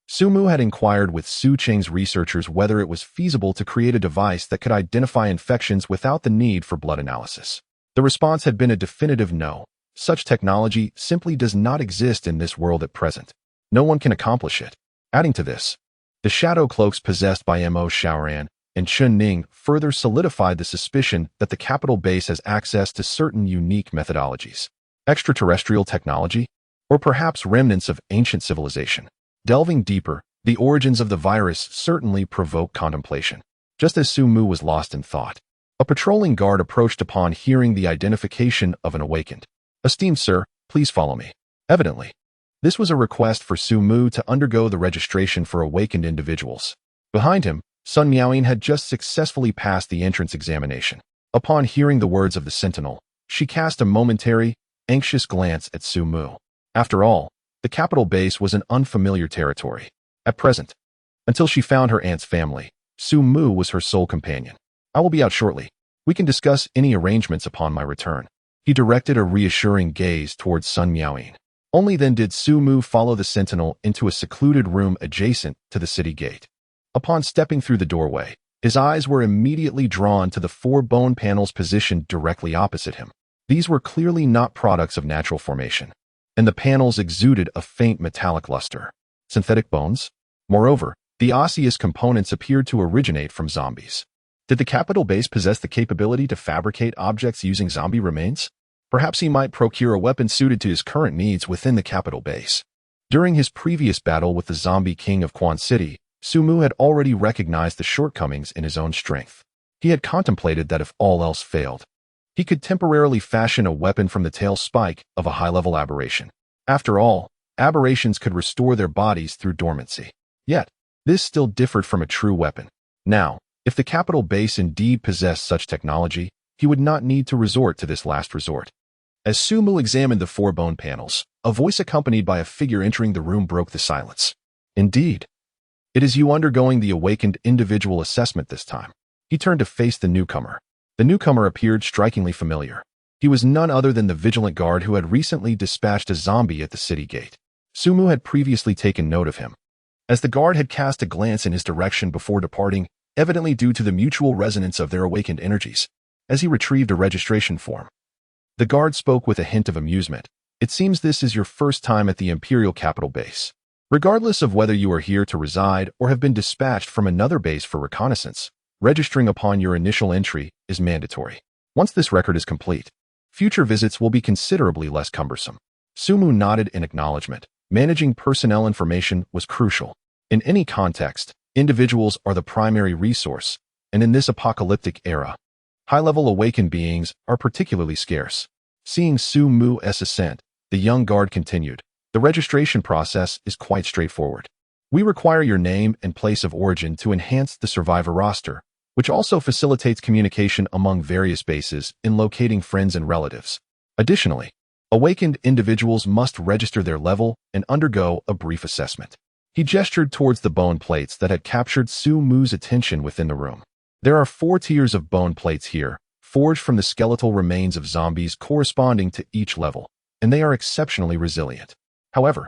Su Mu had inquired with Su Qing's researchers whether it was feasible to create a device that could identify infections without the need for blood analysis. The response had been a definitive no. Such technology simply does not exist in this world at present. No one can accomplish it. Adding to this, the shadow cloaks possessed by Mo Xiaoran and Chun Ning further solidified the suspicion that the capital base has access to certain unique methodologies. Extraterrestrial technology? Or perhaps remnants of ancient civilization. Delving deeper, the origins of the virus certainly provoke contemplation. Just as Su Mu was lost in thought, a patrolling guard approached upon hearing the identification of an awakened. "Esteemed sir, please follow me." Evidently, this was a request for Su Mu to undergo the registration for awakened individuals. Behind him, Sun Miaoyin had just successfully passed the entrance examination. Upon hearing the words of the sentinel, she cast a momentary, anxious glance at Su Mu. After all, the capital base was an unfamiliar territory. At present, until she found her aunt's family, Su Mu was her sole companion. "I will be out shortly. We can discuss any arrangements upon my return." He directed a reassuring gaze towards Sun Miaoyin. Only then did Su Mu follow the sentinel into a secluded room adjacent to the city gate. Upon stepping through the doorway, his eyes were immediately drawn to the 4 bone panels positioned directly opposite him. These were clearly not products of natural formation, and the panels exuded a faint metallic luster. Synthetic bones? Moreover, the osseous components appeared to originate from zombies. Did the capital base possess the capability to fabricate objects using zombie remains? Perhaps he might procure a weapon suited to his current needs within the capital base. During his previous battle with the zombie king of Quan City, Su Mu had already recognized the shortcomings in his own strength. He had contemplated that if all else failed, he could temporarily fashion a weapon from the tail spike of a high-level aberration. After all, aberrations could restore their bodies through dormancy. Yet, this still differed from a true weapon. Now, if the capital base indeed possessed such technology, he would not need to resort to this last resort. As Su Mu examined the 4 bone panels, a voice accompanied by a figure entering the room broke the silence. "Indeed. It is you undergoing the awakened individual assessment this time." He turned to face the newcomer. The newcomer appeared strikingly familiar. He was none other than the vigilant guard who had recently dispatched a zombie at the city gate. Su Mu had previously taken note of him, as the guard had cast a glance in his direction before departing, evidently due to the mutual resonance of their awakened energies. As he retrieved a registration form, the guard spoke with a hint of amusement. "It seems this is your first time at the Imperial Capital Base. Regardless of whether you are here to reside or have been dispatched from another base for reconnaissance, registering upon your initial entry is mandatory. Once this record is complete, future visits will be considerably less cumbersome." Su Mu nodded in acknowledgement. Managing personnel information was crucial. In any context, individuals are the primary resource, and in this apocalyptic era, high-level awakened beings are particularly scarce. Seeing Su Mu's assent, the young guard continued, "The registration process is quite straightforward. We require your name and place of origin to enhance the survivor roster, which also facilitates communication among various bases in locating friends and relatives. Additionally, awakened individuals must register their level and undergo a brief assessment." He gestured towards the bone plates that had captured Su Mu's attention within the room. "There are 4 tiers of bone plates here, forged from the skeletal remains of zombies corresponding to each level, and they are exceptionally resilient. However,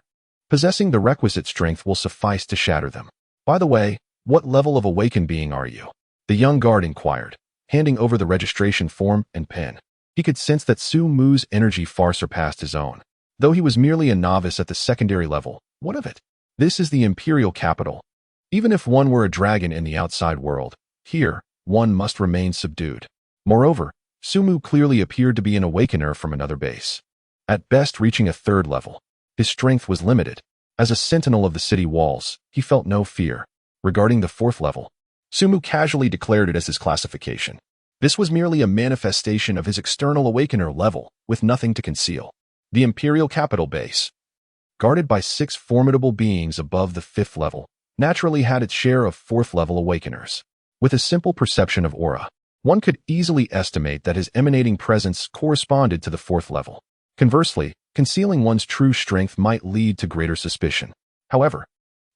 possessing the requisite strength will suffice to shatter them. By the way, what level of awakened being are you?" the young guard inquired, handing over the registration form and pen. He could sense that Su Mu's energy far surpassed his own. Though he was merely a novice at the secondary level, what of it? This is the Imperial capital. Even if one were a dragon in the outside world, here, one must remain subdued. Moreover, Su Mu clearly appeared to be an awakener from another base, at best reaching a 3rd level. His strength was limited. As a sentinel of the city walls, he felt no fear. Regarding the 4th level, Sumu casually declared it as his classification. This was merely a manifestation of his external awakener level, with nothing to conceal. The Imperial Capital Base, guarded by 6 formidable beings above the 5th level, naturally had its share of 4th-level awakeners. With a simple perception of aura, one could easily estimate that his emanating presence corresponded to the 4th level. Conversely, concealing one's true strength might lead to greater suspicion. However,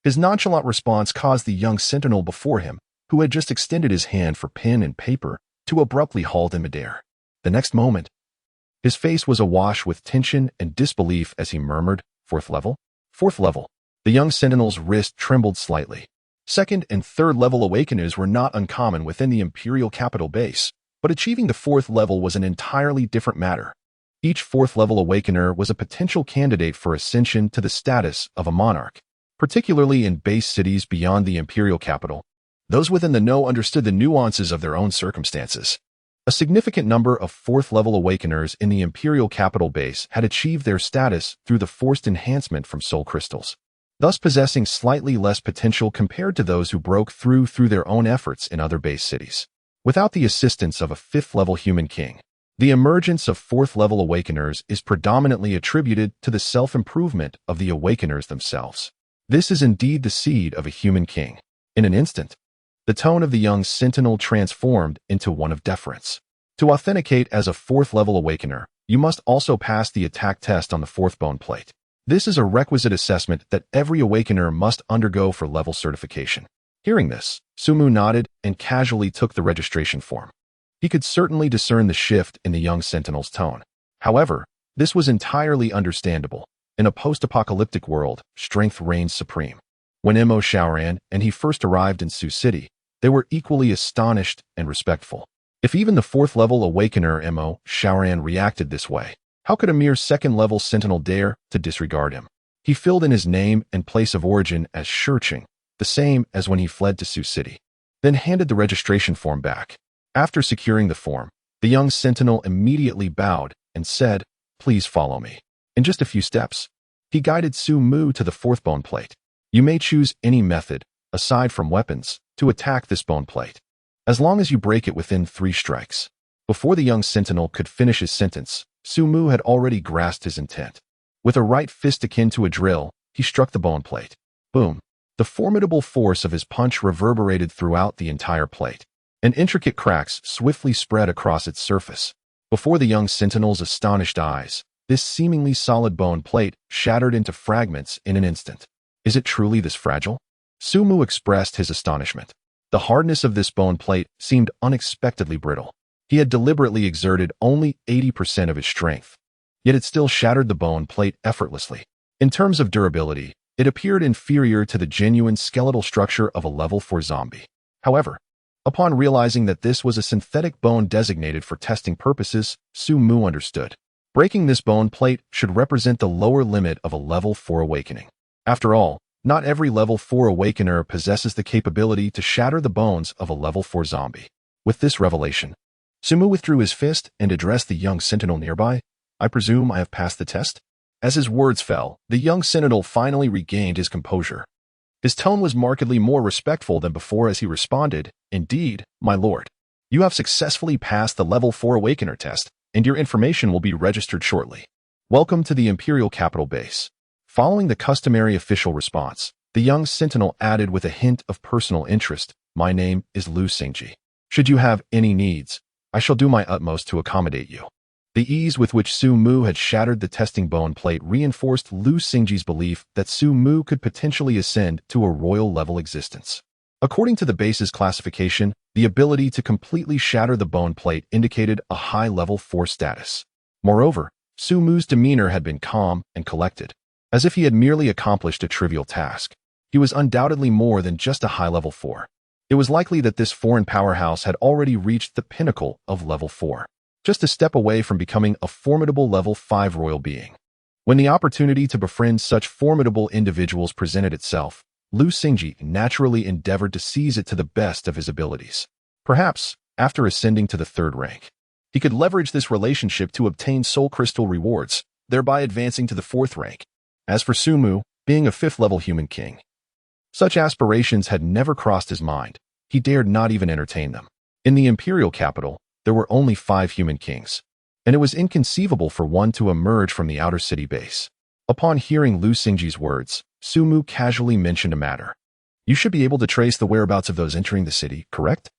his nonchalant response caused the young sentinel before him, who had just extended his hand for pen and paper, to abruptly halt in midair. The next moment, his face was awash with tension and disbelief as he murmured, "4th level? 4th level." The young sentinel's wrist trembled slightly. 2nd and 3rd level awakeners were not uncommon within the Imperial Capital Base, but achieving the 4th level was an entirely different matter. Each 4th level awakener was a potential candidate for ascension to the status of a monarch, particularly in base cities beyond the Imperial Capital. Those within the know understood the nuances of their own circumstances. A significant number of 4th level awakeners in the Imperial Capital Base had achieved their status through the forced enhancement from soul crystals, thus possessing slightly less potential compared to those who broke through their own efforts in other base cities. Without the assistance of a 5th-level human king, the emergence of 4th-level awakeners is predominantly attributed to the self-improvement of the awakeners themselves. This is indeed the seed of a human king. In an instant, the tone of the young sentinel transformed into one of deference. To authenticate as a 4th-level awakener, you must also pass the attack test on the 4th bone plate. This is a requisite assessment that every awakener must undergo for level certification. Hearing this, Sumu nodded and casually took the registration form. He could certainly discern the shift in the young sentinel's tone. However, this was entirely understandable. In a post-apocalyptic world, strength reigns supreme. When Mo Shaoran and he first arrived in Sioux City, they were equally astonished and respectful. If even the 4th-level awakener Mo Shaoran reacted this way, how could a mere 2nd-level sentinel dare to disregard him? He filled in his name and place of origin as Shurching, the same as when he fled to Sioux City, then handed the registration form back. After securing the form, the young sentinel immediately bowed and said, "Please follow me." In just a few steps, he guided Sumu to the 4th bone plate. You may choose any method, aside from weapons, to attack this bone plate, as long as you break it within 3 strikes. Before the young sentinel could finish his sentence, Sumu had already grasped his intent. With a right fist akin to a drill, he struck the bone plate. Boom! The formidable force of his punch reverberated throughout the entire plate, and intricate cracks swiftly spread across its surface. Before the young sentinel's astonished eyes, this seemingly solid bone plate shattered into fragments in an instant. Is it truly this fragile? Sumu expressed his astonishment. The hardness of this bone plate seemed unexpectedly brittle. He had deliberately exerted only 80% of his strength, yet it still shattered the bone plate effortlessly. In terms of durability, it appeared inferior to the genuine skeletal structure of a level 4 zombie. However, upon realizing that this was a synthetic bone designated for testing purposes, Sumu understood. Breaking this bone plate should represent the lower limit of a level 4 awakening. After all, not every level 4 awakener possesses the capability to shatter the bones of a level 4 zombie. With this revelation, Sumu withdrew his fist and addressed the young sentinel nearby. "I presume I have passed the test?" As his words fell, the young sentinel finally regained his composure. His tone was markedly more respectful than before as he responded, "Indeed, my lord. You have successfully passed the level 4 awakener test, and your information will be registered shortly. Welcome to the Imperial Capital Base." Following the customary official response, the young sentinel added with a hint of personal interest, "My name is Lu Xingji. Should you have any needs, I shall do my utmost to accommodate you." The ease with which Sumu had shattered the testing bone plate reinforced Lu Xingji's belief that Sumu could potentially ascend to a royal-level existence. According to the base's classification, the ability to completely shatter the bone plate indicated a high level 4 status. Moreover, Sumu's demeanor had been calm and collected, as if he had merely accomplished a trivial task. He was undoubtedly more than just a high level 4. It was likely that this foreign powerhouse had already reached the pinnacle of level 4, just a step away from becoming a formidable level 5 royal being. When the opportunity to befriend such formidable individuals presented itself, Lu Xingji naturally endeavored to seize it to the best of his abilities. Perhaps, after ascending to the 3rd rank, he could leverage this relationship to obtain soul crystal rewards, thereby advancing to the 4th rank. As for Sumu, being a 5th-level human king, such aspirations had never crossed his mind. He dared not even entertain them. In the imperial capital, there were only 5 human kings, and it was inconceivable for one to emerge from the outer city base. Upon hearing Lu Xingji's words, Su Mu casually mentioned a matter. You should be able to trace the whereabouts of those entering the city, correct?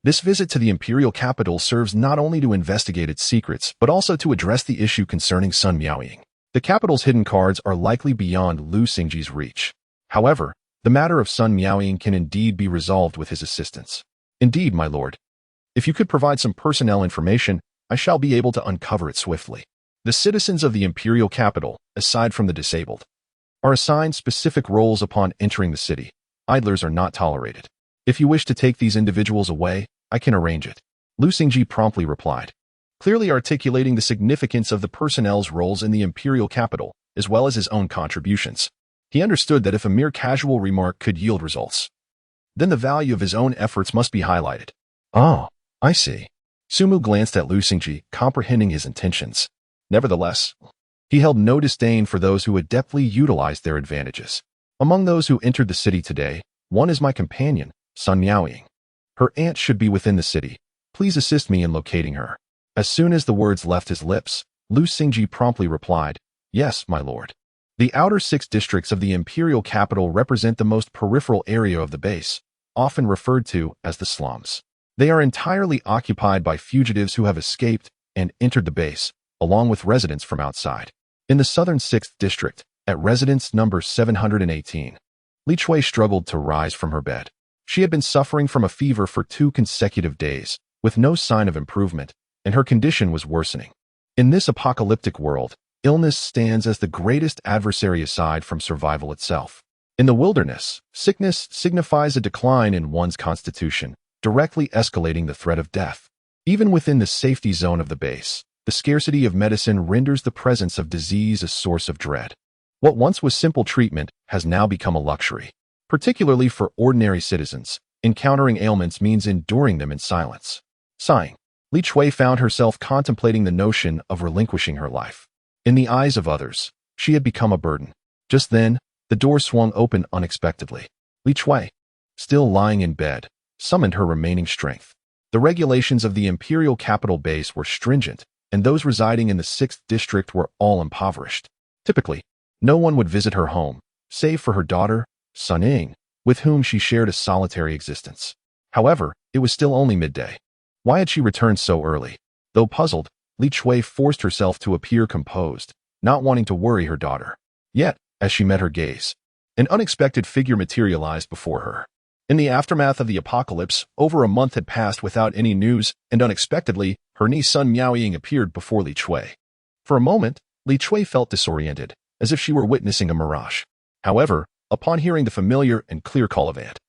This visit to the imperial capital serves not only to investigate its secrets, but also to address the issue concerning Sun Miaoying. The capital's hidden cards are likely beyond Lu Xingji's reach. However, the matter of Sun Miaoying can indeed be resolved with his assistance. Indeed, my lord. If you could provide some personnel information, I shall be able to uncover it swiftly. The citizens of the imperial capital, aside from the disabled, are assigned specific roles upon entering the city. Idlers are not tolerated. If you wish to take these individuals away, I can arrange it. Lu Xingji promptly replied, clearly articulating the significance of the personnel's roles in the imperial capital, as well as his own contributions. He understood that if a mere casual remark could yield results, then the value of his own efforts must be highlighted. Oh, I see. Su Mu glanced at Lu Xingji, comprehending his intentions. Nevertheless, he held no disdain for those who adeptly utilized their advantages. Among those who entered the city today, one is my companion, Sun Miaoying. Her aunt should be within the city. Please assist me in locating her. As soon as the words left his lips, Lu Xingji promptly replied, yes, my lord. The outer 6 districts of the imperial capital represent the most peripheral area of the base, often referred to as the slums. They are entirely occupied by fugitives who have escaped and entered the base, along with residents from outside. In the southern 6th district, at residence number 718, Li Chui struggled to rise from her bed. She had been suffering from a fever for 2 consecutive days, with no sign of improvement, and her condition was worsening. In this apocalyptic world, illness stands as the greatest adversary aside from survival itself. In the wilderness, sickness signifies a decline in one's constitution, directly escalating the threat of death. Even within the safety zone of the base, the scarcity of medicine renders the presence of disease a source of dread. What once was simple treatment has now become a luxury. Particularly for ordinary citizens, encountering ailments means enduring them in silence. Sighing, Li Chui found herself contemplating the notion of relinquishing her life. In the eyes of others, she had become a burden. Just then, the door swung open unexpectedly. Li Chui, still lying in bed, summoned her remaining strength. The regulations of the imperial capital base were stringent, and those residing in the 6th district were all impoverished. Typically, no one would visit her home, save for her daughter, Sun Ying, with whom she shared a solitary existence. However, it was still only midday. Why had she returned so early? Though puzzled, Li Chui forced herself to appear composed, not wanting to worry her daughter. Yet, as she met her gaze, an unexpected figure materialized before her. In the aftermath of the apocalypse, over a month had passed without any news, and unexpectedly, her niece Sun Miaoying appeared before Li Chui. For a moment, Li Chui felt disoriented, as if she were witnessing a mirage. However, upon hearing the familiar and clear call of aunt,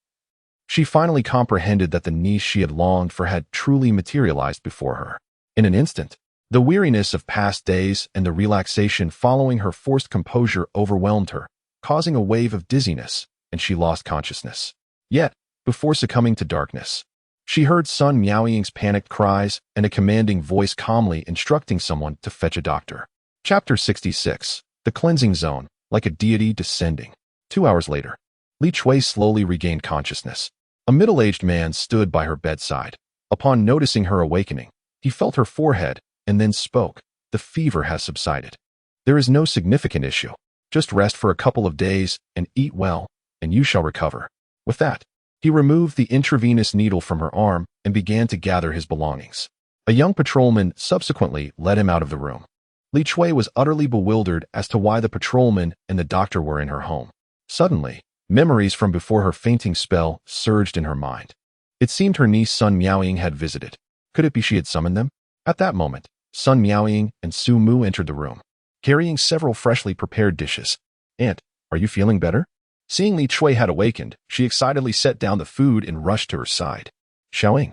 she finally comprehended that the niece she had longed for had truly materialized before her. In an instant, the weariness of past days and the relaxation following her forced composure overwhelmed her, causing a wave of dizziness, and she lost consciousness. Yet, before succumbing to darkness, she heard Sun Miaoying's panicked cries and a commanding voice calmly instructing someone to fetch a doctor. Chapter 66. The Cleansing Zone, like a deity descending. 2 hours later, Li Chui slowly regained consciousness. A middle-aged man stood by her bedside. Upon noticing her awakening, he felt her forehead and then spoke. The fever has subsided. There is no significant issue. Just rest for a couple of days and eat well, and you shall recover. With that, he removed the intravenous needle from her arm and began to gather his belongings. A young patrolman subsequently led him out of the room. Li Chui was utterly bewildered as to why the patrolman and the doctor were in her home. Suddenly, memories from before her fainting spell surged in her mind. It seemed her niece Sun Miaoying had visited. Could it be she had summoned them? At that moment, Sun Miaoying and Su Mu entered the room, carrying several freshly prepared dishes. Aunt, are you feeling better? Seeing Li Chui had awakened, she excitedly set down the food and rushed to her side. Xiaoying,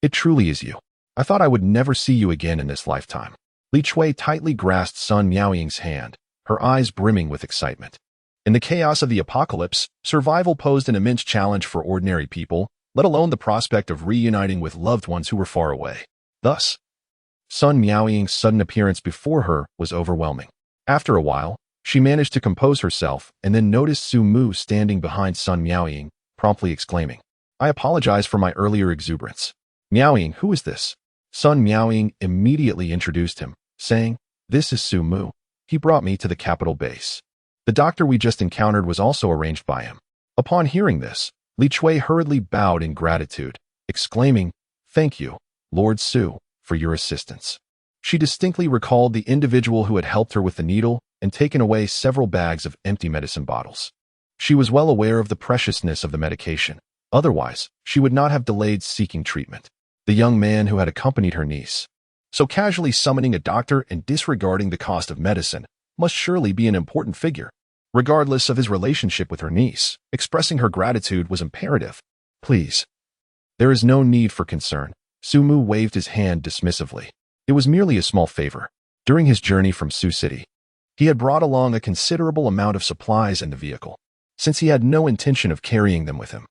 it truly is you. I thought I would never see you again in this lifetime. Li Chui tightly grasped Sun Miaoying's hand, her eyes brimming with excitement. In the chaos of the apocalypse, survival posed an immense challenge for ordinary people, let alone the prospect of reuniting with loved ones who were far away. Thus, Sun Miaoying's sudden appearance before her was overwhelming. After a while, she managed to compose herself and then noticed Su Mu standing behind Sun Miaoying, promptly exclaiming, I apologize for my earlier exuberance. Miaoying, who is this? Sun Miaoying immediately introduced him, saying, "This is Su Mu. He brought me to the capital base." The doctor we just encountered was also arranged by him. Upon hearing this, Li Chui hurriedly bowed in gratitude, exclaiming, "Thank you, Lord Su, for your assistance." She distinctly recalled the individual who had helped her with the needle and taken away several bags of empty medicine bottles. She was well aware of the preciousness of the medication. Otherwise, she would not have delayed seeking treatment. The young man who had accompanied her niece, so casually summoning a doctor and disregarding the cost of medicine, must surely be an important figure. Regardless of his relationship with her niece, expressing her gratitude was imperative. "Please." "There is no need for concern." Su Mu waved his hand dismissively. It was merely a small favor. During his journey from Su City, he had brought along a considerable amount of supplies in the vehicle. Since he had no intention of carrying them with him,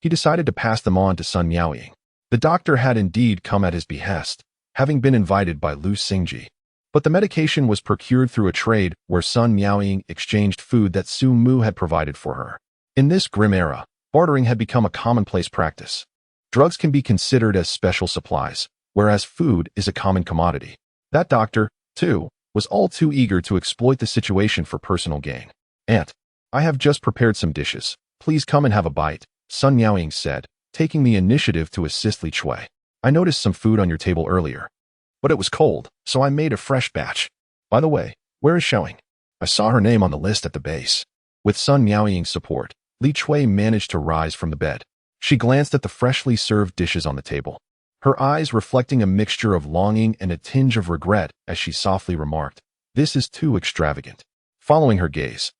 he decided to pass them on to Sun Miaoying. The doctor had indeed come at his behest, having been invited by Lu Xingji. But the medication was procured through a trade where Sun Miaoying exchanged food that Su Mu had provided for her. In this grim era, bartering had become a commonplace practice. Drugs can be considered as special supplies, whereas food is a common commodity. That doctor, too, was all too eager to exploit the situation for personal gain. "Aunt, I have just prepared some dishes. Please come and have a bite," Sun Miaoying said, taking the initiative to assist Li Chui. "I noticed some food on your table earlier, but it was cold, so I made a fresh batch. By the way, where is Showing? I saw her name on the list at the base." With Sun Miaoying's support, Li Chui managed to rise from the bed. She glanced at the freshly served dishes on the table, her eyes reflecting a mixture of longing and a tinge of regret as she softly remarked, "This is too extravagant." Following her gaze,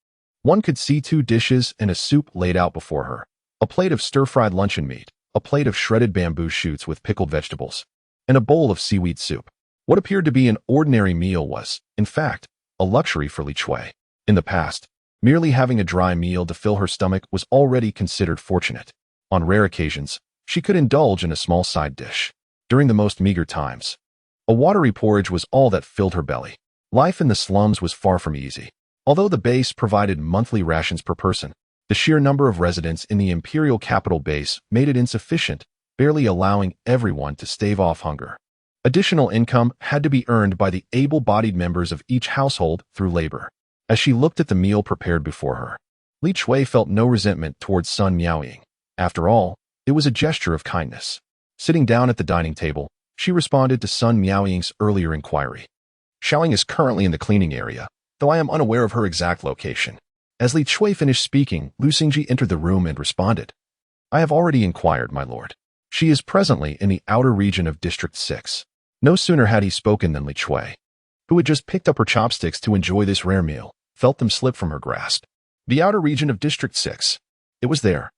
one could see 2 dishes and a soup laid out before her. A plate of stir-fried luncheon meat, a plate of shredded bamboo shoots with pickled vegetables, and a bowl of seaweed soup. What appeared to be an ordinary meal was, in fact, a luxury for Li Chui. In the past, merely having a dry meal to fill her stomach was already considered fortunate. On rare occasions, she could indulge in a small side dish. During the most meager times, a watery porridge was all that filled her belly. Life in the slums was far from easy. Although the base provided monthly rations per person, the sheer number of residents in the imperial capital base made it insufficient, barely allowing everyone to stave off hunger. Additional income had to be earned by the able-bodied members of each household through labor. As she looked at the meal prepared before her, Li Chui felt no resentment towards Sun Miaoying. After all, it was a gesture of kindness. Sitting down at the dining table, she responded to Sun Miaoying's earlier inquiry. "Xiaoying is currently in the cleaning area, though I am unaware of her exact location." As Li Chui finished speaking, Lu Xingji entered the room and responded, "I have already inquired, my lord. She is presently in the outer region of District 6. No sooner had he spoken than Li Chui, who had just picked up her chopsticks to enjoy this rare meal, felt them slip from her grasp. The outer region of District 6. It was there,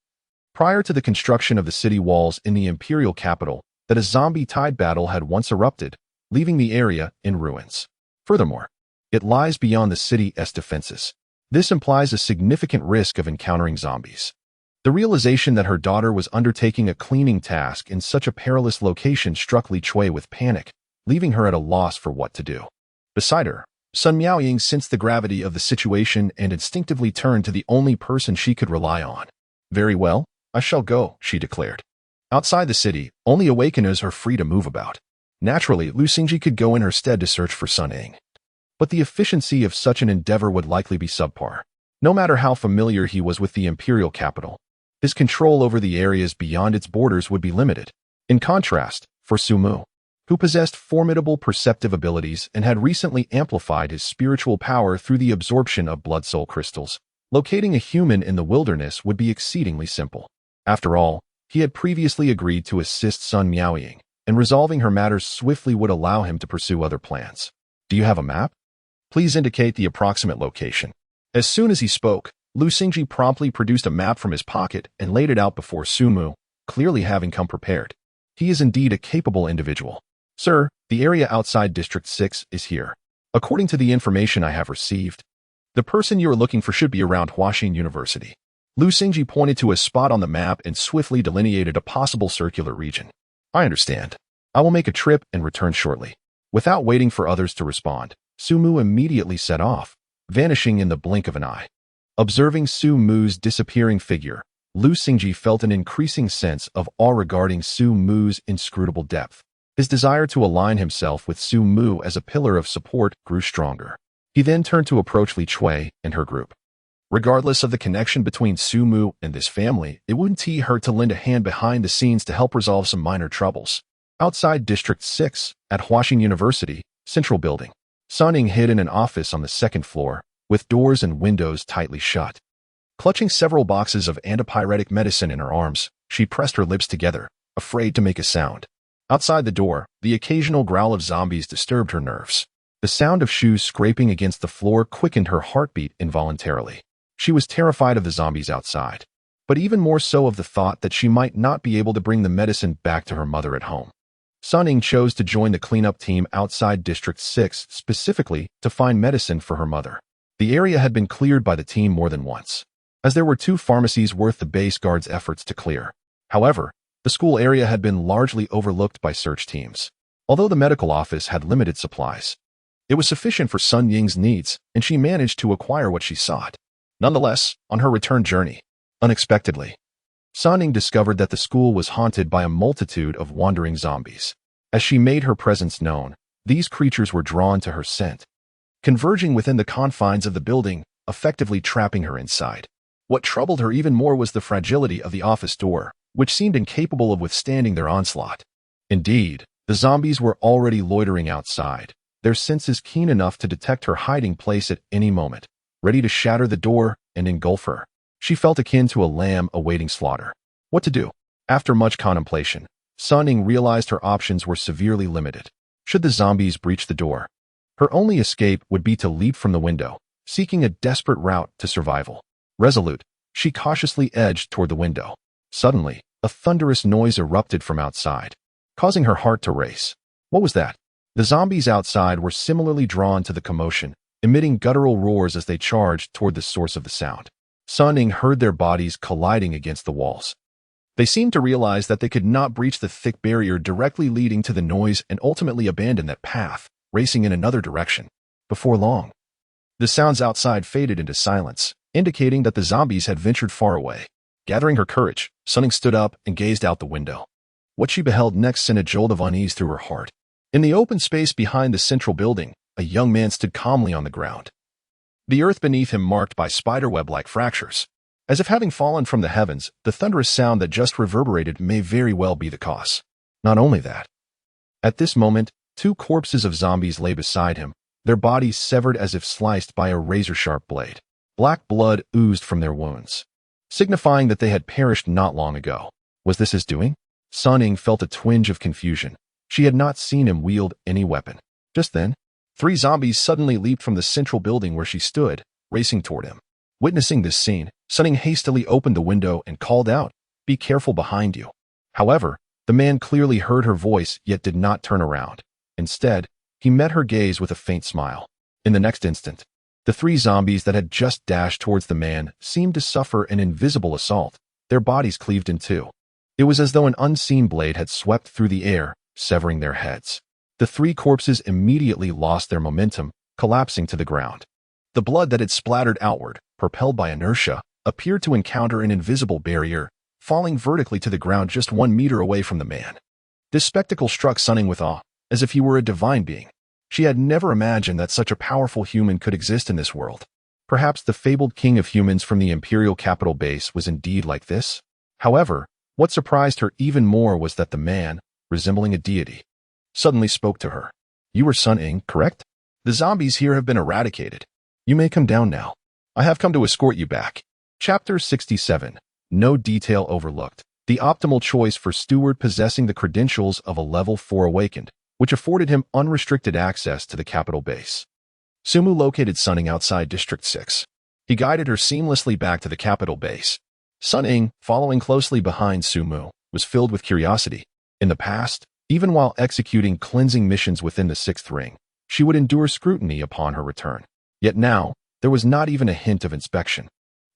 prior to the construction of the city walls in the imperial capital, that a zombie tide battle had once erupted, leaving the area in ruins. Furthermore, it lies beyond the city's defenses. This implies a significant risk of encountering zombies. The realization that her daughter was undertaking a cleaning task in such a perilous location struck Li Chui with panic, leaving her at a loss for what to do. Beside her, Sun Miaoying sensed the gravity of the situation and instinctively turned to the only person she could rely on. "Very well, I shall go," she declared. Outside the city, only awakeners are free to move about. Naturally, Lu Xingji could go in her stead to search for Sun Ing. But the efficiency of such an endeavor would likely be subpar. No matter how familiar he was with the imperial capital, his control over the areas beyond its borders would be limited. In contrast, for Su Mu, who possessed formidable perceptive abilities and had recently amplified his spiritual power through the absorption of blood soul crystals, locating a human in the wilderness would be exceedingly simple. After all, he had previously agreed to assist Sun Miaoying, and resolving her matters swiftly would allow him to pursue other plans. "Do you have a map? Please indicate the approximate location." As soon as he spoke, Lu Xingji promptly produced a map from his pocket and laid it out before Su Mu, clearly having come prepared. He is indeed a capable individual. "Sir, the area outside District 6 is here. According to the information I have received, the person you are looking for should be around Huaxin University." Lu Xingji pointed to a spot on the map and swiftly delineated a possible circular region. "I understand. I will make a trip and return shortly." Without waiting for others to respond, Su Mu immediately set off, vanishing in the blink of an eye. Observing Su Mu's disappearing figure, Lu Xingji felt an increasing sense of awe regarding Su Mu's inscrutable depth. His desire to align himself with Su Mu as a pillar of support grew stronger. He then turned to approach Li Chui and her group. Regardless of the connection between Su Mu and this family, it wouldn't hurt to lend a hand behind the scenes to help resolve some minor troubles. Outside District 6, at Huaxing University, Central Building, Sun Ying hid in an office on the second floor, with doors and windows tightly shut. Clutching several boxes of antipyretic medicine in her arms, she pressed her lips together, afraid to make a sound. Outside the door, the occasional growl of zombies disturbed her nerves. The sound of shoes scraping against the floor quickened her heartbeat involuntarily. She was terrified of the zombies outside, but even more so of the thought that she might not be able to bring the medicine back to her mother at home. Sun Ying chose to join the cleanup team outside District 6 specifically to find medicine for her mother. The area had been cleared by the team more than once, as there were 2 pharmacies worth the base guard's efforts to clear. However, the school area had been largely overlooked by search teams. Although the medical office had limited supplies, it was sufficient for Sun Ying's needs, and she managed to acquire what she sought. Nonetheless, on her return journey, unexpectedly, Sun Ying discovered that the school was haunted by a multitude of wandering zombies. As she made her presence known, these creatures were drawn to her scent, converging within the confines of the building, effectively trapping her inside. What troubled her even more was the fragility of the office door, which seemed incapable of withstanding their onslaught. Indeed, the zombies were already loitering outside, their senses keen enough to detect her hiding place at any moment, ready to shatter the door and engulf her. She felt akin to a lamb awaiting slaughter. What to do? After much contemplation, Sun Ying realized her options were severely limited. Should the zombies breach the door, her only escape would be to leap from the window, seeking a desperate route to survival. Resolute, she cautiously edged toward the window. Suddenly, a thunderous noise erupted from outside, causing her heart to race. What was that? The zombies outside were similarly drawn to the commotion, emitting guttural roars as they charged toward the source of the sound. Sun Ying heard their bodies colliding against the walls. They seemed to realize that they could not breach the thick barrier directly leading to the noise and ultimately abandon that path, racing in another direction. Before long, the sounds outside faded into silence, indicating that the zombies had ventured far away. Gathering her courage, Sun Ying stood up and gazed out the window. What she beheld next sent a jolt of unease through her heart. In the open space behind the central building, a young man stood calmly on the ground, the earth beneath him marked by spiderweb-like fractures. As if having fallen from the heavens, the thunderous sound that just reverberated may very well be the cause. Not only that, at this moment, 2 corpses of zombies lay beside him, their bodies severed as if sliced by a razor-sharp blade. Black blood oozed from their wounds, signifying that they had perished not long ago. Was this his doing? Sun Ying felt a twinge of confusion. She had not seen him wield any weapon. Just then, 3 zombies suddenly leaped from the central building where she stood, racing toward him. Witnessing this scene, Sun Ying hastily opened the window and called out, "Be careful behind you." However, the man clearly heard her voice yet did not turn around. Instead, he met her gaze with a faint smile. In the next instant, the 3 zombies that had just dashed towards the man seemed to suffer an invisible assault, their bodies cleaved in 2. It was as though an unseen blade had swept through the air, severing their heads. The 3 corpses immediately lost their momentum, collapsing to the ground. The blood that had splattered outward, propelled by inertia, appeared to encounter an invisible barrier, falling vertically to the ground just 1 meter away from the man. This spectacle struck Sun Ying with awe, as if he were a divine being. She had never imagined that such a powerful human could exist in this world. Perhaps the fabled king of humans from the Imperial capital base was indeed like this? However, what surprised her even more was that the man, resembling a deity, suddenly spoke to her. "You are Sun Ying, correct? The zombies here have been eradicated. You may come down now. I have come to escort you back." Chapter 67. No detail overlooked. The optimal choice for Steward possessing the credentials of a level 4 awakened, which afforded him unrestricted access to the capital base. Su Mu located Sun Ying outside District 6. He guided her seamlessly back to the capital base. Sun Ying, following closely behind Su Mu, was filled with curiosity. In the past, even while executing cleansing missions within the 6th ring, she would endure scrutiny upon her return. Yet now, there was not even a hint of inspection.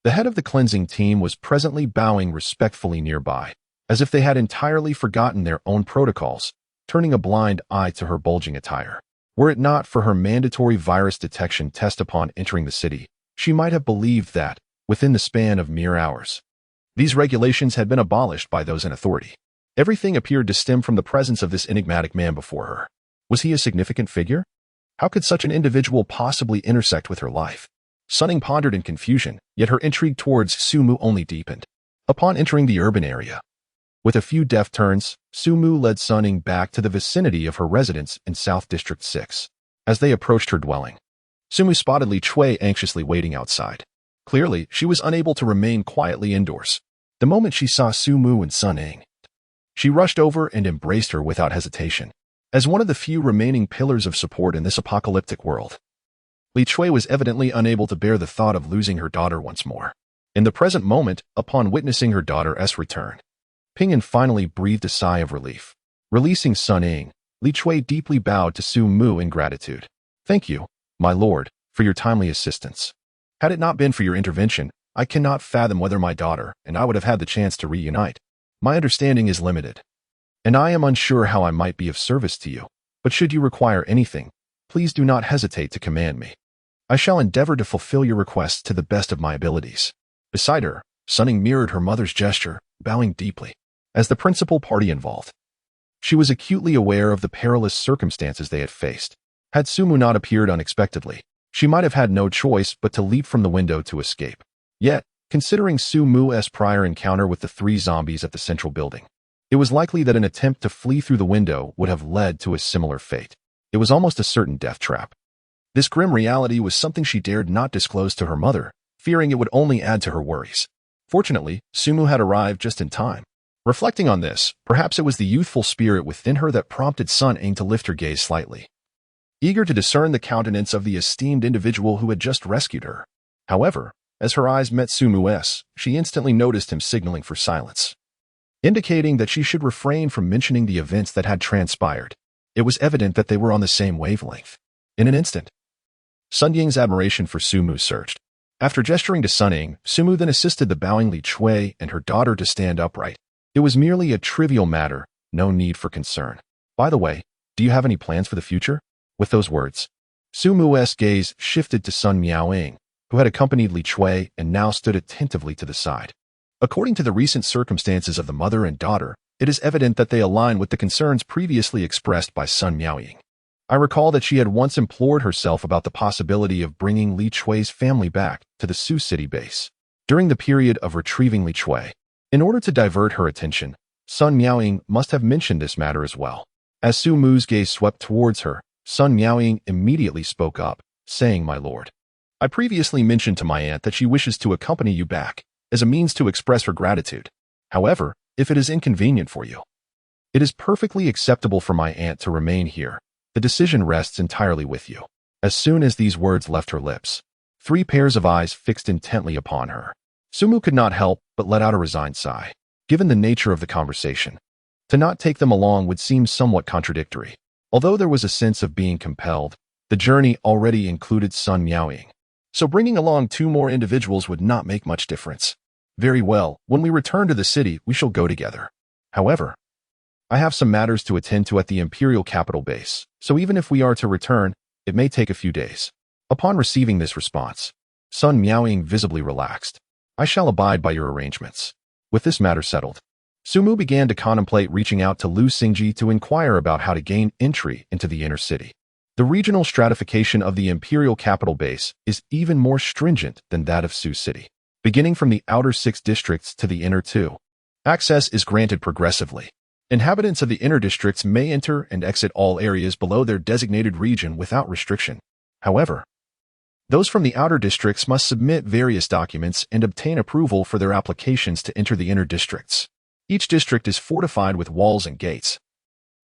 The head of the cleansing team was presently bowing respectfully nearby, as if they had entirely forgotten their own protocols, turning a blind eye to her bulging attire. Were it not for her mandatory virus detection test upon entering the city, she might have believed that, within the span of mere hours, These regulations had been abolished by those in authority. Everything appeared to stem from the presence of this enigmatic man before her. Was he a significant figure? How could such an individual possibly intersect with her life? Sun Ying pondered in confusion, yet her intrigue towards Su Mu only deepened. Upon entering the urban area, with a few deft turns, Su Mu led Sun Ying back to the vicinity of her residence in South District 6. As they approached her dwelling, Su Mu spotted Li Chui anxiously waiting outside. Clearly, she was unable to remain quietly indoors. The moment she saw Su Mu and Sun Ying, she rushed over and embraced her without hesitation. As one of the few remaining pillars of support in this apocalyptic world, Li Chui was evidently unable to bear the thought of losing her daughter once more. In the present moment, upon witnessing her daughter's return, Pingyan finally breathed a sigh of relief. Releasing Sun Ying, Li Chui deeply bowed to Su Mu in gratitude. "Thank you, my lord, for your timely assistance. Had it not been for your intervention, I cannot fathom whether my daughter and I would have had the chance to reunite. My understanding is limited, and I am unsure how I might be of service to you. But should you require anything, please do not hesitate to command me. I shall endeavor to fulfill your requests to the best of my abilities." Beside her, Sun Ying mirrored her mother's gesture, bowing deeply. As the principal party involved, she was acutely aware of the perilous circumstances they had faced. Had Su Mu not appeared unexpectedly, she might have had no choice but to leap from the window to escape. Yet, considering Su Mu's prior encounter with the 3 zombies at the central building, it was likely that an attempt to flee through the window would have led to a similar fate. It was almost a certain death trap. This grim reality was something she dared not disclose to her mother, fearing it would only add to her worries. Fortunately, Su Mu had arrived just in time. Reflecting on this, perhaps it was the youthful spirit within her that prompted Sun Ying to lift her gaze slightly, eager to discern the countenance of the esteemed individual who had just rescued her. However, as her eyes met Su Mu's, she instantly noticed him signaling for silence, indicating that she should refrain from mentioning the events that had transpired. It was evident that they were on the same wavelength. In an instant, Sun Ying's admiration for Su Mu surged. After gesturing to Sun Ying, Su Mu then assisted the bowing Li Chui and her daughter to stand upright. It was merely a trivial matter, no need for concern. By the way, do you have any plans for the future? With those words, Su Mu's gaze shifted to Sun Miaoying, who had accompanied Li Chui and now stood attentively to the side. According to the recent circumstances of the mother and daughter, it is evident that they align with the concerns previously expressed by Sun Miaoying. I recall that she had once implored herself about the possibility of bringing Li Chui's family back to the Sioux City base. During the period of retrieving Li Chui, in order to divert her attention, Sun Miaoying must have mentioned this matter as well. As Su Mu's gaze swept towards her, Sun Miaoying immediately spoke up, saying, "My lord, I previously mentioned to my aunt that she wishes to accompany you back, as a means to express her gratitude. However, if it is inconvenient for you, it is perfectly acceptable for my aunt to remain here. The decision rests entirely with you." As soon as these words left her lips, 3 pairs of eyes fixed intently upon her. Su Mu could not help but let out a resigned sigh. Given the nature of the conversation, to not take them along would seem somewhat contradictory. Although there was a sense of being compelled, the journey already included Sun Miaoying, so bringing along 2 more individuals would not make much difference. "Very well, when we return to the city, we shall go together. However, I have some matters to attend to at the Imperial Capital Base, so even if we are to return, it may take a few days." Upon receiving this response, Sun Miaoying visibly relaxed. "I shall abide by your arrangements." With this matter settled, Su Mu began to contemplate reaching out to Lu Xingji to inquire about how to gain entry into the inner city. The regional stratification of the Imperial Capital Base is even more stringent than that of Sioux City. Beginning from the outer 6 districts to the inner 2, access is granted progressively. Inhabitants of the inner districts may enter and exit all areas below their designated region without restriction. However, those from the outer districts must submit various documents and obtain approval for their applications to enter the inner districts. Each district is fortified with walls and gates,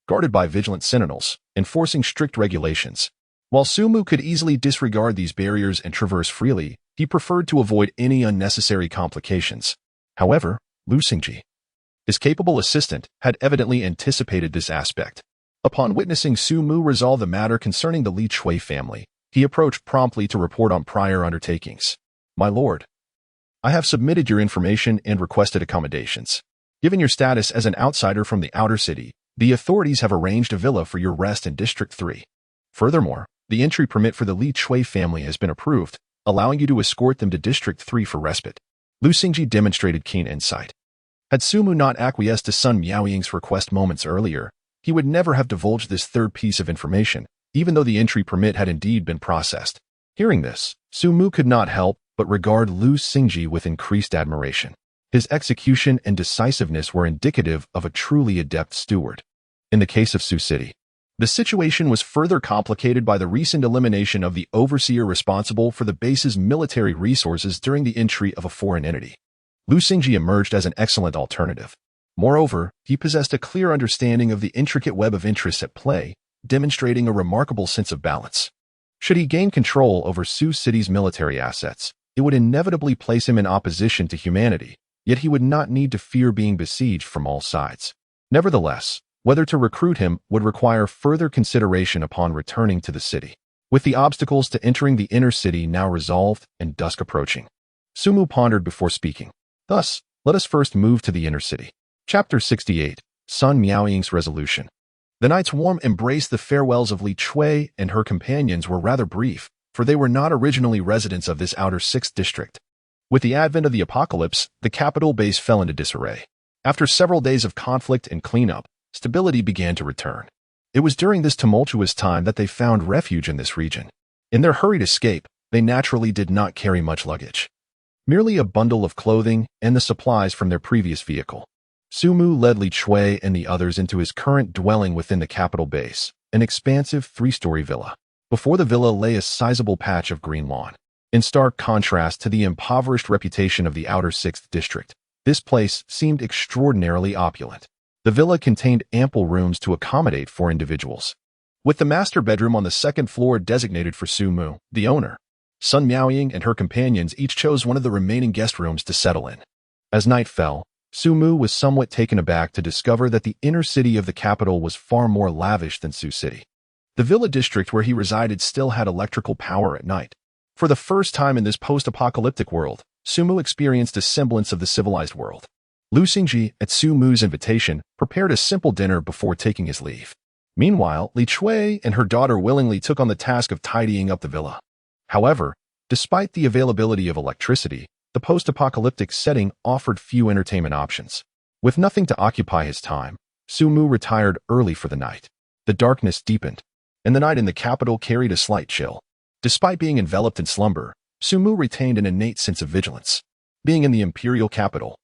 guarded by vigilant sentinels, enforcing strict regulations. While Su Mu could easily disregard these barriers and traverse freely, he preferred to avoid any unnecessary complications. However, Lu Xingji, his capable assistant, had evidently anticipated this aspect. Upon witnessing Su Mu resolve the matter concerning the Li Chui family, he approached promptly to report on prior undertakings. "My lord, I have submitted your information and requested accommodations. Given your status as an outsider from the outer city, the authorities have arranged a villa for your rest in District 3. Furthermore, the entry permit for the Li Chui family has been approved, allowing you to escort them to District 3 for respite. Lu Xingji demonstrated keen insight. Had Sumu not acquiesced to Sun Miaoying's request moments earlier, he would never have divulged this third piece of information, even though the entry permit had indeed been processed. Hearing this, Sumu could not help but regard Lu Xingji with increased admiration. His execution and decisiveness were indicative of a truly adept steward. In the case of Su City, the situation was further complicated by the recent elimination of the overseer responsible for the base's military resources during the entry of a foreign entity. Lu Xingji emerged as an excellent alternative. Moreover, he possessed a clear understanding of the intricate web of interests at play, demonstrating a remarkable sense of balance. Should he gain control over Su City's military assets, it would inevitably place him in opposition to humanity, yet he would not need to fear being besieged from all sides. Nevertheless, whether to recruit him would require further consideration upon returning to the city. With the obstacles to entering the inner city now resolved and dusk approaching, Sumu pondered before speaking. Thus, let us first move to the inner city. Chapter 68, Sun Miaoying's Resolution. The night's warm embrace, the farewells of Li Chui and her companions were rather brief, for they were not originally residents of this outer 6th district. With the advent of the apocalypse, the capital base fell into disarray. After several days of conflict and cleanup, stability began to return. It was during this tumultuous time that they found refuge in this region. In their hurried escape, they naturally did not carry much luggage. Merely a bundle of clothing and the supplies from their previous vehicle. Sumu led Li Chui and the others into his current dwelling within the capital base, an expansive 3-story villa. Before the villa lay a sizable patch of green lawn. In stark contrast to the impoverished reputation of the outer 6th district, this place seemed extraordinarily opulent. The villa contained ample rooms to accommodate 4 individuals, with the master bedroom on the 2nd floor designated for Sumu, the owner. Sun Miaoying and her companions each chose one of the remaining guest rooms to settle in. As night fell, Sumu was somewhat taken aback to discover that the inner city of the capital was far more lavish than Su City. The villa district where he resided still had electrical power at night. For the first time in this post-apocalyptic world, Sumu experienced a semblance of the civilized world. Lu Xingji, at Sumu's invitation, prepared a simple dinner before taking his leave. Meanwhile, Li Chui and her daughter willingly took on the task of tidying up the villa. However, despite the availability of electricity, the post-apocalyptic setting offered few entertainment options. With nothing to occupy his time, Sumu retired early for the night. The darkness deepened, and the night in the capital carried a slight chill. Despite being enveloped in slumber, Sumu retained an innate sense of vigilance. Being in the imperial capital,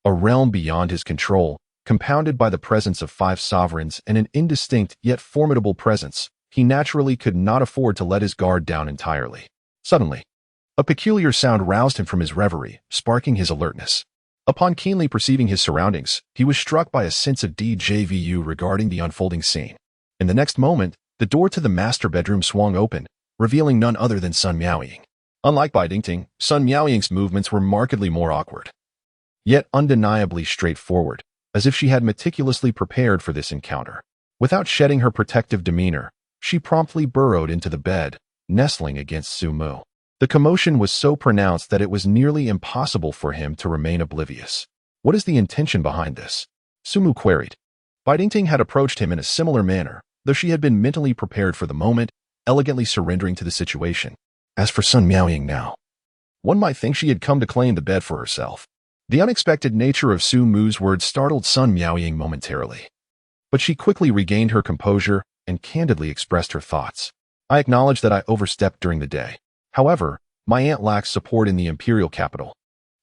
a realm beyond his control, compounded by the presence of 5 sovereigns and an indistinct yet formidable presence, he naturally could not afford to let his guard down entirely. Suddenly, a peculiar sound roused him from his reverie, sparking his alertness. Upon keenly perceiving his surroundings, he was struck by a sense of déjà vu regarding the unfolding scene. In the next moment, the door to the master bedroom swung open, revealing none other than Sun Miaoying. Unlike Bai Dingting, Sun Miaoying's movements were markedly more awkward, yet undeniably straightforward, as if she had meticulously prepared for this encounter. Without shedding her protective demeanor, she promptly burrowed into the bed, nestling against Sumu. The commotion was so pronounced that it was nearly impossible for him to remain oblivious. What is the intention behind this? Sumu queried. Bai Dingting had approached him in a similar manner, though she had been mentally prepared for the moment, elegantly surrendering to the situation. As for Sun Miaoying now, one might think she had come to claim the bed for herself. The unexpected nature of Sumu's words startled Sun Miaoying momentarily. But she quickly regained her composure and candidly expressed her thoughts. I acknowledge that I overstepped during the day. However, my aunt lacks support in the imperial capital.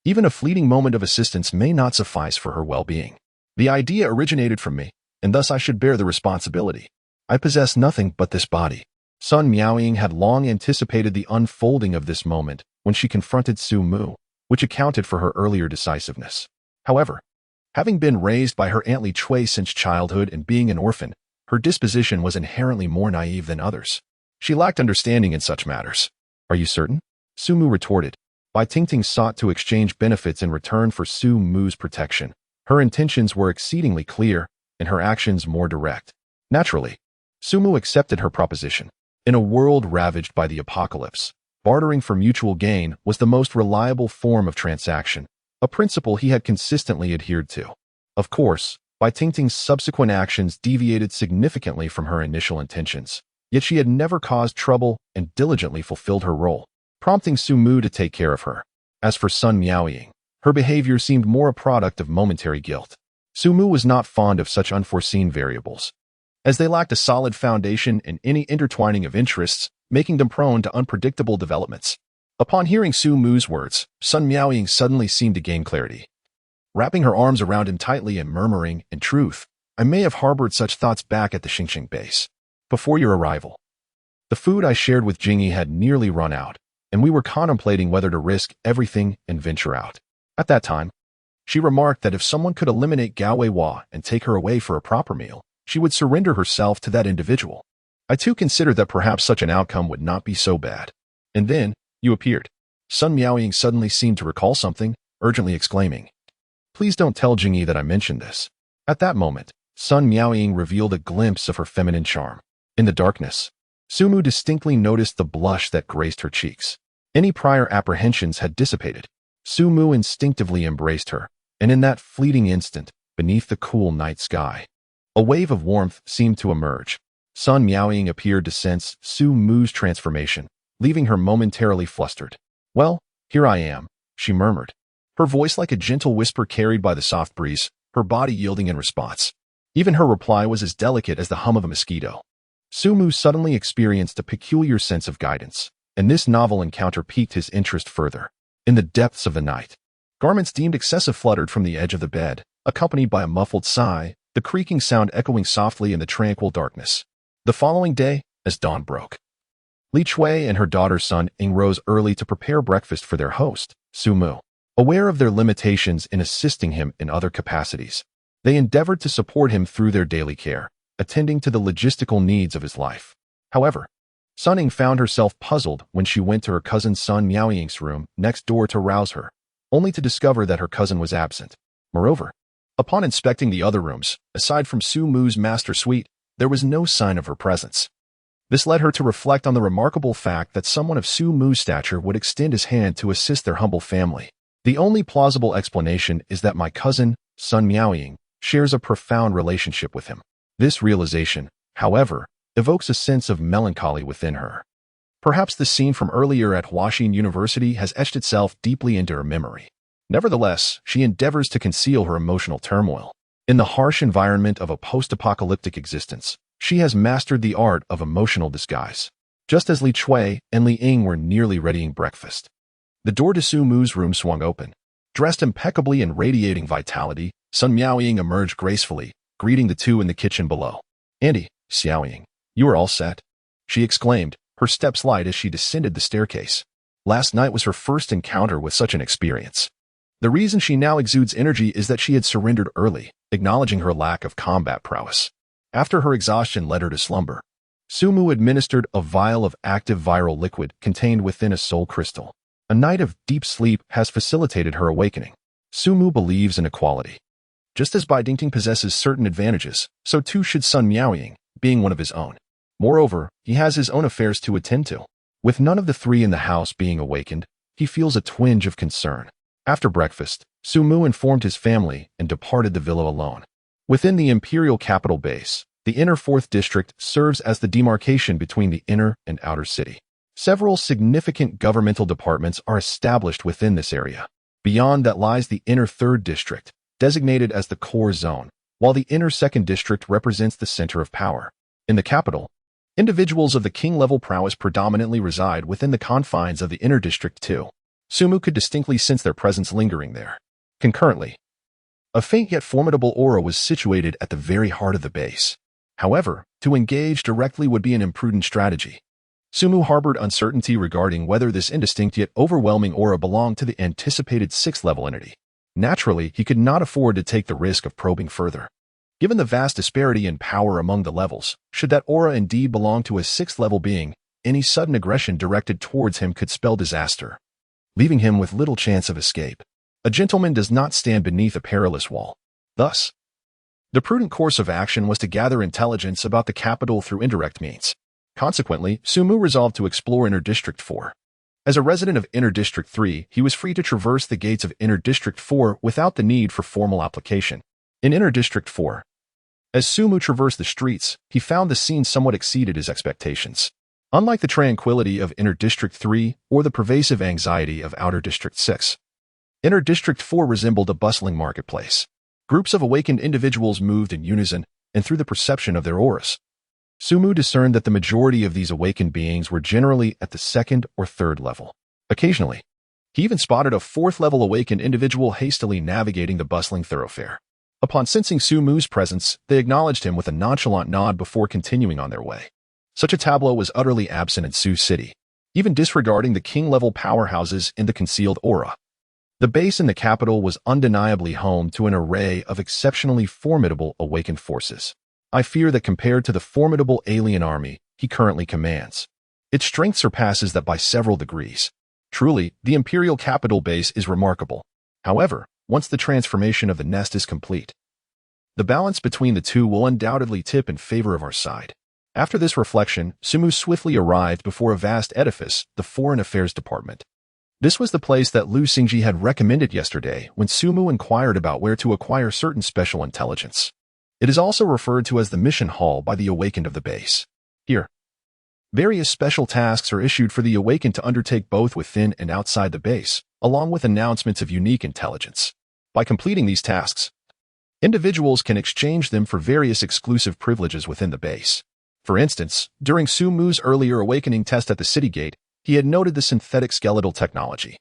Even a fleeting moment of assistance may not suffice for her well-being. The idea originated from me, and thus I should bear the responsibility. I possess nothing but this body. Sun Miaoying had long anticipated the unfolding of this moment when she confronted Sumu, which accounted for her earlier decisiveness. However, having been raised by her Aunt Li Chui since childhood and being an orphan, her disposition was inherently more naive than others. She lacked understanding in such matters. Are you certain? Sumu retorted. Bai Dingting sought to exchange benefits in return for Sumu's protection. Her intentions were exceedingly clear, and her actions more direct. Naturally, Sumu accepted her proposition. In a world ravaged by the apocalypse, bartering for mutual gain was the most reliable form of transaction, a principle he had consistently adhered to. Of course, Bai Dingting's subsequent actions deviated significantly from her initial intentions. Yet she had never caused trouble and diligently fulfilled her role, prompting Sumu to take care of her. As for Sun Miaoying, Her behavior seemed more a product of momentary guilt. Sumu was not fond of such unforeseen variables, as they lacked a solid foundation in any intertwining of interests, making them prone to unpredictable developments. Upon hearing Sumu's words, Sun Miaoying suddenly seemed to gain clarity. Wrapping her arms around him tightly and murmuring, "In truth, I may have harbored such thoughts back at the Xingqing base. Before your arrival, the food I shared with Jingyi had nearly run out, and we were contemplating whether to risk everything and venture out. At that time, she remarked that if someone could eliminate Gao Weihua and take her away for a proper meal, she would surrender herself to that individual. I too considered that perhaps such an outcome would not be so bad. And then, you appeared." Sun Miaoying suddenly seemed to recall something, urgently exclaiming, "Please don't tell Jingyi that I mentioned this." At that moment, Sun Miaoying revealed a glimpse of her feminine charm. In the darkness, Sumu distinctly noticed the blush that graced her cheeks. Any prior apprehensions had dissipated. Sumu instinctively embraced her, and in that fleeting instant, beneath the cool night sky, a wave of warmth seemed to emerge. Sun Miaoying appeared to sense Sumu's transformation, leaving her momentarily flustered. "Well, here I am," she murmured, her voice like a gentle whisper carried by the soft breeze, her body yielding in response. Even her reply was as delicate as the hum of a mosquito. Sumu suddenly experienced a peculiar sense of guidance, and this novel encounter piqued his interest further. In the depths of the night, garments deemed excessive fluttered from the edge of the bed, accompanied by a muffled sigh, the creaking sound echoing softly in the tranquil darkness. The following day, as dawn broke, Li Chui and her daughter Sun Ying rose early to prepare breakfast for their host, Sumu. Aware of their limitations in assisting him in other capacities, they endeavored to support him through their daily care, attending to the logistical needs of his life. However, Sun Ying found herself puzzled when she went to her cousin Sun Miaoying's room next door to rouse her, only to discover that her cousin was absent. Moreover, upon inspecting the other rooms, aside from Sumu's master suite, there was no sign of her presence. This led her to reflect on the remarkable fact that someone of Sumu's stature would extend his hand to assist their humble family. The only plausible explanation is that my cousin, Sun Miaoying, shares a profound relationship with him. This realization, however, evokes a sense of melancholy within her. Perhaps the scene from earlier at Huaxin University has etched itself deeply into her memory. Nevertheless, she endeavors to conceal her emotional turmoil. In the harsh environment of a post-apocalyptic existence, she has mastered the art of emotional disguise. Just as Li Chui and Li Ying were nearly readying breakfast, the door to Sumu's room swung open. Dressed impeccably and radiating vitality, Sun Miaoying emerged gracefully, greeting the two in the kitchen below. "Andy, Xiaoying, you are all set?" she exclaimed, her steps light as she descended the staircase. Last night was her first encounter with such an experience. The reason she now exudes energy is that she had surrendered early, acknowledging her lack of combat prowess. After her exhaustion led her to slumber, Sumu administered a vial of active viral liquid contained within a soul crystal. A night of deep sleep has facilitated her awakening. Sumu believes in equality. Just as Bai Dingting possesses certain advantages, so too should Sun Miaoying, being one of his own. Moreover, he has his own affairs to attend to. With none of the three in the house being awakened, he feels a twinge of concern. After breakfast, Sumu informed his family and departed the villa alone. Within the imperial capital base, the inner 4th district serves as the demarcation between the inner and outer city. Several significant governmental departments are established within this area. Beyond that lies the inner 3rd district, designated as the core zone, while the inner 2nd district represents the center of power. In the capital, individuals of the king-level prowess predominantly reside within the confines of the inner district too. Sumu could distinctly sense their presence lingering there. Concurrently, a faint yet formidable aura was situated at the very heart of the base. However, to engage directly would be an imprudent strategy. Sumu harbored uncertainty regarding whether this indistinct yet overwhelming aura belonged to the anticipated 6th-level entity. Naturally, he could not afford to take the risk of probing further. Given the vast disparity in power among the levels, should that aura indeed belong to a 6th-level being, any sudden aggression directed towards him could spell disaster, leaving him with little chance of escape. A gentleman does not stand beneath a perilous wall. Thus, the prudent course of action was to gather intelligence about the capital through indirect means. Consequently, Sumu resolved to explore Inner District 4. As a resident of Inner District 3, he was free to traverse the gates of Inner District 4 without the need for formal application. In Inner District 4, as Sumu traversed the streets, he found the scene somewhat exceeded his expectations. Unlike the tranquility of Inner District 3 or the pervasive anxiety of Outer District 6, Inner District 4 resembled a bustling marketplace. Groups of awakened individuals moved in unison and through the perception of their auras. Sumu discerned that the majority of these awakened beings were generally at the second or third level. Occasionally, he even spotted a fourth-level awakened individual hastily navigating the bustling thoroughfare. Upon sensing Sumu's presence, they acknowledged him with a nonchalant nod before continuing on their way. Such a tableau was utterly absent in Su City, even disregarding the king-level powerhouses in the concealed aura. The base in the capital was undeniably home to an array of exceptionally formidable awakened forces. I fear that compared to the formidable alien army he currently commands, its strength surpasses that by several degrees. Truly, the Imperial capital base is remarkable. However, once the transformation of the nest is complete, the balance between the two will undoubtedly tip in favor of our side. After this reflection, Sumu swiftly arrived before a vast edifice, the Foreign Affairs Department. This was the place that Lu Xingji had recommended yesterday when Sumu inquired about where to acquire certain special intelligence. It is also referred to as the Mission Hall by the awakened of the base. Here, various special tasks are issued for the awakened to undertake both within and outside the base, along with announcements of unique intelligence. By completing these tasks, individuals can exchange them for various exclusive privileges within the base. For instance, during Sumu's earlier awakening test at the city gate, he had noted the synthetic skeletal technology,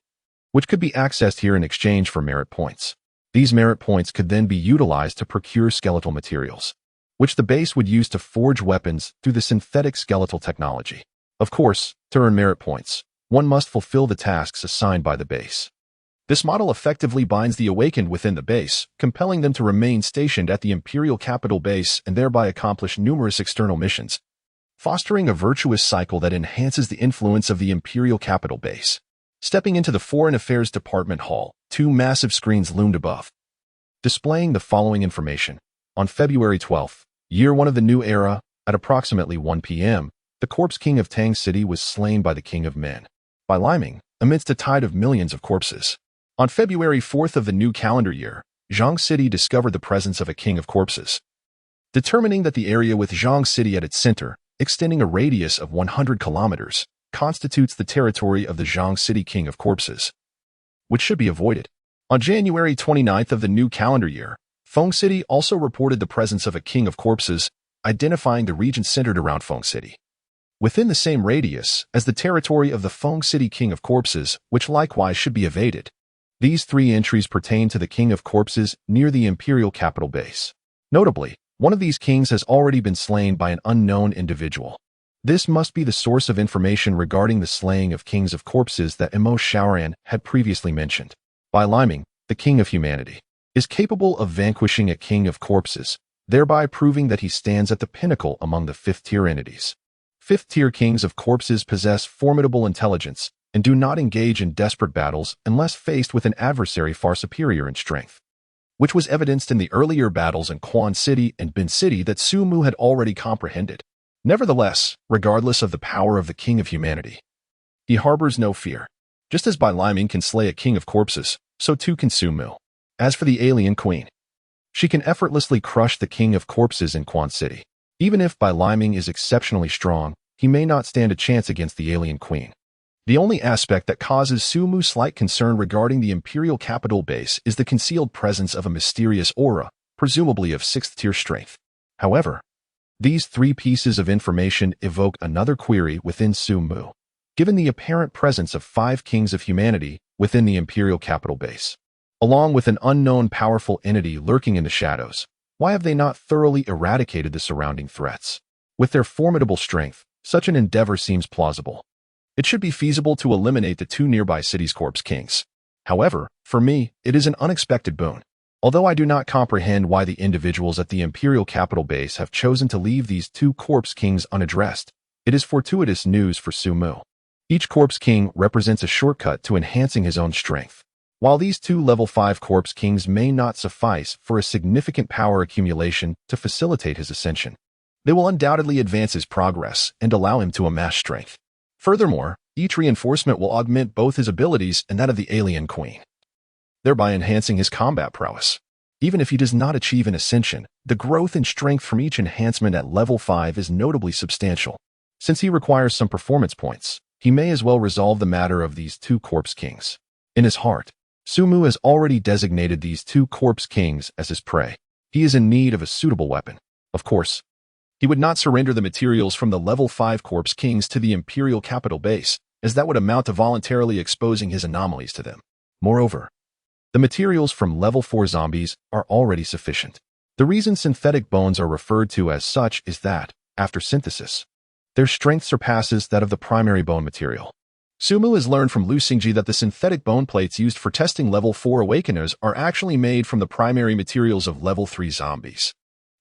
which could be accessed here in exchange for merit points. These merit points could then be utilized to procure skeletal materials, which the base would use to forge weapons through the synthetic skeletal technology. Of course, to earn merit points, one must fulfill the tasks assigned by the base. This model effectively binds the awakened within the base, compelling them to remain stationed at the Imperial capital base and thereby accomplish numerous external missions, fostering a virtuous cycle that enhances the influence of the Imperial capital base. Stepping into the Foreign Affairs Department hall, two massive screens loomed above, displaying the following information. On February 12th, year 1 of the new era, at approximately 1 p.m., the corpse king of Tang City was slain by the king of men, by Liming, amidst a tide of millions of corpses. On February 4th of the new calendar year, Zhang City discovered the presence of a king of corpses. Determining that the area with Zhang City at its center, extending a radius of 100 kilometers, constitutes the territory of the Zhang City King of Corpses, which should be avoided. On January 29th of the new calendar year, Feng City also reported the presence of a King of Corpses, identifying the region centered around Feng City, within the same radius as the territory of the Feng City King of Corpses, which likewise should be evaded. These three entries pertain to the King of Corpses near the Imperial capital base. Notably, one of these kings has already been slain by an unknown individual. This must be the source of information regarding the slaying of kings of corpses that Emo Shaoran had previously mentioned. Bai Liming, the king of humanity, is capable of vanquishing a king of corpses, thereby proving that he stands at the pinnacle among the fifth-tier entities. Fifth-tier kings of corpses possess formidable intelligence and do not engage in desperate battles unless faced with an adversary far superior in strength, which was evidenced in the earlier battles in Quan City and Bin City that Sumu had already comprehended. Nevertheless, regardless of the power of the king of humanity, he harbors no fear. Just as Bai Liming can slay a king of corpses, so too can Sumu. As for the alien queen, she can effortlessly crush the king of corpses in Quan City. Even if Bai Liming is exceptionally strong, he may not stand a chance against the alien queen. The only aspect that causes Sumu slight concern regarding the Imperial capital base is the concealed presence of a mysterious aura, presumably of 6th-tier strength. However, these three pieces of information evoke another query within Sumu. Given the apparent presence of 5 kings of humanity within the Imperial capital base, along with an unknown powerful entity lurking in the shadows, why have they not thoroughly eradicated the surrounding threats? With their formidable strength, such an endeavor seems plausible. It should be feasible to eliminate the 2 nearby cities' corpse kings. However, for me, it is an unexpected boon. Although I do not comprehend why the individuals at the Imperial capital base have chosen to leave these 2 corpse kings unaddressed, it is fortuitous news for Sumu. Each corpse king represents a shortcut to enhancing his own strength. While these 2 level 5 corpse kings may not suffice for a significant power accumulation to facilitate his ascension, they will undoubtedly advance his progress and allow him to amass strength. Furthermore, each reinforcement will augment both his abilities and that of the alien queen, thereby enhancing his combat prowess. Even if he does not achieve an ascension, the growth in strength from each enhancement at level 5 is notably substantial. Since he requires some performance points, he may as well resolve the matter of these 2 corpse kings. In his heart, Sumu has already designated these two corpse kings as his prey. He is in need of a suitable weapon. Of course, he would not surrender the materials from the level 5 corpse kings to the Imperial capital base, as that would amount to voluntarily exposing his anomalies to them. Moreover, the materials from level 4 zombies are already sufficient. The reason synthetic bones are referred to as such is that, after synthesis, their strength surpasses that of the primary bone material. Sumu has learned from Lu Xingji that the synthetic bone plates used for testing level 4 awakeners are actually made from the primary materials of level 3 zombies.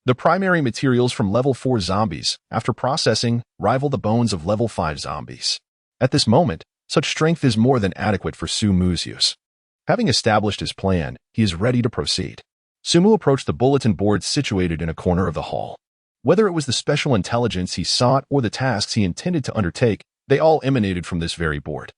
The primary materials from level 4 zombies, after processing, rival the bones of level 5 zombies. At this moment, such strength is more than adequate for Sumu's use. Having established his plan, he is ready to proceed. Sumu approached the bulletin board situated in a corner of the hall. Whether it was the special intelligence he sought or the tasks he intended to undertake, they all emanated from this very board.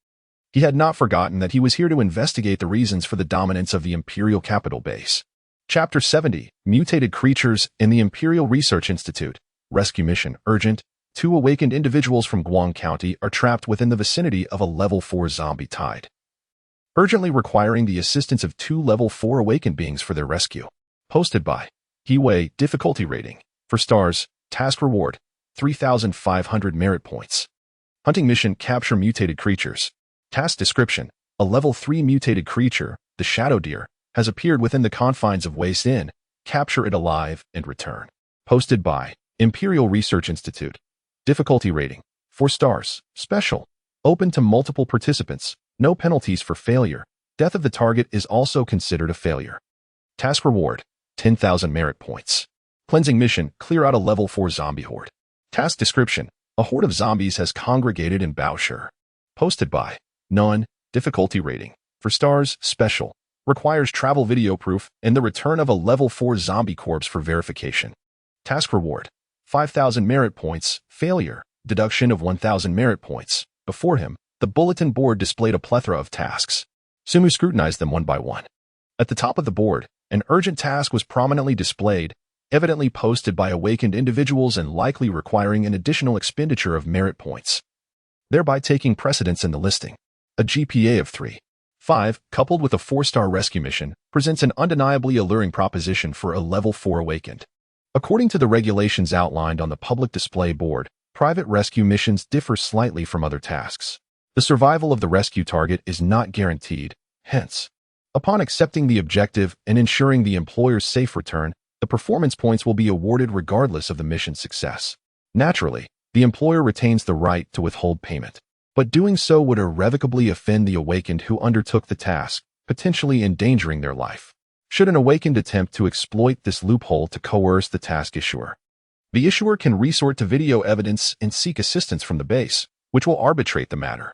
He had not forgotten that he was here to investigate the reasons for the dominance of the Imperial capital base. Chapter 70, Mutated Creatures in the Imperial Research Institute. Rescue mission urgent. 2 awakened individuals from Guang County are trapped within the vicinity of a level 4 zombie tide, urgently requiring the assistance of 2 level 4 awakened beings for their rescue. Posted by He-Wei. Difficulty rating 4 stars. Task reward 3,500 merit points. Hunting mission capture mutated creatures. Task description: a level 3 mutated creature, the Shadow Deer, has appeared within the confines of Waste Inn. Capture it alive and return. Posted by Imperial Research Institute. Difficulty rating 4 stars. Special. Open to multiple participants. No penalties for failure. Death of the target is also considered a failure. Task reward 10,000 merit points. Cleansing mission: clear out a level 4 zombie horde. Task description: a horde of zombies has congregated in Baoshi. Posted by None. Difficulty rating 4 stars. Special. Requires travel video proof and the return of a level 4 zombie corpse for verification. Task reward 5,000 merit points. Failure: deduction of 1,000 merit points. Before him, the bulletin board displayed a plethora of tasks. Sumu scrutinized them one by one. At the top of the board, an urgent task was prominently displayed, evidently posted by awakened individuals and likely requiring an additional expenditure of merit points, thereby taking precedence in the listing. A GPA of 3.5, coupled with a 4-star rescue mission, presents an undeniably alluring proposition for a level 4 awakened. According to the regulations outlined on the public display board, private rescue missions differ slightly from other tasks. The survival of the rescue target is not guaranteed, hence, upon accepting the objective and ensuring the employer's safe return, the performance points will be awarded regardless of the mission's success. Naturally, the employer retains the right to withhold payment, but doing so would irrevocably offend the awakened who undertook the task, potentially endangering their life. Should an awakened attempt to exploit this loophole to coerce the task issuer, the issuer can resort to video evidence and seek assistance from the base, which will arbitrate the matter.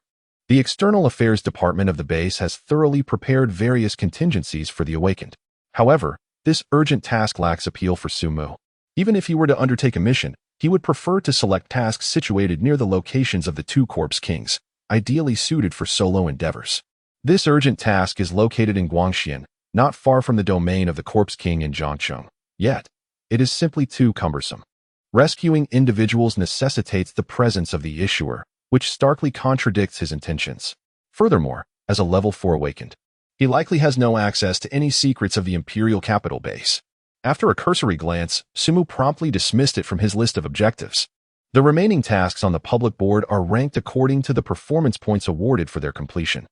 The External Affairs Department of the base has thoroughly prepared various contingencies for the awakened. However, this urgent task lacks appeal for Sumu. Even if he were to undertake a mission, he would prefer to select tasks situated near the locations of the 2 corpse kings, ideally suited for solo endeavors. This urgent task is located in Guangxian, not far from the domain of the corpse king in Zhangcheng. Yet, it is simply too cumbersome. Rescuing individuals necessitates the presence of the issuer, which starkly contradicts his intentions. Furthermore, as a level 4 awakened, he likely has no access to any secrets of the Imperial capital base. After a cursory glance, Sumu promptly dismissed it from his list of objectives. The remaining tasks on the public board are ranked according to the performance points awarded for their completion.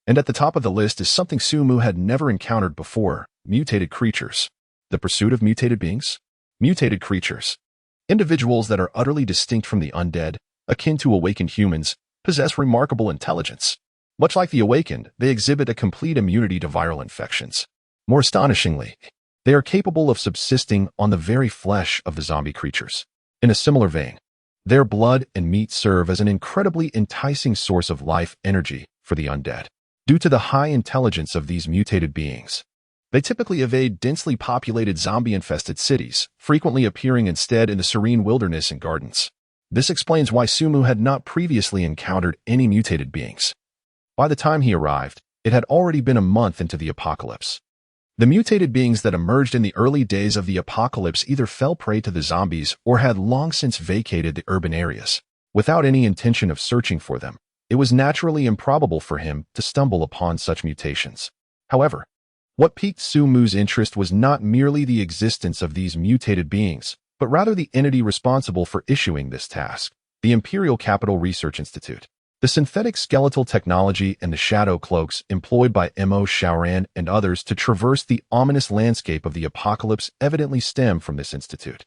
And at the top of the list is something Sumu had never encountered before: mutated creatures. The pursuit of mutated beings? Mutated creatures. Individuals that are utterly distinct from the undead, akin to awakened humans, possess remarkable intelligence. Much like the awakened, they exhibit a complete immunity to viral infections. More astonishingly, they are capable of subsisting on the very flesh of the zombie creatures. In a similar vein, their blood and meat serve as an incredibly enticing source of life energy for the undead. Due to the high intelligence of these mutated beings, they typically evade densely populated zombie-infested cities, frequently appearing instead in the serene wilderness and gardens. This explains why Sumu had not previously encountered any mutated beings. By the time he arrived, it had already been a month into the apocalypse. The mutated beings that emerged in the early days of the apocalypse either fell prey to the zombies or had long since vacated the urban areas. Without any intention of searching for them, it was naturally improbable for him to stumble upon such mutations. However, what piqued Su Mu's interest was not merely the existence of these mutated beings, but rather the entity responsible for issuing this task, the Imperial Capital Research Institute. The synthetic skeletal technology and the shadow cloaks employed by Mo Shaoran and others to traverse the ominous landscape of the apocalypse evidently stem from this institute.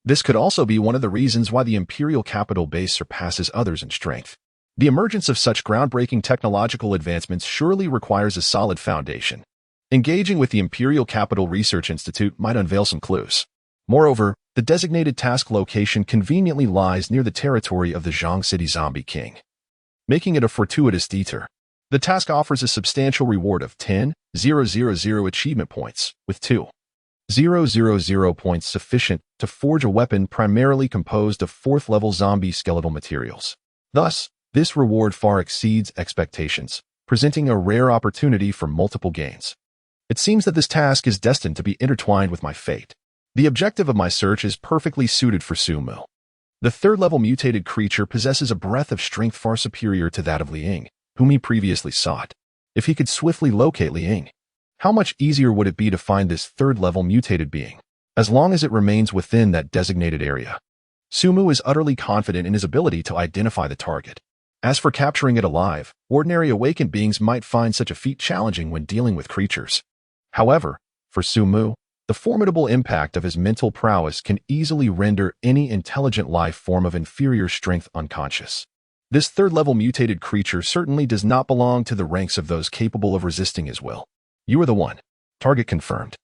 This could also be one of the reasons why the Imperial Capital Base surpasses others in strength. The emergence of such groundbreaking technological advancements surely requires a solid foundation. Engaging with the Imperial Capital Research Institute might unveil some clues. Moreover, the designated task location conveniently lies near the territory of the Zhang City Zombie King, making it a fortuitous detour. The task offers a substantial reward of 10,000 achievement points, with 2,000 points sufficient to forge a weapon primarily composed of 4th-level zombie skeletal materials. Thus, this reward far exceeds expectations, presenting a rare opportunity for multiple gains. It seems that this task is destined to be intertwined with my fate. The objective of my search is perfectly suited for Su Mu. The 3rd-level mutated creature possesses a breadth of strength far superior to that of Liang, whom he previously sought. If he could swiftly locate Liang, how much easier would it be to find this 3rd-level mutated being, as long as it remains within that designated area? Su Mu is utterly confident in his ability to identify the target. As for capturing it alive, ordinary awakened beings might find such a feat challenging when dealing with creatures. However, for Su Mu, the formidable impact of his mental prowess can easily render any intelligent life form of inferior strength unconscious. This 3rd-level mutated creature certainly does not belong to the ranks of those capable of resisting his will. You are the one. Target confirmed.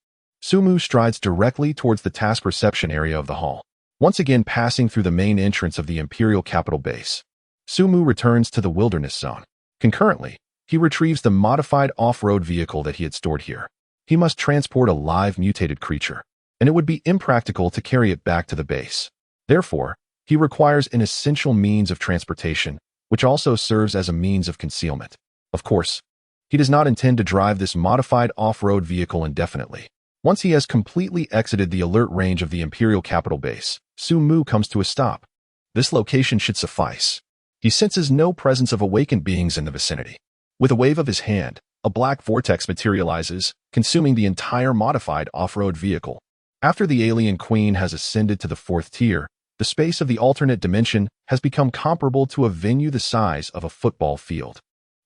Su Mu strides directly towards the task reception area of the hall, once again passing through the main entrance of the Imperial Capital Base. Su Mu returns to the wilderness zone. Concurrently, he retrieves the modified off-road vehicle that he had stored here. He must transport a live mutated creature, and it would be impractical to carry it back to the base. Therefore, he requires an essential means of transportation, which also serves as a means of concealment. Of course, he does not intend to drive this modified off-road vehicle indefinitely. Once he has completely exited the alert range of the Imperial Capital Base, Su Mu comes to a stop. This location should suffice. He senses no presence of awakened beings in the vicinity. With a wave of his hand, a black vortex materializes, consuming the entire modified off-road vehicle. After the alien queen has ascended to the 4th tier, the space of the alternate dimension has become comparable to a venue the size of a football field.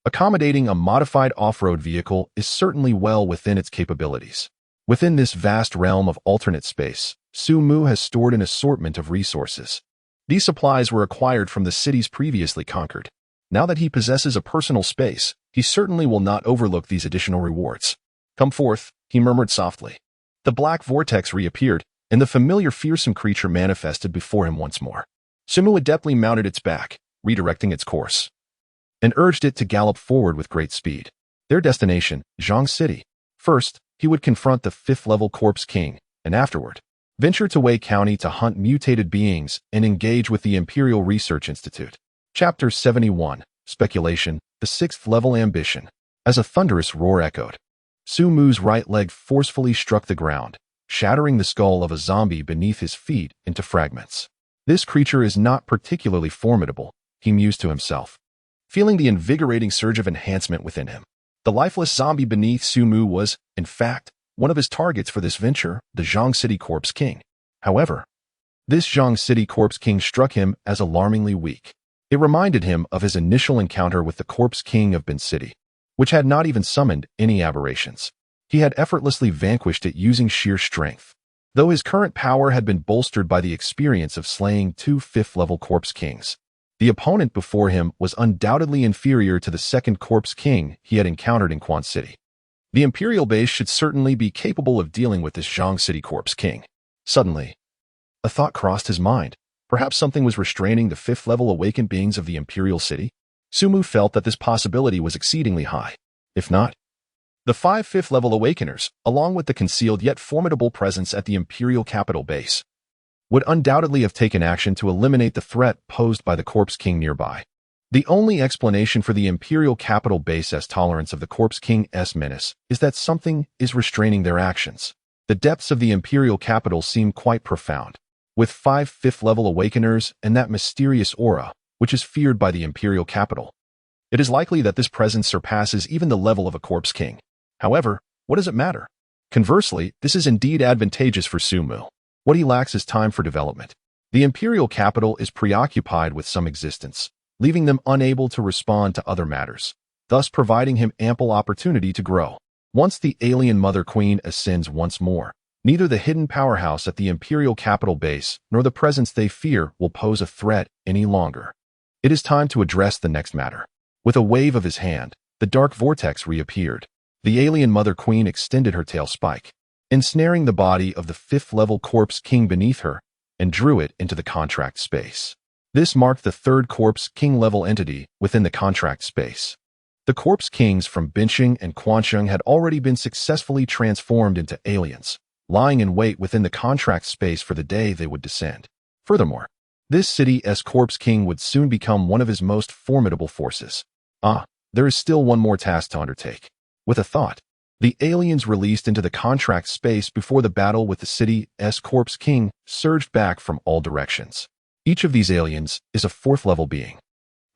Accommodating a modified off-road vehicle is certainly well within its capabilities. Within this vast realm of alternate space, Su Mu has stored an assortment of resources. These supplies were acquired from the cities previously conquered. Now that he possesses a personal space, he certainly will not overlook these additional rewards. Come forth, he murmured softly. The black vortex reappeared, and the familiar fearsome creature manifested before him once more. Su Mu adeptly mounted its back, redirecting its course, and urged it to gallop forward with great speed. Their destination, Zhang City. First, he would confront the 5th-level Corpse King, and afterward, venture to Wei County to hunt mutated beings and engage with the Imperial Research Institute. Chapter 71, Speculation, the 6th-level Ambition. As a thunderous roar echoed, Su Mu's right leg forcefully struck the ground, shattering the skull of a zombie beneath his feet into fragments. This creature is not particularly formidable, he mused to himself, feeling the invigorating surge of enhancement within him. The lifeless zombie beneath Su Mu was, in fact, one of his targets for this venture, the Zhang City Corpse King. However, this Zhang City Corpse King struck him as alarmingly weak. It reminded him of his initial encounter with the Corpse King of Bin City, which had not even summoned any aberrations. He had effortlessly vanquished it using sheer strength. Though his current power had been bolstered by the experience of slaying 2 5th-level Corpse Kings, the opponent before him was undoubtedly inferior to the 2nd Corpse King he had encountered in Quan City. The Imperial Base should certainly be capable of dealing with this Zhang City Corpse King. Suddenly, a thought crossed his mind. Perhaps something was restraining the 5th-level awakened beings of the Imperial City? Su Mu felt that this possibility was exceedingly high. If not, the 5 5th-level awakeners, along with the concealed yet formidable presence at the Imperial Capital Base, would undoubtedly have taken action to eliminate the threat posed by the Corpse King nearby. The only explanation for the Imperial Capital Base's tolerance of the Corpse King's menace is that something is restraining their actions. The depths of the Imperial Capital seem quite profound, with 5 5th-level awakeners and that mysterious aura, which is feared by the Imperial Capital. It is likely that this presence surpasses even the level of a Corpse King. However, what does it matter? Conversely, this is indeed advantageous for Sumu. What he lacks is time for development. The imperial capital is preoccupied with some existence, leaving them unable to respond to other matters, thus providing him ample opportunity to grow. Once the alien Mother Queen ascends once more, neither the hidden powerhouse at the imperial capital base nor the presence they fear will pose a threat any longer. It is time to address the next matter. With a wave of his hand, the dark vortex reappeared. The alien Mother Queen extended her tail spike, ensnaring the body of the 5th-level Corpse King beneath her, and drew it into the contract space. This marked the 3rd Corpse King-level entity within the contract space. The Corpse Kings from Binsheng and Quansheng had already been successfully transformed into aliens, lying in wait within the contract space for the day they would descend. Furthermore, this city's Corpse King would soon become one of his most formidable forces. There is still one more task to undertake. With a thought, the aliens released into the contract space before the battle with the city's Corpse King surged back from all directions. Each of these aliens is a 4th-level being,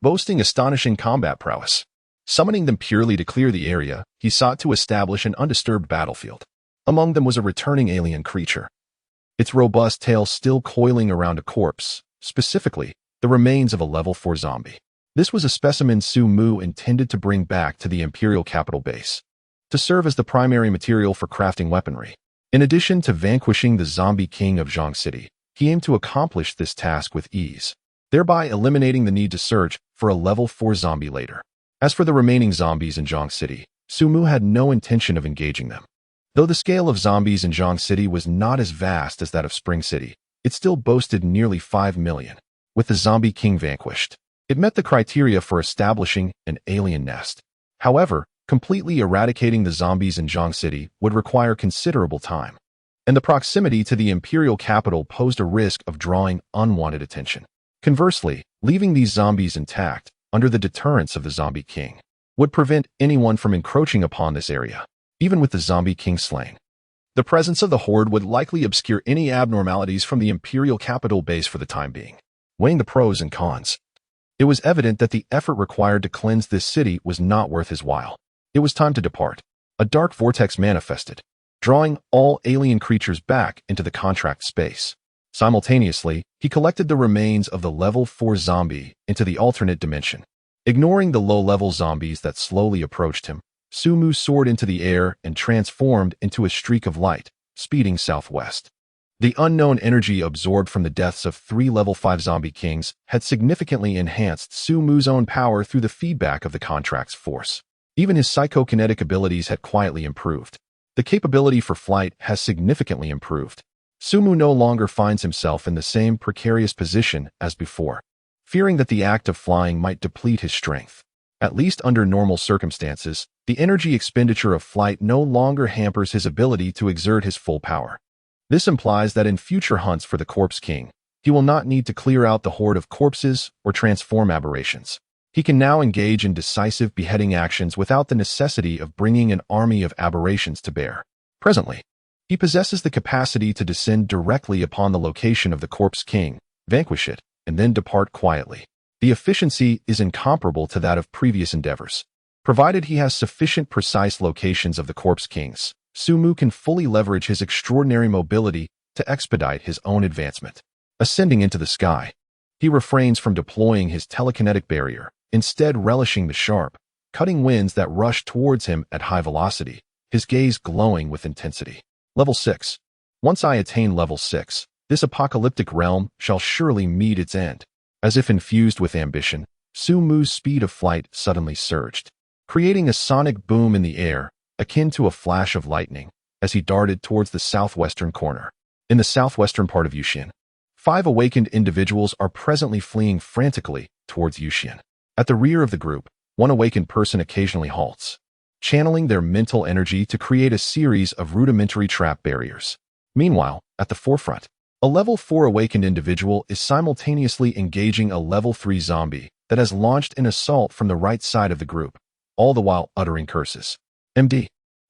boasting astonishing combat prowess. Summoning them purely to clear the area, he sought to establish an undisturbed battlefield. Among them was a returning alien creature, its robust tail still coiling around a corpse, specifically, the remains of a level 4 zombie. This was a specimen Sumu intended to bring back to the Imperial capital base, to serve as the primary material for crafting weaponry. In addition to vanquishing the zombie king of Zhang City, he aimed to accomplish this task with ease, thereby eliminating the need to search for a level 4 zombie later. As for the remaining zombies in Zhang City, Sumu had no intention of engaging them. Though the scale of zombies in Zhang City was not as vast as that of Spring City, it still boasted nearly 5 million. With the zombie king vanquished, it met the criteria for establishing an alien nest. However, completely eradicating the zombies in Zhang City would require considerable time, and the proximity to the imperial capital posed a risk of drawing unwanted attention. Conversely, leaving these zombies intact, under the deterrence of the zombie king, would prevent anyone from encroaching upon this area, even with the zombie king slain. The presence of the horde would likely obscure any abnormalities from the imperial capital base for the time being. Weighing the pros and cons, it was evident that the effort required to cleanse this city was not worth his while. It was time to depart. A dark vortex manifested, drawing all alien creatures back into the contract space. Simultaneously, he collected the remains of the level 4 zombie into the alternate dimension. Ignoring the low-level zombies that slowly approached him, Sumu soared into the air and transformed into a streak of light, speeding southwest. The unknown energy absorbed from the deaths of 3 level 5 zombie kings had significantly enhanced Sumu's own power through the feedback of the contract's force. Even his psychokinetic abilities had quietly improved. The capability for flight has significantly improved. Sumu no longer finds himself in the same precarious position as before, fearing that the act of flying might deplete his strength. At least under normal circumstances, the energy expenditure of flight no longer hampers his ability to exert his full power. This implies that in future hunts for the Corpse King, he will not need to clear out the horde of corpses or transform aberrations. He can now engage in decisive beheading actions without the necessity of bringing an army of aberrations to bear. Presently, he possesses the capacity to descend directly upon the location of the Corpse King, vanquish it, and then depart quietly. The efficiency is incomparable to that of previous endeavors. Provided he has sufficient precise locations of the Corpse Kings, Sumu can fully leverage his extraordinary mobility to expedite his own advancement. Ascending into the sky, he refrains from deploying his telekinetic barrier, instead relishing the sharp, cutting winds that rush towards him at high velocity, his gaze glowing with intensity. Level 6. Once I attain level 6, this apocalyptic realm shall surely meet its end. As if infused with ambition, Sumu's speed of flight suddenly surged, creating a sonic boom in the air, akin to a flash of lightning, as he darted towards the southwestern corner. In the southwestern part of Yuxian, 5 awakened individuals are presently fleeing frantically towards Yuxian. At the rear of the group, one awakened person occasionally halts, channeling their mental energy to create a series of rudimentary trap barriers. Meanwhile, at the forefront, a level 4 awakened individual is simultaneously engaging a level 3 zombie that has launched an assault from the right side of the group, all the while uttering curses. MD.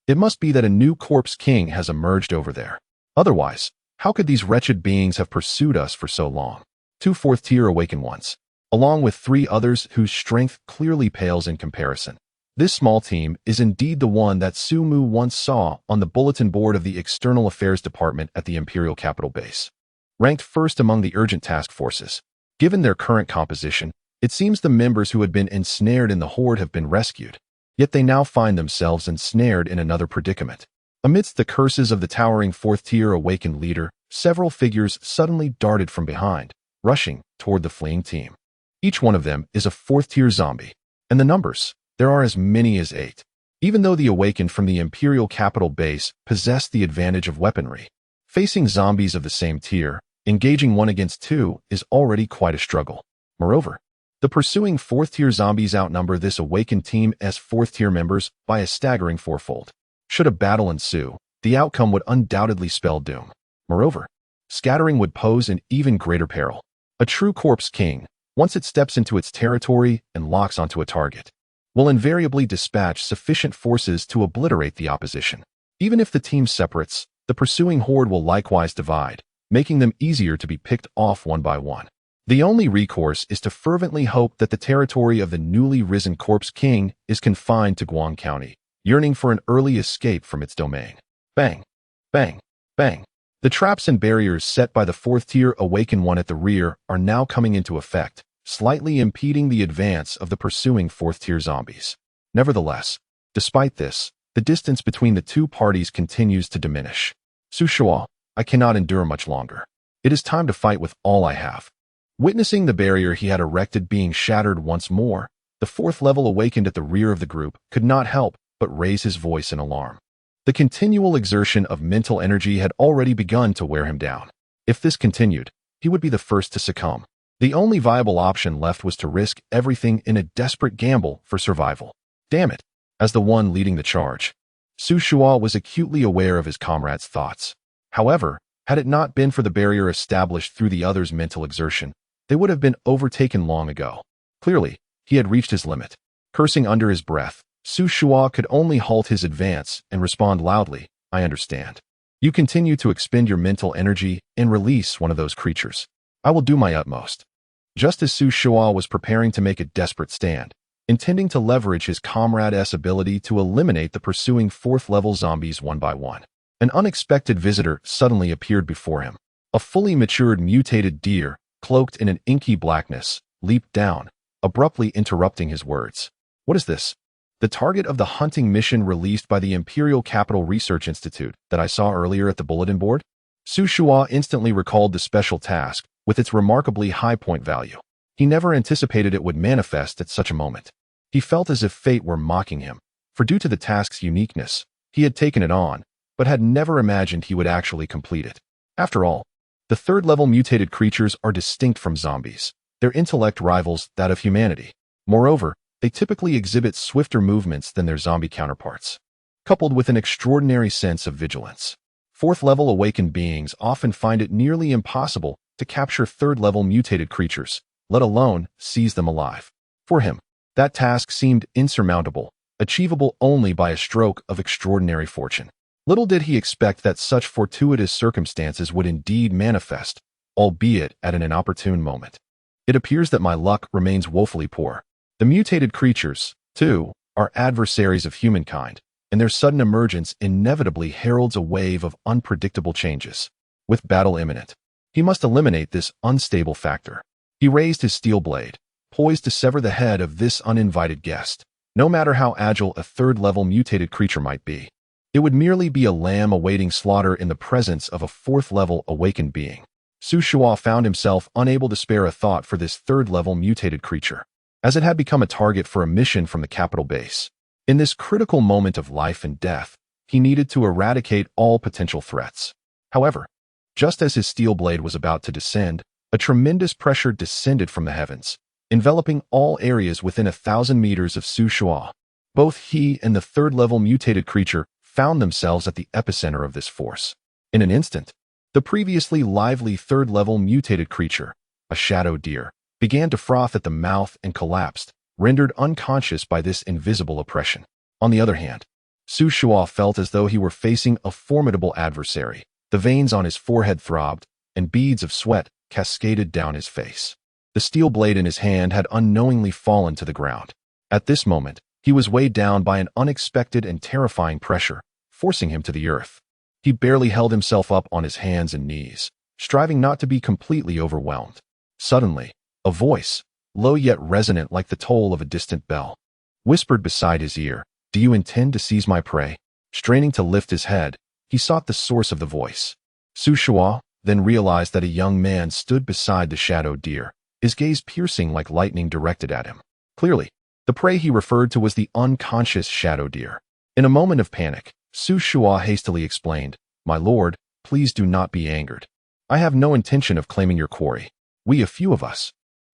It must be that a new Corpse King has emerged over there. Otherwise, how could these wretched beings have pursued us for so long? 2 4th-tier awakened ones, along with 3 others whose strength clearly pales in comparison, This small team is indeed the one that Su Mu once saw on the bulletin board of the External Affairs Department at the Imperial Capital Base. Ranked first among the urgent task forces. Given their current composition, it seems the members who had been ensnared in the horde have been rescued, yet they now find themselves ensnared in another predicament. Amidst the curses of the towering fourth-tier awakened leader, several figures suddenly darted from behind, rushing toward the fleeing team. Each one of them is a fourth-tier zombie, and the numbers, there are as many as 8. Even though the awakened from the Imperial Capital Base possess the advantage of weaponry, facing zombies of the same tier, engaging 1 against 2 is already quite a struggle. Moreover, the pursuing fourth-tier zombies outnumber this awakened team as fourth-tier members by a staggering 4-fold. Should a battle ensue, the outcome would undoubtedly spell doom. Moreover, scattering would pose an even greater peril. A true Corpse King, once it steps into its territory and locks onto a target, will invariably dispatch sufficient forces to obliterate the opposition. Even if the team separates, the pursuing horde will likewise divide, making them easier to be picked off one by one. The only recourse is to fervently hope that the territory of the newly risen Corpse King is confined to Guang County, yearning for an early escape from its domain. Bang! Bang! Bang! The traps and barriers set by the fourth-tier awakened one at the rear are now coming into effect, slightly impeding the advance of the pursuing fourth-tier zombies. Nevertheless, despite this, the distance between the two parties continues to diminish. Su Shua, I cannot endure much longer. It is time to fight with all I have. Witnessing the barrier he had erected being shattered once more, the fourth-level awakened at the rear of the group could not help but raise his voice in alarm. The continual exertion of mental energy had already begun to wear him down. If this continued, he would be the first to succumb. The only viable option left was to risk everything in a desperate gamble for survival. Damn it! As the one leading the charge, Su Shua was acutely aware of his comrade's thoughts. However, had it not been for the barrier established through the other's mental exertion, they would have been overtaken long ago. Clearly, he had reached his limit. Cursing under his breath, Su Shua could only halt his advance and respond loudly, I understand. You continue to expend your mental energy and release one of those creatures. I will do my utmost. Just as Su Shua was preparing to make a desperate stand, intending to leverage his comrade's ability to eliminate the pursuing fourth-level zombies one by one, an unexpected visitor suddenly appeared before him. A fully matured mutated deer, cloaked in an inky blackness, leaped down, abruptly interrupting his words. What is this? The target of the hunting mission released by the Imperial Capital Research Institute that I saw earlier at the bulletin board? Su Shua instantly recalled the special task, with its remarkably high point value. He never anticipated it would manifest at such a moment. He felt as if fate were mocking him, for due to the task's uniqueness, he had taken it on, but had never imagined he would actually complete it. After all, the third-level mutated creatures are distinct from zombies, their intellect rivals that of humanity. Moreover, they typically exhibit swifter movements than their zombie counterparts, coupled with an extraordinary sense of vigilance. Fourth-level awakened beings often find it nearly impossible to capture third-level mutated creatures, let alone seize them alive. For him, that task seemed insurmountable, achievable only by a stroke of extraordinary fortune. Little did he expect that such fortuitous circumstances would indeed manifest, albeit at an inopportune moment. It appears that my luck remains woefully poor. The mutated creatures, too, are adversaries of humankind, and their sudden emergence inevitably heralds a wave of unpredictable changes. With battle imminent, he must eliminate this unstable factor. He raised his steel blade, poised to sever the head of this uninvited guest. No matter how agile a third-level mutated creature might be, it would merely be a lamb awaiting slaughter in the presence of a fourth-level awakened being. Su Shua found himself unable to spare a thought for this third-level mutated creature, as it had become a target for a mission from the capital base. In this critical moment of life and death, he needed to eradicate all potential threats. However, just as his steel blade was about to descend, a tremendous pressure descended from the heavens, enveloping all areas within 1,000 meters of Su Shua. Both he and the third-level mutated creature found themselves at the epicenter of this force. In an instant, the previously lively third-level mutated creature, a shadow deer, began to froth at the mouth and collapsed, rendered unconscious by this invisible oppression. On the other hand, Su Shua felt as though he were facing a formidable adversary. The veins on his forehead throbbed, and beads of sweat cascaded down his face. The steel blade in his hand had unknowingly fallen to the ground. At this moment, He was weighed down by an unexpected and terrifying pressure, forcing him to the earth. He barely held himself up on his hands and knees, striving not to be completely overwhelmed. Suddenly, a voice, low yet resonant like the toll of a distant bell, whispered beside his ear, "Do you intend to seize my prey?" Straining to lift his head, he sought the source of the voice. Su Shua then realized that a young man stood beside the shadow deer, his gaze piercing like lightning directed at him. Clearly, the prey he referred to was the unconscious shadow deer. In a moment of panic, Su Shua hastily explained, "My lord, please do not be angered. I have no intention of claiming your quarry. We, a few of us,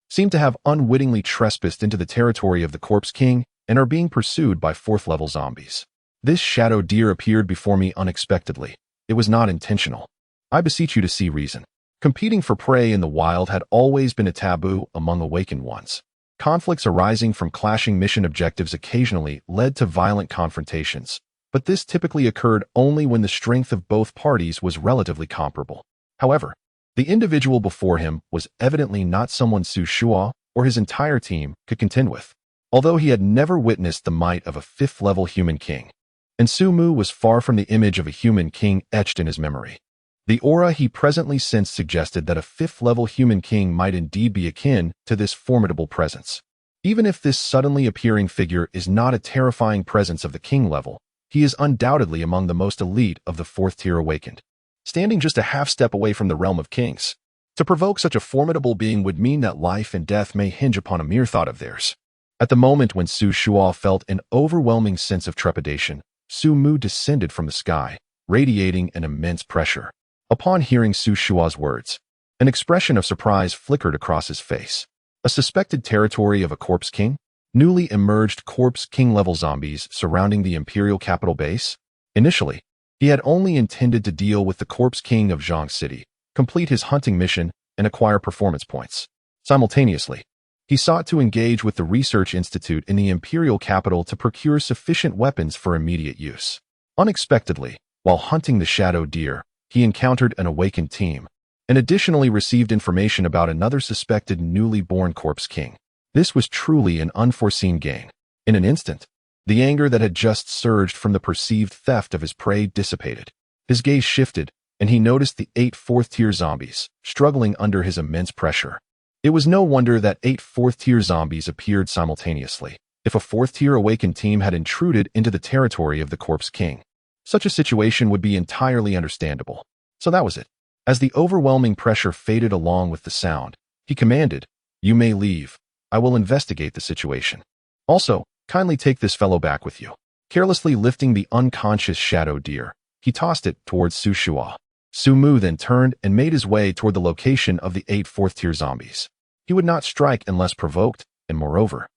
seem to have unwittingly trespassed into the territory of the Corpse King and are being pursued by fourth-level zombies. This shadow deer appeared before me unexpectedly. It was not intentional. I beseech you to see reason." Competing for prey in the wild had always been a taboo among awakened ones. Conflicts arising from clashing mission objectives occasionally led to violent confrontations, but this typically occurred only when the strength of both parties was relatively comparable. However, the individual before him was evidently not someone Su Shua or his entire team could contend with, although he had never witnessed the might of a fifth-level human king. And Su Mu was far from the image of a human king etched in his memory. The aura he presently sensed suggested that a fifth-level human king might indeed be akin to this formidable presence. Even if this suddenly appearing figure is not a terrifying presence of the king level, he is undoubtedly among the most elite of the fourth-tier awakened, standing just a half-step away from the realm of kings. To provoke such a formidable being would mean that life and death may hinge upon a mere thought of theirs. At the moment when Su Shua felt an overwhelming sense of trepidation, Su Mu descended from the sky, radiating an immense pressure. Upon hearing Su Shua's words, an expression of surprise flickered across his face. A suspected territory of a Corpse King? Newly emerged Corpse King-level zombies surrounding the Imperial capital base? Initially, he had only intended to deal with the Corpse King of Zhang City, complete his hunting mission, and acquire performance points. Simultaneously, he sought to engage with the Research Institute in the Imperial capital to procure sufficient weapons for immediate use. Unexpectedly, while hunting the shadow deer, he encountered an awakened team, and additionally received information about another suspected newly born Corpse King. This was truly an unforeseen gain. In an instant, the anger that had just surged from the perceived theft of his prey dissipated. His gaze shifted, and he noticed the 8 fourth-tier zombies, struggling under his immense pressure. It was no wonder that 8 fourth-tier zombies appeared simultaneously. If a fourth-tier awakened team had intruded into the territory of the Corpse King, such a situation would be entirely understandable. So that was it. As the overwhelming pressure faded along with the sound, he commanded, "You may leave. I will investigate the situation. Also, kindly take this fellow back with you." Carelessly lifting the unconscious shadow deer, he tossed it towards Su Shua. Su Mu then turned and made his way toward the location of the 8 fourth-tier zombies. He would not strike unless provoked, and moreover,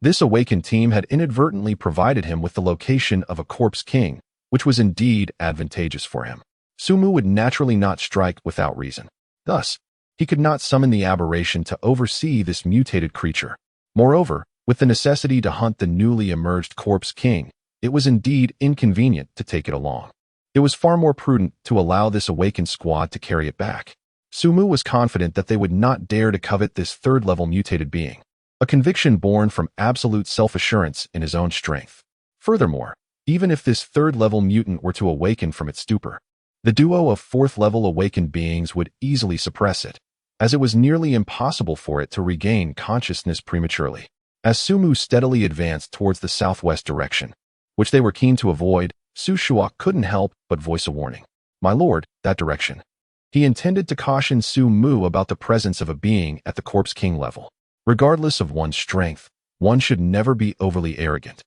this awakened team had inadvertently provided him with the location of a Corpse King, which was indeed advantageous for him. Su Mu would naturally not strike without reason. Thus, he could not summon the aberration to oversee this mutated creature. Moreover, with the necessity to hunt the newly emerged Corpse King, it was indeed inconvenient to take it along. It was far more prudent to allow this awakened squad to carry it back. Su Mu was confident that they would not dare to covet this third-level mutated being, a conviction born from absolute self-assurance in his own strength. Furthermore, even if this third-level mutant were to awaken from its stupor, the duo of fourth-level awakened beings would easily suppress it, as it was nearly impossible for it to regain consciousness prematurely. As Su Mu steadily advanced towards the southwest direction, which they were keen to avoid, Su Shua couldn't help but voice a warning. "My lord, that direction." He intended to caution Su Mu about the presence of a being at the Corpse King level. Regardless of one's strength, one should never be overly arrogant.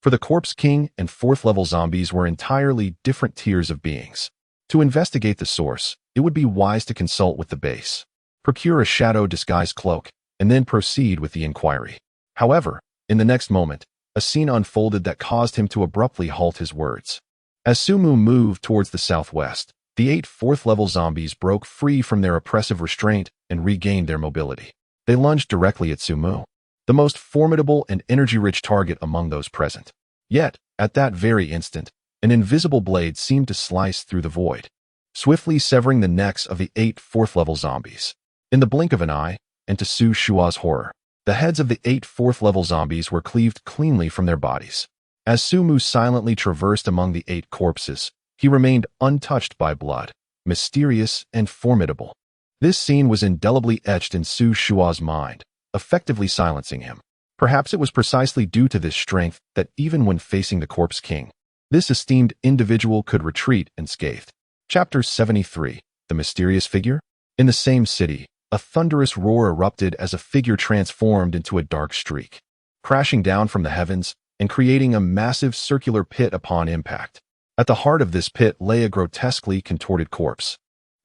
For the Corpse King and fourth-level zombies were entirely different tiers of beings. To investigate the source, it would be wise to consult with the base, procure a shadow disguise cloak, and then proceed with the inquiry. However, in the next moment, a scene unfolded that caused him to abruptly halt his words. As Su Mu moved towards the southwest, the 8 fourth-level zombies broke free from their oppressive restraint and regained their mobility. They lunged directly at Su Mu, the most formidable and energy-rich target among those present. Yet, at that very instant, an invisible blade seemed to slice through the void, swiftly severing the necks of the 8 fourth-level zombies. In the blink of an eye, and to Su Shua's horror, The heads of the 8 fourth-level zombies were cleaved cleanly from their bodies. As Su Mu silently traversed among the 8 corpses, he remained untouched by blood, mysterious and formidable. This scene was indelibly etched in Su Shua's mind, effectively silencing him. Perhaps it was precisely due to this strength that even when facing the Corpse King, this esteemed individual could retreat unscathed. Chapter 73. The Mysterious Figure? In the same city, a thunderous roar erupted as a figure transformed into a dark streak, crashing down from the heavens and creating a massive circular pit upon impact. At the heart of this pit lay a grotesquely contorted corpse.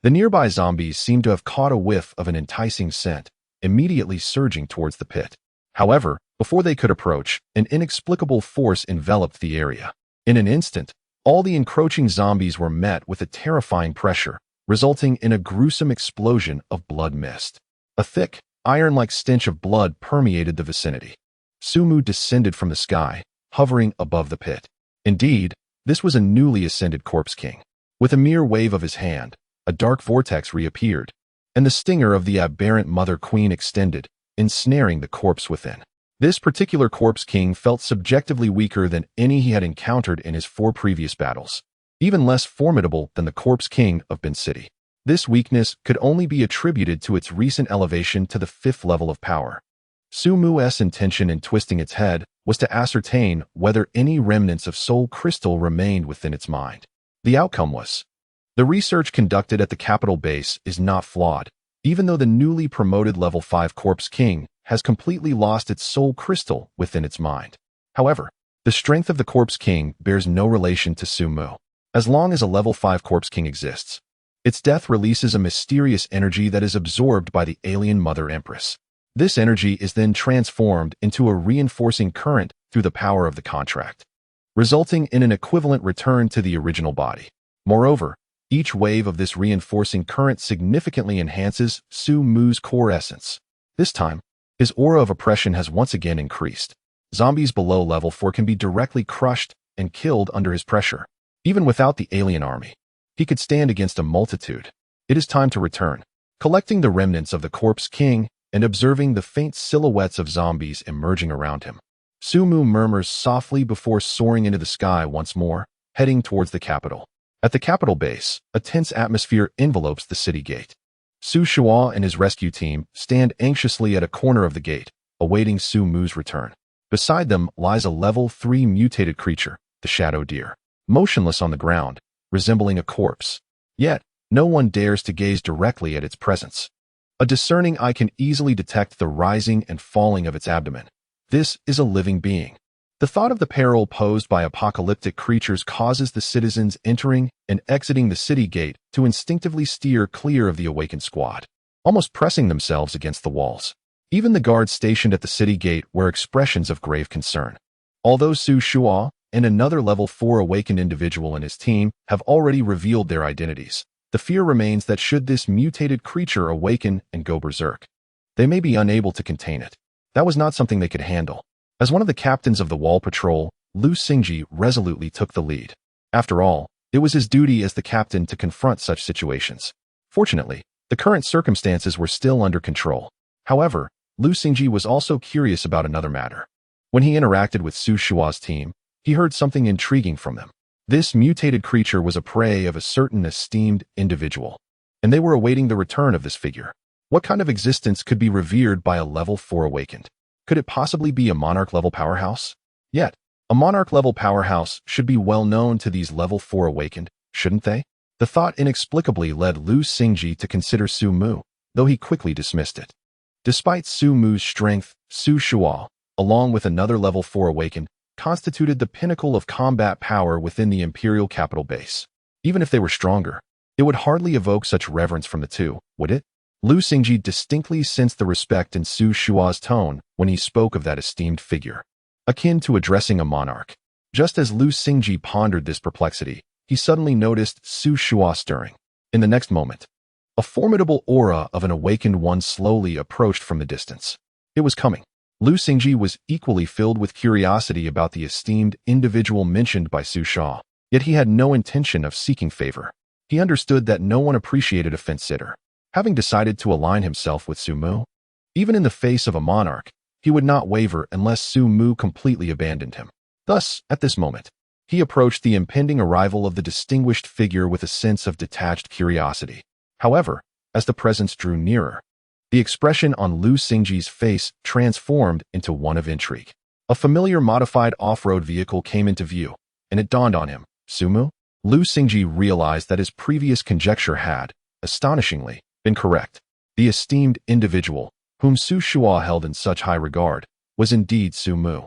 The nearby zombies seemed to have caught a whiff of an enticing scent, immediately surging towards the pit. However, before they could approach, an inexplicable force enveloped the area. In an instant, all the encroaching zombies were met with a terrifying pressure, resulting in a gruesome explosion of blood mist. A thick, iron-like stench of blood permeated the vicinity. Su Mu descended from the sky, hovering above the pit. Indeed, this was a newly ascended Corpse King. With a mere wave of his hand, a dark vortex reappeared, and the stinger of the aberrant Mother Queen extended, ensnaring the corpse within. This particular Corpse King felt subjectively weaker than any he had encountered in his 4 previous battles, even less formidable than the Corpse King of Bin City. This weakness could only be attributed to its recent elevation to the 5th level of power. Su Mu's intention in twisting its head was to ascertain whether any remnants of soul crystal remained within its mind. The outcome was: the research conducted at the capital base is not flawed, even though the newly promoted level 5 Corpse King has completely lost its soul crystal within its mind. However, the strength of the Corpse King bears no relation to Su Mu. As long as a level 5 Corpse King exists, its death releases a mysterious energy that is absorbed by the alien Mother Empress. This energy is then transformed into a reinforcing current through the power of the contract, resulting in an equivalent return to the original body. Moreover, each wave of this reinforcing current significantly enhances Su Mu's core essence. This time, his aura of oppression has once again increased. Zombies below level 4 can be directly crushed and killed under his pressure. Even without the alien army, he could stand against a multitude. It is time to return. Collecting the remnants of the Corpse King and observing the faint silhouettes of zombies emerging around him, Su Mu murmurs softly before soaring into the sky once more, heading towards the capital. At the capital base, a tense atmosphere envelopes the city gate. Su Shua and his rescue team stand anxiously at a corner of the gate, awaiting Su Mu's return. Beside them lies a level 3 mutated creature, the Shadow Deer, motionless on the ground, resembling a corpse. Yet, no one dares to gaze directly at its presence. A discerning eye can easily detect the rising and falling of its abdomen. This is a living being. The thought of the peril posed by apocalyptic creatures causes the citizens entering and exiting the city gate to instinctively steer clear of the awakened squad, almost pressing themselves against the walls. Even the guards stationed at the city gate wear expressions of grave concern. Although Su Shua and another level 4 awakened individual and his team have already revealed their identities, the fear remains that should this mutated creature awaken and go berserk, they may be unable to contain it. That was not something they could handle. As one of the captains of the wall patrol, Lu Xingji resolutely took the lead. After all, it was his duty as the captain to confront such situations. Fortunately, the current circumstances were still under control. However, Lu Xingji was also curious about another matter. When he interacted with Su Shua's team, he heard something intriguing from them. This mutated creature was a prey of a certain esteemed individual, and they were awaiting the return of this figure. What kind of existence could be revered by a level 4 awakened? Could it possibly be a monarch-level powerhouse? Yet, a monarch-level powerhouse should be well known to these level 4 awakened, shouldn't they? The thought inexplicably led Lu Xingji to consider Su Mu, though he quickly dismissed it. Despite Su Mu's strength, Su Shua, along with another level 4 awakened, constituted the pinnacle of combat power within the Imperial capital base. Even if they were stronger, it would hardly evoke such reverence from the two, would it? Lu Xingji distinctly sensed the respect in Su Shua's tone when he spoke of that esteemed figure, akin to addressing a monarch. Just as Lu Xingji pondered this perplexity, he suddenly noticed Su Shua stirring. In the next moment, a formidable aura of an awakened one slowly approached from the distance. It was coming. Lu Xingji was equally filled with curiosity about the esteemed individual mentioned by Su Shua, yet he had no intention of seeking favor. He understood that no one appreciated a fence-sitter. Having decided to align himself with Su Mu, even in the face of a monarch, he would not waver unless Su Mu completely abandoned him. Thus, at this moment, he approached the impending arrival of the distinguished figure with a sense of detached curiosity. However, as the presence drew nearer, the expression on Lu Xingji's face transformed into one of intrigue. A familiar modified off-road vehicle came into view, and it dawned on him. Su Mu? Lu Xingji realized that his previous conjecture had, astonishingly, been correct. The esteemed individual, whom Su Shua held in such high regard, was indeed Su Mu.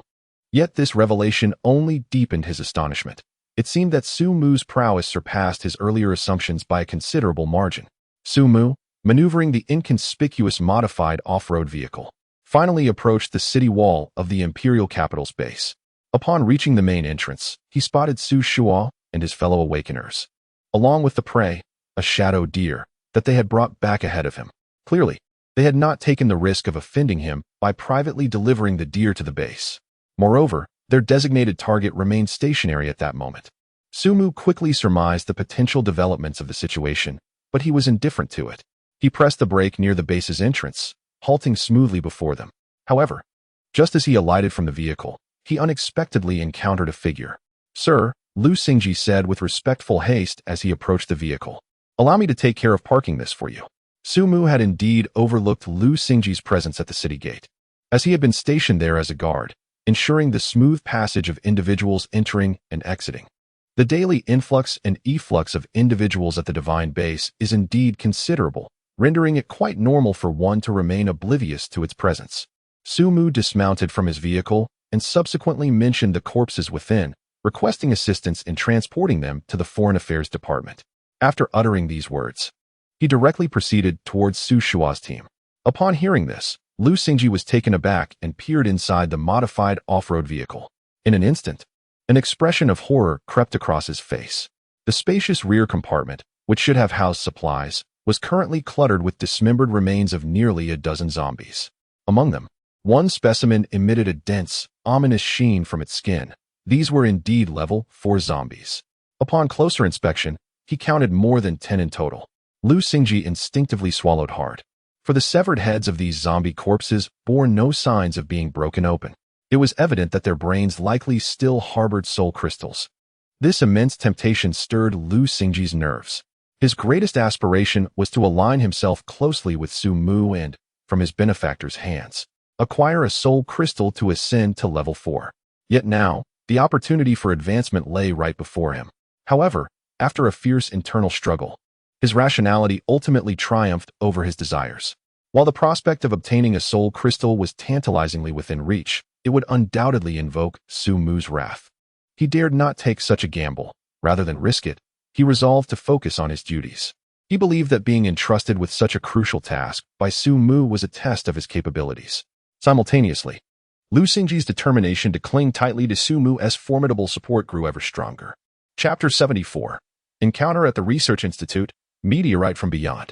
Yet this revelation only deepened his astonishment. It seemed that Su Mu's prowess surpassed his earlier assumptions by a considerable margin. Su Mu, maneuvering the inconspicuous modified off-road vehicle, finally approached the city wall of the Imperial Capital's base. Upon reaching the main entrance, he spotted Su Shua and his fellow awakeners, along with the prey, a shadow deer, that they had brought back ahead of him. Clearly, they had not taken the risk of offending him by privately delivering the deer to the base. Moreover, their designated target remained stationary at that moment. Su Mu quickly surmised the potential developments of the situation, but he was indifferent to it. He pressed the brake near the base's entrance, halting smoothly before them. However, just as he alighted from the vehicle, he unexpectedly encountered a figure. "Sir," Lu Xingji said with respectful haste as he approached the vehicle. "Allow me to take care of parking this for you." Su Mu had indeed overlooked Lu Xingji's presence at the city gate, as he had been stationed there as a guard, ensuring the smooth passage of individuals entering and exiting. The daily influx and efflux of individuals at the divine base is indeed considerable, rendering it quite normal for one to remain oblivious to its presence. Su Mu dismounted from his vehicle and subsequently mentioned the corpses within, requesting assistance in transporting them to the Foreign Affairs Department. After uttering these words, he directly proceeded towards Su Shua's team. Upon hearing this, Lu Xingji was taken aback and peered inside the modified off-road vehicle. In an instant, an expression of horror crept across his face. The spacious rear compartment, which should have housed supplies, was currently cluttered with dismembered remains of nearly a dozen zombies. Among them, one specimen emitted a dense, ominous sheen from its skin. These were indeed level 4 zombies. Upon closer inspection, he counted more than 10 in total. Lu Xingji instinctively swallowed hard, for the severed heads of these zombie corpses bore no signs of being broken open. It was evident that their brains likely still harbored soul crystals. This immense temptation stirred Lu Xingji's nerves. His greatest aspiration was to align himself closely with Su Mu and, from his benefactor's hands, acquire a soul crystal to ascend to level 4. Yet now, the opportunity for advancement lay right before him. However, after a fierce internal struggle, his rationality ultimately triumphed over his desires. While the prospect of obtaining a soul crystal was tantalizingly within reach, it would undoubtedly invoke Su Mu's wrath. He dared not take such a gamble. Rather than risk it, he resolved to focus on his duties. He believed that being entrusted with such a crucial task by Su Mu was a test of his capabilities. Simultaneously, Lu Xingji's determination to cling tightly to Su Mu's formidable support grew ever stronger. Chapter 74. Encounter at the Research Institute, Meteorite from Beyond.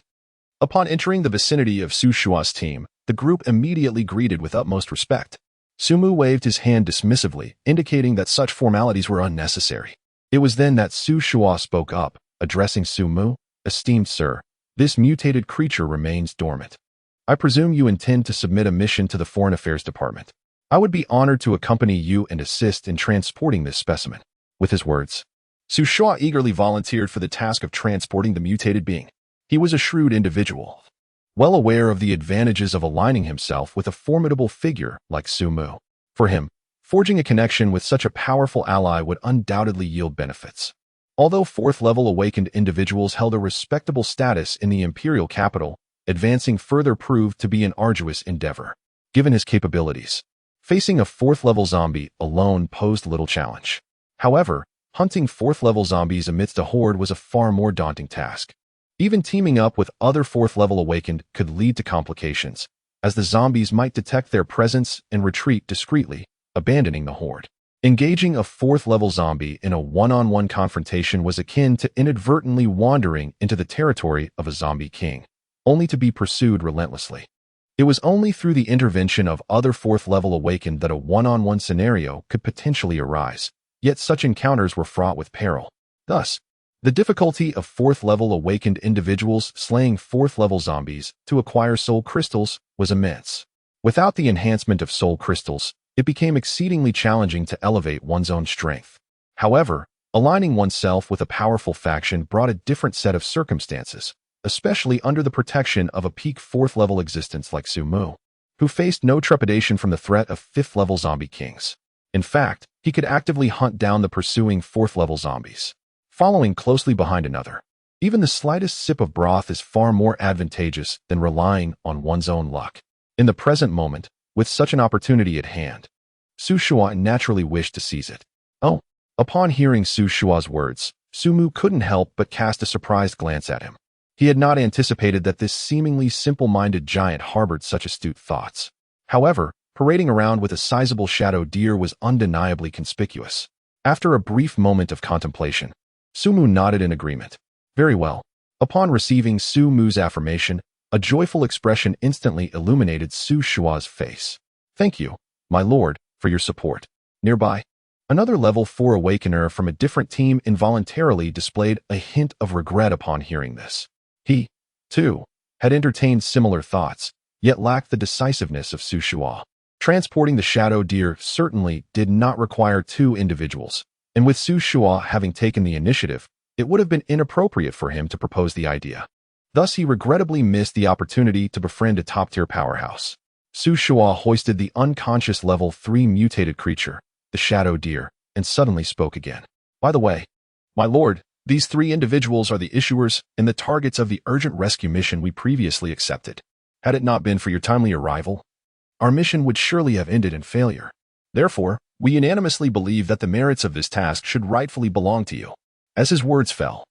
Upon entering the vicinity of Su Shua's team, the group immediately greeted with utmost respect. Su Mu waved his hand dismissively, indicating that such formalities were unnecessary. It was then that Su Shua spoke up, addressing Su Mu. "Esteemed sir, this mutated creature remains dormant. I presume you intend to submit a mission to the Foreign Affairs Department. I would be honored to accompany you and assist in transporting this specimen." With his words, Su Shua eagerly volunteered for the task of transporting the mutated being. He was a shrewd individual, well aware of the advantages of aligning himself with a formidable figure like Su Mu. For him, forging a connection with such a powerful ally would undoubtedly yield benefits. Although 4th-level awakened individuals held a respectable status in the imperial capital, advancing further proved to be an arduous endeavor. Given his capabilities, facing a 4th-level zombie alone posed little challenge. However, hunting 4th-level zombies amidst a horde was a far more daunting task. Even teaming up with other 4th-level awakened could lead to complications, as the zombies might detect their presence and retreat discreetly, abandoning the horde. Engaging a 4th-level zombie in a one-on-one confrontation was akin to inadvertently wandering into the territory of a zombie king, only to be pursued relentlessly. It was only through the intervention of other 4th-level awakened that a one-on-one scenario could potentially arise. Yet such encounters were fraught with peril. Thus, the difficulty of 4th-level awakened individuals slaying 4th-level zombies to acquire soul crystals was immense. Without the enhancement of soul crystals, it became exceedingly challenging to elevate one's own strength. However, aligning oneself with a powerful faction brought a different set of circumstances, especially under the protection of a peak 4th-level existence like Su Mu, who faced no trepidation from the threat of 5th-level zombie kings. In fact, he could actively hunt down the pursuing 4th-level zombies, following closely behind another. Even the slightest sip of broth is far more advantageous than relying on one's own luck. In the present moment, with such an opportunity at hand, Su Shua naturally wished to seize it. Oh! Upon hearing Su Shua's words, Su Mu couldn't help but cast a surprised glance at him. He had not anticipated that this seemingly simple-minded giant harbored such astute thoughts. However, parading around with a sizable shadow deer was undeniably conspicuous. After a brief moment of contemplation, Su Mu nodded in agreement. Very well. Upon receiving Su Mu's affirmation, a joyful expression instantly illuminated Su Shua's face. Thank you, my lord, for your support. Nearby, another level 4 awakener from a different team involuntarily displayed a hint of regret upon hearing this. He, too, had entertained similar thoughts, yet lacked the decisiveness of Su Shua. Transporting the shadow deer certainly did not require 2 individuals, and with Su Shua having taken the initiative, it would have been inappropriate for him to propose the idea. Thus, he regrettably missed the opportunity to befriend a top-tier powerhouse. Su Shua hoisted the unconscious level 3 mutated creature, the shadow deer, and suddenly spoke again. By the way, my lord, these 3 individuals are the issuers and the targets of the urgent rescue mission we previously accepted. Had it not been for your timely arrival, our mission would surely have ended in failure. Therefore, we unanimously believe that the merits of this task should rightfully belong to you. As his words fell,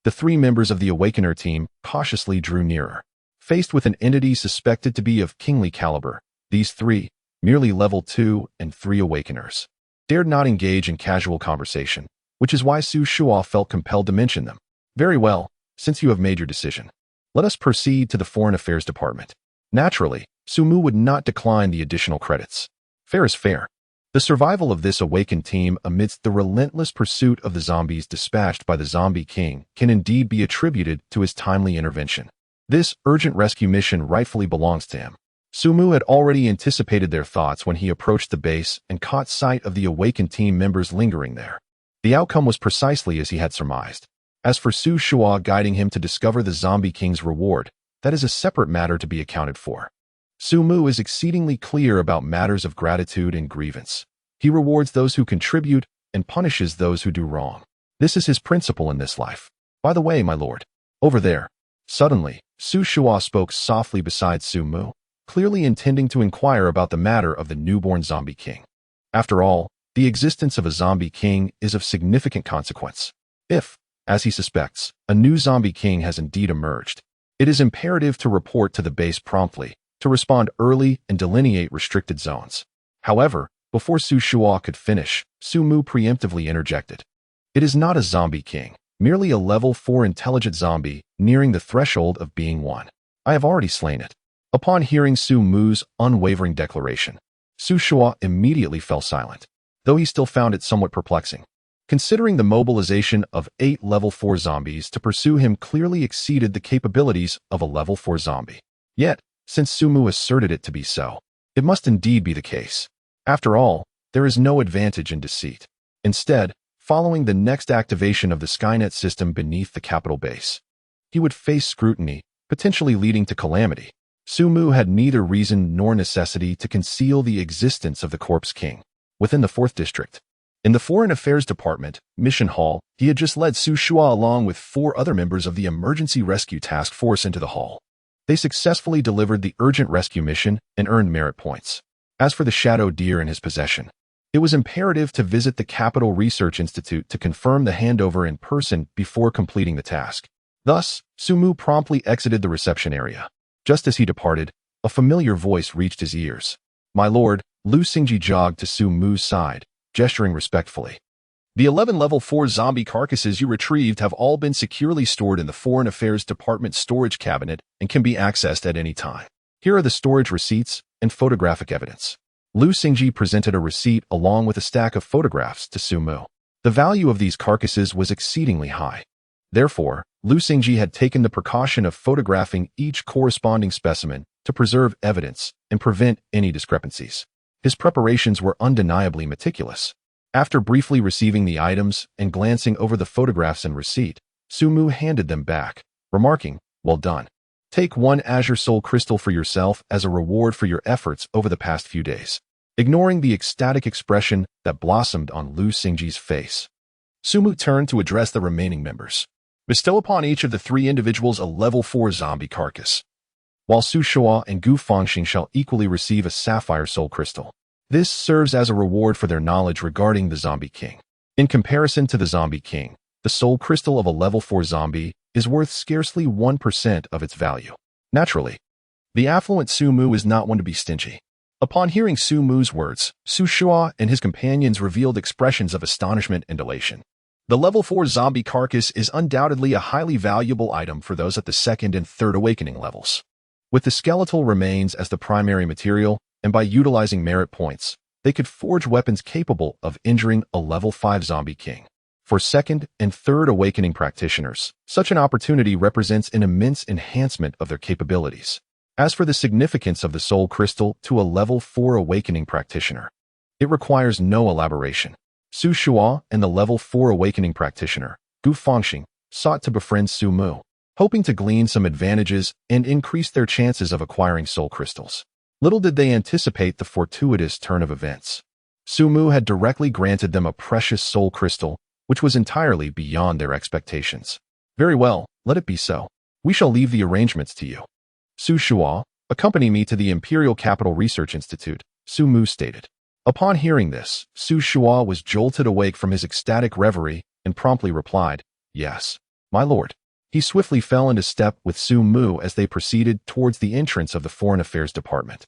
the 3 members of the Awakener team cautiously drew nearer. Faced with an entity suspected to be of kingly caliber, these 3, merely level 2 and 3 Awakeners, dared not engage in casual conversation, which is why Su Shua felt compelled to mention them. Very well, since you have made your decision, let us proceed to the Foreign Affairs Department. Naturally, Su Mu would not decline the additional credits. Fair is fair. The survival of this awakened team amidst the relentless pursuit of the zombies dispatched by the Zombie King can indeed be attributed to his timely intervention. This urgent rescue mission rightfully belongs to him. Su Mu had already anticipated their thoughts when he approached the base and caught sight of the awakened team members lingering there. The outcome was precisely as he had surmised. As for Su Shua guiding him to discover the Zombie King's reward, that is a separate matter to be accounted for. Su Mu is exceedingly clear about matters of gratitude and grievance. He rewards those who contribute and punishes those who do wrong. This is his principle in this life. By the way, my lord, over there. Suddenly, Su Shua spoke softly beside Su Mu, clearly intending to inquire about the matter of the newborn Zombie King. After all, the existence of a Zombie King is of significant consequence. If, as he suspects, a new Zombie King has indeed emerged, it is imperative to report to the base promptly, to respond early and delineate restricted zones. However, before Su Shua could finish, Su Mu preemptively interjected. It is not a Zombie King, merely a level 4 intelligent zombie nearing the threshold of being one. I have already slain it. Upon hearing Su Mu's unwavering declaration, Su Shua immediately fell silent, though he still found it somewhat perplexing. Considering the mobilization of 8 level 4 zombies to pursue him clearly exceeded the capabilities of a level 4 zombie. Yet, since Su Mu asserted it to be so, it must indeed be the case. After all, there is no advantage in deceit. Instead, following the next activation of the Skynet system beneath the capital base, he would face scrutiny, potentially leading to calamity. Su Mu had neither reason nor necessity to conceal the existence of the Corpse King. Within the 4th District, in the Foreign Affairs Department, Mission Hall, he had just led Su Shua along with 4 other members of the Emergency Rescue Task Force into the hall. They successfully delivered the urgent rescue mission and earned merit points. As for the shadow deer in his possession, it was imperative to visit the Capital Research Institute to confirm the handover in person before completing the task. Thus, Su Mu promptly exited the reception area. Just as he departed, a familiar voice reached his ears. My lord, Lu Xingji jogged to Su Mu's side, gesturing respectfully. The 11 level 4 zombie carcasses you retrieved have all been securely stored in the Foreign Affairs Department storage cabinet and can be accessed at any time. Here are the storage receipts and photographic evidence. Lu Xingji presented a receipt along with a stack of photographs to Su Mu. The value of these carcasses was exceedingly high. Therefore, Lu Xingji had taken the precaution of photographing each corresponding specimen to preserve evidence and prevent any discrepancies. His preparations were undeniably meticulous. After briefly receiving the items and glancing over the photographs and receipt, Su Mu handed them back, remarking, "Well done. Take one Azure Soul Crystal for yourself as a reward for your efforts over the past few days." Ignoring the ecstatic expression that blossomed on Lu Xingji's face, Su Mu turned to address the remaining members. "Bestow upon each of the 3 individuals a level 4 zombie carcass, while Su Shua and Gu Fangxing shall equally receive a Sapphire Soul Crystal. This serves as a reward for their knowledge regarding the Zombie King. In comparison to the Zombie King, the Soul Crystal of a level 4 zombie is worth scarcely 1% of its value." Naturally, the affluent Su Mu is not one to be stingy. Upon hearing Su Mu's words, Su Shua and his companions revealed expressions of astonishment and elation. The level 4 zombie carcass is undoubtedly a highly valuable item for those at the 2nd and 3rd awakening levels. With the skeletal remains as the primary material, and by utilizing merit points, they could forge weapons capable of injuring a level 5 zombie king. For 2nd and 3rd awakening practitioners, such an opportunity represents an immense enhancement of their capabilities. As for the significance of the Soul Crystal to a level 4 awakening practitioner, it requires no elaboration. Su Shua and the level 4 awakening practitioner, Gu Fangxing, sought to befriend Su Mu, hoping to glean some advantages and increase their chances of acquiring soul crystals. Little did they anticipate the fortuitous turn of events. Su Mu had directly granted them a precious soul crystal, which was entirely beyond their expectations. "Very well, let it be so. We shall leave the arrangements to you. Su Shua, accompany me to the Imperial Capital Research Institute," Su Mu stated. Upon hearing this, Su Shua was jolted awake from his ecstatic reverie and promptly replied, "Yes, my lord." He swiftly fell into step with Su Mu as they proceeded towards the entrance of the Foreign Affairs Department.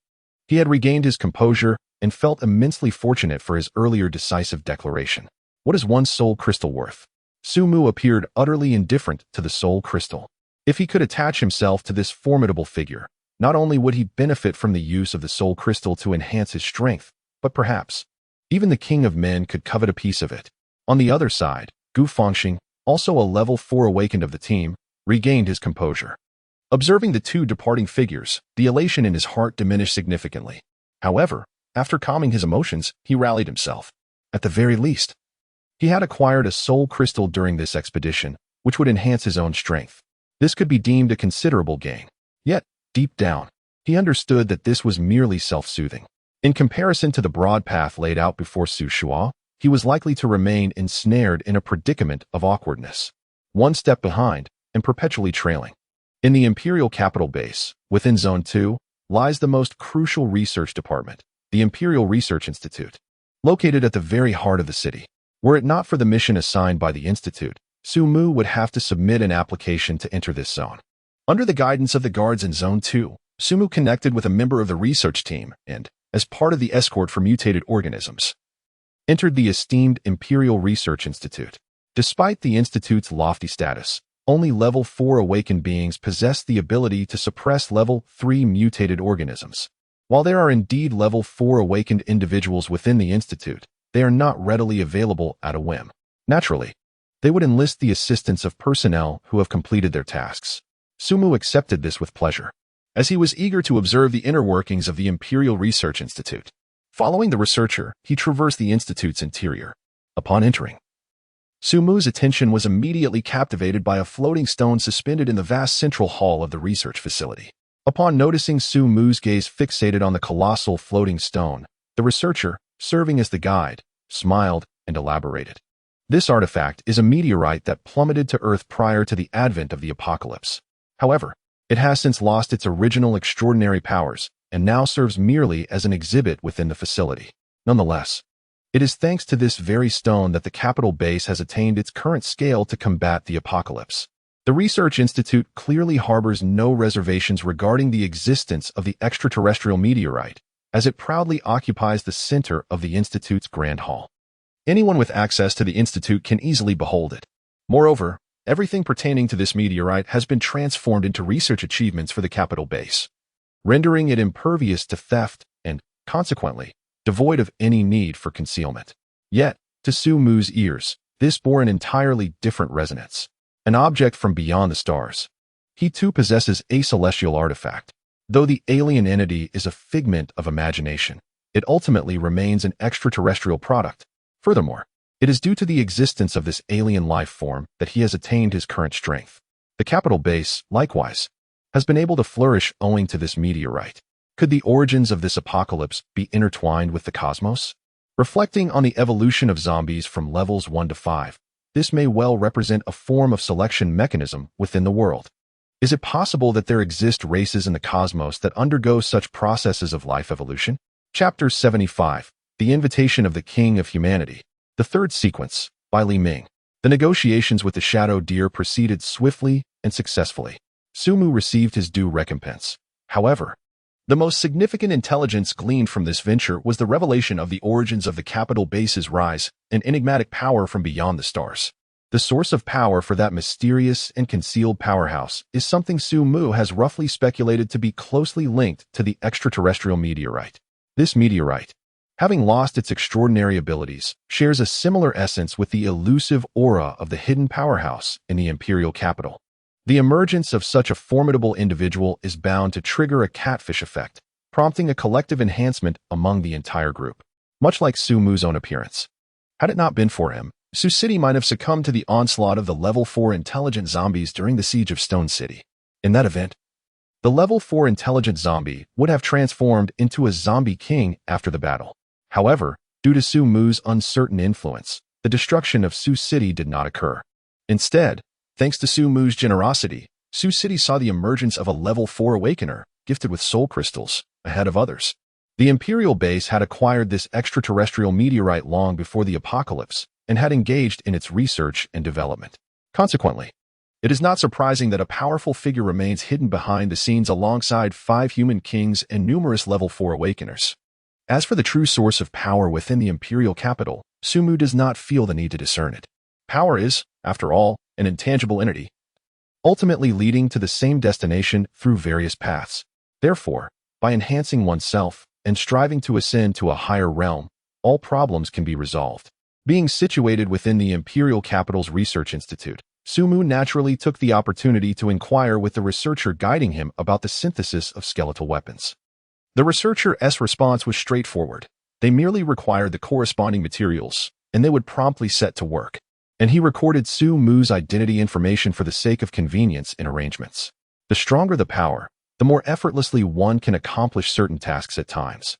He had regained his composure and felt immensely fortunate for his earlier decisive declaration. What is one soul crystal worth? Su Mu appeared utterly indifferent to the soul crystal. If he could attach himself to this formidable figure, not only would he benefit from the use of the soul crystal to enhance his strength, but perhaps even the King of Men could covet a piece of it. On the other side, Gu Fangxing, also a level 4 awakened of the team, regained his composure. Observing the 2 departing figures, the elation in his heart diminished significantly. However, after calming his emotions, he rallied himself. At the very least, he had acquired a soul crystal during this expedition, which would enhance his own strength. This could be deemed a considerable gain. Yet, deep down, he understood that this was merely self-soothing. In comparison to the broad path laid out before Su Shua, he was likely to remain ensnared in a predicament of awkwardness, one step behind and perpetually trailing. In the Imperial Capital Base, within Zone 2, lies the most crucial research department, the Imperial Research Institute, located at the very heart of the city. Were it not for the mission assigned by the Institute, Su Mu would have to submit an application to enter this zone. Under the guidance of the guards in Zone 2, Su Mu connected with a member of the research team and, as part of the escort for mutated organisms, entered the esteemed Imperial Research Institute. Despite the Institute's lofty status, only level 4 awakened beings possess the ability to suppress level 3 mutated organisms. While there are indeed level 4 awakened individuals within the Institute, they are not readily available at a whim. Naturally, they would enlist the assistance of personnel who have completed their tasks. Su Mu accepted this with pleasure, as he was eager to observe the inner workings of the Imperial Research Institute. Following the researcher, he traversed the Institute's interior. Upon entering, Su Mu's attention was immediately captivated by a floating stone suspended in the vast central hall of the research facility. Upon noticing Su Mu's gaze fixated on the colossal floating stone, the researcher, serving as the guide, smiled and elaborated. This artifact is a meteorite that plummeted to Earth prior to the advent of the apocalypse. However, it has since lost its original extraordinary powers and now serves merely as an exhibit within the facility. Nonetheless, it is thanks to this very stone that the capital base has attained its current scale to combat the apocalypse. The Research Institute clearly harbors no reservations regarding the existence of the extraterrestrial meteorite, as it proudly occupies the center of the Institute's Grand Hall. Anyone with access to the Institute can easily behold it. Moreover, everything pertaining to this meteorite has been transformed into research achievements for the capital base, rendering it impervious to theft and, consequently, devoid of any need for concealment. Yet, to Su Mu's ears, this bore an entirely different resonance. an object from beyond the stars. He too possesses a celestial artifact. Though the alien entity is a figment of imagination, it ultimately remains an extraterrestrial product. Furthermore, it is due to the existence of this alien life form that he has attained his current strength. The capital base, likewise, has been able to flourish owing to this meteorite. Could the origins of this apocalypse be intertwined with the cosmos? Reflecting on the evolution of zombies from levels 1 to 5, this may well represent a form of selection mechanism within the world. Is it possible that there exist races in the cosmos that undergo such processes of life evolution? Chapter 75, The Invitation of the King of Humanity. The third sequence, by Li Ming. The negotiations with the Shadow Deer proceeded swiftly and successfully. Su Mu received his due recompense. However, the most significant intelligence gleaned from this venture was the revelation of the origins of the capital base's rise, an enigmatic power from beyond the stars. The source of power for that mysterious and concealed powerhouse is something Su Mu has roughly speculated to be closely linked to the extraterrestrial meteorite. This meteorite, having lost its extraordinary abilities, shares a similar essence with the elusive aura of the hidden powerhouse in the imperial capital. The emergence of such a formidable individual is bound to trigger a catfish effect, prompting a collective enhancement among the entire group, much like Su Mu's own appearance. Had it not been for him, Su City might have succumbed to the onslaught of the Level 4 intelligent zombies during the siege of Stone City. In that event, the Level 4 intelligent zombie would have transformed into a zombie king after the battle. However, due to Su Mu's uncertain influence, the destruction of Su City did not occur. Instead, thanks to Su Mu's generosity, Su City saw the emergence of a Level 4 Awakener, gifted with soul crystals, ahead of others. The Imperial base had acquired this extraterrestrial meteorite long before the apocalypse, and had engaged in its research and development. Consequently, it is not surprising that a powerful figure remains hidden behind the scenes alongside 5 human kings and numerous Level 4 Awakeners. As for the true source of power within the Imperial capital, Su Mu does not feel the need to discern it. Power is, after all, an intangible entity, ultimately leading to the same destination through various paths. Therefore, by enhancing oneself and striving to ascend to a higher realm, all problems can be resolved. Being situated within the Imperial capital's research institute, Su Mu naturally took the opportunity to inquire with the researcher guiding him about the synthesis of skeletal weapons. The researcher's response was straightforward. They merely required the corresponding materials, and they would promptly set to work. And he recorded Su Mu's identity information for the sake of convenience in arrangements. The stronger the power, the more effortlessly one can accomplish certain tasks at times.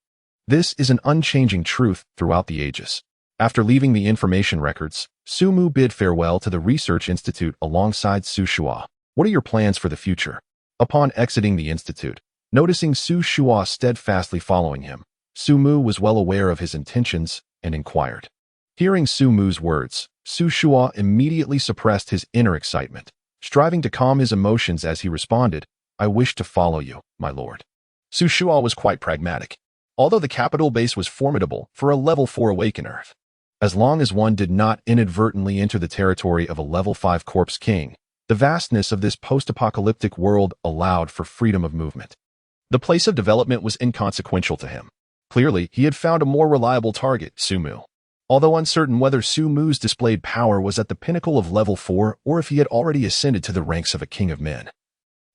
This is an unchanging truth throughout the ages. After leaving the information records, Su Mu bid farewell to the research institute alongside Su Shua. What are your plans for the future? Upon exiting the institute, noticing Su Shua steadfastly following him, Su Mu was well aware of his intentions and inquired. Hearing Su Mu's words, Su Shua immediately suppressed his inner excitement, striving to calm his emotions as he responded, "I wish to follow you, my lord." Su Shua was quite pragmatic. Although the capital base was formidable for a Level 4 Awakener, as long as one did not inadvertently enter the territory of a Level 5 Corpse King, the vastness of this post-apocalyptic world allowed for freedom of movement. The place of development was inconsequential to him. Clearly, he had found a more reliable target, Su Mu. Although uncertain whether Su Mu's displayed power was at the pinnacle of Level 4 or if he had already ascended to the ranks of a king of men,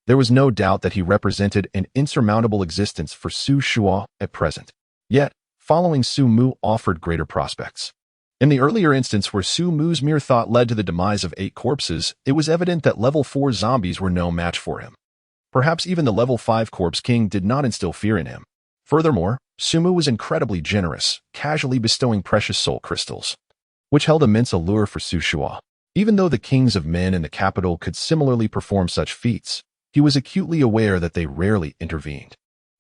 there was no doubt that he represented an insurmountable existence for Su Shua at present. Yet, following Su Mu offered greater prospects. In the earlier instance where Su Mu's mere thought led to the demise of 8 corpses, it was evident that Level 4 zombies were no match for him. Perhaps even the Level 5 Corpse King did not instill fear in him. Furthermore, Su Mu was incredibly generous, casually bestowing precious soul crystals, which held immense allure for Su Shua. Even though the kings of men in the capital could similarly perform such feats, he was acutely aware that they rarely intervened.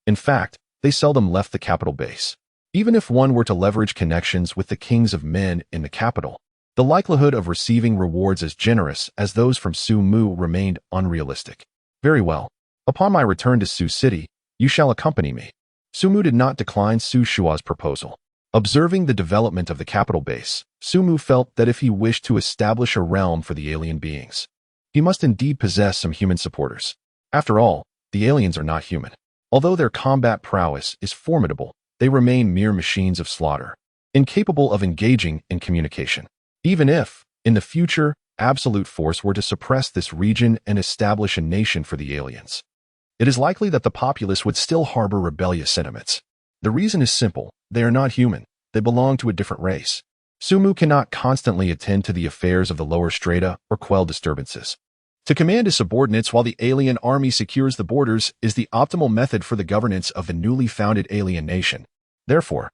In fact, they seldom left the capital base. Even if one were to leverage connections with the kings of men in the capital, the likelihood of receiving rewards as generous as those from Su Mu remained unrealistic. Very well. Upon my return to Su City, you shall accompany me. Su Mu did not decline Su Shua's proposal. Observing the development of the capital base, Su Mu felt that if he wished to establish a realm for the alien beings, he must indeed possess some human supporters. After all, the aliens are not human. Although their combat prowess is formidable, they remain mere machines of slaughter, incapable of engaging in communication. Even if, in the future, absolute force were to suppress this region and establish a nation for the aliens. It is likely that the populace would still harbor rebellious sentiments. The reason is simple. They are not human. They belong to a different race. Sumu cannot constantly attend to the affairs of the lower strata or quell disturbances. To command his subordinates while the alien army secures the borders is the optimal method for the governance of the newly founded alien nation. Therefore,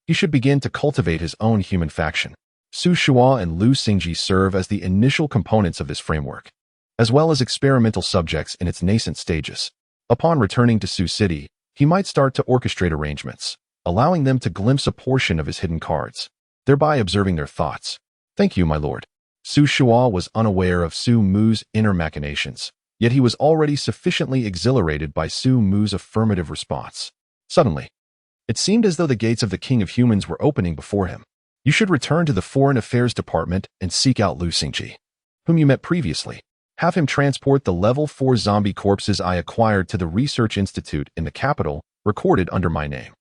he should begin to cultivate his own human faction. Su Shua and Lu Xingji serve as the initial components of this framework, as well as experimental subjects in its nascent stages. Upon returning to Su City, he might start to orchestrate arrangements, allowing them to glimpse a portion of his hidden cards, thereby observing their thoughts. Thank you, my lord. Su Shua was unaware of Su Mu's inner machinations, yet he was already sufficiently exhilarated by Su Mu's affirmative response. Suddenly, it seemed as though the gates of the King of Humans were opening before him. You should return to the Foreign Affairs Department and seek out Lu Xingji, whom you met previously. Have him transport the Level 4 zombie corpses I acquired to the Research Institute in the capital, recorded under my name.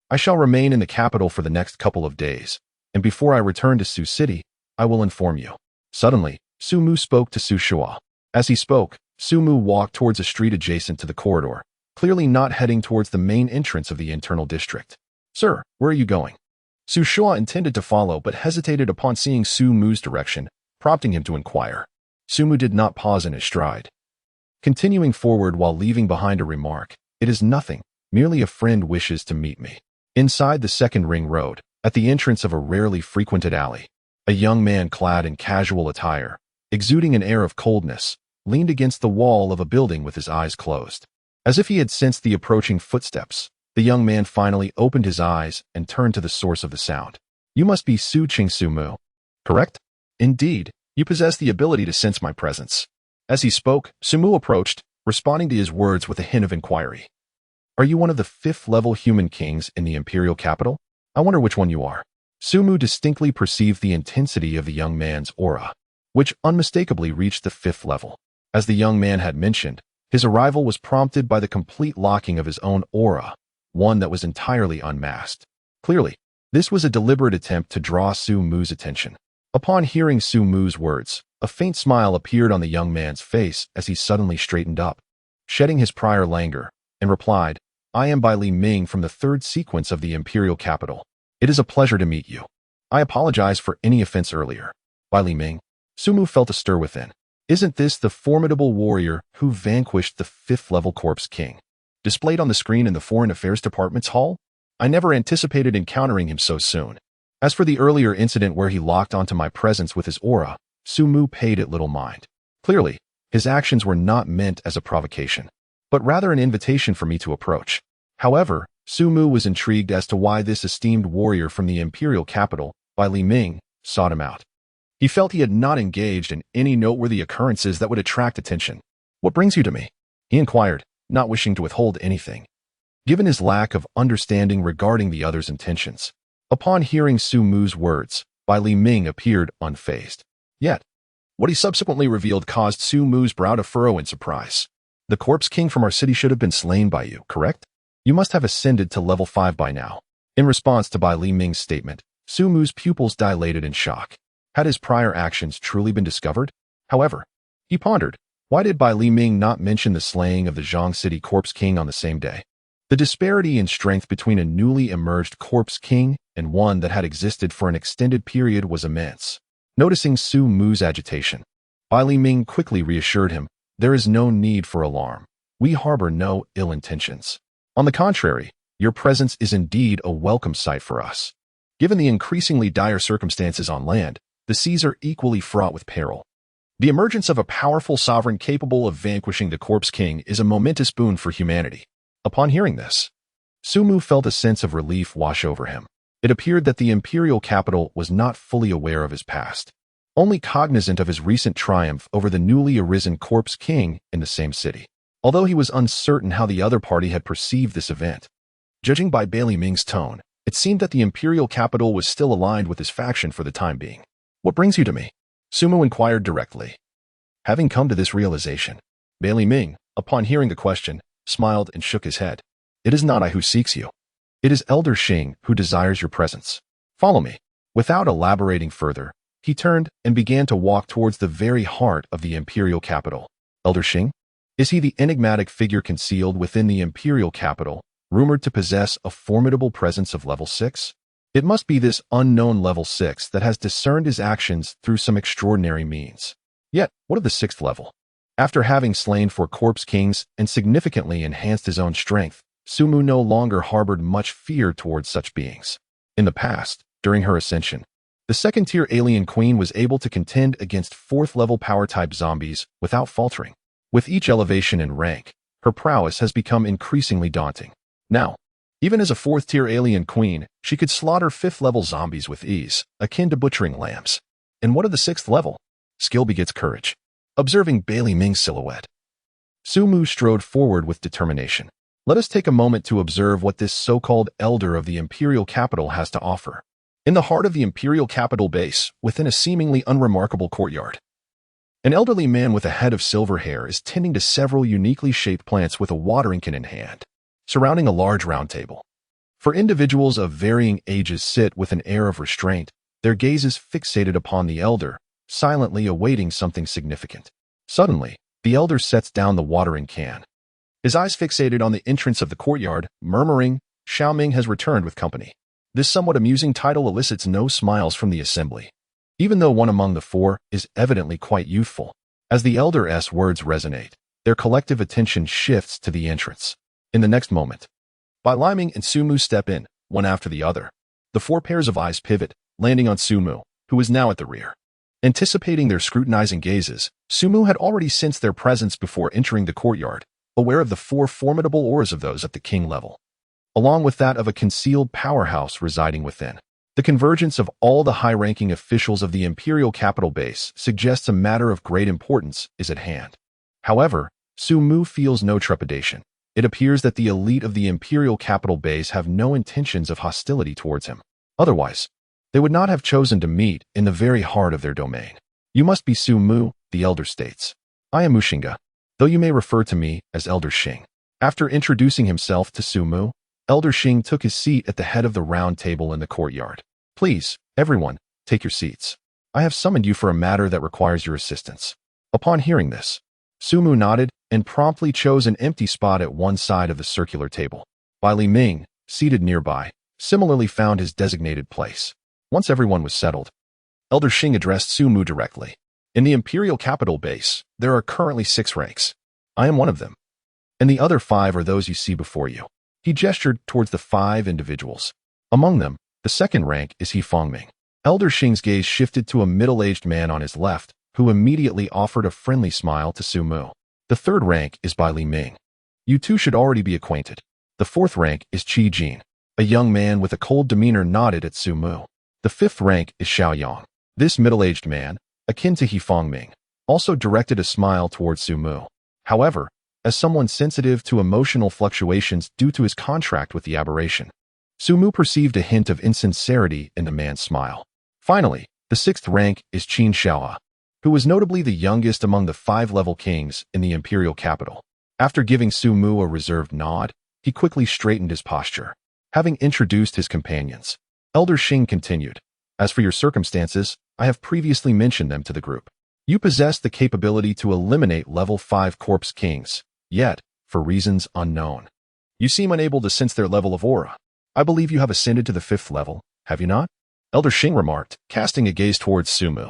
I shall remain in the capital for the next couple of days, and before I return to Su City, I will inform you. Suddenly, Su Mu spoke to Su Shua. As he spoke, Su Mu walked towards a street adjacent to the corridor, clearly not heading towards the main entrance of the internal district. Sir, where are you going? Su Shua intended to follow but hesitated upon seeing Su Mu's direction, prompting him to inquire. Su Mu did not pause in his stride, continuing forward while leaving behind a remark. It is nothing, merely a friend wishes to meet me. Inside the second ring road, at the entrance of a rarely frequented alley, a young man clad in casual attire, exuding an air of coldness, leaned against the wall of a building with his eyes closed. As if he had sensed the approaching footsteps, the young man finally opened his eyes and turned to the source of the sound. You must be Su Ching Su Mu, correct? Indeed, you possess the ability to sense my presence. As he spoke, Su Mu approached, responding to his words with a hint of inquiry. Are you one of the 5th-level human kings in the imperial capital? I wonder which one you are. Su Mu distinctly perceived the intensity of the young man's aura, which unmistakably reached the 5th level. As the young man had mentioned, his arrival was prompted by the complete locking of his own aura, one that was entirely unmasked. Clearly, this was a deliberate attempt to draw Su Mu's attention. Upon hearing Su Mu's words, a faint smile appeared on the young man's face as he suddenly straightened up, shedding his prior languor, and replied, I am Bai Li Ming from the 3rd sequence of the imperial capital. It is a pleasure to meet you. I apologize for any offense earlier. Bai Li Ming. Su Mu felt a stir within. Isn't this the formidable warrior who vanquished the 5th-level corpse king? Displayed on the screen in the Foreign Affairs Department's hall? I never anticipated encountering him so soon. As for the earlier incident where he locked onto my presence with his aura, Su Mu paid it little mind. Clearly, his actions were not meant as a provocation, but rather an invitation for me to approach. However, Su Mu was intrigued as to why this esteemed warrior from the imperial capital, Bai Li Ming, sought him out. He felt he had not engaged in any noteworthy occurrences that would attract attention. What brings you to me? He inquired, not wishing to withhold anything, given his lack of understanding regarding the other's intentions. Upon hearing Su Mu's words, Bai Li Ming appeared unfazed. Yet, what he subsequently revealed caused Su Mu's brow to furrow in surprise. The corpse king from our city should have been slain by you, correct? You must have ascended to level 5 by now. In response to Bai Li Ming's statement, Su Mu's pupils dilated in shock. Had his prior actions truly been discovered? However, he pondered, why did Bai Li Ming not mention the slaying of the Zhang City corpse king on the same day? The disparity in strength between a newly emerged corpse king and one that had existed for an extended period was immense. Noticing Su Mu's agitation, Bai Li Ming quickly reassured him, there is no need for alarm. We harbor no ill intentions. On the contrary, your presence is indeed a welcome sight for us. Given the increasingly dire circumstances on land, the seas are equally fraught with peril. The emergence of a powerful sovereign capable of vanquishing the corpse king is a momentous boon for humanity. Upon hearing this, Su Mu felt a sense of relief wash over him. It appeared that the imperial capital was not fully aware of his past, only cognizant of his recent triumph over the newly arisen corpse king in the same city. Although he was uncertain how the other party had perceived this event, judging by Bai Li Ming's tone, it seemed that the imperial capital was still aligned with his faction for the time being. What brings you to me? Su Mu inquired directly. Having come to this realization, Bai Li Ming, upon hearing the question, smiled and shook his head. It is not I who seeks you. It is Elder Xing who desires your presence. Follow me. Without elaborating further, He turned and began to walk towards the very heart of the imperial capital. Elder Xing? Is he the enigmatic figure concealed within the imperial capital, rumored to possess a formidable presence of level 6? It must be this unknown level 6 that has discerned his actions through some extraordinary means. Yet, what of the 6th level? After having slain 4 corpse kings and significantly enhanced his own strength, Su Mu no longer harbored much fear towards such beings. In the past, during her ascension, the second-tier alien queen was able to contend against 4th-level power-type zombies without faltering. With each elevation in rank, her prowess has become increasingly daunting. Now, even as a 4th-tier alien queen, she could slaughter 5th-level zombies with ease, akin to butchering lambs. And what of the 6th level? Skill begets courage. Observing Bailey Ming's silhouette, Su Mu strode forward with determination. Let us take a moment to observe what this so-called elder of the imperial capital has to offer. In the heart of the imperial capital base, within a seemingly unremarkable courtyard, an elderly man with a head of silver hair is tending to several uniquely shaped plants with a watering can in hand, surrounding a large round table. For individuals of varying ages sit with an air of restraint, their gazes fixated upon the elder, silently awaiting something significant. Suddenly, the elder sets down the watering can. His eyes fixated on the entrance of the courtyard, murmuring, "Xiao Ming has returned with company." This somewhat amusing title elicits no smiles from the assembly, even though one among the 4 is evidently quite youthful. As the elder's words resonate, their collective attention shifts to the entrance. In the next moment, Bai Liming and Su Mu step in, one after the other. The 4 pairs of eyes pivot, landing on Su Mu, who is now at the rear. Anticipating their scrutinizing gazes, Su Mu had already sensed their presence before entering the courtyard, aware of the 4 formidable auras of those at the king level, along with that of a concealed powerhouse residing within. The convergence of all the high-ranking officials of the imperial capital base suggests a matter of great importance is at hand. However, Su Mu feels no trepidation. It appears that the elite of the imperial capital base have no intentions of hostility towards him. Otherwise, they would not have chosen to meet in the very heart of their domain. You must be Su Mu, the elder states. I am Mushinga, though you may refer to me as Elder Xing. After introducing himself to Su Mu, Elder Xing took his seat at the head of the round table in the courtyard. Please, everyone, take your seats. I have summoned you for a matter that requires your assistance. Upon hearing this, Su Mu nodded and promptly chose an empty spot at one side of the circular table. Bai Li Ming, seated nearby, similarly found his designated place. Once everyone was settled, Elder Xing addressed Su Mu directly. In the imperial capital base, there are currently 6 ranks. I am one of them, and the other 5 are those you see before you. He gestured towards the 5 individuals. Among them, the second rank is He Fongming. Elder Xing's gaze shifted to a middle-aged man on his left, who immediately offered a friendly smile to Su Mu. The third rank is Bai Li Ming. You two should already be acquainted. The 4th rank is Qi Jin. A young man with a cold demeanor nodded at Su Mu. The 5th rank is Xiao Yang. This middle-aged man, akin to He Fongming, also directed a smile towards Su Mu. However, as someone sensitive to emotional fluctuations due to his contract with the aberration, Su Mu perceived a hint of insincerity in the man's smile. Finally, the 6th rank is Qin Xiaoa, who was notably the youngest among the 5-level kings in the imperial capital. After giving Su Mu a reserved nod, he quickly straightened his posture. Having introduced his companions, Elder Xing continued, "As for your circumstances, I have previously mentioned them to the group. You possess the capability to eliminate level 5 corpse kings, yet, for reasons unknown, you seem unable to sense their level of aura. I believe you have ascended to the 5th level, have you not?" Elder Xing remarked, casting a gaze towards Su Mu.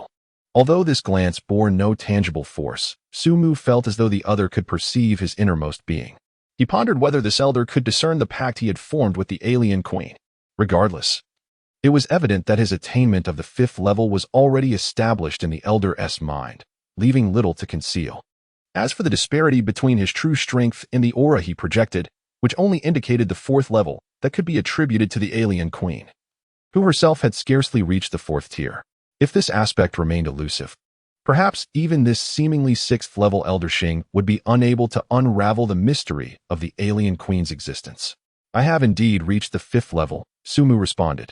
Although this glance bore no tangible force, Su Mu felt as though the other could perceive his innermost being. He pondered whether this elder could discern the pact he had formed with the alien queen. Regardless, it was evident that his attainment of the 5th level was already established in the elder's mind, leaving little to conceal. As for the disparity between his true strength and the aura he projected, which only indicated the 4th level, that could be attributed to the alien queen, who herself had scarcely reached the 4th tier. If this aspect remained elusive, perhaps even this seemingly 6th-level Elder Xing would be unable to unravel the mystery of the alien queen's existence. I have indeed reached the 5th level, Su Mu responded,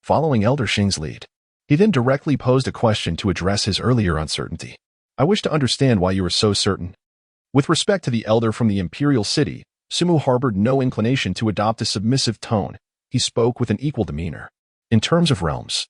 following Elder Xing's lead. He then directly posed a question to address his earlier uncertainty. I wish to understand why you are so certain. With respect to the elder from the imperial city, Su Mu harbored no inclination to adopt a submissive tone. He spoke with an equal demeanor. In terms of realms,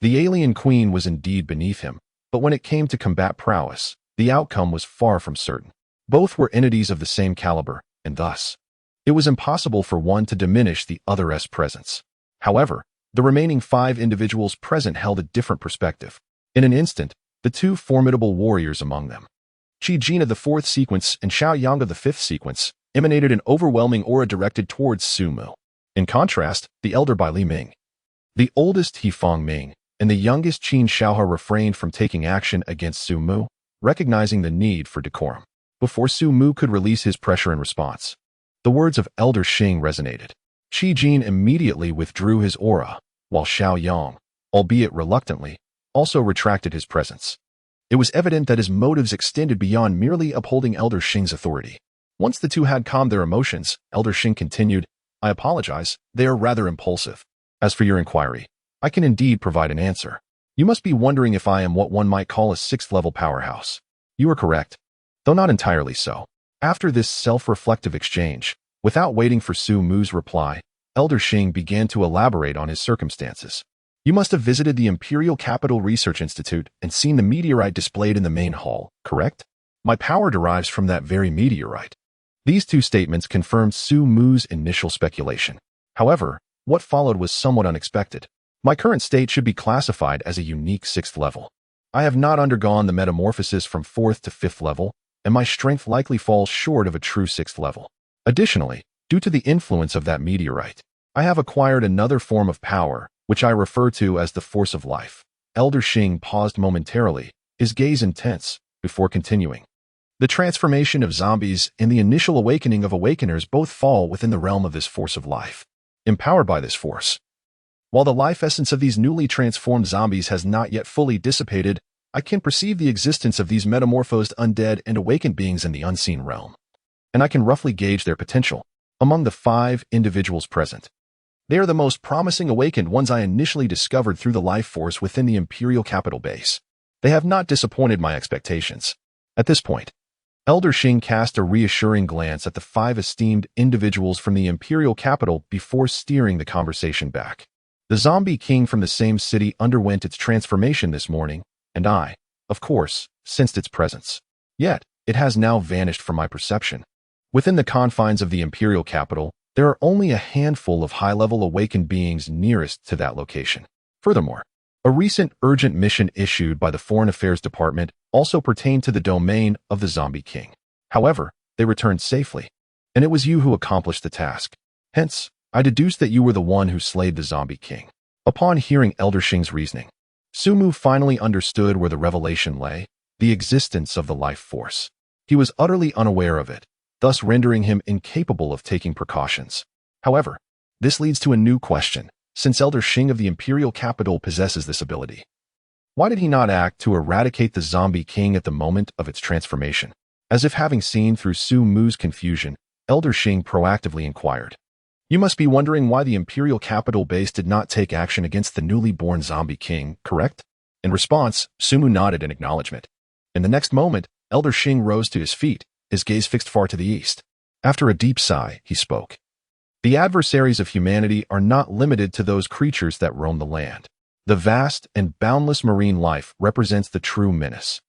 The alien queen was indeed beneath him, but when it came to combat prowess, the outcome was far from certain. Both were entities of the same caliber, and thus, it was impossible for one to diminish the other's presence. However, the remaining 5 individuals present held a different perspective. In an instant, the 2 formidable warriors among them, Qi Jin of the 4th sequence and Xiao Yang of the 5th sequence, emanated an overwhelming aura directed towards Su Mu. In contrast, the elder Bai Li Ming, the oldest He Feng Ming, and the youngest Qin Shaohe refrained from taking action against Su Mu, recognizing the need for decorum. Before Su Mu could release his pressure in response, the words of Elder Xing resonated. Qi Jin immediately withdrew his aura, while Xiao Yang, albeit reluctantly, also retracted his presence. It was evident that his motives extended beyond merely upholding Elder Xing's authority. Once the two had calmed their emotions, Elder Xing continued, "I apologize, they are rather impulsive. As for your inquiry, I can indeed provide an answer. You must be wondering if I am what one might call a 6th-level powerhouse. You are correct, though not entirely so." After this self-reflective exchange, without waiting for Su Mu's reply, Elder Xing began to elaborate on his circumstances. "You must have visited the Imperial Capital Research Institute and seen the meteorite displayed in the main hall, correct? My power derives from that very meteorite." These 2 statements confirmed Su Mu's initial speculation. However, what followed was somewhat unexpected. "My current state should be classified as a unique 6th level. I have not undergone the metamorphosis from 4th to 5th level, and my strength likely falls short of a true 6th level. Additionally, due to the influence of that meteorite, I have acquired another form of power, which I refer to as the Force of Life." Elder Xing paused momentarily, his gaze intense, before continuing. "The transformation of zombies and the initial awakening of awakeners both fall within the realm of this Force of Life. Empowered by this force, while the life essence of these newly transformed zombies has not yet fully dissipated, I can perceive the existence of these metamorphosed undead and awakened beings in the unseen realm, and I can roughly gauge their potential. Among the 5 individuals present, they are the most promising awakened ones I initially discovered through the life force within the Imperial Capital base. They have not disappointed my expectations." At this point, Elder Xing cast a reassuring glance at the 5 esteemed individuals from the Imperial Capital before steering the conversation back. "The Zombie King from the same city underwent its transformation this morning, and I, of course, sensed its presence. Yet, it has now vanished from my perception. Within the confines of the Imperial Capital, there are only a handful of high-level awakened beings nearest to that location. Furthermore, a recent urgent mission issued by the Foreign Affairs Department also pertained to the domain of the Zombie King. However, they returned safely, and it was you who accomplished the task. Hence, I deduced that you were the one who slayed the Zombie King." Upon hearing Elder Xing's reasoning, Su Mu finally understood where the revelation lay, the existence of the life force. He was utterly unaware of it, thus rendering him incapable of taking precautions. However, this leads to a new question. Since Elder Xing of the Imperial Capital possesses this ability, why did he not act to eradicate the Zombie King at the moment of its transformation? As if having seen through Su Mu's confusion, Elder Xing proactively inquired, "You must be wondering why the Imperial Capital base did not take action against the newly born Zombie King, correct?" In response, Su Mu nodded in acknowledgement. In the next moment, Elder Xing rose to his feet, his gaze fixed far to the east. After a deep sigh, he spoke. "The adversaries of humanity are not limited to those creatures that roam the land. The vast and boundless marine life represents the true menace.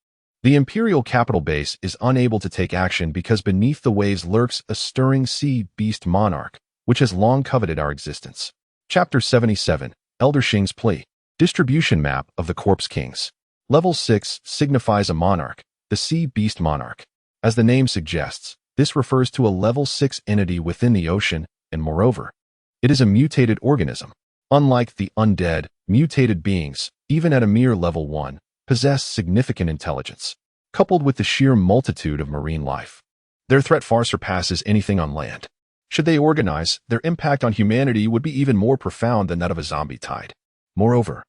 The Imperial Capital base is unable to take action because beneath the waves lurks a stirring sea beast monarch, which has long coveted our existence." Chapter 77, Elder Xing's Plea. Distribution Map of the Corpse Kings. Level 6 signifies a monarch, the sea beast monarch. As the name suggests, this refers to a level 6 entity within the ocean, and moreover, it is a mutated organism. Unlike the undead, mutated beings, even at a mere level 1, possess significant intelligence, coupled with the sheer multitude of marine life. Their threat far surpasses anything on land. Should they organize, their impact on humanity would be even more profound than that of a zombie tide. Moreover,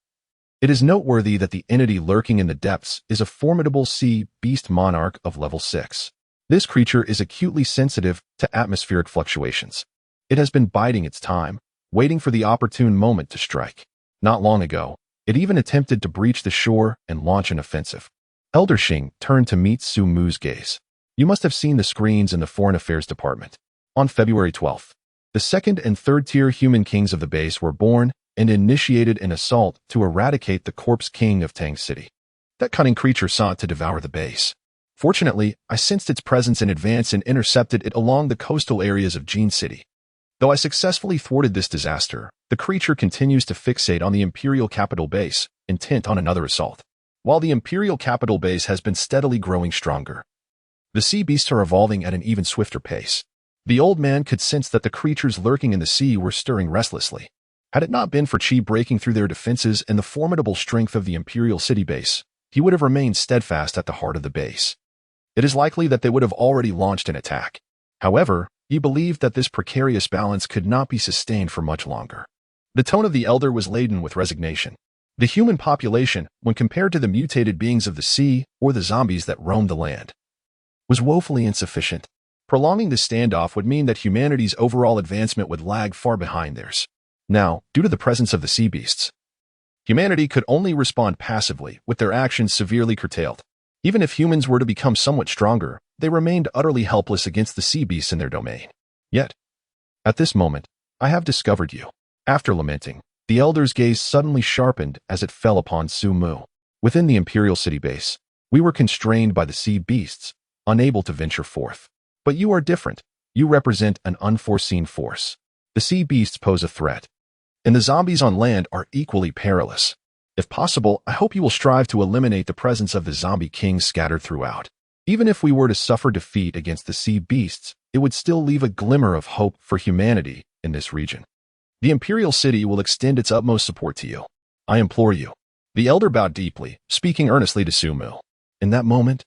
it is noteworthy that the entity lurking in the depths is a formidable sea beast monarch of level 6. This creature is acutely sensitive to atmospheric fluctuations. It has been biding its time, waiting for the opportune moment to strike. Not long ago, it even attempted to breach the shore and launch an offensive. Elder Xing turned to meet Su Mu's gaze. "You must have seen the screens in the Foreign Affairs Department. On February 12th, the 2nd and 3rd tier human kings of the base were born, and initiated an assault to eradicate the Corpse King of Tang City. That cunning creature sought to devour the base. Fortunately, I sensed its presence in advance and intercepted it along the coastal areas of Jin City. Though I successfully thwarted this disaster, the creature continues to fixate on the Imperial capital base, intent on another assault. While the Imperial capital base has been steadily growing stronger, the sea beasts are evolving at an even swifter pace. The old man could sense that the creatures lurking in the sea were stirring restlessly. Had it not been for Qi breaking through their defenses and the formidable strength of the Imperial city base, he would have remained steadfast at the heart of the base. It is likely that they would have already launched an attack. However, he believed that this precarious balance could not be sustained for much longer. The tone of the elder was laden with resignation. The human population, when compared to the mutated beings of the sea or the zombies that roamed the land, was woefully insufficient. Prolonging the standoff would mean that humanity's overall advancement would lag far behind theirs. Now, due to the presence of the sea beasts, humanity could only respond passively, with their actions severely curtailed. Even if humans were to become somewhat stronger, they remained utterly helpless against the sea beasts in their domain. Yet, at this moment, I have discovered you. After lamenting, the elder's gaze suddenly sharpened as it fell upon Su Mu. Within the Imperial city base, we were constrained by the sea beasts, unable to venture forth. But you are different. You represent an unforeseen force. The sea beasts pose a threat, and the zombies on land are equally perilous. If possible, I hope you will strive to eliminate the presence of the zombie kings scattered throughout. Even if we were to suffer defeat against the sea beasts, it would still leave a glimmer of hope for humanity in this region. The Imperial City will extend its utmost support to you. I implore you. The elder bowed deeply, speaking earnestly to Su Mu. In that moment,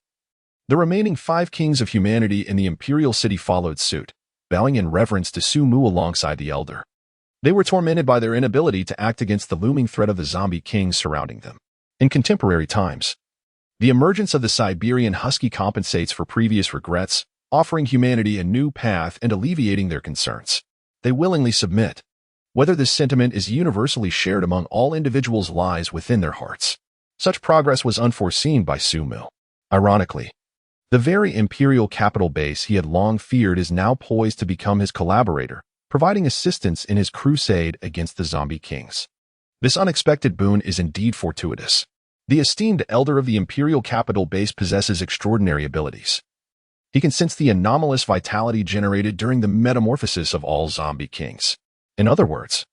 the remaining 5 kings of humanity in the Imperial City followed suit, bowing in reverence to Su Mu alongside the elder. They were tormented by their inability to act against the looming threat of the zombie kings surrounding them. In contemporary times, the emergence of the Siberian Husky compensates for previous regrets, offering humanity a new path and alleviating their concerns. They willingly submit. Whether this sentiment is universally shared among all individuals lies within their hearts. Such progress was unforeseen by Su Mu. Ironically, the very Imperial capital base he had long feared is now poised to become his collaborator, providing assistance in his crusade against the zombie kings. This unexpected boon is indeed fortuitous. The esteemed elder of the Imperial capital base possesses extraordinary abilities. He can sense the anomalous vitality generated during the metamorphosis of all zombie kings. In other words,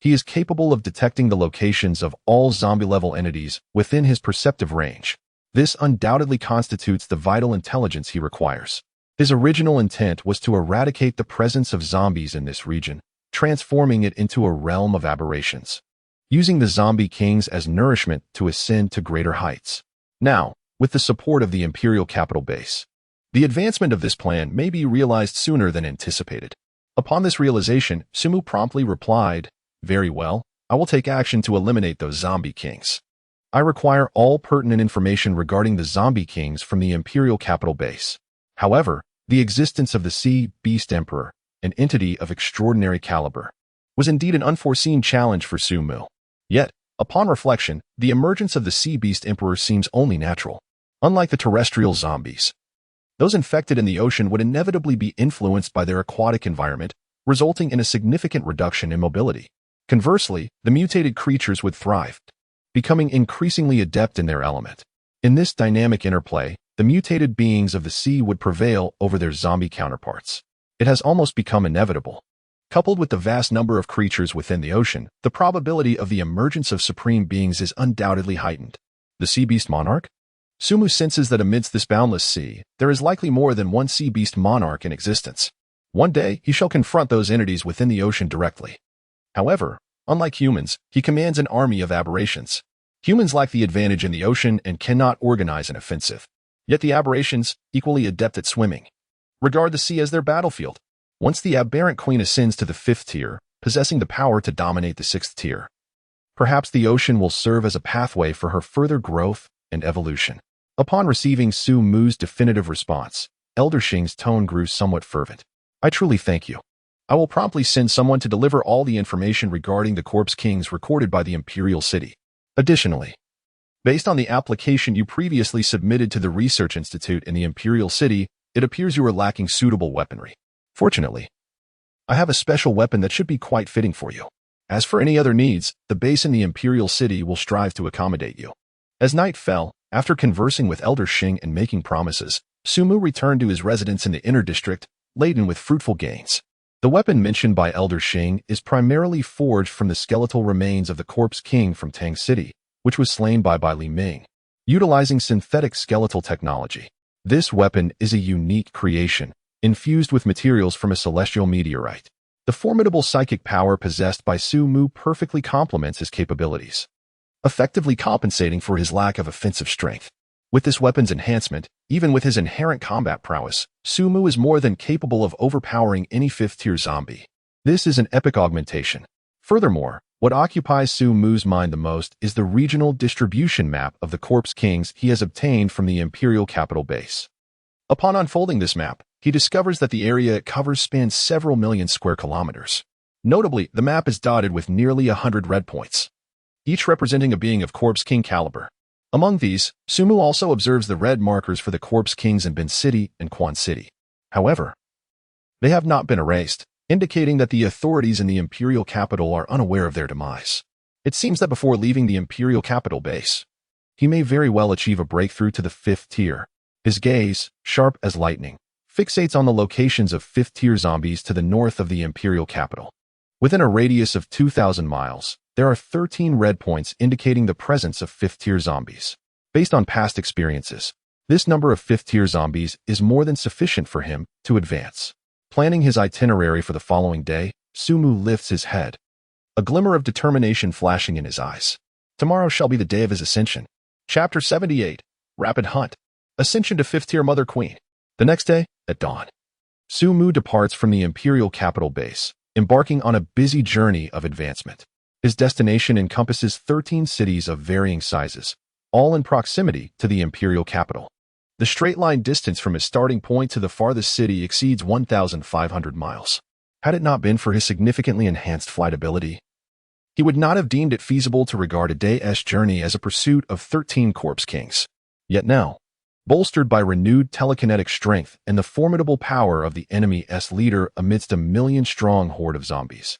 he is capable of detecting the locations of all zombie-level entities within his perceptive range. This undoubtedly constitutes the vital intelligence he requires. His original intent was to eradicate the presence of zombies in this region, transforming it into a realm of aberrations, using the zombie kings as nourishment to ascend to greater heights. Now, with the support of the Imperial capital base, the advancement of this plan may be realized sooner than anticipated. Upon this realization, Su Mu promptly replied, "Very well, I will take action to eliminate those zombie kings. I require all pertinent information regarding the zombie kings from the Imperial capital base." However, the existence of the Sea Beast Emperor, an entity of extraordinary caliber, was indeed an unforeseen challenge for Su Mu. Yet, upon reflection, the emergence of the Sea Beast Emperor seems only natural. Unlike the terrestrial zombies, those infected in the ocean would inevitably be influenced by their aquatic environment, resulting in a significant reduction in mobility. Conversely, the mutated creatures would thrive, becoming increasingly adept in their element. In this dynamic interplay, the mutated beings of the sea would prevail over their zombie counterparts. It has almost become inevitable. Coupled with the vast number of creatures within the ocean, the probability of the emergence of supreme beings is undoubtedly heightened. The Sea Beast Monarch? Su Mu senses that amidst this boundless sea, there is likely more than one sea beast monarch in existence. One day, he shall confront those entities within the ocean directly. However, unlike humans, he commands an army of aberrations. Humans lack the advantage in the ocean and cannot organize an offensive. Yet the aberrations, equally adept at swimming, regard the sea as their battlefield. Once the aberrant queen ascends to the 5th tier, possessing the power to dominate the 6th tier, perhaps the ocean will serve as a pathway for her further growth and evolution. Upon receiving Su Mu's definitive response, Elder Xing's tone grew somewhat fervent. "I truly thank you. I will promptly send someone to deliver all the information regarding the Corpse Kings recorded by the Imperial City. Additionally, based on the application you previously submitted to the Research Institute in the Imperial City, it appears you are lacking suitable weaponry. Fortunately, I have a special weapon that should be quite fitting for you." As for any other needs, the base in the Imperial City will strive to accommodate you. As night fell, after conversing with Elder Xing and making promises, Sumu returned to his residence in the inner district, laden with fruitful gains. The weapon mentioned by Elder Xing is primarily forged from the skeletal remains of the Corpse King from Tang City, which was slain by Bai Li Ming, utilizing synthetic skeletal technology. This weapon is a unique creation, infused with materials from a celestial meteorite. The formidable psychic power possessed by Su Mu perfectly complements his capabilities, effectively compensating for his lack of offensive strength. With this weapon's enhancement, even with his inherent combat prowess, Su Mu is more than capable of overpowering any 5th-tier zombie. This is an epic augmentation. Furthermore, what occupies Su Mu's mind the most is the regional distribution map of the Corpse Kings he has obtained from the Imperial capital base. Upon unfolding this map, he discovers that the area it covers spans several million square kilometers. Notably, the map is dotted with nearly 100 red points, each representing a being of Corpse King caliber. Among these, Sumu also observes the red markers for the Corpse Kings in Bin City and Quan City. However, they have not been erased, indicating that the authorities in the Imperial capital are unaware of their demise. It seems that before leaving the Imperial capital base, he may very well achieve a breakthrough to the 5th tier. His gaze, sharp as lightning, fixates on the locations of 5th-tier zombies to the north of the Imperial capital. Within a radius of 2,000 miles, there are 13 red points indicating the presence of 5th-tier zombies. Based on past experiences, this number of 5th-tier zombies is more than sufficient for him to advance. Planning his itinerary for the following day, Sumu lifts his head, a glimmer of determination flashing in his eyes. Tomorrow shall be the day of his ascension. Chapter 78, Rapid Hunt. Ascension to 5th-tier Mother Queen. The next day, at dawn, Sumu departs from the Imperial capital base, embarking on a busy journey of advancement. His destination encompasses 13 cities of varying sizes, all in proximity to the Imperial capital. The straight-line distance from his starting point to the farthest city exceeds 1,500 miles. Had it not been for his significantly enhanced flight ability, he would not have deemed it feasible to regard a day's journey as a pursuit of 13 Corpse Kings. Yet now, bolstered by renewed telekinetic strength and the formidable power of the enemy's leader amidst a million-strong horde of zombies,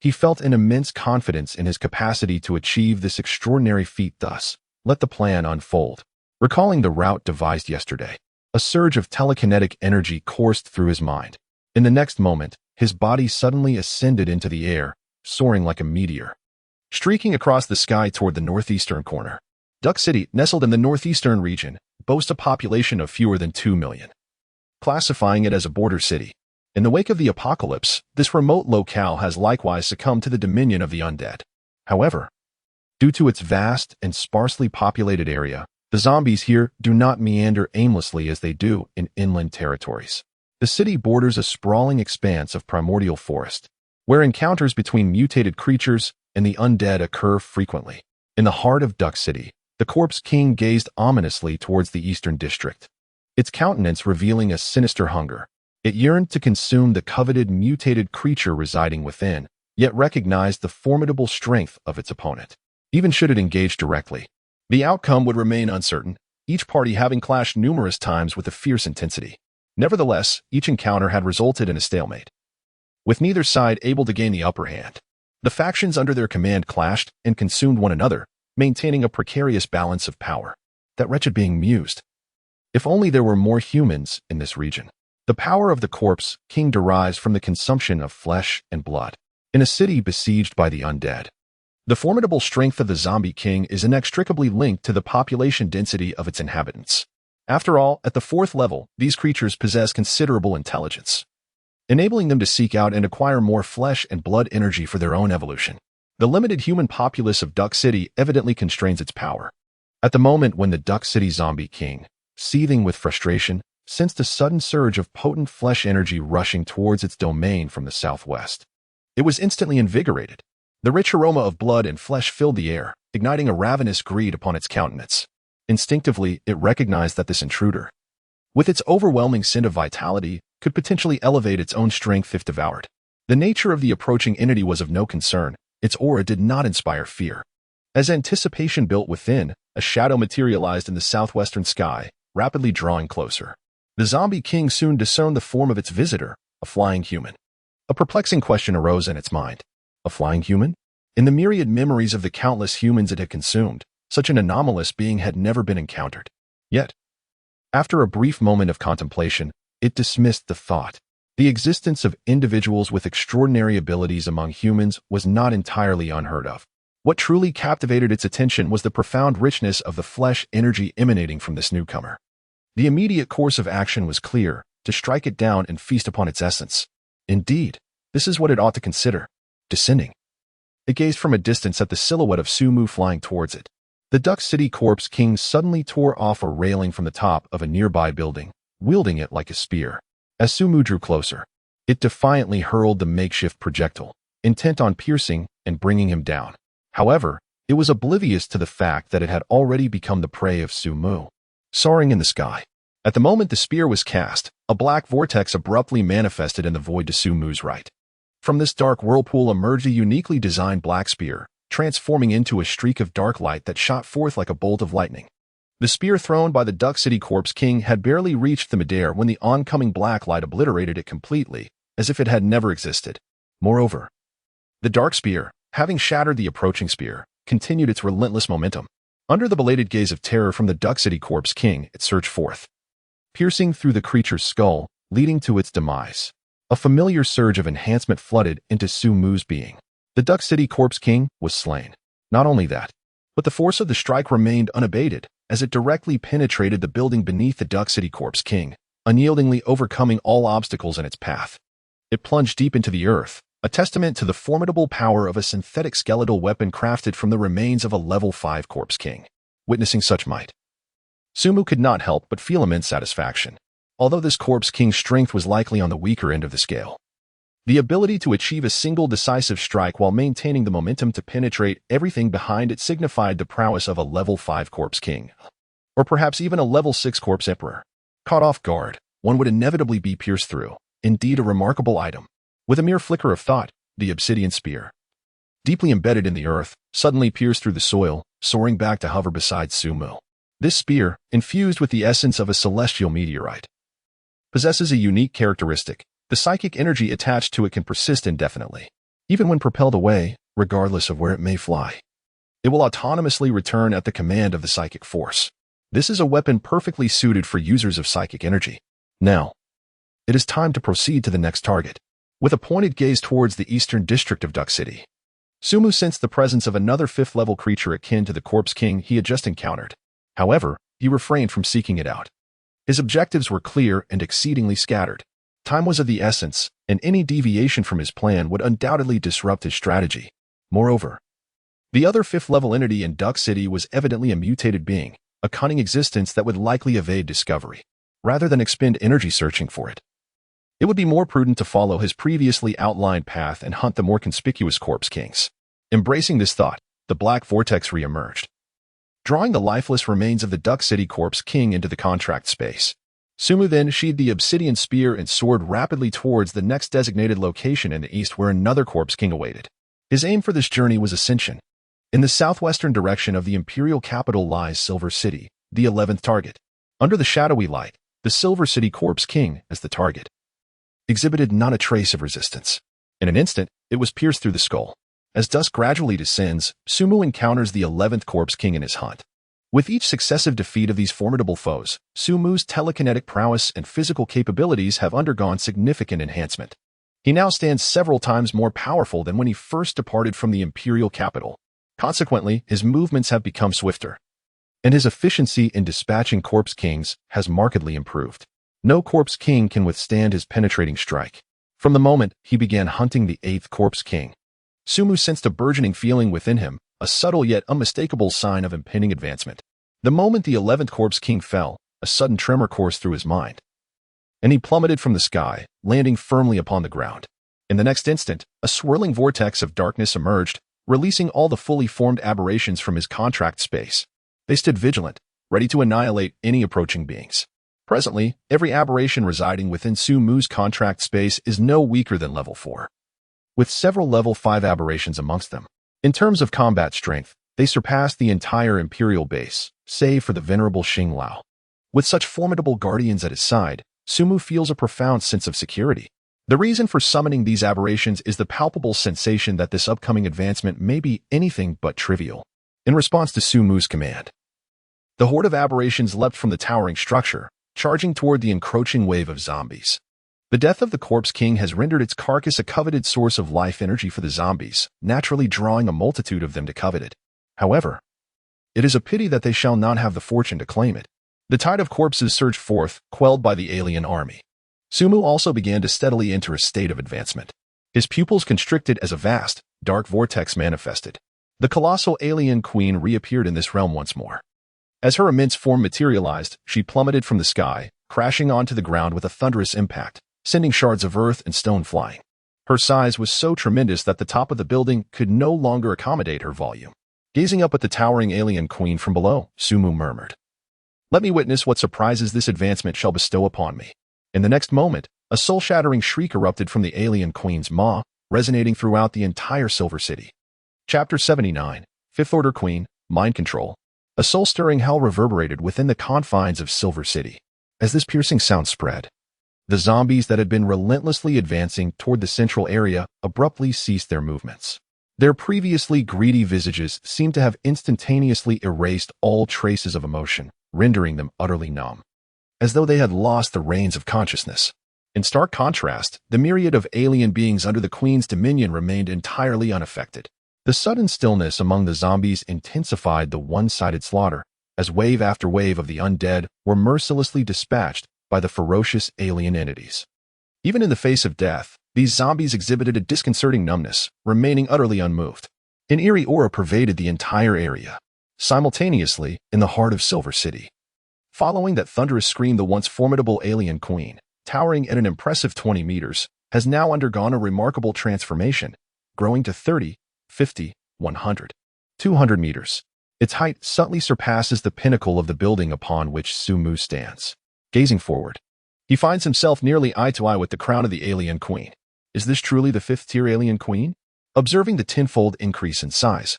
he felt an immense confidence in his capacity to achieve this extraordinary feat. Thus, let the plan unfold. Recalling the route devised yesterday, a surge of telekinetic energy coursed through his mind. In the next moment, his body suddenly ascended into the air, soaring like a meteor, streaking across the sky toward the northeastern corner. Duck City, nestled in the northeastern region, boasts a population of fewer than 2 million, classifying it as a border city. In the wake of the apocalypse, this remote locale has likewise succumbed to the dominion of the undead. However, due to its vast and sparsely populated area, the zombies here do not meander aimlessly as they do in inland territories. The city borders a sprawling expanse of primordial forest, where encounters between mutated creatures and the undead occur frequently. In the heart of Duck City, the Corpse King gazed ominously towards the eastern district, its countenance revealing a sinister hunger. It yearned to consume the coveted mutated creature residing within, yet recognized the formidable strength of its opponent. Even should it engage directly, the outcome would remain uncertain, each party having clashed numerous times with a fierce intensity. Nevertheless, each encounter had resulted in a stalemate, with neither side able to gain the upper hand. The factions under their command clashed and consumed one another, maintaining a precarious balance of power. That wretched being mused, if only there were more humans in this region. The power of the Corpse King derives from the consumption of flesh and blood. In a city besieged by the undead, the formidable strength of the Zombie King is inextricably linked to the population density of its inhabitants. After all, at the 4th level, these creatures possess considerable intelligence, enabling them to seek out and acquire more flesh and blood energy for their own evolution. The limited human populace of Duck City evidently constrains its power. At the moment when the Duck City Zombie King, seething with frustration, sensed a sudden surge of potent flesh energy rushing towards its domain from the southwest, it was instantly invigorated. The rich aroma of blood and flesh filled the air, igniting a ravenous greed upon its countenance. Instinctively, it recognized that this intruder, with its overwhelming scent of vitality, could potentially elevate its own strength if devoured. The nature of the approaching entity was of no concern. Its aura did not inspire fear. As anticipation built within, a shadow materialized in the southwestern sky, rapidly drawing closer. The Zombie King soon discerned the form of its visitor, a flying human. A perplexing question arose in its mind. A flying human? In the myriad memories of the countless humans it had consumed, such an anomalous being had never been encountered. Yet, after a brief moment of contemplation, it dismissed the thought. The existence of individuals with extraordinary abilities among humans was not entirely unheard of. What truly captivated its attention was the profound richness of the flesh energy emanating from this newcomer. The immediate course of action was clear: to strike it down and feast upon its essence. Indeed, this is what it ought to consider. Descending. It gazed from a distance at the silhouette of Su-Mu flying towards it. The Duck City Corpse King suddenly tore off a railing from the top of a nearby building, wielding it like a spear. As Su-Mu drew closer, it defiantly hurled the makeshift projectile, intent on piercing and bringing him down. However, it was oblivious to the fact that it had already become the prey of Su-Mu. Soaring in the sky. At the moment the spear was cast, a black vortex abruptly manifested in the void to Su-Mu's right. From this dark whirlpool emerged a uniquely designed black spear, transforming into a streak of dark light that shot forth like a bolt of lightning. The spear thrown by the Duck City Corpse King had barely reached the midair when the oncoming black light obliterated it completely, as if it had never existed. Moreover, the dark spear, having shattered the approaching spear, continued its relentless momentum. Under the belated gaze of terror from the Duck City Corpse King, it surged forth, piercing through the creature's skull, leading to its demise. A familiar surge of enhancement flooded into Su-Mu's being. The Duck City Corpse King was slain. Not only that, but the force of the strike remained unabated, as it directly penetrated the building beneath the Duck City Corpse King, unyieldingly overcoming all obstacles in its path. It plunged deep into the earth, a testament to the formidable power of a synthetic skeletal weapon crafted from the remains of a level 5 Corpse King. Witnessing such might, Su-Mu could not help but feel immense satisfaction, although this Corpse King's strength was likely on the weaker end of the scale. The ability to achieve a single decisive strike while maintaining the momentum to penetrate everything behind it signified the prowess of a level 5 Corpse King, or perhaps even a level 6 Corpse Emperor. Caught off guard, one would inevitably be pierced through. Indeed, a remarkable item. With a mere flicker of thought, the obsidian spear, deeply embedded in the earth, suddenly pierced through the soil, soaring back to hover beside Su-Mu. This spear, infused with the essence of a celestial meteorite, possesses a unique characteristic. The psychic energy attached to it can persist indefinitely. Even when propelled away, regardless of where it may fly, it will autonomously return at the command of the psychic force. This is a weapon perfectly suited for users of psychic energy. Now, it is time to proceed to the next target. With a pointed gaze towards the eastern district of Duck City, Su-Mu sensed the presence of another 5th-level creature akin to the Corpse King he had just encountered. However, he refrained from seeking it out. His objectives were clear and exceedingly scattered. Time was of the essence, and any deviation from his plan would undoubtedly disrupt his strategy. Moreover, the other 5th-level entity in Duck City was evidently a mutated being, a cunning existence that would likely evade discovery. Rather than expend energy searching for it, it would be more prudent to follow his previously outlined path and hunt the more conspicuous Corpse Kings. Embracing this thought, the black vortex re-emerged, drawing the lifeless remains of the Duck City Corpse King into the contract space. Su-Mu then sheathed the obsidian spear and soared rapidly towards the next designated location in the east where another Corpse King awaited. His aim for this journey was ascension. In the southwestern direction of the imperial capital lies Silver City, the 11th target. Under the shadowy light, the Silver City Corpse King, as the target, exhibited not a trace of resistance. In an instant, it was pierced through the skull. As dusk gradually descends, Su-Mu encounters the 11th Corpse King in his hunt. With each successive defeat of these formidable foes, Su-Mu's telekinetic prowess and physical capabilities have undergone significant enhancement. He now stands several times more powerful than when he first departed from the imperial capital. Consequently, his movements have become swifter, and his efficiency in dispatching Corpse Kings has markedly improved. No Corpse King can withstand his penetrating strike. From the moment he began hunting the 8th Corpse King, Su-Mu sensed a burgeoning feeling within him, a subtle yet unmistakable sign of impending advancement. The moment the 11th Corpse King fell, a sudden tremor coursed through his mind, and he plummeted from the sky, landing firmly upon the ground. In the next instant, a swirling vortex of darkness emerged, releasing all the fully formed aberrations from his contract space. They stood vigilant, ready to annihilate any approaching beings. Presently, every aberration residing within Su-Mu's contract space is no weaker than level 4, with several level 5 aberrations amongst them. In terms of combat strength, they surpassed the entire Imperial base, save for the venerable Xing Lao. With such formidable guardians at his side, Su-Mu feels a profound sense of security. The reason for summoning these aberrations is the palpable sensation that this upcoming advancement may be anything but trivial. In response to Su Mu's command, the horde of aberrations leapt from the towering structure, charging toward the encroaching wave of zombies. The death of the Corpse King has rendered its carcass a coveted source of life energy for the zombies, naturally drawing a multitude of them to covet it. However, it is a pity that they shall not have the fortune to claim it. The tide of corpses surged forth, quelled by the alien army. Su Mu also began to steadily enter a state of advancement. His pupils constricted as a vast, dark vortex manifested. The colossal alien queen reappeared in this realm once more. As her immense form materialized, she plummeted from the sky, crashing onto the ground with a thunderous impact, sending shards of earth and stone flying. Her size was so tremendous that the top of the building could no longer accommodate her volume. Gazing up at the towering alien queen from below, Su Mu murmured, "Let me witness what surprises this advancement shall bestow upon me." In the next moment, a soul-shattering shriek erupted from the alien queen's maw, resonating throughout the entire Silver City. Chapter 79, Fifth Order Queen, Mind Control. A soul-stirring howl reverberated within the confines of Silver City. As this piercing sound spread, the zombies that had been relentlessly advancing toward the central area abruptly ceased their movements. Their previously greedy visages seemed to have instantaneously erased all traces of emotion, rendering them utterly numb, as though they had lost the reins of consciousness. In stark contrast, the myriad of alien beings under the Queen's dominion remained entirely unaffected. The sudden stillness among the zombies intensified the one-sided slaughter, as wave after wave of the undead were mercilessly dispatched by the ferocious alien entities. Even in the face of death, these zombies exhibited a disconcerting numbness, remaining utterly unmoved. An eerie aura pervaded the entire area. Simultaneously, in the heart of Silver City, following that thunderous scream, the once formidable alien queen, towering at an impressive 20 meters, has now undergone a remarkable transformation, growing to 30, 50, 100, 200 meters. Its height subtly surpasses the pinnacle of the building upon which Su Mu stands. Gazing forward, he finds himself nearly eye-to-eye with the crown of the alien queen. Is this truly the fifth-tier alien queen? Observing the tenfold increase in size,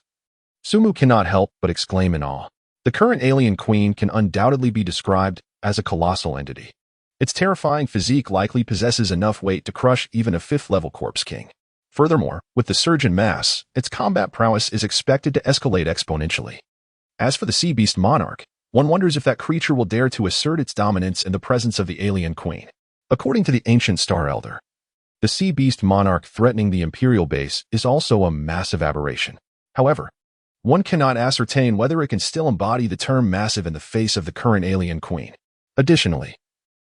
Su Mu cannot help but exclaim in awe. The current alien queen can undoubtedly be described as a colossal entity. Its terrifying physique likely possesses enough weight to crush even a fifth-level Corpse King. Furthermore, with the surge in mass, its combat prowess is expected to escalate exponentially. As for the Sea Beast Monarch, one wonders if that creature will dare to assert its dominance in the presence of the alien queen. According to the ancient Star Elder, the Sea Beast Monarch threatening the Imperial base is also a massive aberration. However, one cannot ascertain whether it can still embody the term massive in the face of the current alien queen. Additionally,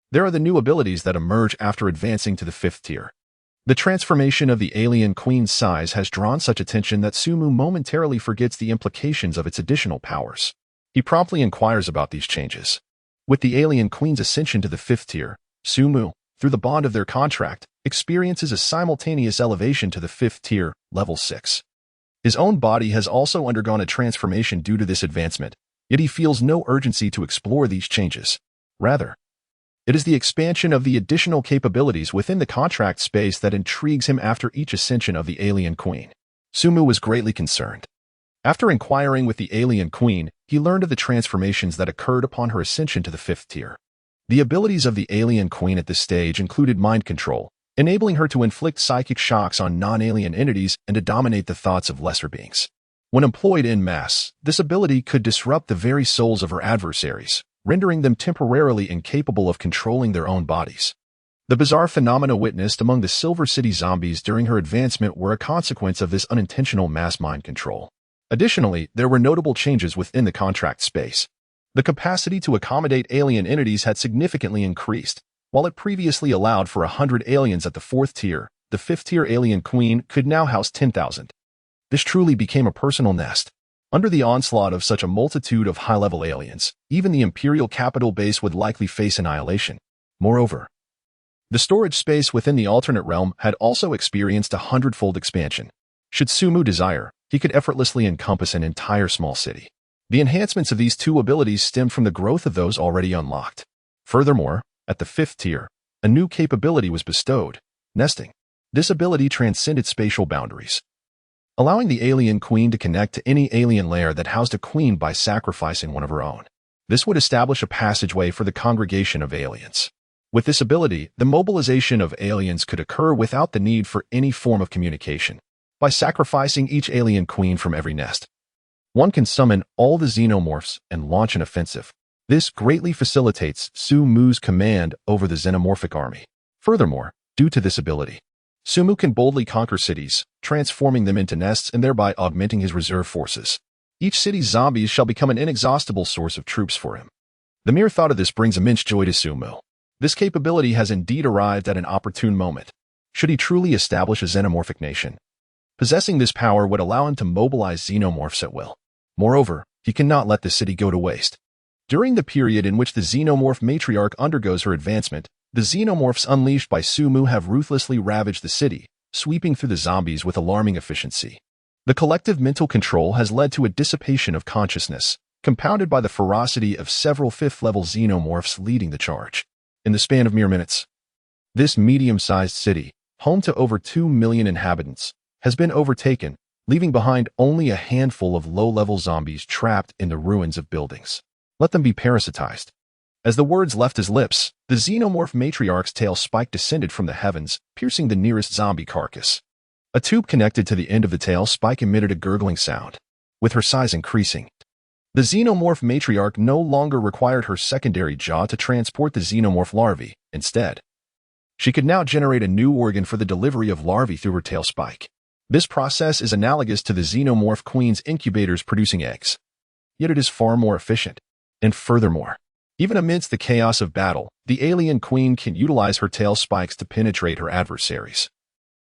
there are the new abilities that emerge after advancing to the fifth tier. The transformation of the alien queen's size has drawn such attention that Su Mu momentarily forgets the implications of its additional powers. He promptly inquires about these changes. With the alien queen's ascension to the fifth tier, Su Mu, through the bond of their contract, experiences a simultaneous elevation to the fifth tier, level 6. His own body has also undergone a transformation due to this advancement, yet he feels no urgency to explore these changes. Rather, it is the expansion of the additional capabilities within the contract space that intrigues him after each ascension of the alien queen. Su Mu was greatly concerned. After inquiring with the alien queen, he learned of the transformations that occurred upon her ascension to the fifth tier. The abilities of the alien queen at this stage included mind control, enabling her to inflict psychic shocks on non-alien entities and to dominate the thoughts of lesser beings. When employed en masse, this ability could disrupt the very souls of her adversaries, rendering them temporarily incapable of controlling their own bodies. The bizarre phenomena witnessed among the Silver City zombies during her advancement were a consequence of this unintentional mass mind control. Additionally, there were notable changes within the contract space. The capacity to accommodate alien entities had significantly increased. While it previously allowed for 100 aliens at the fourth tier, the fifth-tier alien queen could now house 10,000. This truly became a personal nest. Under the onslaught of such a multitude of high-level aliens, even the Imperial capital base would likely face annihilation. Moreover, the storage space within the alternate realm had also experienced a 100-fold expansion. Should Su Mu desire, he could effortlessly encompass an entire small city. The enhancements of these two abilities stemmed from the growth of those already unlocked. Furthermore, at the fifth tier, a new capability was bestowed, nesting. This ability transcended spatial boundaries, allowing the alien queen to connect to any alien lair that housed a queen by sacrificing one of her own. This would establish a passageway for the congregation of aliens. With this ability, the mobilization of aliens could occur without the need for any form of communication. By sacrificing each alien queen from every nest, one can summon all the xenomorphs and launch an offensive. This greatly facilitates Su-Mu's command over the xenomorphic army. Furthermore, due to this ability, Su-Mu can boldly conquer cities, transforming them into nests and thereby augmenting his reserve forces. Each city's zombies shall become an inexhaustible source of troops for him. The mere thought of this brings immense joy to Su-Mu. This capability has indeed arrived at an opportune moment. Should he truly establish a xenomorphic nation, possessing this power would allow him to mobilize xenomorphs at will. Moreover, he cannot let the city go to waste. During the period in which the xenomorph matriarch undergoes her advancement, the xenomorphs unleashed by Su-Mu have ruthlessly ravaged the city, sweeping through the zombies with alarming efficiency. The collective mental control has led to a dissipation of consciousness, compounded by the ferocity of several fifth-level xenomorphs leading the charge. In the span of mere minutes, this medium-sized city, home to over 2 million inhabitants, has been overtaken, leaving behind only a handful of low-level zombies trapped in the ruins of buildings. Let them be parasitized. As the words left his lips, the xenomorph matriarch's tail spike descended from the heavens, piercing the nearest zombie carcass. A tube connected to the end of the tail spike emitted a gurgling sound. With her size increasing, the xenomorph matriarch no longer required her secondary jaw to transport the xenomorph larvae. Instead, she could now generate a new organ for the delivery of larvae through her tail spike. This process is analogous to the xenomorph queen's incubators producing eggs. Yet it is far more efficient. And furthermore, even amidst the chaos of battle, the alien queen can utilize her tail spikes to penetrate her adversaries,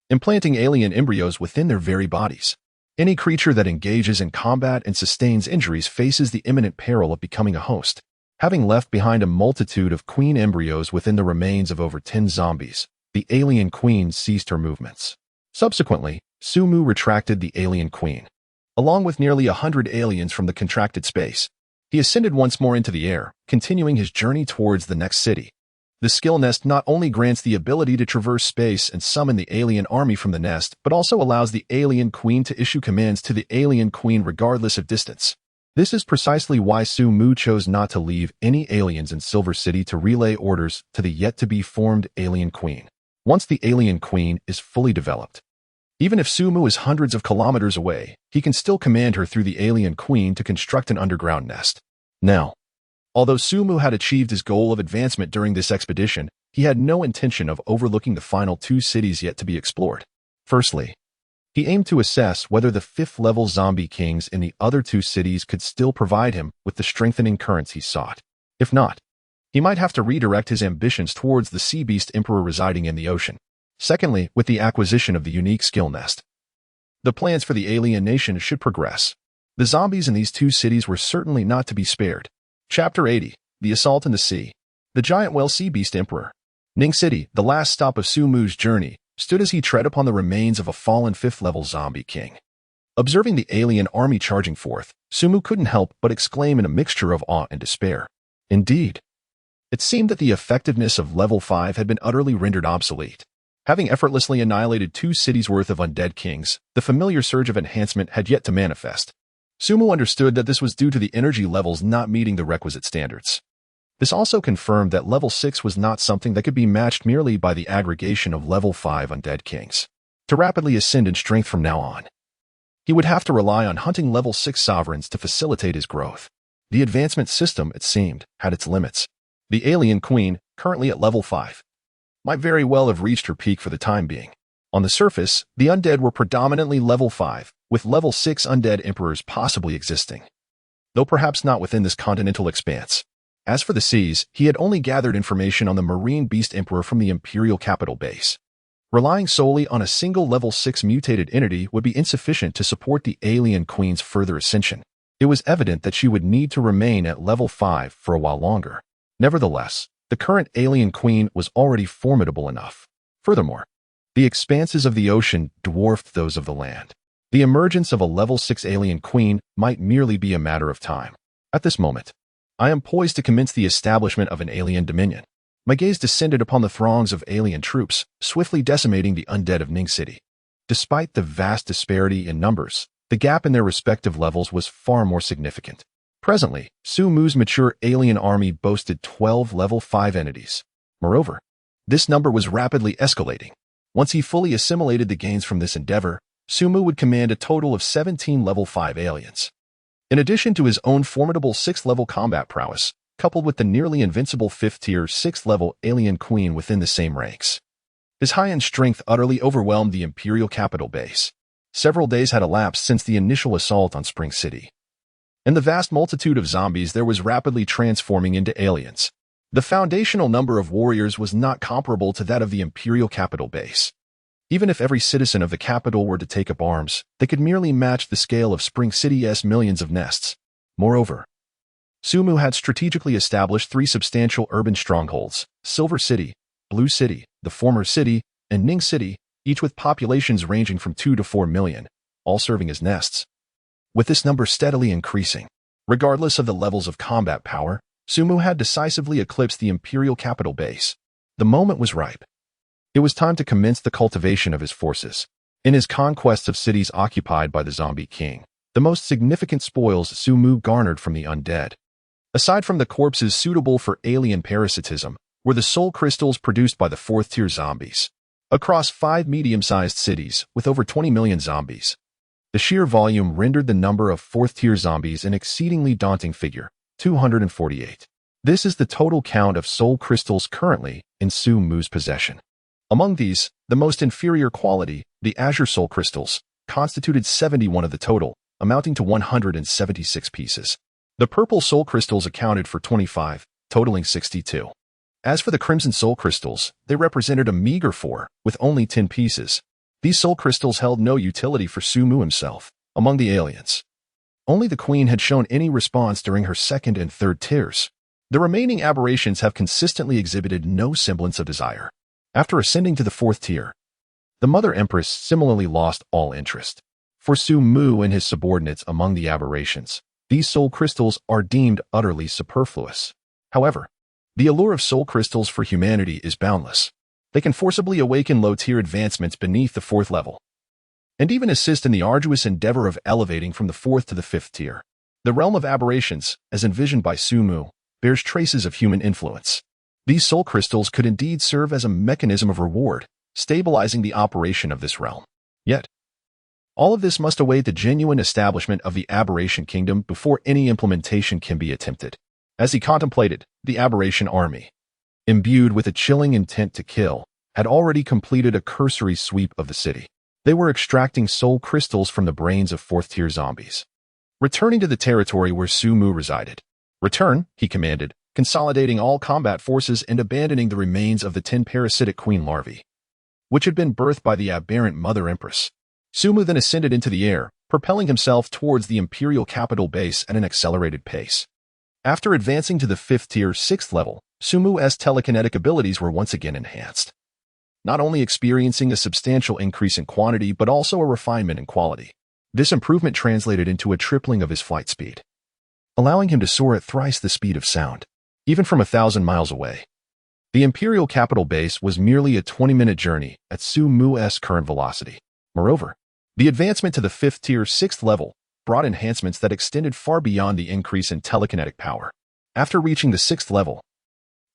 implanting alien embryos within their very bodies. Any creature that engages in combat and sustains injuries faces the imminent peril of becoming a host. Having left behind a multitude of queen embryos within the remains of over 10 zombies, the alien queen ceased her movements. Subsequently, Su-Mu retracted the alien queen. Along with nearly 100 aliens from the contracted space, he ascended once more into the air, continuing his journey towards the next city. The skill nest not only grants the ability to traverse space and summon the alien army from the nest, but also allows the alien queen to issue commands to the alien queen regardless of distance. This is precisely why Su-Mu chose not to leave any aliens in Silver City to relay orders to the yet-to-be-formed alien queen. Once the alien queen is fully developed, even if Su-Mu is hundreds of kilometers away, he can still command her through the alien queen to construct an underground nest. Now, although Su-Mu had achieved his goal of advancement during this expedition, he had no intention of overlooking the final 2 cities yet to be explored. Firstly, he aimed to assess whether the 5th-level zombie kings in the other 2 cities could still provide him with the strengthening currents he sought. If not, he might have to redirect his ambitions towards the Sea Beast Emperor residing in the ocean. Secondly, with the acquisition of the unique skill nest, the plans for the alien nation should progress. The zombies in these 2 cities were certainly not to be spared. Chapter 80. The Assault in the Sea. The giant whale Sea Beast Emperor. Ning City, the last stop of Su-Mu's journey, stood as he tread upon the remains of a fallen 5th-level zombie king. Observing the alien army charging forth, Su-Mu couldn't help but exclaim in a mixture of awe and despair. Indeed, it seemed that the effectiveness of level 5 had been utterly rendered obsolete. Having effortlessly annihilated 2 cities' worth of undead kings, the familiar surge of enhancement had yet to manifest. Su-Mu understood that this was due to the energy levels not meeting the requisite standards. This also confirmed that level 6 was not something that could be matched merely by the aggregation of level 5 undead kings. To rapidly ascend in strength from now on, he would have to rely on hunting level 6 sovereigns to facilitate his growth. The advancement system, it seemed, had its limits. The alien queen, currently at level 5, might very well have reached her peak for the time being. On the surface, the undead were predominantly level 5, with level 6 undead emperors possibly existing, though perhaps not within this continental expanse. As for the seas, he had only gathered information on the Marine Beast Emperor from the Imperial Capital Base. Relying solely on a single level 6 mutated entity would be insufficient to support the alien queen's further ascension. It was evident that she would need to remain at level 5 for a while longer. Nevertheless, the current alien queen was already formidable enough. Furthermore, the expanses of the ocean dwarfed those of the land. The emergence of a level 6 alien queen might merely be a matter of time. At this moment, I am poised to commence the establishment of an alien dominion. My gaze descended upon the throngs of alien troops, swiftly decimating the undead of Ning City. Despite the vast disparity in numbers, the gap in their respective levels was far more significant. Presently, Su-Mu's mature alien army boasted 12 level 5 entities, Moreover, this number was rapidly escalating. Once he fully assimilated the gains from this endeavor, Sumu would command a total of 17 level 5 aliens. In addition to his own formidable 6th level combat prowess, coupled with the nearly invincible 5th tier 6th level alien queen within the same ranks, his high-end strength utterly overwhelmed the Imperial capital base. Several days had elapsed since the initial assault on Spring City, and the vast multitude of zombies there was rapidly transforming into aliens. The foundational number of warriors was not comparable to that of the Imperial capital base. Even if every citizen of the capital were to take up arms, they could merely match the scale of Spring City's millions of nests. Moreover, Sumu had strategically established 3 substantial urban strongholds: Silver City, Blue City, the former city, and Ning City, each with populations ranging from 2 to 4 million, all serving as nests. With this number steadily increasing, regardless of the levels of combat power, Sumu had decisively eclipsed the Imperial capital base. The moment was ripe. It was time to commence the cultivation of his forces. In his conquests of cities occupied by the Zombie King, the most significant spoils Sumu garnered from the undead, aside from the corpses suitable for alien parasitism, were the soul crystals produced by the 4th-tier zombies. Across 5 medium-sized cities with over 20 million zombies, the sheer volume rendered the number of 4th-tier zombies an exceedingly daunting figure: 248. This is the total count of soul crystals currently in Sumu's possession. Among these, the most inferior quality, the Azure Soul Crystals, constituted 71 of the total, amounting to 176 pieces. The Purple Soul Crystals accounted for 25, totaling 62. As for the Crimson Soul Crystals, they represented a meager 4, with only 10 pieces. These Soul Crystals held no utility for Sumu himself. Among the aliens, only the Queen had shown any response during her 2nd and 3rd tiers. The remaining aberrations have consistently exhibited no semblance of desire. After ascending to the 4th tier, the Mother Empress similarly lost all interest. For Sumu and his subordinates among the aberrations, these soul crystals are deemed utterly superfluous. However, the allure of soul crystals for humanity is boundless. They can forcibly awaken low-tier advancements beneath the 4th level, and even assist in the arduous endeavor of elevating from the 4th to the 5th tier. The realm of aberrations, as envisioned by Sumu, bears traces of human influence. These soul crystals could indeed serve as a mechanism of reward, stabilizing the operation of this realm. Yet, all of this must await the genuine establishment of the Aberration Kingdom before any implementation can be attempted. As he contemplated, the Aberration Army, imbued with a chilling intent to kill, had already completed a cursory sweep of the city. They were extracting soul crystals from the brains of 4th-tier zombies, returning to the territory where Sumu resided. "Return," he commanded, consolidating all combat forces and abandoning the remains of the 10 parasitic queen larvae, which had been birthed by the aberrant Mother Empress. Sumu then ascended into the air, propelling himself towards the Imperial capital base at an accelerated pace. After advancing to the 5th tier 6th level, Sumu's telekinetic abilities were once again enhanced, not only experiencing a substantial increase in quantity but also a refinement in quality. This improvement translated into a tripling of his flight speed, allowing him to soar at thrice the speed of sound, even from 1,000 miles away. The Imperial capital base was merely a 20-minute journey at Sumu's current velocity. Moreover, the advancement to the 5th tier 6th level brought enhancements that extended far beyond the increase in telekinetic power. After reaching the 6th level,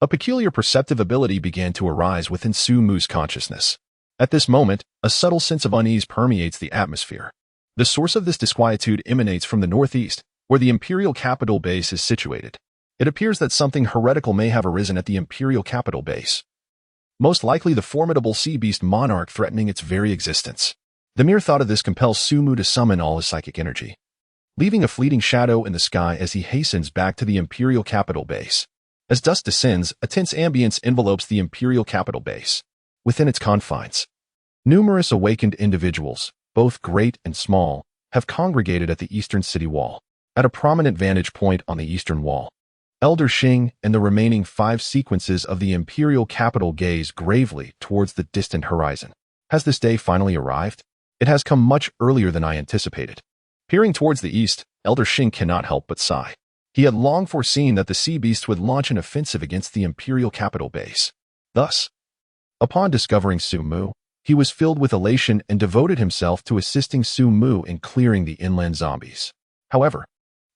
a peculiar perceptive ability began to arise within Sumu's consciousness. At this moment, a subtle sense of unease permeates the atmosphere. The source of this disquietude emanates from the northeast, where the Imperial capital base is situated. It appears that something heretical may have arisen at the Imperial capital base, most likely the formidable sea beast monarch threatening its very existence. The mere thought of this compels Sumu to summon all his psychic energy, leaving a fleeting shadow in the sky as he hastens back to the Imperial capital base. As dusk descends, a tense ambience envelopes the Imperial capital base. Within its confines, numerous awakened individuals, both great and small, have congregated at the eastern city wall. At a prominent vantage point on the eastern wall, Elder Shing and the remaining 5 sequences of the Imperial capital gaze gravely towards the distant horizon. Has this day finally arrived? It has come much earlier than I anticipated. Peering towards the east, Elder Shing cannot help but sigh. He had long foreseen that the sea beast would launch an offensive against the Imperial capital base. Thus, upon discovering Sumu, he was filled with elation and devoted himself to assisting Sumu in clearing the inland zombies. However,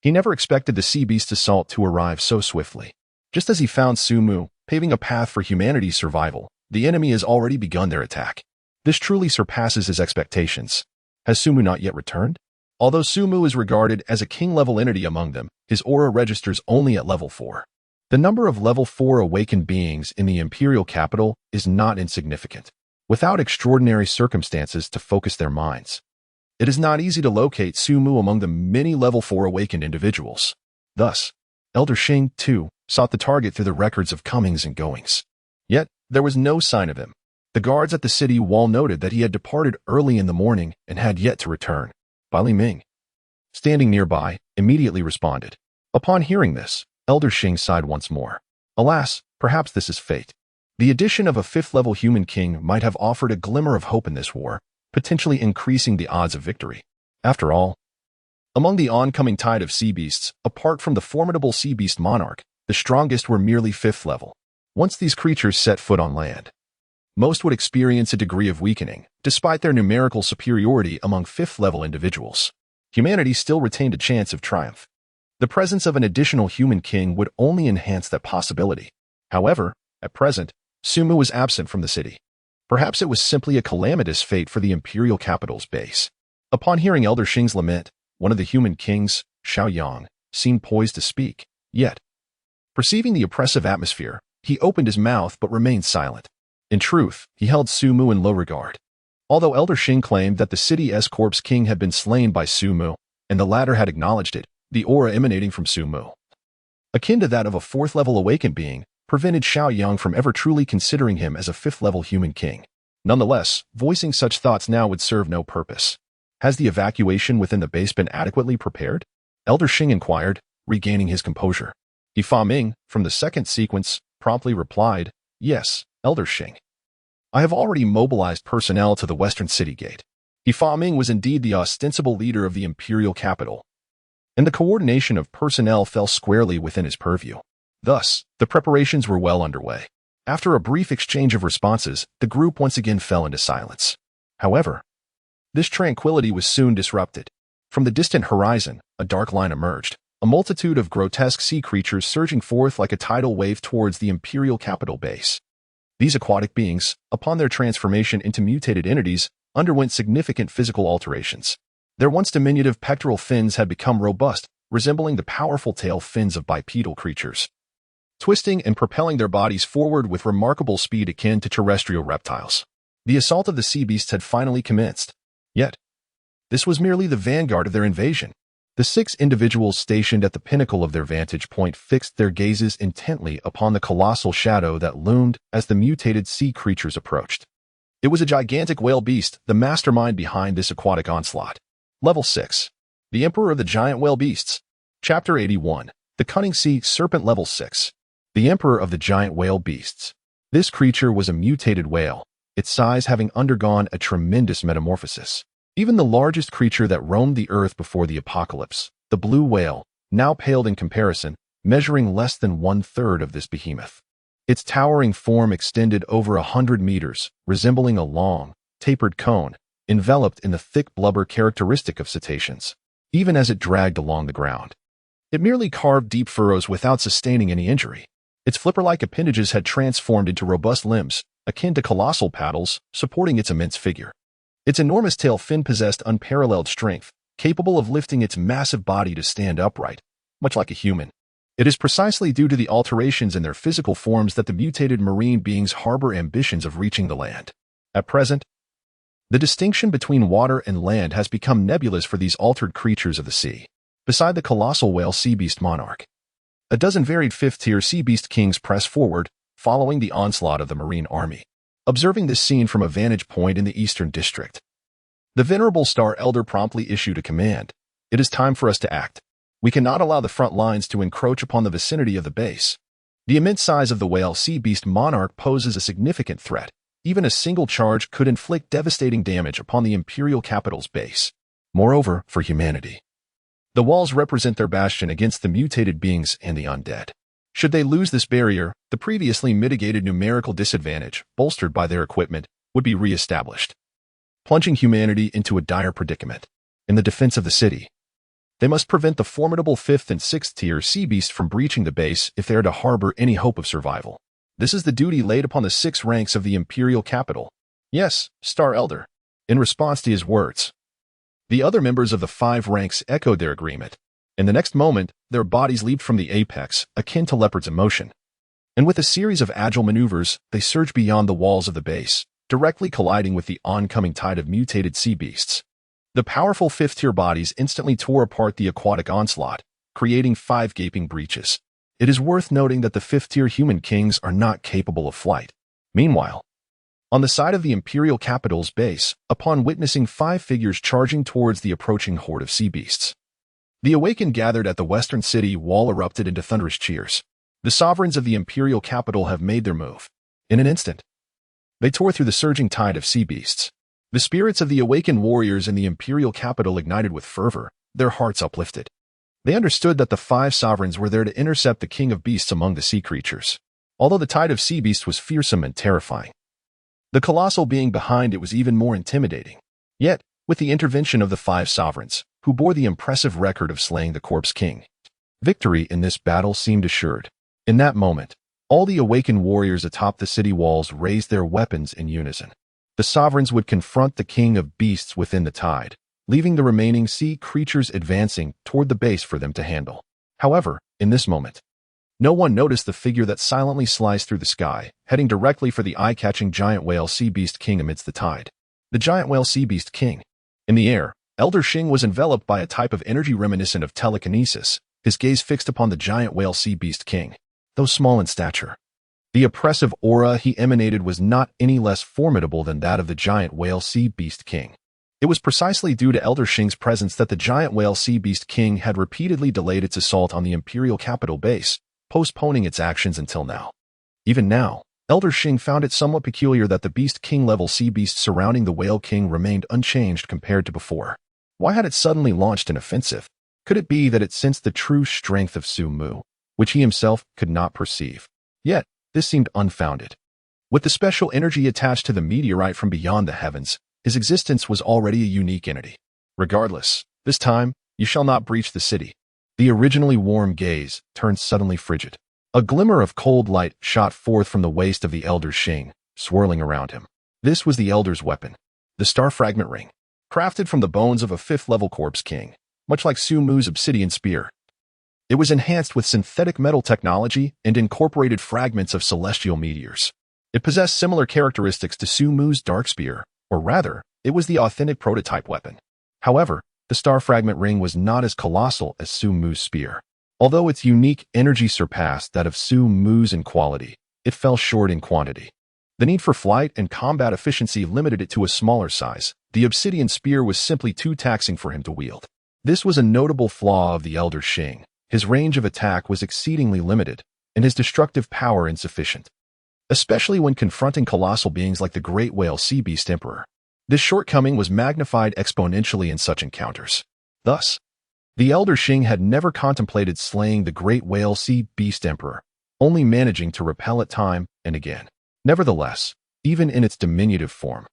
he never expected the sea beast's assault to arrive so swiftly. Just as he found Sumu, paving a path for humanity's survival. The enemy has already begun their attack. This truly surpasses his expectations. Has Sumu not yet returned? Although Sumu is regarded as a king-level entity among them, his aura registers only at level 4. The number of level 4 awakened beings in the imperial capital is not insignificant. Without extraordinary circumstances to focus their minds, it is not easy to locate Sumu among the many level 4 awakened individuals. Thus, Elder Shing, too, sought the target through the records of comings and goings. Yet, there was no sign of him. The guards at the city wall noted that he had departed early in the morning and had yet to return. Bali Ming, standing nearby, immediately responded. Upon hearing this, Elder Shing sighed once more. Alas, perhaps this is fate. The addition of a 5th-level human king might have offered a glimmer of hope in this war, potentially increasing the odds of victory. After all, among the oncoming tide of sea beasts, apart from the formidable sea beast monarch, the strongest were merely 5th level. Once these creatures set foot on land, most would experience a degree of weakening, despite their numerical superiority among 5th-level individuals. Humanity still retained a chance of triumph. The presence of an additional human king would only enhance that possibility. However, at present, Sumu was absent from the city. Perhaps it was simply a calamitous fate for the imperial capital's base. Upon hearing Elder Shing's lament, one of the human kings, Xiao Yang, seemed poised to speak. Yet, perceiving the oppressive atmosphere, he opened his mouth but remained silent. In truth, he held Sumu in low regard. Although Elder Shing claimed that the City S-Corp's king had been slain by Sumu, and the latter had acknowledged it, the aura emanating from Sumu, akin to that of a 4th-level awakened being, prevented Xiao Yang from ever truly considering him as a 5th-level human king. Nonetheless, voicing such thoughts now would serve no purpose. Has the evacuation within the base been adequately prepared? Elder Shing inquired, regaining his composure. Fa Ming, from the second sequence, promptly replied, Yes, Elder Shing. I have already mobilized personnel to the western city gate. Fa Ming was indeed the ostensible leader of the imperial capital, and the coordination of personnel fell squarely within his purview. Thus, the preparations were well underway. After a brief exchange of responses, the group once again fell into silence. However, this tranquility was soon disrupted. From the distant horizon, a dark line emerged, a multitude of grotesque sea creatures surging forth like a tidal wave towards the imperial capital base. These aquatic beings, upon their transformation into mutated entities, underwent significant physical alterations. Their once diminutive pectoral fins had become robust, resembling the powerful tail fins of bipedal creatures, twisting and propelling their bodies forward with remarkable speed akin to terrestrial reptiles. The assault of the sea beasts had finally commenced. Yet, this was merely the vanguard of their invasion. The 6 individuals stationed at the pinnacle of their vantage point fixed their gazes intently upon the colossal shadow that loomed as the mutated sea creatures approached. It was a gigantic whale beast, the mastermind behind this aquatic onslaught. Level 6. The Emperor of the Giant Whale Beasts. Chapter 81. The Cunning Sea Serpent. Level 6. The Emperor of the Giant Whale Beasts. This creature was a mutated whale, its size having undergone a tremendous metamorphosis. Even the largest creature that roamed the earth before the apocalypse, the blue whale, now paled in comparison, measuring less than 1/3 of this behemoth. Its towering form extended over 100 meters, resembling a long, tapered cone, enveloped in the thick blubber characteristic of cetaceans. Even as it dragged along the ground, it merely carved deep furrows without sustaining any injury. Its flipper-like appendages had transformed into robust limbs, akin to colossal paddles, supporting its immense figure. Its enormous tail fin possessed unparalleled strength, capable of lifting its massive body to stand upright, much like a human. It is precisely due to the alterations in their physical forms that the mutated marine beings harbor ambitions of reaching the land. At present, the distinction between water and land has become nebulous for these altered creatures of the sea. Beside the colossal whale sea beast monarch, a dozen varied 5th-tier sea beast kings press forward, following the onslaught of the marine army. Observing this scene from a vantage point in the eastern district, the venerable Star Elder promptly issued a command. It is time for us to act. We cannot allow the front lines to encroach upon the vicinity of the base. The immense size of the whale sea beast monarch poses a significant threat. Even a single charge could inflict devastating damage upon the imperial capital's base. Moreover, for humanity, the walls represent their bastion against the mutated beings and the undead. Should they lose this barrier, the previously mitigated numerical disadvantage, bolstered by their equipment, would be re-established, plunging humanity into a dire predicament. In the defense of the city, they must prevent the formidable 5th and 6th tier sea beasts from breaching the base if they are to harbor any hope of survival. This is the duty laid upon the 6 ranks of the imperial capital. Yes, Star Elder. In response to his words, the other members of the 5 ranks echoed their agreement. In the next moment, their bodies leaped from the apex, akin to leopards in motion. And with a series of agile maneuvers, they surged beyond the walls of the base, directly colliding with the oncoming tide of mutated sea beasts. The powerful 5th-tier bodies instantly tore apart the aquatic onslaught, creating 5 gaping breaches. It is worth noting that the 5th-tier human kings are not capable of flight. Meanwhile, on the side of the imperial capital's base, upon witnessing 5 figures charging towards the approaching horde of sea beasts, the awakened gathered at the western city wall erupted into thunderous cheers. The sovereigns of the imperial capital have made their move. In an instant, they tore through the surging tide of sea beasts. The spirits of the awakened warriors in the imperial capital ignited with fervor, their hearts uplifted. They understood that the 5 sovereigns were there to intercept the king of beasts among the sea creatures. Although the tide of sea beasts was fearsome and terrifying, the colossal being behind it was even more intimidating. Yet, with the intervention of the 5 sovereigns, who bore the impressive record of slaying the corpse king, victory in this battle seemed assured. In that moment, all the awakened warriors atop the city walls raised their weapons in unison. The sovereigns would confront the king of beasts within the tide, leaving the remaining sea creatures advancing toward the base for them to handle. However, in this moment, no one noticed the figure that silently sliced through the sky, heading directly for the eye-catching giant whale sea beast king amidst the tide. The giant whale sea beast king. In the air, Elder Shing was enveloped by a type of energy reminiscent of telekinesis, his gaze fixed upon the giant whale sea beast king. Though small in stature, the oppressive aura he emanated was not any less formidable than that of the giant whale sea beast king. It was precisely due to Elder Shing's presence that the giant whale sea beast king had repeatedly delayed its assault on the imperial capital base, postponing its actions until now. Even now, Elder Shing found it somewhat peculiar that the beast king-level sea beasts surrounding the whale king remained unchanged compared to before. Why had it suddenly launched an offensive? Could it be that it sensed the true strength of Su Mu, which he himself could not perceive? Yet, this seemed unfounded. With the special energy attached to the meteorite from beyond the heavens, his existence was already a unique entity. Regardless, this time, you shall not breach the city. The originally warm gaze turned suddenly frigid. A glimmer of cold light shot forth from the waist of the Elder Shing, swirling around him. This was the Elder's weapon, the Star Fragment Ring, crafted from the bones of a 5th-level corpse king, much like Su Mu's obsidian spear. It was enhanced with synthetic metal technology and incorporated fragments of celestial meteors. It possessed similar characteristics to Su Mu's dark spear, or rather, it was the authentic prototype weapon. However, the Star Fragment Ring was not as colossal as Su Mu's spear. Although its unique energy surpassed that of Su Mu's in quality, it fell short in quantity. The need for flight and combat efficiency limited it to a smaller size. The obsidian spear was simply too taxing for him to wield. This was a notable flaw of the Elder Shing. His range of attack was exceedingly limited, and his destructive power insufficient, especially when confronting colossal beings like the great whale sea beast emperor. This shortcoming was magnified exponentially in such encounters. Thus, the Elder Shing had never contemplated slaying the great whale sea beast emperor, only managing to repel it time and again. Nevertheless, even in its diminutive form,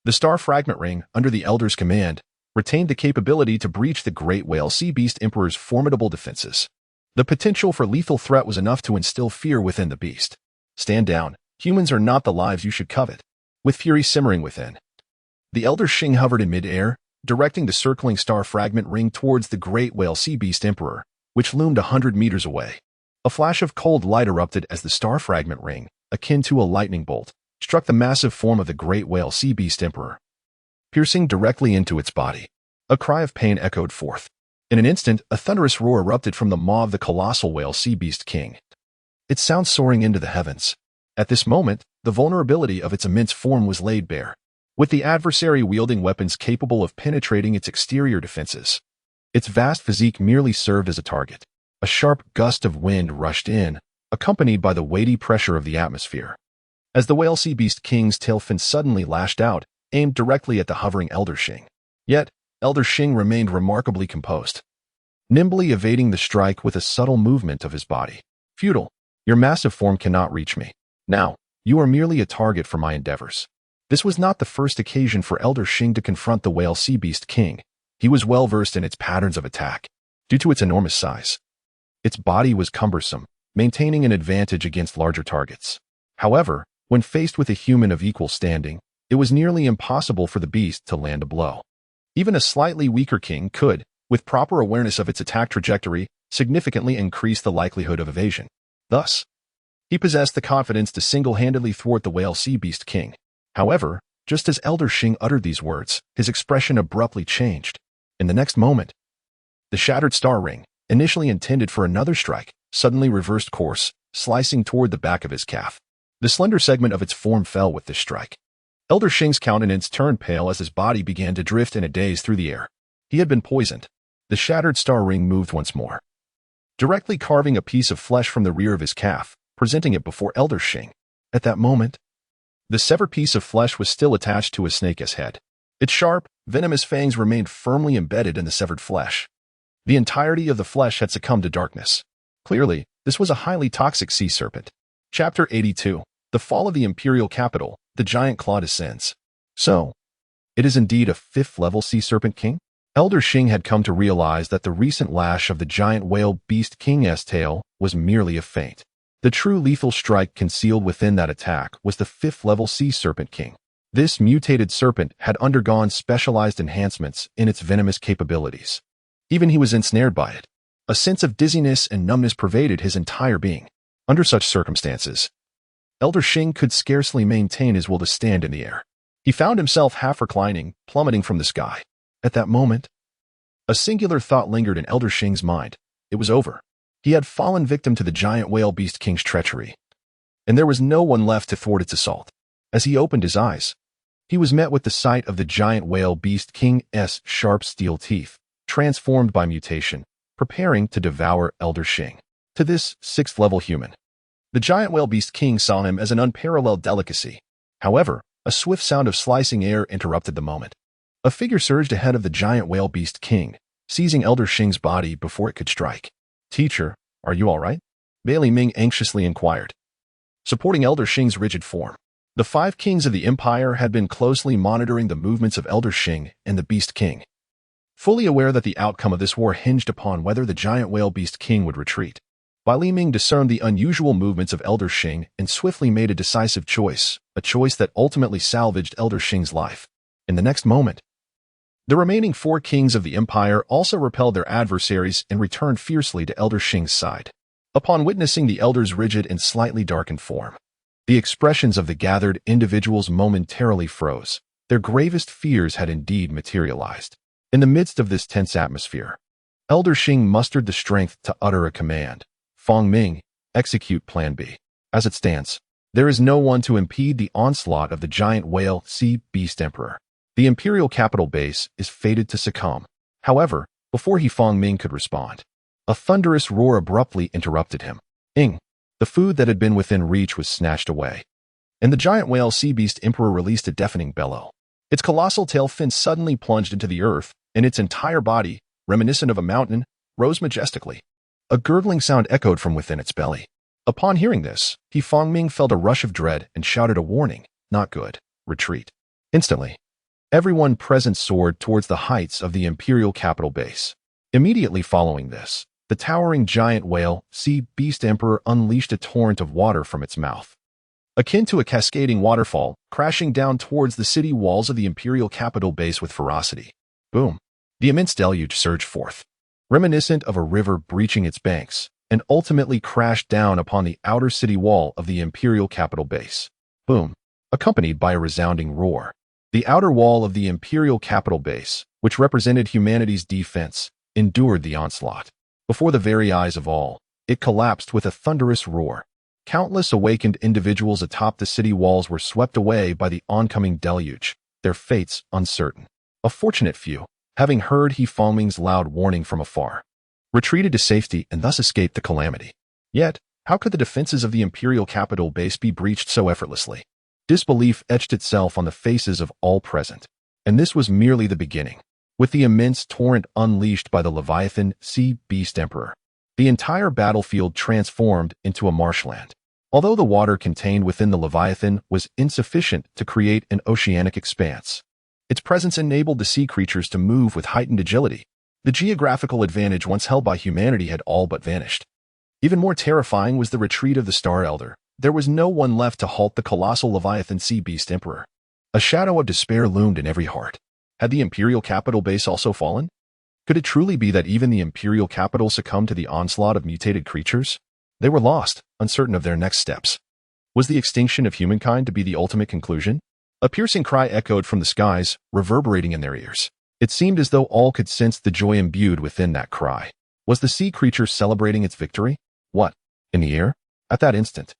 the Star Fragment Ring, under the Elder's command, retained the capability to breach the great whale sea beast emperor's formidable defenses. The potential for lethal threat was enough to instill fear within the beast. Stand down. Humans are not the lives you should covet. With fury simmering within, the Elder Shing hovered in mid-air, directing the circling Star Fragment Ring towards the great whale sea beast emperor, which loomed 100 meters away. A flash of cold light erupted as the Star Fragment Ring, akin to a lightning bolt, struck the massive form of the great whale sea beast emperor, piercing directly into its body. A cry of pain echoed forth. In an instant, a thunderous roar erupted from the maw of the colossal whale sea beast king, its sound soaring into the heavens. At this moment, the vulnerability of its immense form was laid bare, with the adversary wielding weapons capable of penetrating its exterior defenses. Its vast physique merely served as a target. A sharp gust of wind rushed in, accompanied by the weighty pressure of the atmosphere. As the whale sea beast king's tail fin suddenly lashed out, aimed directly at the hovering Elder Shing. Yet, Elder Shing remained remarkably composed, nimbly evading the strike with a subtle movement of his body. Futile, your massive form cannot reach me. Now, you are merely a target for my endeavors. This was not the first occasion for Elder Shing to confront the whale sea beast king. He was well versed in its patterns of attack. Due to its enormous size, its body was cumbersome, maintaining an advantage against larger targets. However, when faced with a human of equal standing, it was nearly impossible for the beast to land a blow. Even a slightly weaker king could, with proper awareness of its attack trajectory, significantly increase the likelihood of evasion. Thus, he possessed the confidence to single-handedly thwart the Whale Sea Beast King. However, just as Elder Shing uttered these words, his expression abruptly changed. In the next moment, the shattered star ring, initially intended for another strike, suddenly reversed course, slicing toward the back of his calf. The slender segment of its form fell with this strike. Elder Shing's countenance turned pale as his body began to drift in a daze through the air. He had been poisoned. The shattered star ring moved once more, directly carving a piece of flesh from the rear of his calf, presenting it before Elder Shing. At that moment, the severed piece of flesh was still attached to a snake's head. Its sharp, venomous fangs remained firmly embedded in the severed flesh. The entirety of the flesh had succumbed to darkness. Clearly, this was a highly toxic sea serpent. Chapter 82. The Fall of the Imperial Capital. The Giant Claw Descends. So, it is indeed a 5th-level sea serpent king? Elder Shing had come to realize that the recent lash of the giant whale beast king's tail was merely a feint. The true lethal strike concealed within that attack was the 5th-level sea serpent king. This mutated serpent had undergone specialized enhancements in its venomous capabilities. Even he was ensnared by it. A sense of dizziness and numbness pervaded his entire being. Under such circumstances, Elder Shing could scarcely maintain his will to stand in the air. He found himself half reclining, plummeting from the sky. At that moment, a singular thought lingered in Elder Shing's mind. It was over. He had fallen victim to the giant whale beast king's treachery, and there was no one left to thwart its assault. As he opened his eyes, he was met with the sight of the giant whale beast king's sharp steel teeth, transformed by mutation, preparing to devour Elder Shing. To this 6th-level human, the giant whale beast king saw him as an unparalleled delicacy. However, a swift sound of slicing air interrupted the moment. A figure surged ahead of the giant whale beast king, seizing Elder Shing's body before it could strike. "Teacher, are you all right?" Bailey Ming anxiously inquired, supporting Elder Shing's rigid form. The 5 kings of the empire had been closely monitoring the movements of Elder Shing and the Beast King, fully aware that the outcome of this war hinged upon whether the giant whale beast king would retreat. Bai Li Ming discerned the unusual movements of Elder Shing and swiftly made a decisive choice, a choice that ultimately salvaged Elder Shing's life. In the next moment, the remaining 4 kings of the empire also repelled their adversaries and returned fiercely to Elder Shing's side. Upon witnessing the elder's rigid and slightly darkened form, the expressions of the gathered individuals momentarily froze. Their gravest fears had indeed materialized. In the midst of this tense atmosphere, Elder Shing mustered the strength to utter a command. "Fong Ming, execute Plan B. As it stands, there is no one to impede the onslaught of the giant whale sea beast emperor. The imperial capital base is fated to succumb." However, before Fong Ming could respond, a thunderous roar abruptly interrupted him. "Ing!" The food that had been within reach was snatched away, and the giant whale sea beast emperor released a deafening bellow. Its colossal tail fin suddenly plunged into the earth, and its entire body, reminiscent of a mountain, rose majestically. A gurgling sound echoed from within its belly. Upon hearing this, Fong Ming felt a rush of dread and shouted a warning. "Not good. Retreat." Instantly, everyone present soared towards the heights of the imperial capital base. Immediately following this, the towering giant whale sea beast emperor unleashed a torrent of water from its mouth, akin to a cascading waterfall, crashing down towards the city walls of the imperial capital base with ferocity. Boom! The immense deluge surged forth, reminiscent of a river breaching its banks, and ultimately crashed down upon the outer city wall of the imperial capital base. Boom! Accompanied by a resounding roar. The outer wall of the imperial capital base, which represented humanity's defense, endured the onslaught. Before the very eyes of all, it collapsed with a thunderous roar. Countless awakened individuals atop the city walls were swept away by the oncoming deluge, their fates uncertain. A fortunate few, having heard Fong Ming's loud warning from afar, retreated to safety and thus escaped the calamity. Yet, how could the defenses of the imperial capital base be breached so effortlessly? Disbelief etched itself on the faces of all present. And this was merely the beginning. With the immense torrent unleashed by the Leviathan sea beast emperor, the entire battlefield transformed into a marshland. Although the water contained within the Leviathan was insufficient to create an oceanic expanse, its presence enabled the sea creatures to move with heightened agility. The geographical advantage once held by humanity had all but vanished. Even more terrifying was the retreat of the Star Elder, there was no one left to halt the colossal Leviathan Sea Beast Emperor. A shadow of despair loomed in every heart. Had the Imperial capital base also fallen? Could it truly be that even the Imperial capital succumbed to the onslaught of mutated creatures? They were lost, uncertain of their next steps. Was the extinction of humankind to be the ultimate conclusion? A piercing cry echoed from the skies, reverberating in their ears. It seemed as though all could sense the joy imbued within that cry. Was the sea creature celebrating its victory? What? In the air? At that instant,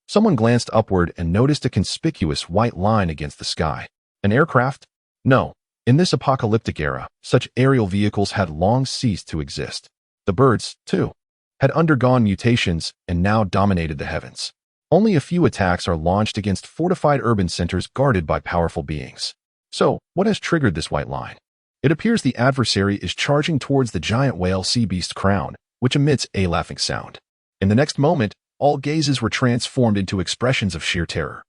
someone glanced upward and noticed a conspicuous white line against the sky. An aircraft? No. In this apocalyptic era, such aerial vehicles had long ceased to exist. The birds, too, had undergone mutations and now dominated the heavens. Only a few attacks are launched against fortified urban centers guarded by powerful beings. So, what has triggered this white line? It appears the adversary is charging towards the giant whale sea beast crown, which emits a laughing sound. In the next moment, all gazes were transformed into expressions of sheer terror.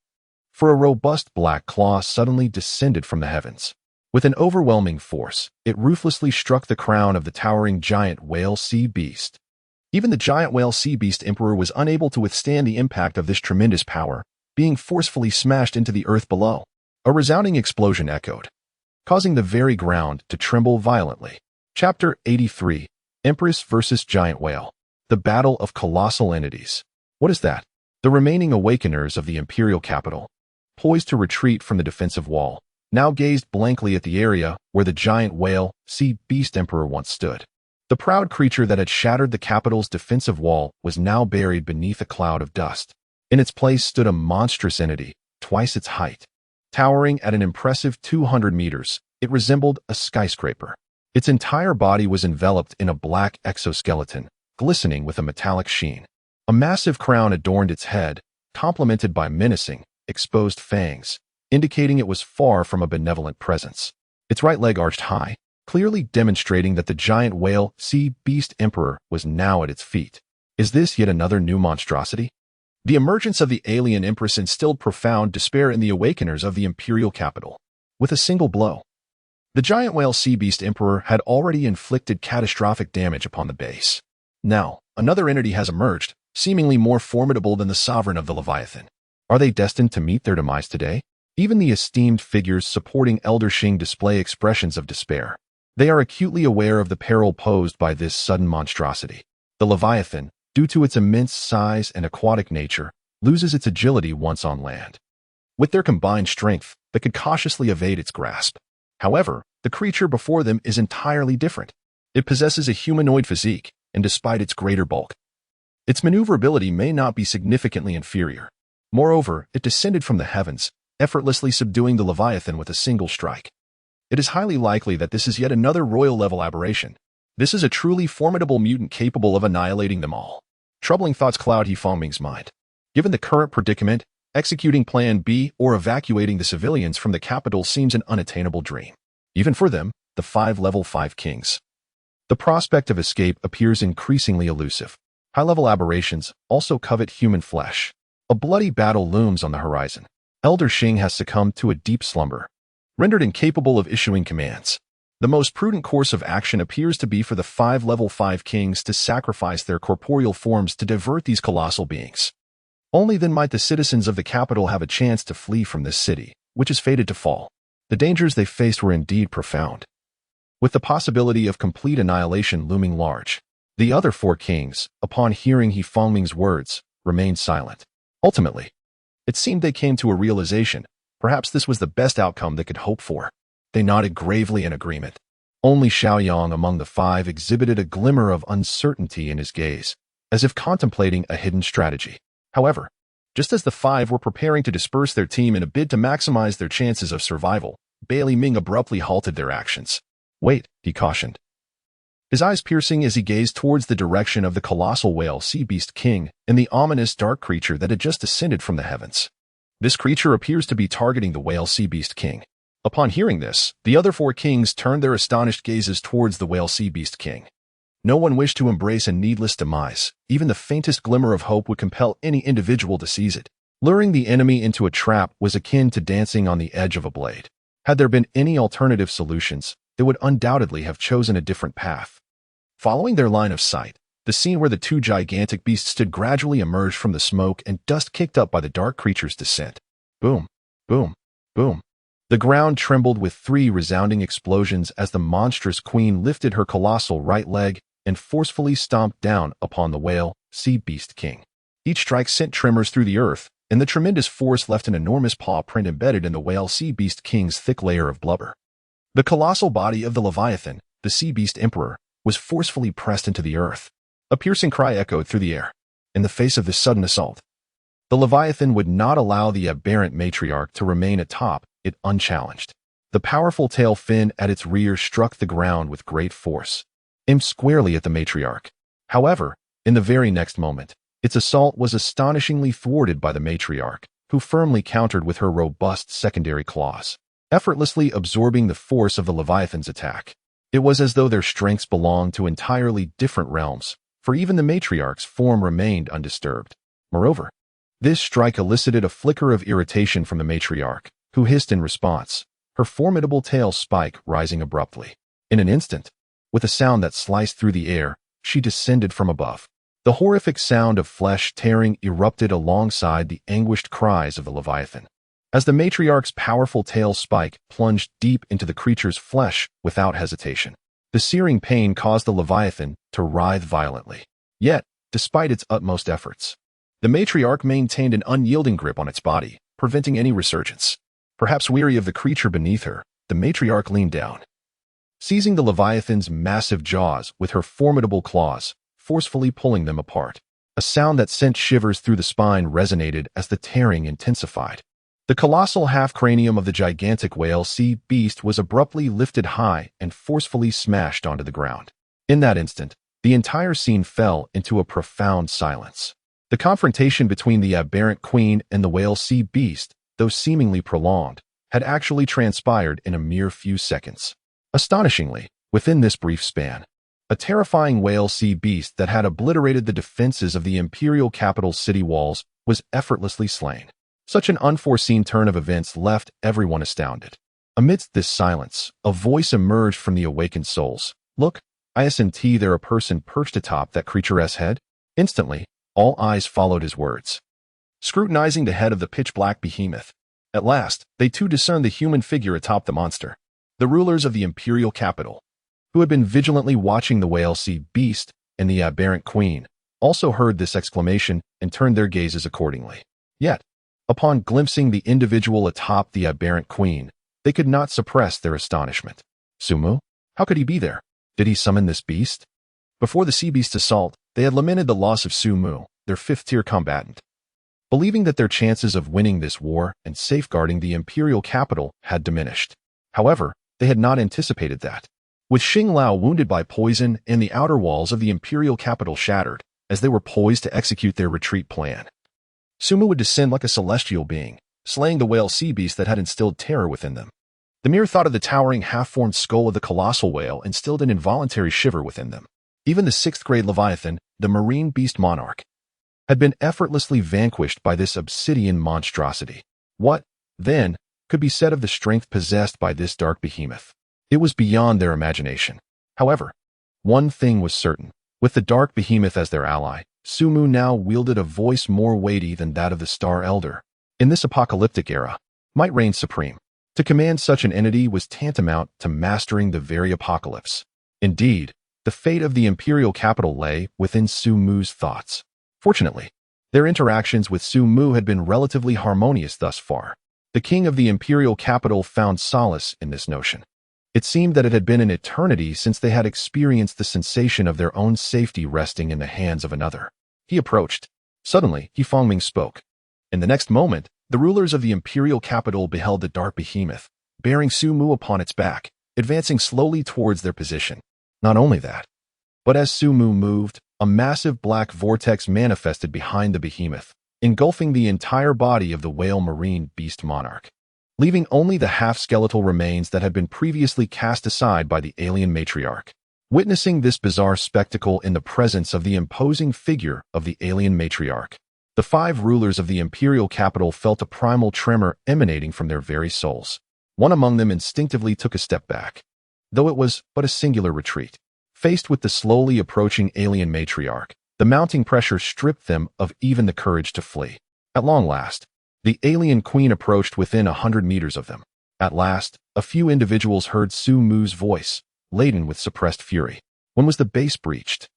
For a robust black claw suddenly descended from the heavens. With an overwhelming force, it ruthlessly struck the crown of the towering giant whale sea beast. Even the giant whale sea beast emperor was unable to withstand the impact of this tremendous power, being forcefully smashed into the earth below. A resounding explosion echoed, causing the very ground to tremble violently. Chapter 83: Empress vs. Giant Whale. The Battle of Colossal Entities. What is that? The remaining awakeners of the Imperial capital, poised to retreat from the defensive wall, now gazed blankly at the area where the giant whale sea beast emperor once stood. The proud creature that had shattered the capital's defensive wall was now buried beneath a cloud of dust. In its place stood a monstrous entity, twice its height. Towering at an impressive 200 meters, it resembled a skyscraper. Its entire body was enveloped in a black exoskeleton, glistening with a metallic sheen. A massive crown adorned its head, complemented by menacing, exposed fangs, indicating it was far from a benevolent presence. Its right leg arched high, clearly demonstrating that the giant whale sea beast emperor was now at its feet. Is this yet another new monstrosity? The emergence of the alien empress instilled profound despair in the awakeners of the imperial capital. With a single blow, the giant whale sea beast emperor had already inflicted catastrophic damage upon the base. Now, another entity has emerged, seemingly more formidable than the sovereign of the Leviathan. Are they destined to meet their demise today? Even the esteemed figures supporting Elder Shing display expressions of despair. They are acutely aware of the peril posed by this sudden monstrosity. The Leviathan, due to its immense size and aquatic nature, loses its agility once on land. With their combined strength, they could cautiously evade its grasp. However, the creature before them is entirely different. It possesses a humanoid physique, and despite its greater bulk, its maneuverability may not be significantly inferior. Moreover, it descended from the heavens, effortlessly subduing the Leviathan with a single strike. It is highly likely that this is yet another royal-level aberration. This is a truly formidable mutant capable of annihilating them all. Troubling thoughts cloud He Fengming's mind. Given the current predicament, executing Plan B or evacuating the civilians from the capital seems an unattainable dream. Even for them, the 5 Level 5 kings. The prospect of escape appears increasingly elusive. High-level aberrations also covet human flesh. A bloody battle looms on the horizon. Elder Shing has succumbed to a deep slumber, rendered incapable of issuing commands. The most prudent course of action appears to be for the 5 Level 5 kings to sacrifice their corporeal forms to divert these colossal beings. Only then might the citizens of the capital have a chance to flee from this city, which is fated to fall. The dangers they faced were indeed profound, with the possibility of complete annihilation looming large. The other 4 kings, upon hearing He Fengming's words, remained silent. Ultimately, it seemed they came to a realization. Perhaps this was the best outcome they could hope for. They nodded gravely in agreement. Only Xiaoyang among the 5 exhibited a glimmer of uncertainty in his gaze, as if contemplating a hidden strategy. However, just as the 5 were preparing to disperse their team in a bid to maximize their chances of survival, Bailey Ming abruptly halted their actions. Wait, he cautioned, his eyes piercing as he gazed towards the direction of the colossal whale sea beast king and the ominous dark creature that had just descended from the heavens. This creature appears to be targeting the whale sea beast king. Upon hearing this, the other 4 kings turned their astonished gazes towards the whale sea beast king. No one wished to embrace a needless demise. Even the faintest glimmer of hope would compel any individual to seize it. Luring the enemy into a trap was akin to dancing on the edge of a blade. Had there been any alternative solutions, they would undoubtedly have chosen a different path. Following their line of sight, The scene where the two gigantic beasts stood gradually emerged from the smoke and dust kicked up by the dark creature's descent. Boom, boom, boom. The ground trembled with 3 resounding explosions as the monstrous queen lifted her colossal right leg and forcefully stomped down upon the whale sea beast king. Each strike sent tremors through the earth, and the tremendous force left an enormous paw print embedded in the whale sea beast king's thick layer of blubber. The colossal body of the Leviathan, the sea beast emperor, was forcefully pressed into the earth. A piercing cry echoed through the air. In the face of this sudden assault, the Leviathan would not allow the aberrant matriarch to remain atop it unchallenged. The powerful tail fin at its rear struck the ground with great force, aimed squarely at the matriarch. However, in the very next moment, its assault was astonishingly thwarted by the matriarch, who firmly countered with her robust secondary claws, effortlessly absorbing the force of the Leviathan's attack. It was as though their strengths belonged to entirely different realms, for even the matriarch's form remained undisturbed. Moreover, this strike elicited a flicker of irritation from the matriarch, who hissed in response, her formidable tail spike rising abruptly. In an instant, with a sound that sliced through the air, she descended from above. The horrific sound of flesh tearing erupted alongside the anguished cries of the Leviathan, as the matriarch's powerful tail spike plunged deep into the creature's flesh without hesitation. The searing pain caused the Leviathan to writhe violently. Yet, despite its utmost efforts, the matriarch maintained an unyielding grip on its body, preventing any resurgence. Perhaps weary of the creature beneath her, the matriarch leaned down, seizing the Leviathan's massive jaws with her formidable claws, forcefully pulling them apart. A sound that sent shivers through the spine resonated as the tearing intensified. The colossal half-cranium of the gigantic whale sea beast was abruptly lifted high and forcefully smashed onto the ground. In that instant, the entire scene fell into a profound silence. The confrontation between the aberrant queen and the whale sea beast, though seemingly prolonged, had actually transpired in a mere few seconds. Astonishingly, within this brief span, a terrifying whale sea beast that had obliterated the defenses of the imperial capital's city walls was effortlessly slain. Such an unforeseen turn of events left everyone astounded. Amidst this silence, a voice emerged from the awakened souls. "Look, isn't there a person perched atop that creature's head?" Instantly, all eyes followed his words, scrutinizing the head of the pitch-black behemoth. At last, they too discerned the human figure atop the monster. The rulers of the imperial capital, who had been vigilantly watching the whale sea beast and the aberrant queen, also heard this exclamation and turned their gazes accordingly. Yet, upon glimpsing the individual atop the aberrant queen, they could not suppress their astonishment. Sumu? How could he be there? Did he summon this beast? Before the sea beast's assault, they had lamented the loss of Sumu, their 5th-tier combatant, believing that their chances of winning this war and safeguarding the imperial capital had diminished. However, they had not anticipated that. With Xing Lao wounded by poison and the outer walls of the imperial capital shattered, as they were poised to execute their retreat plan, Sumu would descend like a celestial being, slaying the whale sea beast that had instilled terror within them. The mere thought of the towering half-formed skull of the colossal whale instilled an involuntary shiver within them. Even the 6th-grade Leviathan, the marine beast monarch, had been effortlessly vanquished by this obsidian monstrosity. What, then, could be said of the strength possessed by this dark behemoth? It was beyond their imagination. However, one thing was certain. With the dark behemoth as their ally, Sumu now wielded a voice more weighty than that of the Star Elder. In this apocalyptic era, might reign supreme. To command such an entity was tantamount to mastering the very apocalypse. Indeed, the fate of the imperial capital lay within Sumu's thoughts. Fortunately, their interactions with Sumu had been relatively harmonious thus far. The king of the imperial capital found solace in this notion. It seemed that it had been an eternity since they had experienced the sensation of their own safety resting in the hands of another. He approached. Suddenly, He Fengming spoke. In the next moment, the rulers of the imperial capital beheld the dark behemoth, bearing Sumu upon its back, advancing slowly towards their position. Not only that, but as Sumu moved, a massive black vortex manifested behind the behemoth, engulfing the entire body of the whale marine beast monarch, leaving only the half-skeletal remains that had been previously cast aside by the alien matriarch. Witnessing this bizarre spectacle in the presence of the imposing figure of the alien matriarch, the 5 rulers of the imperial capital felt a primal tremor emanating from their very souls. One among them instinctively took a step back, though it was but a singular retreat. Faced with the slowly approaching alien matriarch, the mounting pressure stripped them of even the courage to flee. At long last, the alien queen approached within 100 meters of them. At last, a few individuals heard Su Mu's voice, laden with suppressed fury. When was the base breached?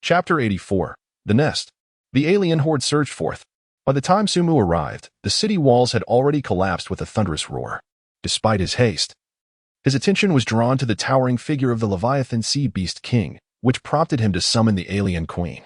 Chapter 84. The Nest. The alien horde surged forth. By the time Su Mu arrived, the city walls had already collapsed with a thunderous roar. Despite his haste, his attention was drawn to the towering figure of the Leviathan Sea Beast King, which prompted him to summon the alien queen,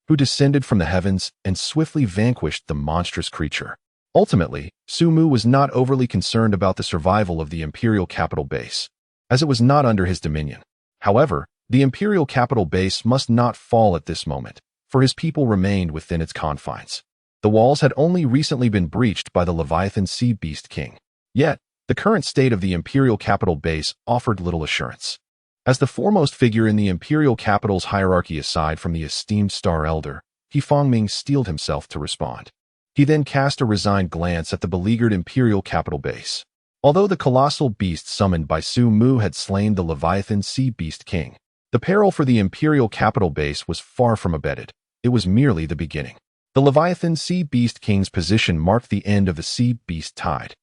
who descended from the heavens and swiftly vanquished the monstrous creature. Ultimately, Su Mu was not overly concerned about the survival of the Imperial Capital Base, as it was not under his dominion. However, the Imperial Capital Base must not fall at this moment, for his people remained within its confines. The walls had only recently been breached by the Leviathan Sea Beast King. Yet, the current state of the Imperial Capital Base offered little assurance. As the foremost figure in the Imperial Capital's hierarchy aside from the esteemed Star Elder, He Fangming steeled himself to respond. He then cast a resigned glance at the beleaguered Imperial Capital Base. Although the colossal beast summoned by Su Mu had slain the Leviathan Sea Beast King, the peril for the Imperial Capital Base was far from abated. It was merely the beginning. The Leviathan Sea Beast King's position marked the end of the Sea Beast Tide,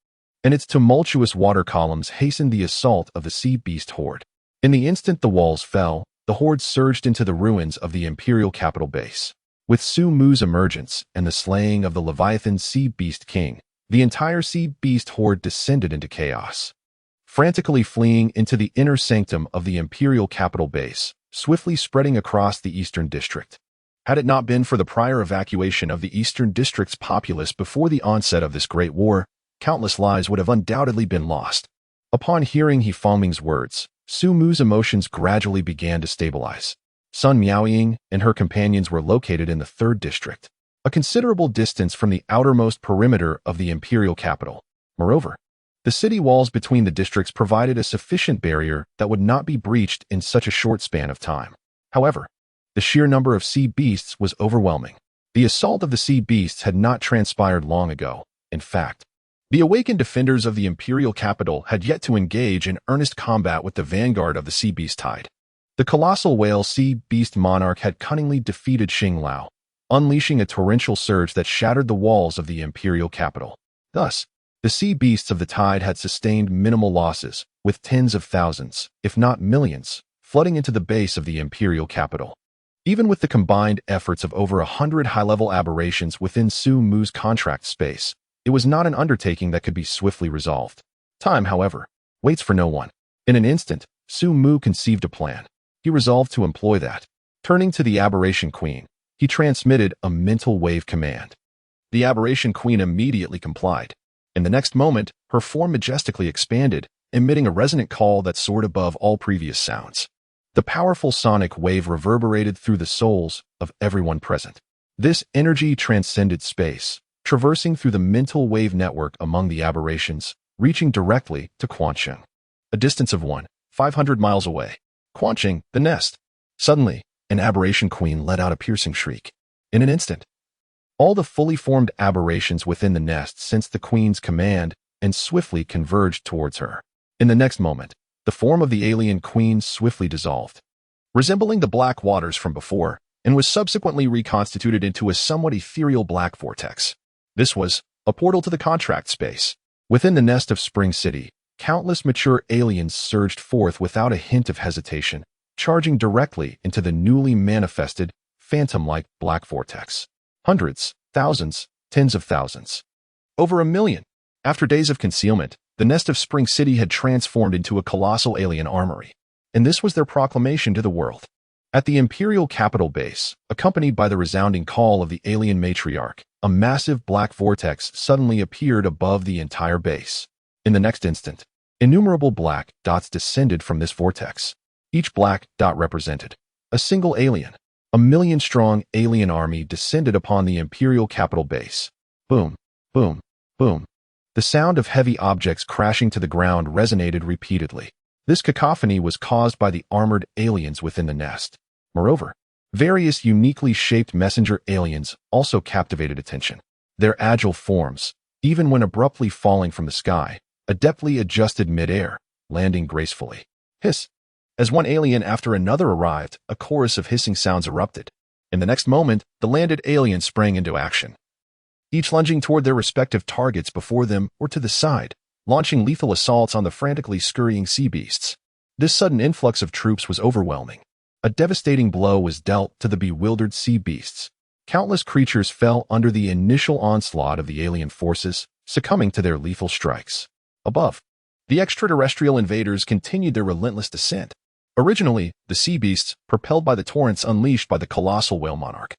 and its tumultuous water columns hastened the assault of the Sea Beast horde. In the instant the walls fell, the horde surged into the ruins of the Imperial Capital Base. With Su Mu's emergence and the slaying of the Leviathan Sea Beast King, the entire Sea Beast horde descended into chaos, frantically fleeing into the inner sanctum of the Imperial Capital Base, swiftly spreading across the Eastern District. Had it not been for the prior evacuation of the Eastern District's populace before the onset of this great war, countless lives would have undoubtedly been lost. Upon hearing He Fangming's words, Su Mu's emotions gradually began to stabilize. Sun Miaoying and her companions were located in the 3rd District, a considerable distance from the outermost perimeter of the imperial capital. Moreover, the city walls between the districts provided a sufficient barrier that would not be breached in such a short span of time. However, the sheer number of sea beasts was overwhelming. The assault of the sea beasts had not transpired long ago. In fact, the awakened defenders of the imperial capital had yet to engage in earnest combat with the vanguard of the Sea Beast Tide. The colossal whale Sea Beast Monarch had cunningly defeated Xing Lao, unleashing a torrential surge that shattered the walls of the imperial capital. Thus, the sea beasts of the tide had sustained minimal losses, with tens of thousands, if not millions, flooding into the base of the imperial capital. Even with the combined efforts of over 100 high-level aberrations within Su Mu's contract space, it was not an undertaking that could be swiftly resolved. Time, however, waits for no one. In an instant, Su Mu conceived a plan. He resolved to employ that. Turning to the Aberration Queen, he transmitted a mental wave command. The Aberration Queen immediately complied. In the next moment, her form majestically expanded, emitting a resonant call that soared above all previous sounds. The powerful sonic wave reverberated through the souls of everyone present. This energy transcended space, traversing through the mental wave network among the aberrations, reaching directly to Quansheng, a distance of 500 miles away. Quansheng, the nest. Suddenly, an Aberration Queen let out a piercing shriek. In an instant, all the fully formed aberrations within the nest sensed the Queen's command and swiftly converged towards her. In the next moment, the form of the alien Queen swiftly dissolved, resembling the black waters from before, and was subsequently reconstituted into a somewhat ethereal black vortex. This was a portal to the contract space. Within the nest of Spring City, countless mature aliens surged forth without a hint of hesitation, charging directly into the newly manifested, phantom-like black vortex. Hundreds, thousands, tens of thousands. Over 1 million. After days of concealment, the nest of Spring City had transformed into a colossal alien armory, and this was their proclamation to the world. At the Imperial Capital Base, accompanied by the resounding call of the alien matriarch, a massive black vortex suddenly appeared above the entire base. In the next instant, innumerable black dots descended from this vortex. Each black dot represented a single alien. 1 million-strong alien army descended upon the Imperial Capital Base. Boom, boom, boom. The sound of heavy objects crashing to the ground resonated repeatedly. This cacophony was caused by the armored aliens within the nest. Moreover, various uniquely shaped messenger aliens also captivated attention. Their agile forms, even when abruptly falling from the sky, adeptly adjusted mid-air, landing gracefully. Hiss! As one alien after another arrived, a chorus of hissing sounds erupted. In the next moment, the landed aliens sprang into action, each lunging toward their respective targets before them or to the side, launching lethal assaults on the frantically scurrying sea beasts. This sudden influx of troops was overwhelming. A devastating blow was dealt to the bewildered sea beasts. Countless creatures fell under the initial onslaught of the alien forces, succumbing to their lethal strikes. Above, the extraterrestrial invaders continued their relentless descent. Originally, the sea beasts, propelled by the torrents unleashed by the colossal whale monarch,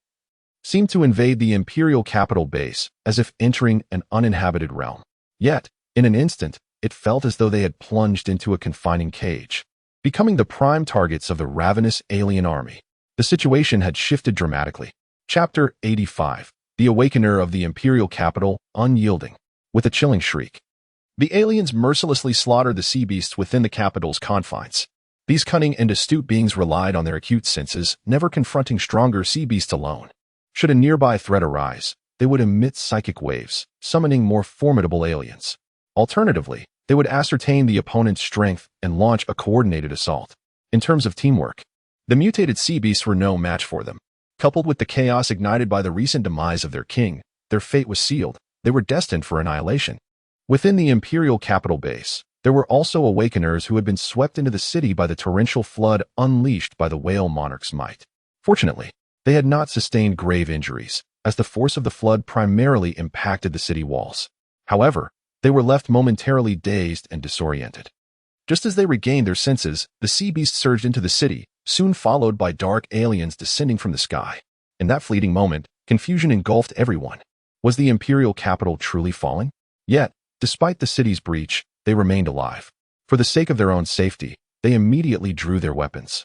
seemed to invade the imperial capital base as if entering an uninhabited realm. Yet, in an instant, it felt as though they had plunged into a confining cage, becoming the prime targets of the ravenous alien army. The situation had shifted dramatically. Chapter 85. The Awakener of the Imperial Capital, unyielding. With a chilling shriek, the aliens mercilessly slaughtered the sea beasts within the capital's confines. These cunning and astute beings relied on their acute senses, never confronting stronger sea beasts alone. Should a nearby threat arise, they would emit psychic waves, summoning more formidable aliens. Alternatively, they would ascertain the opponent's strength and launch a coordinated assault. In terms of teamwork, the mutated sea beasts were no match for them. Coupled with the chaos ignited by the recent demise of their king, their fate was sealed. They were destined for annihilation. Within the imperial capital base, there were also awakeners who had been swept into the city by the torrential flood unleashed by the whale monarch's might. Fortunately, they had not sustained grave injuries, as the force of the flood primarily impacted the city walls. However, they were left momentarily dazed and disoriented. Just as they regained their senses, the sea beasts surged into the city, soon followed by dark aliens descending from the sky. In that fleeting moment, confusion engulfed everyone. Was the imperial capital truly falling? Yet, despite the city's breach, they remained alive. For the sake of their own safety, they immediately drew their weapons,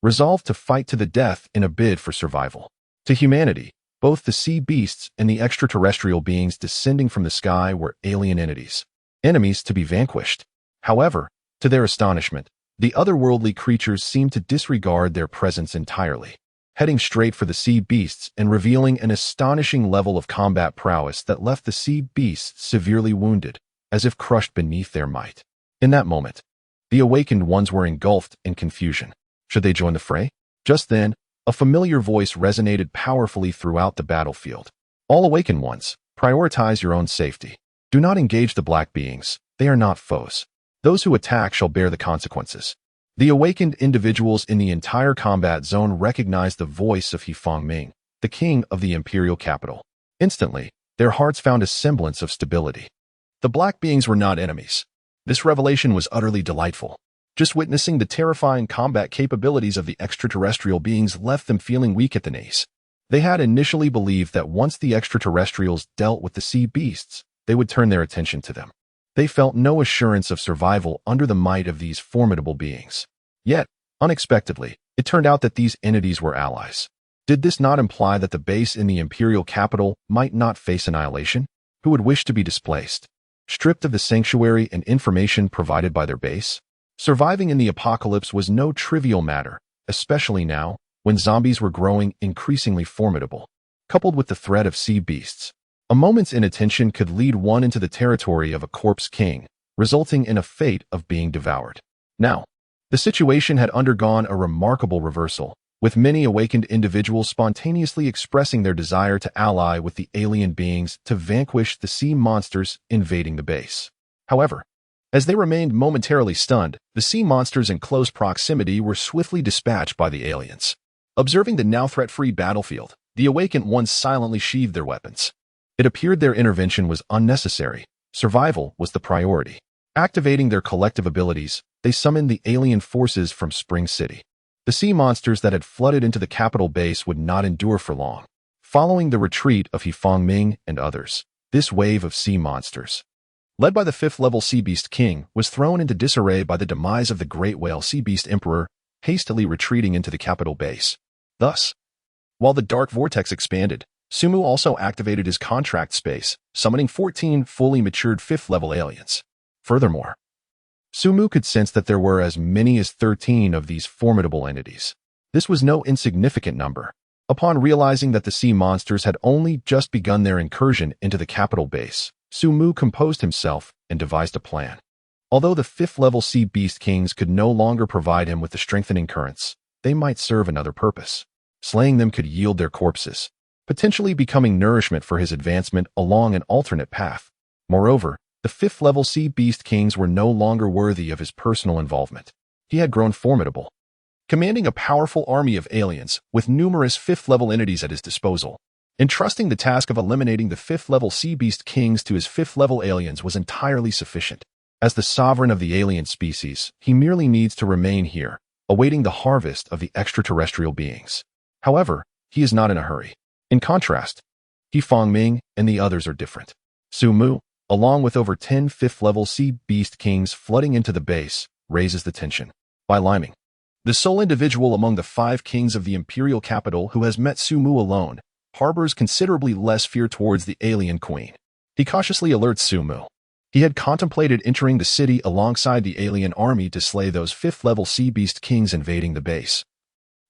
resolved to fight to the death in a bid for survival. To humanity, both the sea beasts and the extraterrestrial beings descending from the sky were alien entities, enemies to be vanquished. However, to their astonishment, the otherworldly creatures seemed to disregard their presence entirely, heading straight for the sea beasts and revealing an astonishing level of combat prowess that left the sea beasts severely wounded, as if crushed beneath their might. In that moment, the awakened ones were engulfed in confusion. Should they join the fray? Just then, a familiar voice resonated powerfully throughout the battlefield. All awakened ones, prioritize your own safety. Do not engage the black beings. They are not foes. Those who attack shall bear the consequences. The awakened individuals in the entire combat zone recognized the voice of Hifeng Ming, the king of the imperial capital. Instantly, their hearts found a semblance of stability. The black beings were not enemies. This revelation was utterly delightful. Just witnessing the terrifying combat capabilities of the extraterrestrial beings left them feeling weak at the knees. They had initially believed that once the extraterrestrials dealt with the sea beasts, they would turn their attention to them. They felt no assurance of survival under the might of these formidable beings. Yet, unexpectedly, it turned out that these entities were allies. Did this not imply that the base in the imperial capital might not face annihilation? Who would wish to be displaced, stripped of the sanctuary and information provided by their base? Surviving in the apocalypse was no trivial matter, especially now, when zombies were growing increasingly formidable. Coupled with the threat of sea beasts, a moment's inattention could lead one into the territory of a corpse king, resulting in a fate of being devoured. Now, the situation had undergone a remarkable reversal, with many awakened individuals spontaneously expressing their desire to ally with the alien beings to vanquish the sea monsters invading the base. However, as they remained momentarily stunned, the sea monsters in close proximity were swiftly dispatched by the aliens. Observing the now threat-free battlefield, the awakened ones silently sheathed their weapons. It appeared their intervention was unnecessary. Survival was the priority. Activating their collective abilities, they summoned the alien forces from Spring City. The sea monsters that had flooded into the capital base would not endure for long. Following the retreat of Hifeng Ming and others, this wave of sea monsters, led by the 5th-level Sea Beast King, was thrown into disarray by the demise of the Great Whale Sea Beast Emperor, hastily retreating into the capital base. Thus, while the Dark Vortex expanded, Sumu also activated his contract space, summoning 14 fully matured 5th-level aliens. Furthermore, Sumu could sense that there were as many as 13 of these formidable entities. This was no insignificant number. Upon realizing that the sea monsters had only just begun their incursion into the capital base, Sumu composed himself and devised a plan. Although the 5th-level Sea Beast Kings could no longer provide him with the strengthening currents, they might serve another purpose. Slaying them could yield their corpses, potentially becoming nourishment for his advancement along an alternate path. Moreover, the 5th-level Sea Beast Kings were no longer worthy of his personal involvement. He had grown formidable, commanding a powerful army of aliens with numerous 5th-level entities at his disposal. Entrusting the task of eliminating the 5th-level Sea Beast Kings to his 5th-level aliens was entirely sufficient. As the sovereign of the alien species, he merely needs to remain here, awaiting the harvest of the extraterrestrial beings. However, he is not in a hurry. In contrast, He Fangming and the others are different. Su Mu, along with over 10 5th-level Sea Beast Kings flooding into the base, raises the tension. Bai Liming, the sole individual among the 5 kings of the imperial capital who has met Su Mu alone, harbors considerably less fear towards the alien queen. He cautiously alerts Su Mu. He had contemplated entering the city alongside the alien army to slay those 5th-level Sea Beast Kings invading the base.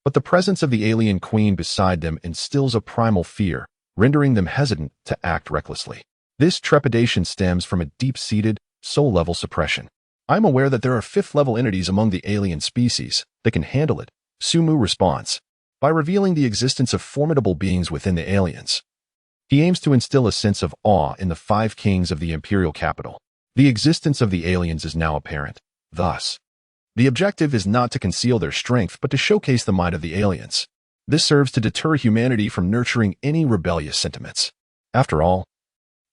But the presence of the alien queen beside them instills a primal fear, rendering them hesitant to act recklessly. This trepidation stems from a deep-seated, soul-level suppression. I'm aware that there are 5th-level entities among the alien species that can handle it, Su Mu responds, by revealing the existence of formidable beings within the aliens. He aims to instill a sense of awe in the 5 kings of the imperial capital. The existence of the aliens is now apparent. Thus, the objective is not to conceal their strength but to showcase the might of the aliens. This serves to deter humanity from nurturing any rebellious sentiments. After all,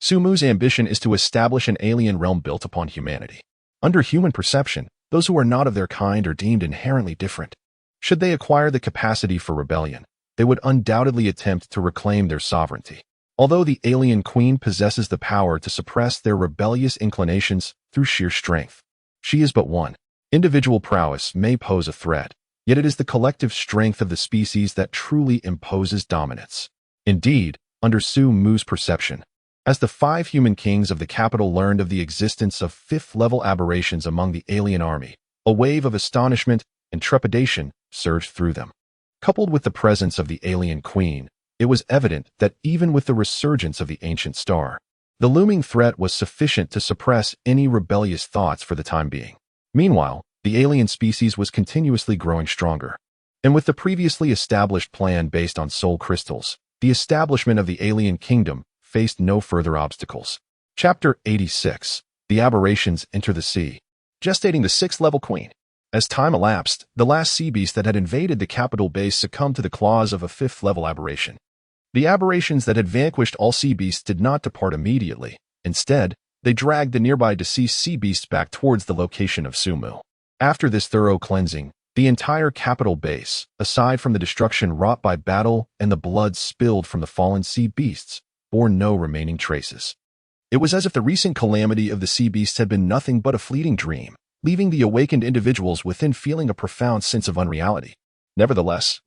Su Mu's ambition is to establish an alien realm built upon humanity. Under human perception, those who are not of their kind are deemed inherently different. Should they acquire the capacity for rebellion, they would undoubtedly attempt to reclaim their sovereignty. Although the alien queen possesses the power to suppress their rebellious inclinations through sheer strength, she is but one. Individual prowess may pose a threat, yet it is the collective strength of the species that truly imposes dominance. Indeed, under Su Mu's perception, as the 5 human kings of the capital learned of the existence of 5th-level aberrations among the alien army, a wave of astonishment and trepidation surged through them. Coupled with the presence of the alien queen, it was evident that even with the resurgence of the ancient star, the looming threat was sufficient to suppress any rebellious thoughts for the time being. Meanwhile, the alien species was continuously growing stronger. And with the previously established plan based on soul crystals, the establishment of the alien kingdom faced no further obstacles. Chapter 86. The Aberrations Enter the Sea. Gestating the 6th-level queen. As time elapsed, the last sea beast that had invaded the capital base succumbed to the claws of a 5th-level aberration. The aberrations that had vanquished all sea beasts did not depart immediately. Instead, they dragged the nearby deceased sea beasts back towards the location of Su Mu. After this thorough cleansing, the entire capital base, aside from the destruction wrought by battle and the blood spilled from the fallen sea beasts, bore no remaining traces. It was as if the recent calamity of the sea beasts had been nothing but a fleeting dream, leaving the awakened individuals within feeling a profound sense of unreality. Nevertheless,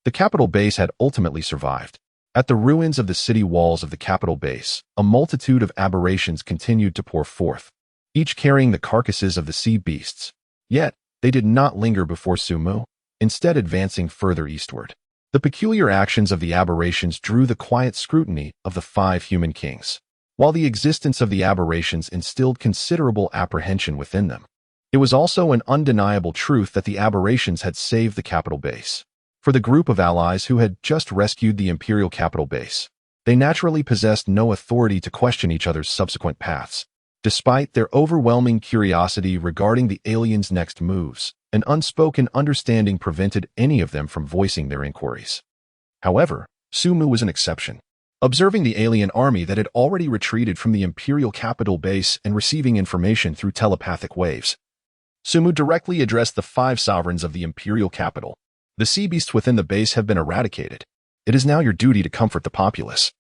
the capital base had ultimately survived. At the ruins of the city walls of the capital base, a multitude of aberrations continued to pour forth, each carrying the carcasses of the sea beasts. Yet, they did not linger before Su Mu, instead advancing further eastward. The peculiar actions of the aberrations drew the quiet scrutiny of the 5 human kings. While the existence of the aberrations instilled considerable apprehension within them, it was also an undeniable truth that the aberrations had saved the capital base. For the group of allies who had just rescued the imperial capital base, they naturally possessed no authority to question each other's subsequent paths. Despite their overwhelming curiosity regarding the aliens' next moves, an unspoken understanding prevented any of them from voicing their inquiries. However, Su Mu was an exception. Observing the alien army that had already retreated from the imperial capital base and receiving information through telepathic waves, Su Mu directly addressed the 5 sovereigns of the imperial capital. The sea beasts within the base have been eradicated. It is now your duty to comfort the populace.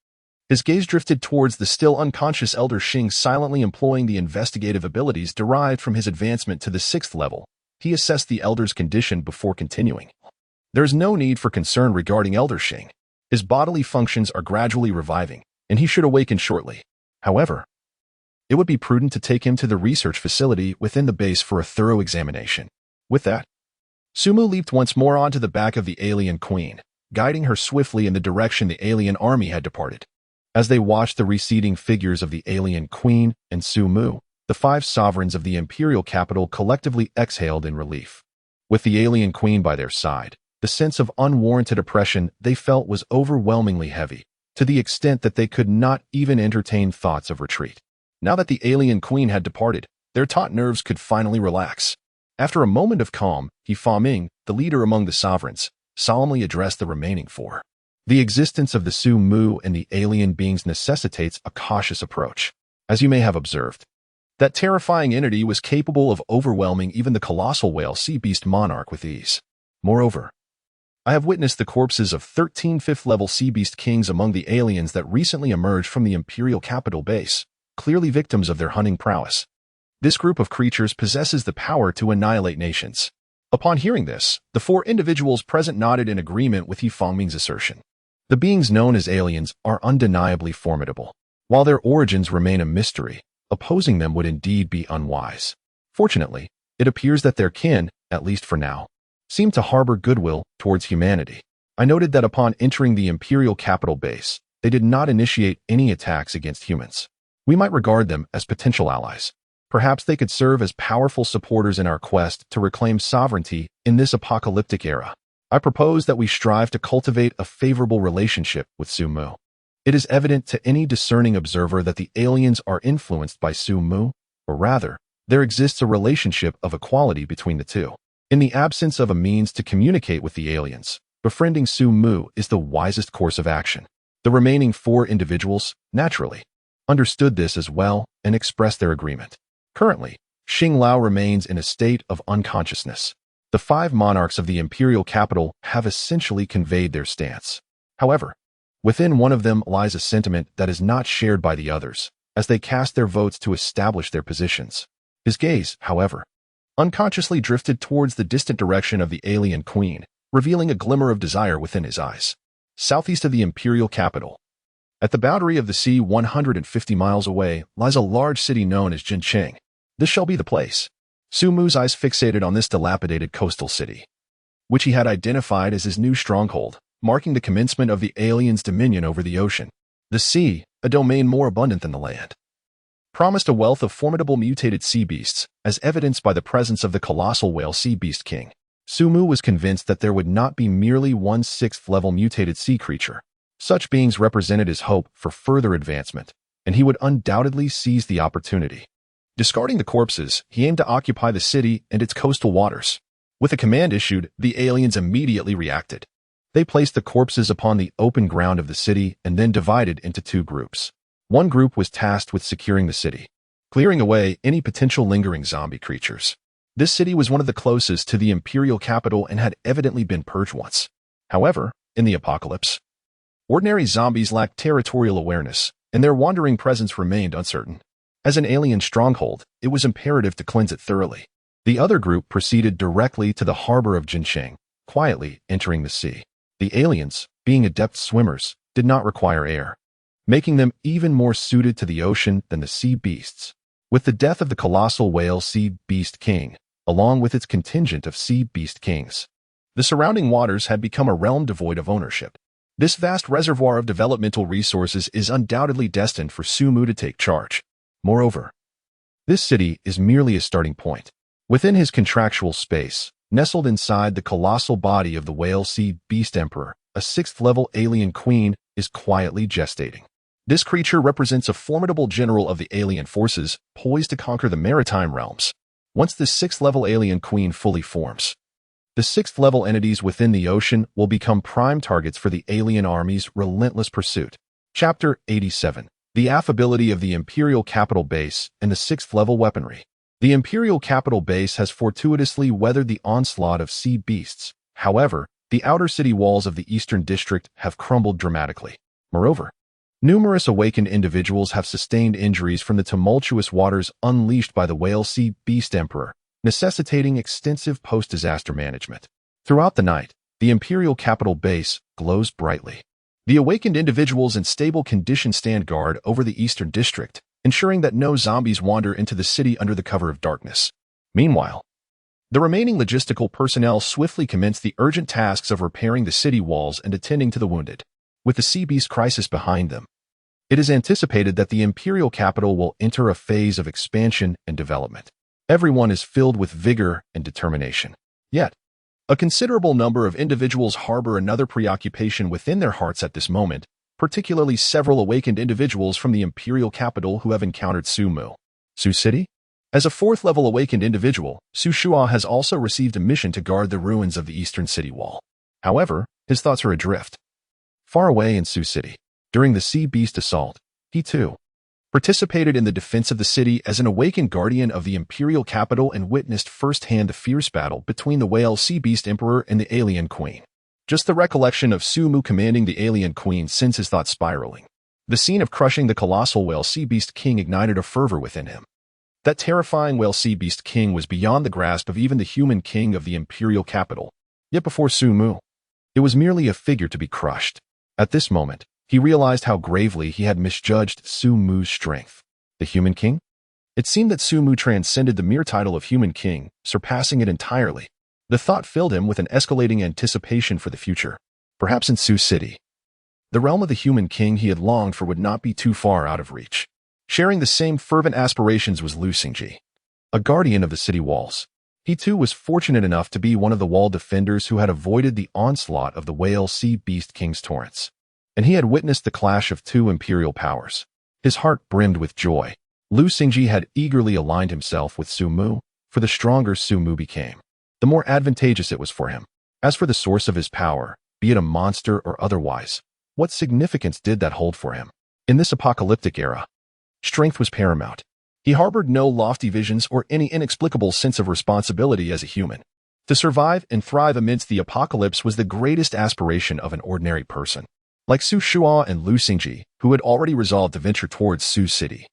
His gaze drifted towards the still unconscious Elder Xing, silently employing the investigative abilities derived from his advancement to the 6th level. He assessed the Elder's condition before continuing. There is no need for concern regarding Elder Xing. His bodily functions are gradually reviving, and he should awaken shortly. However, it would be prudent to take him to the research facility within the base for a thorough examination. With that, Su Mu leaped once more onto the back of the alien queen, guiding her swiftly in the direction the alien army had departed. As they watched the receding figures of the alien queen and Su Mu, The 5 sovereigns of the imperial capital collectively exhaled in relief. With the alien queen by their side, the sense of unwarranted oppression they felt was overwhelmingly heavy, to the extent that they could not even entertain thoughts of retreat. Now that the alien queen had departed, their taut nerves could finally relax. After a moment of calm, He Fangming, the leader among the sovereigns, solemnly addressed the remaining 4. The existence of the Su Mu and the alien beings necessitates a cautious approach. As you may have observed, that terrifying entity was capable of overwhelming even the colossal whale sea beast monarch with ease. Moreover, I have witnessed the corpses of 13 fifth-level sea beast kings among the aliens that recently emerged from the imperial capital base, clearly victims of their hunting prowess. This group of creatures possesses the power to annihilate nations. Upon hearing this, the 4 individuals present nodded in agreement with He Fangming's assertion. The beings known as aliens are undeniably formidable. While their origins remain a mystery, opposing them would indeed be unwise. Fortunately, it appears that their kin, at least for now, seem to harbor goodwill towards humanity. I noted that upon entering the imperial capital base, they did not initiate any attacks against humans. We might regard them as potential allies. Perhaps they could serve as powerful supporters in our quest to reclaim sovereignty in this apocalyptic era. I propose that we strive to cultivate a favorable relationship with Su Mu. It is evident to any discerning observer that the aliens are influenced by Su Mu, or rather, there exists a relationship of equality between the two. In the absence of a means to communicate with the aliens, befriending Su Mu is the wisest course of action. The remaining 4 individuals, naturally, understood this as well and expressed their agreement. Currently, Xing Lao remains in a state of unconsciousness. The 5 monarchs of the imperial capital have essentially conveyed their stance. However, within one of them lies a sentiment that is not shared by the others, as they cast their votes to establish their positions. His gaze, however, unconsciously drifted towards the distant direction of the alien queen, revealing a glimmer of desire within his eyes. Southeast of the imperial capital, at the boundary of the sea 150 miles away, lies a large city known as Jincheng. This shall be the place. Su Mu's eyes fixated on this dilapidated coastal city, which he had identified as his new stronghold, marking the commencement of the aliens' dominion over the ocean. The sea, a domain more abundant than the land, promised a wealth of formidable mutated sea beasts, as evidenced by the presence of the colossal whale sea beast king. Su Mu was convinced that there would not be merely one 6th-level mutated sea creature. Such beings represented his hope for further advancement, and he would undoubtedly seize the opportunity. Discarding the corpses, he aimed to occupy the city and its coastal waters. With a command issued, the aliens immediately reacted. They placed the corpses upon the open ground of the city and then divided into 2 groups. One group was tasked with securing the city, clearing away any potential lingering zombie creatures. This city was one of the closest to the imperial capital and had evidently been purged once. However, in the apocalypse, ordinary zombies lacked territorial awareness, and their wandering presence remained uncertain. As an alien stronghold, it was imperative to cleanse it thoroughly. The other group proceeded directly to the harbor of Jincheng, quietly entering the sea. The aliens, being adept swimmers, did not require air, making them even more suited to the ocean than the sea beasts. With the death of the colossal whale sea beast king, along with its contingent of sea beast kings, the surrounding waters had become a realm devoid of ownership. This vast reservoir of developmental resources is undoubtedly destined for Su Mu to take charge. Moreover, this city is merely a starting point. Within his contractual space, nestled inside the colossal body of the whale sea beast emperor, a 6th-level alien queen is quietly gestating. This creature represents a formidable general of the alien forces, poised to conquer the maritime realms. Once the 6th-level alien queen fully forms, the 6th-level entities within the ocean will become prime targets for the alien army's relentless pursuit. Chapter 87. The affability of the Imperial Capital Base and the 6th-level weaponry. The Imperial Capital Base has fortuitously weathered the onslaught of sea beasts. However, the outer city walls of the Eastern District have crumbled dramatically. Moreover, numerous awakened individuals have sustained injuries from the tumultuous waters unleashed by the whale sea beast emperor, necessitating extensive post-disaster management. Throughout the night, the Imperial Capital Base glows brightly. The awakened individuals in stable condition stand guard over the Eastern District, ensuring that no zombies wander into the city under the cover of darkness. Meanwhile, the remaining logistical personnel swiftly commence the urgent tasks of repairing the city walls and attending to the wounded. With the sea beast crisis behind them, It is anticipated that the imperial capital will enter a phase of expansion and development. Everyone is filled with vigor and determination. Yet, a considerable number of individuals harbor another preoccupation within their hearts at this moment, particularly several awakened individuals from the imperial capital who have encountered Su Mu. Su City? As a fourth-level awakened individual, Su Shua has also received a mission to guard the ruins of the eastern city wall. However, his thoughts are adrift. Far away in Su City, during the Sea Beast assault, he too participated in the defense of the city as an awakened guardian of the imperial capital and witnessed firsthand the fierce battle between the Whale Sea Beast Emperor and the Alien Queen. Just the recollection of Su Mu commanding the Alien Queen sends his thoughts spiraling. The scene of crushing the colossal Whale Sea Beast King ignited a fervor within him. That terrifying Whale Sea Beast King was beyond the grasp of even the human king of the imperial capital. Yet before Su Mu, it was merely a figure to be crushed. At this moment, he realized how gravely he had misjudged Su Mu's strength. The human king? It seemed that Su Mu transcended the mere title of human king, surpassing it entirely. The thought filled him with an escalating anticipation for the future. Perhaps in Su City, the realm of the human king he had longed for would not be too far out of reach. Sharing the same fervent aspirations was Lu Xingji, a guardian of the city walls. He too was fortunate enough to be one of the wall defenders who had avoided the onslaught of the Whale Sea Beast King's torrents. And he had witnessed the clash of two imperial powers. His heart brimmed with joy. Lu Xingji had eagerly aligned himself with Su Mu, for the stronger Su Mu became, the more advantageous it was for him. As for the source of his power, be it a monster or otherwise, what significance did that hold for him? In this apocalyptic era, strength was paramount. He harbored no lofty visions or any inexplicable sense of responsibility as a human. To survive and thrive amidst the apocalypse was the greatest aspiration of an ordinary person. Like Su Shua and Lu Xingji, who had already resolved to venture towards Su City,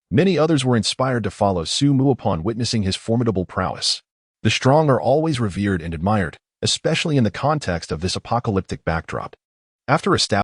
many others were inspired to follow Su Mu upon witnessing his formidable prowess. The strong are always revered and admired, especially in the context of this apocalyptic backdrop. After establishing